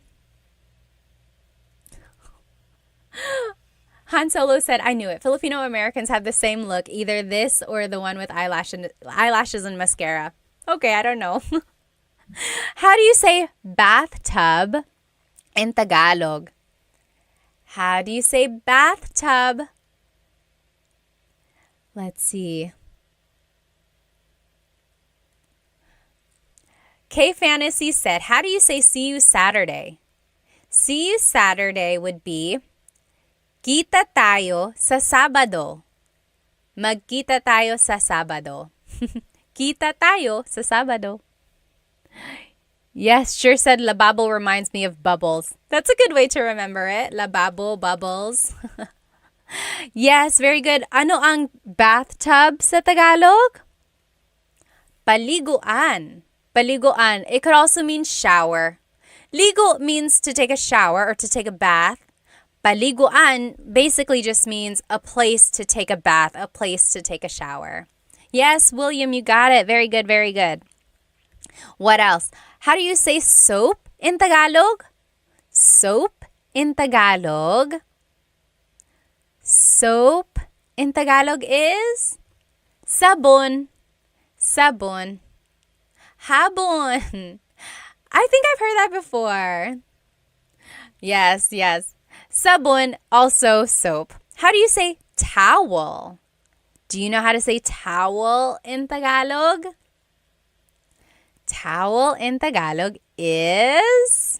Han Solo said, I knew it. Filipino Americans have the same look, either this or the one with eyelashes and mascara. Okay, I don't know. How do you say bathtub in Tagalog? How do you say bathtub? Let's see. K Fantasy said, how do you say see you Saturday? See you Saturday would be kita tayo sa Sabado. Magkita tayo sa Sabado. Kita tayo sa Sabado. Yes, sure said lababo reminds me of bubbles. That's a good way to remember it. Lababo, bubbles. Yes, very good. Ano ang bathtub sa Tagalog? Paliguan. Paliguan. It could also mean shower. Ligo means to take a shower or to take a bath. Paliguan basically just means a place to take a bath, a place to take a shower. Yes, William, you got it. Very good, very good. What else? How do you say soap in Tagalog? Soap in Tagalog. Soap in Tagalog is sabon. Sabon. Habon. I think I've heard that before. Yes, yes. Sabon, also soap. How do you say towel? Do you know how to say towel in Tagalog? Towel in Tagalog is...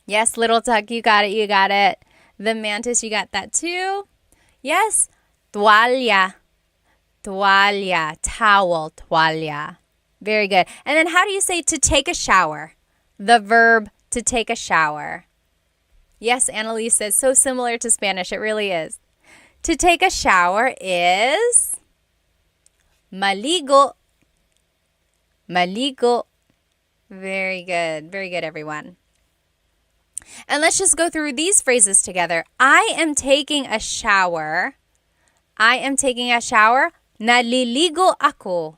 Yes, Little Tuck, you got it, you got it. The Mantis, you got that too. Yes, toalla. Toalla, towel, toalla. Very good. And then how do you say to take a shower? The verb to take a shower. Yes, Annalise says, so similar to Spanish. It really is. To take a shower is maligo. Maligo. Very good. Very good, everyone. And let's just go through these phrases together. I am taking a shower. I am taking a shower. Naliligo ako.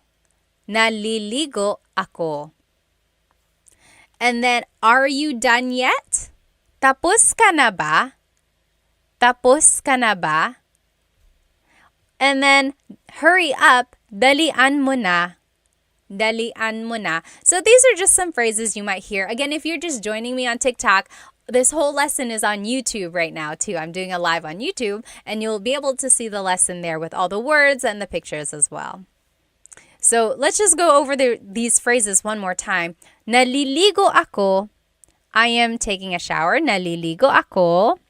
Naliligo ako. And then, are you done yet? Tapos ka na ba? Tapos ka na ba? And then, hurry up. Dalian mo na. Dalian mo na. So these are just some phrases you might hear. Again, if you're just joining me on TikTok, this whole lesson is on YouTube right now too. I'm doing a live on YouTube and you'll be able to see the lesson there with all the words and the pictures as well. So let's just go over these phrases one more time. Naliligo ako. I am taking a shower. Naliligo ako.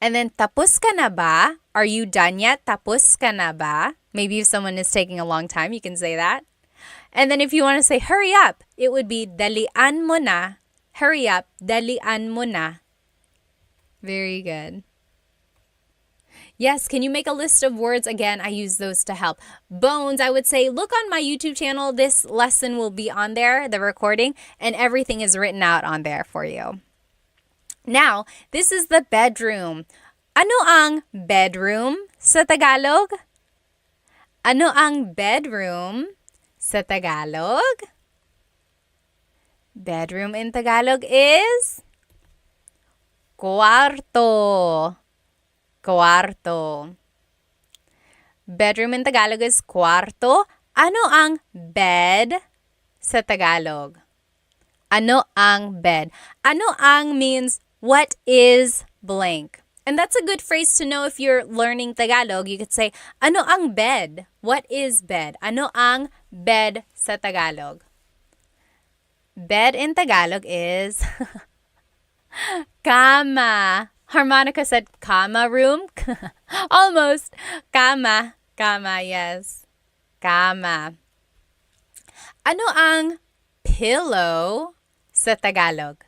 And then, tapos ka na ba? Are you done yet? Tapos ka na ba? Maybe if someone is taking a long time, you can say that. And then if you want to say, hurry up, it would be, dalian mo na. Hurry up, dalian mo na. Very good. Yes, can you make a list of words? Again, I use those to help. Bones, I would say, look on my YouTube channel. This lesson will be on there, the recording, and everything is written out on there for you. Now, this is the bedroom. Ano ang bedroom sa Tagalog? Ano ang bedroom sa Tagalog? Bedroom in Tagalog is cuarto. Cuarto. Bedroom in Tagalog is cuarto. Ano ang bed sa Tagalog? Ano ang bed? Ano ang means what is blank. And that's a good phrase to know if you're learning Tagalog. You could say, ano ang bed? What is bed? Ano ang bed sa Tagalog? Bed in Tagalog is kama. Harmonica said kama room. Almost. Kama. Kama, yes. Kama. Ano ang pillow sa Tagalog?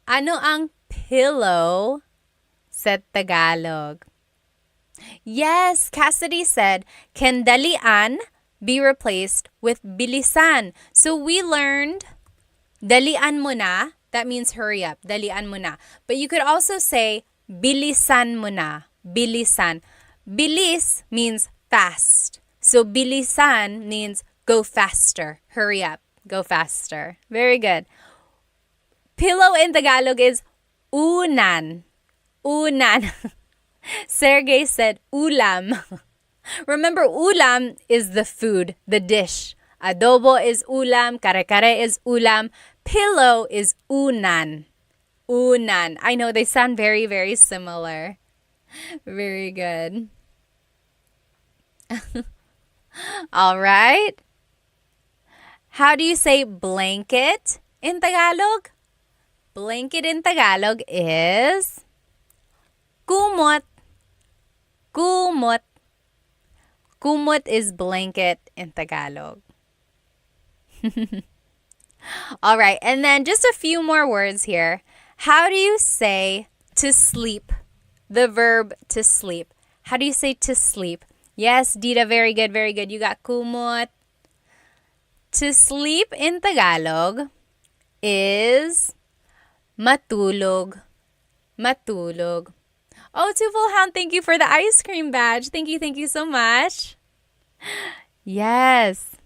Ano ang pillow sa Tagalog? Yes, Cassidy said, can dalian be replaced with bilisan? So we learned dalian mo na. That means hurry up. Dalian mo na. But you could also say bilisan mo na. Bilisan. Bilis means fast. So bilisan means go faster. Hurry up. Go faster. Very good. Pillow in Tagalog is unan. Unan. Sergey said ulam. Remember, ulam is the food, the dish. Adobo is ulam. Kare-kare is ulam. Pillow is unan. Unan. I know they sound very, very similar. Very good. All right. How do you say blanket in Tagalog? Blanket in Tagalog is kumot. Kumot. Kumot is blanket in Tagalog. All right, and then just a few more words here. How do you say to sleep? The verb to sleep. How do you say to sleep? Yes, Dita, very good, very good. You got kumot. To sleep in Tagalog is matulog. Matulog. Oh, Twofold Hound, thank you for the ice cream badge. Thank you so much. Yes.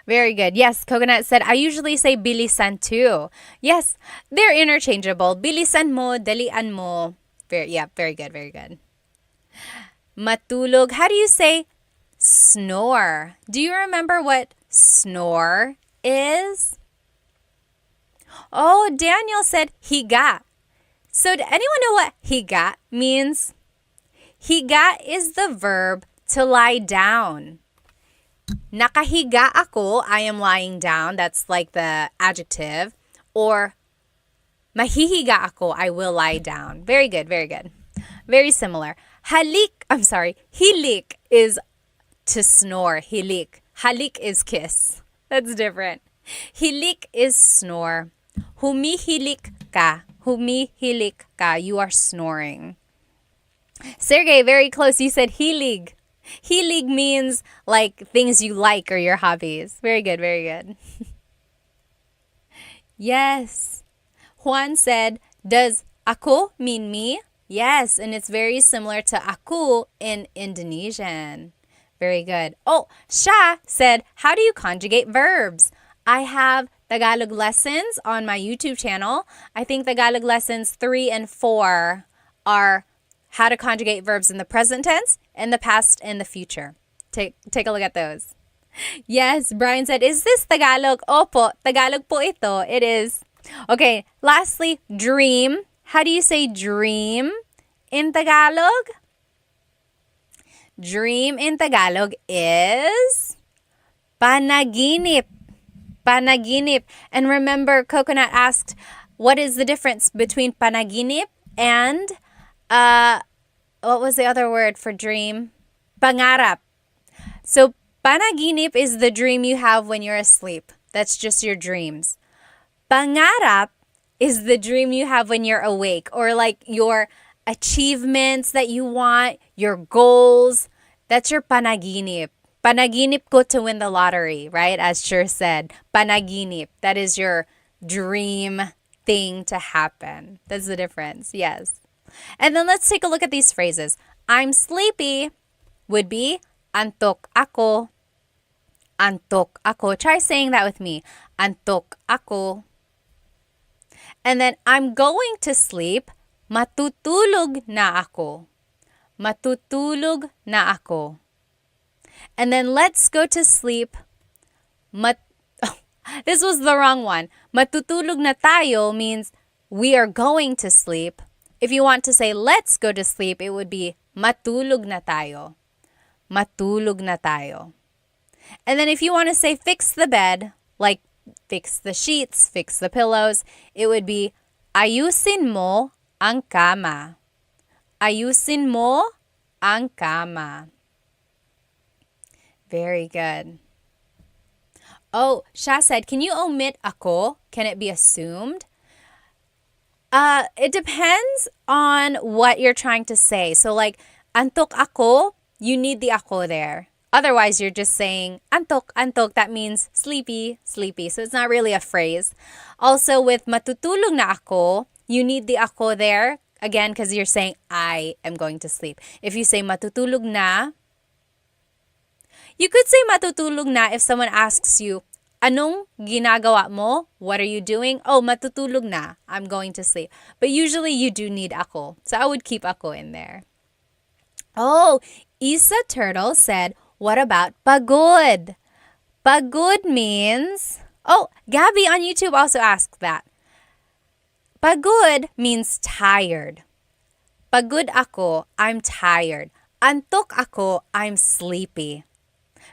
Very good. Yes, Coconut said, I usually say bilisan too. Yes, they're interchangeable. Bilisan mo, dalian mo. Very good, very good. Matulog. How do you say snore? Do you remember what snore is? Oh, Daniel said higa. So, does anyone know what higa means? Higa is the verb to lie down. Nakahiga ako, I am lying down. That's like the adjective. Or mahihiga ako, I will lie down. Very good, very good. Very similar. Hilik is to snore. Hilik. Halik is kiss. That's different. Hilik is snore. Humihilik ka. Humihilik ka. You are snoring. Sergey, very close. You said hilig. Hilig means like things you like or your hobbies. Very good, very good. Yes. Juan said, does ako mean me? Yes, and it's very similar to aku in Indonesian. Very good. Oh, Sha said, how do you conjugate verbs? I have Tagalog lessons on my YouTube channel. I think Tagalog lessons 3 and 4 are how to conjugate verbs in the present tense, in the past, and the future. Take a look at those. Yes, Brian said, is this Tagalog? Opo, Tagalog po ito. It is. Okay, lastly, dream. How do you say dream in Tagalog? Dream in Tagalog is panaginip. Panaginip. And remember, Coconut asked, what is the difference between panaginip and, what was the other word for dream? Pangarap. So, panaginip is the dream you have when you're asleep. That's just your dreams. Pangarap is the dream you have when you're awake, or like your achievements that you want, your goals. That's your panaginip. Panaginip ko to win the lottery, right? As Sher said, panaginip. That is your dream thing to happen. That's the difference, yes. And then let's take a look at these phrases. I'm sleepy would be antok ako. Antok ako. Try saying that with me. Antok ako. And then I'm going to sleep. Matutulog na ako. Matutulog na ako. And then let's go to sleep. This was the wrong one. Matutulog na tayo means we are going to sleep. If you want to say let's go to sleep, it would be matulog na tayo. Matulog na tayo. And then if you want to say fix the bed, like fix the sheets, fix the pillows, it would be Ayusin mo ang kama. Ayusin mo ang kama. Very good. Oh, Sha said, can you omit ako? Can it be assumed? It depends on what you're trying to say. So like, antok ako, you need the ako there. Otherwise, you're just saying antok, antok. That means sleepy, sleepy. So it's not really a phrase. Also, with matutulog na ako, you need the ako there. Again, because you're saying I am going to sleep. If you say matutulog na, you could say matutulog na if someone asks you, anong ginagawa mo? What are you doing? Oh, matutulog na. I'm going to sleep. But usually you do need ako. So I would keep ako in there. Oh, Isa Turtle said, what about pagod? Pagod means... Oh, Gabby on YouTube also asked that. Pagod means tired. Pagod ako, I'm tired. Antok ako, I'm sleepy.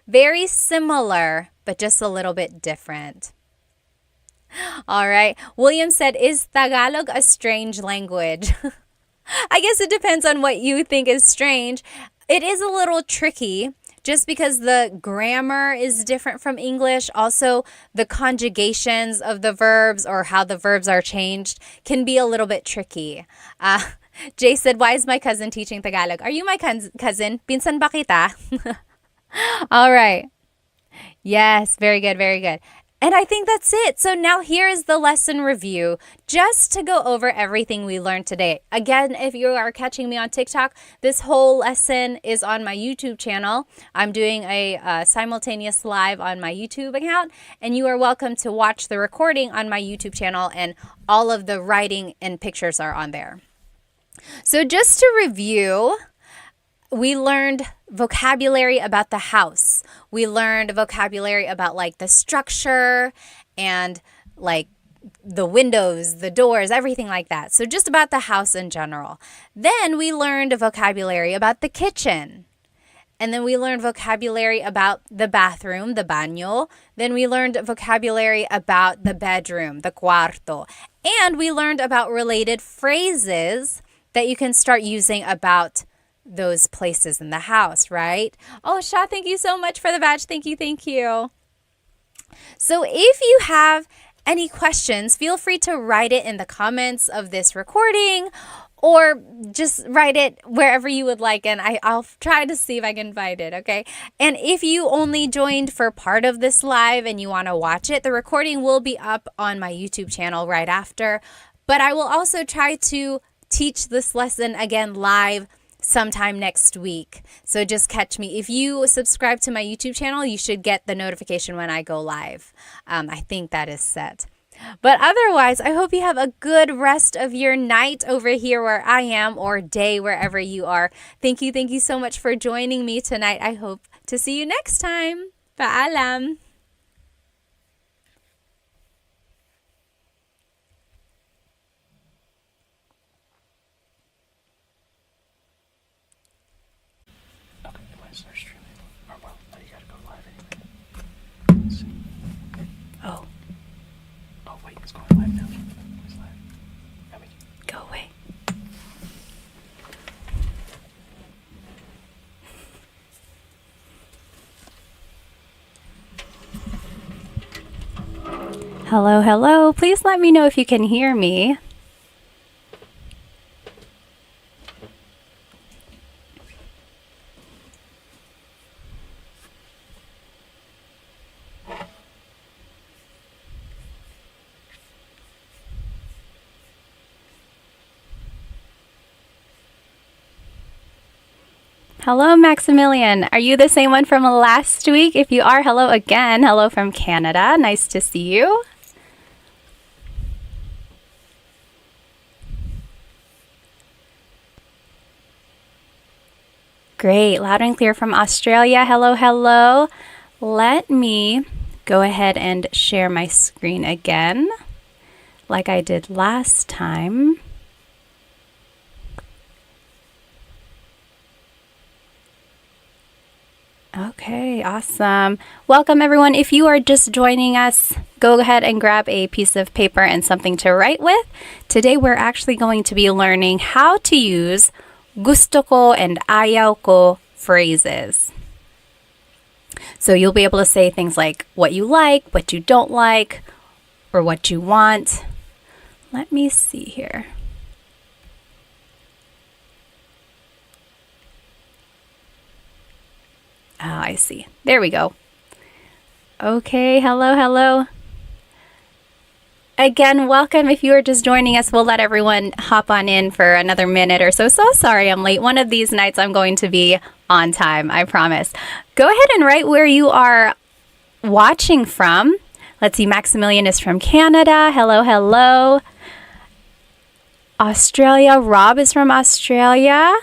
Very similar, but just a little bit different. All right. William said, is Tagalog a strange language? I guess it depends on what you think is strange. It is a little tricky just because the grammar is different from English. Also, the conjugations of the verbs or how the verbs are changed can be a little bit tricky. Jay said, why is my cousin teaching Tagalog? Are you my cousin? Pinsan ba kita? All right. Yes, very good, very good. And I think that's it. So now here is the lesson review, just to go over everything we learned today. Again, if you are catching me on TikTok, this whole lesson is on my YouTube channel. I'm doing a simultaneous live on my YouTube account, and you are welcome to watch the recording on my YouTube channel, and all of the writing and pictures are on there. So just to review, we learned vocabulary about the house. We learned vocabulary about like the structure and like the windows, the doors, everything like that. So just about the house in general. Then we learned vocabulary about the kitchen. And then we learned vocabulary about the bathroom, the baño. Then we learned vocabulary about the bedroom, the cuarto. And we learned about related phrases that you can start using about those places in the house, right? Oh, Sha, thank you so much for the badge. Thank you, thank you. So if you have any questions, feel free to write it in the comments of this recording or just write it wherever you would like, and I'll try to see if I can find it, okay? And if you only joined for part of this live and you want to watch it, the recording will be up on my YouTube channel right after. But I will also try to teach this lesson again live sometime next week. So just catch me. If you subscribe to my YouTube channel, you should get the notification when I go live. I think that is set. But otherwise, I hope you have a good rest of your night over here where I am, or day wherever you are. Thank you so much for joining me tonight. I hope to see you next time. Paalam. Oh. Oh, wait, it's going live now. It's live. Go away. Hello, hello. Please let me know if you can hear me. Hello, Maximilian. Are you the same one from last week? If you are, hello again. Hello from Canada. Nice to see you. Great. Loud and clear from Australia. Hello, hello. Let me go ahead and share my screen again, like I did last time. Okay, awesome. Welcome, everyone. If you are just joining us, go ahead and grab a piece of paper and something to write with. Today, we're actually going to be learning how to use gusto ko and ayaw ko phrases. So you'll be able to say things like what you like, what you don't like, or what you want. Let me see here. Oh, I see. There we go. Okay, hello. Again, welcome. If you are just joining us, we'll let everyone hop on in for another minute or so. So sorry I'm late. One of these nights I'm going to be on time, I promise. Go ahead and write where you are watching from. Let's see, Maximilian is from Canada. Hello. Australia, Rob is from Australia.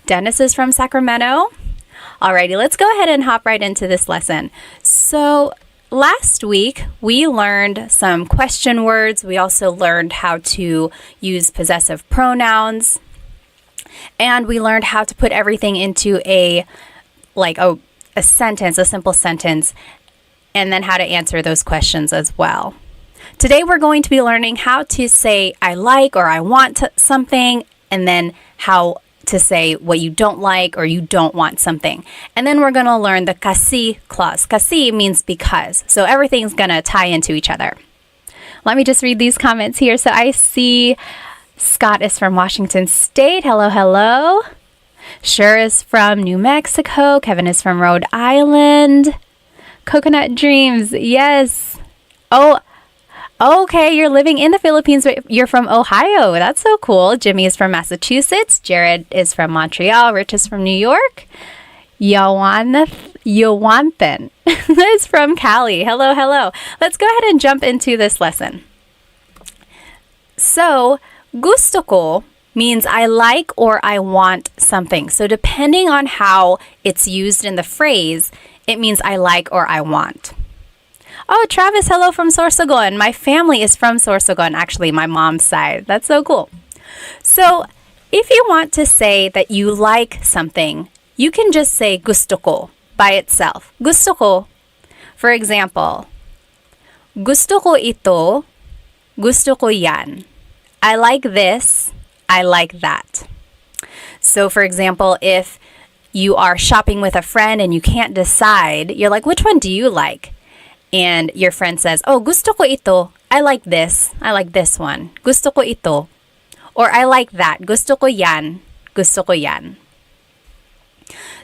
Dennis is from Sacramento. Alrighty, let's go ahead and hop right into this lesson. So last week, we learned some question words. We also learned how to use possessive pronouns. And we learned how to put everything into a sentence, a simple sentence, and then how to answer those questions as well. Today, we're going to be learning how to say I like or I want something, and then how to say what you don't like or you don't want something. And then we're going to learn the kasi clause. Kasi means because. So everything's going to tie into each other. Let me just read these comments here. So I see Scott is from Washington State. Hello. Sher is from New Mexico. Kevin is from Rhode Island. Coconut Dreams. Yes. Oh, okay, you're living in the Philippines, but you're from Ohio. That's so cool. Jimmy is from Massachusetts. Jared is from Montreal. Rich is from New York. Yawanthan is from Cali. Hello. Let's go ahead and jump into this lesson. So, gusto ko means I like or I want something. So, depending on how it's used in the phrase, it means I like or I want. Oh, Travis, hello from Sorsogon. My family is from Sorsogon, actually, my mom's side. That's so cool. So, if you want to say that you like something, you can just say gusto ko by itself. Gusto ko. For example, gusto ko ito, gusto ko yan. I like this, I like that. So, for example, if you are shopping with a friend and you can't decide, you're like, which one do you like? And your friend says, oh, gusto ko ito. I like this. I like this one. Gusto ko ito. Or I like that. Gusto ko yan. Gusto ko yan.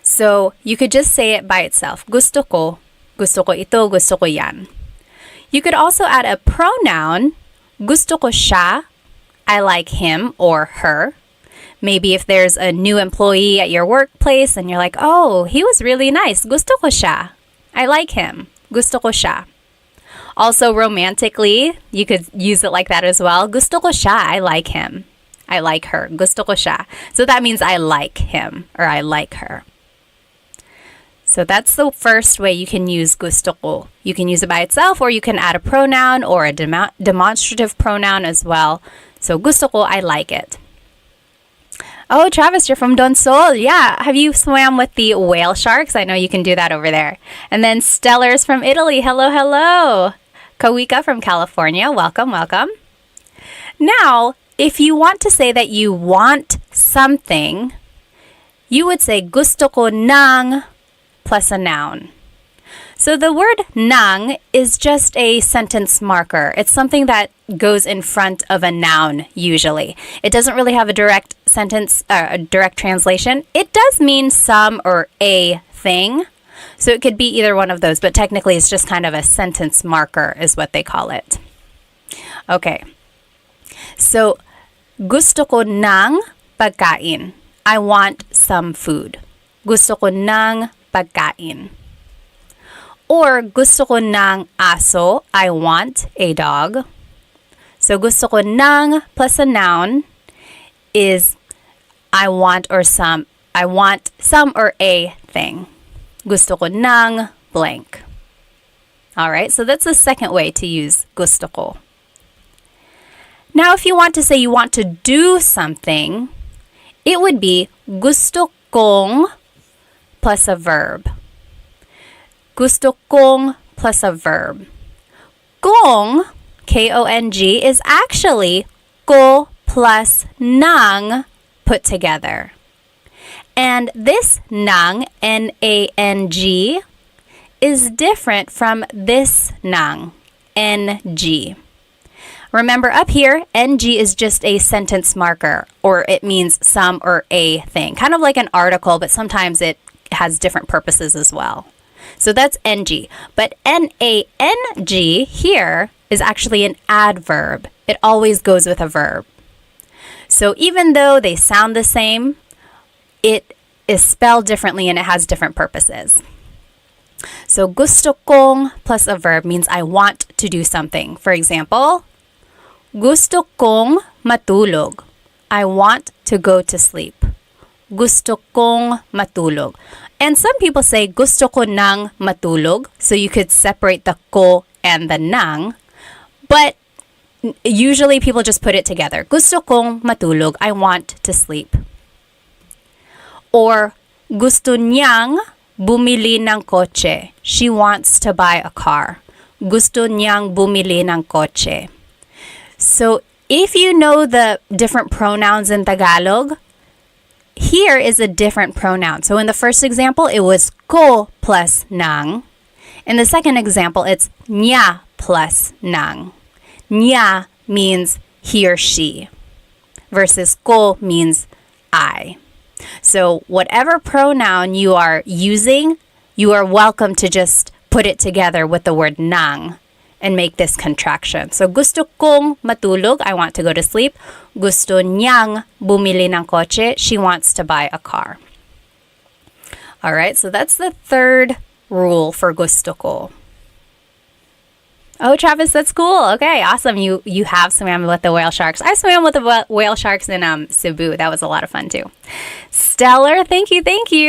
So you could just say it by itself. Gusto ko ito, gusto ko yan. You could also add a pronoun. Gusto ko siya. I like him or her. Maybe if there's a new employee at your workplace and you're like, oh, he was really nice. Gusto ko siya. I like him. Gusto ko siya. Also, romantically, you could use it like that as well. Gusto ko siya. I like him. I like her. Gusto ko siya. So that means I like him or I like her. So that's the first way you can use gusto ko. You can use it by itself or you can add a pronoun or a demonstrative pronoun as well. So gusto ko, I like it. Oh, Travis, you're from Donsol. Yeah. Have you swam with the whale sharks? I know you can do that over there. And then Stellar's from Italy. Hello. Kawika from California. Welcome. Now, if you want to say that you want something, you would say gusto ko ng plus a noun. So the word ng is just a sentence marker. It's something that goes in front of a noun usually. It doesn't really have a direct sentence, a direct translation. It does mean some or a thing. So it could be either one of those, but technically it's just kind of a sentence marker is what they call it. Okay. So gusto ko ng pagkain. I want some food. Gusto ko ng pagkain. Or gusto ko ng aso. I want a dog. So gusto ko ng plus a noun is I want some or a thing. Gusto ko ng blank. All right, so that's the second way to use gusto ko. Now, if you want to say you want to do something, it would be gusto kong plus a verb. gusto kong plus a verb. Kong, K-O-N-G, is actually ko plus nang put together. And this nang, N-A-N-G, is different from this nang, N-G. Remember up here, NG is just a sentence marker, or it means some or a thing. Kind of like an article, but sometimes it has different purposes as well. So that's NG. But N-A-N-G here is actually an adverb. It always goes with a verb. So even though they sound the same, it is spelled differently and it has different purposes. So gusto kong plus a verb means I want to do something. For example, gusto kong matulog. I want to go to sleep. Gusto kong matulog. And some people say gusto ko nang matulog. So you could separate the ko and the nang. But usually people just put it together. Gusto kong matulog. I want to sleep. Or gusto niyang bumili ng kotse. She wants to buy a car. Gusto niyang bumili ng kotse. So if you know the different pronouns in Tagalog, here is a different pronoun. So in the first example, it was ko plus nang. In the second example, it's niya plus nang. Niya means he or she, versus ko means I. So whatever pronoun you are using, you are welcome to just put it together with the word nang and make this contraction. So gusto kong matulog, I want to go to sleep. Gusto niyang bumili ng kotse, she wants to buy a car. All right, so that's the third rule for gusto ko. Oh, Travis, that's cool. Okay, awesome. You have swam with the whale sharks. I swam with the whale sharks in Cebu. That was a lot of fun too. Stellar, thank you.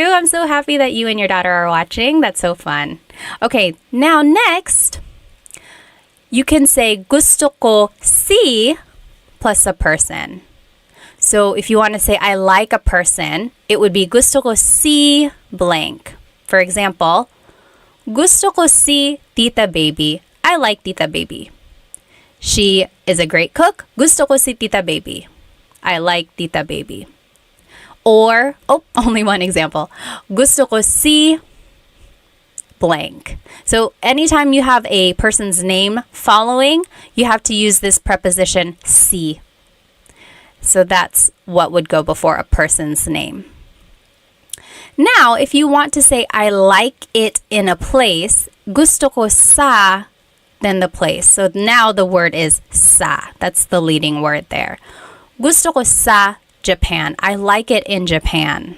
I'm so happy that you and your daughter are watching. That's so fun. Okay, now next, you can say gusto ko si plus a person. So if you want to say I like a person, it would be gusto ko si blank. For example, gusto ko si Tita Baby. I like Tita Baby. She is a great cook. Gusto ko si Tita Baby. I like Tita Baby. Or, only one example. Gusto ko si blank. So anytime you have a person's name following, you have to use this preposition si. So that's what would go before a person's name. Now, if you want to say I like it in a place, gusto ko sa, then the place. So now the word is sa. That's the leading word there. Gusto ko sa Japan. I like it in Japan.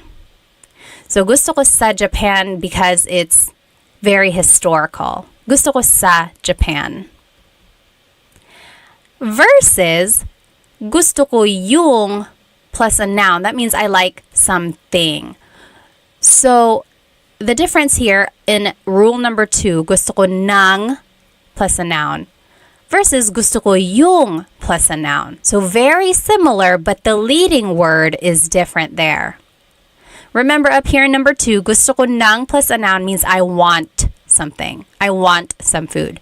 So gusto ko sa Japan because it's very historical. Gusto ko sa Japan. Versus gusto ko yung plus a noun. That means I like something. So the difference here in rule number 2, gusto ko ng plus a noun, versus gusto ko yung plus a noun. So very similar, but the leading word is different there. Remember up here in number 2, gusto ko ng plus a noun means I want something. I want some food.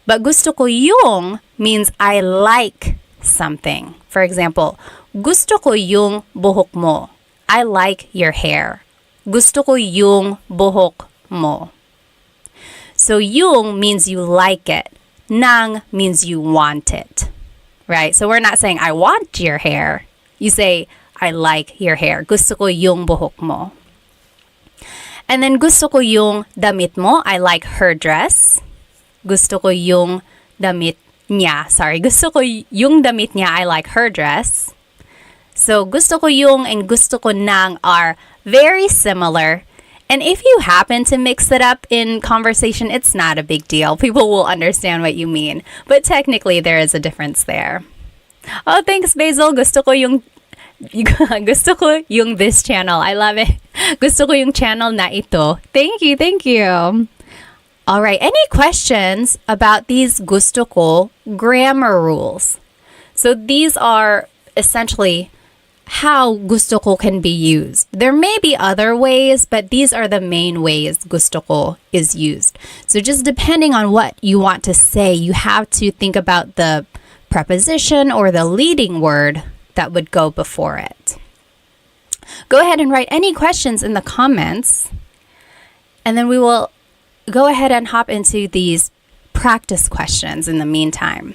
But gusto ko yung means I like something. For example, gusto ko yung buhok mo. I like your hair. Gusto ko yung buhok mo. So yung means you like it. Nang means you want it. Right? So we're not saying I want your hair. You say I like your hair. Gusto ko yung buhok mo. And then gusto ko yung damit mo. I like her dress. Gusto ko yung damit niya. Gusto ko yung damit niya. I like her dress. So gusto ko yung and gusto ko nang are very similar. And if you happen to mix it up in conversation, it's not a big deal. People will understand what you mean. But technically, there is a difference there. Oh, thanks, Basil. Gusto ko yung this channel. I love it. Gusto ko yung channel na ito. Thank you. All right. Any questions about these gusto ko grammar rules? So these are essentially how gusto ko can be used. There may be other ways, but these are the main ways gusto ko is used. So just depending on what you want to say, you have to think about the preposition or the leading word that would go before it. Go ahead and write any questions in the comments, and then we will go ahead and hop into these practice questions in the meantime.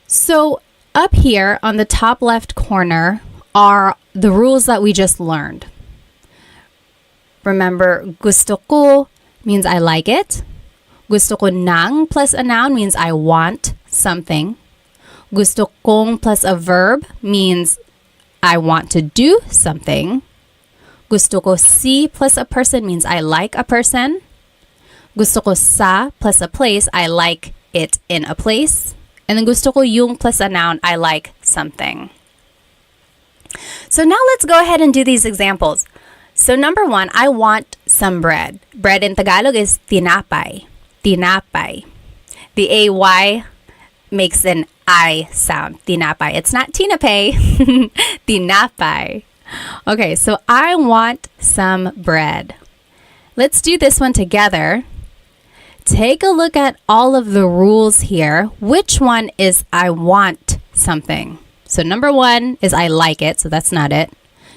So up here on the top left corner are the rules that we just learned. Remember, gusto ko means I like it. Gusto ko ng plus a noun means I want something. Gusto kong plus a verb means I want to do something. Gusto ko si plus a person means I like a person. Gusto ko sa plus a place, I like it in a place. And then gusto ko yung plus a noun, I like something. So now let's go ahead and do these examples. So number 1, I want some bread. Bread in Tagalog is tinapay. Tinapay. The AY makes an I sound. Tinapay. It's not tinapay. Tinapay. Okay, so I want some bread. Let's do this one together. Take a look at all of the rules here. Which one is I want something? So number 1 is I like it, so that's not it.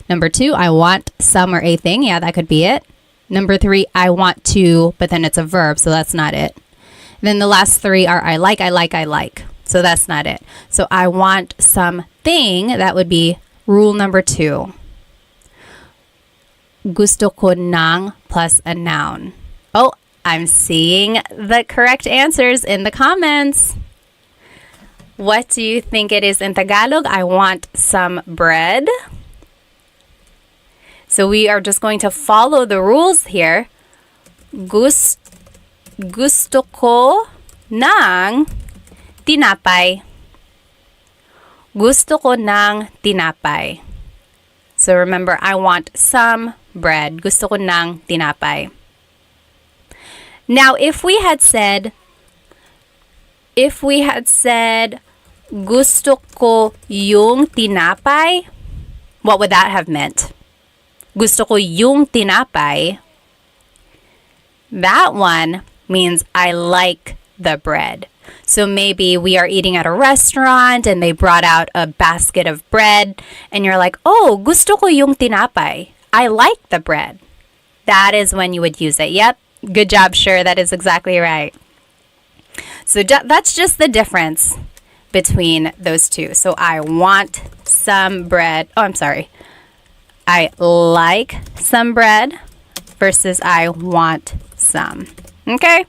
Number 2, I want some or a thing. Yeah, that could be it. Number 3, I want to, but then it's a verb, so that's not it. And then the last 3 are I like, I like, I like. So that's not it. So I want something, that would be rule number 2. Gusto ko ng plus a noun. Oh, I'm seeing the correct answers in the comments. What do you think it is in Tagalog? I want some bread. So we are just going to follow the rules here. Gusto ko ng tinapay. Gusto ko ng tinapay. So remember, I want some bread. Gusto ko ng tinapay. Now, if we had said, gusto ko yung tinapay, what would that have meant? Gusto ko yung tinapay. That one means I like the bread. So maybe we are eating at a restaurant and they brought out a basket of bread and you're like, oh, gusto ko yung tinapay. I like the bread. That is when you would use it. Yep. Good job, Sure. That is exactly right. So that's just the difference between those two. So I want some bread. Oh, I'm sorry. I like some bread versus I want some. Okay?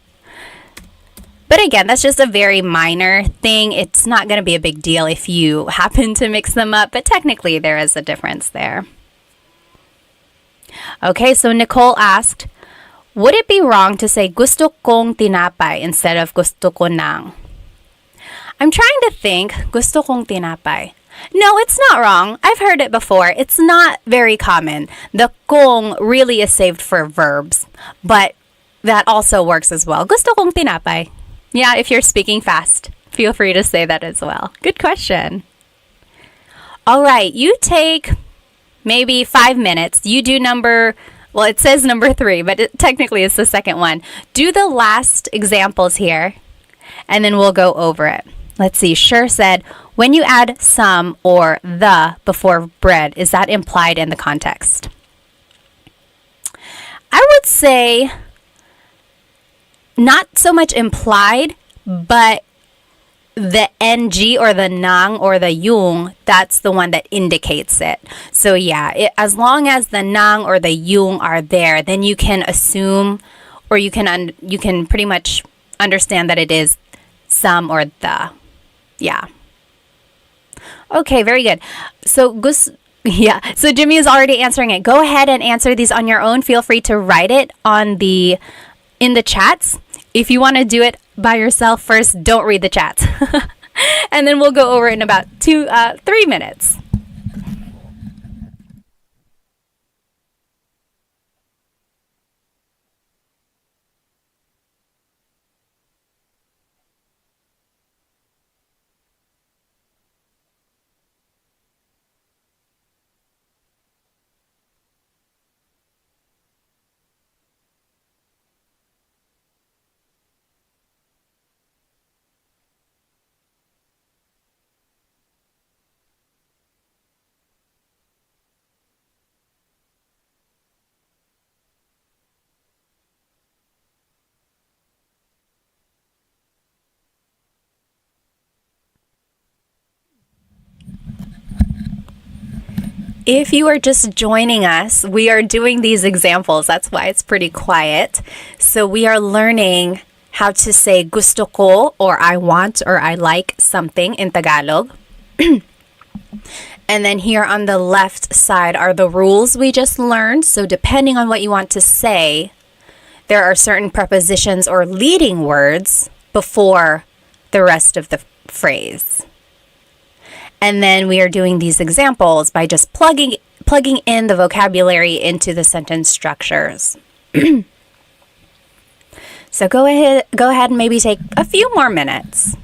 But again, that's just a very minor thing. It's not going to be a big deal if you happen to mix them up, but technically there is a difference there. Okay, so Nicole asked, would it be wrong to say gusto kong tinapay instead of gusto ko ng? I'm trying to think, gusto kong tinapay. No, it's not wrong. I've heard it before. It's not very common. The kong really is saved for verbs, but that also works as well. Gusto kong tinapay. Yeah, if you're speaking fast, feel free to say that as well. Good question. All right, you take maybe 5 minutes. You do well, it says number 3, but technically it's the second one. Do the last examples here, and then we'll go over it. Let's see. Sure said, when you add some or the before bread, is that implied in the context? I would say not so much implied, but the ng or the nang or the yung, that's the one that indicates it. So yeah, as long as the nang or the yung are there, then you can assume or you can pretty much understand that it is some or the. Yeah. Okay, very good. So so Jimmy is already answering it. Go ahead and answer these on your own. Feel free to write it in the chats. If you want to do it by yourself first, don't read the chats. And then we'll go over it in about 3 minutes. If you are just joining us, we are doing these examples. That's why it's pretty quiet. So we are learning how to say gusto ko, or I want, or I like something in Tagalog. And then here on the left side are the rules we just learned. So depending on what you want to say, there are certain prepositions or leading words before the rest of the phrase. And then we are doing these examples by just plugging in the vocabulary into the sentence structures. So go ahead and maybe take a few more minutes.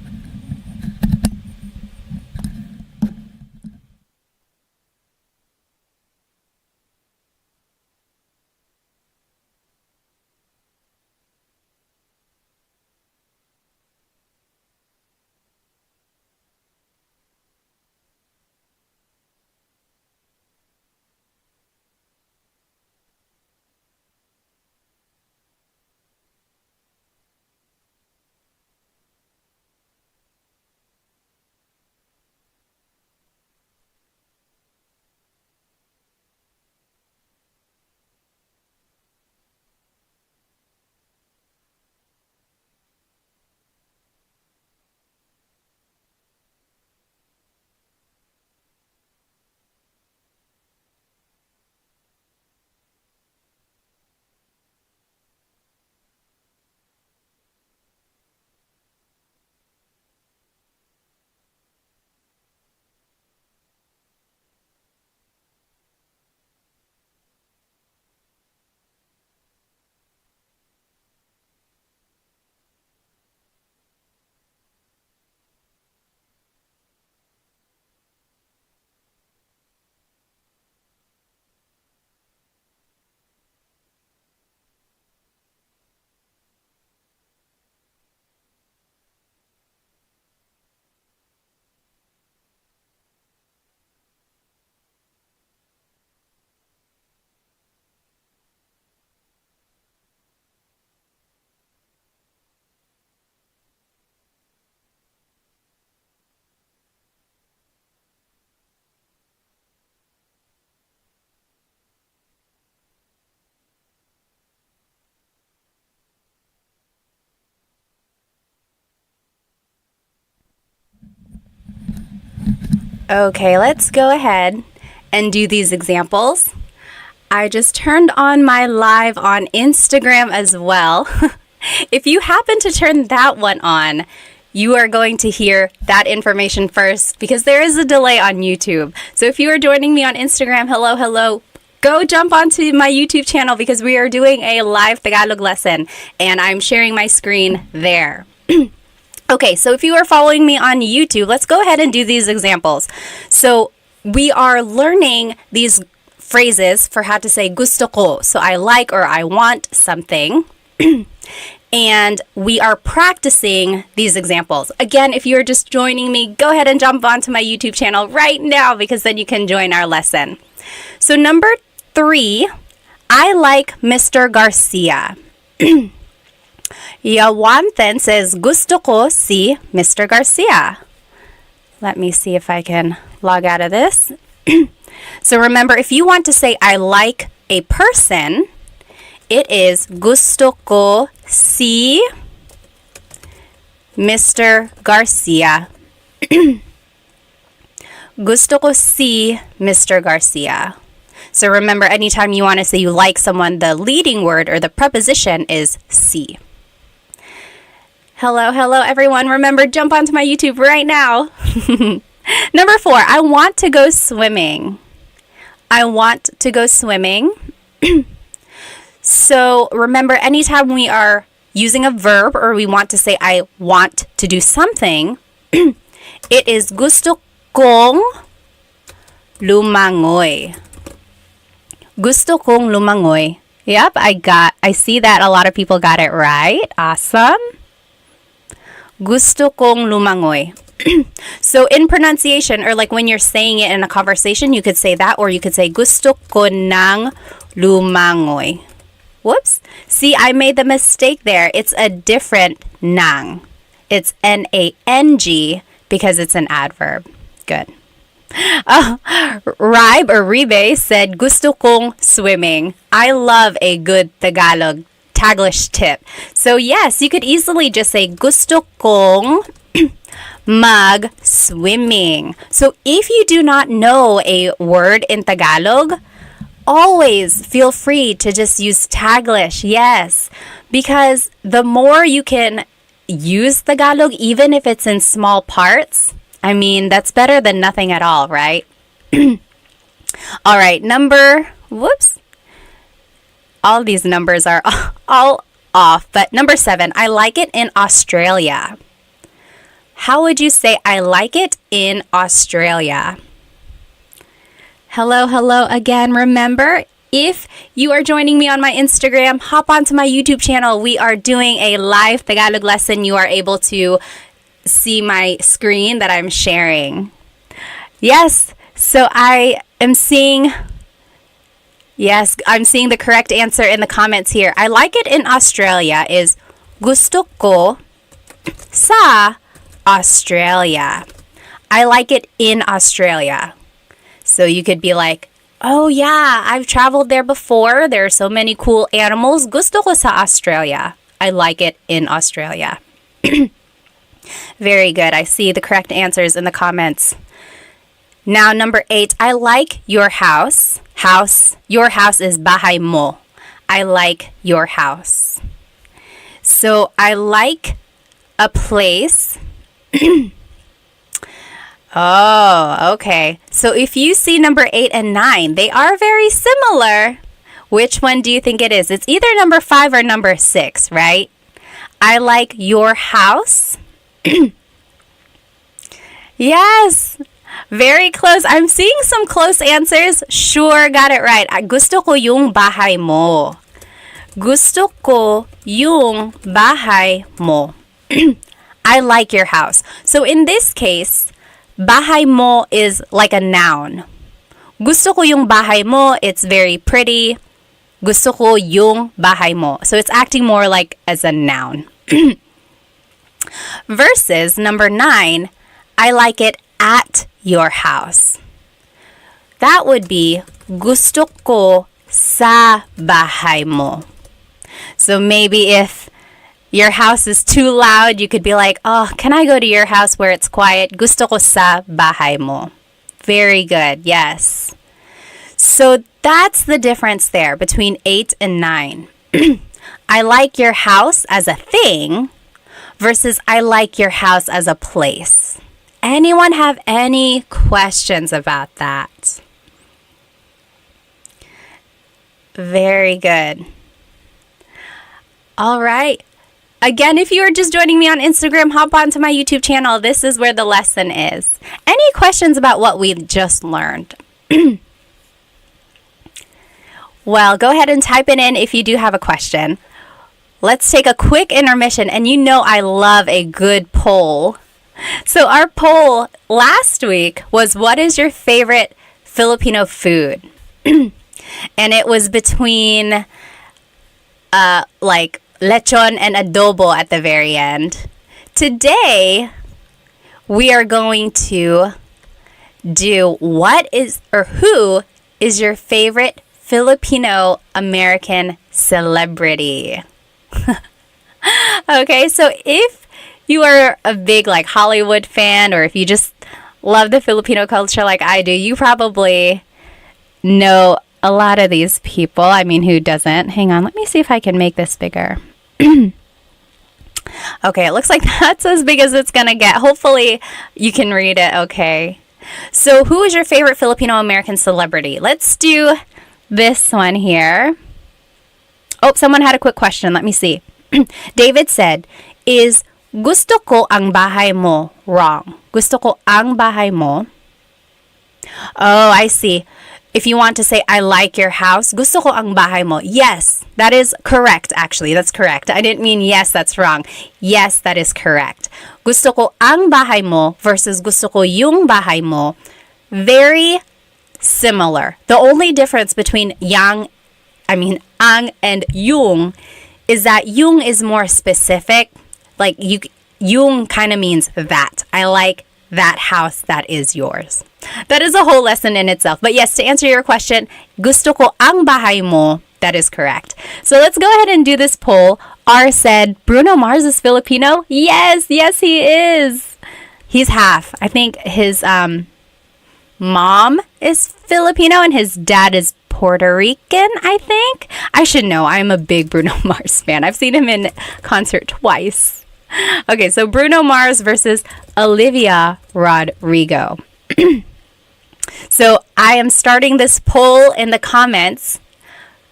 Okay, let's go ahead and do these examples. I just turned on my live on Instagram as well. If you happen to turn that one on, you are going to hear that information first because there is a delay on YouTube. So if you are joining me on Instagram, hello, go jump onto my YouTube channel because we are doing a live Tagalog lesson and I'm sharing my screen there. Okay, so if you are following me on YouTube, let's go ahead and do these examples. So we are learning these phrases for how to say gusto ko. So I like or I want something. And we are practicing these examples. Again, if you're just joining me, go ahead and jump onto my YouTube channel right now because then you can join our lesson. So number 3, I like Mr. Garcia. Yawanten says, gusto ko si Mr. Garcia. Let me see if I can log out of this. So remember, if you want to say I like a person, it is gusto ko si Mr. Garcia. Gusto ko si Mr. Garcia. So remember, anytime you want to say you like someone, the leading word or the preposition is si. Hello everyone. Remember, jump onto my YouTube right now. Number 4, I want to go swimming. I want to go swimming. So remember, anytime we are using a verb or we want to say I want to do something, it is gusto kong lumangoy. Gusto kong lumangoy. Yep, I see that a lot of people got it right. Awesome. Gusto kong lumangoy. So in pronunciation, or like when you're saying it in a conversation, you could say that, or you could say gusto ko nang lumangoy. Whoops. See, I made the mistake there. It's a different nang. It's N-A-N-G because it's an adverb. Good. Oh, Ribe or Ribe said, gusto kong swimming. I love a good Taglish tip. So yes, you could easily just say, gusto kong mag-swimming. So if you do not know a word in Tagalog, always feel free to just use Taglish. Yes, because the more you can use Tagalog, even if it's in small parts, I mean, that's better than nothing at all, right? All right, whoops. All these numbers are all off, but number 7, I like it in Australia. How would you say I like it in Australia? Hello again. Remember, if you are joining me on my Instagram, hop onto my YouTube channel. We are doing a live Tagalog lesson. You are able to see my screen that I'm sharing. Yes, so I'm seeing the correct answer in the comments here. I like it in Australia is gusto ko sa Australia. I like it in Australia. So you could be like, oh yeah, I've traveled there before. There are so many cool animals. Gusto ko sa Australia. I like it in Australia. Very good. I see the correct answers in the comments. Now, number 8, I like your house. Your house is bahay mo. I like your house. So I like a place. Oh, okay. So if you see number 8 and 9, they are very similar. Which one do you think it is? It's either number 5 or number 6, right? I like your house. Yes, very close. I'm seeing some close answers. Sure, got it right. Gusto ko yung bahay mo. Gusto ko yung bahay mo. I like your house. So in this case, bahay mo is like a noun. Gusto ko yung bahay mo, it's very pretty. Gusto ko yung bahay mo. So it's acting more like as a noun. Versus number 9, I like it at your house. That would be gusto ko sa bahay mo. So maybe if your house is too loud, you could be like, oh, can I go to your house where it's quiet? Gusto ko sa bahay mo. Very good, yes. So that's the difference there between 8 and 9. I like your house as a thing versus I like your house as a place. Anyone have any questions about that? Very good. All right. Again, if you are just joining me on Instagram, hop onto my YouTube channel. This is where the lesson is. Any questions about what we just learned? Well, go ahead and type it in if you do have a question. Let's take a quick intermission, and you know I love a good poll. So our poll last week was, what is your favorite Filipino food? And it was between like lechon and adobo at the very end. Today, we are going to do who is your favorite Filipino American celebrity? Okay, so if you are a big like Hollywood fan, or if you just love the Filipino culture like I do, you probably know a lot of these people. I mean, who doesn't? Hang on, let me see if I can make this bigger. Okay, it looks like that's as big as it's gonna get. Hopefully you can read it okay. So who is your favorite Filipino American celebrity? Let's do this one here. Oh, someone had a quick question. Let me see. David said, is gusto ko ang bahay mo wrong? Gusto ko ang bahay mo. Oh, I see. If you want to say, I like your house, gusto ko ang bahay mo. Yes, that is correct, actually. That's correct. I didn't mean yes, that's wrong. Yes, that is correct. Gusto ko ang bahay mo versus gusto ko yung bahay mo. Very similar. The only difference between ang and yung is that yung is more specific. Like yung kind of means that. I like that house that is yours. That is a whole lesson in itself. But yes, to answer your question, gusto ko ang bahay mo. That is correct. So let's go ahead and do this poll. R said, Bruno Mars is Filipino? Yes, yes, he is. He's half. I think his mom is Filipino and his dad is Puerto Rican, I think. I should know. I'm a big Bruno Mars fan. I've seen him in concert twice. Okay, so Bruno Mars versus Olivia Rodrigo. So I am starting this poll in the comments.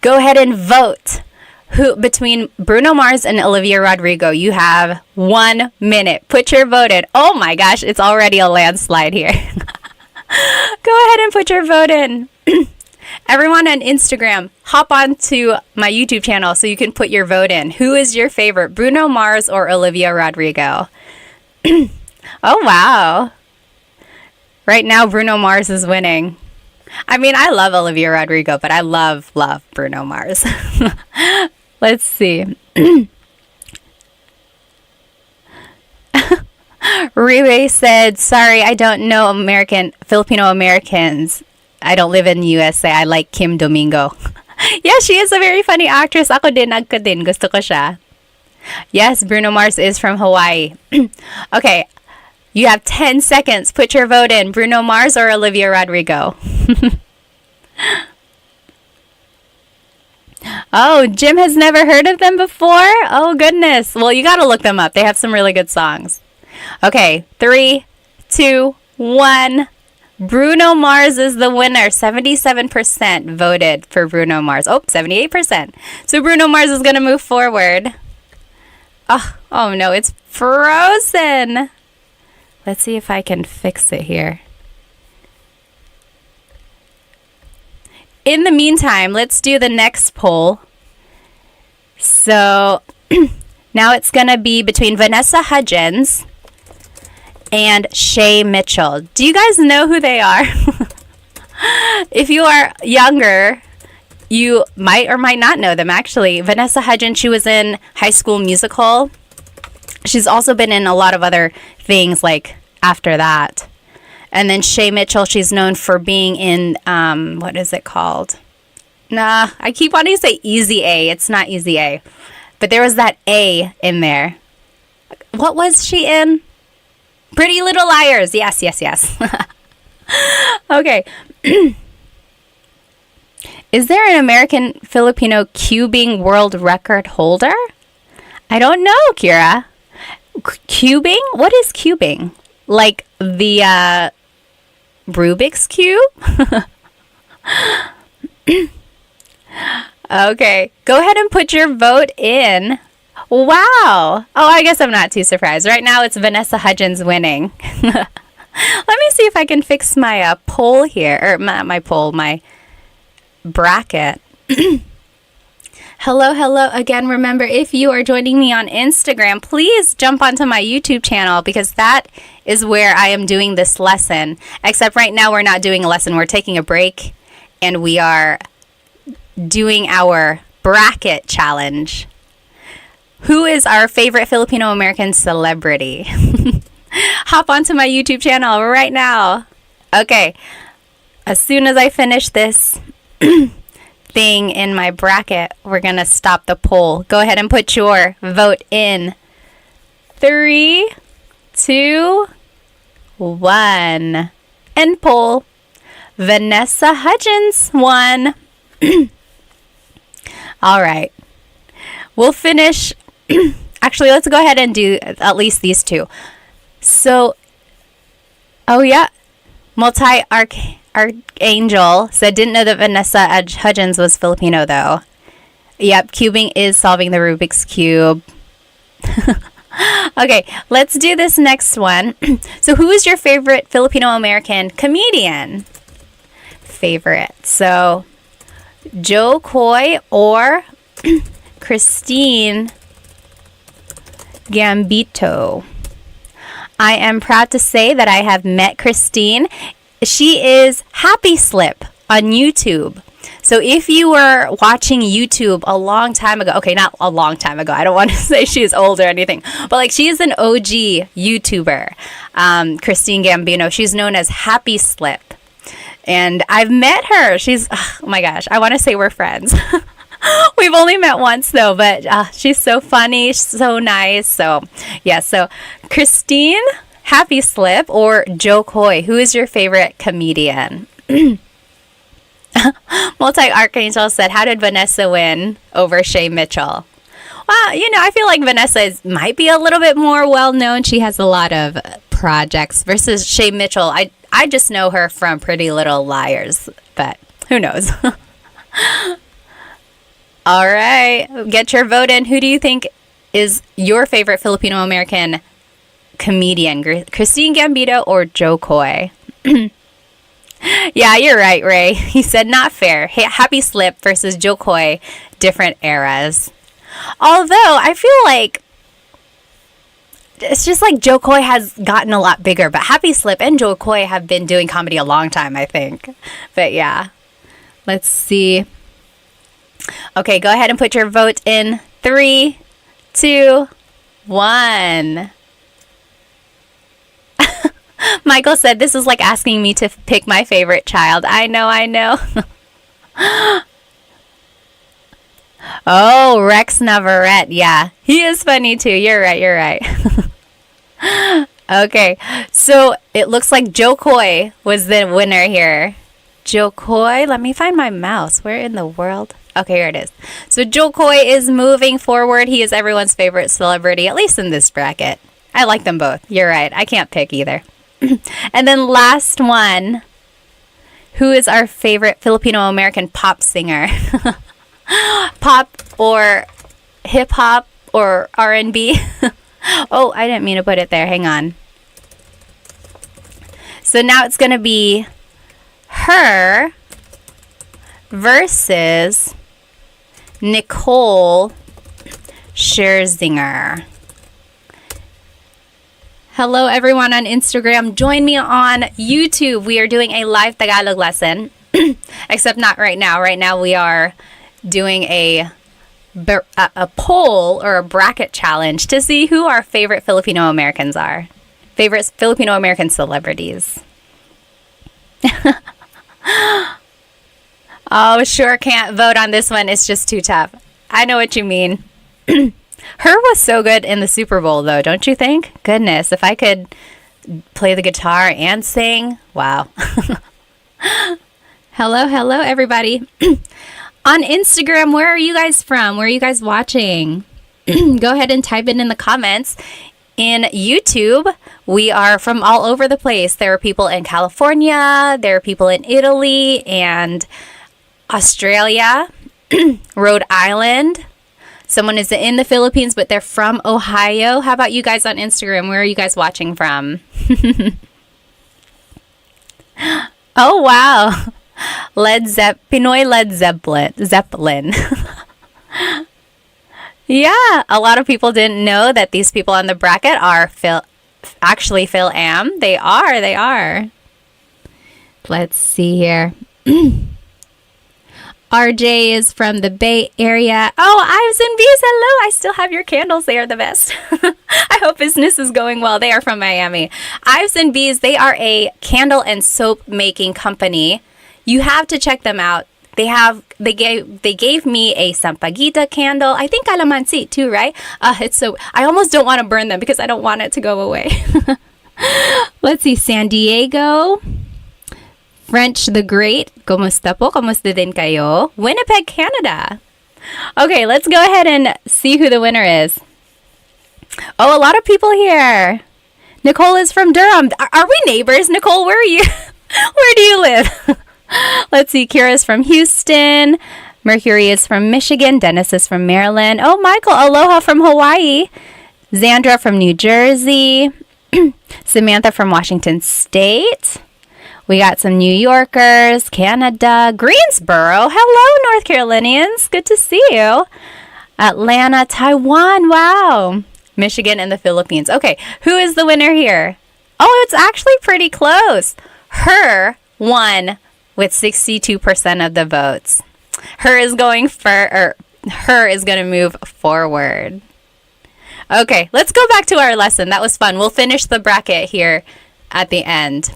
Go ahead and vote. Who between Bruno Mars and Olivia Rodrigo? You have 1 minute. Put your vote in. Oh my gosh, it's already a landslide here. Go ahead and put your vote in. Everyone on Instagram, hop on to my YouTube channel so you can put your vote in. Who is your favorite, Bruno Mars or Olivia Rodrigo? Oh, wow. Right now, Bruno Mars is winning. I mean, I love Olivia Rodrigo, but I love Bruno Mars. Let's see. Riwe said, sorry, I don't know Filipino Americans. I don't live in the USA. I like Kim Domingo. Yeah, she is a very funny actress. Ako din. Gusto ko siya. Yes, Bruno Mars is from Hawaii. Okay, you have 10 seconds. Put your vote in. Bruno Mars or Olivia Rodrigo? Oh, Jim has never heard of them before? Oh, goodness. Well, you got to look them up. They have some really good songs. Okay, 3, 2, 1. Bruno Mars is the winner. 77% voted for Bruno Mars. Oh, 78%. So Bruno Mars is going to move forward. Oh no, it's frozen. Let's see if I can fix it here. In the meantime, let's do the next poll. So now it's going to be between Vanessa Hudgens and Shay Mitchell. Do you guys know who they are? If you are younger, you might or might not know them, actually. Vanessa Hudgens, she was in High School Musical. She's also been in a lot of other things like after that. And then Shay Mitchell, she's known for being in, what is it called? Nah, I keep wanting to say Easy A. It's not Easy A. But there was that A in there. What was she in? Pretty Little Liars. Yes. Okay. Is there an American Filipino cubing world record holder? I don't know, Kira. Cubing? What is cubing? Like the Rubik's Cube? Okay. Go ahead and put your vote in. Wow. Oh, I guess I'm not too surprised. Right now, it's Vanessa Hudgens winning. Let me see if I can fix my poll here. Or my poll, my bracket. Hello again. Remember, if you are joining me on Instagram, please jump onto my YouTube channel because that is where I am doing this lesson. Except right now, we're not doing a lesson. We're taking a break and we are doing our bracket challenge. Who is our favorite Filipino American celebrity? Hop onto my YouTube channel right now. Okay. As soon as I finish this thing in my bracket, we're going to stop the poll. Go ahead and put your vote in. 3, 2, 1. End poll. Vanessa Hudgens won. All right. We'll finish. Actually, let's go ahead and do at least these two. So, oh yeah, Archangel said, didn't know that Vanessa Hudgens was Filipino though. Yep, cubing is solving the Rubik's Cube. Okay, let's do this next one. So who is your favorite Filipino American comedian? Favorite. So, Joe Coy or Christine Gambito. I am proud to say that I have met Christine. She is Happy Slip on YouTube. So So if you were watching YouTube a long time ago, okay, not a long time ago, I don't want to say she's old or anything, but like she is an OG YouTuber, Christine Gambino. She's known as Happy Slip. And I've met her. She's, oh my gosh, I want to say we're friends. We've only met once though, but she's so funny, she's so nice. So yeah, so Christine, Happy Slip, or Joe Coy, who is your favorite comedian? Multi Archangel said, how did Vanessa win over Shay Mitchell? Well, you know, I feel like Vanessa might be a little bit more well known. She has a lot of projects versus Shay Mitchell. I just know her from Pretty Little Liars, but who knows? All right, get your vote in. Who do you think is your favorite Filipino American comedian? Christine Gambino or Joe Coy? Yeah, you're right, Ray. He said not fair. Happy Slip versus Joe Coy, different eras. Although I feel like it's just like Joe Coy has gotten a lot bigger, but Happy Slip and Joe Coy have been doing comedy a long time, I think. But yeah, let's see. Okay, go ahead and put your vote in. 3, 2, 1. Michael said, this is like asking me to pick my favorite child. I know. Oh, Rex Navarrete. Yeah, he is funny too. You're right. Okay, so it looks like Joe Coy was the winner here. Joe Coy, let me find my mouse. Where in the world? Okay, here it is. So Joe Coy is moving forward. He is everyone's favorite celebrity, at least in this bracket. I like them both. You're right. I can't pick either. And then last one. Who is our favorite Filipino American pop singer? Pop or hip hop or R&B? Oh, I didn't mean to put it there. Hang on. So now it's going to be her versus Nicole Scherzinger. Hello, everyone on Instagram. Join me on YouTube. We are doing a live Tagalog lesson, except not right now. Right now, we are doing a poll or a bracket challenge to see who our favorite Filipino Americans are. Favorite Filipino American celebrities. Oh, sure can't vote on this one. It's just too tough. I know what you mean. Her was so good in the Super Bowl, though, don't you think? Goodness, if I could play the guitar and sing, wow. Hello, everybody. On Instagram, where are you guys from? Where are you guys watching? Go ahead and type it in the comments. In YouTube, we are from all over the place. There are people in California, there are people in Italy and Australia, Rhode Island. Someone is in the Philippines, but they're from Ohio. How about you guys on Instagram? Where are you guys watching from? Oh, wow. Pinoy Led Zeppelin. Yeah, a lot of people didn't know that these people on the bracket are Phil Am. They are. Let's see here. RJ is from the Bay Area. Oh, Ives and Bees, hello. I still have your candles. They are the best. I hope business is going well. They are from Miami. Ives and Bees, they are a candle and soap making company. You have to check them out. They gave me a Sampaguita candle. I think calamansi too, right? It's so I almost don't want to burn them because I don't want it to go away. Let's see, San Diego. French the Great, kumusta po? Kumusta din kayo? Winnipeg, Canada. Okay, let's go ahead and see who the winner is. Oh, a lot of people here. Nicole is from Durham. Are we neighbors? Nicole, where are you? Where do you live? Let's see, Kira's from Houston. Mercury is from Michigan. Dennis is from Maryland. Oh, Michael, aloha from Hawaii. Zandra from New Jersey. Samantha from Washington State. We got some New Yorkers, Canada, Greensboro. Hello, North Carolinians. Good to see you. Atlanta, Taiwan. Wow. Michigan and the Philippines. Okay, who is the winner here? Oh, it's actually pretty close. Her won with 62% of the votes. Her is going her is going to move forward. Okay, let's go back to our lesson. That was fun. We'll finish the bracket here at the end.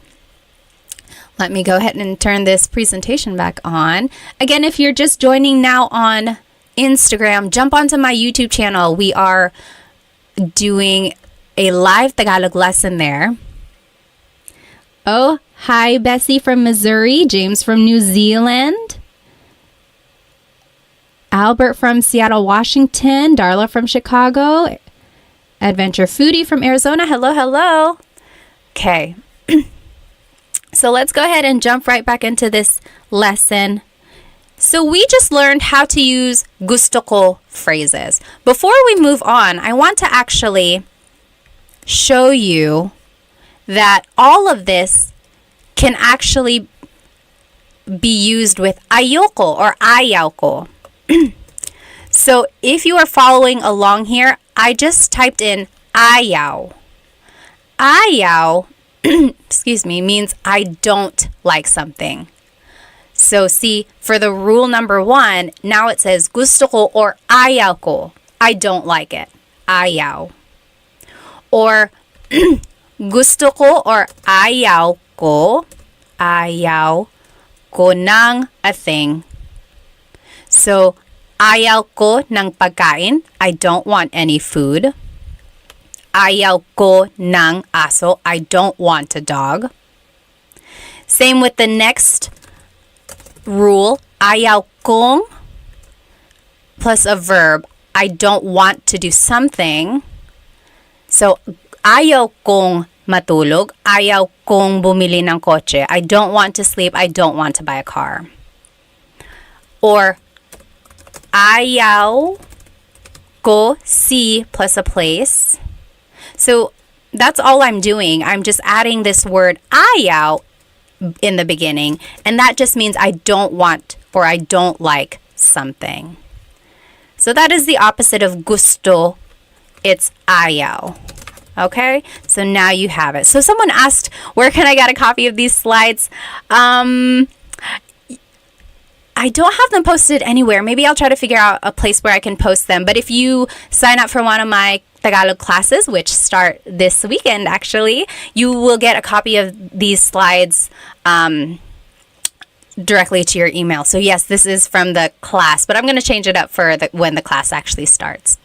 Let me go ahead and turn this presentation back on. Again, if you're just joining now on Instagram, jump onto my YouTube channel. We are doing a live Tagalog lesson there. Oh, hi, Bessie from Missouri, James from New Zealand, Albert from Seattle, Washington, Darla from Chicago, Adventure Foodie from Arizona. Hello, hello. Okay. So let's go ahead and jump right back into this lesson. So we just learned how to use gusto ko phrases. Before we move on, I want to actually show you that all of this can actually be used with ayoko or ayaw ko. So if you are following along here, I just typed in ayaw. Ayaw, excuse me, means I don't like something. So see, for the rule number 1, now it says gusto ko or ayaw ko. I don't like it. Ayaw. Or gusto ko or ayaw ko ng a thing. So, ayaw ko ng pagkain. I don't want any food. Ayaw ko ng aso. I don't want a dog. Same with the next rule. Ayaw kong plus a verb. I don't want to do something. So, ayaw kong matulog. Ayaw kong bumili ng kotse. I don't want to sleep. I don't want to buy a car. Or, ayaw ko see plus a place. So, that's all I'm doing. I'm just adding this word ayaw in the beginning. And that just means I don't want or I don't like something. So, that is the opposite of gusto. It's ayaw. Okay, so now you have it. So someone asked, where can I get a copy of these slides? I don't have them posted anywhere. Maybe I'll try to figure out a place where I can post them. But if you sign up for one of my Tagalog classes, which start this weekend actually, you will get a copy of these slides directly to your email. So yes, this is from the class, but I'm going to change it up for when the class actually starts.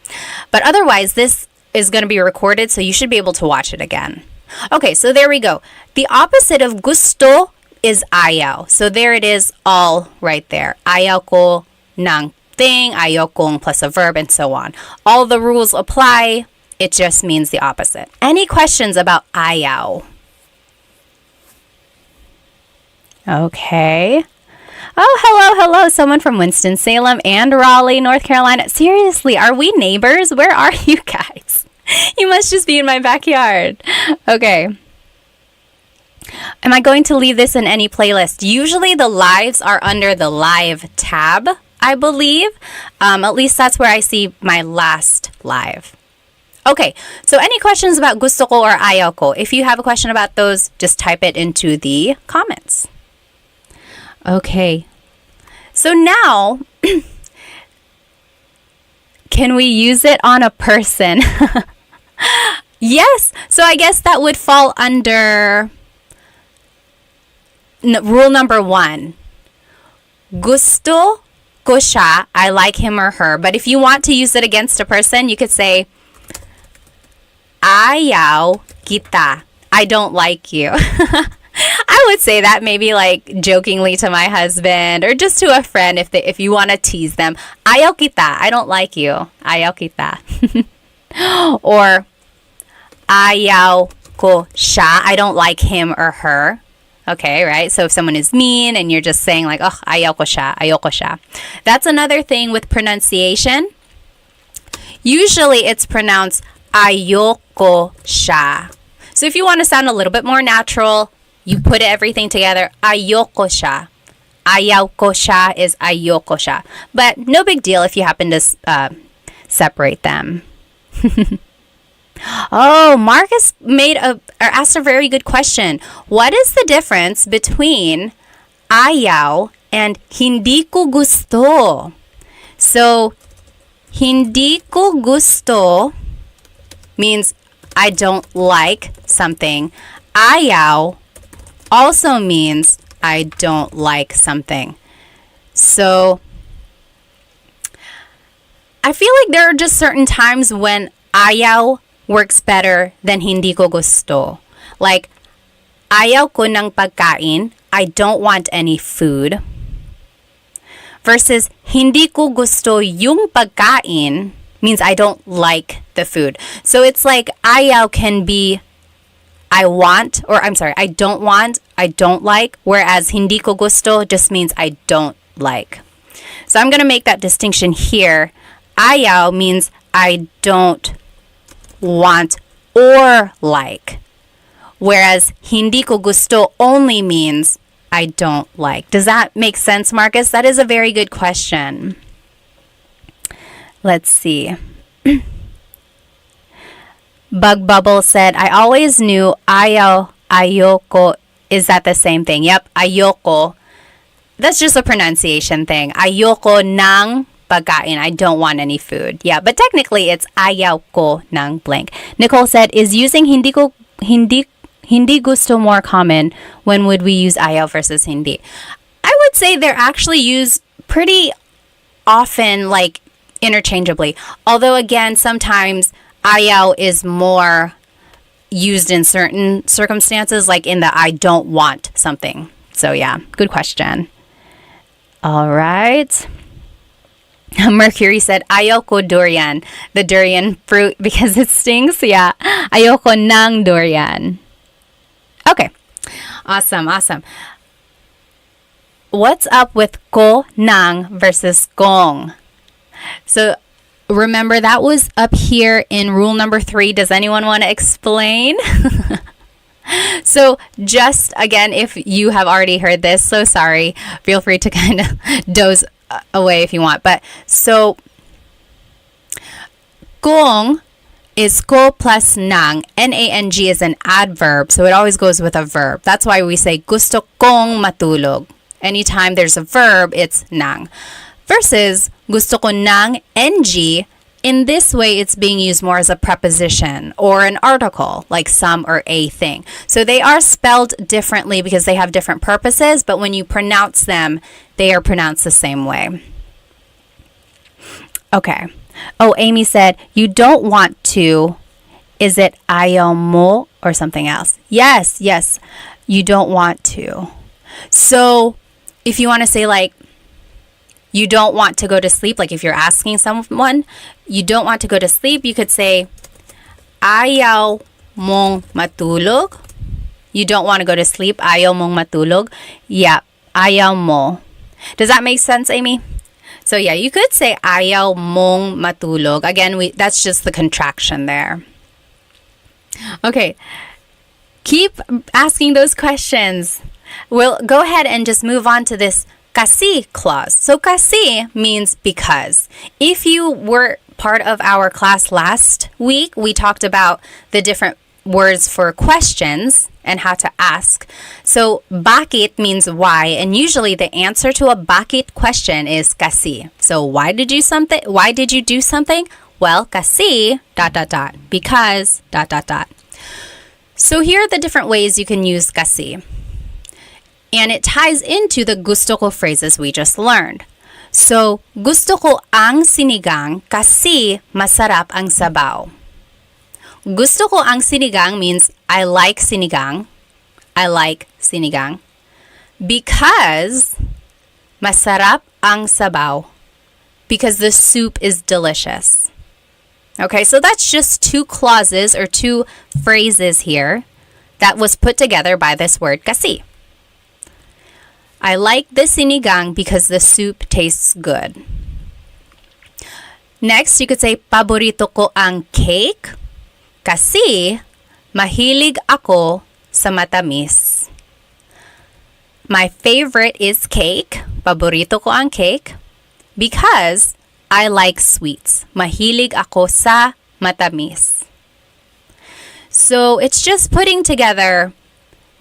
But otherwise, this is going to be recorded, so you should be able to watch it again. Okay, so there we go. The opposite of gusto is ayaw. So there it is, all right there. Ayaw ko ng thing, ayaw kong plus a verb, and so on. All the rules apply. It just means the opposite. Any questions about ayaw? Okay. Oh, hello. Someone from Winston-Salem and Raleigh, North Carolina. Seriously, are we neighbors? Where are you guys? You must just be in my backyard. Okay. Am I going to leave this in any playlist? Usually the lives are under the live tab, I believe. At least that's where I see my last live. Okay, so any questions about gusto ko or ayaw ko? If you have a question about those, just type it into the comments. Okay, so now, can we use it on a person? Yes, so I guess that would fall under rule number 1. Gusto ko siya, I like him or her. But if you want to use it against a person, you could say, ayaw kita, I don't like you. I would say that maybe like jokingly to my husband or just to a friend if you want to tease them. Ayaw kita, I don't like you. Ayaw kita. Or ayaw ko siya, I don't like him or her. Okay, right? So if someone is mean and you're just saying like, oh, ayaw ko siya. That's another thing with pronunciation. Usually it's pronounced ayoko siya. So if you want to sound a little bit more natural, you put everything together, ayoko siya. Ayaw ko siya is ayoko siya. But no big deal if you happen to separate them. Oh, Marcus asked a very good question. What is the difference between ayaw and hindi ko gusto. So, hindi ko gusto means I don't like something. Ayaw also means I don't like something. So, I feel like there are just certain times when ayaw works better than hindi ko gusto. Like, ayaw ko ng pagkain. I don't want any food. Versus, hindi ko gusto yung pagkain means I don't like the food. So it's like ayaw can be I want, or I'm sorry, I don't want, I don't like, whereas hindi ko gusto just means I don't like. So I'm going to make that distinction here. Ayaw means I don't want or like, whereas hindi ko gusto only means I don't like. Does that make sense, Marcus? That is a very good question. Let's see. Bug Bubble said, I always knew ayaw, ayoko, is that the same thing? Yep, ayoko. That's just a pronunciation thing. Ayoko ng pagkain. I don't want any food. Yeah, but technically it's ayaw ko ng blank. Nicole said, is using hindi gusto more common? When would we use ayaw versus hindi? I would say they're actually used pretty often, like interchangeably. Although again, sometimes ayaw is more used in certain circumstances, like in the I don't want something. So yeah, good question. All right. Mercury said, ayoko durian, the durian fruit because it stings. Yeah, ayoko ng durian. Okay, awesome. What's up with ko ng versus gong? So remember that was up here in rule number 3. Does anyone want to explain? So just again, if you have already heard this, so sorry, feel free to kind of doze away if you want. But so gong is ko plus nang. N-A-N-G is an adverb, so it always goes with a verb. That's why we say gusto kong matulog. Anytime there's a verb, it's nang. Versus gusto ko nang ng. In this way, it's being used more as a preposition or an article, like some or a thing. So they are spelled differently because they have different purposes, but when you pronounce them, they are pronounced the same way. Okay. Oh, Amy said, you don't want to. Is it ayaw mo or something else? Yes. You don't want to. So if you want to say like, you don't want to go to sleep, like if you're asking someone, you don't want to go to sleep, you could say, ayaw mong matulog. You don't want to go to sleep, ayaw mong matulog. Yeah, ayaw mo. Does that make sense, Amy? So yeah, you could say ayaw mong matulog. Again, that's just the contraction there. Okay, keep asking those questions. We'll go ahead and just move on to this kasi clause. So kasi means because. If you were part of our class last week, we talked about the different words for questions and how to ask. So bakit means why, and usually the answer to a bakit question is kasi. So why did you do something? Well, kasi ... because ... So here are the different ways you can use kasi. And it ties into the gusto ko phrases we just learned. So, gusto ko ang sinigang kasi masarap ang sabaw. Gusto ko ang sinigang means I like sinigang. I like sinigang. Because masarap ang sabaw. Because the soup is delicious. Okay, so that's just 2 clauses or 2 phrases here that was put together by this word kasi. I like the sinigang because the soup tastes good. Next, you could say, paborito ko ang cake kasi mahilig ako sa matamis. My favorite is cake. Paborito ko ang cake because I like sweets. Mahilig ako sa matamis. So it's just putting together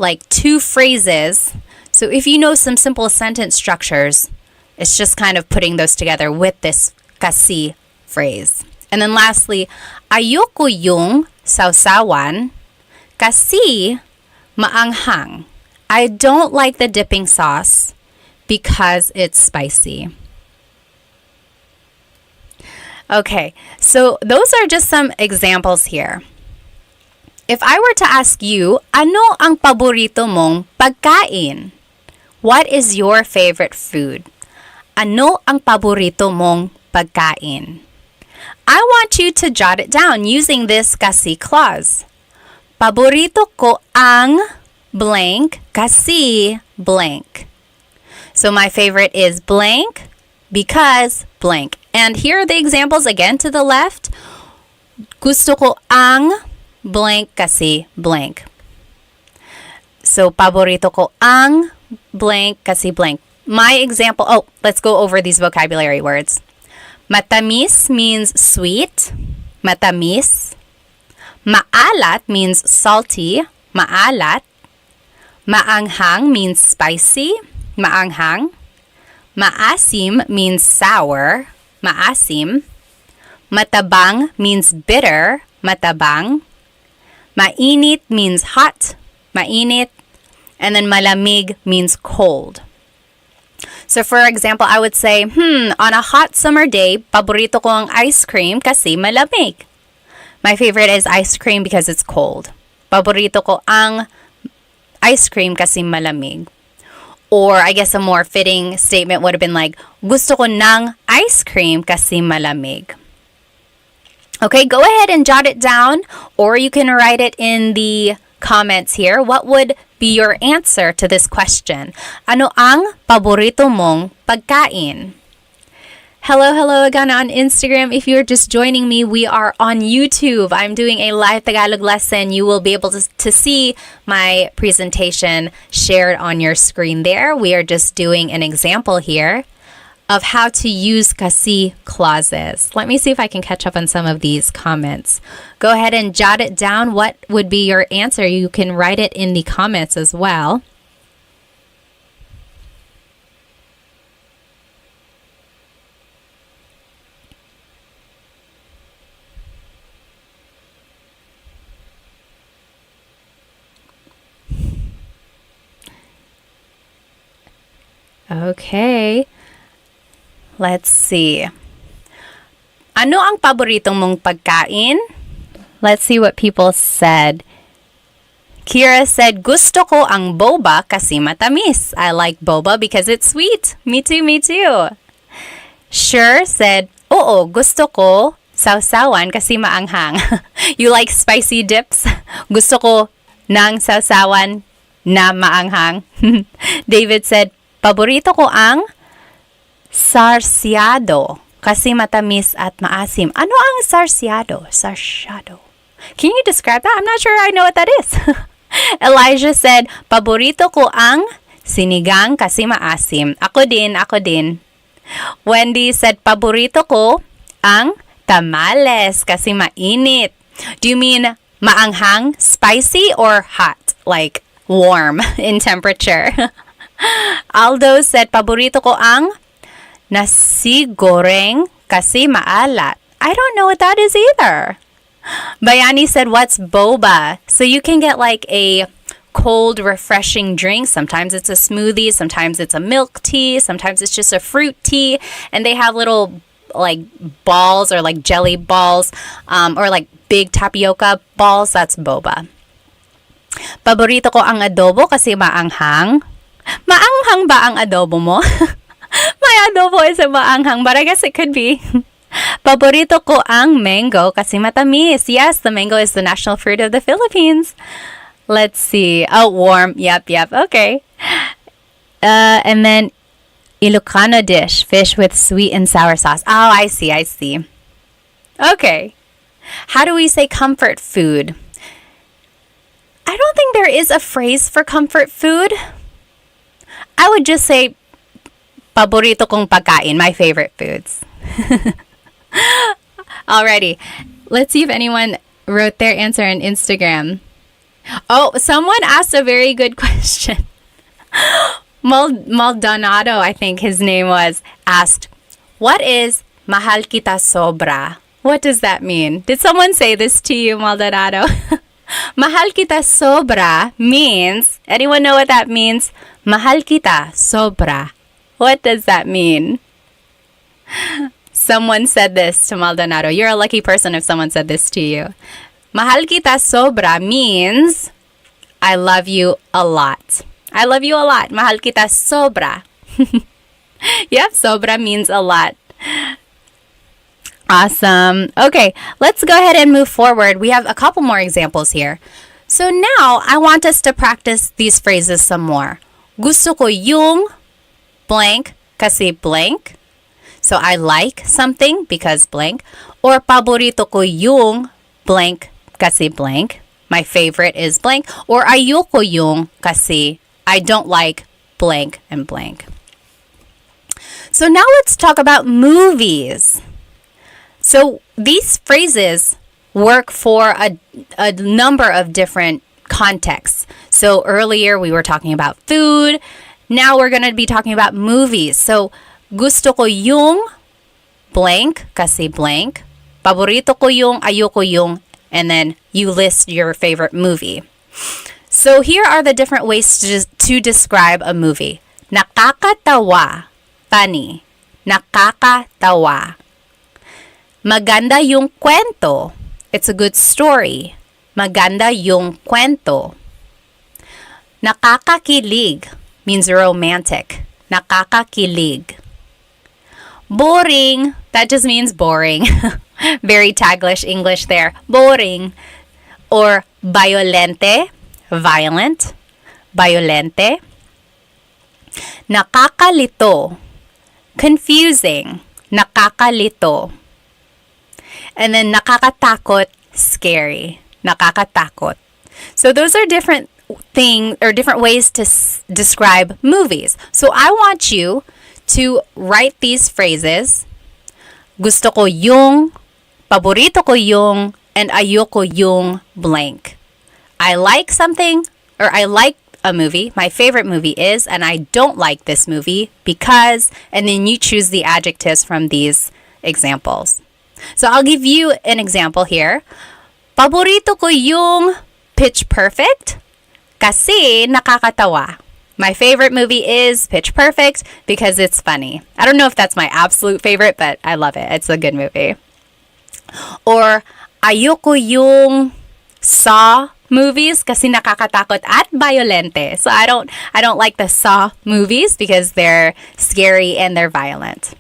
like 2 phrases. So if you know some simple sentence structures, it's just kind of putting those together with this kasi phrase. And then lastly, ayoko yung sausawan kasi maanghang. I don't like the dipping sauce because it's spicy. Okay, so those are just some examples here. If I were to ask you, ano ang paborito mong pagkain? What is your favorite food? Ano ang paborito mong pagkain? I want you to jot it down using this kasi clause. Paborito ko ang blank kasi blank. So my favorite is blank because blank. And here are the examples again to the left. Gusto ko ang blank kasi blank. So paborito ko ang blank kasi blank. My example, let's go over these vocabulary words. Matamis means sweet. Matamis. Maalat means salty. Maalat. Maanghang means spicy. Maanghang. Maasim means sour. Maasim. Matabang means bitter. Matabang. Mainit means hot. Mainit. And then malamig means cold. So for example, I would say, on a hot summer day, paborito ko ang ice cream kasi malamig. My favorite is ice cream because it's cold. Paborito ko ang ice cream kasi malamig. Or I guess a more fitting statement would have been like, gusto ko ng ice cream kasi malamig. Okay, go ahead and jot it down, or you can write it in the comments here. What would be your answer to this question? Ano ang paborito mong pagkain? Hello again on Instagram. If you're just joining me, we are on YouTube. I'm doing a live Tagalog lesson. You will be able to see my presentation shared on your screen there. We are just doing an example here of how to use kasi clauses. Let me see if I can catch up on some of these comments. Go ahead and jot it down. What would be your answer? You can write it in the comments as well. Okay. Let's see. Ano ang paboritong mong pagkain? Let's see what people said. Kira said, gusto ko ang boba kasi matamis. I like boba because it's sweet. Me too, me too. Sure said, oo, gusto ko sausawan kasi maanghang. You like spicy dips? Gusto ko ng sausawan na maanghang. David said, paborito ko ang sarsyado kasi matamis at maasim. Ano ang sarsyado? Sarsyado. Can you describe that? I'm not sure I know what that is. Elijah said, paborito ko ang sinigang kasi maasim. Ako din. Wendy said, paborito ko ang tamales kasi mainit. Do you mean maanghang, spicy, or hot? Like warm in temperature? Aldo said, paborito ko ang nasi goreng kasi maalat. I don't know what that is either. Bayani said, what's boba? So you can get like a cold, refreshing drink. Sometimes it's a smoothie. Sometimes it's a milk tea. Sometimes it's just a fruit tea. And they have little like balls or like jelly balls or like big tapioca balls. That's boba. Paborito ko ang adobo kasi maanghang. Maanghang ba ang adobo mo? My adobo isn't maanghang, but I guess it could be. Paborito ko ang mango kasi matamis. Yes, the mango is the national fruit of the Philippines. Let's see. Oh, warm. Yep. Okay. And then Ilocano dish, fish with sweet and sour sauce. Oh, I see. Okay. How do we say comfort food? I don't think there is a phrase for comfort food. I would just say paborito kong pagkain, my favorite foods. Alrighty, let's see if anyone wrote their answer on Instagram. Oh, someone asked a very good question. Maldonado, I think his name was, asked, what is mahal kita sobra? What does that mean? Did someone say this to you, Maldonado? Mahal kita sobra means, anyone know what that means? Mahal kita sobra. What does that mean? Someone said this to Maldonado. You're a lucky person if someone said this to you. Mahal kita sobra means I love you a lot. I love you a lot. Mahal kita sobra. Yep, sobra means a lot. Awesome. Okay, let's go ahead and move forward. We have a couple more examples here. So now I want us to practice these phrases some more. Gusto ko yung blank kasi blank. So I like something because blank. Or paborito ko yung blank kasi blank. My favorite is blank. Or ayoko yung kasi I don't like blank and blank. So now let's talk about movies. So these phrases work for a number of different contexts. So earlier we were talking about food. Now we're going to be talking about movies. So gusto ko yung blank kasi blank. Paborito ko yung, ayoko yung, and then you list your favorite movie. So here are the different ways to describe a movie. Nakakatawa, funny. Nakakatawa. Maganda yung kwento. It's a good story. Maganda yung kwento. Nakakakilig means romantic. Nakakakilig. Boring, that just means boring. Very Taglish English there. Boring. Or violente, violent. Violente. Nakakalito, confusing. Nakakalito. And then nakakatakot, scary. Nakakatakot. So those are different things or different ways to describe movies. So I want you to write these phrases. Gusto ko yung, paborito ko yung, and ayoko yung blank. I like something, or I like a movie. My favorite movie is, and I don't like this movie because, and then you choose the adjectives from these examples. So I'll give you an example here. Paborito ko yung Pitch Perfect kasi nakakatawa. My favorite movie is Pitch Perfect because it's funny. I don't know if that's my absolute favorite, but I love it. It's a good movie. Or ayoko yung Saw movies kasi nakakatakot at violente. So I don't like the Saw movies because they're scary and they're violent.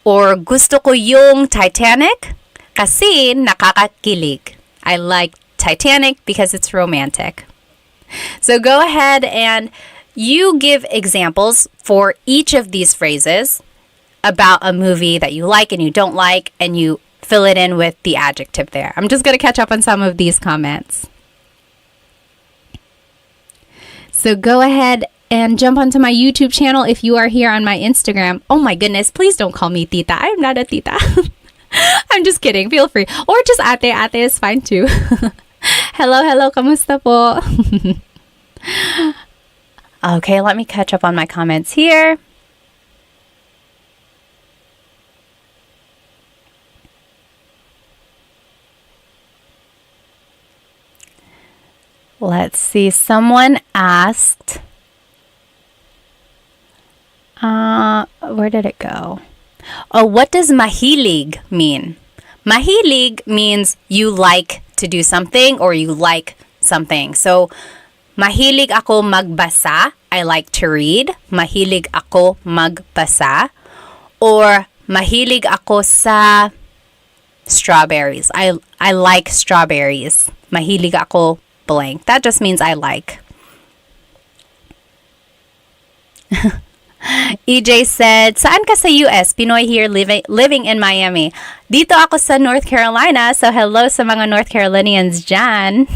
Or gusto ko yung Titanic kasi nakakakilig. I like Titanic because it's romantic. So go ahead and you give examples for each of these phrases about a movie that you like and you don't like, and you fill it in with the adjective there. I'm just going to catch up on some of these comments. So go ahead and jump onto my YouTube channel if you are here on my Instagram. Oh my goodness, please don't call me tita. I'm not a tita. I'm just kidding. Feel free. Or just ate. Ate is fine too. Hello. Kamusta po? Okay, let me catch up on my comments here. Let's see. Someone asked, where did it go? Oh, what does mahilig mean? Mahilig means you like to do something or you like something. So, mahilig ako magbasa. I like to read. Mahilig ako magbasa. Or mahilig ako sa strawberries. I like strawberries. Mahilig ako blank. That just means I like. EJ said, saan ka sa US? Pinoy here living in Miami. Dito ako sa North Carolina. So hello sa mga North Carolinians dyan.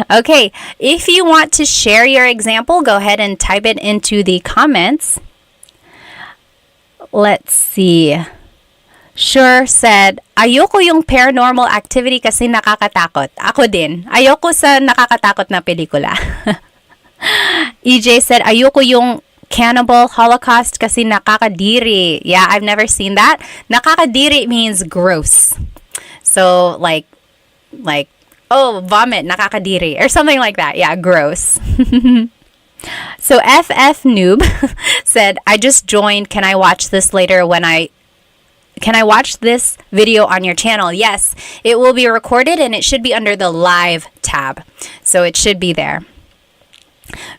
Okay, if you want to share your example, go ahead and type it into the comments. Let's see. Sure said, ayoko yung paranormal activity kasi nakakatakot. Ako din. Ayoko sa nakakatakot na pelikula. EJ said, ayoko yung cannibal holocaust kasi nakakadiri. Yeah, I've never seen that. Nakakadiri means gross. So, oh, vomit, nakakadiri, or something like that. Yeah, gross. So, FF Noob said, I just joined. Can I watch this later Can I watch this video on your channel? Yes, it will be recorded and it should be under the live tab. So, it should be there.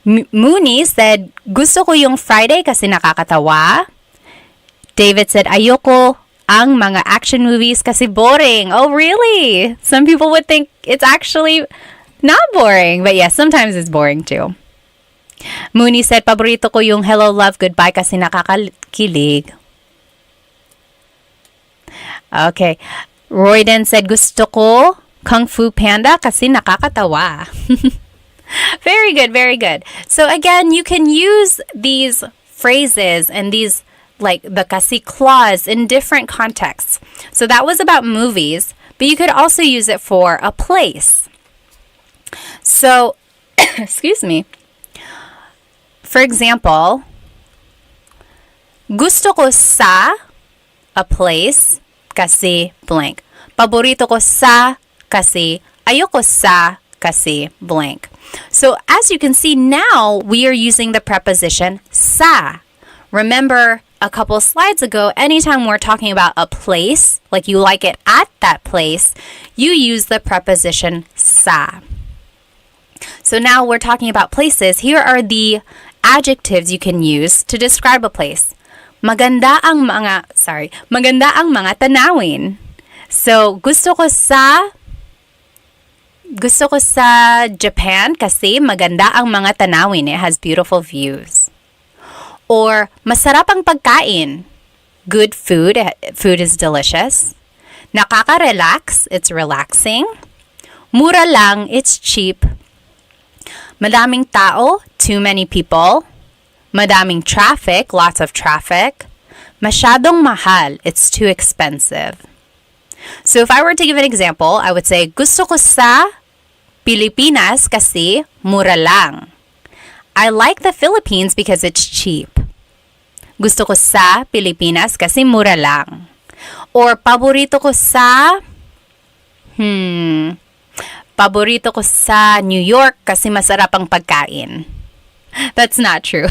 Mooney said, gusto ko yung Friday kasi nakakatawa. David said, ayoko ang mga action movies kasi boring. Oh, really? Some people would think it's actually not boring. But yes, sometimes it's boring too. Mooney said, paborito ko yung Hello, Love, Goodbye kasi nakakakilig. Okay. Royden said, gusto ko Kung Fu Panda kasi nakakatawa. Very good, very good. So again, you can use these phrases and these like the kasi clause in different contexts. So that was about movies, but you could also use it for a place. So, excuse me. For example, gusto ko sa a place kasi blank. Paborito ko sa kasi ayoko sa kasi blank. So as you can see now, we are using the preposition sa. Remember a couple slides ago, anytime we're talking about a place, like you like it at that place, you use the preposition sa. So now we're talking about places. Here are the adjectives you can use to describe a place. Maganda ang mga tanawin. So gusto ko sa Japan kasi maganda ang mga tanawin. It has beautiful views. Or masarap ang pagkain. Good food. Food is delicious. Nakaka-relax. It's relaxing. Mura lang. It's cheap. Madaming tao. Too many people. Madaming traffic. Lots of traffic. Masyadong mahal. It's too expensive. So if I were to give an example, I would say, gusto ko sa Pilipinas kasi mura lang. I like the Philippines because it's cheap. Gusto ko sa Pilipinas kasi mura lang. Or paborito ko sa New York kasi masarap ang pagkain. That's not true.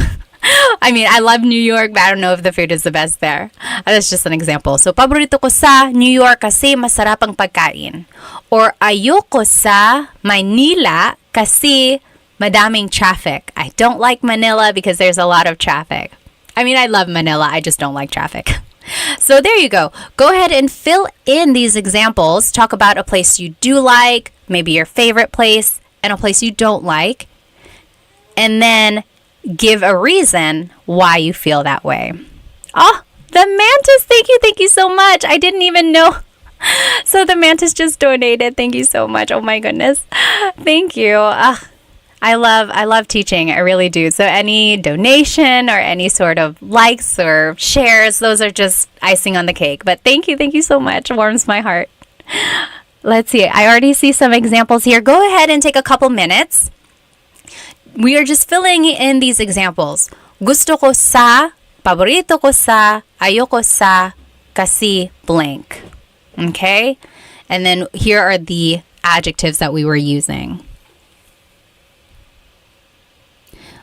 I mean, I love New York, but I don't know if the food is the best there. That's just an example. So, paborito ko sa New York kasi masarap ang pagkain. Or ayoko sa Manila kasi madaming traffic. I don't like Manila because there's a lot of traffic. I mean, I love Manila. I just don't like traffic. So there you go. Go ahead and fill in these examples. Talk about a place you do like, maybe your favorite place, and a place you don't like. And then give a reason why you feel that way. Oh, the mantis. Thank you so much. I didn't even know. So the mantis just donated. Thank you so much. Oh my goodness. Thank you. I love teaching. I really do. So any donation or any sort of likes or shares, those are just icing on the cake. But thank you so much. It warms my heart. Let's see. I already see some examples here. Go ahead and take a couple minutes. We are just filling in these examples. Gusto ko sa, paborito ko sa, ayoko sa, kasi blank. Okay? And then here are the adjectives that we were using.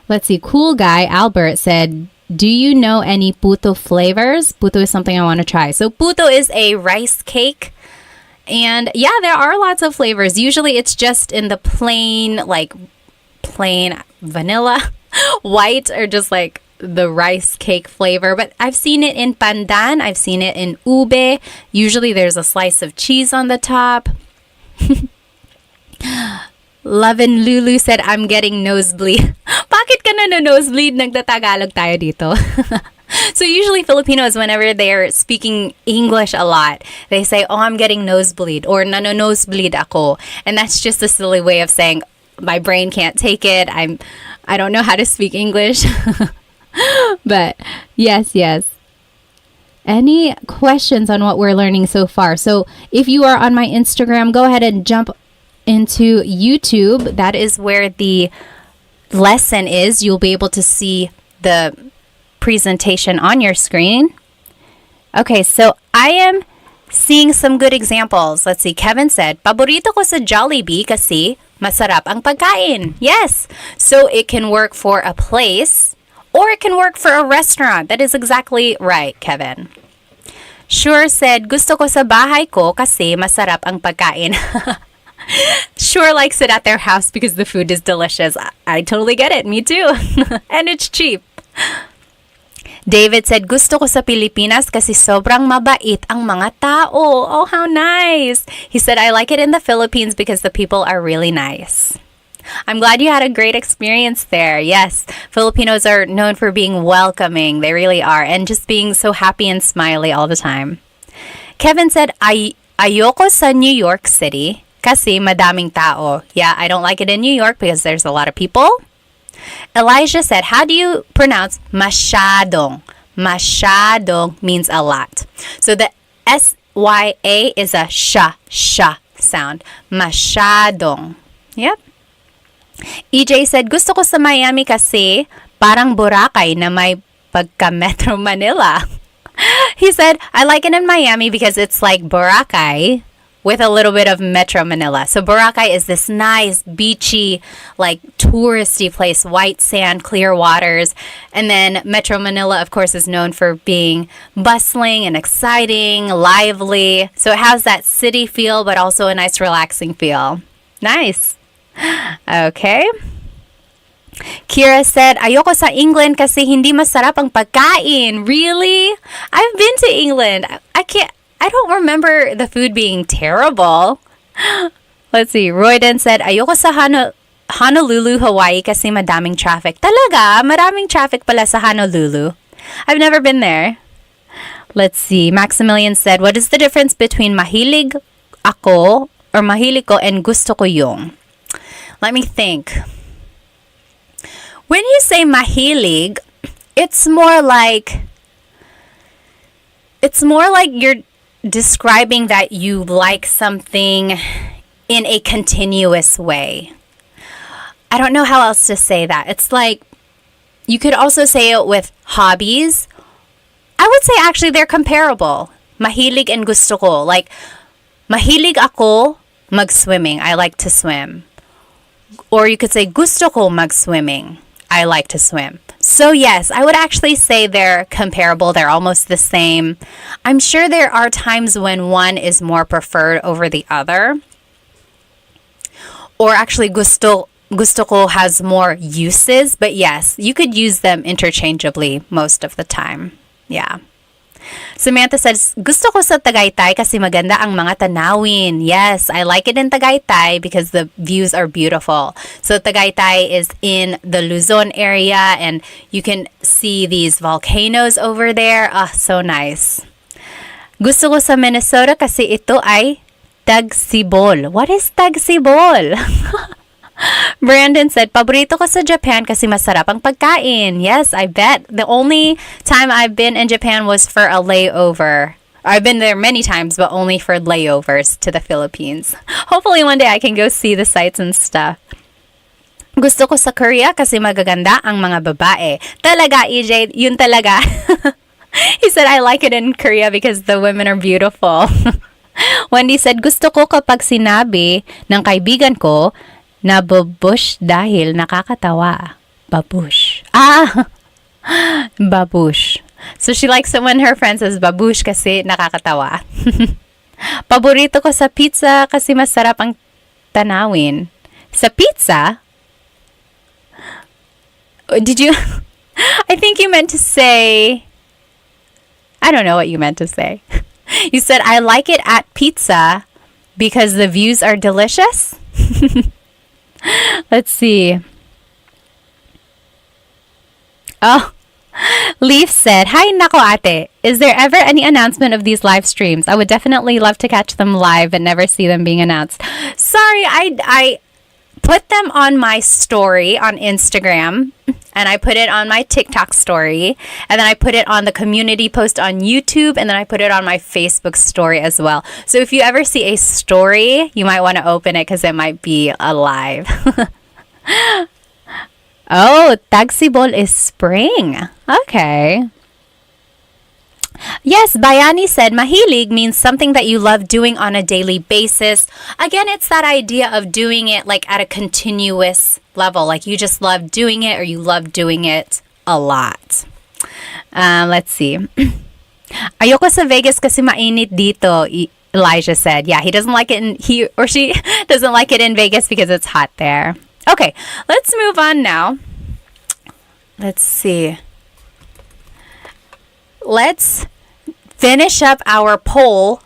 Let's see. Cool guy, Albert, said, do you know any puto flavors? Puto is something I want to try. So puto is a rice cake. And yeah, there are lots of flavors. Usually it's just in the plain vanilla, white, or just like the rice cake flavor. But I've seen it in pandan. I've seen it in ube. Usually there's a slice of cheese on the top. Love and Lulu said, I'm getting nosebleed. Bakit ka na nosebleed? Nagtatagalog tayo dito. So usually Filipinos, whenever they're speaking English a lot, they say, oh, I'm getting nosebleed, or nosebleed ako. And that's just a silly way of saying, my brain can't take it. I don't know how to speak English. But yes. Any questions on what we're learning so far? So if you are on my Instagram, go ahead and jump into YouTube. That is where the lesson is, you'll be able to see the presentation on your screen. Okay, so I am seeing some good examples. Let's see. Kevin said, paborito ko sa Jollibee kasi masarap ang pagkain. Yes. So it can work for a place or it can work for a restaurant. That is exactly right, Kevin. Sure said, gusto ko sa bahay ko kasi masarap ang pagkain. Sure likes it at their house because the food is delicious. I totally get it. Me too. And it's cheap. David said, gusto ko sa Pilipinas kasi sobrang mabait ang mga tao. Oh, how nice. He said, I like it in the Philippines because the people are really nice. I'm glad you had a great experience there. Yes, Filipinos are known for being welcoming. They really are. And just being so happy and smiley all the time. Kevin said, ayoko sa New York City kasi madaming tao. Yeah, I don't like it in New York because there's a lot of people. Elijah said, how do you pronounce masyadong? Masyadong means a lot. So the S-Y-A is a sha sound. Masyadong. Yep. EJ said, gusto ko sa Miami kasi parang Boracay na may pagka Metro Manila. He said, I like it in Miami because it's like Boracay with a little bit of Metro Manila. So Boracay is this nice, beachy, like touristy place, white sand, clear waters. And then Metro Manila, of course, is known for being bustling and exciting, lively. So it has that city feel, but also a nice, relaxing feel. Nice. Okay. Kira said, ayoko sa England kasi hindi masarap ang pagkain. Really? I've been to England. I don't remember the food being terrible. Let's see. Royden said, ayoko sa Honolulu, Hawaii kasi madaming traffic. Talaga? Maraming traffic pala sa Honolulu. I've never been there. Let's see. Maximilian said, what is the difference between mahilig ako or mahilig ko and gusto ko yung? Let me think. When you say mahilig, it's more like you're describing that you like something in a continuous way. I don't know how else to say that. It's like you could also say it with hobbies. I would say actually they're comparable. Mahilig and gusto ko. Like, mahilig ako mag-swimming. I like to swim. Or you could say gusto ko mag-swimming. I like to swim. So yes, I would actually say they're comparable. They're almost the same. I'm sure there are times when one is more preferred over the other. Or actually gusto ko has more uses. But yes, you could use them interchangeably most of the time. Yeah. Samantha says, gusto ko sa Tagaytay kasi maganda ang mga tanawin. Yes, I like it in Tagaytay because the views are beautiful. So Tagaytay is in the Luzon area and you can see these volcanoes over there. Ah, so nice. Gusto ko sa Minnesota kasi ito ay tagsibol. What is tagsibol? Brandon said, paborito ko sa Japan kasi masarap ang pagkain. Yes, I bet. The only time I've been in Japan was for a layover. I've been there many times, but only for layovers to the Philippines. Hopefully one day I can go see the sights and stuff. Gusto ko sa Korea kasi magaganda ang mga babae. Talaga, EJ, yun talaga. He said, I like it in Korea because the women are beautiful. Wendy said, gusto ko kapag sinabi ng kaibigan ko, nababush dahil nakakatawa. Babush. Ah! Babush. So she likes it when her friend says babush kasi nakakatawa. Paborito ko sa pizza kasi masarap ang tanawin. Sa pizza? Did you... I think you meant to say... I don't know what you meant to say. You said, I like it at pizza because the views are delicious? Let's see. Oh, Leaf said, hi, nako ate. Is there ever any announcement of these live streams? I would definitely love to catch them live and never see them being announced. Sorry, I put them on my story on Instagram, and I put it on my TikTok story, and then I put it on the community post on YouTube, and then I put it on my Facebook story as well. So if you ever see a story, you might want to open it because it might be alive. Oh, tagsibol is spring. Okay. Yes, Bayani said mahilig means something that you love doing on a daily basis. Again, it's that idea of doing it like at a continuous level. Like you just love doing it or you love doing it a lot. Let's see. Ayoko sa Vegas kasi mainit dito, Elijah said. Yeah, he doesn't like it he or she doesn't like it in Vegas because it's hot there. Okay, let's move on now. Let's see. Let's finish up our poll.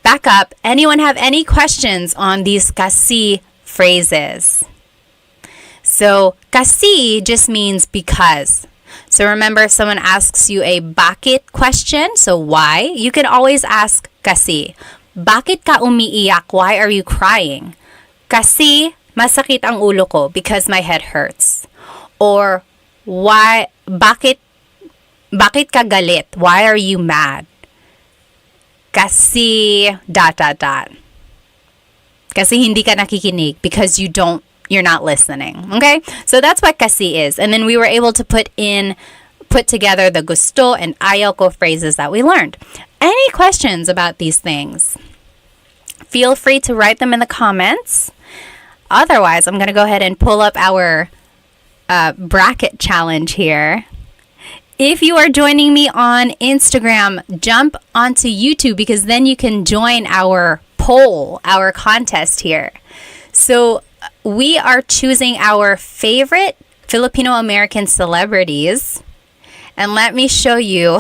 Back up. Anyone have any questions on these kasi phrases? So, kasi just means because. So remember, if someone asks you a bakit question, so why, you can always ask kasi. Bakit ka umiiyak? Why are you crying? Kasi masakit ang ulo ko because my head hurts. Or why, bakit ka galit? Why are you mad? Kasi dot dot dot. Kasi hindi ka nakikinig because you're not listening. Okay? So that's what kasi is. And then we were able to put together the gusto and ayaw ko phrases that we learned. Any questions about these things? Feel free to write them in the comments. Otherwise, I'm going to go ahead and pull up our bracket challenge here. If you are joining me on Instagram, jump onto YouTube because then you can join our poll, our contest here. So we are choosing our favorite Filipino American celebrities. And let me show you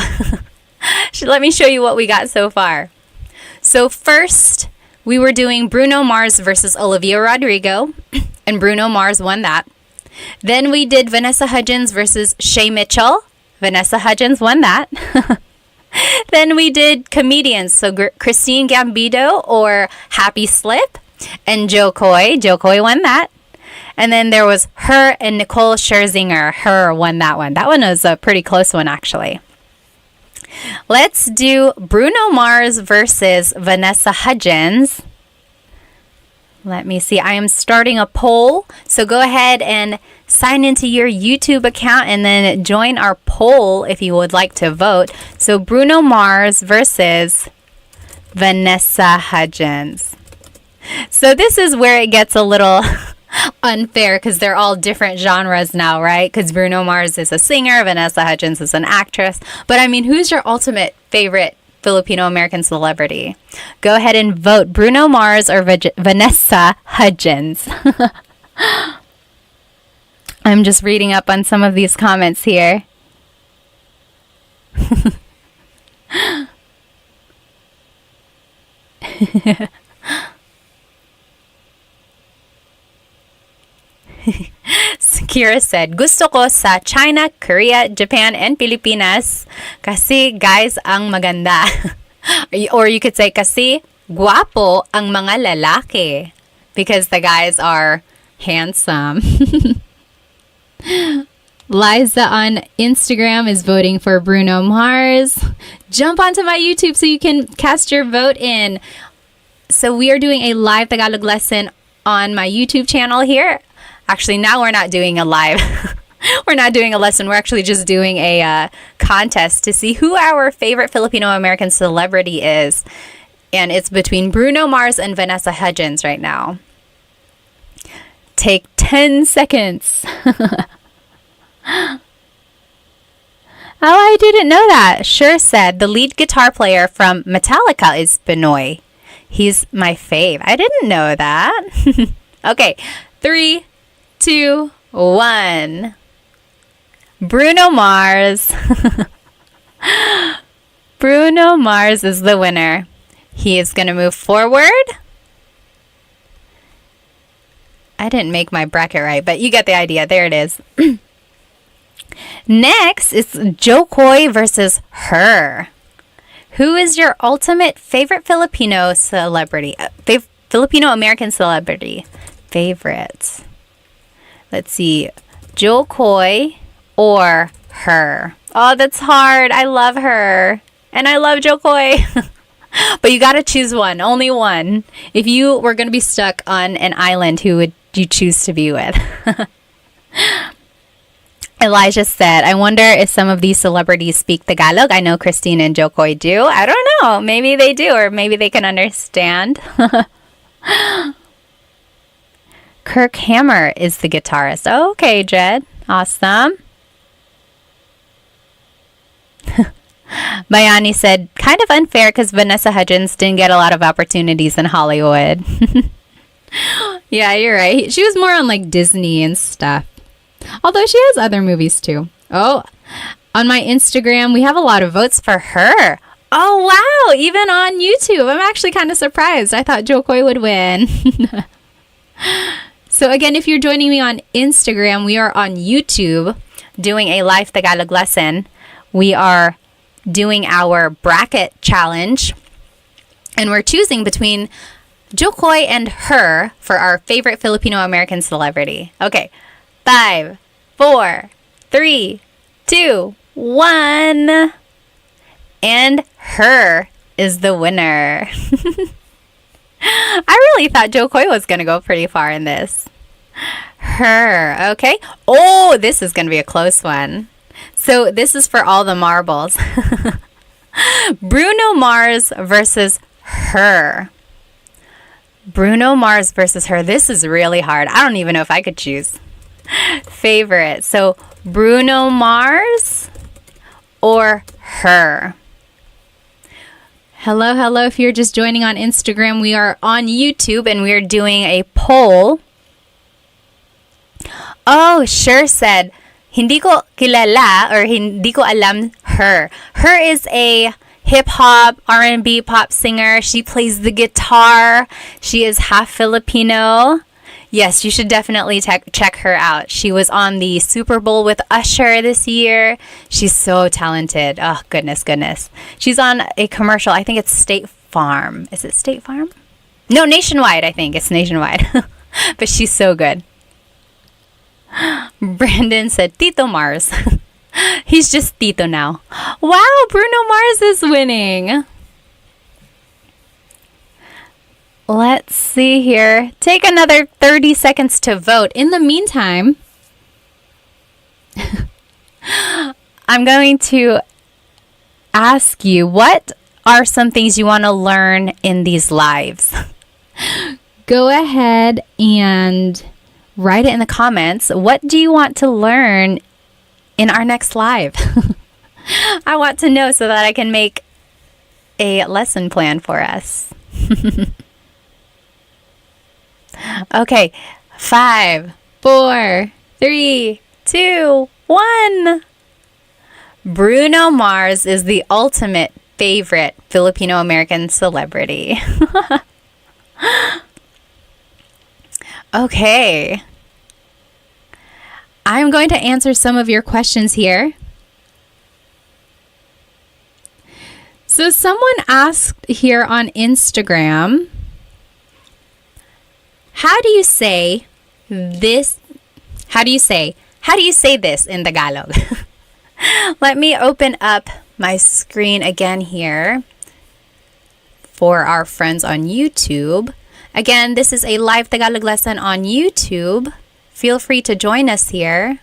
what we got so far. So first, we were doing Bruno Mars versus Olivia Rodrigo, and Bruno Mars won that. Then we did Vanessa Hudgens versus Shay Mitchell. Vanessa Hudgens won that. Then we did comedians, so Christine Gambino or Happy Slip, and Joe Coy. Joe Coy won that. And then there was her and Nicole Scherzinger. Her won that one. That one was a pretty close one, actually. Let's do Bruno Mars versus Vanessa Hudgens. Let me see. I am starting a poll. So go ahead and sign into your YouTube account and then join our poll if you would like to vote. So Bruno Mars versus Vanessa Hudgens. So this is where it gets a little unfair because they're all different genres now, right? Because Bruno Mars is a singer, Vanessa Hudgens is an actress. But I mean, who's your ultimate favorite Filipino American celebrity? Go ahead and vote Bruno Mars or Vanessa Hudgens. I'm just reading up on some of these comments here. Kira said, gusto ko sa China, Korea, Japan, and Pilipinas kasi guys ang maganda. Or you could say kasi guwapo ang mga lalaki because the guys are handsome. Liza on Instagram is voting for Bruno Mars. Jump onto my YouTube so you can cast your vote in. So we are doing a live Tagalog lesson on my YouTube channel here. Actually, now we're not doing a live. We're not doing a lesson. We're actually just doing a contest to see who our favorite Filipino American celebrity is. And it's between Bruno Mars and Vanessa Hudgens right now. Take 10 seconds. Oh, I didn't know that. Sure said the lead guitar player from Metallica is Benoy. He's my fave. I didn't know that. Okay, 3, 2, 1. Bruno Mars. Bruno Mars is the winner. He is going to move forward. I didn't make my bracket right, but you get the idea. There it is. Next is Joe Coy versus Her. Who is your ultimate favorite Filipino celebrity? Filipino American celebrity. Favorites. Let's see. Joe Coy or Her. Oh, that's hard. I love Her. And I love Joe Coy. But you got to choose one. Only one. If you were going to be stuck on an island, who would you choose to be with? Elijah said, I wonder if some of these celebrities speak Tagalog. I know Christine and Jokoy do. I don't know. Maybe they do, or maybe they can understand. Kirk Hammer is the guitarist. Oh, okay, Jed. Awesome. Mayani said, kind of unfair because Vanessa Hudgens didn't get a lot of opportunities in Hollywood. Yeah, you're right. She was more on like Disney and stuff. Although she has other movies too. Oh, on my Instagram, we have a lot of votes for her. Oh, wow. Even on YouTube. I'm actually kind of surprised. I thought Jokoy would win. So again, if you're joining me on Instagram, we are on YouTube doing a live Tagalog lesson. We are doing our bracket challenge. And we're choosing between Jokoy and her for our favorite Filipino-American celebrity. Okay. 5, 4, 3, 2, 1. And her is the winner. I really thought Jokoy was going to go pretty far in this. Her. Okay. Oh, this is going to be a close one. So this is for all the marbles. Bruno Mars versus her. Bruno Mars versus her. This is really hard. I don't even know if I could choose. Favorite. So Bruno Mars or her. Hello, hello. If you're just joining on Instagram, we are on YouTube and we are doing a poll. Oh, sure said, hindi ko kilala or hindi ko alam her. Her is a hip-hop, R&B pop singer. She plays the guitar. She is half Filipino. Yes, you should definitely check her out. She was on the Super Bowl with Usher this year. She's so talented. Oh, goodness. She's on a commercial. I think it's State Farm. Is it State Farm? No, Nationwide, I think. It's Nationwide. But she's so good. Brandon said, Tito Mars. He's just Tito now. Wow, Bruno Mars is winning. Let's see here. Take another 30 seconds to vote. In the meantime, I'm going to ask you, what are some things you want to learn in these lives? Go ahead and write it in the comments. What do you want to learn in our next live? I want to know so that I can make a lesson plan for us. Okay, 5, 4, 3, 2, 1. Bruno Mars is the ultimate favorite Filipino-American celebrity. Okay. I'm going to answer some of your questions here. So someone asked here on Instagram, how do you say this in Tagalog? Let me open up my screen again here for our friends on YouTube. Again, this is a live Tagalog lesson on YouTube. Feel free to join us here.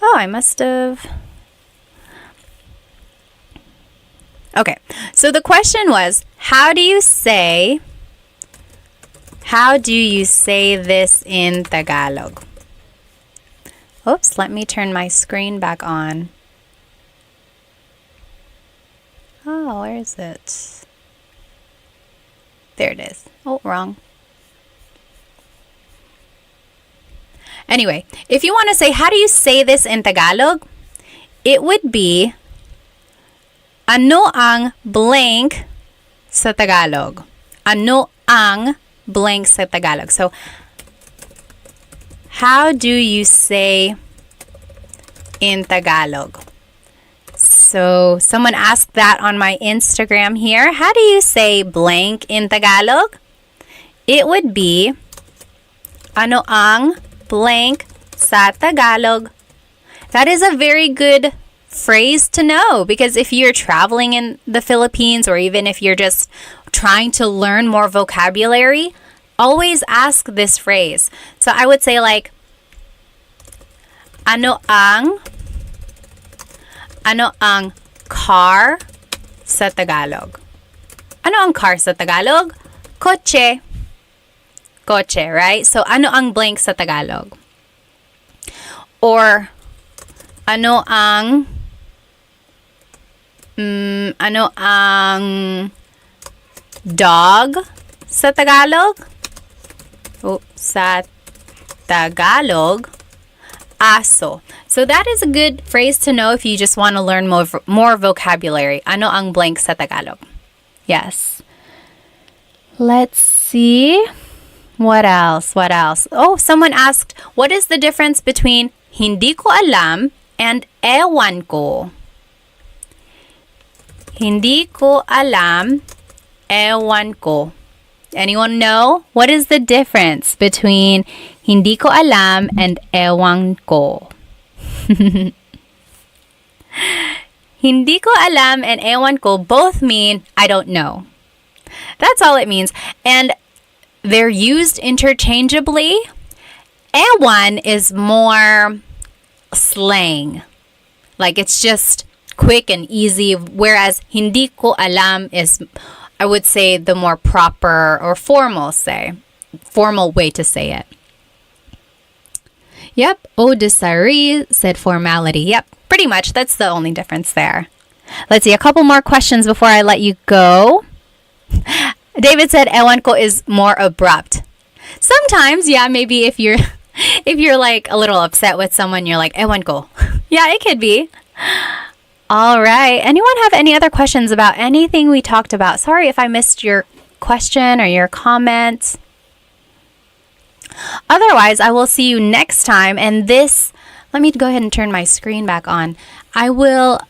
Oh, I must have... Okay, so the question was, how do you say this in Tagalog? Oops, let me turn my screen back on. Oh, where is it? There it is. Oh, wrong. Anyway, if you want to say, how do you say this in Tagalog? It would be, ano ang blank sa Tagalog? Ano ang blank sa Tagalog? So, how do you say in Tagalog? So, someone asked that on my Instagram here. How do you say blank in Tagalog? It would be, ano ang blank sa Tagalog? That is a very good phrase to know, because if you're traveling in the Philippines, or even if you're just trying to learn more vocabulary, always ask this phrase. So I would say like, Ano ang car sa Tagalog? Ano ang car sa Tagalog? Kotse. Kotse, right? So, ano ang blank sa Tagalog? Or, ano ang dog sa Tagalog? Sa Tagalog, aso. So that is a good phrase to know if you just want to learn more vocabulary. Ano ang blank sa Tagalog? Yes. Let's see. What else? What else? Oh, someone asked, what is the difference between hindi ko alam and ewan ko? Hindi ko alam, ewan ko. Anyone know? What is the difference between hindi ko alam and ewan ko? Hindi ko alam and ewan ko both mean I don't know. That's all it means. And they're used interchangeably. Ewan is more slang. Like it's just quick and easy, whereas hindi ko alam is, I would say, the more proper or formal way to say it. Yep, Odisari said formality. Yep, pretty much. That's the only difference there. Let's see, a couple more questions before I let you go. David said ewan ko is more abrupt. Sometimes, yeah, maybe if you're like a little upset with someone, you're like ewan ko. Yeah, it could be. All right. Anyone have any other questions about anything we talked about? Sorry if I missed your question or your comment. Otherwise, I will see you next time. And let me go ahead and turn my screen back on. I will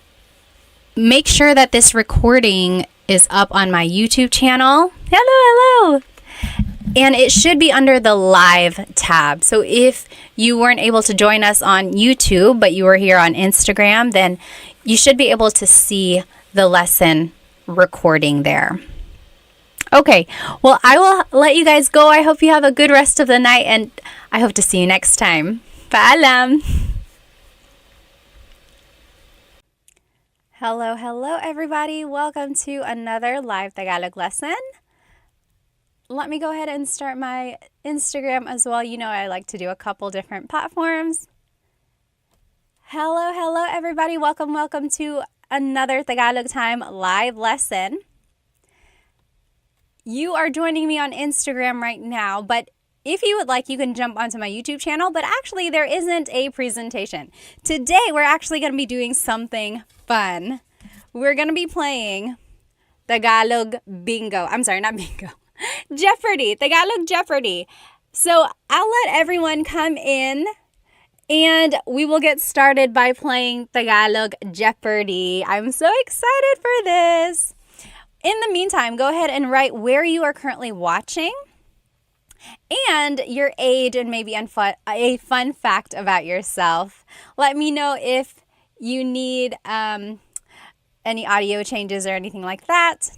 make sure that this recording is up on my YouTube channel. Hello. And it should be under the live tab. So if you weren't able to join us on YouTube, but you were here on Instagram, then you should be able to see the lesson recording there. Okay, well, I will let you guys go. I hope you have a good rest of the night, and I hope to see you next time. Paalam! Hello, everybody. Welcome to another live Tagalog lesson. Let me go ahead and start my Instagram as well. You know I like to do a couple different platforms. Hello, everybody. Welcome to another Tagalog Time live lesson. You are joining me on Instagram right now, but if you would like, you can jump onto my YouTube channel, but actually there isn't a presentation. Today, we're actually going to be doing something fun. We're going to be playing Tagalog Bingo. I'm sorry, not Bingo. Jeopardy, Tagalog Jeopardy. So I'll let everyone come in and we will get started by playing Tagalog Jeopardy. I'm so excited for this. In the meantime, go ahead and write where you are currently watching and your age and maybe a fun fact about yourself. Let me know if you need any audio changes or anything like that.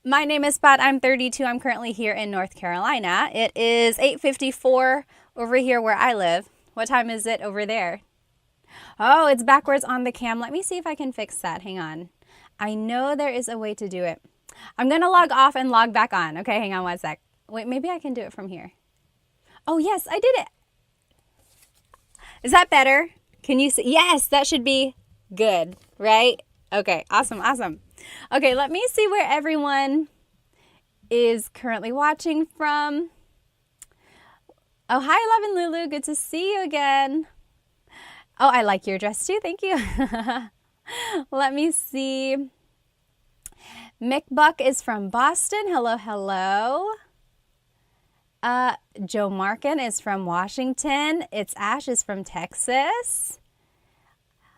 My name is Pat. I'm 32. I'm currently here in North Carolina. It is 8:54 over here where I live. What time is it over there? Oh, it's backwards on the cam. Let me see if I can fix that. Hang on. I know there is a way to do it. I'm going to log off and log back on. Okay, hang on one sec. Wait, maybe I can do it from here. Oh, yes, I did it. Is that better? Can you see? Yes, that should be good, right? Okay, awesome. Okay, let me see where everyone is currently watching from. Oh, hi, Love and Lulu. Good to see you again. Oh, I like your dress too. Thank you. Let me see. Mick Buck is from Boston. Hello. Joe Markin is from Washington. It's Ash is from Texas.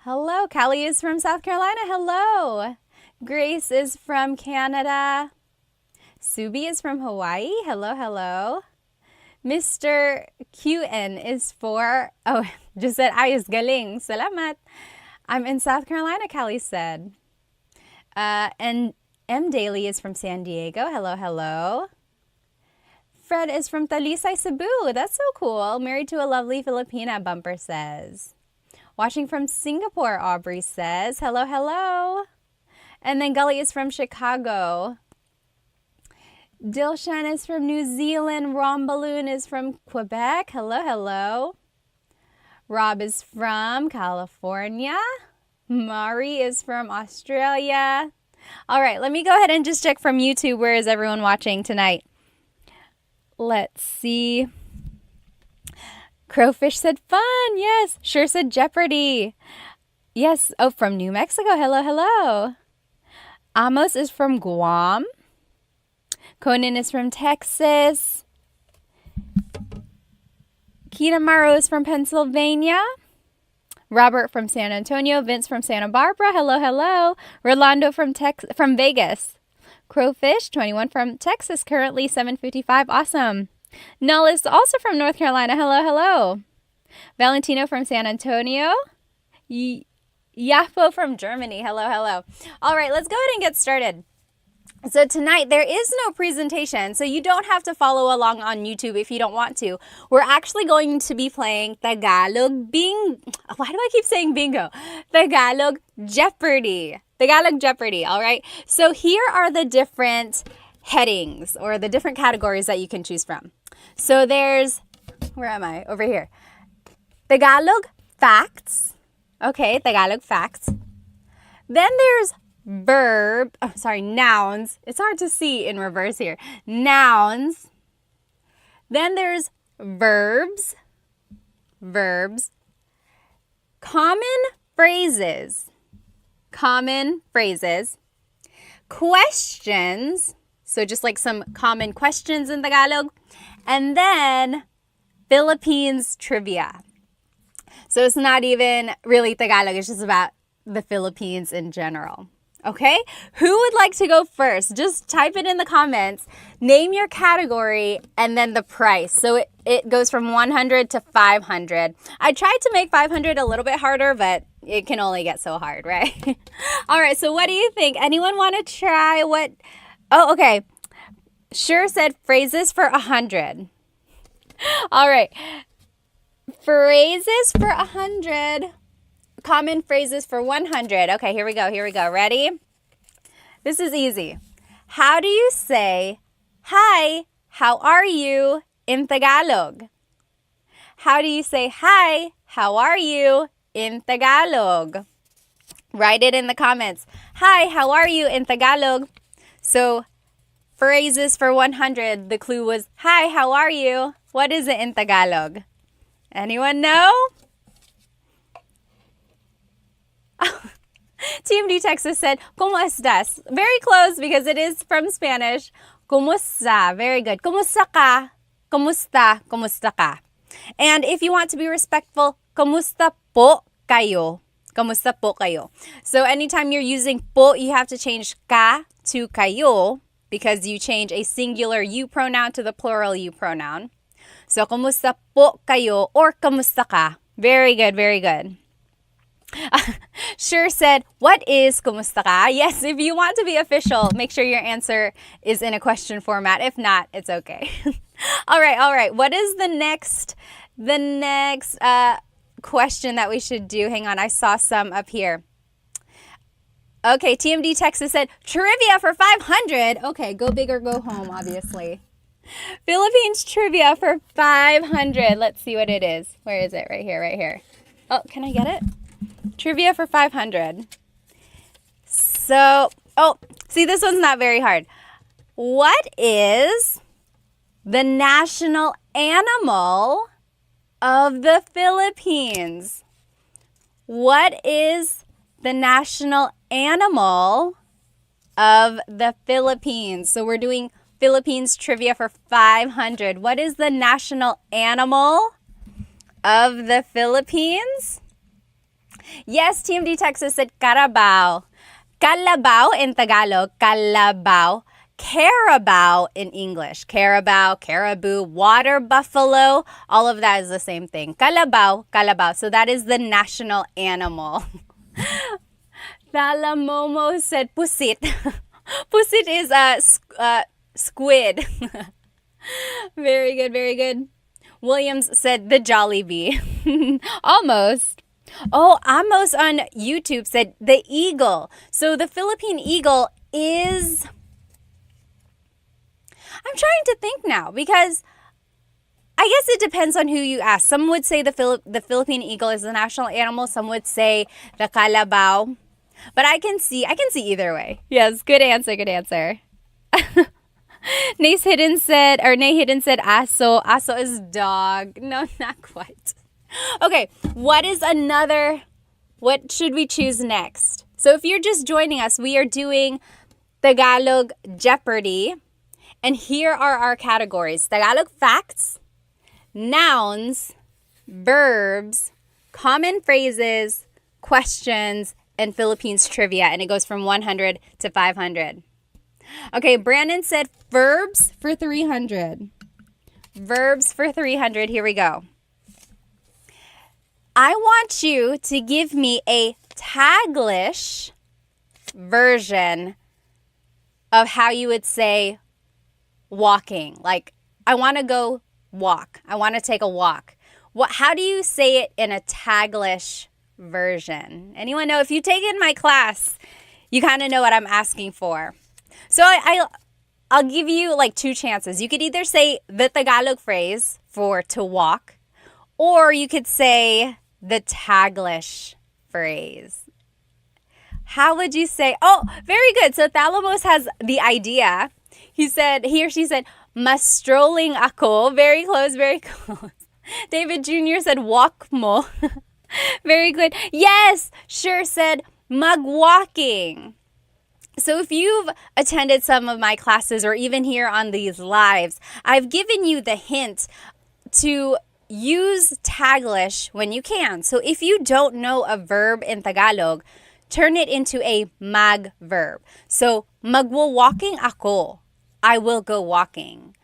Hello. Callie is from South Carolina. Hello. Grace is from Canada. Subi is from Hawaii. Hello. Mr. QN is just said, ayos galing. Salamat. I'm in South Carolina, Callie said. And M. Daly is from San Diego. Hello. Fred is from Talisay, Cebu. That's so cool. Married to a lovely Filipina, Bumper says. Watching from Singapore, Aubrey says. Hello, hello. And then Gully is from Chicago. Dilshan is from New Zealand. Rombaloon is from Quebec. Hello, hello. Rob is from California. Mari is from Australia. All right, let me go ahead and just check from YouTube. Where is everyone watching tonight? Let's see. Crowfish said fun. Yes. Sure said Jeopardy. Yes. Oh, from New Mexico. Hello, hello. Amos is from Guam. Conan is from Texas. Kinamaro is from Pennsylvania. Robert from San Antonio. Vince from Santa Barbara. Hello, hello. Rolando from Vegas. Crowfish, 21 from Texas, currently 7:55. Awesome. Null is also from North Carolina. Hello, hello. Valentino from San Antonio. Yafo from Germany. Hello, hello. All right, let's go ahead and get started. So tonight there is no presentation, so you don't have to follow along on YouTube if you don't want to. We're actually going to be playing Tagalog Why do I keep saying bingo? Tagalog Jeopardy. Tagalog Jeopardy, all right? So here are the different headings or the different categories that you can choose from. So there's, where am I? Over here. Tagalog facts. Okay, Tagalog facts. Then there's nouns. It's hard to see in reverse here. Nouns. Then there's verbs. Common phrases. Questions. So just like some common questions in Tagalog. And then Philippines trivia. So it's not even really Tagalog. It's just about the Philippines in general. Okay? Who would like to go first? Just type it in the comments. Name your category and then the price. So it goes from 100 to 500. I tried to make 500 a little bit harder, but it can only get so hard, right? All right, so what do you think? Anyone want to try what? Oh, okay. Sure said phrases for 100. All right. Phrases for 100. Common phrases for 100. Okay, here we go. Ready? This is easy. How do you say, hi, how are you in Tagalog? How do you say, hi, how are you in Tagalog? Write it in the comments. Hi, how are you in Tagalog? So, phrases for 100. The clue was, hi, how are you? What is it in Tagalog? Anyone know? TMD Texas said, ¿Cómo estás? Very close because it is from Spanish. ¿Cómo Very good. ¿Cómo ka? ¿Cómo ka? And if you want to be respectful, ¿Cómo po kayo? ¿Cómo po kayo? So anytime you're using po, you have to change ka to kayo because you change a singular you pronoun to the plural you pronoun. So, ¿Cómo po kayo? Or ¿Cómo ka? Very good. Sure said, what is kumusta ka? Yes, if you want to be official, make sure your answer is in a question format. If not, it's okay. All right. What is the next question that we should do? Hang on, I saw some up here. Okay, TMD Texas said, trivia for 500. Okay, go big or go home, obviously. Philippines trivia for 500. Let's see what it is. Where is it? Right here. Oh, can I get it? Trivia for 500. So, see, this one's not very hard. What is the national animal of the Philippines? What is the national animal of the Philippines? So we're doing Philippines trivia for 500. What is the national animal of the Philippines? Yes, TMD Texas said carabao. Calabao in Tagalog, calabao. Carabao in English. Carabao, caribou, water buffalo, all of that is the same thing. Calabao. So that is the national animal. Thalamomo said pusit. Pusit is a squid. Very good. Williams said the Jollibee. Almost. Oh, Amos on YouTube said the eagle. So the Philippine eagle is. I'm trying to think now because I guess it depends on who you ask. Some would say the Philippine eagle is the national animal. Some would say the kalabaw. But I can see either way. Yes, good answer, good answer. Nay Hidden said aso. Aso is dog. No, not quite. Okay, what should we choose next? So if you're just joining us, we are doing Tagalog Jeopardy. And here are our categories: Tagalog facts, nouns, verbs, common phrases, questions, and Philippines trivia. And it goes from 100 to 500. Okay, Brandon said verbs for 300. Verbs for 300. Here we go. I want you to give me a Taglish version of how you would say walking. Like, I want to go walk. I want to take a walk. How do you say it in a Taglish version? Anyone know? If you've taken my class, you kind of know what I'm asking for. So I'll give you like two chances. You could either say the Tagalog phrase for to walk, or you could say the Taglish phrase. How would you say? Oh, very good. So Thalamos has the idea. He or she said, mas strolling ako. Very close, very close. David Jr. said, walk mo. Very good. Yes, sure said, magwalking. So if you've attended some of my classes or even here on these lives, I've given you the hint to use Taglish when you can. So if you don't know a verb in Tagalog, turn it into a mag verb. So magwo-walking ako. I will go walking.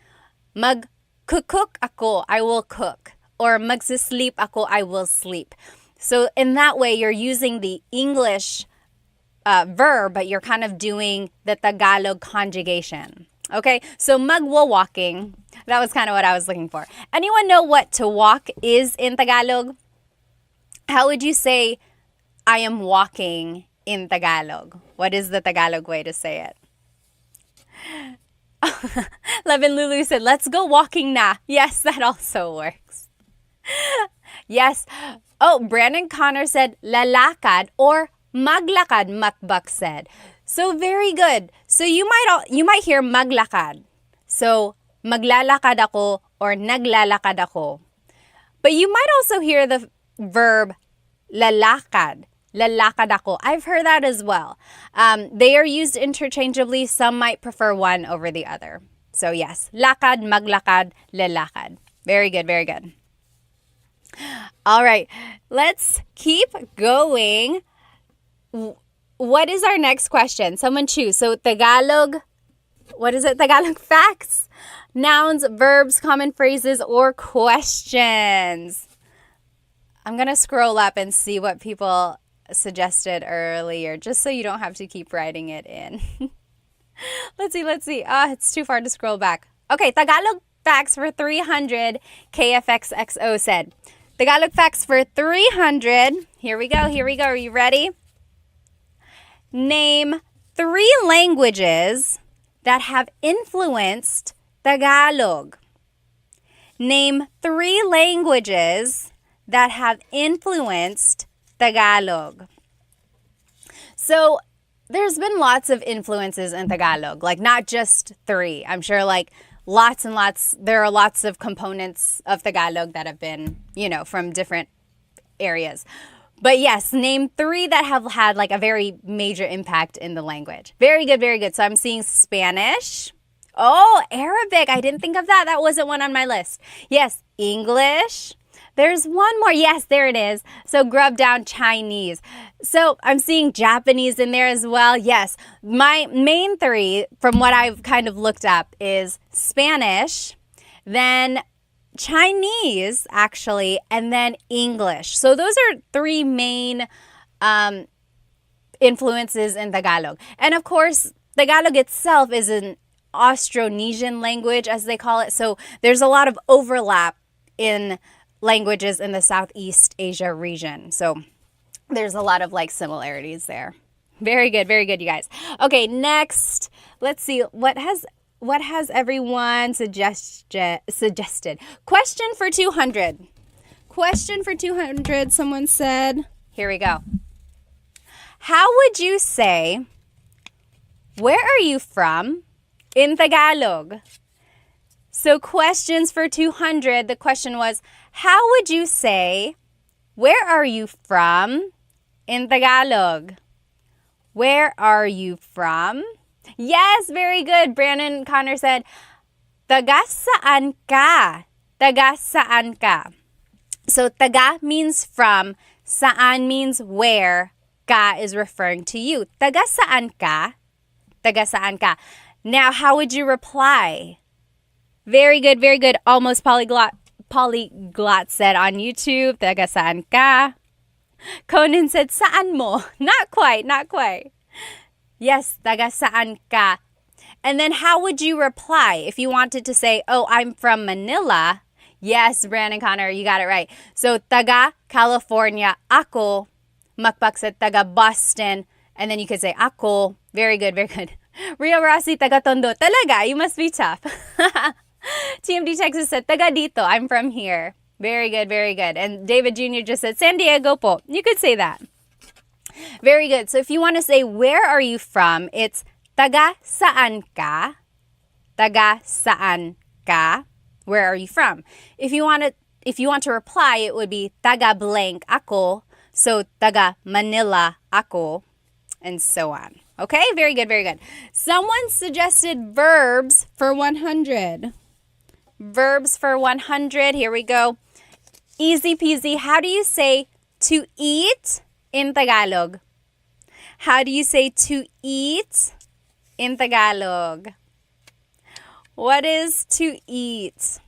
Mag-cook ako. I will cook. Or magsisleep ako. I will sleep. So in that way, you're using the English verb, but you're kind of doing the Tagalog conjugation. Okay, so magwo-walking. That was kind of what I was looking for. Anyone know what to walk is in Tagalog? How would you say, I am walking in Tagalog? What is the Tagalog way to say it? Levin Lulu said, let's go walking na. Yes, that also works. Yes. Oh, Brandon Connor said, lalakad or maglakad, Makbak said. So very good. So you might hear maglakad. So maglalakad ako or naglalakad ako. But you might also hear the verb lalakad. Lalakad ako. I've heard that as well. They are used interchangeably. Some might prefer one over the other. So yes, lakad, maglakad, lalakad. Very good, very good. All right, let's keep going. What is our next question? Someone choose. So Tagalog, what is it? Tagalog facts, nouns, verbs, common phrases, or questions. I'm going to scroll up and see what people suggested earlier, just so you don't have to keep writing it in. Let's see. It's too far to scroll back. Okay, Tagalog facts for 300, KFXXO said. Tagalog facts for 300. Here we go. Are you ready? Name 3 languages that have influenced Tagalog. Name 3 languages that have influenced Tagalog. So there's been lots of influences in Tagalog, like not just 3. I'm sure like lots and lots, there are lots of components of Tagalog that have been, from different areas. But yes, name 3 that have had like a very major impact in the language. Very good, very good. So I'm seeing Spanish. Oh, Arabic. I didn't think of that. That wasn't one on my list. Yes, English. There's one more. Yes, there it is. So grub down Chinese. So I'm seeing Japanese in there as well. Yes, my main 3 from what I've kind of looked up is Spanish, then Chinese, actually, and then English. So those are 3 main influences in Tagalog. And of course, Tagalog itself is an Austronesian language, as they call it. So there's a lot of overlap in languages in the Southeast Asia region. So There's a lot of like similarities there. Very good, you guys. Okay, next, let's see what has everyone suggested. Question for 200. Question for 200. Someone said, here we go. How would you say, where are you from in Tagalog? So questions for 200. The question was, how would you say, where are you from in Tagalog? Where are you from? Yes, very good. Brandon Connor said, taga saan ka? Taga saan ka? So taga means from, saan means where, ka is referring to you. Taga saan ka? Taga saan ka? Now, how would you reply? Very good, very good. Almost polyglot said on YouTube, taga saan ka? Conan said, saan mo? Not quite, not quite. Yes, taga saan ka? And then how would you reply if you wanted to say, oh, I'm from Manila? Yes, Brandon Connor, you got it right. So, taga California ako. Makpak said taga Boston. And then you could say ako. Very good, very good. Ria Rossi, taga Tondo. Talaga, you must be tough. TMD Texas said, taga dito. I'm from here. Very good, very good. And David Jr. just said, San Diego po. You could say that. Very good. So if you want to say, where are you from? It's taga saan ka? Taga saan ka? Where are you from? If you want to reply, it would be taga blank ako. So taga Manila ako, and so on. Okay, very good, very good. Someone suggested verbs for 100. Verbs for 100. Here we go. Easy peasy. How do you say to eat in Tagalog? How do you say to eat in Tagalog? What is to eat?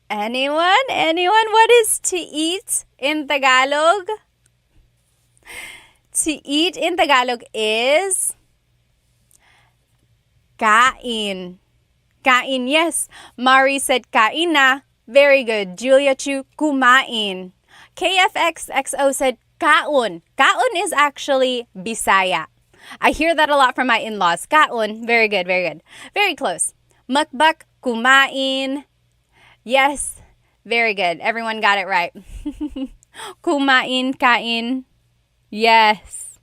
Anyone? Anyone? What is to eat in Tagalog? To eat in Tagalog is kain. Kain, yes. Mari said kain na. Very good. Julia Chu, kumain. KFXXO said kaon. Kaon is actually Bisaya. I hear that a lot from my in-laws. Kaon. Very good, very good. Very close. Mukbak, kumain. Yes, very good. Everyone got it right. Kumain, kain. Yes.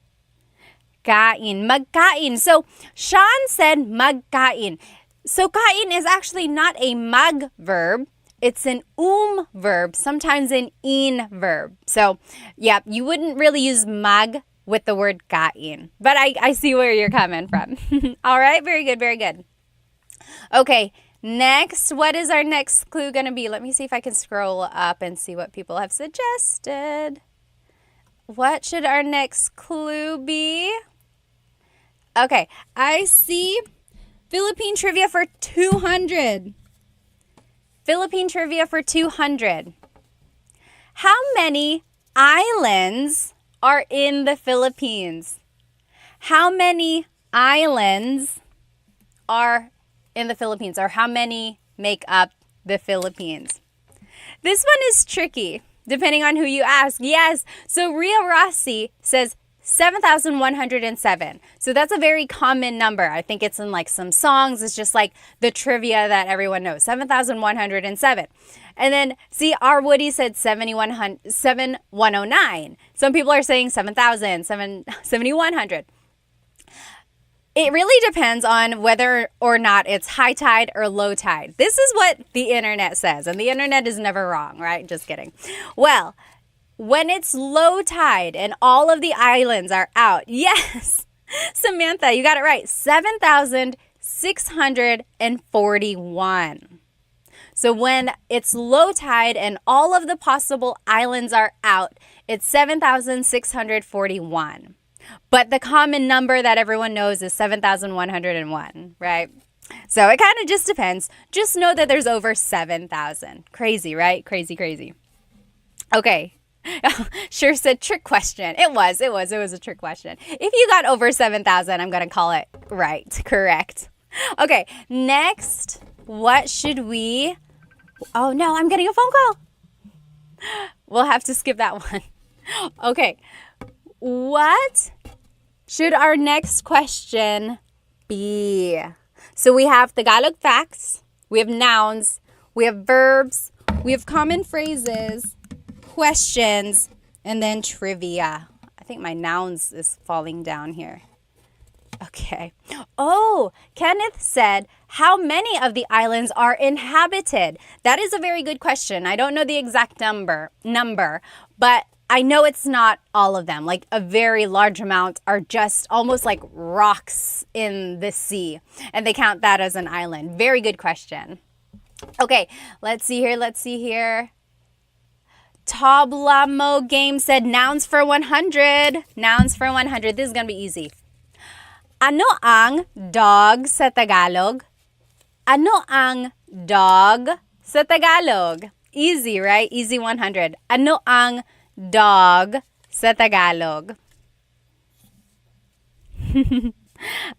Kain. Magkain. So, Sean said magkain. So, kain is actually not a mag verb. It's an verb, sometimes an in verb. So, yeah, you wouldn't really use mag with the word kain. But I see where you're coming from. All right, very good, very good. Okay, next, what is our next clue going to be? Let me see if I can scroll up and see what people have suggested. What should our next clue be? Okay, I see Philippine trivia for 200. Philippine trivia for 200. How many islands are in the Philippines? How many islands are in the Philippines, or how many make up the Philippines? This one is tricky, depending on who you ask. Yes, so Ria Rossi says 7,107. So that's a very common number. I think it's in like some songs. It's just like the trivia that everyone knows. 7,107. And then, see, R. Woody said 7,109. Some people are saying 7,000, 7,100. It really depends on whether or not it's high tide or low tide. This is what the internet says, and the internet is never wrong, right? Just kidding. Well, when it's low tide and all of the islands are out, yes, Samantha, you got it right, 7,641. So when it's low tide and all of the possible islands are out, it's 7,641. But the common number that everyone knows is 7,101, right? So it kind of just depends. Just know that there's over 7,000. Crazy, right? Crazy, crazy. Okay. Sure said trick question. It was a trick question. If you got over 7,000, I'm going to call it right. Correct. Okay. Next, what should we... Oh no, I'm getting a phone call. We'll have to skip that one. Okay. What should our next question be? So we have Tagalog facts, we have nouns, we have verbs, we have common phrases, questions, and then trivia. I think my nouns is falling down here. Okay. Oh, Kenneth said, how many of the islands are inhabited? That is a very good question. I don't know the exact number, but I know it's not all of them. Like a very large amount are just almost like rocks in the sea, and they count that as an island. Very good question. Okay, let's see here. Tablamo Game said nouns for 100. Nouns for 100. This is going to be easy. Ano ang dog sa Tagalog? Ano ang dog sa Tagalog? Easy, right? Easy 100. Ano ang dog sa Tagalog?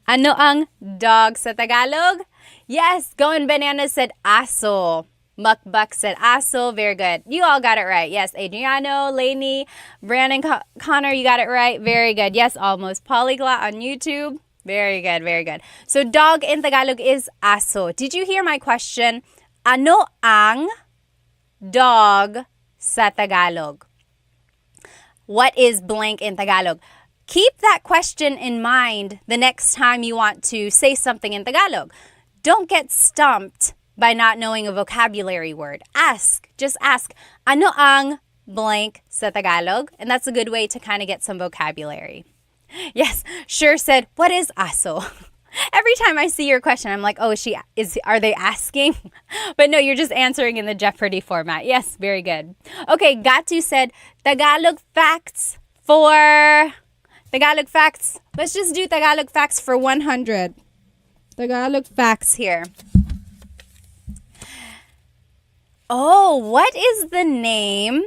Ano ang dog sa Tagalog? Yes, Going Banana said aso. Mukbuk said aso. Very good. You all got it right. Yes, Adriano, Lainey, Brandon, Connor, you got it right. Very good. Yes, almost. Polyglot on YouTube. Very good, very good. So dog in Tagalog is aso. Did you hear my question? Ano ang dog sa Tagalog? What is blank in Tagalog? Keep that question in mind the next time you want to say something in Tagalog. Don't get stumped by not knowing a vocabulary word. Just ask, ano ang blank sa Tagalog? And that's a good way to kind of get some vocabulary. Yes, Sure said, what is aso? Every time I see your question, I'm like, oh, are they asking? But no, you're just answering in the Jeopardy format. Yes, very good. Okay, Gatu said, Tagalog facts. Let's just do Tagalog facts for 100. Tagalog facts here. Oh, what is the name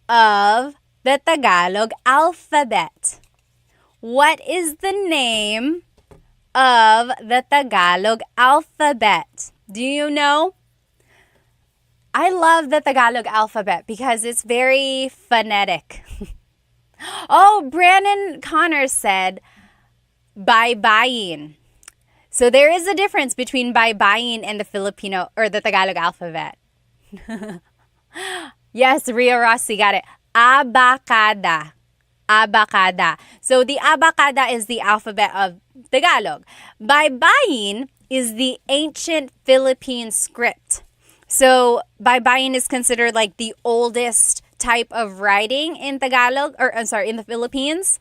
of the Tagalog alphabet? What is the name of the Tagalog alphabet? Do you know? I love the Tagalog alphabet because it's very phonetic. Oh, Brandon Connor said, baybayin. So there is a difference between baybayin and the Filipino or the Tagalog alphabet. Yes, Ria Rossi got it. Abacada. So the abacada is the alphabet of Tagalog. Baybayin is the ancient Philippine script. So baybayin is considered like the oldest type of writing in Tagalog, in the Philippines.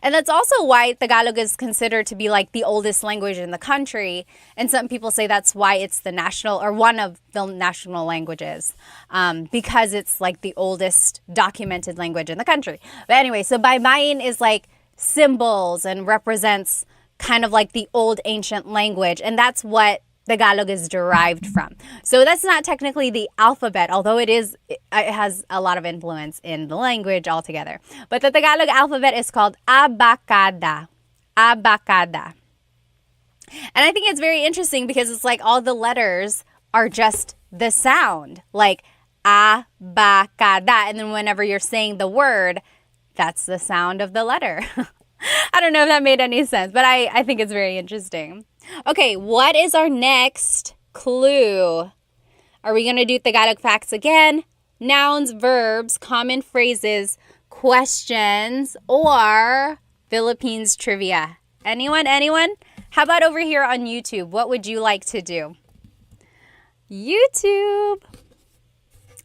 And that's also why Tagalog is considered to be like the oldest language in the country. And some people say that's why it's the national or one of the national languages, because it's like the oldest documented language in the country. But anyway, so baybayin is like symbols and represents kind of like the old ancient language. And that's what Tagalog is derived from. So that's not technically the alphabet, although it has a lot of influence in the language altogether. But the Tagalog alphabet is called abacada. Abacada. And I think it's very interesting because it's like all the letters are just the sound, like abacada. And then whenever you're saying the word, that's the sound of the letter. I don't know if that made any sense, but I think it's very interesting. Okay, what is our next clue? Are we going to do Tagalog facts again? Nouns, verbs, common phrases, questions, or Philippines trivia? Anyone? How about over here on YouTube? What would you like to do? YouTube.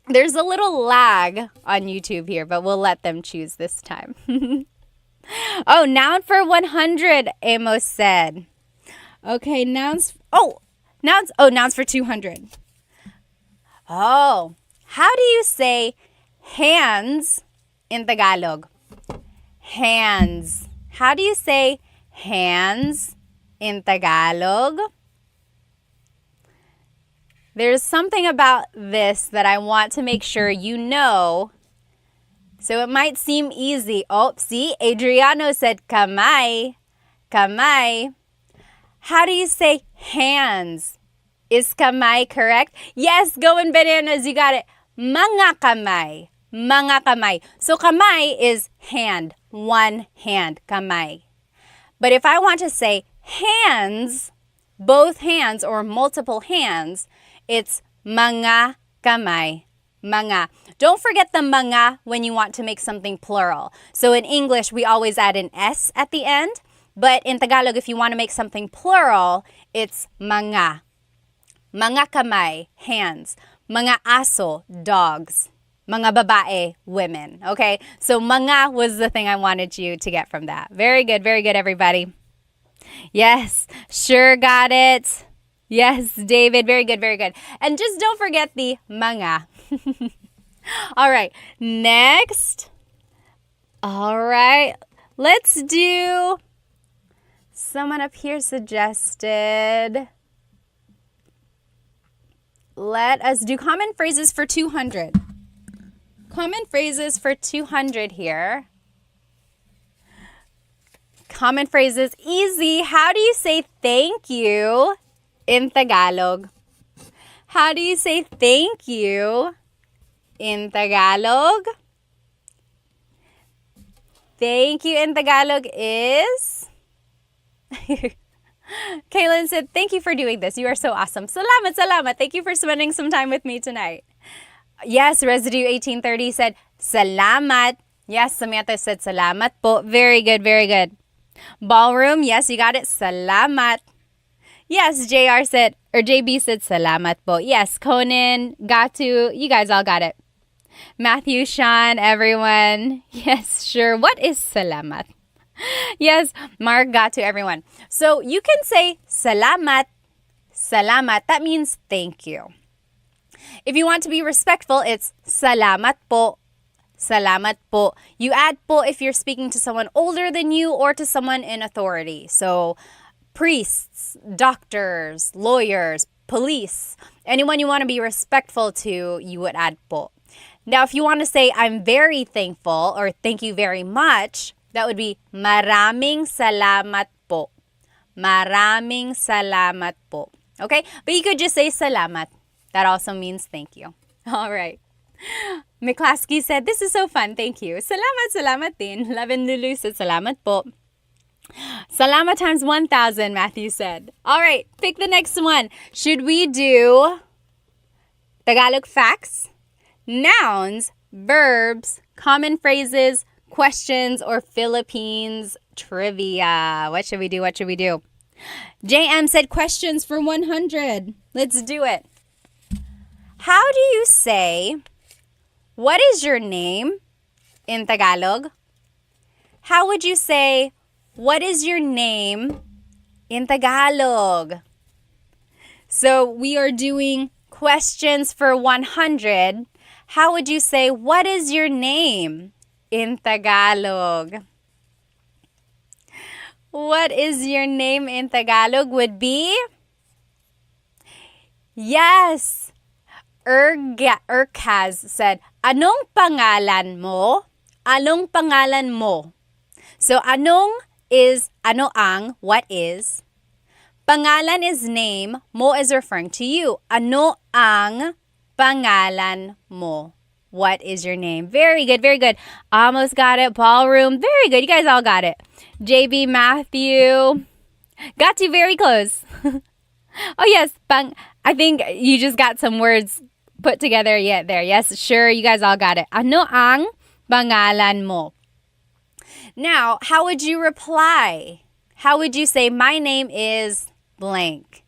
There's a little lag on YouTube here, but we'll let them choose this time. Oh, noun for 100, Amos said. Okay, nouns for 200. Oh, how do you say hands in Tagalog? Hands. How do you say hands in Tagalog? There's something about this that I want to make sure you know. So it might seem easy. Oh, see, Adriano said kamay. Kamay. How do you say hands? Is kamay correct? Yes, Going Bananas, you got it. Mga kamay. mga kamay. So kamay is hand, one hand, kamay. But if I want to say hands, both hands or multiple hands, it's mga kamay. Mga. Don't forget the mga when you want to make something plural. So in English, we always add an S at the end. But in Tagalog, if you want to make something plural, it's mga. Mga kamay, hands. Mga aso, dogs. Mga babae, women. Okay? So mga was the thing I wanted you to get from that. Very good, everybody. Yes, sure got it. Yes, David, very good, very good. And just don't forget the mga. All right, next. All right, let's do, someone up here suggested, let us do common phrases for 200. Common phrases for 200 here. Common phrases, easy. How do you say thank you in Tagalog? How do you say thank you in Tagalog? Thank you in Tagalog is... Kaylin said, thank you for doing this. You are so awesome. Salamat, salamat. Thank you for spending some time with me tonight. Yes, Residue 1830 said, salamat. Yes, Samantha said, salamat po. Very good, very good. Ballroom, yes, you got it. Salamat. Yes, JR said, or JB said, salamat po. Yes, Conan, Gatu, you guys all got it. Matthew, Sean, everyone. Yes, sure. What is salamat? Yes, Mark, got to everyone. So you can say salamat, salamat. That means thank you. If you want to be respectful, it's salamat po, salamat po. You add po if you're speaking to someone older than you or to someone in authority. So priests, doctors, lawyers, police, anyone you want to be respectful to, you would add po. Now, if you want to say I'm very thankful or thank you very much, that would be maraming salamat po. Maraming salamat po. Okay? But you could just say salamat. That also means thank you. All right. McClaskey said, this is so fun. Thank you. Salamat, salamat din. Levin Lulu said, salamat po. Salamat times 1,000, Matthew said. All right. Pick the next one. Should we do Tagalog facts, nouns, verbs, common phrases, questions, or Philippines trivia? What should we do? What should we do? JM said questions for 100. Let's do it. How do you say, what is your name in Tagalog? How would you say, what is your name in Tagalog? So we are doing questions for 100. How would you say, what is your name in Tagalog? What is your name in Tagalog would be? Yes. Urkaz said, anong pangalan mo? Anong pangalan mo? So anong is ano ang, what is. Pangalan is name, mo is referring to you. Ano ang pangalan mo? What is your name? Very good, very good. Almost got it. Ballroom. Very good. You guys all got it. JB, Matthew. Got to very close. Oh, yes. I think you just got some words put together yet there. Yes, sure. You guys all got it. Ano ang pangalan mo? Now, how would you reply? How would you say, my name is blank?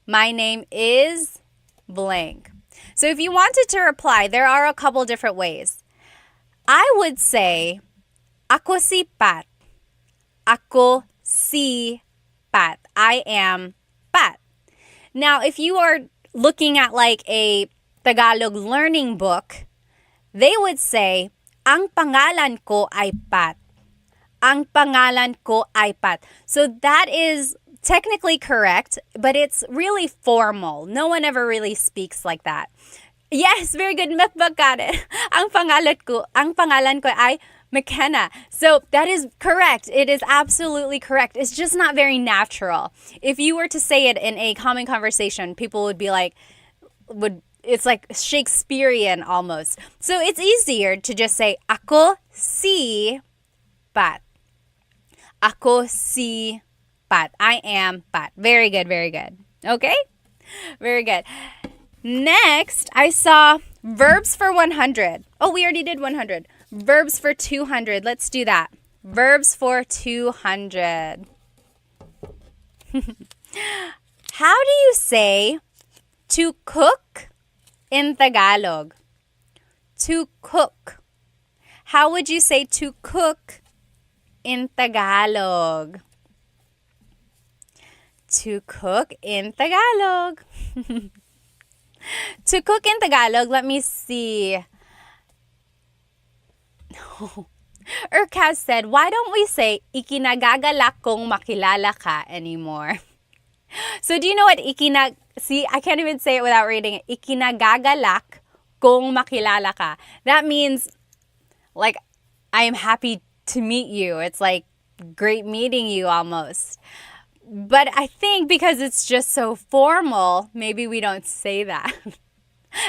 My name is blank. So if you wanted to reply, there are a couple different ways. I would say, ako si Pat. Ako si Pat. I am Pat. Now, if you are looking at like a Tagalog learning book, they would say, ang pangalan ko ay Pat. Ang pangalan ko ay Pat. So that is technically correct, but it's really formal. No one ever really speaks like that. Yes, very good. Mekbag got it. Ang pangalan ko ay McKenna. So that is correct. It is absolutely correct. It's just not very natural. If you were to say it in a common conversation, people would be like, would it's like Shakespearean almost. So it's easier to just say ako si Pat. Ako si Pat. I am Pat. Very good, very good. Okay? Very good. Next, I saw verbs for 100. Oh, we already did 100. Verbs for 200. Let's do that. Verbs for 200. How do you say to cook in Tagalog? To cook. How would you say to cook in Tagalog? To cook in Tagalog. To cook in Tagalog, let me see. Urkaz said, why don't we say, ikinagagalak kong makilala ka anymore? So do you know what see, I can't even say it without reading it. Ikinagagalak kong makilala ka. That means, like, I am happy to meet you. It's like great meeting you almost. But I think because it's just so formal, maybe we don't say that.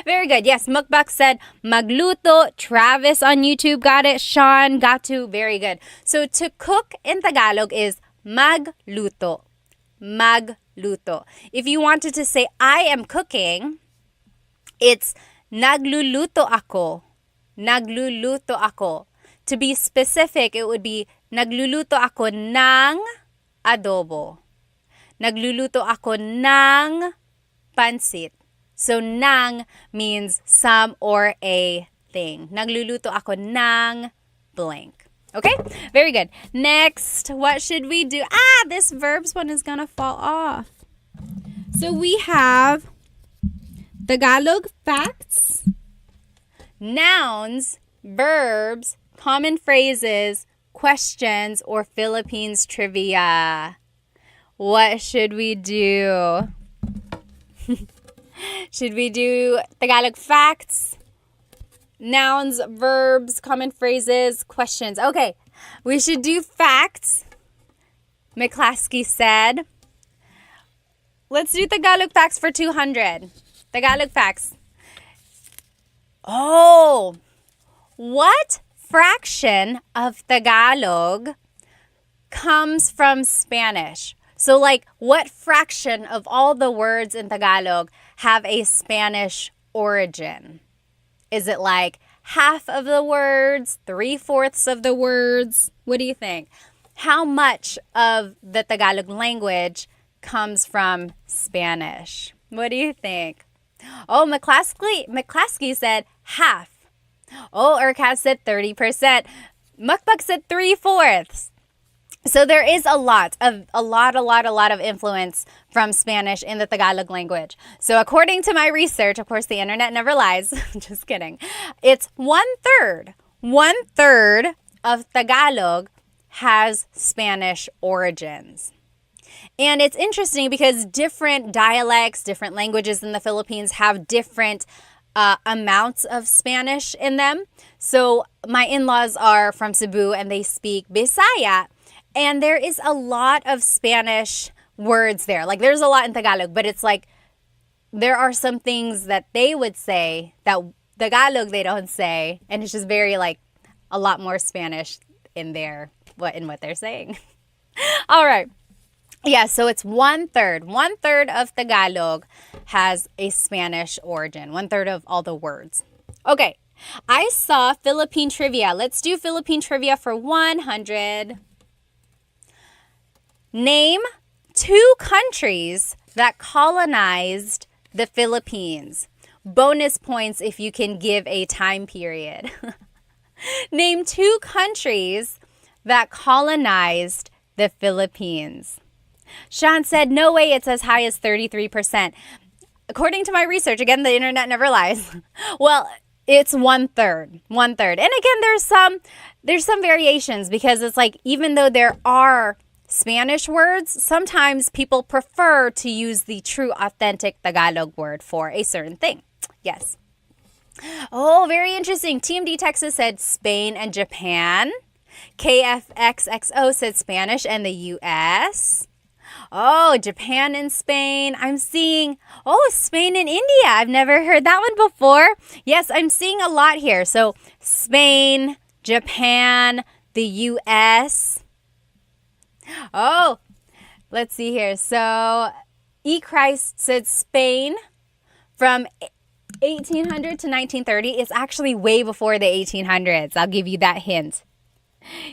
Very good. Yes, Mukbak said magluto. Travis on YouTube got it. Sean got to. Very good. So to cook in Tagalog is magluto. Magluto. If you wanted to say I am cooking, it's nagluluto ako. Nagluluto ako. To be specific, it would be nagluluto ako ng adobo. Nagluluto ako ng pansit. So, nang means some or a thing. Nagluluto ako ng blank. Okay? Very good. Next, what should we do? This verbs one is gonna fall off. So, we have Tagalog facts, nouns, verbs, common phrases, questions, or Philippines trivia. What should we do? Should we do Tagalog facts, nouns, verbs, common phrases, questions? Okay, we should do facts. McClaskey said. Let's do Tagalog facts for 200. Tagalog facts. Oh, what fraction of Tagalog comes from Spanish? So, like, what fraction of all the words in Tagalog have a Spanish origin? Is it like half of the words, 3/4 of the words? What do you think? How much of the Tagalog language comes from Spanish? What do you think? Oh, McClaskey said half. Oh, Urkaz said 30%. Mukbak said 3/4. So there is a lot of influence from Spanish in the Tagalog language. So according to my research, of course, the internet never lies. Just kidding. It's 1/3. 1/3 of Tagalog has Spanish origins. And it's interesting because different dialects, different languages in the Philippines have different amounts of Spanish in them. So my in-laws are from Cebu and they speak Bisaya. And there is a lot of Spanish words there. Like, there's a lot in Tagalog, but it's like there are some things that they would say that Tagalog they don't say. And it's just very, like, a lot more Spanish in what they're saying. All right. Yeah, so it's 1/3. 1/3 of Tagalog has a Spanish origin. 1/3 of all the words. Okay. I saw Philippine trivia. Let's do Philippine trivia for 100. Name 2 countries that colonized the Philippines. Bonus points if you can give a time period. Name 2 countries that colonized the Philippines. Sean said, no way, it's as high as 33%. According to my research, again, the internet never lies. Well, it's 1/3. 1/3. And again, there's some variations because it's like, even though there are Spanish words, sometimes people prefer to use the true authentic Tagalog word for a certain thing. Yes. Oh, very interesting. TMD Texas said Spain and Japan. KFXXO said Spanish and the US. Oh, Japan and Spain. I'm seeing, oh, Spain and India. I've never heard that one before. Yes, I'm seeing a lot here. So Spain, Japan, the US. Oh, let's see here. So E. Christ said Spain from 1800 to 1930. It's actually way before the 1800s. I'll give you that hint.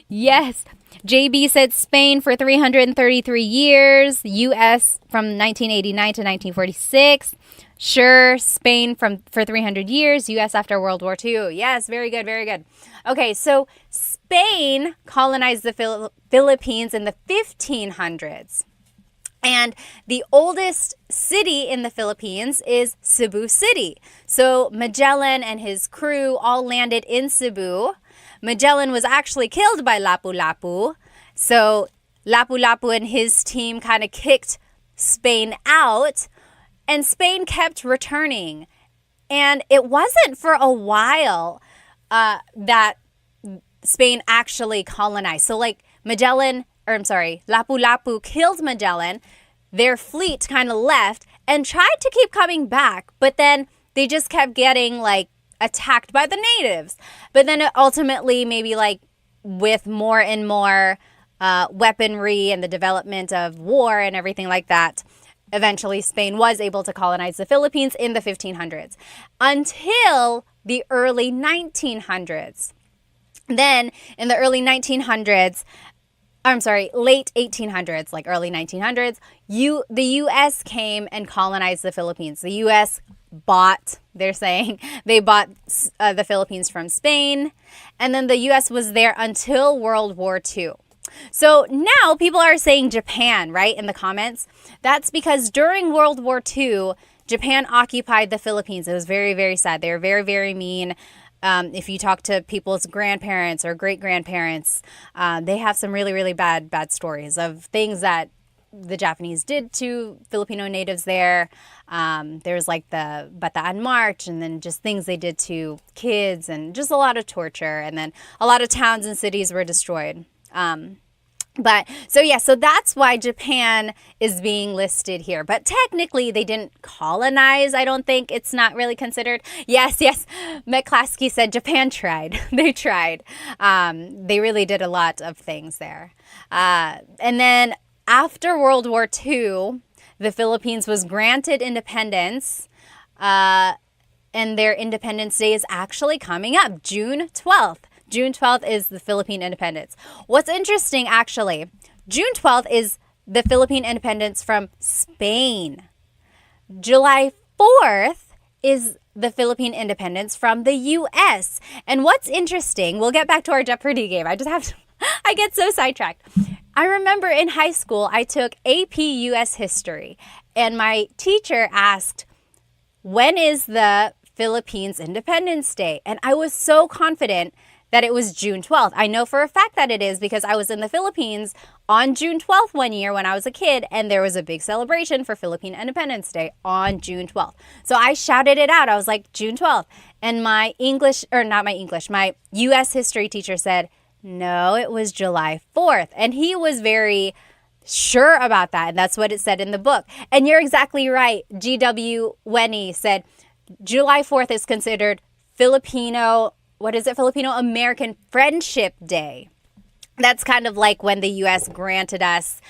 Yes. JB said Spain for 333 years, US from 1989 to 1946. Sure, Spain for 300 years, US after World War II. Yes, very good, very good. Okay, so Spain colonized the Philippines in the 1500s. And the oldest city in the Philippines is Cebu City. So Magellan and his crew all landed in Cebu. Magellan was actually killed by Lapu-Lapu. So Lapu-Lapu and his team kind of kicked Spain out. And Spain kept returning. And it wasn't for a while that Spain actually colonized. So like Lapu-Lapu killed Magellan. Their fleet kind of left and tried to keep coming back. But then they just kept getting like attacked by the natives. But then ultimately, maybe like with more and more weaponry and the development of war and everything like that, eventually Spain was able to colonize the Philippines in the 1500s until the early 1900s. Then in the early 1900s, late 1800s, like early 1900s, the U.S. came and colonized the Philippines. The U.S. they bought the Philippines from Spain, and then the U.S. was there until World War II. So now people are saying Japan, right, in the comments. That's because during World War II, Japan occupied the Philippines. It was very, very sad. They were very, very mean. If you talk to people's grandparents or great-grandparents, they have some really, really bad stories of things that the Japanese did to Filipino natives there. There's like the Bataan March, and then just things they did to kids, and just a lot of torture. And then a lot of towns and cities were destroyed. So that's why Japan is being listed here. But technically, they didn't colonize. I don't think it's not really considered. Yes. McClaskey said Japan tried. They tried. They really did a lot of things there. And then after World War II, the Philippines was granted independence. And their Independence Day is actually coming up, June 12th. June 12th is the Philippine independence. What's interesting, actually, June 12th is the Philippine independence from Spain. July 4th is the Philippine independence from the U.S. And what's interesting, we'll get back to our Jeopardy game. I get so sidetracked. I remember in high school, I took AP U.S. history, and my teacher asked, when is the Philippines Independence Day? And I was so confident that it was June 12th. I know for a fact that it is because I was in the Philippines on June 12th one year when I was a kid, and there was a big celebration for Philippine Independence Day on June 12th. So I shouted it out. I was like, June 12th. And my U.S. history teacher said, no, it was July 4th. And he was very sure about that. And that's what it said in the book. And you're exactly right. G.W. Wenny said July 4th is considered Filipino American Friendship Day. That's kind of like when the U.S. granted us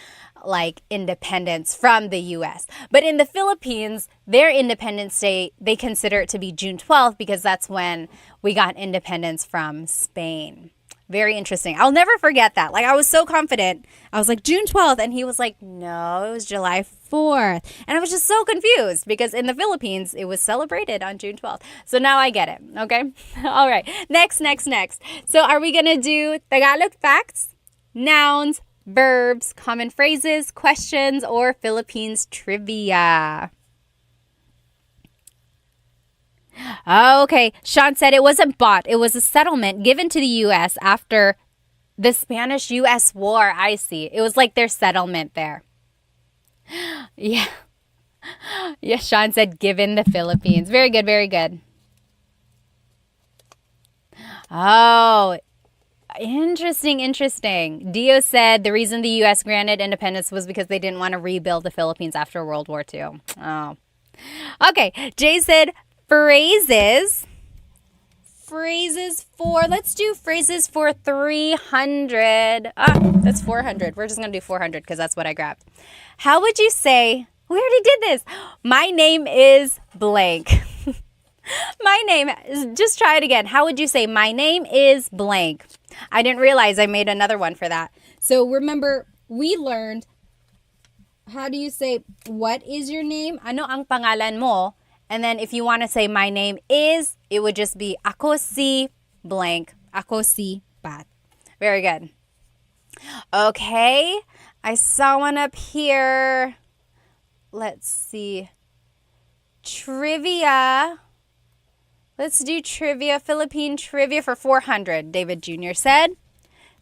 like independence from the U.S. But in the Philippines, their Independence Day, they consider it to be June 12th because that's when we got independence from Spain. Very interesting. I'll never forget that. Like, I was so confident. I was like, June 12th. And he was like, no, it was July 4th. And I was just so confused because in the Philippines, it was celebrated on June 12th. So now I get it. Okay. All right. Next. So are we going to do Tagalog facts, nouns, verbs, common phrases, questions, or Philippines trivia? Okay, Sean said it wasn't bought. It was a settlement given to the U.S. after the Spanish-U.S. War. I see. It was like their settlement there. Yeah. Yes, Sean said given the Philippines. Very good, very good. Oh, Interesting, interesting. Dio said the reason the U.S. granted independence was because they didn't want to rebuild the Philippines after World War II. Oh. Okay, Jay said phrases. Phrases for, let's do phrases for 300. That's 400. We're just going to do 400 because that's what I grabbed. How would you say, we already did this. My name is blank. My name is, just try it again. How would you say, my name is blank? I didn't realize I made another one for that. So remember, we learned, how do you say, what is your name? Ano ang pangalan mo? And then if you want to say my name is, it would just be ako si blank. Ako si Pat. Very good. Okay. I saw one up here. Let's see. Trivia. Let's do trivia. Philippine trivia for 400, David Jr. said.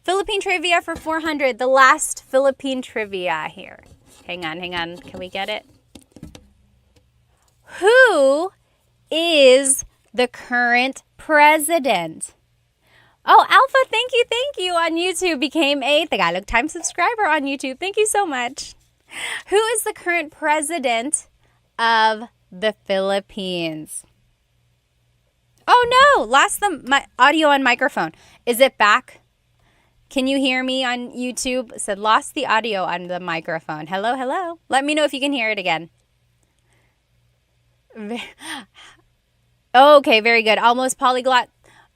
Philippine trivia for 400. The last Philippine trivia here. Hang on. Can we get it? Who is the current president? Oh, Alpha, thank you on YouTube. Became a Tagalog Time subscriber on YouTube. Thank you so much. Who is the current president of the Philippines? Oh no, lost my audio and microphone. Is it back? Can you hear me on YouTube? It said lost the audio on the microphone. Hello. Let me know if you can hear it again. Okay, very good. Almost polyglot.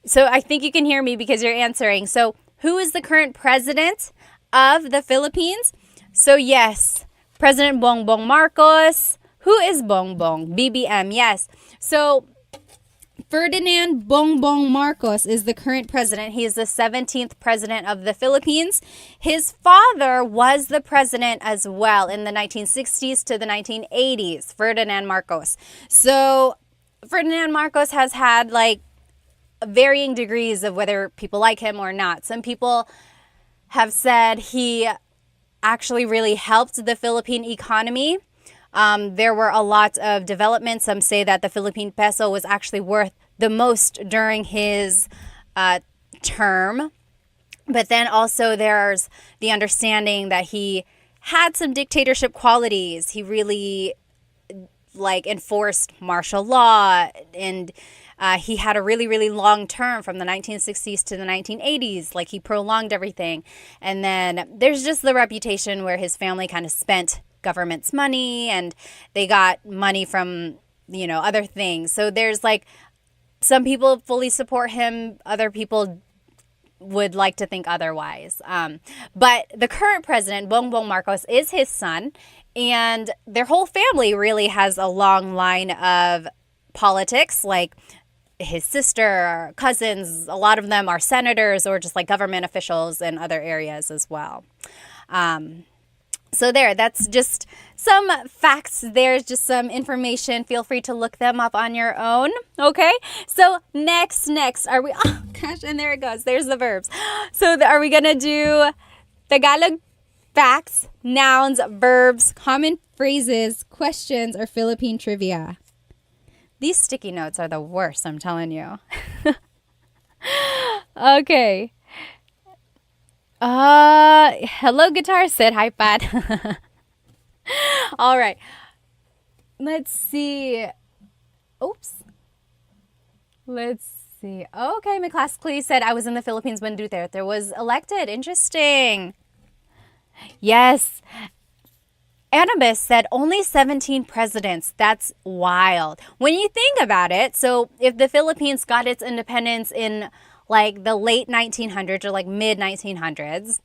So I think you can hear me because you're answering. So who is the current president of the Philippines? So yes, President Bongbong Marcos. Who is Bongbong? BBM, yes. So Ferdinand Bongbong Marcos is the current president. He is the 17th president of the Philippines. His father was the president as well in the 1960s to the 1980s, Ferdinand Marcos. So Ferdinand Marcos has had like varying degrees of whether people like him or not. Some people have said he actually really helped the Philippine economy. There were a lot of developments. Some say that the Philippine peso was actually worth the most during his term. But then also there's the understanding that he had some dictatorship qualities. He really enforced martial law, and he had a really long term from the 1960s to the 1980s. Like, he prolonged everything. And then there's just the reputation where his family kind of spent government's money and they got money from, other things. So there's some people fully support him. Other people would like to think otherwise. But the current president, Bongbong Marcos, is his son. And their whole family really has a long line of politics, like his sister, cousins. A lot of them are senators or just government officials in other areas as well. So that's just some facts. There's just some information. Feel free to look them up on your own. Okay. So next are we, oh gosh, and there it goes. There's the verbs. So are we going to do Tagalog facts, nouns, verbs, common phrases, questions, or Philippine trivia? These sticky notes are the worst, I'm telling you. Okay. Hello, guitar. Said hi, Pat. All right. Let's see. Oops. Let's see. Okay, my class Clee said I was in the Philippines when Duterte was elected. Interesting. Yes. Annabis said only 17 presidents. That's wild. When you think about it, so if the Philippines got its independence in the late 1900s or mid 1900s,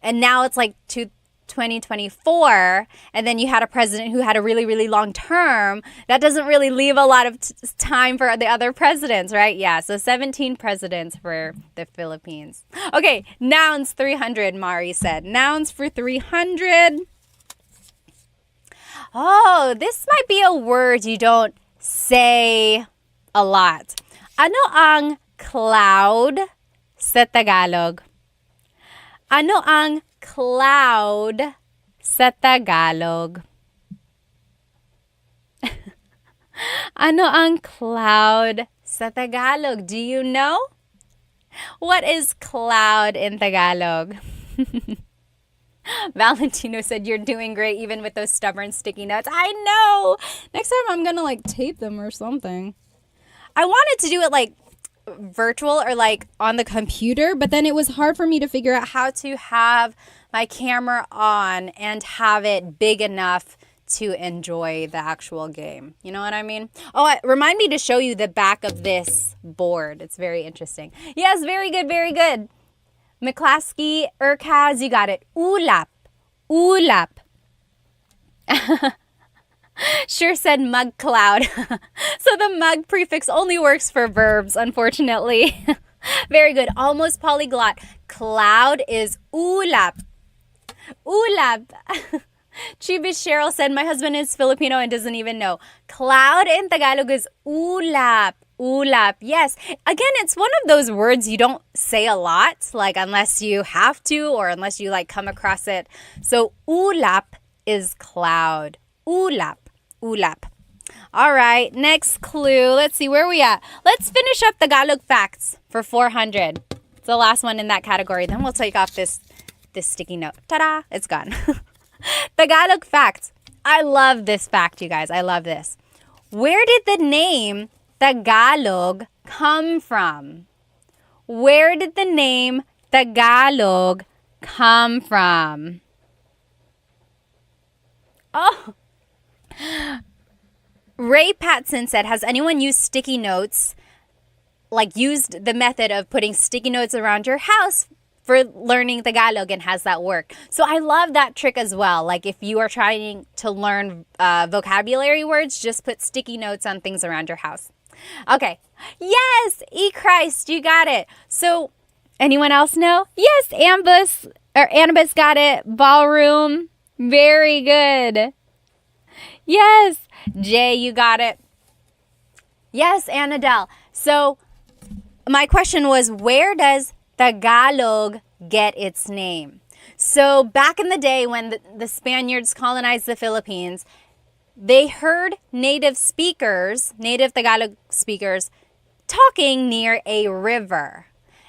and now it's 2024, and then you had a president who had a really long term, that doesn't really leave a lot of time for the other presidents, right? Yeah, so 17 presidents for the Philippines. Okay, nouns 300, Mari said. Nouns for 300. Oh, this might be a word you don't say a lot. Ano ang cloud sa Tagalog? Ano ang cloud sa Tagalog? Ano ang cloud sa Tagalog? Do you know? What is cloud in Tagalog? Valentino said, "You're doing great even with those stubborn sticky notes." I know. Next time I'm going to like tape them or something. I wanted to do it like virtual or like on the computer, but then it was hard for me to figure out how to have my camera on and have it big enough to enjoy the actual game. You know what I mean? Oh, remind me to show you the back of this board. It's very interesting. Yes, very good, very good. McClaskey, Urkaz, you got it. Ulap. Ulap. Sure said mug cloud. So the mug prefix only works for verbs, unfortunately. Very good. Almost polyglot. Cloud is ulap. Ulap. Chibis Cheryl said, my husband is Filipino and doesn't even know. Cloud in Tagalog is ulap. Ulap. Yes. Again, it's one of those words you don't say a lot, like unless you have to or unless you like come across it. So ulap is cloud. Ulap. Ulap. All right. Next clue. Let's see where we at. Let's finish up Tagalog facts for 400. It's the last one in that category. Then we'll take off this sticky note. Ta-da! It's gone. Tagalog facts. I love this fact, you guys. I love this. Where did the name Tagalog come from? Where did the name Tagalog come from? Oh. Ray Patson said, has anyone used sticky notes, like used the method of putting sticky notes around your house for learning Tagalog, and has that work? So I love that trick as well. Like if you are trying to learn vocabulary words, just put sticky notes on things around your house. Okay. Yes, Christ, you got it. So anyone else know? Yes, Annabus got it. Ballroom. Very good. Yes. Jay, you got it. Yes, Annadelle. So my question was, where does Tagalog get its name? So back in the day when the Spaniards colonized the Philippines, they heard native Tagalog speakers talking near a river.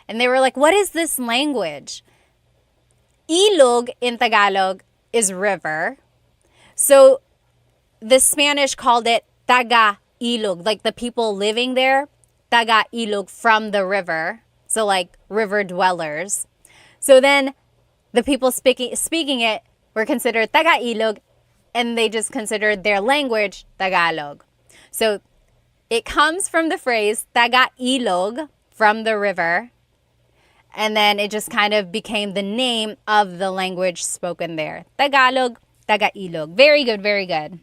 And they were like, what is this language? Ilog in Tagalog is river. So the Spanish called it Taga-ilog, like the people living there, Taga-ilog, from the river. So like river dwellers. So then the people speaking it were considered Taga-ilog, and they just considered their language Tagalog. So it comes from the phrase Taga-ilog, from the river, and then it just kind of became the name of the language spoken there. Tagalog, Taga-ilog. Very good, very good.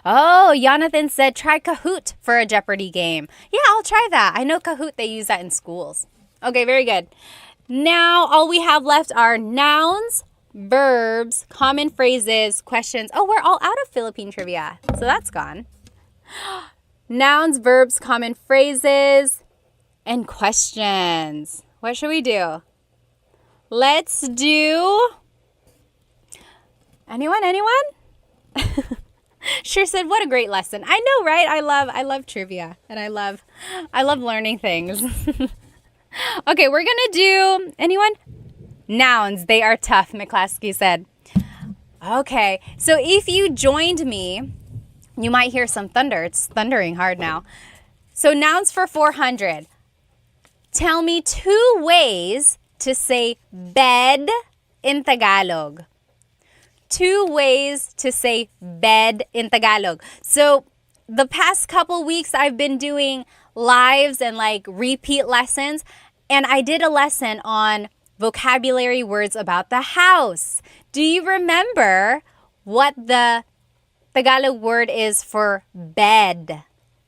Oh, Jonathan said, try Kahoot for a Jeopardy game. Yeah, I'll try that. I know Kahoot, they use that in schools. Okay, very good. Now, all we have left are nouns, verbs, common phrases, questions. Oh, we're all out of Philippine trivia, so that's gone. Nouns, verbs, common phrases, and questions. What should we do? Let's do... Anyone? Sure said, what a great lesson. I know, right? I love trivia, and I love learning things. Okay, we're gonna do, anyone? Nouns, they are tough, McClaskey said. Okay, so if you joined me, you might hear some thunder. It's thundering hard now. So nouns for 400. Tell me 2 ways to say bed in Tagalog. 2 ways to say bed in Tagalog. So the past couple weeks I've been doing lives and like repeat lessons, and I did a lesson on vocabulary words about the house. Do you remember what the Tagalog word is for bed?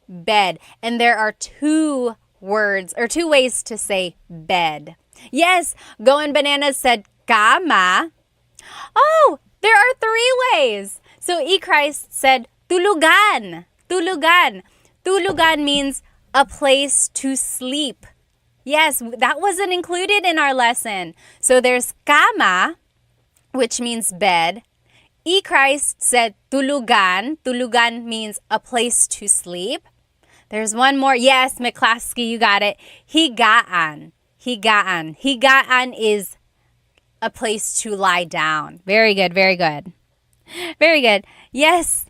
Bed. And there are 2 words or 2 ways to say bed. Yes, Going Bananas said kama. Oh, there are 3 ways. So Christ said tulugan. Tulugan. Tulugan means a place to sleep. Yes, that wasn't included in our lesson. So there's kama, which means bed. Christ said tulugan. Tulugan means a place to sleep. There's one more. Yes, McClaskey, you got it. Higaan. Higaan. Higaan is a place to lie down. Very good, very good. Very good. Yes.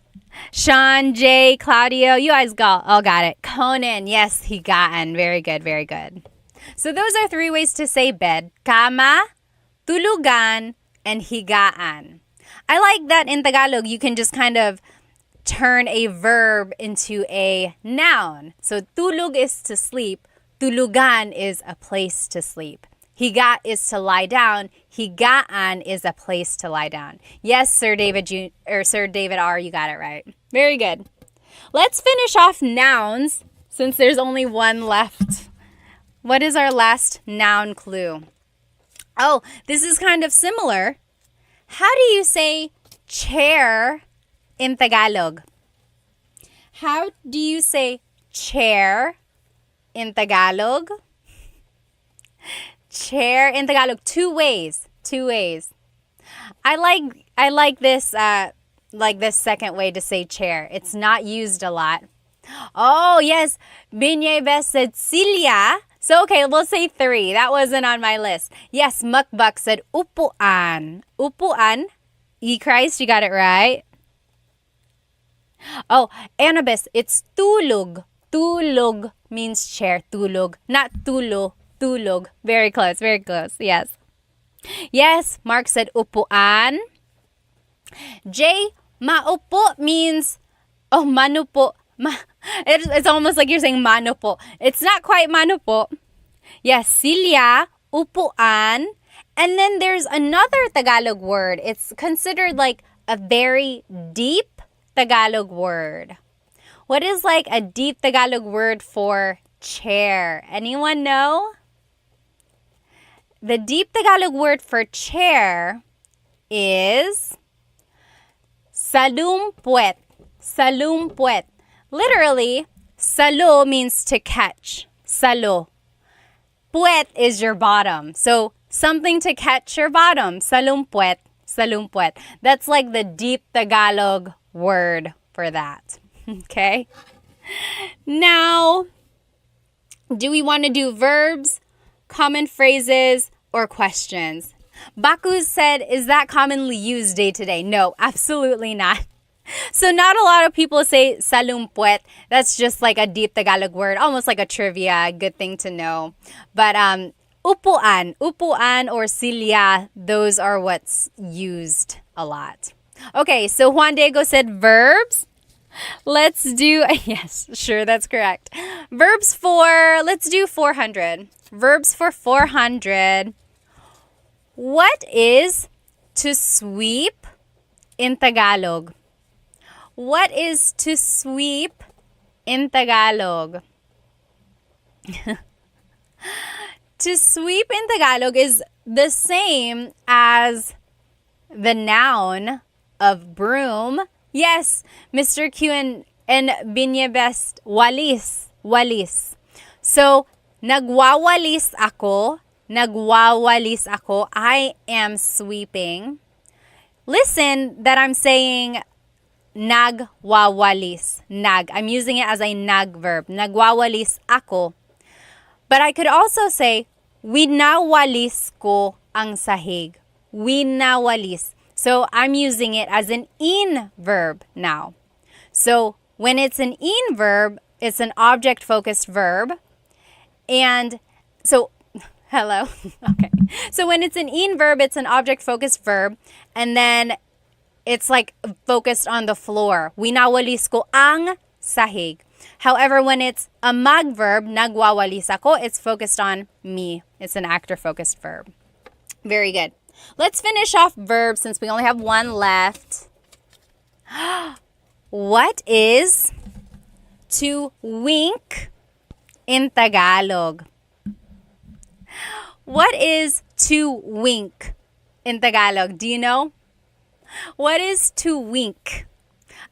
Sean, Jay, Claudio, you guys all got it. Conan, yes, higaan. Very good, very good. So those are 3 ways to say bed. Kama, tulugan, and higaan. I like that in Tagalog, you can just kind of turn a verb into a noun. So tulog is to sleep. Tulugan is a place to sleep. Higa is to lie down. Higaan is a place to lie down. Yes, Sir David Sir David R, you got it right. Very good. Let's finish off nouns since there's only one left. What is our last noun clue? Oh, this is kind of similar. How do you say chair in Tagalog? How do you say chair in Tagalog? Chair in Tagalog, 2 ways. 2 ways. I like this second way to say chair. It's not used a lot. Oh yes, Binyeves said silya. So okay, we'll say 3. That wasn't on my list. Yes, Mukbak said upuan. Upuan. Christ, you got it right. Oh, Annabis, it's tulog. Tulog means chair. Tulog, not tulo. Tulog. Very close, very close. Yes. Yes, Mark said upuan. Jay, maupo means, manupo. It's almost like you're saying manupo. It's not quite manupo. Yes, silya, upuan. And then there's another Tagalog word. It's considered like a very deep Tagalog word. What is like a deep Tagalog word for chair? Anyone know? The deep Tagalog word for chair is salumpuet. Salumpuet. Literally, salo means to catch. Salo. Puet is your bottom. So something to catch your bottom. Salumpuet. Salumpuet. That's like the deep Tagalog word for that. Okay? Now, do we want to do verbs, common phrases, or questions? Baku said, is that commonly used day to day? No, absolutely not. So not a lot of people say salumpuet. That's just like a deep Tagalog word, almost like a trivia, good thing to know. But upuan or silya, those are what's used a lot. Okay, so Juan Diego said verbs. Let's do, yes, sure, that's correct. Verbs for, let's do 400. Verbs for 400. What is to sweep in Tagalog? What is to sweep in Tagalog? To sweep in Tagalog is the same as the noun of broom. Yes, Mr. Q and Binyebest, walis. Walis. So, nagwawalis ako. Nagwawalis ako. I am sweeping. Listen that I'm saying nagwawalis. Nag. I'm using it as a nag verb. Nagwawalis ako. But I could also say, winawalis ko ang sahig. Winawalis. So I'm using it as an in verb now. So when it's an in verb, it's an object-focused verb. And so, hello? Okay. So when it's an in verb, it's an object-focused verb. And then it's like focused on the floor. Winawalis ko ang sahig. However, when it's a mag verb, nagwawalis ako, it's focused on me. It's an actor-focused verb. Very good. Let's finish off verbs since we only have one left. What is to wink in Tagalog? What is to wink in Tagalog? Do you know? What is to wink?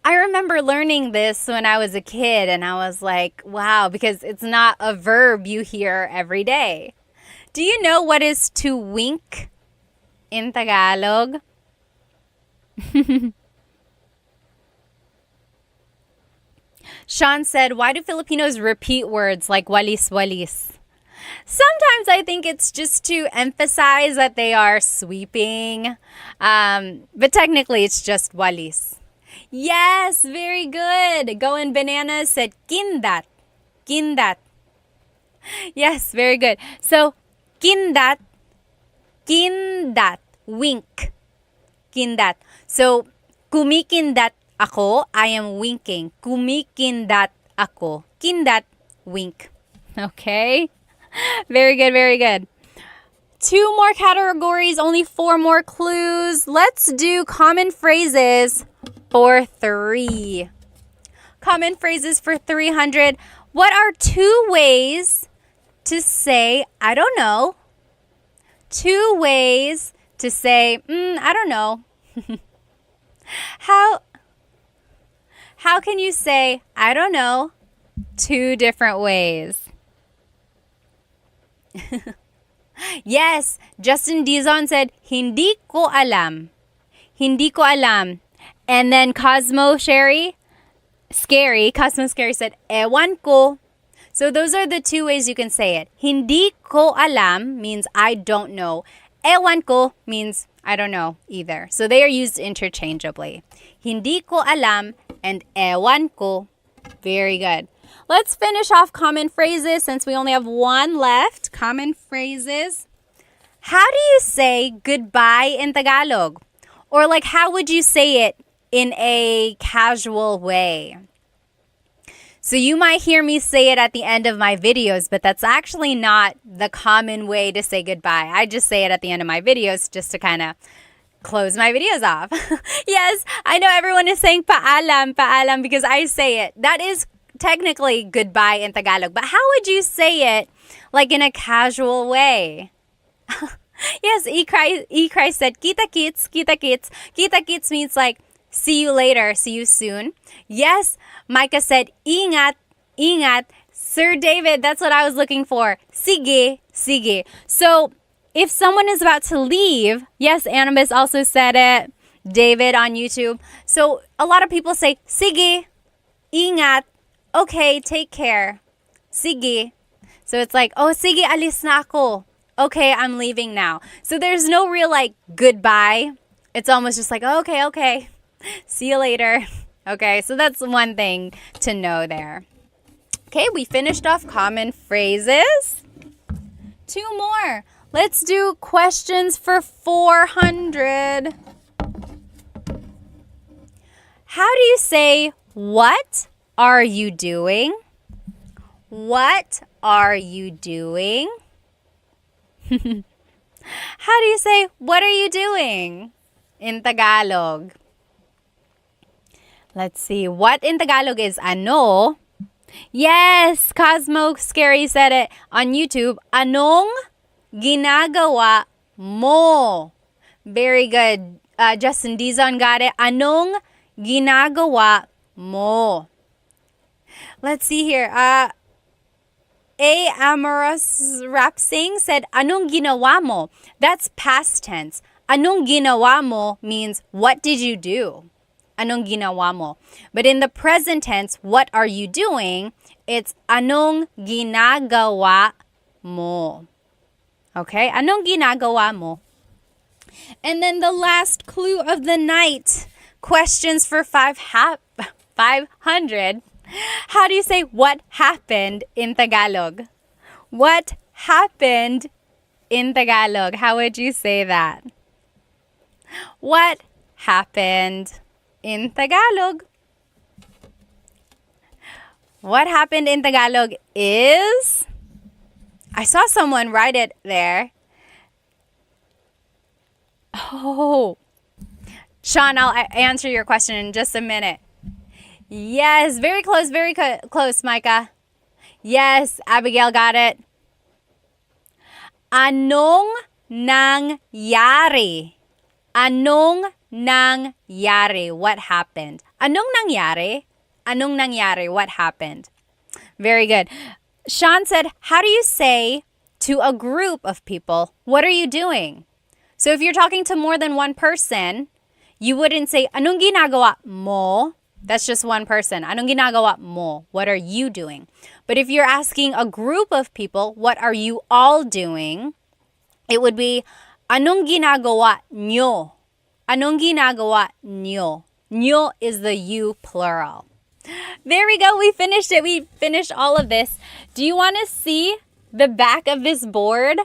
I remember learning this when I was a kid and I was like, wow, because it's not a verb you hear every day. Do you know what is to wink in Tagalog? Sean said, why do Filipinos repeat words like walis walis? Sometimes I think it's just to emphasize that they are sweeping. But technically, it's just walis. Yes, very good. Going Bananas said kindat. Kindat. Yes, very good. So, kindat. Kindat. Wink. Kindat. So, kumikindat ako, I am winking. Kumikindat ako. Kindat, wink. Okay? Very good, very good. 2 more categories, only 4 more clues. Let's do common phrases for 3. Common phrases for 300. What are 2 ways to say, I don't know? 2 ways to say, I don't know. How can you say, I don't know, 2 different ways? Yes, Justin Dizon said, hindi ko alam. Hindi ko alam. And then Cosmo Scary said, ewan ko. So those are the 2 ways you can say it. Hindi ko alam means I don't know. Ewan ko means I don't know either. So they are used interchangeably. Hindi ko alam and ewan ko. Very good. Let's finish off common phrases since we only have 1 left. Common phrases. How do you say goodbye in Tagalog? Or like how would you say it in a casual way? So you might hear me say it at the end of my videos, but that's actually not the common way to say goodbye. I just say it at the end of my videos just to kind of close my videos off. Yes, I know everyone is saying paalam, paalam because I say it. That is technically goodbye in Tagalog, but how would you say it like in a casual way? Yes, E-Cry said, kita kits, kita kits. Kita kits means like, see you later, see you soon. Yes, Micah said, ingat, ingat. Sir David, that's what I was looking for. Sige, sige. So, if someone is about to leave, yes, Annabis also said it. David on YouTube. So, a lot of people say, sige, ingat. Okay, take care. Sige. So, it's like, oh, sige, alis na ako. Okay, I'm leaving now. So, there's no real like goodbye. It's almost just like, okay, okay. See you later. Okay, so that's one thing to know there. Okay, we finished off common phrases. 2 more. Let's do questions for 400. How do you say, what are you doing? What are you doing? How do you say, what are you doing in Tagalog? Let's see. What in Tagalog is ano? Yes, Cosmo Scary said it on YouTube. Anong ginagawa mo? Very good. Justin Dizon got it. Anong ginagawa mo? Let's see here. A Amorous Rap Sing said, anong ginawa mo? That's past tense. Anong ginawa mo means, what did you do? Anong ginawa mo? But in the present tense, what are you doing? It's anong ginagawa mo. Okay? Anong ginagawa mo? And then the last clue of the night. Questions for 500. How do you say what happened in Tagalog? What happened in Tagalog? How would you say that? What happened in Tagalog? What happened in Tagalog is... I saw someone write it there. Oh. Sean, I'll answer your question in just a minute. Yes, very close, close, Micah. Yes, Abigail got it. Anong nangyari? Anong nangyari? What happened? Anong nangyari? Anong nangyari? What happened? Very good. Sean said, how do you say to a group of people, what are you doing? So if you're talking to more than one person, you wouldn't say, anong ginagawa mo? That's just one person. Anong ginagawa mo? What are you doing? But if you're asking a group of people, what are you all doing? It would be, anong ginagawa nyo? Anong ginagawa nyo? Nyo is the you plural. There we go. We finished it. We finished all of this. Do you want to see the back of this board?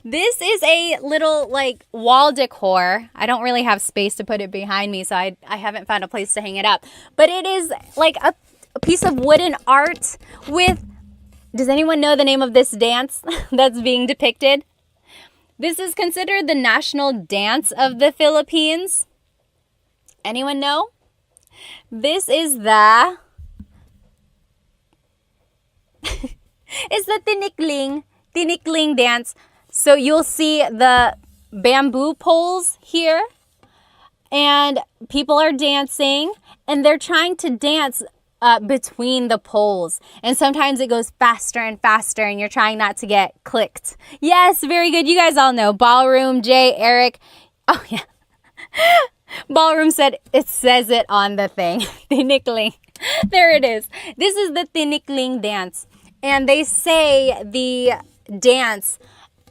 This is a little like wall decor. I don't really have space to put it behind me, so I haven't found a place to hang it up. But it is like a piece of wooden art with, does anyone know the name of this dance that's being depicted? This is considered the national dance of the Philippines. Anyone know? This is the it's the tinikling dance. So you'll see the bamboo poles here, and people are dancing, and they're trying to dance between the poles. And sometimes it goes faster and faster, and you're trying not to get clicked. Yes, very good. You guys all know. Ballroom, Jay, Eric. Oh, yeah. Ballroom said, it says it on the thing. Tinikling. There it is. This is the tinikling dance. And they say the dance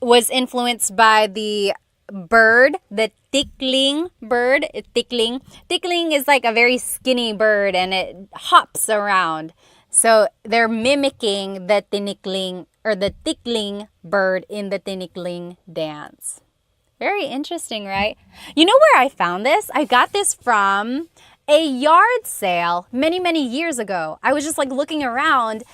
was influenced by the bird, the tickling bird. Tickling is like a very skinny bird, and it hops around. So they're mimicking the tinikling or the tickling bird in the tinikling dance. Very interesting, right? You know where I found this? I got this from a yard sale many, many years ago. I was just like looking around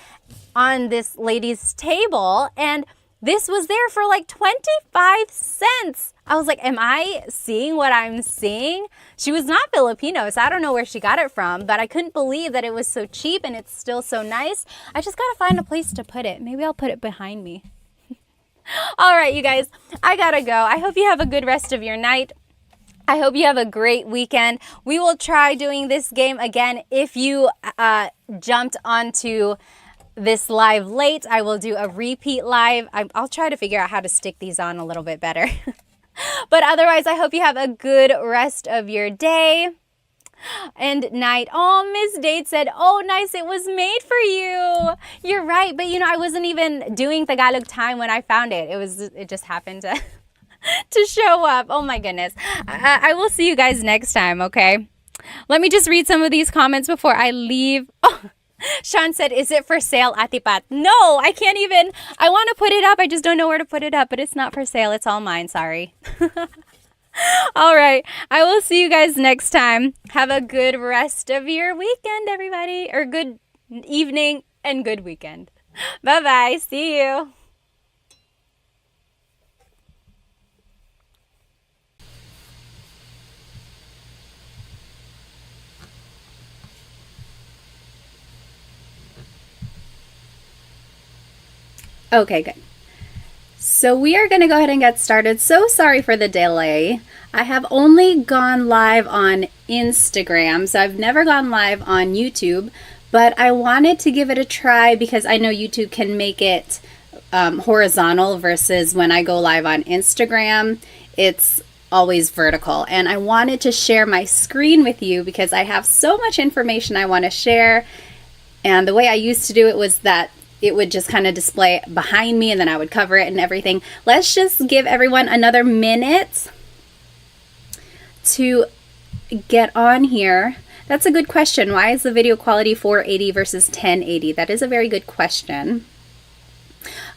on this lady's table, and this was there for like 25 cents. I was like, am I seeing what I'm seeing? She was not Filipino, so I don't know where she got it from, but I couldn't believe that it was so cheap and it's still so nice. I just gotta find a place to put it. Maybe I'll put it behind me. All right, you guys, I gotta go. I hope you have a good rest of your night. I hope you have a great weekend. We will try doing this game again. If you jumped onto this live late, I will do a repeat live. I'll try to figure out how to stick these on a little bit better. But otherwise, I hope you have a good rest of your day and night. Oh, Miss Date said, oh, nice, it was made for you. You're right, but you know, I wasn't even doing Tagalog Time when I found it. It just happened to to show up. Oh my goodness. I will see you guys next time, okay? Let me just read some of these comments before I leave. Oh, Sean said, is it for sale, Ate Pat? No, I can't even. I want to put it up. I just don't know where to put it up, but it's not for sale. It's all mine. Sorry. All right. I will see you guys next time. Have a good rest of your weekend, everybody. Or good evening and good weekend. Bye-bye. See you. Okay, good. So we are going to go ahead and get started. So sorry for the delay. I have only gone live on Instagram, so I've never gone live on YouTube, but I wanted to give it a try because I know YouTube can make it horizontal versus when I go live on Instagram, it's always vertical. And I wanted to share my screen with you because I have so much information I want to share. And the way I used to do it was that it would just kind of display behind me and then I would cover it and everything. Let's just give everyone another minute to get on here. That's a good question. Why is the video quality 480 versus 1080? That is a very good question.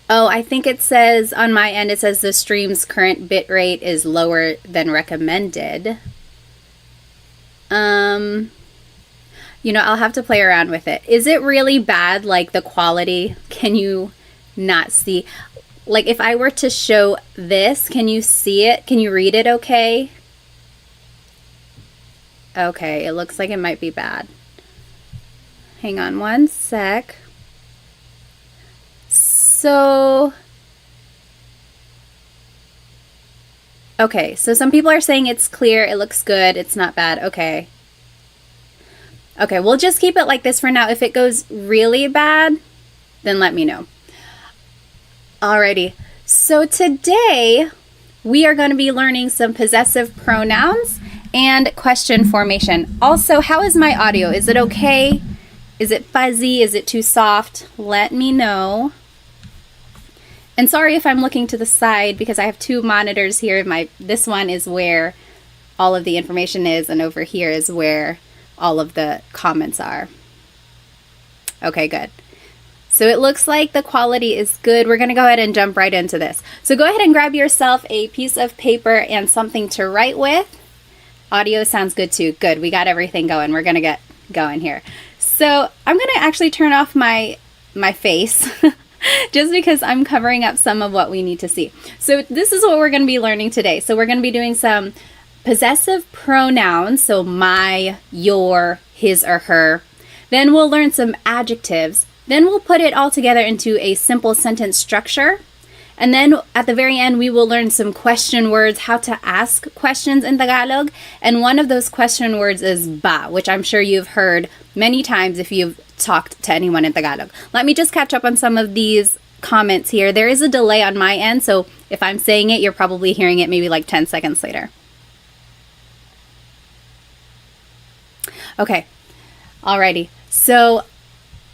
Oh, I think it says on my end, it says the stream's current bit rate is lower than recommended. You know, I'll have to play around with it. Is it really bad, like the quality? Can you not see? Like if I were to show this, can you see it? Can you read it okay? Okay, it looks like it might be bad. Hang on one sec. So, okay, so some people are saying it's clear, it looks good, it's not bad. Okay. Okay, we'll just keep it like this for now. If it goes really bad, then let me know. Alrighty, so today we are going to be learning some possessive pronouns and question formation. Also, how is my audio? Is it okay? Is it fuzzy? Is it too soft? Let me know. And sorry if I'm looking to the side because I have two monitors here. This one is where all of the information is, and over here is where all of the comments are. Okay, good. So it looks like the quality is good. We're going to go ahead and jump right into this. So go ahead and grab yourself a piece of paper and something to write with. Audio sounds good too. Good. We got everything going. We're going to get going here. So I'm going to actually turn off my face just because I'm covering up some of what we need to see. So this is what we're going to be learning today. So we're going to be doing some possessive pronouns. So my, your, his or her. Then we'll learn some adjectives. Then we'll put it all together into a simple sentence structure. And then at the very end, we will learn some question words, how to ask questions in Tagalog. And one of those question words is ba, which I'm sure you've heard many times if you've talked to anyone in Tagalog. Let me just catch up on some of these comments here. There is a delay on my end, so if I'm saying it, you're probably hearing it maybe like 10 seconds later. Okay, alrighty. So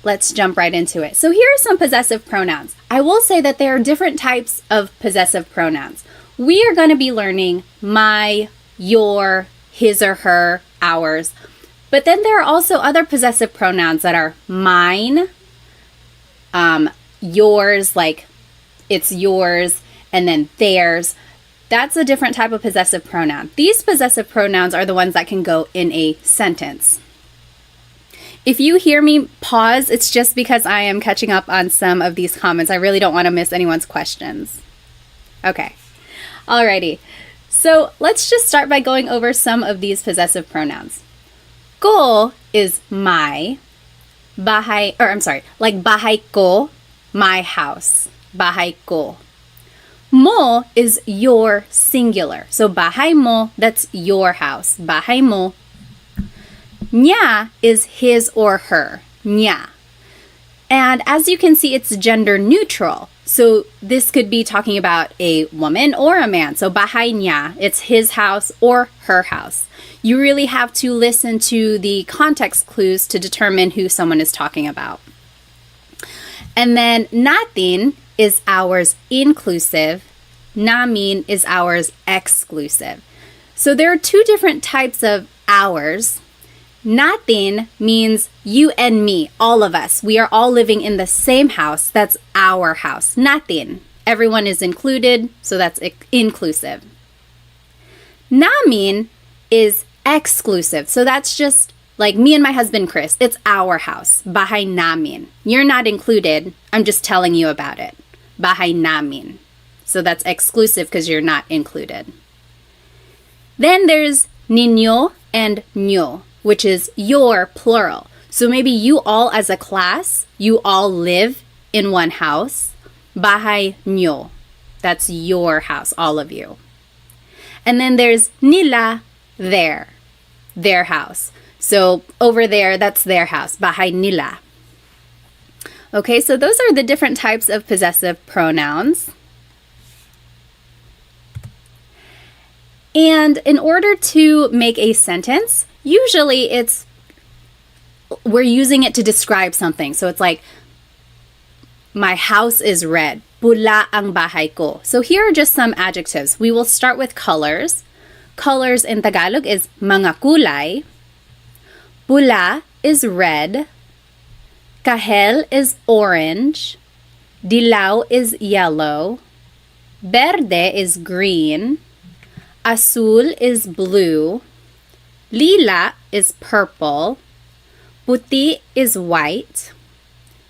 let's jump right into it. So here are some possessive pronouns. I will say that there are different types of possessive pronouns. We are going to be learning my, your, his or her, ours. But then there are also other possessive pronouns that are mine, yours, like it's yours, and then theirs. That's a different type of possessive pronoun. These possessive pronouns are the ones that can go in a sentence. If you hear me pause, it's just because I am catching up on some of these comments. I really don't want to miss anyone's questions. Okay, alrighty. So let's just start by going over some of these possessive pronouns. Ko is my, bahay, or I'm sorry, like bahay ko, my house, bahay ko. Mo is your singular. So bahay mo, that's your house, bahay mo. Nya is his or her, nya. And as you can see, it's gender neutral. So this could be talking about a woman or a man. So bahay nya, it's his house or her house. You really have to listen to the context clues to determine who someone is talking about. And then natin is ours inclusive, namin is ours exclusive. So there are two different types of ours. Natin means you and me, all of us. We are all living in the same house. That's our house. Natin. Everyone is included, so that's inclusive. Namin is exclusive. So that's just like me and my husband, Chris. It's our house. Bahay namin. You're not included. I'm just telling you about it. Bahay namin. So that's exclusive because you're not included. Then there's ninyo and nyo, which is your plural. So maybe you all as a class, you all live in one house. Bahay nyo. That's your house, all of you. And then there's nila, their house. So over there, that's their house. Bahay nila. Okay, so those are the different types of possessive pronouns. And in order to make a sentence, usually we're using it to describe something. So it's like, my house is red. Pula ang bahay ko. So here are just some adjectives. We will start with colors. Colors in Tagalog is mga kulay. Pula is red. Kahel is orange. Dilaw is yellow. Verde is green. Azul is blue. Lila is purple. Puti is white.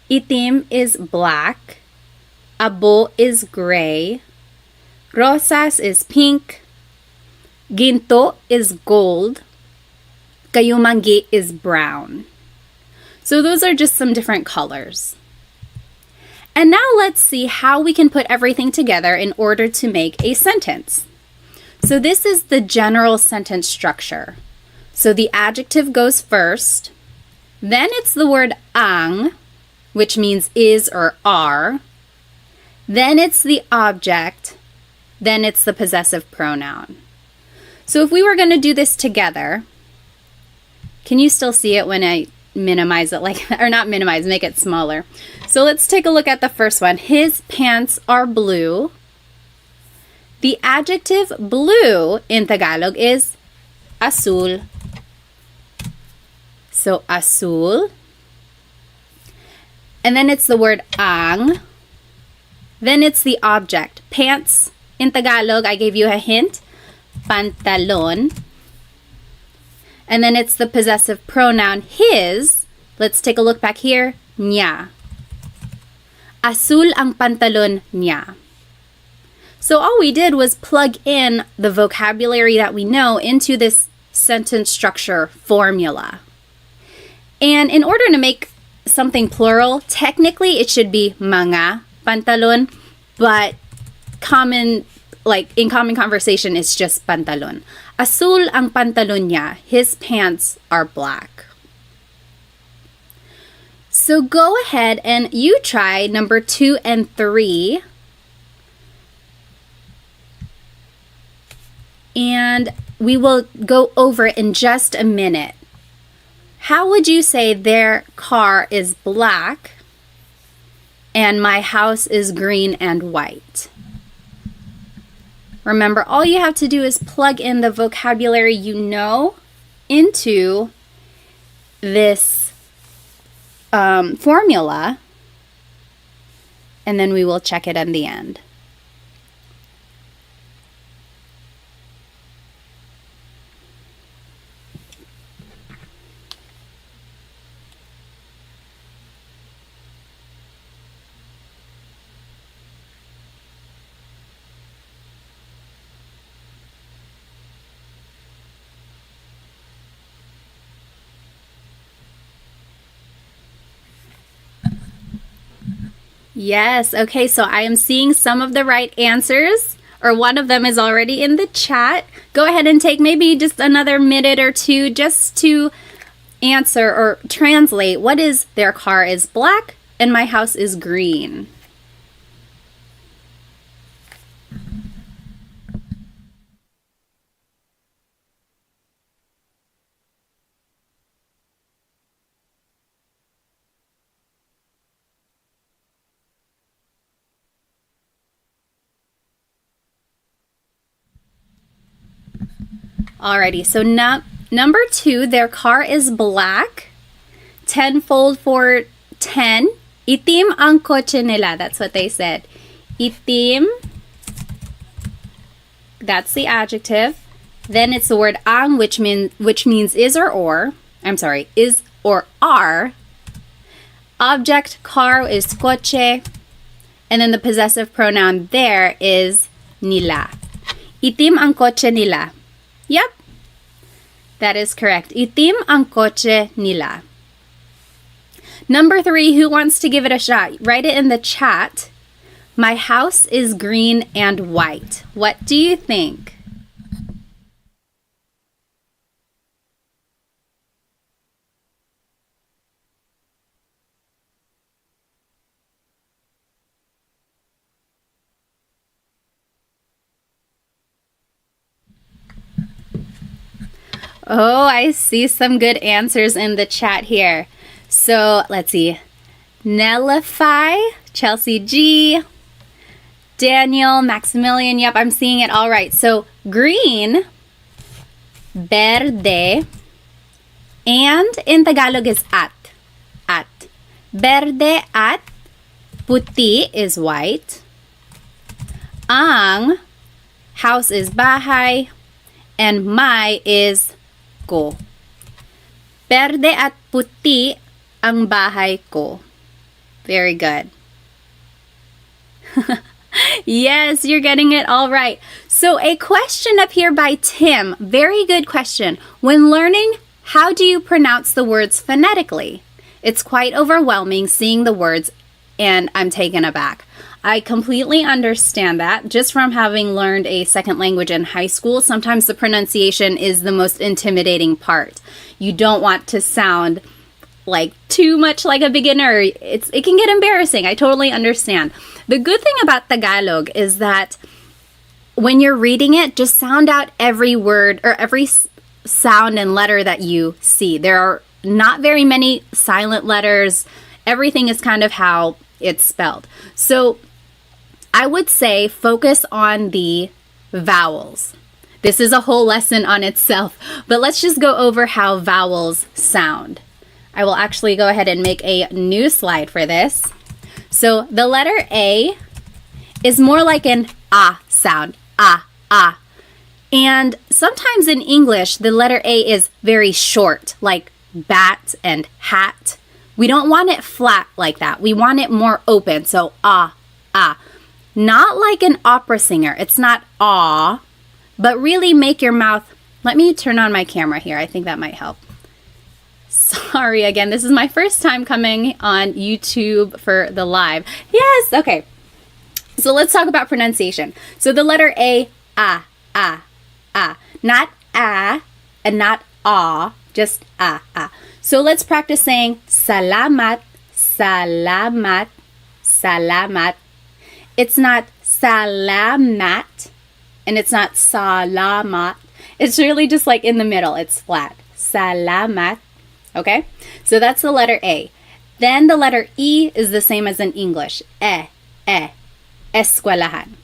Itim is black. Abo is gray. Rosas is pink. Ginto is gold. Kayumangi is brown. So those are just some different colors. And now let's see how we can put everything together in order to make a sentence. So this is the general sentence structure. So the adjective goes first. Then it's the word ang, which means is or are. Then it's the object. Then it's the possessive pronoun. So if we were going to do this together, can you still see it when I minimize it, or not minimize, make it smaller? So let's take a look at the first one. His pants are blue. The adjective blue in Tagalog is azul. So azul. And then it's the word ang. Then it's the object. Pants in Tagalog, I gave you a hint. Pantalon. And then it's the possessive pronoun his. Let's take a look back here. Niya. Azul ang pantalon niya. So all we did was plug in the vocabulary that we know into this sentence structure formula. And in order to make something plural, technically it should be mga pantalon, but in common conversation, it's just pantalon. Azul ang pantalon niya. His pants are black. So go ahead and you try number 2 and 3. And we will go over it in just a minute. How would you say their car is black and my house is green and white? Remember, all you have to do is plug in the vocabulary you know into this formula, and then we will check it in the end. Yes, okay, so I am seeing some of the right answers, or one of them is already in the chat. Go ahead and take maybe just another minute or two just to answer or translate what is their car is black and my house is green. Alrighty, so number 2, their car is black. Tenfold for 10. Itim ang kotse nila. That's what they said. Itim. That's the adjective. Then it's the word ang, which means is or. I'm sorry, is or are. Object car is kotse. And then the possessive pronoun there is nila. Itim ang kotse nila. Yep, that is correct. Itim ang kotse nila. Number 3, who wants to give it a shot? Write it in the chat. My house is green and white. What do you think? Oh, I see some good answers in the chat here. So let's see. Nellify, Chelsea G, Daniel, Maximilian. Yep, I'm seeing it all right. So green, verde, and in Tagalog is at. At. Verde at, puti is white. Ang, house is bahay, and my is ko. Verde at puti ang bahay ko. Very good. Yes, you're getting it all right. So a question up here by Tim. Very good question. When learning, how do you pronounce the words phonetically? It's quite overwhelming seeing the words, and I'm taken aback. I completely understand that. Just from having learned a second language in high school, sometimes the pronunciation is the most intimidating part. You don't want to sound like too much like a beginner. It can get embarrassing. I totally understand. The good thing about Tagalog is that when you're reading it, just sound out every word or every sound and letter that you see. There are not very many silent letters. Everything is kind of how it's spelled. So I would say focus on the vowels. This is a whole lesson on itself, but let's just go over how vowels sound. I will actually go ahead and make a new slide for this. So the letter A is more like an ah sound, ah, ah. And sometimes in English, the letter A is very short, like bat and hat. We don't want it flat like that. We want it more open, so ah, ah. Not like an opera singer. It's not ah, but really make your mouth. Let me turn on my camera here. I think that might help. Sorry again, this is my first time coming on YouTube for the live. Yes, okay. So let's talk about pronunciation. So the letter A, ah, ah, ah. Not ah and not ah, just ah, ah. So let's practice saying salamat, salamat, salamat. It's not salamat and it's not salamat. It's really just like in the middle. It's flat. Salamat. Okay? So that's the letter A. Then the letter E is the same as in English. Eskwelahan.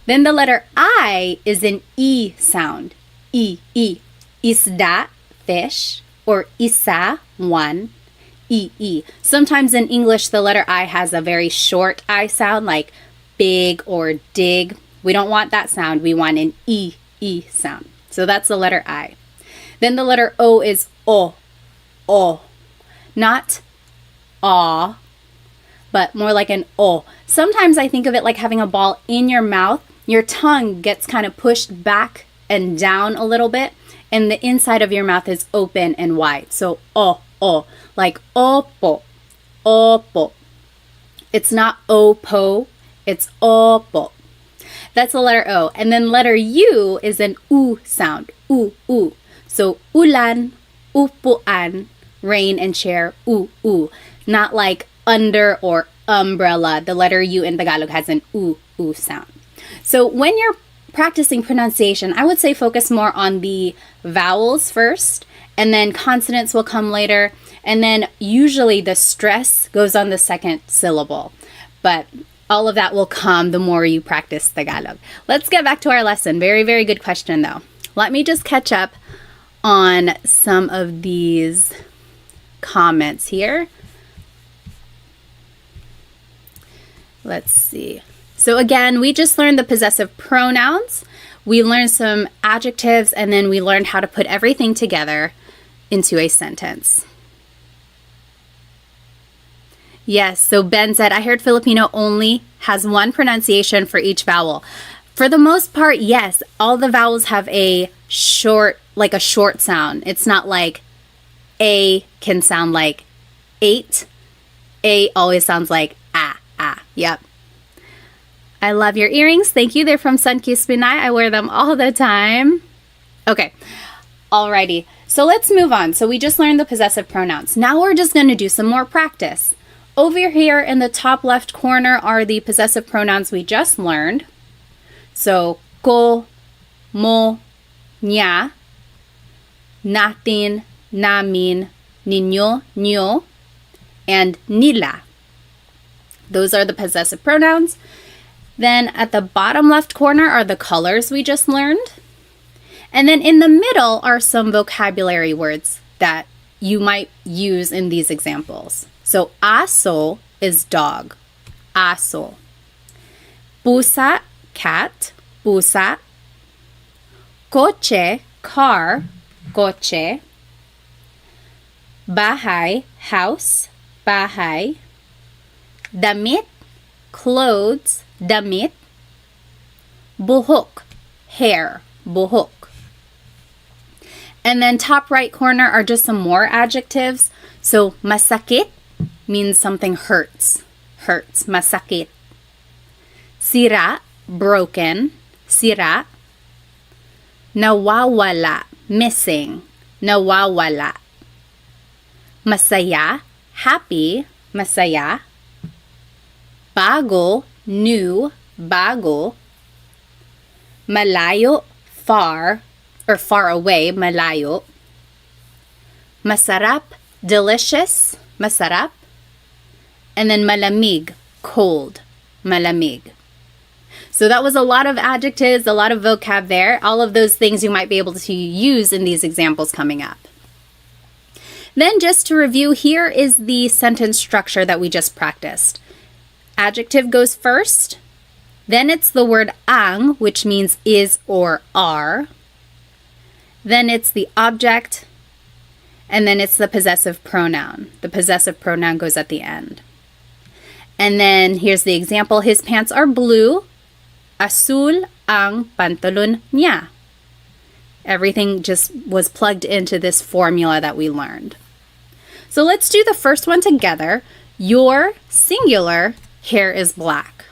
Then the letter I is an E sound. E. Isda, fish, or isa, one. E. Sometimes in English, the letter I has a very short I sound, like big or dig. We don't want that sound. We want an E sound. So that's the letter I. Then the letter O is O. Not aw, but more like an O. Sometimes I think of it like having a ball in your mouth. Your tongue gets kind of pushed back and down a little bit, and the inside of your mouth is open and wide. So O, like opo. It's not opo, it's opo. That's the letter O. And then letter U is an U sound. U. So ulan, upuan, rain and chair, u. Not like under or umbrella. The letter U in Tagalog has an u sound. So when you're practicing pronunciation, I would say focus more on the vowels first, and then consonants will come later, and then usually the stress goes on the second syllable. But all of that will come the more you practice Tagalog. Let's get back to our lesson. Very, very good question though. Let me just catch up on some of these comments here. Let's see. So again, we just learned the possessive pronouns. We learned some adjectives, and then we learned how to put everything together into a sentence. Yes, so Ben said, I heard Filipino only has one pronunciation for each vowel. For the most part, yes, all the vowels have a short sound. It's not like A can sound like 8. A always sounds like ah. Yep. I love your earrings. Thank you. They're from Sunkissed Pinay. I wear them all the time. Okay. Alrighty. So let's move on. So we just learned the possessive pronouns. Now we're just going to do some more practice. Over here in the top left corner are the possessive pronouns we just learned. So ko, mo, niya, natin, namin, ninyo, nyo, and nila. Those are the possessive pronouns. Then at the bottom left corner are the colors we just learned. And then in the middle are some vocabulary words that you might use in these examples. So aso is dog. Aso. Pusa, cat. Pusa. Coche, car. Coche. Bahay, house. Bahay. Damit, clothes. Damit. Buhok, hair. Buhok. And then top right corner are just some more adjectives. So masakit means something hurts. Hurts. Masakit. Sira, broken. Sira. Nawawala, missing. Nawawala. Masaya, happy. Masaya. Bago, new. Bago. Malayo, far, or far away, malayo. Masarap, delicious, masarap. And then malamig, cold, malamig. So that was a lot of adjectives, a lot of vocab there. All of those things you might be able to use in these examples coming up. Then just to review, here is the sentence structure that we just practiced. Adjective goes first. Then it's the word ang, which means is or are. Then it's the object. And then it's the possessive pronoun. The possessive pronoun goes at the end. And then here's the example. His pants are blue. Azul ang pantalon niya. Everything just was plugged into this formula that we learned. So let's do the first one together. Your singular hair is black.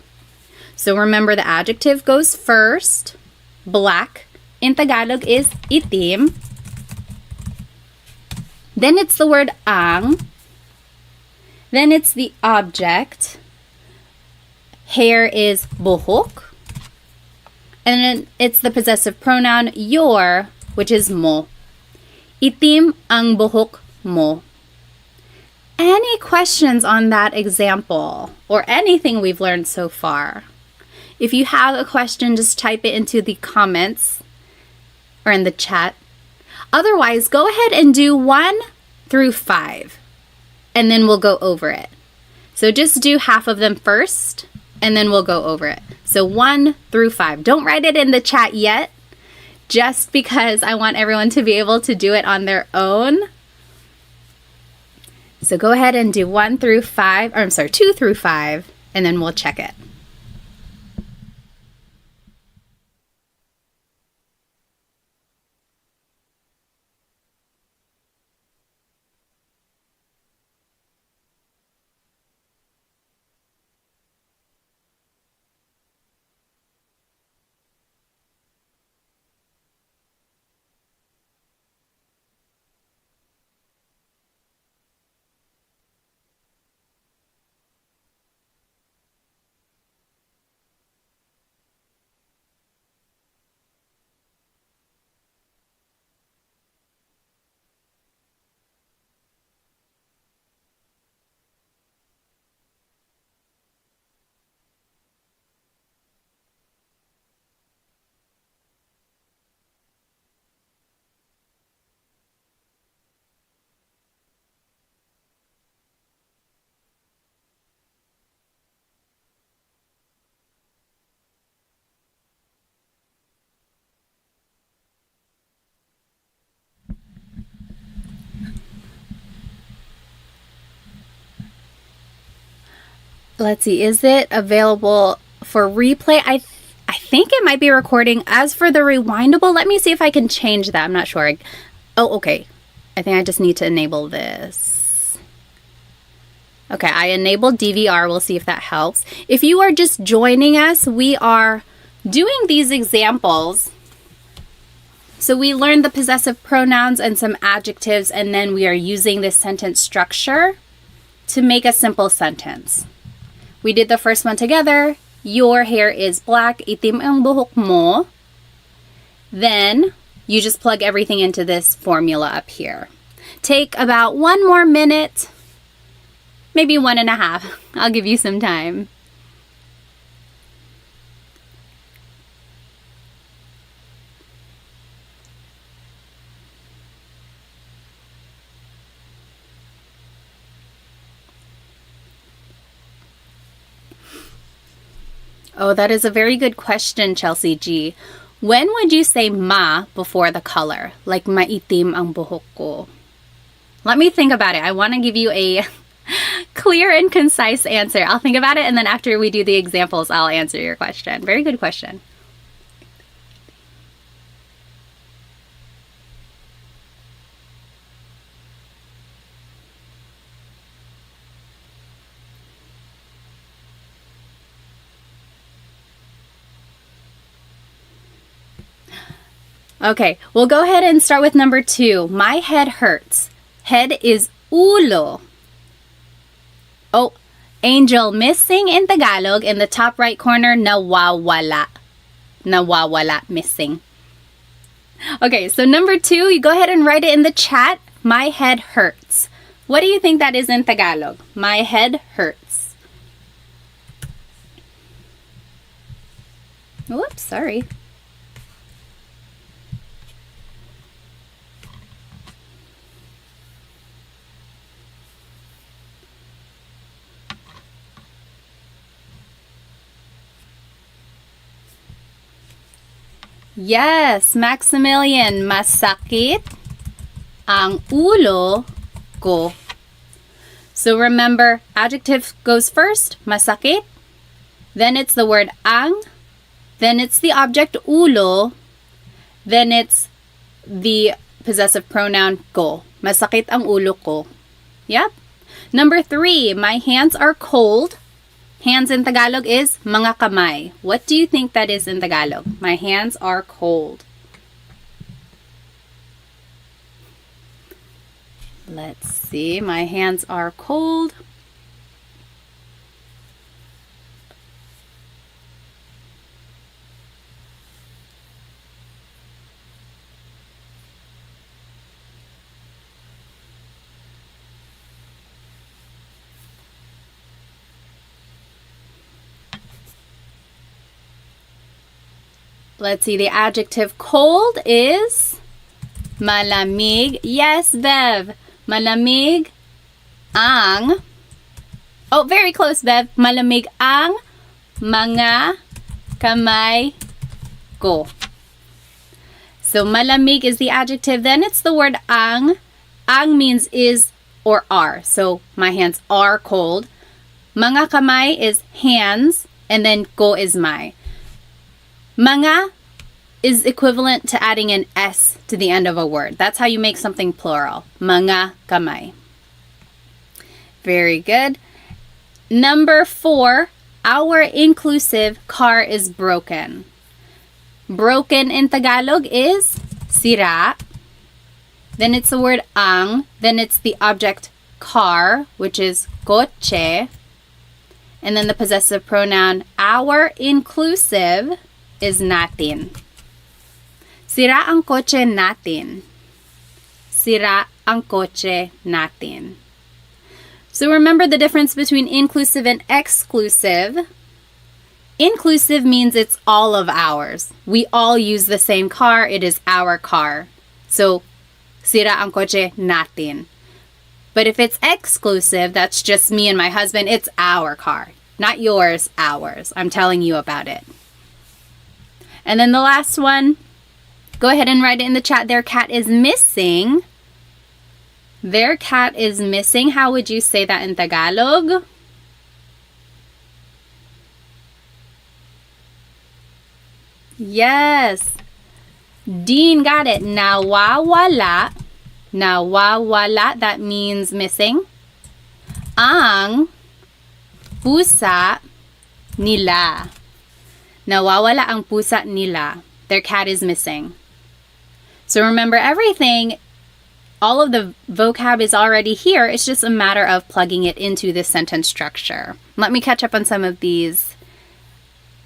So remember the adjective goes first. Black in Tagalog is itim. Then it's the word ang. Then it's the object. Hair is buhok. And then it's the possessive pronoun your, which is mo. Itim ang buhok mo. Any questions on that example or anything we've learned so far? If you have a question, just type it into the comments or in the chat. Otherwise, go ahead and do 1 through 5, and then we'll go over it. So just do half of them first, and then we'll go over it. So 1 through 5. Don't write it in the chat yet, just because I want everyone to be able to do it on their own. So go ahead and do 1 through 5, or I'm sorry, 2 through 5, and then we'll check it. Let's see, is it available for replay? I think it might be recording. As for the rewindable, let me see if I can change that. I'm not sure. Oh, okay. I think I just need to enable this. Okay, I enabled DVR. We'll see if that helps. If you are just joining us, we are doing these examples. So we learned the possessive pronouns and some adjectives, and then we are using this sentence structure to make a simple sentence. We did the first one together. Your hair is black. Itim ang buhok mo. Then you just plug everything into this formula up here. Take about 1 more minute, maybe 1.5. I'll give you some time. Oh, that is a very good question, Chelsea G. When would you say ma before the color? Like maitim ang buhok ko. Let me think about it. I want to give you a clear and concise answer. I'll think about it, and then after we do the examples, I'll answer your question. Very good question. Okay, we'll go ahead and start with number 2. My head hurts. Head is ulo. Oh, Angel, missing in Tagalog in the top right corner, nawawala. nawawala, missing. Okay, so number 2, you go ahead and write it in the chat. My head hurts. What do you think that is in Tagalog? My head hurts. Whoops, sorry. Yes, Maximilian, masakit ang ulo ko. So remember, adjective goes first, masakit. Then it's the word ang. Then it's the object ulo. Then it's the possessive pronoun ko. Masakit ang ulo ko. Yep. Number 3, my hands are cold. Hands in Tagalog is mga kamay. What do you think that is in Tagalog? My hands are cold. Let's see. My hands are cold. Let's see, the adjective cold is malamig. Yes, Bev. Malamig ang. Oh, very close, Bev. Malamig ang mga kamay ko. So malamig is the adjective. Then it's the word ang. Ang means is or are. So my hands are cold. Mga kamay is hands. And then ko is my. Mga is equivalent to adding an S to the end of a word. That's how you make something plural. Mga kamay. Very good. Number 4, our inclusive car is broken. Broken in Tagalog is sira. Then it's the word ang. Then it's the object car, which is kotse. And then the possessive pronoun our inclusive is natin. Sira ang kotse natin. Sira ang kotse natin. So remember the difference between inclusive and exclusive. Inclusive means it's all of ours. We all use the same car. It is our car. So, sira ang kotse natin. But if it's exclusive, that's just me and my husband. It's our car. Not yours, ours. I'm telling you about it. And then the last one, go ahead and write it in the chat. Their cat is missing. Their cat is missing. How would you say that in Tagalog? Yes. Dean got it. Nawawala. Nawawala, that means missing. Ang pusa nila. Nawawala ang pusa nila. Their cat is missing. So remember everything, all of the vocab is already here. It's just a matter of plugging it into the sentence structure. Let me catch up on some of these.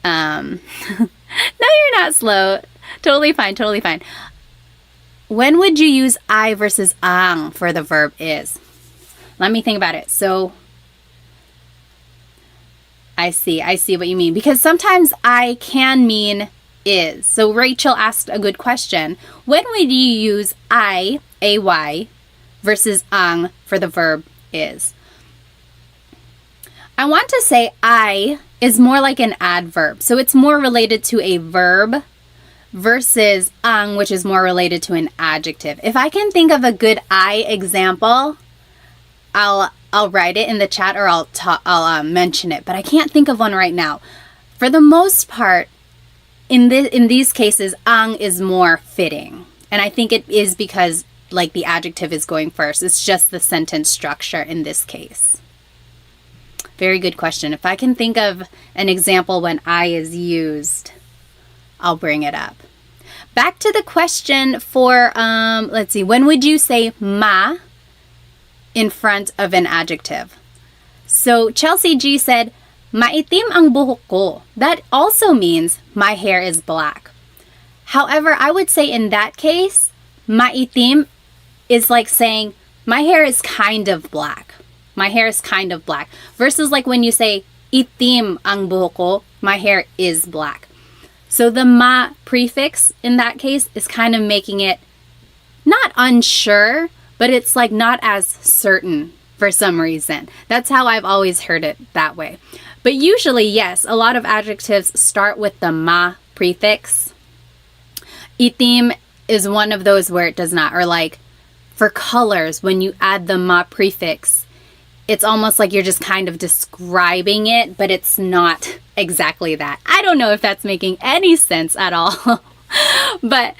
No, you're not slow. Totally fine, totally fine. When would you use I versus ang for the verb is? Let me think about it. So, I see what you mean. Because sometimes I can mean is. So Rachel asked a good question. When would you use I, ay, versus ang for the verb is? I want to say I is more like an adverb. So it's more related to a verb versus ang, which is more related to an adjective. If I can think of a good I example, I'll write it in the chat or I'll mention it, but I can't think of one right now. For the most part, in these cases, ang is more fitting, and I think it is because like the adjective is going first. It's just the sentence structure in this case. Very good question. If I can think of an example when I is used, I'll bring it up. Back to the question for let's see. When would you say ma in front of an adjective? So Chelsea G said, Maitim ang buhok ko. That also means my hair is black. However, I would say in that case, maitim is like saying my hair is kind of black. My hair is kind of black. Versus like when you say itim ang buhok ko, my hair is black. So the ma prefix in that case is kind of making it not unsure, but it's like not as certain for some reason. That's how I've always heard it that way. But usually, yes, a lot of adjectives start with the ma prefix. Itim is one of those where it does not. Or like for colors, when you add the ma prefix, it's almost like you're just kind of describing it, but it's not exactly that. I don't know if that's making any sense at all. But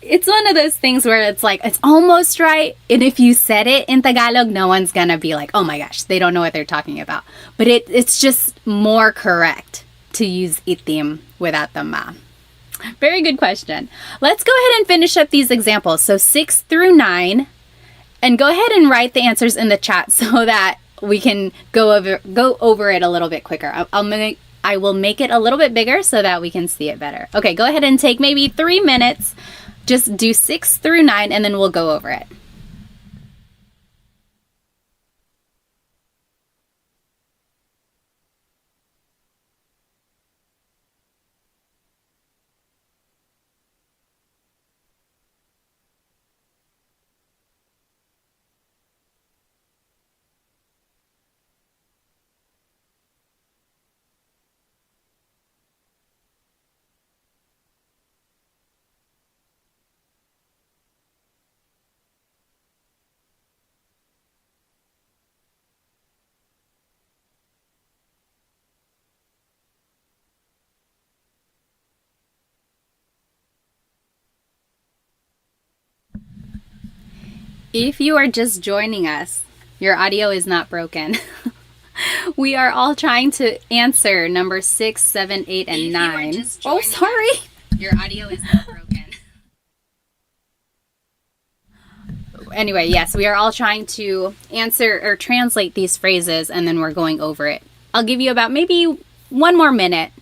it's one of those things where it's like, it's almost right. And if you said it in Tagalog, no one's going to be like, oh my gosh, they don't know what they're talking about. But it's just more correct to use itim without the ma. Very good question. Let's go ahead and finish up these examples. So 6 through 9. And go ahead and write the answers in the chat so that we can go over it a little bit quicker. I will make it a little bit bigger so that we can see it better. Okay, go ahead and take maybe 3 minutes. Just do 6 through 9 and then we'll go over it. If you are just joining us, your audio is not broken. We are all trying to answer number 6, 7, 8, and 9. Oh, sorry. Your audio is not broken. Anyway, yes, we are all trying to answer or translate these phrases, and then we're going over it. I'll give you about maybe 1 more minute.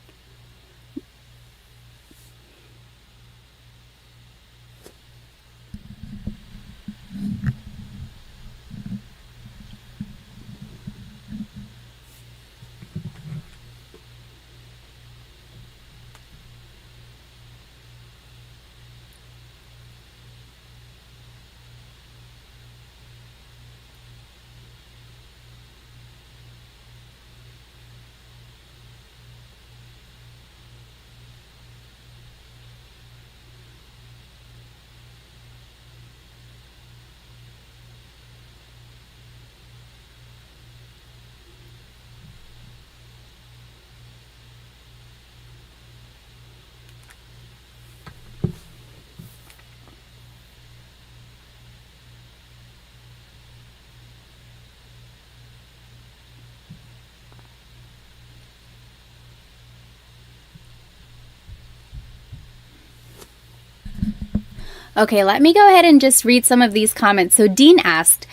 Okay, let me go ahead and just read some of these comments. So Dean asked,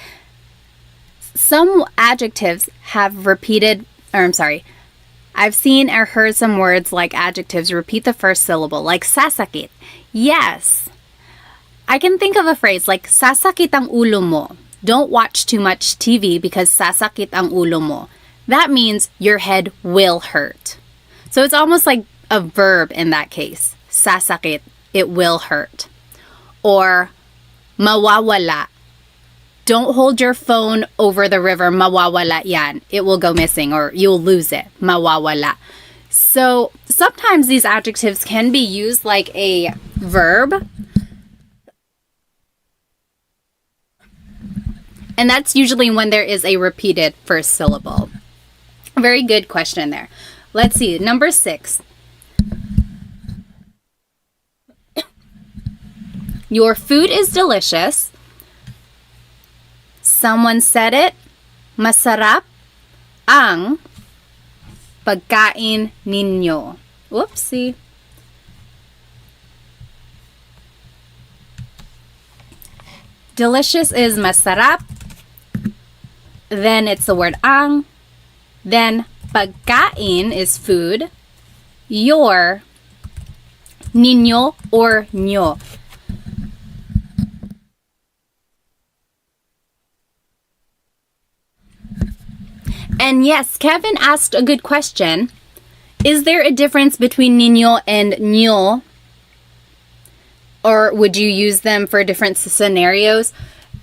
some adjectives have repeated, or I'm sorry, I've seen or heard some words like adjectives repeat the first syllable, like sasakit. Yes. I can think of a phrase like sasakit ang ulo mo. Don't watch too much TV because sasakit ang ulo mo. That means your head will hurt. So it's almost like a verb in that case. Sasakit, it will hurt. Or mawawala. Don't hold your phone over the river. Mawawala yan. It will go missing or you'll lose it. Mawawala. So sometimes these adjectives can be used like a verb. And that's usually when there is a repeated first syllable. Very good question there. Let's see. Number 6. Your food is delicious. Someone said it. Masarap ang pagkain ninyo. Whoopsie. Delicious is masarap. Then it's the word ang. Then Pagkain is food. Your, ninyo or nyo. And yes, Kevin asked a good question. Is there a difference between ninyo and nyo? Or would you use them for different scenarios?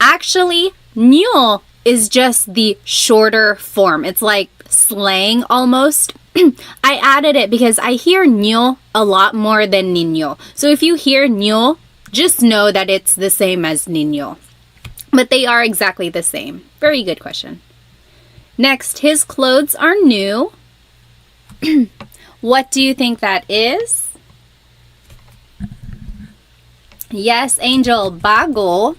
Actually, nyo is just the shorter form. It's like slang almost. I added it because I hear nyo a lot more than ninyo. So if you hear nyo, just know that it's the same as ninyo. But they are exactly the same. Very good question. Next, his clothes are new. What do you think that is? Yes, Angel, bago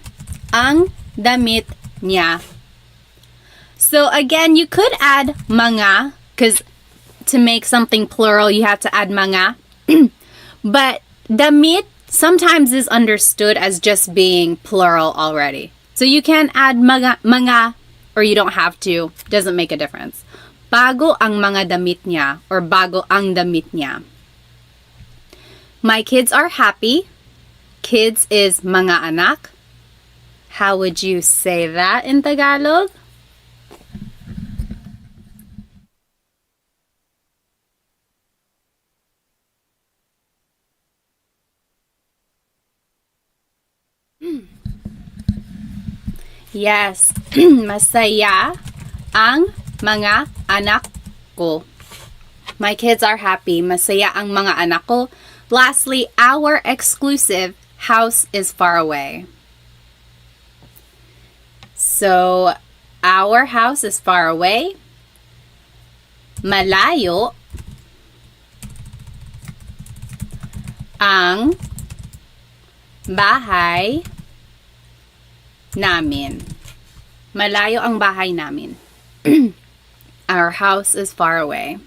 ang damit niya. So again, you could add mga, because to make something plural, you have to add mga. But damit sometimes is understood as just being plural already. So you can add mga, or you don't have to. Doesn't make a difference. Bago ang mga damit niya, or bago ang damit niya. My kids are happy. Kids is mga anak. How would you say that in Tagalog? Yes, masaya ang mga anak ko. My kids are happy. Masaya ang mga anak ko. Lastly, our exclusive house is far away. So, our house is far away. Malayo ang bahay namin. Malayo ang bahay namin. Our house is far away.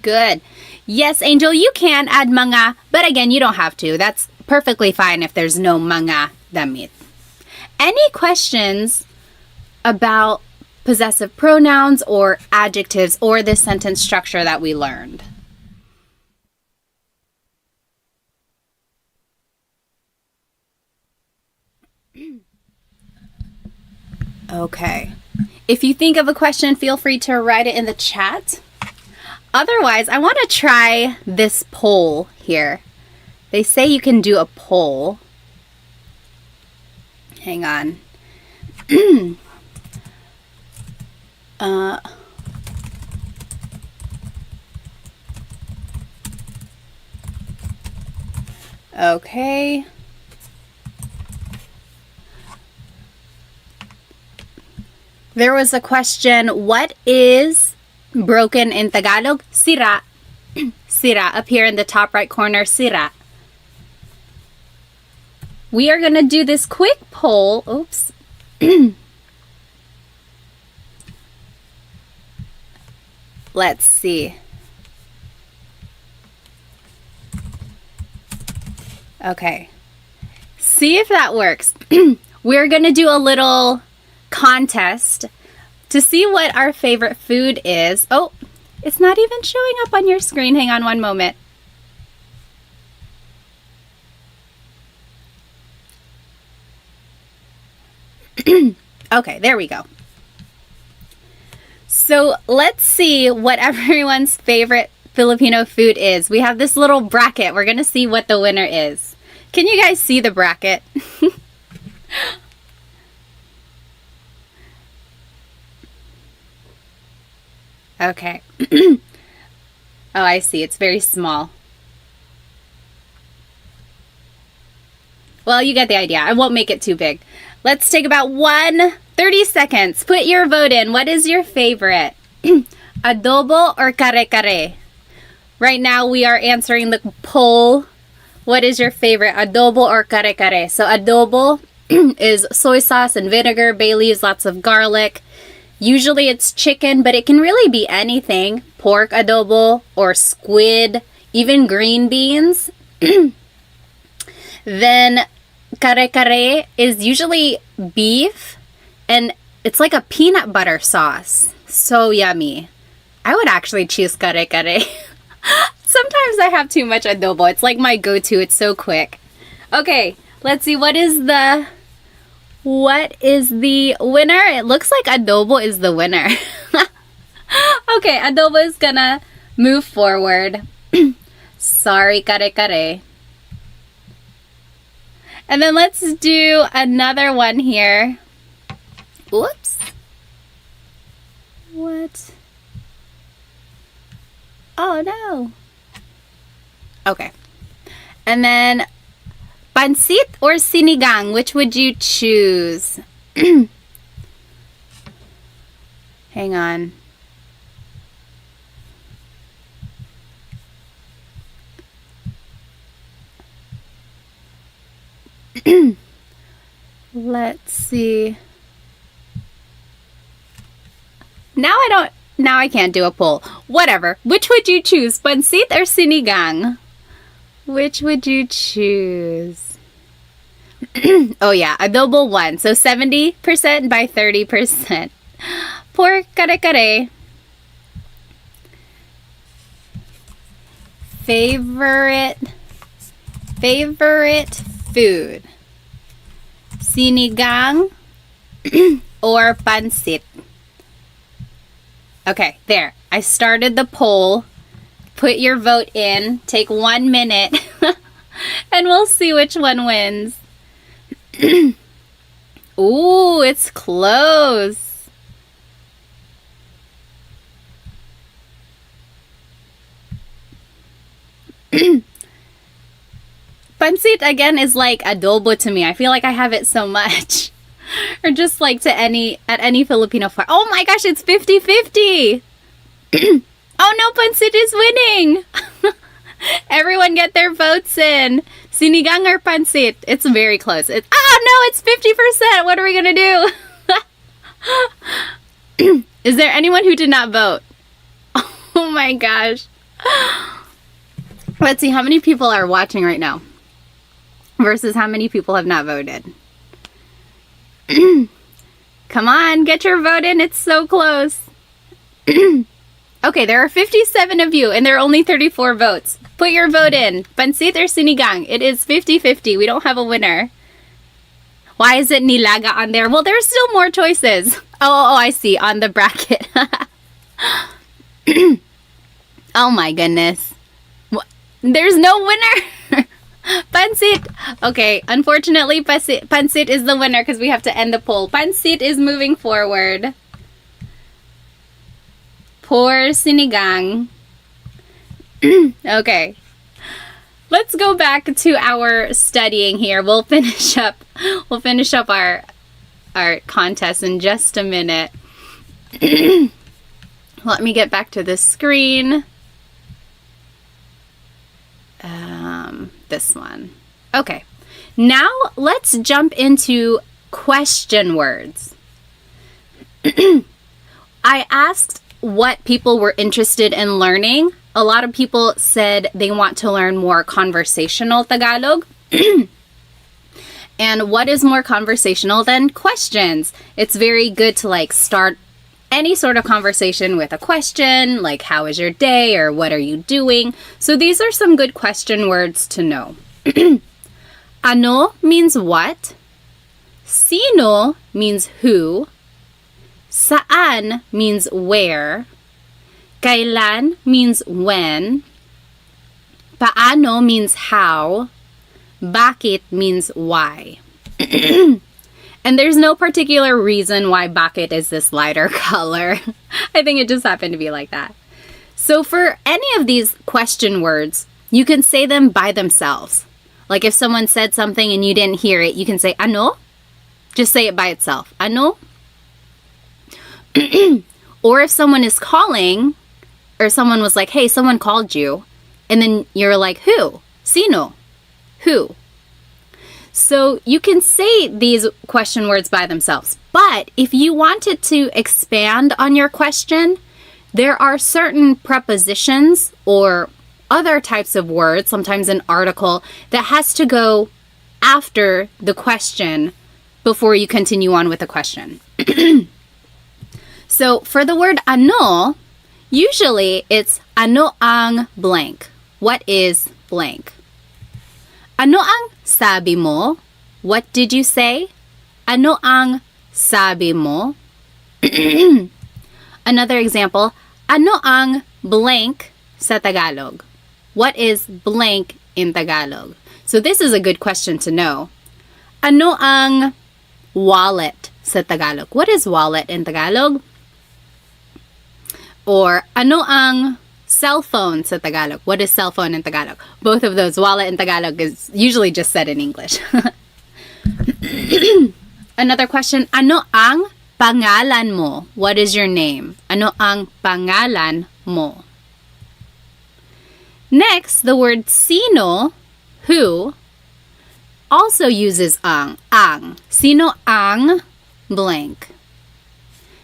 Good. Yes, Angel, you can add mga, but again, you don't have to. That's perfectly fine if there's no mga damit. Any questions about possessive pronouns or adjectives or the sentence structure that we learned? Okay. If you think of a question, feel free to write it in the chat. Otherwise, I want to try this poll here. They say you can do a poll. Hang on. Okay. There was a question, what is broken in Tagalog? Sira. Sira, up here in the top right corner, sira. We are going to do this quick poll. Oops. Let's see. Okay. See if that works. We're going to do a little contest to see what our favorite food is. Oh, it's not even showing up on your screen. Hang on one moment. Okay, there we go. So let's see what everyone's favorite Filipino food is. We have this little bracket. We're going to see what the winner is. Can you guys see the bracket? Okay. Oh, I see. It's very small. Well, you get the idea. I won't make it too big. Let's take about 30 seconds. Put your vote in. What is your favorite? Adobo or kare-kare? Right now, we are answering the poll. What is your favorite? Adobo or kare-kare? So adobo is soy sauce and vinegar, bay leaves, lots of garlic. Usually it's chicken, but it can really be anything. Pork adobo or squid, even green beans. Then kare-kare is usually beef, and it's like a peanut butter sauce. So yummy. I would actually choose kare-kare. Sometimes I have too much adobo. It's like my go-to. It's so quick. Okay, let's see. What is the winner? It looks like adobo is the winner. Okay, adobo is gonna move forward. Sorry, kare-kare. And then let's do another one here. Oops. What? Oh, no. Okay. And then, pansit or sinigang, which would you choose? Hang on. Let's see. Now I can't do a poll. Whatever. Which would you choose? Pansit or sinigang? Which would you choose? Oh yeah, adobo won. So 70% by 30%. Poor kare-kare. Favorite food. Sinigang or pansit? Okay, there. I started the poll. Put your vote in. Take 1 minute. And we'll see which one wins. Ooh, it's close. Pansit, again, is like adobo to me. I feel like I have it so much. Or just like at any Filipino farm. Oh my gosh, it's 50-50. Oh no, pansit is winning. Everyone get their votes in. Sinigang or pansit? It's very close. No, it's 50%. What are we going to do? Is there anyone who did not vote? Oh my gosh. Let's see how many people are watching right now versus how many people have not voted. Come on, get your vote in. It's so close. Okay, there are 57 of you and there are only 34 votes. Put your vote in. Pansit or sinigang? It is 50-50. We don't have a winner. Why is it nilaga on there? Well, there's still more choices. Oh, I see. On the bracket. Oh my goodness. There's no winner. Pansit. Okay, unfortunately, pansit is the winner because we have to end the poll. Pansit is moving forward. Poor sinigang. Okay. Let's go back to our studying here. We'll finish up our contest in just a minute. Let me get back to the screen. This one. Okay. Now let's jump into question words. I asked what people were interested in learning. A lot of people said they want to learn more conversational Tagalog. And what is more conversational than questions? It's very good to start any sort of conversation with a question, like how is your day or what are you doing? So these are some good question words to know. Ano means what? Sino means who. Saan means where. Kailan means when. Paano means how. Bakit means why. And there's no particular reason why bakit is this lighter color. I think it just happened to be like that. So for any of these question words, you can say them by themselves. Like if someone said something and you didn't hear it, you can say ano. Just say it by itself. Ano. Or if someone is calling, or someone was like, hey, someone called you, and then you're like, who? Sino? Who? So you can say these question words by themselves. But if you wanted to expand on your question, there are certain prepositions or other types of words, sometimes an article, that has to go after the question before you continue on with the question. So for the word ano, Usually, it's ano ang blank. What is blank? Ano ang sabi mo? What did you say? Ano ang sabi mo? Another example, ano ang blank sa Tagalog? What is blank in Tagalog? So this is a good question to know. Ano ang wallet sa Tagalog? What is wallet in Tagalog? Or ano ang cell phone sa Tagalog? What is cell phone in Tagalog? Both of those, wallet in Tagalog is usually just said in English. Another question, ano ang pangalan mo? What is your name? Ano ang pangalan mo? Next, the word sino, who, also uses ang. Sino ang blank?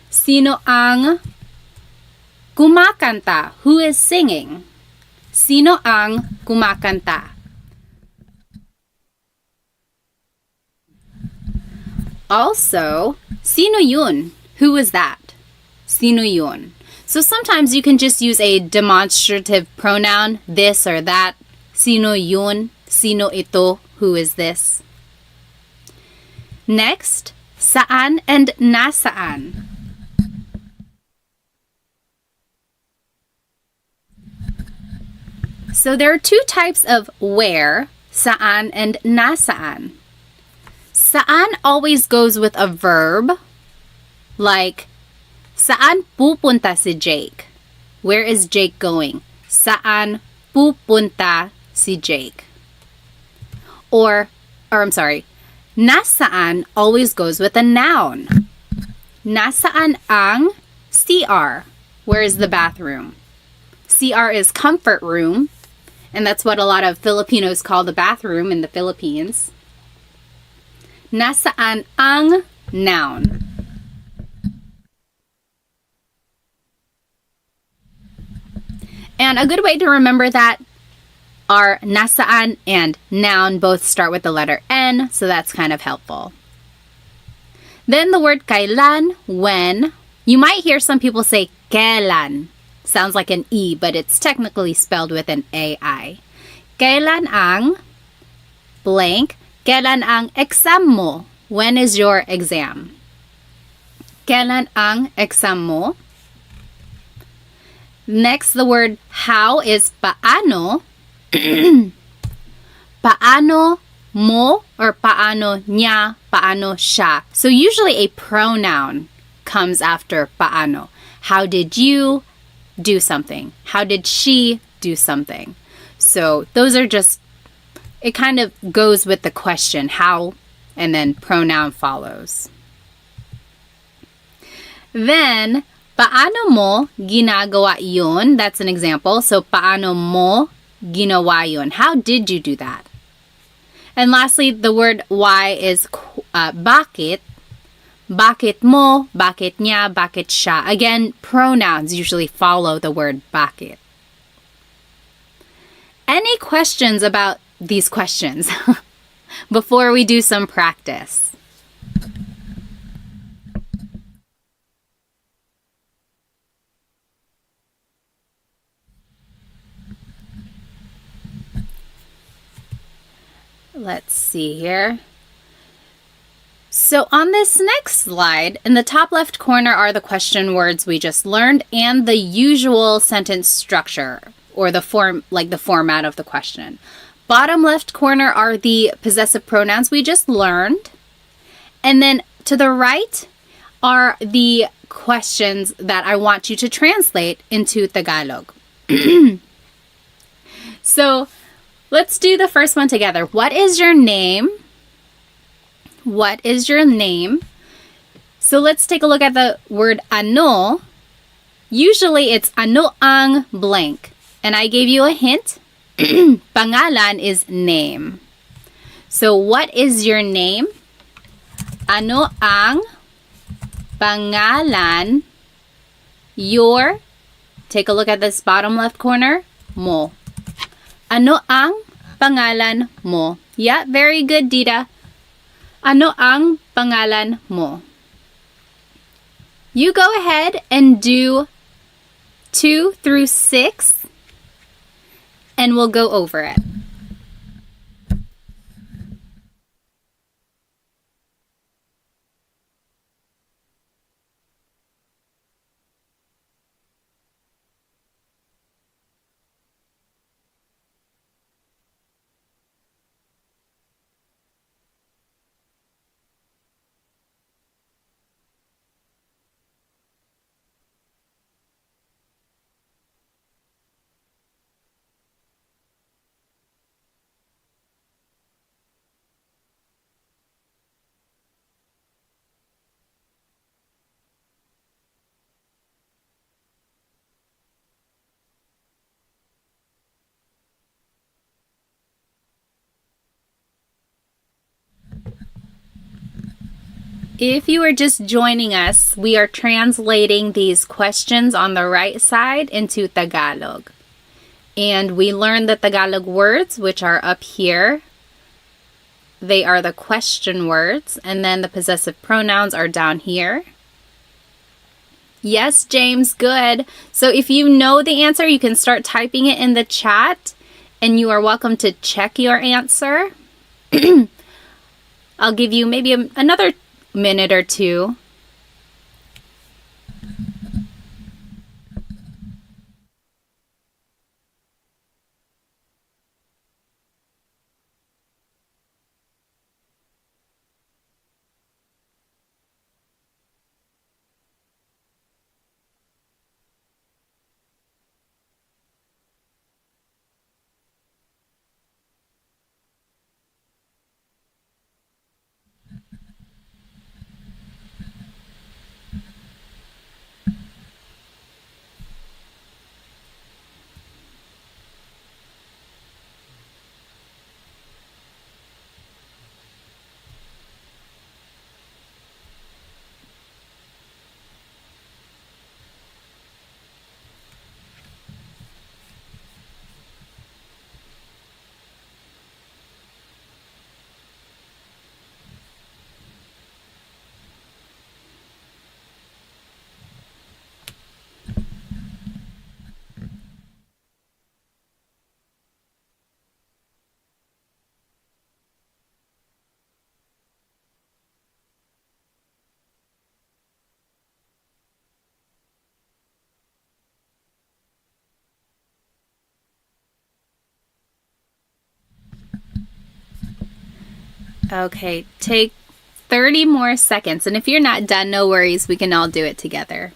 Sino ang kumakanta? Who is singing? Sino ang kumakanta? Also, sino yun? Who is that? Sino yun? So sometimes you can just use a demonstrative pronoun, this or that. Sino yun? Sino ito? Who is this? Next, saan and nasaan. So there are two types of where, saan and nasaan. Saan always goes with a verb, like, saan pupunta si Jake? Where is Jake going? Saan pupunta si Jake? Or I'm sorry, nasaan always goes with a noun. Nasaan ang CR? Where is the bathroom? CR is comfort room, and that's what a lot of Filipinos call the bathroom in the Philippines. Nasaan ang noun? And a good way to remember that are nasaan and noun both start with the letter N, so that's kind of helpful. Then the word kailan, when. You might hear some people say kailan. Sounds like an E, but it's technically spelled with an AI. Kailan ang blank. Kailan ang exam mo? When is your exam? Kailan ang exam mo? Next, the word how is paano. Paano mo or paano niya, paano siya. So usually a pronoun comes after paano. How did you do something? How did she do something? So those are just, it kind of goes with the question, how, and then pronoun follows. Then, paano mo ginagawa yun? That's an example. So, paano mo ginawa yun? How did you do that? And lastly, the word why is bakit. Bakit mo, bakit niya, bakit siya. Again, pronouns usually follow the word bakit. Any questions about these questions before we do some practice? Let's see here. So on this next slide, in the top left corner are the question words we just learned and the usual sentence structure or the format of the question. Bottom left corner are the possessive pronouns we just learned. And then to the right are the questions that I want you to translate into Tagalog. So let's do the first one together. What is your name? What is your name? So let's take a look at the word ano. Usually it's ano ang blank. And I gave you a hint. Pangalan is name. So what is your name? Ano ang pangalan? Your, take a look at this bottom left corner, mo. Ano ang pangalan mo? Yeah, very good, Dita. Ano ang pangalan mo? You go ahead and do 2 through 6, and we'll go over it. If you are just joining us, we are translating these questions on the right side into Tagalog. And we learned the Tagalog words, which are up here. They are the question words, and then the possessive pronouns are down here. Yes, James, good. So if you know the answer, you can start typing it in the chat, and you are welcome to check your answer. I'll give you maybe another minute or two. Okay, take 30 more seconds. And if you're not done, no worries. We can all do it together.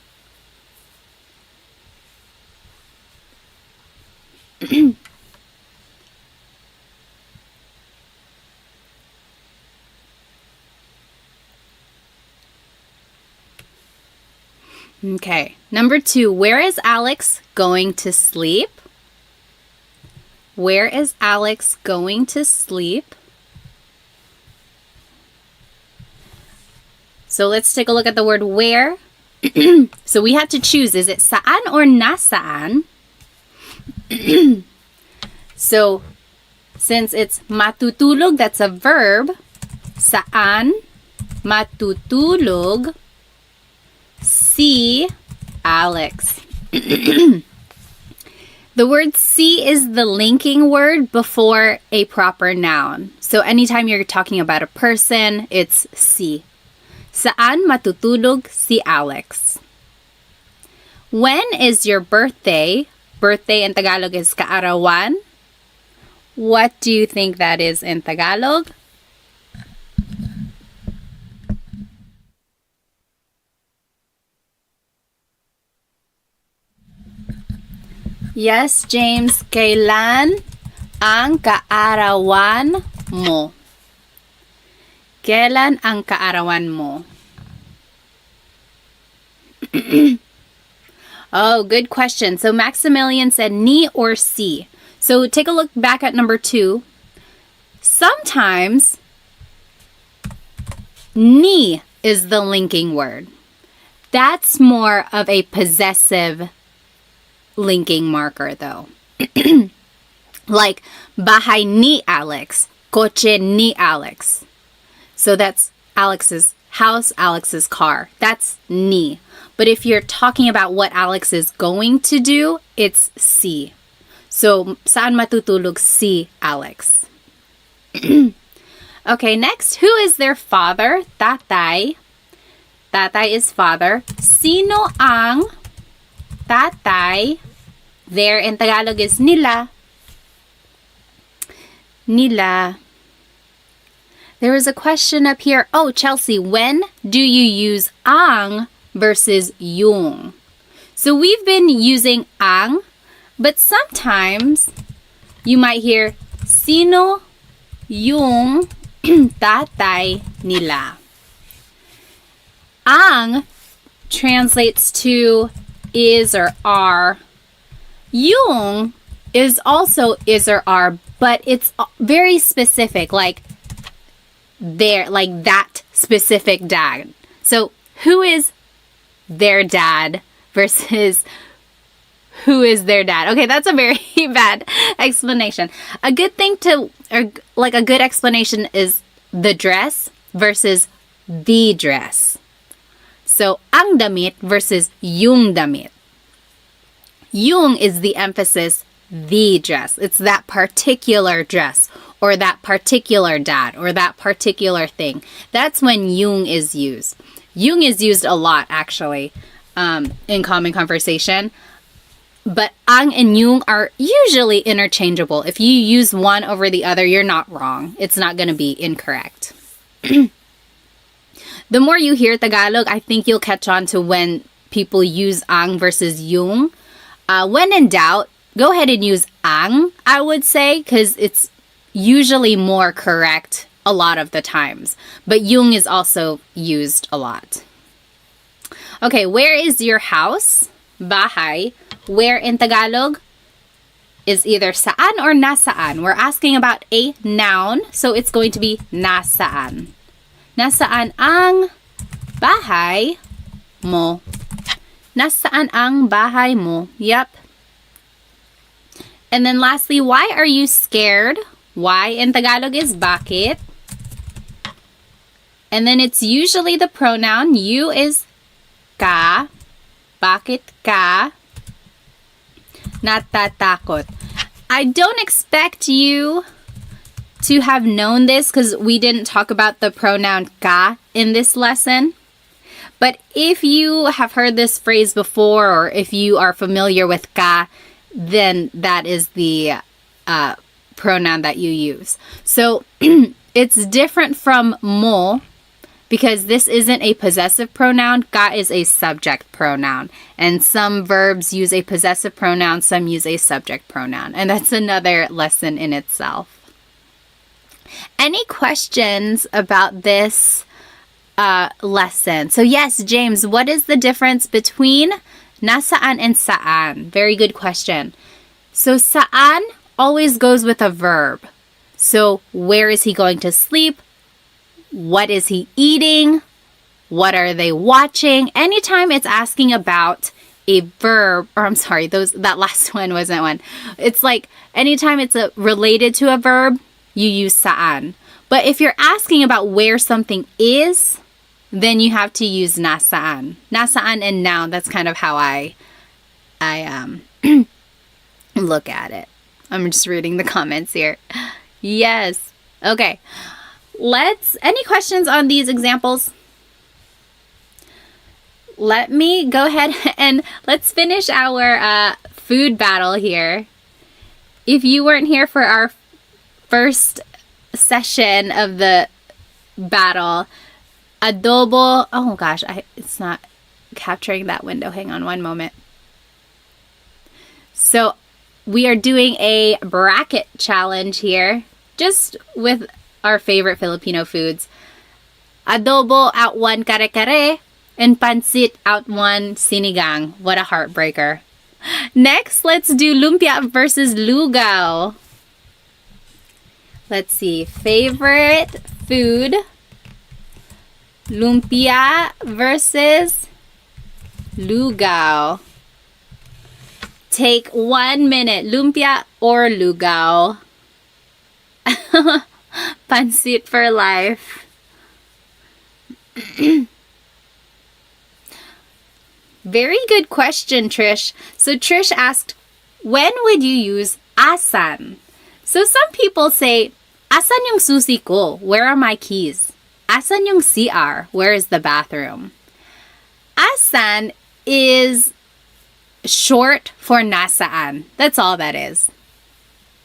Okay, number 2, where is Alex going to sleep? Where is Alex going to sleep? So let's take a look at the word where. So we have to choose, is it saan or nasaan? So since it's matutulog, that's a verb. Saan matutulog si Alex. The word si is the linking word before a proper noun. So anytime you're talking about a person, it's si. Saan matutulog si Alex? When is your birthday? Birthday in Tagalog is kaarawan. What do you think that is in Tagalog? Yes, James. Kailan ang kaarawan mo? Kailan ang kaarawan mo? Oh, good question. So Maximilian said ni or si. So take a look back at number 2. Sometimes ni is the linking word. That's more of a possessive linking marker though. Like bahay ni Alex, kotse ni Alex. So that's Alex's house, Alex's car. That's ni. But if you're talking about what Alex is going to do, it's si. So, saan matutulog si Alex? Okay, next, who is their father? Tatay. Tatay is father. Sino ang tatay? There in Tagalog is nila. Nila. There is a question up here. Oh, Chelsea, when do you use ang versus yung? So we've been using ang, but sometimes you might hear sino yung tatay nila. Ang translates to is or are. Yung is also is or are, but it's very specific, like that specific dad. So who is their dad versus who is their dad? Okay, that's a very bad explanation. A good thing a good explanation is the dress versus the dress. So, ang damit versus yung damit. Yung is the emphasis, the dress. It's that particular dress or that particular dad or that particular thing. That's when yung is used. Yung is used a lot, actually, in common conversation. But ang and yung are usually interchangeable. If you use one over the other, you're not wrong. It's not going to be incorrect. The more you hear Tagalog, I think you'll catch on to when people use ang versus yung. When in doubt, go ahead and use ang, I would say, because it's usually more correct a lot of the times. But yung is also used a lot. Okay, where is your house? Bahay. Where in Tagalog is either saan or nasaan. We're asking about a noun, so it's going to be nasaan. Nasaan ang bahay mo? Nasaan ang bahay mo? Yep. And then lastly, why are you scared? Why in Tagalog is bakit. And then it's usually the pronoun. You is ka. Bakit ka natatakot? I don't expect you to have known this because we didn't talk about the pronoun ka in this lesson. But if you have heard this phrase before or if you are familiar with ka, then that is the pronoun that you use. So it's different from mo because this isn't a possessive pronoun. Ka is a subject pronoun. And some verbs use a possessive pronoun, some use a subject pronoun. And that's another lesson in itself. Any questions about this lesson? So yes, James, what is the difference between nasaan and saan? Very good question. So saan always goes with a verb. So where is he going to sleep? What is he eating? What are they watching? Anytime it's asking about a verb, or I'm sorry, that last one wasn't one. It's like anytime it's related to a verb, you use saan. But if you're asking about where something is, then you have to use nasaan. Nasaan and noun, that's kind of how I look at it. I'm just reading the comments here. Yes. Okay. Any questions on these examples? Let me go ahead and let's finish our food battle here. If you weren't here for our first session of the battle, adobo, oh gosh, it's not capturing that window. Hang on one moment. So we are doing a bracket challenge here, just with our favorite Filipino foods. Adobo out one kare-kare, and pancit out one sinigang. What a heartbreaker. Next, let's do lumpia versus lugaw. Let's see. Favorite food. Lumpia versus lugaw. Take 1 minute. Lumpia or lugaw? Pancit for life. Very good question, Trish. So Trish asked, when would you use asan? So some people say, asan yung susi ko? Where are my keys? Asan yung CR? Where is the bathroom? Asan is short for nasaan. That's all that is.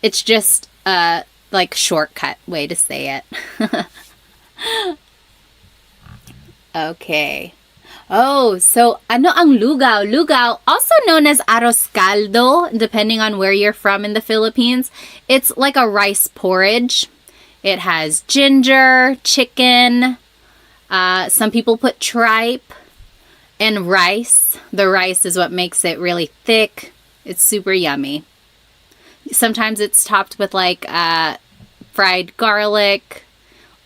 It's just a shortcut way to say it. Okay. Oh, so ano ang lugaw? Lugaw, also known as arroz caldo, depending on where you're from in the Philippines. It's like a rice porridge. It has ginger, chicken. Some people put tripe and rice. The rice is what makes it really thick. It's super yummy. Sometimes it's topped with fried garlic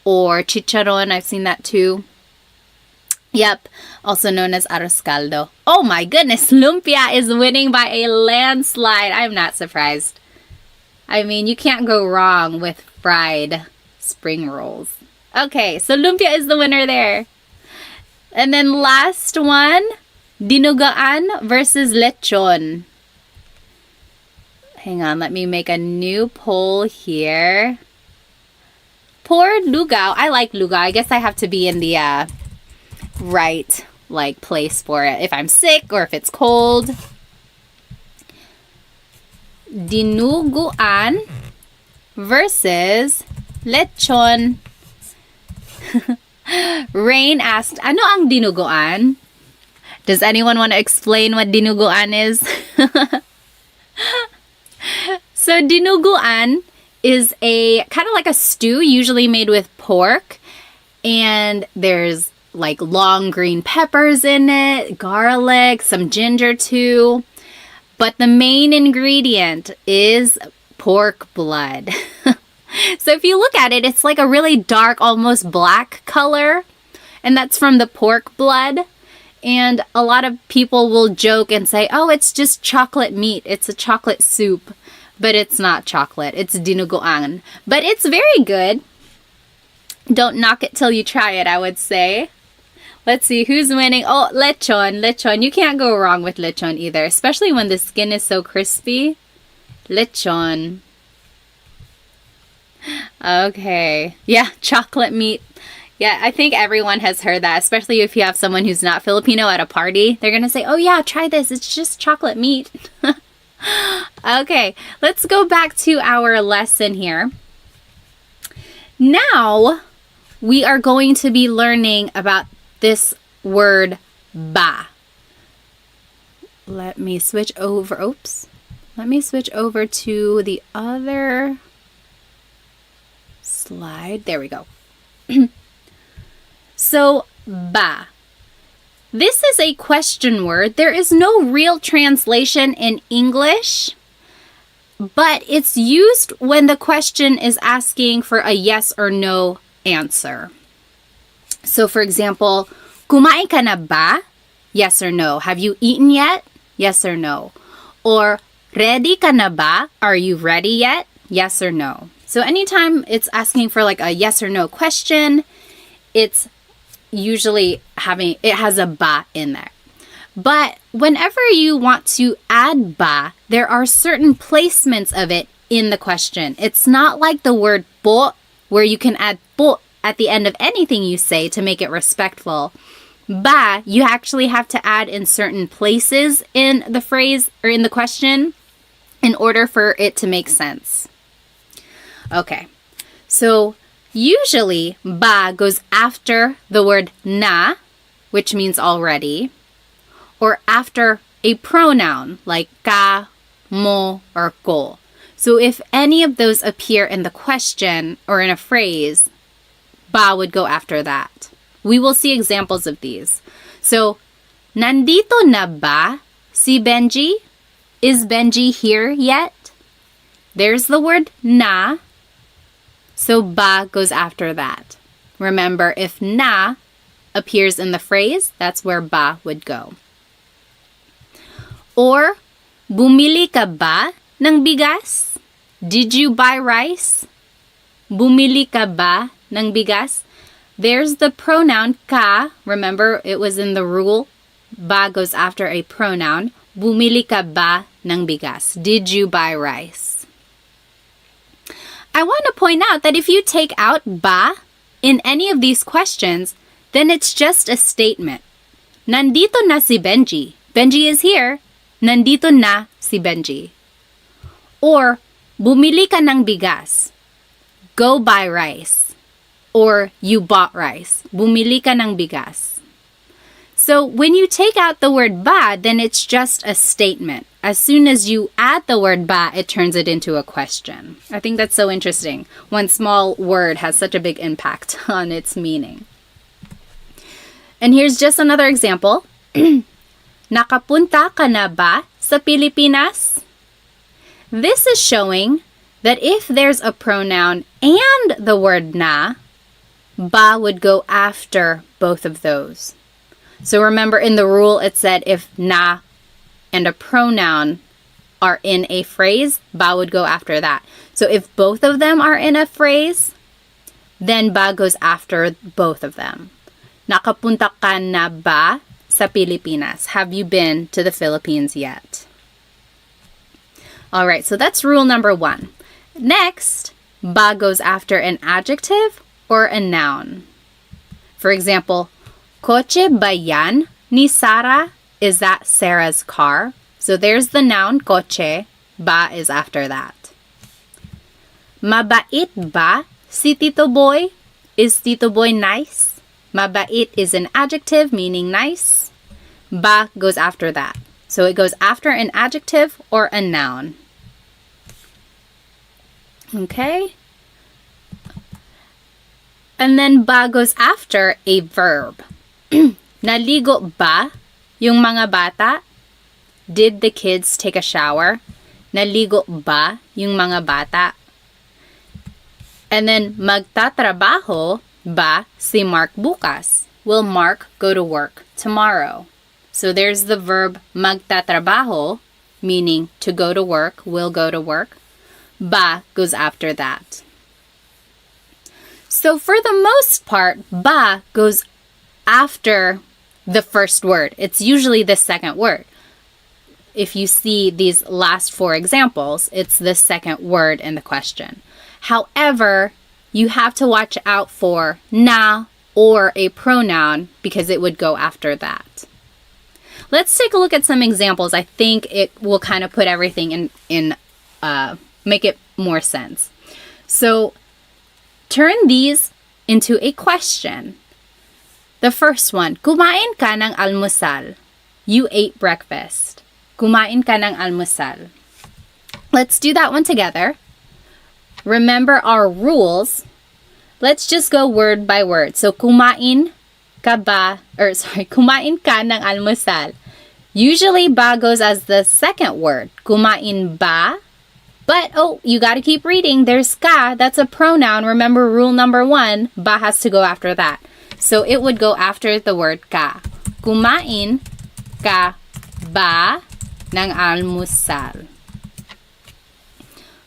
or chicharron. I've seen that too. Yep, also known as arroz caldo. Oh my goodness, lumpia is winning by a landslide. I'm not surprised. I mean, you can't go wrong with fried spring rolls. Okay, so lumpia is the winner there. And then last one, dinugaan versus lechon. Hang on, let me make a new poll here. Poor lugaw. I like lugaw. I guess I have to be in the right place for it if I'm sick or if it's cold. Dinuguan versus lechon. Rain asked, ano ang dinuguan? Does anyone want to explain what dinuguan is? So dinuguan is a kind of like a stew, usually made with pork, and there's long green peppers in it, garlic, some ginger too. But the main ingredient is pork blood. So if you look at it, it's like a really dark, almost black color. And that's from the pork blood. And a lot of people will joke and say, oh, it's just chocolate meat. It's a chocolate soup. But it's not chocolate. It's dinuguan. But it's very good. Don't knock it till you try it, I would say. Let's see who's winning. Oh, lechon. Lechon. You can't go wrong with lechon either, especially when the skin is so crispy. Lechon. Okay. Yeah, chocolate meat. Yeah, I think everyone has heard that, especially if you have someone who's not Filipino at a party. They're going to say, oh yeah, try this. It's just chocolate meat. Okay, let's go back to our lesson here. Now, we are going to be learning about this word ba. Let me switch over. Oops. Let me switch over to the other slide. There we go. So, ba. This is a question word. There is no real translation in English, but it's used when the question is asking for a yes or no answer. So, for example, kumain ka na ba? Yes or no. Have you eaten yet? Yes or no. Or, ready ka na ba? Are you ready yet? Yes or no. So, anytime it's asking for a yes or no question, it's usually it has a ba in there. But whenever you want to add ba, there are certain placements of it in the question. It's not like the word po, where you can add po at the end of anything you say to make it respectful. Ba, you actually have to add in certain places in the phrase or in the question in order for it to make sense. Okay, so usually, ba goes after the word na, which means already, or after a pronoun like ka, mo, or ko. So if any of those appear in the question or in a phrase, ba would go after that. We will see examples of these. So, nandito na ba si Benji? Is Benji here yet? There's the word na. So ba goes after that. Remember, if na appears in the phrase, that's where ba would go. Or, bumili ka ba ng bigas? Did you buy rice? Bumili ka ba ng bigas? There's the pronoun ka. Remember, it was in the rule ba goes after a pronoun. Bumili ka ba ng bigas? Did you buy rice? I want to point out that if you take out ba in any of these questions, then it's just a statement. Nandito na si Benji. Benji is here. Nandito na si Benji. Or, bumili ka ng bigas. Go buy rice. Or, you bought rice. Bumili ka ng bigas. So, when you take out the word ba, then it's just a statement. As soon as you add the word ba, it turns it into a question. I think that's so interesting. One small word has such a big impact on its meaning. And here's just another example. Nakapunta ka na ba sa Pilipinas? This is showing that if there's a pronoun and the word na, ba would go after both of those. So remember in the rule it said if na and a pronoun are in a phrase, ba would go after that. So if both of them are in a phrase, then ba goes after both of them. Nakapunta ka na ba sa Pilipinas? Have you been to the Philippines yet? All right, so that's rule number 1. Next, ba goes after an adjective or a noun. For example, Kotse ba yan ni Sarah? Is that Sarah's car? So there's the noun kotse. Ba is after that. Mabait ba si Tito Boy? Is Tito Boy nice? Mabait is an adjective meaning nice. Ba goes after that. So it goes after an adjective or a noun. Okay? And then ba goes after a verb. Naligo ba yung mga bata? Did the kids take a shower? Naligo ba yung mga bata? And then magtatrabaho ba si Mark bukas? Will Mark go to work tomorrow? So there's the verb magtatrabaho, meaning to go to work, will go to work. Ba goes after that. So for the most part, ba goes after the first word. It's usually the second word. If you see these last 4 examples, it's the second word in the question. However, you have to watch out for na or a pronoun because it would go after that. Let's take a look at some examples. I think it will kind of put everything in make it more sense. So turn these into a question. The first one, kumain ka ng almusal. You ate breakfast. Kumain ka ng almusal. Let's do that one together. Remember our rules. Let's just go word by word. So kumain ka ng almusal. Usually ba goes as the second word. Kumain ba? But, you got to keep reading. There's ka. That's a pronoun. Remember rule number 1. Ba has to go after that. So it would go after the word ka. Kumain ka ba ng almusal?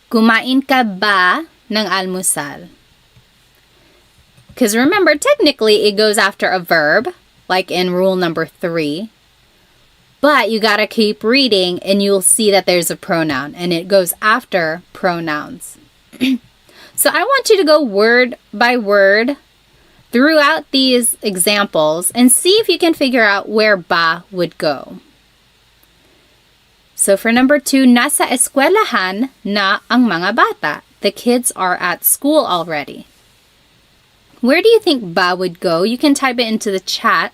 Kumain ka ba ng almusal? Because remember, technically it goes after a verb, like in rule number 3. But you gotta keep reading and you'll see that there's a pronoun and it goes after pronouns. So I want you to go word by word throughout these examples and see if you can figure out where ba would go. So for number 2, nasa eskwelahan na ang mga bata. The kids are at school already. Where do you think ba would go? You can type it into the chat.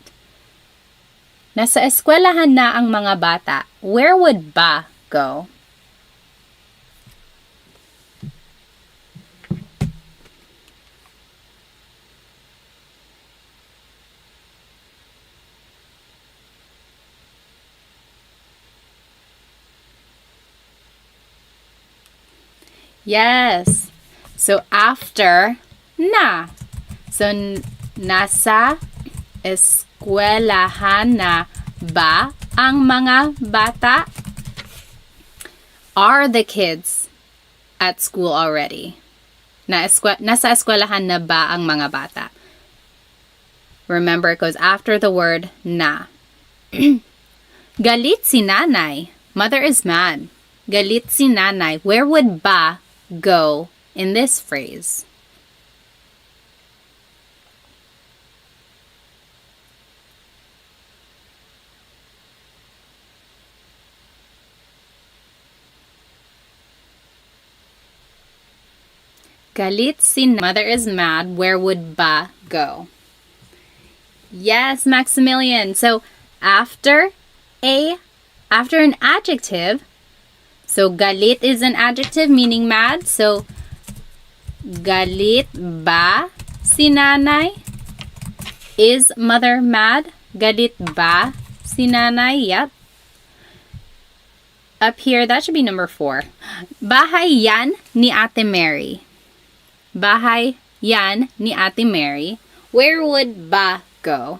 Nasa eskwelahan na ang mga bata. Where would ba go? Yes. So after na. So nasa eskwelahan na ba ang mga bata? Are the kids at school already? Nasa eskwelahan na ba ang mga bata? Remember, it goes after the word na. Galit si nanay. Mother is mad. Galit si nanay. Where would ba go in this phrase? Galit si mother is mad. Where would ba go? Yes, Maximilian. So after an adjective, so galit is an adjective meaning mad. So galit ba si nanay? Is mother mad? Galit ba si nanay? Yep. Up here, that should be number 4. Bahay yan ni Ate Mary. Bahay yan ni Ate Mary. Where would ba go?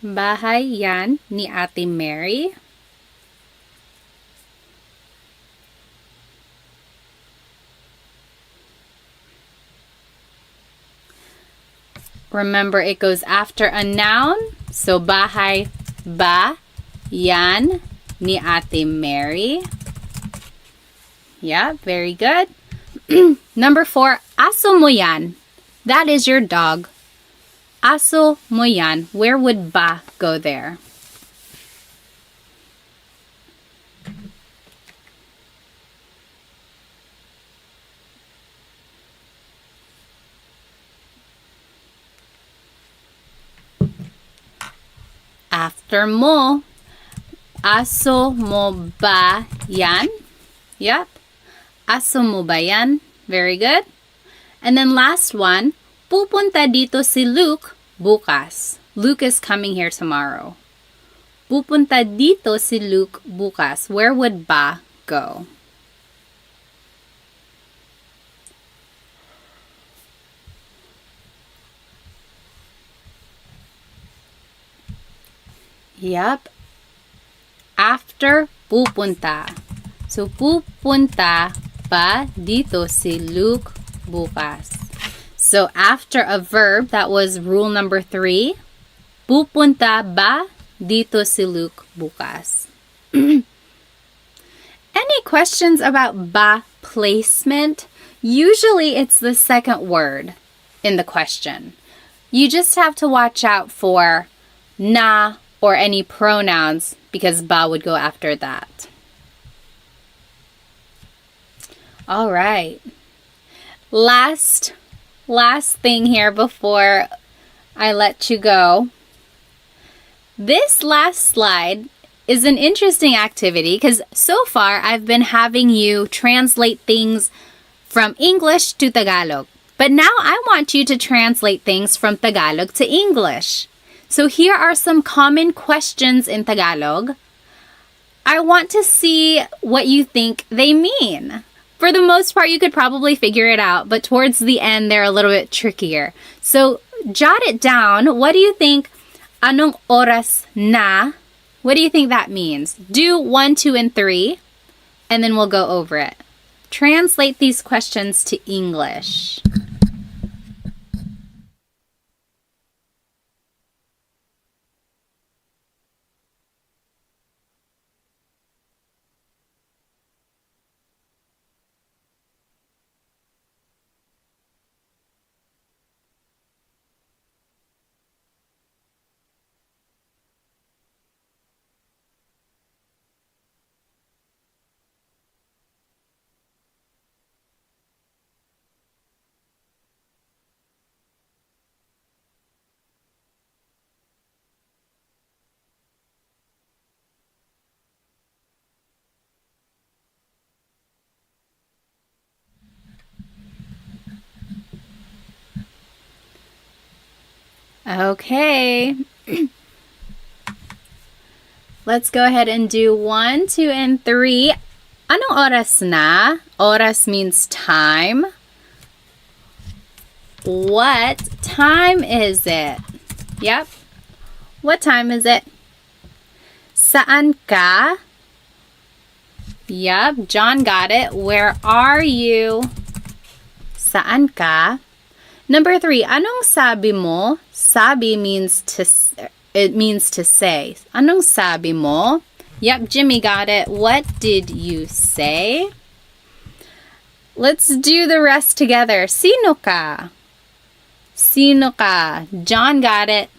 Bahay yan ni Ate Mary. Remember, it goes after a noun. So, bahay ba yan ni Ate Mary. Yeah, very good. Number 4, aso mo yan. That is your dog. Aso mo yan. Where would ba go there? After mo, aso mo ba yan? Yep. Aso mo ba yan? Very good. And then last one, pupunta dito si Luke bukas. Luke is coming here tomorrow. Pupunta dito si Luke bukas. Where would ba go? Yep. After pupunta. So, pupunta ba dito si Luke bukas. So, after a verb, that was rule number 3. Pupunta ba dito si Luke bukas. Any questions about ba placement? Usually, it's the second word in the question. You just have to watch out for na or any pronouns because ba would go after that. All right. Last thing here before I let you go. This last slide is an interesting activity because so far I've been having you translate things from English to Tagalog. But now I want you to translate things from Tagalog to English. So here are some common questions in Tagalog. I want to see what you think they mean. For the most part, you could probably figure it out, but towards the end, they're a little bit trickier. So jot it down. What do you think? Anong oras na? What do you think that means? Do 1, 2, and 3, and then we'll go over it. Translate these questions to English. Okay. Let's go ahead and do 1, 2, and 3. Anong oras na? Oras means time. What time is it? Yep. What time is it? Saan ka? Yep, John got it. Where are you? Saan ka? Number 3, anong sabi mo? Sabi means to say. Anong sabi mo? Yep, Jimmy got it. What did you say? Let's do the rest together. Sino ka? Sino ka? John got it.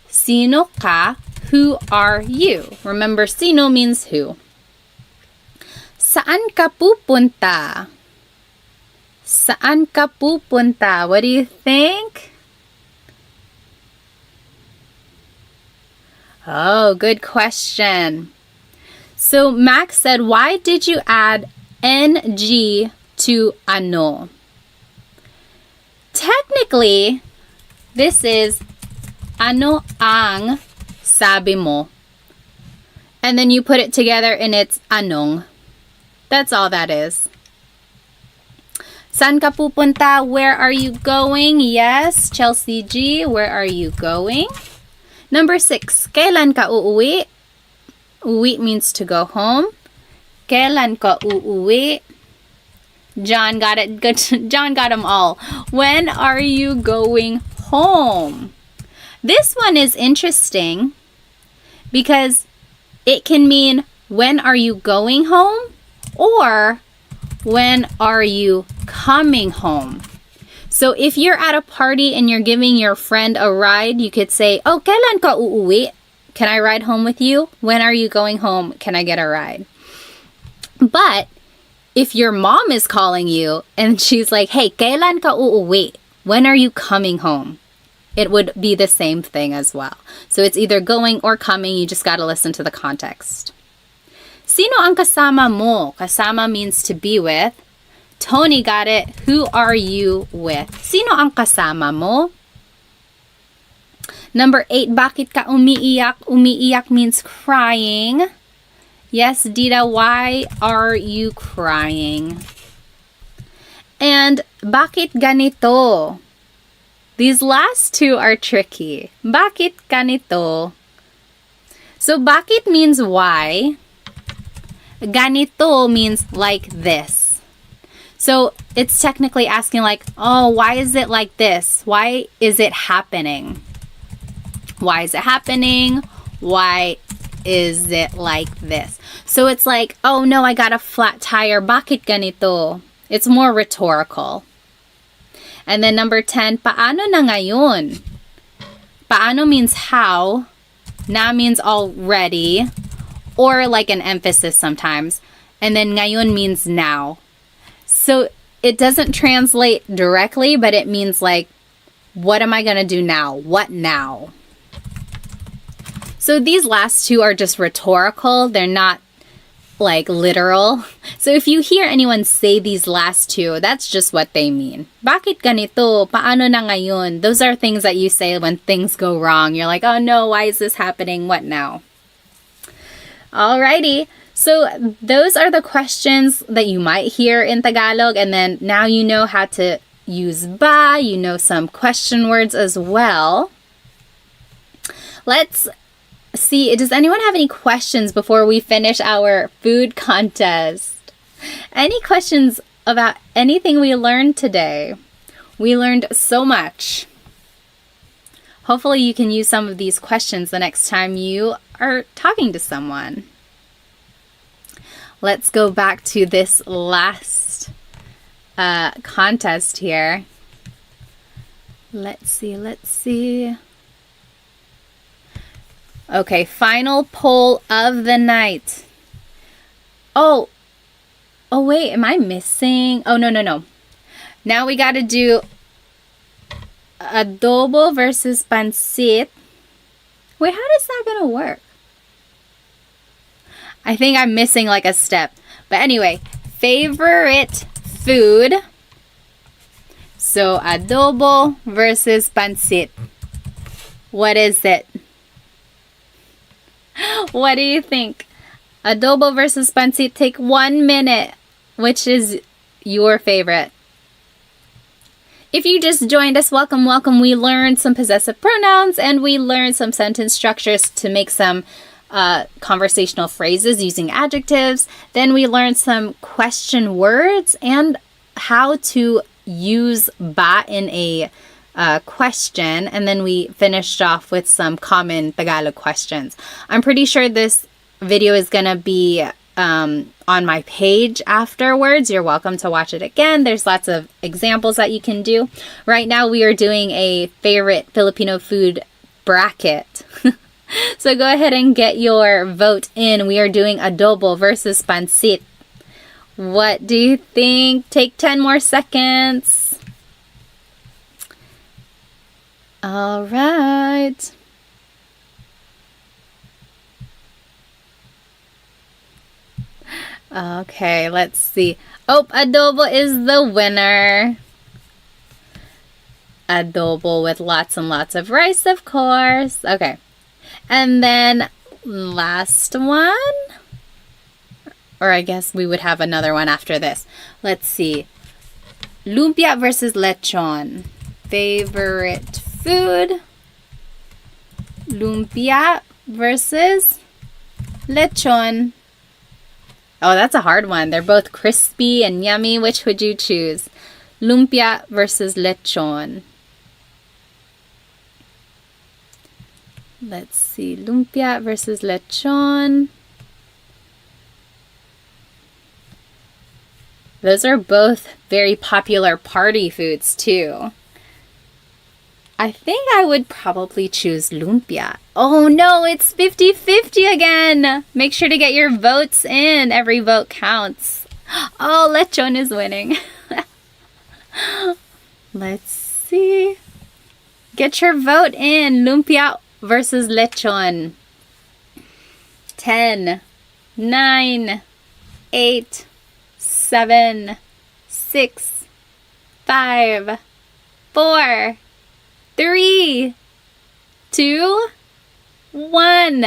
Sino ka? Who are you? Remember, sino means who. Saan ka pupunta? Saan ka pupunta? What do you think? Oh, good question. So Max said, why did you add ng to ano? Technically, this is ano ang sabi mo. And then you put it together and it's anong. That's all that is. Saan ka pupunta? Where are you going? Yes, Chelsea G, where are you going? Number 6, kailan ka uuwi? Uwi means to go home. Kailan ka uuwi? John got it. Good. John got them all. When are you going home? This one is interesting because it can mean when are you going home or when are you coming home. So if you're at a party and you're giving your friend a ride, you could say, oh, kailan ka uuwi? Can I ride home with you? When are you going home? Can I get a ride? But if your mom is calling you and she's like, hey, kailan ka uuwi? When are you coming home? It would be the same thing as well. So it's either going or coming. You just got to listen to the context. Sino ang kasama mo? Kasama means to be with. Tony got it. Who are you with? Sino ang kasama mo? Number 8, bakit ka umiiyak? Umiiyak means crying. Yes, Dita, why are you crying? And bakit ganito? These last two are tricky. Bakit ganito? So bakit means why. Ganito means like this. So it's technically asking like, oh, why is it like this? Why is it happening? Why is it happening? Why is it like this? So it's like, oh no, I got a flat tire. Bakit ganito? It's more rhetorical. And then number 10, paano na ngayon? Paano means how. Na means already. Or like an emphasis sometimes. And then ngayon means now. So it doesn't translate directly, but it means like, what am I going to do now? What now? So these last two are just rhetorical. They're not like literal. So if you hear anyone say these last two, that's just what they mean. Bakit ganito? Paano na ngayon? Those are things that you say when things go wrong. You're like, oh no, why is this happening? What now? Alrighty. So those are the questions that you might hear in Tagalog. And then now you know how to use ba. You know some question words as well. Let's see, does anyone have any questions before we finish our food contest? Any questions about anything we learned today? We learned so much. Hopefully you can use some of these questions the next time you are talking to someone. Let's go back to this last contest here. Let's see. Okay, final poll of the night. Oh wait, am I missing? Oh, no. Now we got to do adobo versus pancit. Wait, how is that going to work? I think I'm missing like a step. But anyway, favorite food. So adobo versus pancit. What is it? What do you think? Adobo versus pancit. Take 1 minute. Which is your favorite? If you just joined us, welcome. We learned some possessive pronouns and we learned some sentence structures to make some conversational phrases using adjectives. Then we learned some question words and how to use ba in a question, and then we finished off with some common Tagalog questions. I'm pretty sure this video is gonna be on my page afterwards. You're welcome to watch it again. There's lots of examples that you can do. Right now we are doing a favorite Filipino food bracket. So go ahead and get your vote in. We are doing adobo versus pancit. What do you think? Take 10 more seconds. All right. Okay, let's see. Oh, adobo is the winner. Adobo with lots and lots of rice, of course. Okay. And then last one. Or I guess we would have another one after this. Let's see. Lumpia versus lechon. Favorite food. Lumpia versus lechon. Oh, that's a hard one. They're both crispy and yummy. Which would you choose? Lumpia versus lechon. Let's see. Lumpia versus lechon. Those are both very popular party foods too. I think I would probably choose lumpia. Oh no, it's 50-50 again. Make sure to get your votes in. Every vote counts. Oh, lechon is winning. Let's see. Get your vote in. Lumpia versus lechon. 10, 9, 8, 7, 6, 5, 4, 3, 2, 1.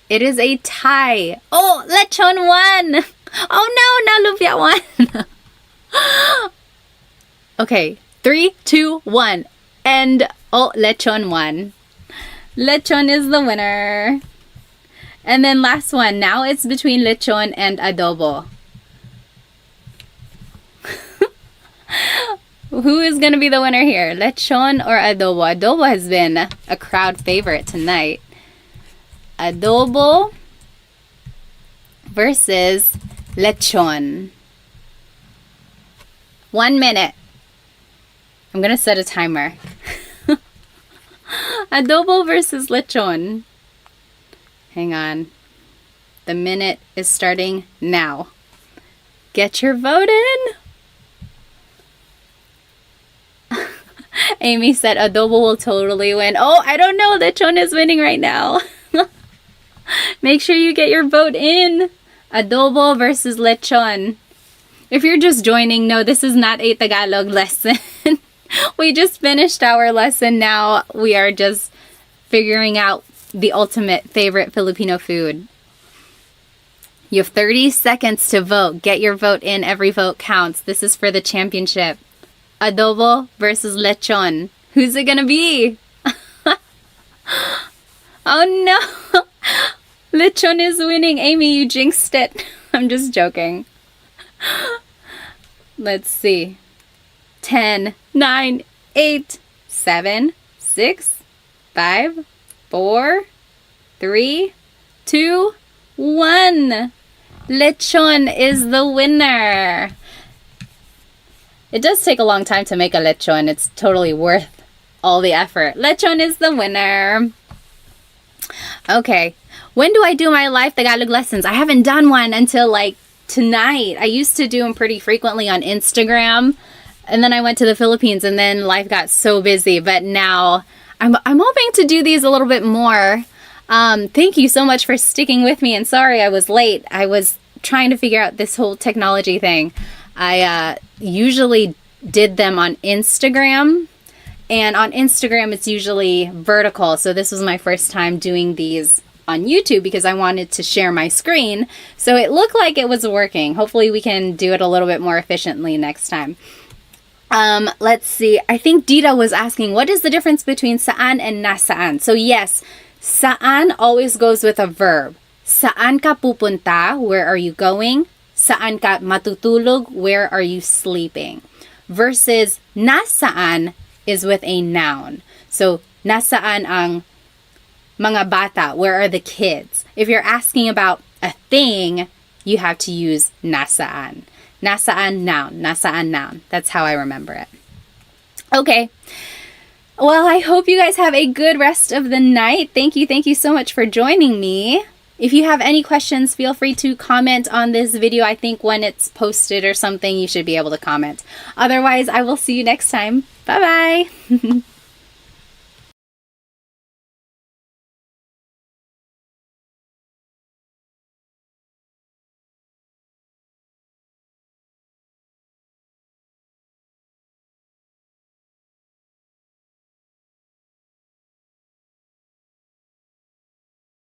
It is a tie. Oh, lechon won. Oh no, now lumpia won. Okay, 3, 2, 1. And oh, lechon won. Lechon is the winner. And then last one. Now it's between lechon and adobo. Who is going to be the winner here? Lechon or adobo? Adobo has been a crowd favorite tonight. Adobo versus lechon. 1 minute. I'm going to set a timer. Adobo versus lechon. Hang on. The minute is starting now. Get your vote in. Amy said adobo will totally win. Oh, I don't know. Lechon is winning right now. Make sure you get your vote in. Adobo versus lechon. If you're just joining, no, this is not a Tagalog lesson. We just finished our lesson. Now we are just figuring out the ultimate favorite Filipino food. You have 30 seconds to vote. Get your vote in. Every vote counts. This is for the championship. Adobo versus lechon. Who's it gonna be? Oh no! Lechon is winning. Amy, you jinxed it. I'm just joking. Let's see. 10, 9, 8, 7, 6, 5, 4, 3, 2, 1. Lechon is the winner. It does take a long time to make a lechon. It's totally worth all the effort. Lechon is the winner. Okay. When do I do my live Tagalog lessons? I haven't done one until like tonight. I used to do them pretty frequently on Instagram. And then I went to the Philippines and then life got so busy. But now I'm hoping to do these a little bit more. Thank you so much for sticking with me. And sorry I was late. I was trying to figure out this whole technology thing. I usually did them on Instagram, and on Instagram it's usually vertical. So this was my first time doing these on YouTube because I wanted to share my screen. So it looked like it was working. Hopefully we can do it a little bit more efficiently next time. Let's see. I think Dita was asking, what is the difference between saan and nasaan? So yes, saan always goes with a verb. Saan ka pupunta? Where are you going? Saan ka matutulog? Where are you sleeping? versus nasaan is with a noun. So, nasaan ang mga bata? Where are the kids? If you're asking about a thing, you have to use nasaan. Nasaan noun, nasaan noun. That's how I remember it. Okay. Well, I hope you guys have a good rest of the night. Thank you so much for joining me. If you have any questions, feel free to comment on this video. I think when it's posted or something, you should be able to comment. Otherwise, I will see you next time. Bye-bye.